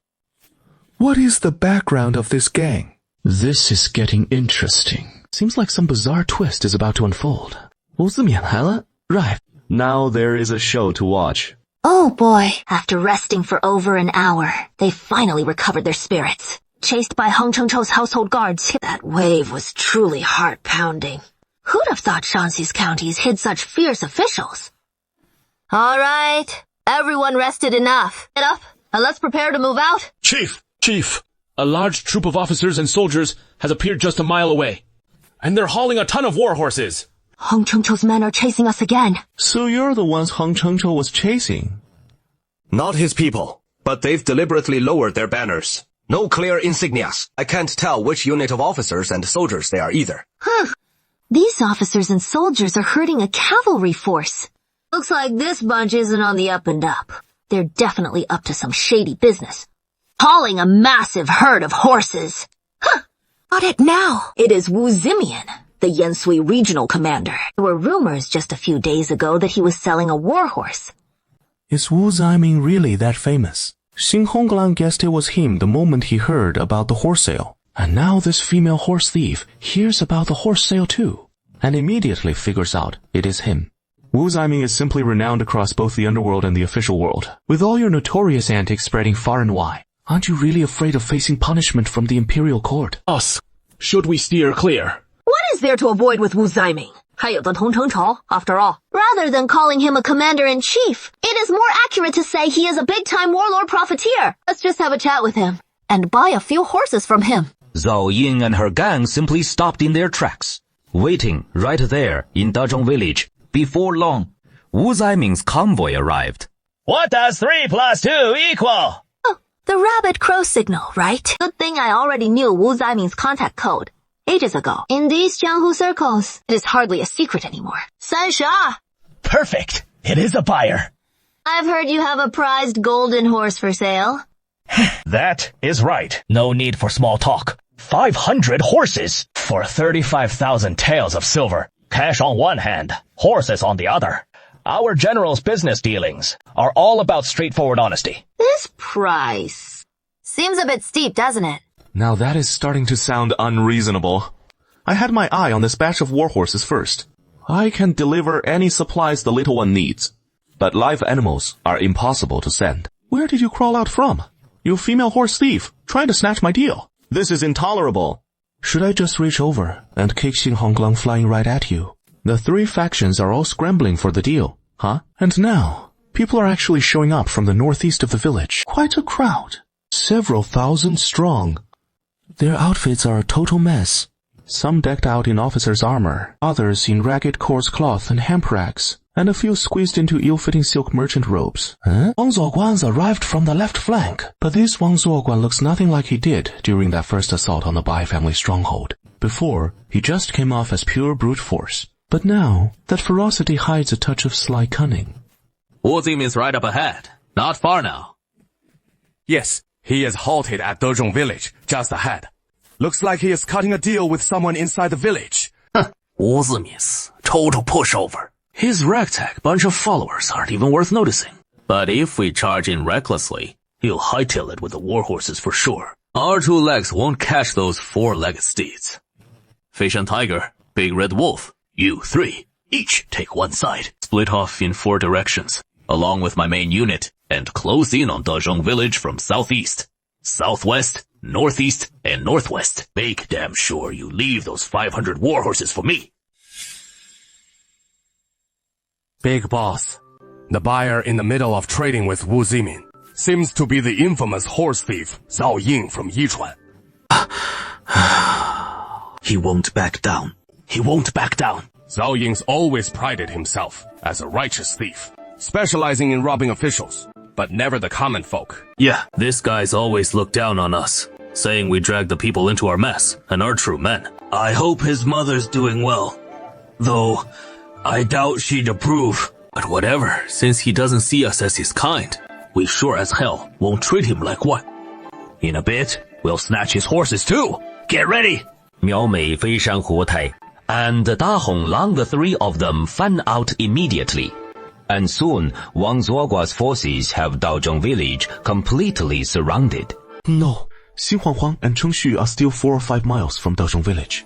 What is the background of this gang? This is getting interesting. Seems like some bizarre twist is about to unfold. 吴思勉来了? Right. Now there is a show to watch. Oh boy, after resting for over an hour, they finally recovered their spirits. Chased by Hong Chengchou's household guards, that wave was truly heart-pounding. Who'd have thought Shanxi's counties hid such fierce officials? All right, everyone rested enough. Get up, and let's prepare to move out. Chief, a large troop of officers and soldiers has appeared just a mile away. And they're hauling a ton of war horses. Hong Chengchou's men are chasing us again. So you're the ones Hong Chengchou was chasing? Not his people, but they've deliberately lowered their banners. No clear insignias. I can't tell which unit of officers and soldiers they are either. These officers and soldiers are herding a cavalry force. Looks like this bunch isn't on the up and up. They're definitely up to some shady business. Hauling a massive herd of horses. Got it now. It is Wu Zimian, the Yansui regional commander. There were rumors just a few days ago that he was selling a war horse. Is Wu Ziming really that famous? Xing Honglan guessed it was him the moment he heard about the horse sale. And now this female horse thief hears about the horse sale too, and immediately figures out it is him. Wu Ziming is simply renowned across both the underworld and the official world. With all your notorious antics spreading far and wide, aren't you really afraid of facing punishment from the imperial court? Us. Should we steer clear? What is there to avoid with Wu Ziming? 还有the Hong Chengchou, after all. Rather than calling him a commander-in-chief, it is more accurate to say he is a big-time warlord profiteer. Let's just have a chat with him, and buy a few horses from him. Zhao Ying and her gang simply stopped in their tracks, waiting right there in Dazhong village. Before long, Wu Ziming's convoy arrived. What does 3 + 2 equal? Oh, the rabbit crow signal, right? Good thing I already knew Wu Ziming's contact code. Ages ago. In these Jianghu circles, it is hardly a secret anymore. 32. Perfect. It is a buyer. I've heard you have a prized golden horse for sale. That is right. No need for small talk. 500 horses for 35,000 taels of silver. Cash on one hand, horses on the other. Our general's business dealings are all about straightforward honesty. This price seems a bit steep, doesn't it? Now that is starting to sound unreasonable. I had my eye on this batch of war horses first. I can deliver any supplies the little one needs. But live animals are impossible to send. Where did you crawl out from? You female horse thief, trying to snatch my deal. This is intolerable. Should I just reach over and kick Xing Honglang flying right at you? The three factions are all scrambling for the deal, huh? And now, people are actually showing up from the northeast of the village. Quite a crowd. Several thousand strong. Their outfits are a total mess. Some decked out in officers' armor, others in ragged coarse cloth and hemp rags, and a few squeezed into ill-fitting silk merchant robes. Wang Zuoguan's arrived from the left flank, but this Wang Zuoguan looks nothing like he did during that first assault on the Bai family stronghold. Before, he just came off as pure brute force. But now, that ferocity hides a touch of sly cunning. Wu Zim is right up ahead. Not far now. Yes, he is halted at Dezhong village, just ahead. Looks like he is cutting a deal with someone inside the village. Wu Zim is total pushover. His ragtag bunch of followers aren't even worth noticing. But if we charge in recklessly, he'll hightail it with the war horses for sure. Our two legs won't catch those four-legged steeds. Fish and Tiger, Big Red Wolf, you three, each take one side. Split off in 4 directions, along with my main unit, and close in on Dezhong village from southeast, southwest, northeast, and northwest. Make damn sure you leave those 500 war horses for me. Big boss, the buyer in the middle of trading with Wu Zimin seems to be the infamous horse thief Zhao Ying from Yichuan. He won't back down. He won't back down. Zhao Ying's always prided himself as a righteous thief, specializing in robbing officials, but never the common folk. Yeah, this guy's always looked down on us, saying we drag the people into our mess and are true men. I hope his mother's doing well, though I doubt she'd approve. But whatever, since he doesn't see us as his kind, we sure as hell won't treat him like one. In a bit, we'll snatch his horses too. Get ready! 苗美飞上火台, and Da Honglang, the three of them, fan out immediately. And soon, Wang Zuogua's forces have Daozhong village completely surrounded. No, Xing Huanghuang and Cheng Xu are still 4 or 5 miles from Daozhong village.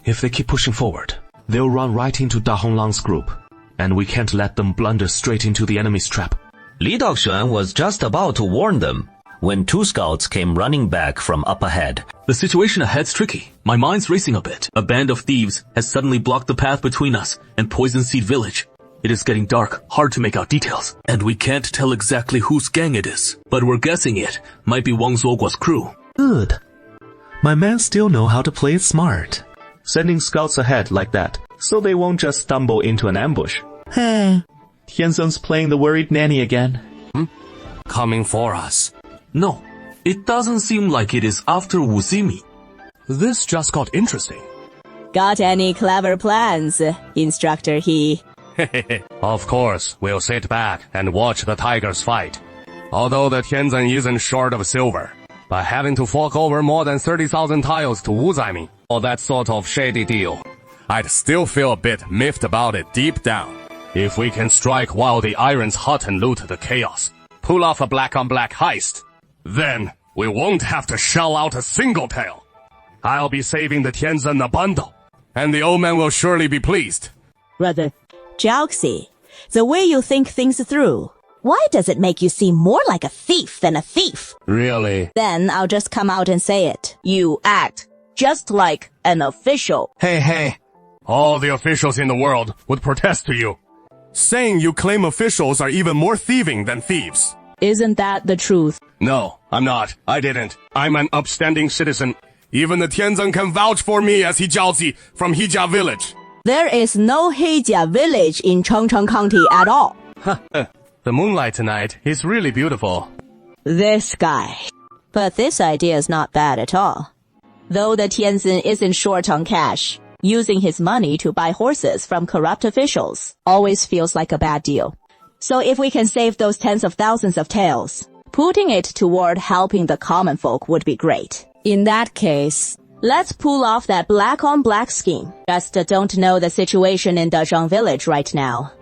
If they keep pushing forward, they'll run right into Da Honglang's group, and we can't let them blunder straight into the enemy's trap. Li Daoxuan was just about to warn them when 2 scouts came running back from up ahead. The situation ahead's tricky. My mind's racing a bit. A band of thieves has suddenly blocked the path between us and Poison Seed Village. It is getting dark, hard to make out details, and we can't tell exactly whose gang it is, but we're guessing it might be Wang Zuogua's crew. Good. My men still know how to play it smart. Sending scouts ahead like that, so they won't just stumble into an ambush. Hey, Tianzeng's playing the worried nanny again. Coming for us. No, it doesn't seem like it is after Wu Zimi. This just got interesting. Got any clever plans, Instructor He? Of course, we'll sit back and watch the tigers fight. Although the Tianzeng isn't short of silver, but having to fork over more than 30,000 tiles to Wu Zaimi, or that sort of shady deal, I'd still feel a bit miffed about it deep down. If we can strike while the iron's hot and loot the chaos, pull off a black-on-black heist, then we won't have to shell out a single tael. I'll be saving the Tianzeng a bundle, and the old man will surely be pleased. Brother Jiaoxi, the way you think things through, why does it make you seem more like a thief than a thief? Really? Then I'll just come out and say it. You act just like an official. Hey. All the officials in the world would protest to you, saying you claim officials are even more thieving than thieves. Isn't that the truth? No, I'm not. I didn't. I'm an upstanding citizen. Even the Tianzeng can vouch for me as Hijiaozi from Hijia village. There is no Heijia village in Chengcheng County at all. The moonlight tonight is really beautiful. This guy. But this idea is not bad at all. Though the Tianzeng isn't short on cash, Using his money to buy horses from corrupt officials always feels like a bad deal. So if we can save those tens of thousands of taels, putting it toward helping the common folk would be great. In that case, let's pull off that black-on-black scheme. Just don't know the situation in Dazhang village right now,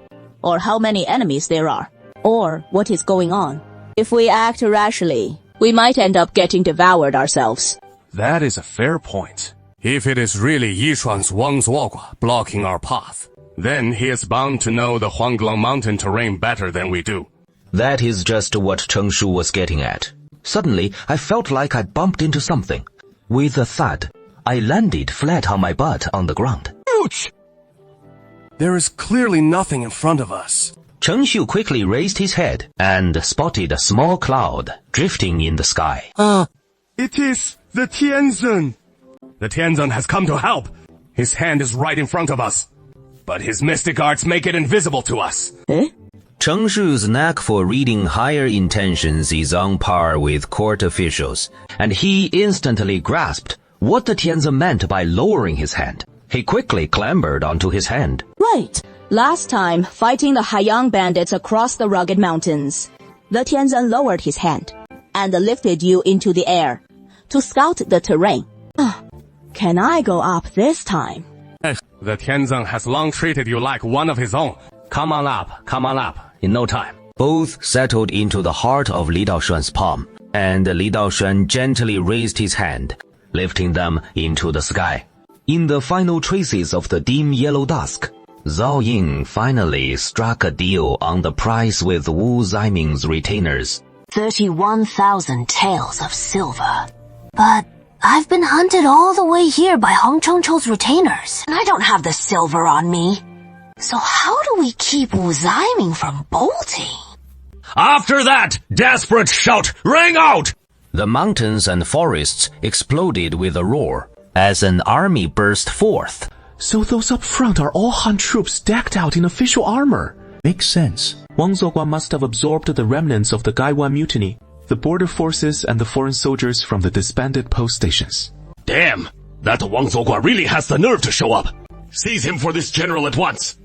or how many enemies there are, or what is going on. If we act rashly, we might end up getting devoured ourselves. That is a fair point. If it is really Yichuan's Wang Zuogua blocking our path, then he is bound to know the Huanglang mountain terrain better than we do. That is just what Cheng Shu was getting at. Suddenly, I felt like I bumped into something. With a thud, I landed flat on my butt on the ground. Ouch! There is clearly nothing in front of us. Cheng Shu quickly raised his head and spotted a small cloud drifting in the sky. It is the Tianzhen. The Tianzhen has come to help. His hand is right in front of us. But his mystic arts make it invisible to us. Cheng Shu's knack for reading higher intentions is on par with court officials, and he instantly grasped what the Tianzhen meant by lowering his hand. He quickly clambered onto his hand. Right. Last time, fighting the Haiyang bandits across the rugged mountains, the Tianzhen lowered his hand and lifted you into the air to scout the terrain. Can I go up this time? The Tianzhen has long treated you like one of his own. Come on up, in no time. Both settled into the heart of Li Daoshuan's palm, and Li Daoshuan gently raised his hand, lifting them into the sky. In the final traces of the dim yellow dusk, Zhao Ying finally struck a deal on the price with Wu Zaiming's retainers. 31,000 taels of silver. But I've been hunted all the way here by Hong Chongchou's retainers, and I don't have the silver on me. So how do we keep Wu Zaiming from bolting? After that, desperate shout rang out! The mountains and forests exploded with a roar as an army burst forth. So those up front are all Han troops decked out in official armor. Makes sense. Wang Zuogua must have absorbed the remnants of the Gaiwan mutiny, the border forces and the foreign soldiers from the disbanded post stations. Damn! That Wang Zuogua really has the nerve to show up! Seize him for this general at once!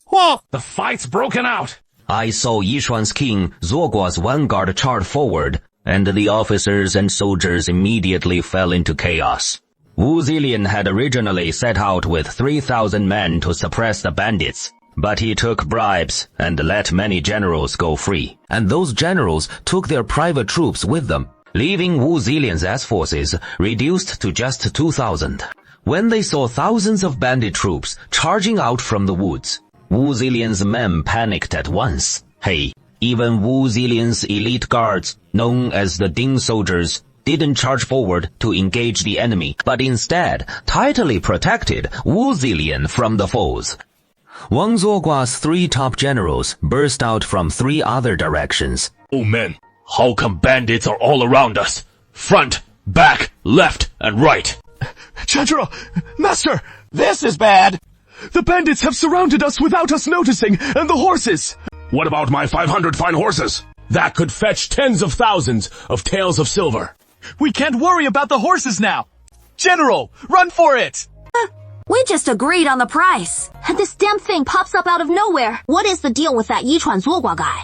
Whoa! The fight's broken out! I saw Yichuan's king, Zuogua's vanguard charge forward, and the officers and soldiers immediately fell into chaos. Wu Zilian had originally set out with 3,000 men to suppress the bandits, but he took bribes and let many generals go free, and those generals took their private troops with them, leaving Wu Zilian's S-forces reduced to just 2,000. When they saw thousands of bandit troops charging out from the woods, Wu Zilian's men panicked at once. Hey, even Wu Zilian's elite guards, known as the Ding soldiers, didn't charge forward to engage the enemy, but instead tightly protected Wu Zilian from the foes. Wang Zuogua's 3 top generals burst out from 3 other directions. Oh men, how come bandits are all around us? Front, back, left, and right. General! Master! This is bad! The bandits have surrounded us without us noticing, and the horses! What about my 500 fine horses? That could fetch tens of thousands of taels of silver. We can't worry about the horses now! General, run for it! We just agreed on the price. And this damn thing pops up out of nowhere. What is the deal with that Yichuan Zuogua guy?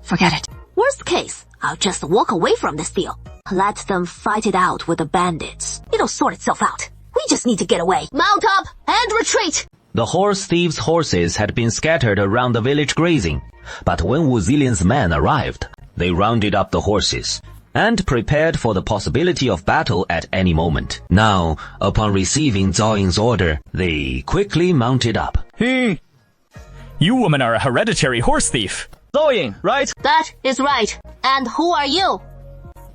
Forget it. Worst case, I'll just walk away from this deal. Let them fight it out with the bandits. It'll sort itself out. We just need to get away. Mount up and retreat! The horse thieves' horses had been scattered around the village grazing, but when Wu Zilian's men arrived, they rounded up the horses and prepared for the possibility of battle at any moment. Now, upon receiving Zhao Ying's order, they quickly mounted up. You women are a hereditary horse thief. Zhao Ying, right? That is right. And who are you?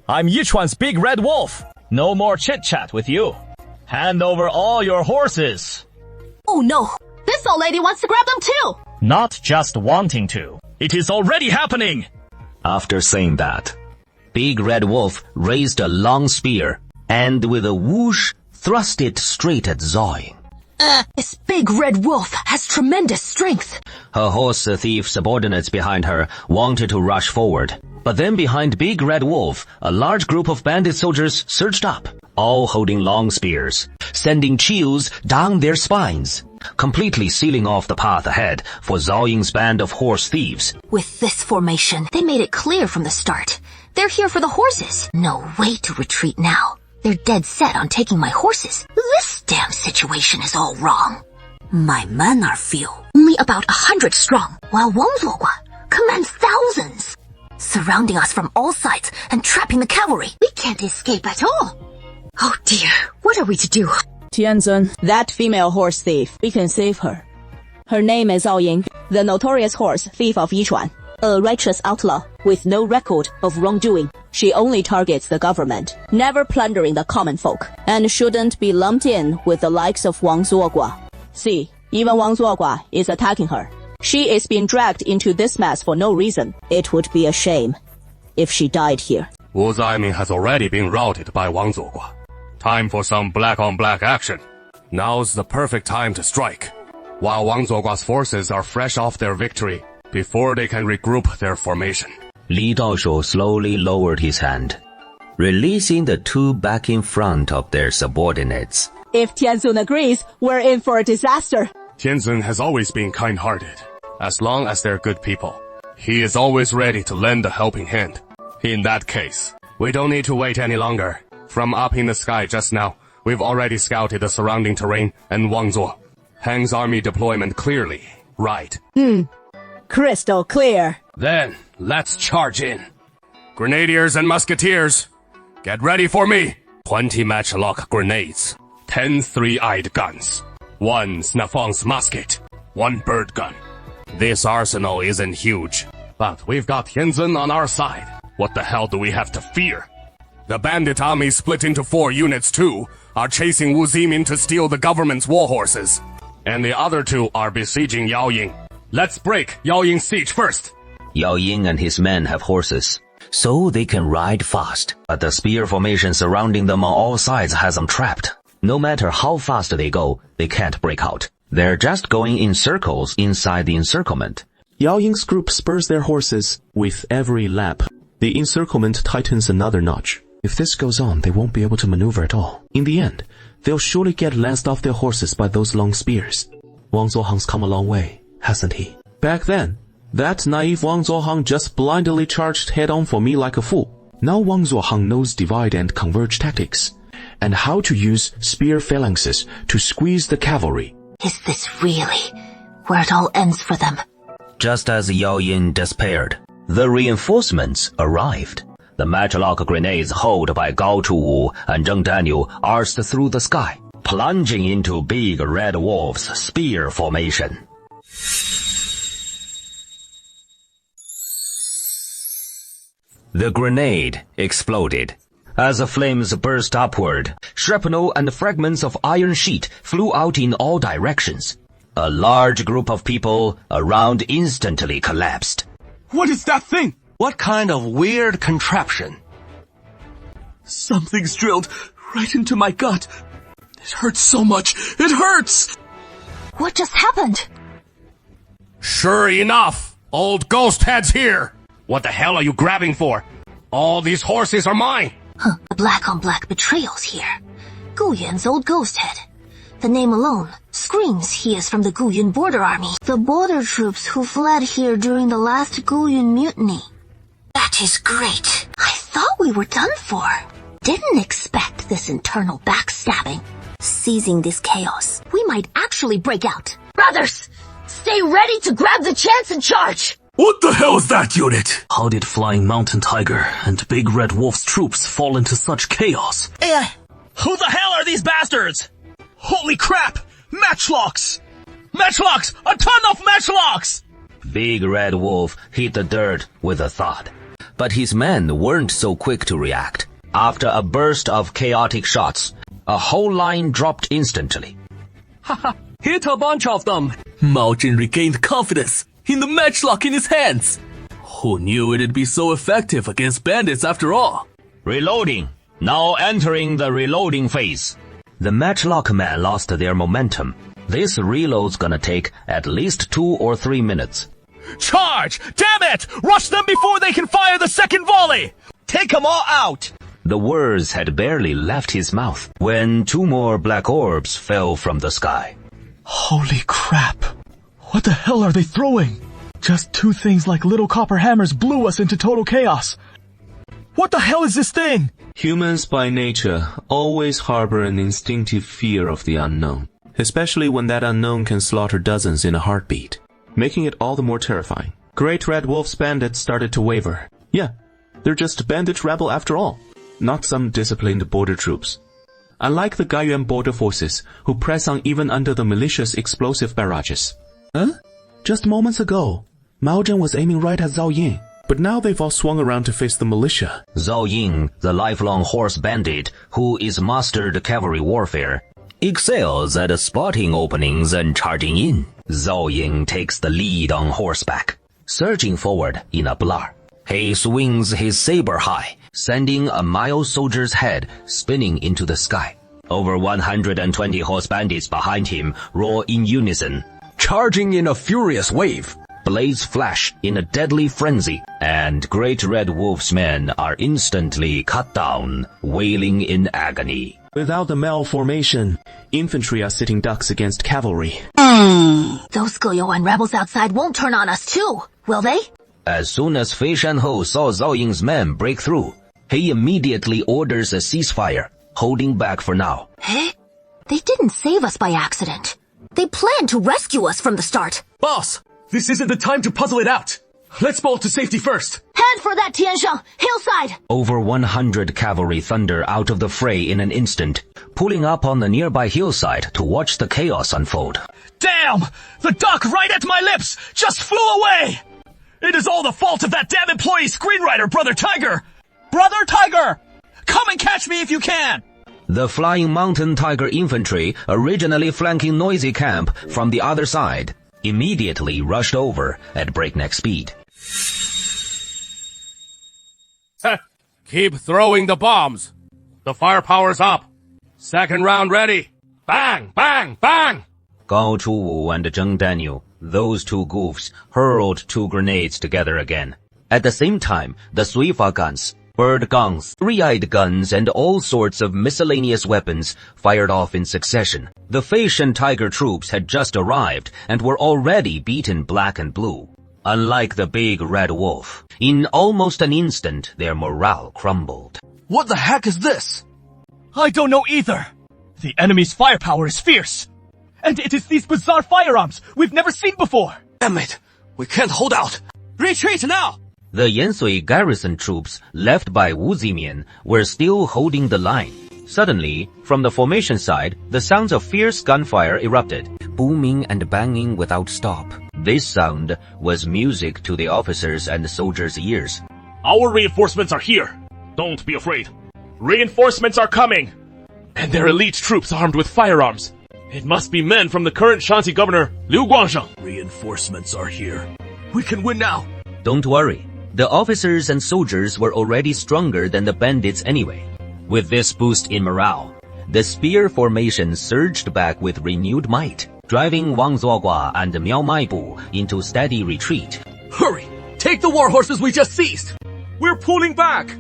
I'm Yichuan's big red wolf. No more chit-chat with you. Hand over all your horses. Oh no, this old lady wants to grab them too. Not just wanting to. It is already happening. After saying that, Big Red Wolf raised a long spear and with a whoosh thrust it straight at Zhao Ying. This big red wolf has tremendous strength. Her horse thief subordinates behind her wanted to rush forward, but then behind Big Red Wolf, a large group of bandit soldiers surged up. all holding long spears, sending chills down their spines, completely sealing off the path ahead for Zhao Ying's band of horse thieves. With this formation, they made it clear from the start. They're here for the horses. No way to retreat now. They're dead set on taking my horses. This damn situation is all wrong. My men are few, only about 100 strong, while Wang Zuogua commands thousands, surrounding us from all sides and trapping the cavalry. We can't escape at all. Oh dear, what are we to do? Tianzun, that female horse thief, we can save her. Her name is Zhao Ying, the notorious horse thief of Yichuan. A righteous outlaw with no record of wrongdoing. She only targets the government, never plundering the common folk, and shouldn't be lumped in with the likes of Wang Zuogua. See, even Wang Zuogua is attacking her. She is being dragged into this mess for no reason. It would be a shame if she died here. Wu Zaiming has already been routed by Wang Zuogua. Time for some black-on-black action. Now's the perfect time to strike, while Wang Zuogua's forces are fresh off their victory, before they can regroup their formation. Li Daoshuo slowly lowered his hand, releasing the two back in front of their subordinates. If Tianzun agrees, we're in for a disaster. Tianzun has always been kind-hearted. As long as they're good people, he is always ready to lend a helping hand. In that case, we don't need to wait any longer. From up in the sky just now, we've already scouted the surrounding terrain and Wang Zuo. Hang's army deployment clearly, right? Crystal clear. Then, let's charge in. Grenadiers and musketeers, get ready for me. 20 matchlock grenades, 10 three-eyed guns, 1 Snafong's musket, 1 bird gun. This arsenal isn't huge, but we've got Tianzun on our side. What the hell do we have to fear? The bandit army split into 4 units too, are chasing Wu Zimin to steal the government's war horses. And the other 2 are besieging Yao Ying. Let's break Yao Ying's siege first. Yao Ying and his men have horses, so they can ride fast. But the spear formation surrounding them on all sides has them trapped. No matter how fast they go, they can't break out. They're just going in circles inside the encirclement. Yao Ying's group spurs their horses with every lap. The encirclement tightens another notch. If this goes on, they won't be able to maneuver at all. In the end, they'll surely get lanced off their horses by those long spears. Wang Zuohang's come a long way, hasn't he? Back then, that naive Wang Zuohang just blindly charged head-on for me like a fool. Now Wang Zuohang knows divide and converge tactics, and how to use spear phalanxes to squeeze the cavalry. Is this really where it all ends for them? Just as Yao Yin despaired, the reinforcements arrived. The matchlock grenades held by Gao Chuwu and Zheng Daniel arced through the sky, plunging into big red wolves' spear formation. The grenade exploded. As the flames burst upward, shrapnel and fragments of iron sheet flew out in all directions. A large group of people around instantly collapsed. What is that thing? What kind of weird contraption? Something's drilled right into my gut. It hurts so much. It hurts! What just happened? Sure enough, old ghost head's here. What the hell are you grabbing for? All these horses are mine. The black-on-black betrayal's here. Gu Yun's old ghost head. The name alone screams he is from the Gu Yun border army. The border troops who fled here during the last Gu Yun mutiny. That is great. I thought we were done for. Didn't expect this internal backstabbing. Seizing this chaos, we might actually break out. Brothers, stay ready to grab the chance and charge! What the hell is that unit? How did Flying Mountain Tiger and Big Red Wolf's troops fall into such chaos? Who the hell are these bastards? Holy crap! Matchlocks! Matchlocks! A ton of matchlocks! Big Red Wolf hit the dirt with a thud. But his men weren't so quick to react. After a burst of chaotic shots, a whole line dropped instantly. Haha, hit a bunch of them. Mao Jin regained confidence in the matchlock in his hands. Who knew it'd be so effective against bandits after all? Reloading. Now entering the reloading phase. The matchlock men lost their momentum. This reload's gonna take at least 2 or 3 minutes. Charge! Damn it! Rush them before they can fire the second volley! Take them all out! The words had barely left his mouth when 2 more black orbs fell from the sky. Holy crap. What the hell are they throwing? Just 2 things like little copper hammers blew us into total chaos. What the hell is this thing? Humans by nature always harbor an instinctive fear of the unknown, especially when that unknown can slaughter dozens in a heartbeat, making it all the more terrifying. Great Red Wolf's bandits started to waver. Yeah, they're just bandit rebel after all, not some disciplined border troops. Unlike the Gaiyuan border forces, who press on even under the malicious explosive barrages. Huh? Just moments ago, Mao Zedong was aiming right at Zhao Ying. But now they've all swung around to face the militia. Zhao Ying, the lifelong horse bandit who is mastered cavalry warfare, excels at spotting openings and charging in. Zhao Ying takes the lead on horseback, surging forward in a blur. He swings his saber high, sending a Mao soldier's head spinning into the sky. Over 120 horse bandits behind him roar in unison, charging in a furious wave. Blades flash in a deadly frenzy, and Great Red Wolf's men are instantly cut down, wailing in agony. Without the malformation, infantry are sitting ducks against cavalry. Those Goyuan rebels outside won't turn on us too, will they? As soon as Fei Shanhou saw Zhao Ying's men break through, he immediately orders a ceasefire, holding back for now. Eh? They didn't save us by accident. They planned to rescue us from the start. Boss! This isn't the time to puzzle it out. Let's bolt to safety first. Head for that Tiansheng hillside. Over 100 cavalry thunder out of the fray in an instant, pulling up on the nearby hillside to watch the chaos unfold. Damn! The duck right at my lips just flew away! It is all the fault of that damn employee screenwriter, Brother Tiger! Brother Tiger! Come and catch me if you can! The Flying Mountain Tiger infantry, originally flanking Noisy Camp from the other side, immediately rushed over at breakneck speed. Keep throwing the bombs. The firepower's up. Second round ready. Bang, bang, bang! Gao Chuwu and Zheng Daniel, those 2 goofs, hurled 2 grenades together again. At the same time, the Suifa guns, bird guns, 3-eyed guns, and all sorts of miscellaneous weapons fired off in succession. The Fei Shan Tiger troops had just arrived and were already beaten black and blue. Unlike the big Red Wolf, in almost an instant their morale crumbled. What the heck is this? I don't know either. The enemy's firepower is fierce. And it is these bizarre firearms we've never seen before. Damn it! We can't hold out! Retreat now! The Yansui garrison troops, left by Wu Zimian, were still holding the line. Suddenly, from the formation side, the sounds of fierce gunfire erupted, booming and banging without stop. This sound was music to the officers' and soldiers' ears. Our reinforcements are here. Don't be afraid. Reinforcements are coming. And they're elite troops armed with firearms. It must be men from the current Shanxi governor, Liu Guangsheng. Reinforcements are here. We can win now. Don't worry. The officers and soldiers were already stronger than the bandits anyway. With this boost in morale, the spear formation surged back with renewed might, driving Wang Zuogua and Miao Maibu into steady retreat. Hurry! Take the war horses we just seized! We're pulling back!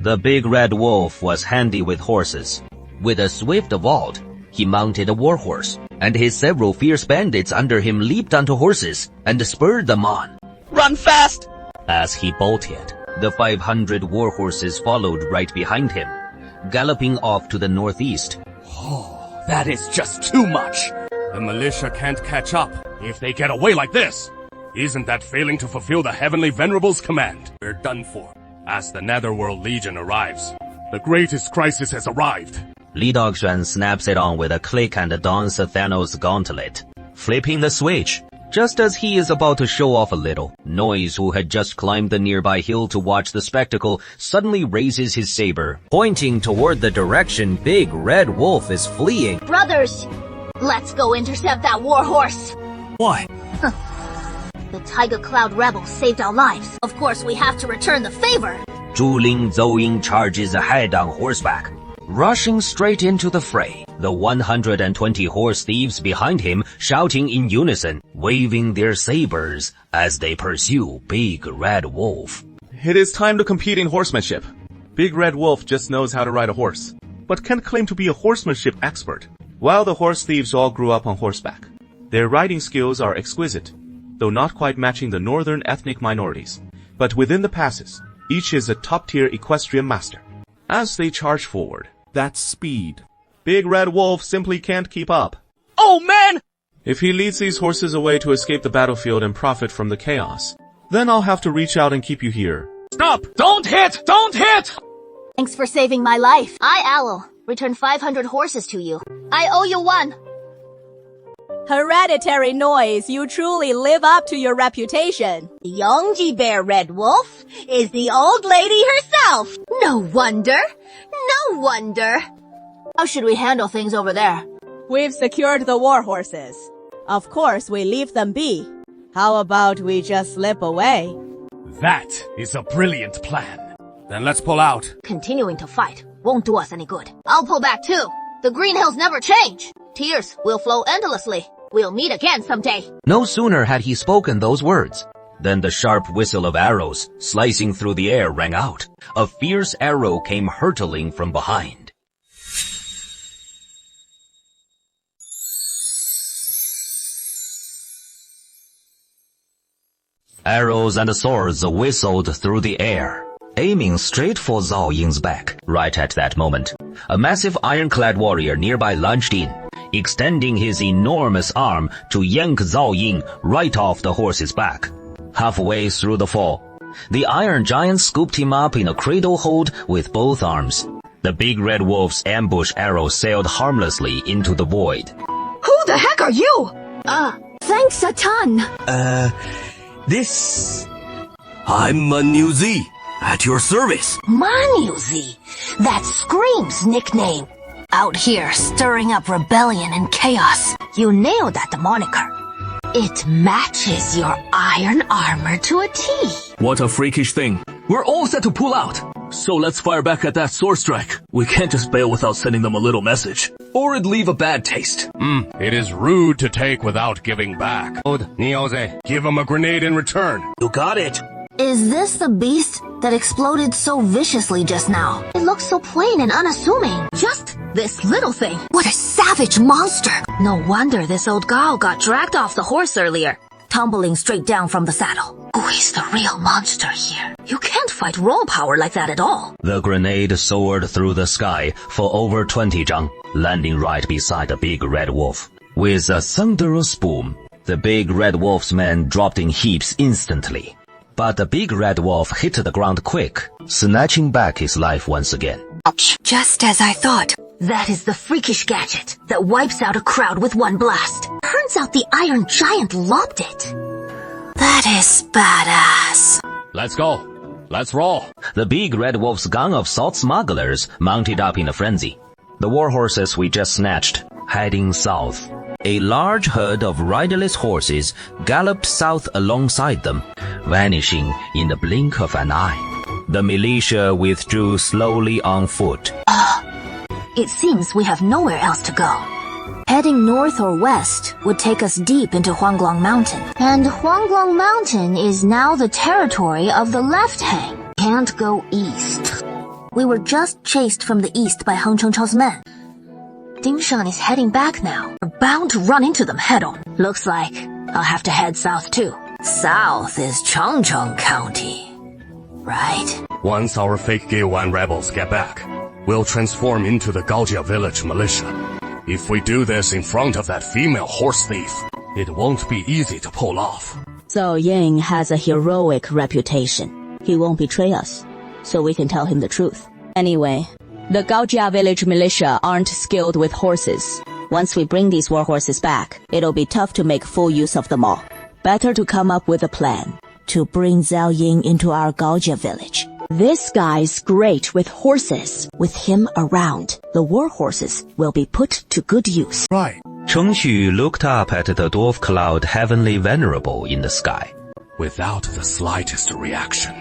The big Red Wolf was handy with horses. With a swift vault, he mounted a war horse, and his several fierce bandits under him leaped onto horses and spurred them on. Run fast! As he bolted, the 500 war horses followed right behind him, galloping off to the northeast. Oh, that is just too much. The militia can't catch up if they get away like this. Isn't that failing to fulfill the Heavenly Venerable's command? We're done for. As the Netherworld Legion arrives, the greatest crisis has arrived. Li Daoxuan snaps it on with a click and dons Thanos' gauntlet, flipping the switch. Just as he is about to show off a little, Noise, who had just climbed the nearby hill to watch the spectacle, suddenly raises his saber, pointing toward the direction Big Red Wolf is fleeing. Brothers, let's go intercept that war horse. Why? The Tiger Cloud rebels saved our lives. Of course, we have to return the favor. Zhu Ling Zhou Ying charges ahead on horseback, rushing straight into the fray. The 120 horse thieves behind him shouting in unison, waving their sabers as they pursue Big Red Wolf. It is time to compete in horsemanship. Big Red Wolf just knows how to ride a horse, but can't claim to be a horsemanship expert. While the horse thieves all grew up on horseback, their riding skills are exquisite, though not quite matching the northern ethnic minorities. But within the passes, each is a top-tier equestrian master. As they charge forward, that's speed. Big Red Wolf simply can't keep up. Oh man! If he leads these horses away to escape the battlefield and profit from the chaos, then I'll have to reach out and keep you here. Stop! Don't hit! Don't hit! Thanks for saving my life. I, Owl, return 500 horses to you. I owe you one. Hereditary noise, you truly live up to your reputation. The Yongji Bear Red Wolf is the old lady herself. No wonder. No wonder. How should we handle things over there? We've secured the war horses. Of course, we leave them be. How about we just slip away? That is a brilliant plan. Then let's pull out. Continuing to fight won't do us any good. I'll pull back too. The Green Hills never change. Tears will flow endlessly. We'll meet again someday. No sooner had he spoken those words than the sharp whistle of arrows slicing through the air rang out. A fierce arrow came hurtling from behind. Arrows and swords whistled through the air, aiming straight for Zhao Ying's back. Right at that moment, a massive ironclad warrior nearby lunged in, extending his enormous arm to yank Zhao Ying right off the horse's back. Halfway through the fall, the Iron Giant scooped him up in a cradle hold with both arms. The Big Red Wolf's ambush arrow sailed harmlessly into the void. Who the heck are you? Thanks a ton. I'm Manu Z, at your service. Manu Z. That's Scream's nickname. Out here stirring up rebellion and chaos. You nailed that moniker. It matches your iron armor to a T. What a freakish thing. We're all set to pull out. So let's fire back at that sword strike. We can't just bail without sending them a little message, or it'd leave a bad taste. It is rude to take without giving back. Give him a grenade in return. You got it. Is this the beast that exploded so viciously just now? It looks so plain and unassuming. Just this little thing. What a savage monster. No wonder this old Gao got dragged off the horse earlier, tumbling straight down from the saddle. Who is the real monster here? You can't fight raw power like that at all. The grenade soared through the sky for over 20 zhang, landing right beside the Big Red Wolf. With a thunderous boom, the Big Red Wolf's men dropped in heaps instantly. But the Big Red Wolf hit the ground quick, snatching back his life once again. Just as I thought. That is the freakish gadget that wipes out a crowd with one blast. Turns out the Iron Giant lobbed it. That is badass. Let's go. Let's roll. The Big Red Wolf's gang of salt smugglers mounted up in a frenzy. The war horses we just snatched, heading south. A large herd of riderless horses galloped south alongside them, vanishing in the blink of an eye. The militia withdrew slowly on foot. It seems we have nowhere else to go. Heading north or west would take us deep into Huanglong Mountain. And Huanglong Mountain is now the territory of the Left Hang. Can't go east. We were just chased from the east by Heng Chengchao's men. Ding Shan is heading back now. We're bound to run into them head-on. Looks like I'll have to head south too. South is Chengcheng County, right? Once our fake Gayuan rebels get back, we'll transform into the Gaojia village militia. If we do this in front of that female horse thief, it won't be easy to pull off. Zhao Ying has a heroic reputation. He won't betray us, so we can tell him the truth. Anyway, the Gaojia village militia aren't skilled with horses. Once we bring these war horses back, it'll be tough to make full use of them all. Better to come up with a plan to bring Zhao Ying into our Gaojia village. This guy's great with horses. With him around, the war horses will be put to good use. Right. Cheng Xu looked up at the dwarf cloud heavenly venerable in the sky. Without the slightest reaction.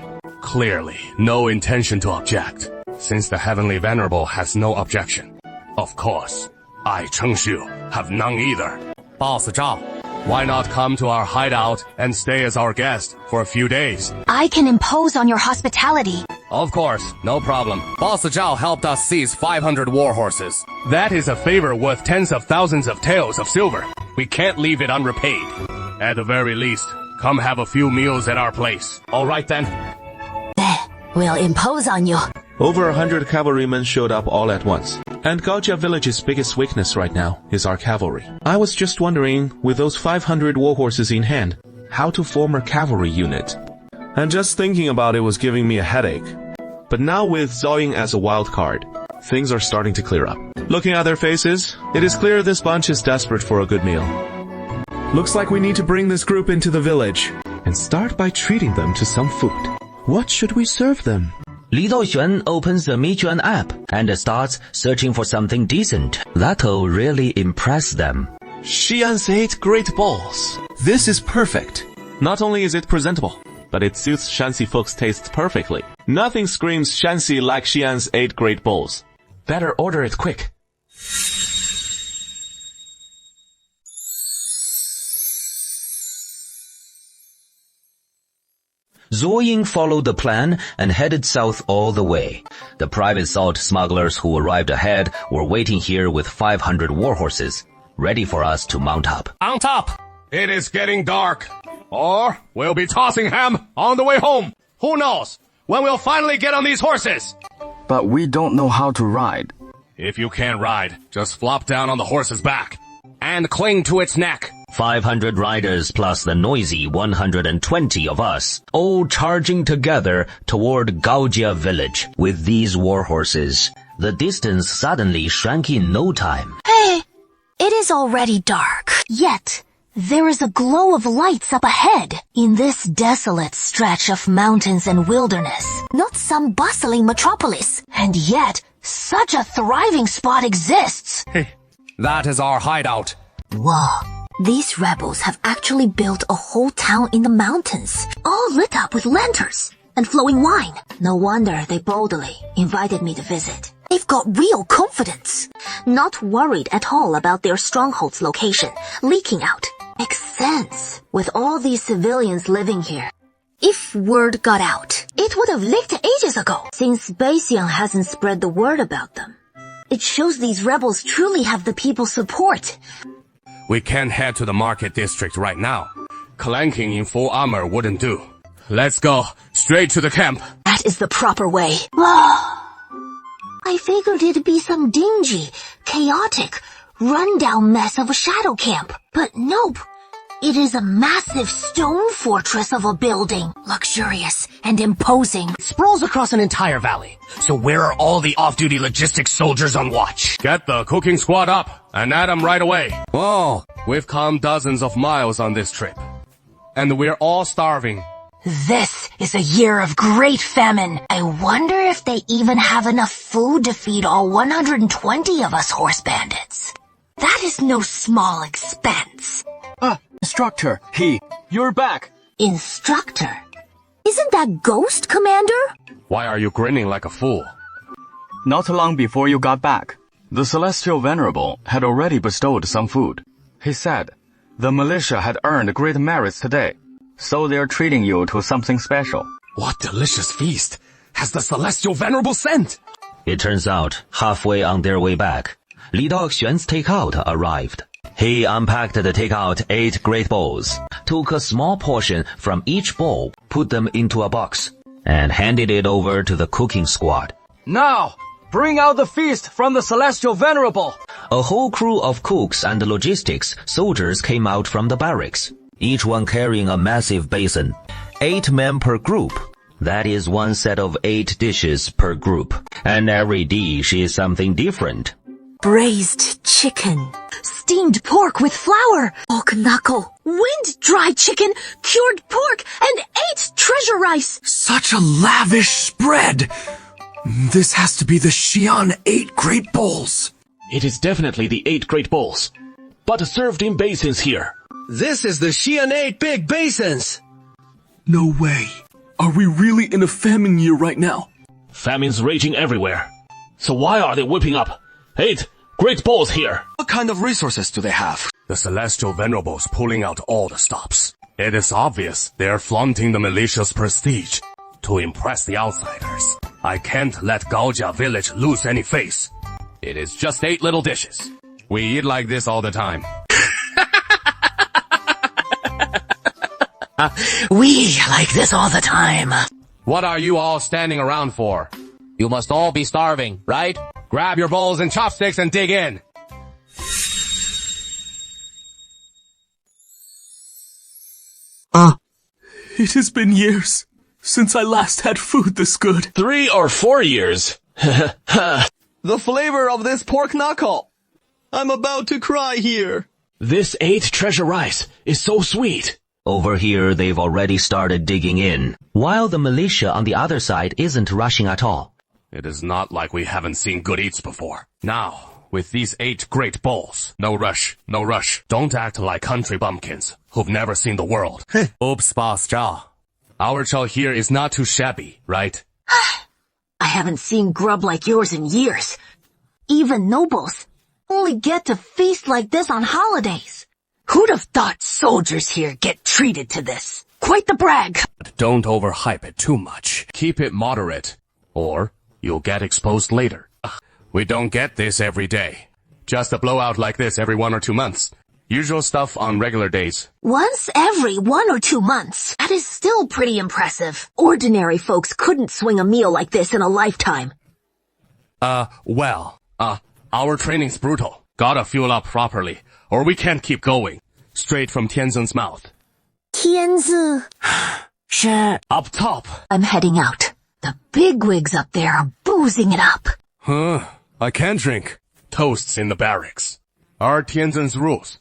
Clearly, no intention to object, since the heavenly venerable has no objection. Of course, I, Cheng Xu, have none either. Boss Zhao, why not come to our hideout and stay as our guest for a few days? I can impose on your hospitality, Of course, no problem. Boss Zhao helped us seize 500 war horses. That is a favor worth tens of thousands of taels of silver. We can't leave it unrepaid. At the very least, come have a few meals at our place. All right then? We'll impose on you. Over 100 cavalrymen showed up all at once. And Gaojia Village's biggest weakness right now is our cavalry. I was just wondering, with those 500 war horses in hand, how to form a cavalry unit. And just thinking about it was giving me a headache. But now with Zhao as a wild card, things are starting to clear up. Looking at their faces, it is clear this bunch is desperate for a good meal. Looks like we need to bring this group into the village. And start by treating them to some food. What should we serve them? Li Daoxuan opens the Mijuan app and starts searching for something decent. That'll really impress them. Xi'an's 8 great balls. This is perfect. Not only is it presentable, but it suits Shanxi folks' tastes perfectly. Nothing screams Shanxi like Xi'an's 8 great bowls. Better order it quick. Zhou Ying followed the plan and headed south all the way. The private salt smugglers who arrived ahead were waiting here with 500 war horses, ready for us to mount up. On top! It is getting dark. Or we'll be tossing ham on the way home. Who knows when we'll finally get on these horses? But we don't know how to ride. If you can't ride, just flop down on the horse's back and cling to its neck. 500 riders plus the noisy 120 of us, all charging together toward Gaojia village. With these war horses, the distance suddenly shrank in no time. Hey, it is already dark. Yet, there is a glow of lights up ahead in this desolate stretch of mountains and wilderness. Not some bustling metropolis. And yet, such a thriving spot exists. Hey, that is our hideout. Whoa. These rebels have actually built a whole town in the mountains, all lit up with lanterns and flowing wine. No wonder they boldly invited me to visit. They've got real confidence. Not worried at all about their stronghold's location leaking out. Makes sense with all these civilians living here. If word got out, it would have leaked ages ago, since Beixiang hasn't spread the word about them. It shows these rebels truly have the people's support. We can't head to the market district right now. Clanking in full armor wouldn't do. Let's go straight to the camp. That is the proper way. I figured it'd be some dingy, chaotic, rundown mess of a shadow camp. But nope. It is a massive stone fortress of a building. Luxurious and imposing. It sprawls across an entire valley. So where are all the off-duty logistics soldiers on watch? Get the cooking squad up and at 'em right away. Whoa, we've come dozens of miles on this trip. And we're all starving. This is a year of great famine. I wonder if they even have enough food to feed all 120 of us horse bandits. That is no small expense. Instructor, you're back. Instructor? Isn't that Ghost, Commander? Why are you grinning like a fool? Not long before you got back, the Celestial Venerable had already bestowed some food. He said the militia had earned great merits today, so they're treating you to something special. What delicious feast has the Celestial Venerable sent? It turns out, halfway on their way back, Li Daoxuan's takeout arrived. He unpacked the takeout 8 great bowls, took a small portion from each bowl, put them into a box, and handed it over to the cooking squad. Now, bring out the feast from the Celestial Venerable! A whole crew of cooks and logistics soldiers came out from the barracks, each one carrying a massive basin. 8 men per group. That is one set of 8 dishes per group. And every dish is something different. Braised chicken, steamed pork with flour, pork knuckle, wind-dried chicken, cured pork, and 8 treasure rice. Such a lavish spread. This has to be the Xi'an 8 great bowls. It is definitely the 8 great bowls, but served in basins here. This is the Xi'an 8 big basins. No way. Are we really in a famine year right now? Famine's raging everywhere. So why are they whipping up 8 great bowls here? What kind of resources do they have? The Celestial Venerable's pulling out all the stops. It is obvious they're flaunting the militia's prestige. to impress the outsiders. I can't let Gaojia village lose any face. It is just 8 little dishes. We eat like this all the time. We like this all the time. What are you all standing around for? You must all be starving, right? Grab your bowls and chopsticks and dig in. It has been years since I last had food this good. 3 or 4 years. The flavor of this pork knuckle. I'm about to cry here. This 8 treasure rice is so sweet. Over here, they've already started digging in, while the militia on the other side isn't rushing at all. It is not like we haven't seen good eats before. Now, with these 8 great bowls, no rush, no rush. Don't act like country bumpkins who've never seen the world. Oops, Boss Zhao. Our chow here is not too shabby, right? I haven't seen grub like yours in years. Even nobles only get to feast like this on holidays. Who'd have thought soldiers here get treated to this? Quite the brag. Don't overhype it too much. Keep it moderate, or you'll get exposed later. We don't get this every day. Just a blowout like this every 1 or 2 months. Usual stuff on regular days. Once every 1 or 2 months. That is still pretty impressive. Ordinary folks couldn't swing a meal like this in a lifetime. Our training's brutal. Gotta fuel up properly, or we can't keep going. Straight from Tianzun's mouth. 天字. 是. Up top. I'm heading out. The bigwigs up there are boozing it up. I can't drink. Toasts in the barracks. Are Tianzun's rules.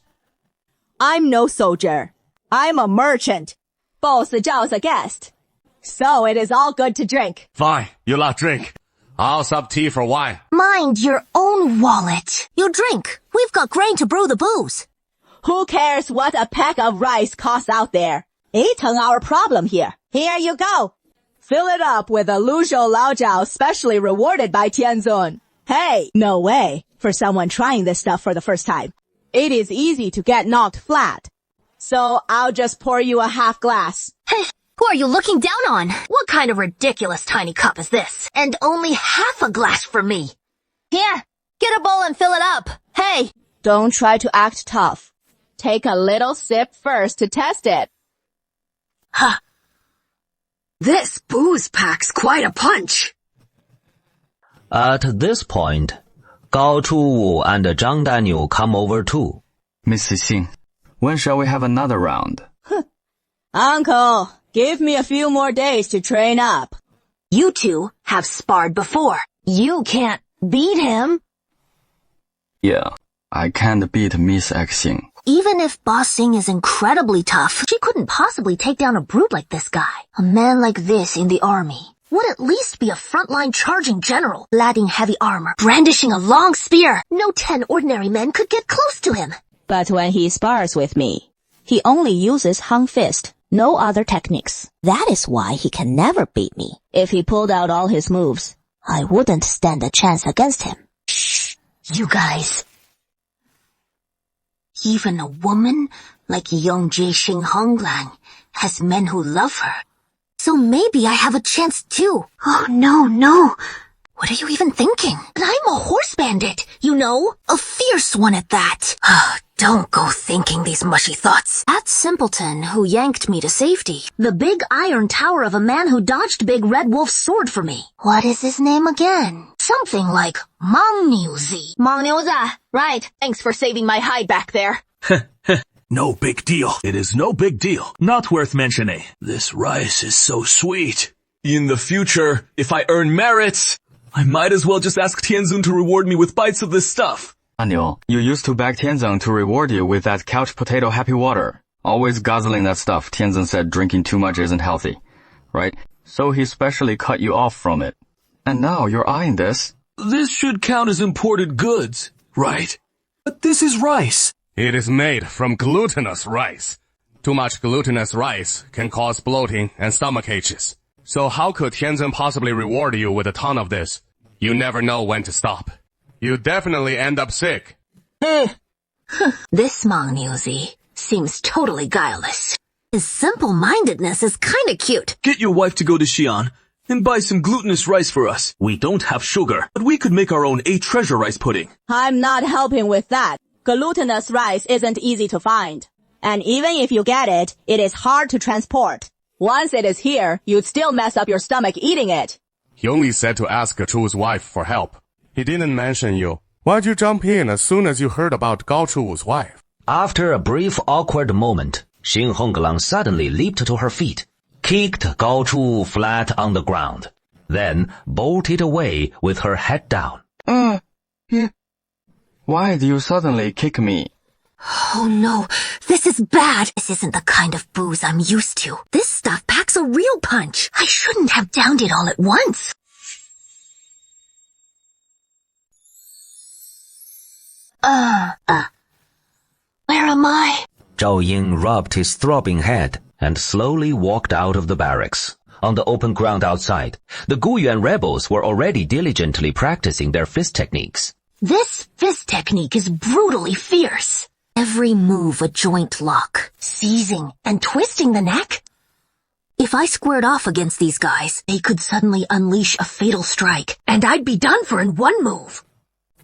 I'm no soldier. I'm a merchant. Boss Zhao's a guest. So it is all good to drink. Fine, you lot drink. I'll sub tea for wine. Mind your own wallet. You drink. We've got grain to brew the booze. Who cares what a peck of rice costs out there? It ain't our problem here. Here you go. Fill it up with a Luzhou Laojiao specially rewarded by Tianzun. Hey, no way. For someone trying this stuff for the first time. It is easy to get knocked flat. So I'll just pour you a half glass. Who are you looking down on? What kind of ridiculous tiny cup is this? And only half a glass for me. Here, get a bowl and fill it up. Hey! Don't try to act tough. Take a little sip first to test it. This booze packs quite a punch. At this point, Gao Chuwu and Zhang Daniel come over too. Miss Xing, when shall we have another round? Uncle, give me a few more days to train up. You two have sparred before. You can't beat him. Yeah, I can't beat Miss Xing. Even if Boss Xing is incredibly tough, she couldn't possibly take down a brute like this guy. A man like this in the army would at least be a frontline charging general, ladding heavy armor, brandishing a long spear. No 10 ordinary men could get close to him. But when he spars with me, he only uses hung fist, no other techniques. That is why he can never beat me. If he pulled out all his moves, I wouldn't stand a chance against him. Shh, you guys. Even a woman like young Jixing Honglang has men who love her. So maybe I have a chance too. Oh, no. What are you even thinking? And I'm a horse bandit, you know? A fierce one at that. Don't go thinking these mushy thoughts. That simpleton who yanked me to safety. The big iron tower of a man who dodged Big Red Wolf's sword for me. What is his name again? Something like Meng Niuzi. Meng Niuzi. Right. Thanks for saving my hide back there. No big deal. It is no big deal. Not worth mentioning. This rice is so sweet. In the future, if I earn merits, I might as well just ask Tianzun to reward me with bites of this stuff. Daniel, you used to beg Tianzun to reward you with that couch potato happy water. Always guzzling that stuff. Tianzun said drinking too much isn't healthy, right? So he specially cut you off from it. And now you're eyeing this. This should count as imported goods, right? But this is rice. It is made from glutinous rice. Too much glutinous rice can cause bloating and stomach aches. So how could Tianzun possibly reward you with a ton of this? You never know when to stop. You definitely end up sick. This Meng Niuzi seems totally guileless. His simple-mindedness is kinda cute. Get your wife to go to Xi'an and buy some glutinous rice for us. We don't have sugar, but we could make our own 8 treasure rice pudding. I'm not helping with that. Glutinous rice isn't easy to find. And even if you get it, it is hard to transport. Once it is here, you'd still mess up your stomach eating it. He only said to ask Chu's wife for help. He didn't mention you. Why'd you jump in as soon as you heard about Gao Chu's wife? After a brief awkward moment, Xing Honglang suddenly leaped to her feet, kicked Gao Chu flat on the ground, then bolted away with her head down. Why do you suddenly kick me? Oh no, this is bad. This isn't the kind of booze I'm used to. This stuff packs a real punch. I shouldn't have downed it all at once. Where am I? Zhao Ying rubbed his throbbing head and slowly walked out of the barracks. On the open ground outside, the Guyuan rebels were already diligently practicing their fist techniques. This fist technique is brutally fierce. Every move a joint lock, seizing and twisting the neck. If I squared off against these guys, they could suddenly unleash a fatal strike, and I'd be done for in one move.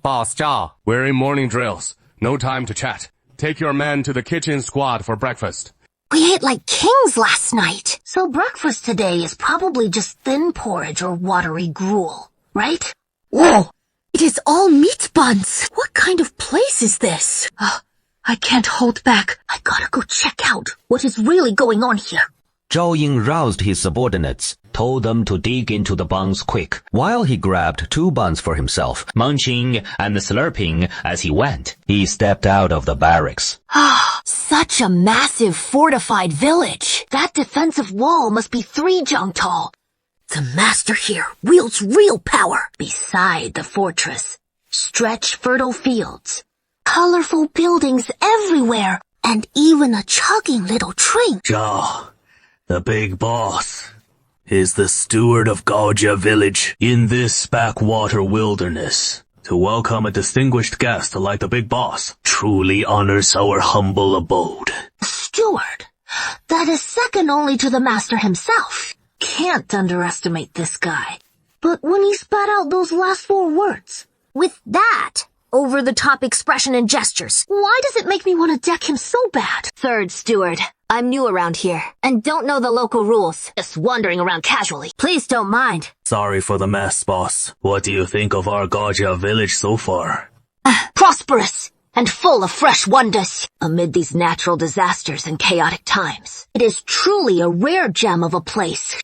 Boss Zhao, we're in morning drills. No time to chat. Take your men to the kitchen squad for breakfast. We ate like kings last night, so breakfast today is probably just thin porridge or watery gruel, right? Whoa! It is all meat buns! What kind of place is this? I can't hold back. I gotta go check out what is really going on here. Zhao Ying roused his subordinates, told them to dig into the buns quick, while he grabbed 2 buns for himself, munching and slurping as he went. He stepped out of the barracks. Such a massive fortified village. That defensive wall must be 3 jang tall. The master here wields real power. Beside the fortress, stretch fertile fields, colorful buildings everywhere, and even a chugging little train. Zhao, the big boss, is the steward of Gaojia village in this backwater wilderness. To welcome a distinguished guest like the big boss truly honors our humble abode. Steward? That is second only to the master himself. Can't underestimate this guy. But when he spat out those last 4 words, with that over-the-top expression and gestures, why does it make me want to deck him so bad? Third steward, I'm new around here and don't know the local rules. Just wandering around casually. Please don't mind. Sorry for the mess, boss. What do you think of our Gaojia village so far? Prosperous and full of fresh wonders. Amid these natural disasters and chaotic times, it is truly a rare gem of a place.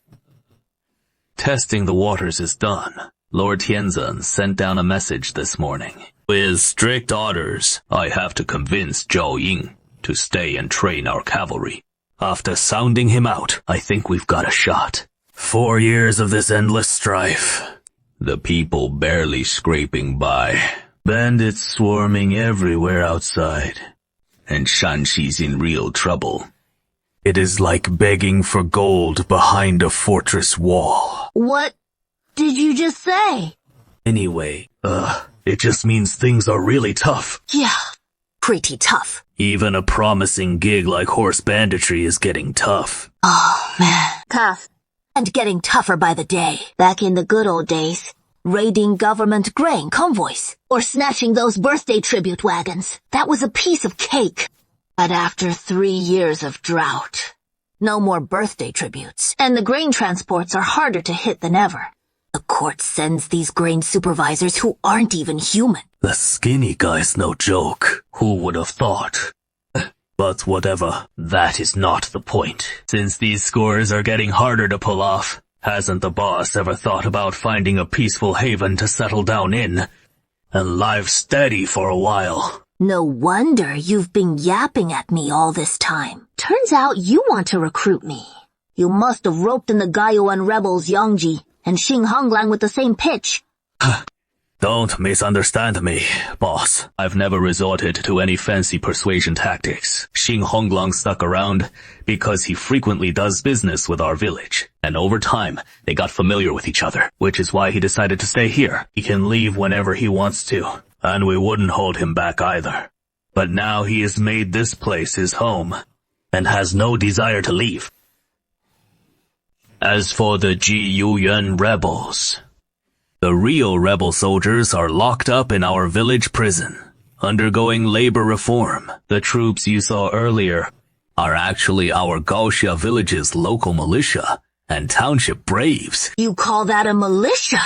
Testing the waters is done. Lord Tianzan sent down a message this morning. With strict orders, I have to convince Zhao Ying to stay and train our cavalry. After sounding him out, I think we've got a shot. 4 years of this endless strife. The people barely scraping by. Bandits swarming everywhere outside. And Shanxi's in real trouble. It is like begging for gold behind a fortress wall. What did you just say? Anyway, it just means things are really tough. Yeah, pretty tough. Even a promising gig like horse banditry is getting tough. Oh man, tough. And getting tougher by the day. Back in the good old days, raiding government grain convoys, or snatching those birthday tribute wagons. That was a piece of cake. But after 3 years of drought, no more birthday tributes, and the grain transports are harder to hit than ever. The court sends these grain supervisors who aren't even human. The skinny guy's no joke. Who would have thought? But whatever, that is not the point. Since these scores are getting harder to pull off, hasn't the boss ever thought about finding a peaceful haven to settle down in and live steady for a while? No wonder you've been yapping at me all this time. Turns out you want to recruit me. You must have roped in the Gaiyuan rebels Yangji and Xing Honglang with the same pitch. Don't misunderstand me, boss. I've never resorted to any fancy persuasion tactics. Xing Honglang stuck around because he frequently does business with our village. And over time, they got familiar with each other, which is why he decided to stay here. He can leave whenever he wants to, and we wouldn't hold him back either. But now he has made this place his home. and has no desire to leave. As for the Jiyuan rebels, the real rebel soldiers are locked up in our village prison, undergoing labor reform. The troops you saw earlier are actually our Gaoxia village's local militia and township braves. You call that a militia?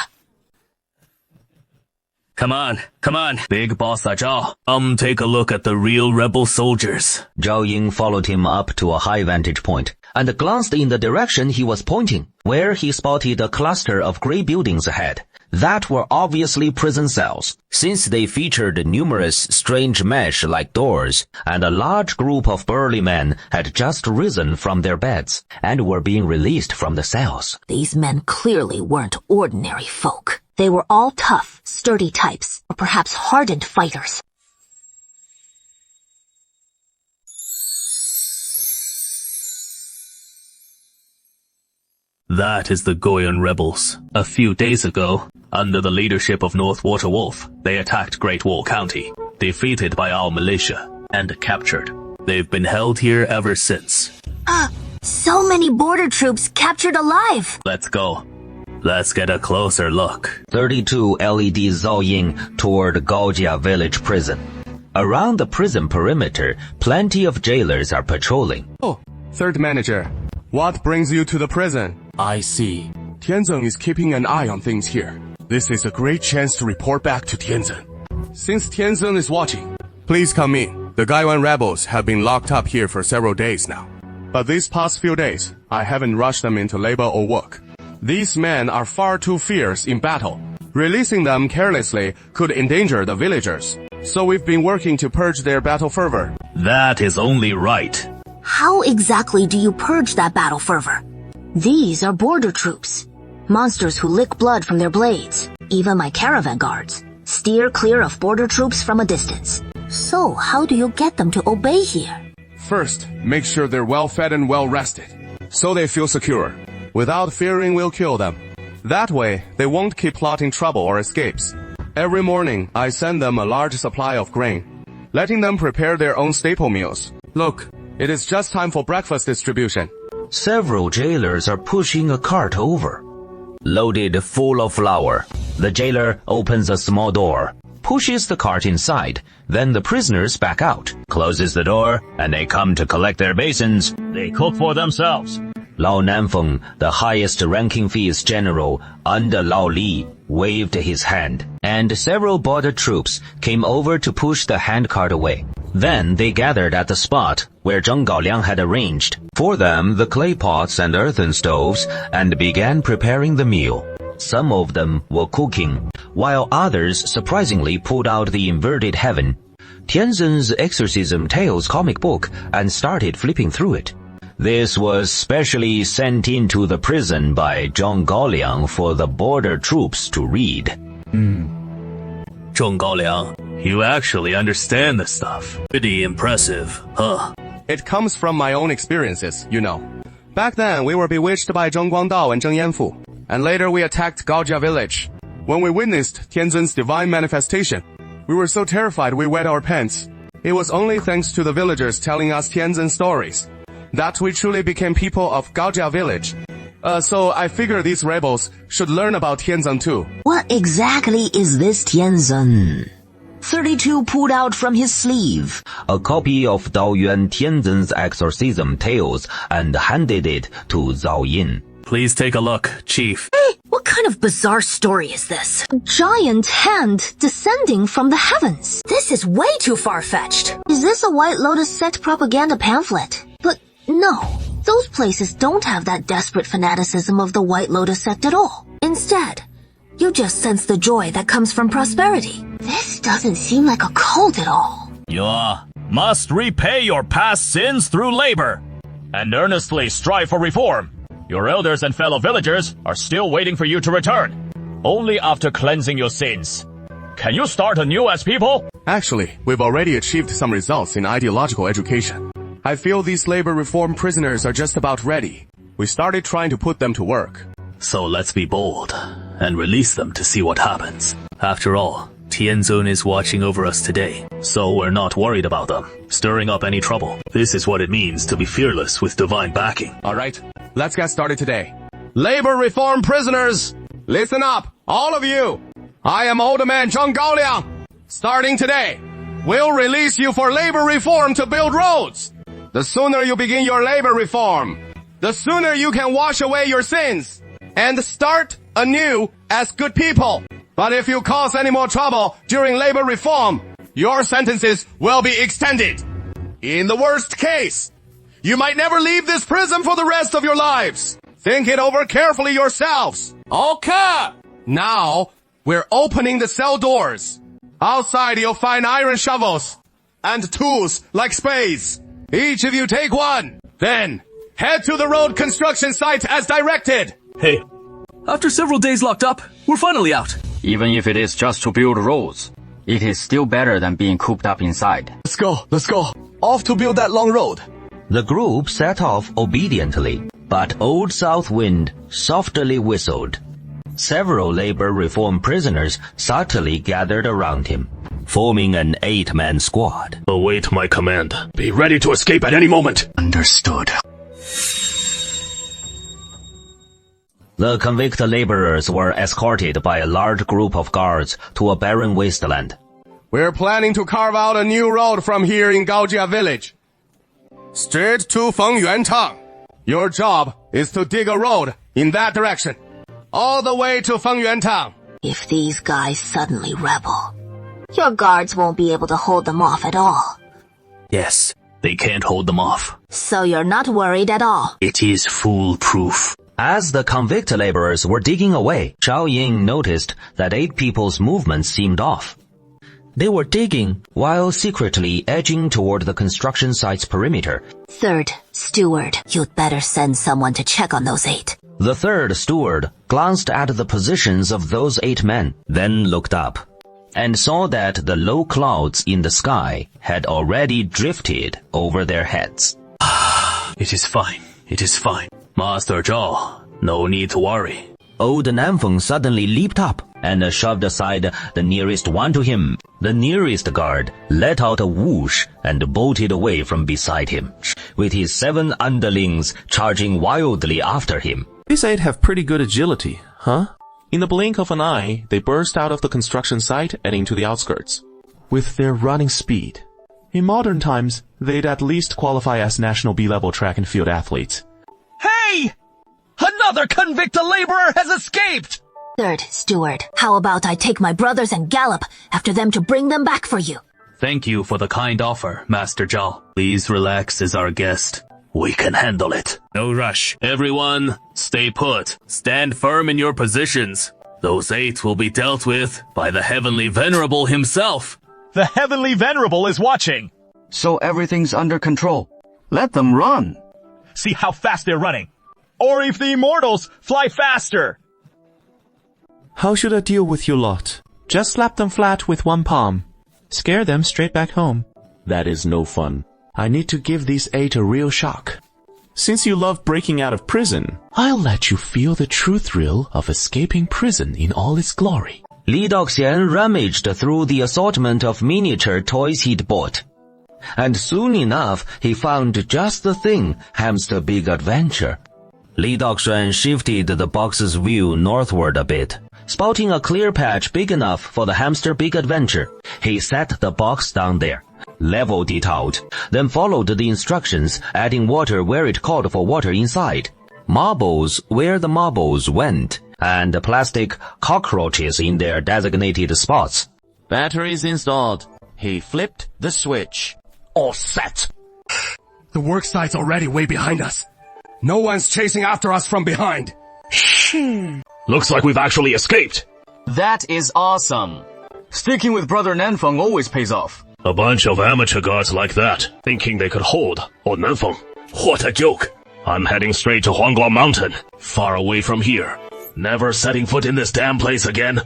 Come on, Big Boss Zhao. Take a look at the real rebel soldiers. Zhao Ying followed him up to a high vantage point and glanced in the direction he was pointing, where he spotted a cluster of gray buildings ahead. That were obviously prison cells, since they featured numerous strange mesh-like doors, and a large group of burly men had just risen from their beds and were being released from the cells. These men clearly weren't ordinary folk. They were all tough, sturdy types, or perhaps hardened fighters. That is the Goyan rebels. A few days ago, under the leadership of North Water Wolf, they attacked Great Wall County, defeated by our militia, and captured. They've been held here ever since. So many border troops captured alive! Let's go. Let's get a closer look. 32 LED Zhao Ying toward Gaojia Village Prison. Around the prison perimeter, plenty of jailers are patrolling. Oh, third manager. What brings you to the prison? I see. Tianzeng is keeping an eye on things here. This is a great chance to report back to Tianzeng. Since Tianzeng is watching, please come in. The Gaiyuan rebels have been locked up here for several days now. But these past few days, I haven't rushed them into labor or work. These men are far too fierce in battle. Releasing them carelessly could endanger the villagers. So we've been working to purge their battle fervor. That is only right. How exactly do you purge that battle fervor? These are border troops. Monsters who lick blood from their blades. Even my caravan guards steer clear of border troops from a distance. So how do you get them to obey here? First, make sure they're well fed and well rested, so they feel secure. Without fearing we'll kill them. That way, they won't keep plotting trouble or escapes. Every morning, I send them a large supply of grain, letting them prepare their own staple meals. Look, it is just time for breakfast distribution. Several jailers are pushing a cart over, loaded full of flour. The jailer opens a small door, pushes the cart inside, then the prisoners back out, closes the door, and they come to collect their basins. They cook for themselves. Lao Nanfeng, the highest-ranking Vice General under Lao Li, waved his hand, and several border troops came over to push the handcart away. Then they gathered at the spot where Zheng Gaoliang had arranged for them the clay pots and earthen stoves and began preparing the meal. Some of them were cooking, while others surprisingly pulled out the inverted heaven, Tianzhen's Exorcism Tales comic book, and started flipping through it. This was specially sent into the prison by Zheng Gaoliang for the border troops to read. Zheng Gaoliang, you actually understand the stuff. Pretty impressive, huh? It comes from my own experiences, you know. Back then, we were bewitched by Zheng Guangdao and Zheng Yanfu, and later we attacked Gaojia village. When we witnessed Tianzhen's divine manifestation, we were so terrified we wet our pants. It was only thanks to the villagers telling us Tianzhen stories that we truly became people of Gaojia village. So I figure these rebels should learn about Tianzhen too. What exactly is this Tianzhen? 32 pulled out from his sleeve a copy of Daoyuan Tianzhen's Exorcism Tales and handed it to Zhao Yin. Please take a look, Chief. What kind of bizarre story is this? A giant hand descending from the heavens. This is way too far-fetched. Is this a White Lotus sect propaganda pamphlet? But no, those places don't have that desperate fanaticism of the White Lotus sect at all. Instead, you just sense the joy that comes from prosperity. This doesn't seem like a cult at all. You must repay your past sins through labor and earnestly strive for reform. Your elders and fellow villagers are still waiting for you to return, only after cleansing your sins. Can you start anew as people? Actually, we've already achieved some results in ideological education. I feel these labor reform prisoners are just about ready. We started trying to put them to work. So let's be bold and release them to see what happens. After all, Tianzun is watching over us today, so we're not worried about them stirring up any trouble. This is what it means to be fearless with divine backing. Alright, let's get started today. Labor reform prisoners, listen up, all of you. I am Old Man Zheng Gaoliang. Starting today, we'll release you for labor reform to build roads. The sooner you begin your labor reform, the sooner you can wash away your sins and start anew as good people. But if you cause any more trouble during labor reform, your sentences will be extended. In the worst case, you might never leave this prison for the rest of your lives. Think it over carefully yourselves. Okay. Now, we're opening the cell doors. Outside you'll find iron shovels and tools like spades. Each of you take one. Then, head to the road construction site as directed. Hey, after several days locked up, we're finally out. Even if it is just to build roads, it is still better than being cooped up inside. Let's go. Off to build that long road. The group set off obediently, but Old South Wind softly whistled. Several labor reform prisoners subtly gathered around him, forming an 8-man squad. Await my command. Be ready to escape at any moment. Understood. The convict laborers were escorted by a large group of guards to a barren wasteland. We're planning to carve out a new road from here in Gaojia village. Straight to Fengyuan town. Your job is to dig a road in that direction, all the way to Fengyuan town. If these guys suddenly rebel, your guards won't be able to hold them off at all. Yes, they can't hold them off. So you're not worried at all. It is foolproof. As the convict laborers were digging away, Zhao Ying noticed that 8 people's movements seemed off. They were digging while secretly edging toward the construction site's perimeter. Third steward, you'd better send someone to check on those 8. The third steward glanced at the positions of those 8 men, then looked up, and saw that the low clouds in the sky had already drifted over their heads. It is fine. It is fine. Master Zhao, no need to worry. Old Nanfeng suddenly leaped up and shoved aside the nearest one to him. The nearest guard let out a whoosh and bolted away from beside him, with his 7 underlings charging wildly after him. These 8 have pretty good agility, huh? In the blink of an eye, they burst out of the construction site and into the outskirts. With their running speed, in modern times, they'd at least qualify as national B-level track and field athletes. Hey! Another convict laborer has escaped! Third steward, how about I take my brothers and gallop after them to bring them back for you? Thank you for the kind offer, Master Zhao. Please relax as our guest. We can handle it. No rush. Everyone, stay put. Stand firm in your positions. Those 8 will be dealt with by the Heavenly Venerable himself. The Heavenly Venerable is watching. So everything's under control. Let them run. See how fast they're running. Or if the immortals fly faster. How should I deal with you lot? Just slap them flat with one palm. Scare them straight back home. That is no fun. I need to give these 8 a real shock. Since you love breaking out of prison, I'll let you feel the true thrill of escaping prison in all its glory. Li Daoxian rummaged through the assortment of miniature toys he'd bought. And soon enough, he found just the thing, Hamster Big Adventure. Li Daoxian shifted the box's view northward a bit. Spotting a clear patch big enough for the Hamster Big Adventure, he set the box down there, leveled it out, then followed the instructions, adding water where it called for water inside, marbles where the marbles went, and plastic cockroaches in their designated spots. Batteries installed. He flipped the switch. All set. The work site's already way behind us. No one's chasing after us from behind. Looks like we've actually escaped. That is awesome. Sticking with Brother Nanfeng always pays off. A bunch of amateur guards like that, thinking they could hold old Nanfeng. What a joke. I'm heading straight to Huangguang Mountain, far away from here. Never setting foot in this damn place again.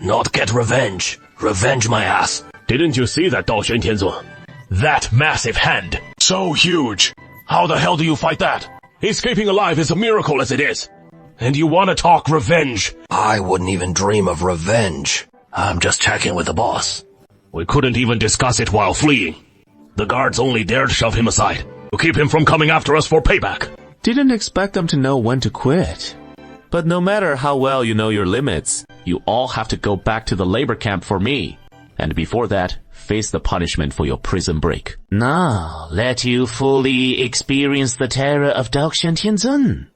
Not get revenge. Revenge my ass. Didn't you see that Daoxuan Tianzun? That massive hand. So huge. How the hell do you fight that? Escaping alive is a miracle as it is. And you want to talk revenge? I wouldn't even dream of revenge. I'm just checking with the boss. We couldn't even discuss it while fleeing. The guards only dared shove him aside to keep him from coming after us for payback. Didn't expect them to know when to quit. But no matter how well you know your limits, you all have to go back to the labor camp for me. And before that, face the punishment for your prison break. Now, let you fully experience the terror of Daoxian Tianzun.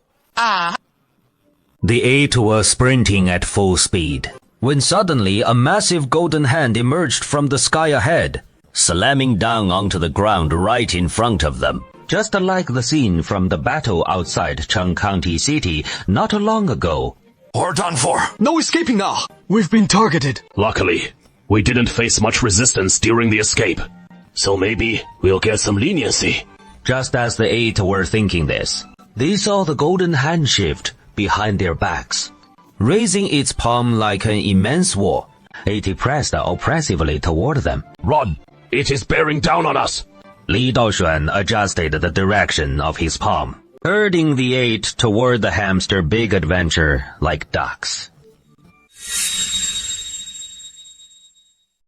The 8 were sprinting at full speed, when suddenly a massive golden hand emerged from the sky ahead, slamming down onto the ground right in front of them. Just like the scene from the battle outside Cheng County City not long ago. We're done for. No escaping now. We've been targeted. Luckily, we didn't face much resistance during the escape, so maybe we'll get some leniency. Just as the 8 were thinking this, they saw the golden hand shift behind their backs. Raising its palm like an immense wall, it pressed oppressively toward them. Run! It is bearing down on us! Li Daoxuan adjusted the direction of his palm, herding the 8 toward the hamster big adventure like ducks.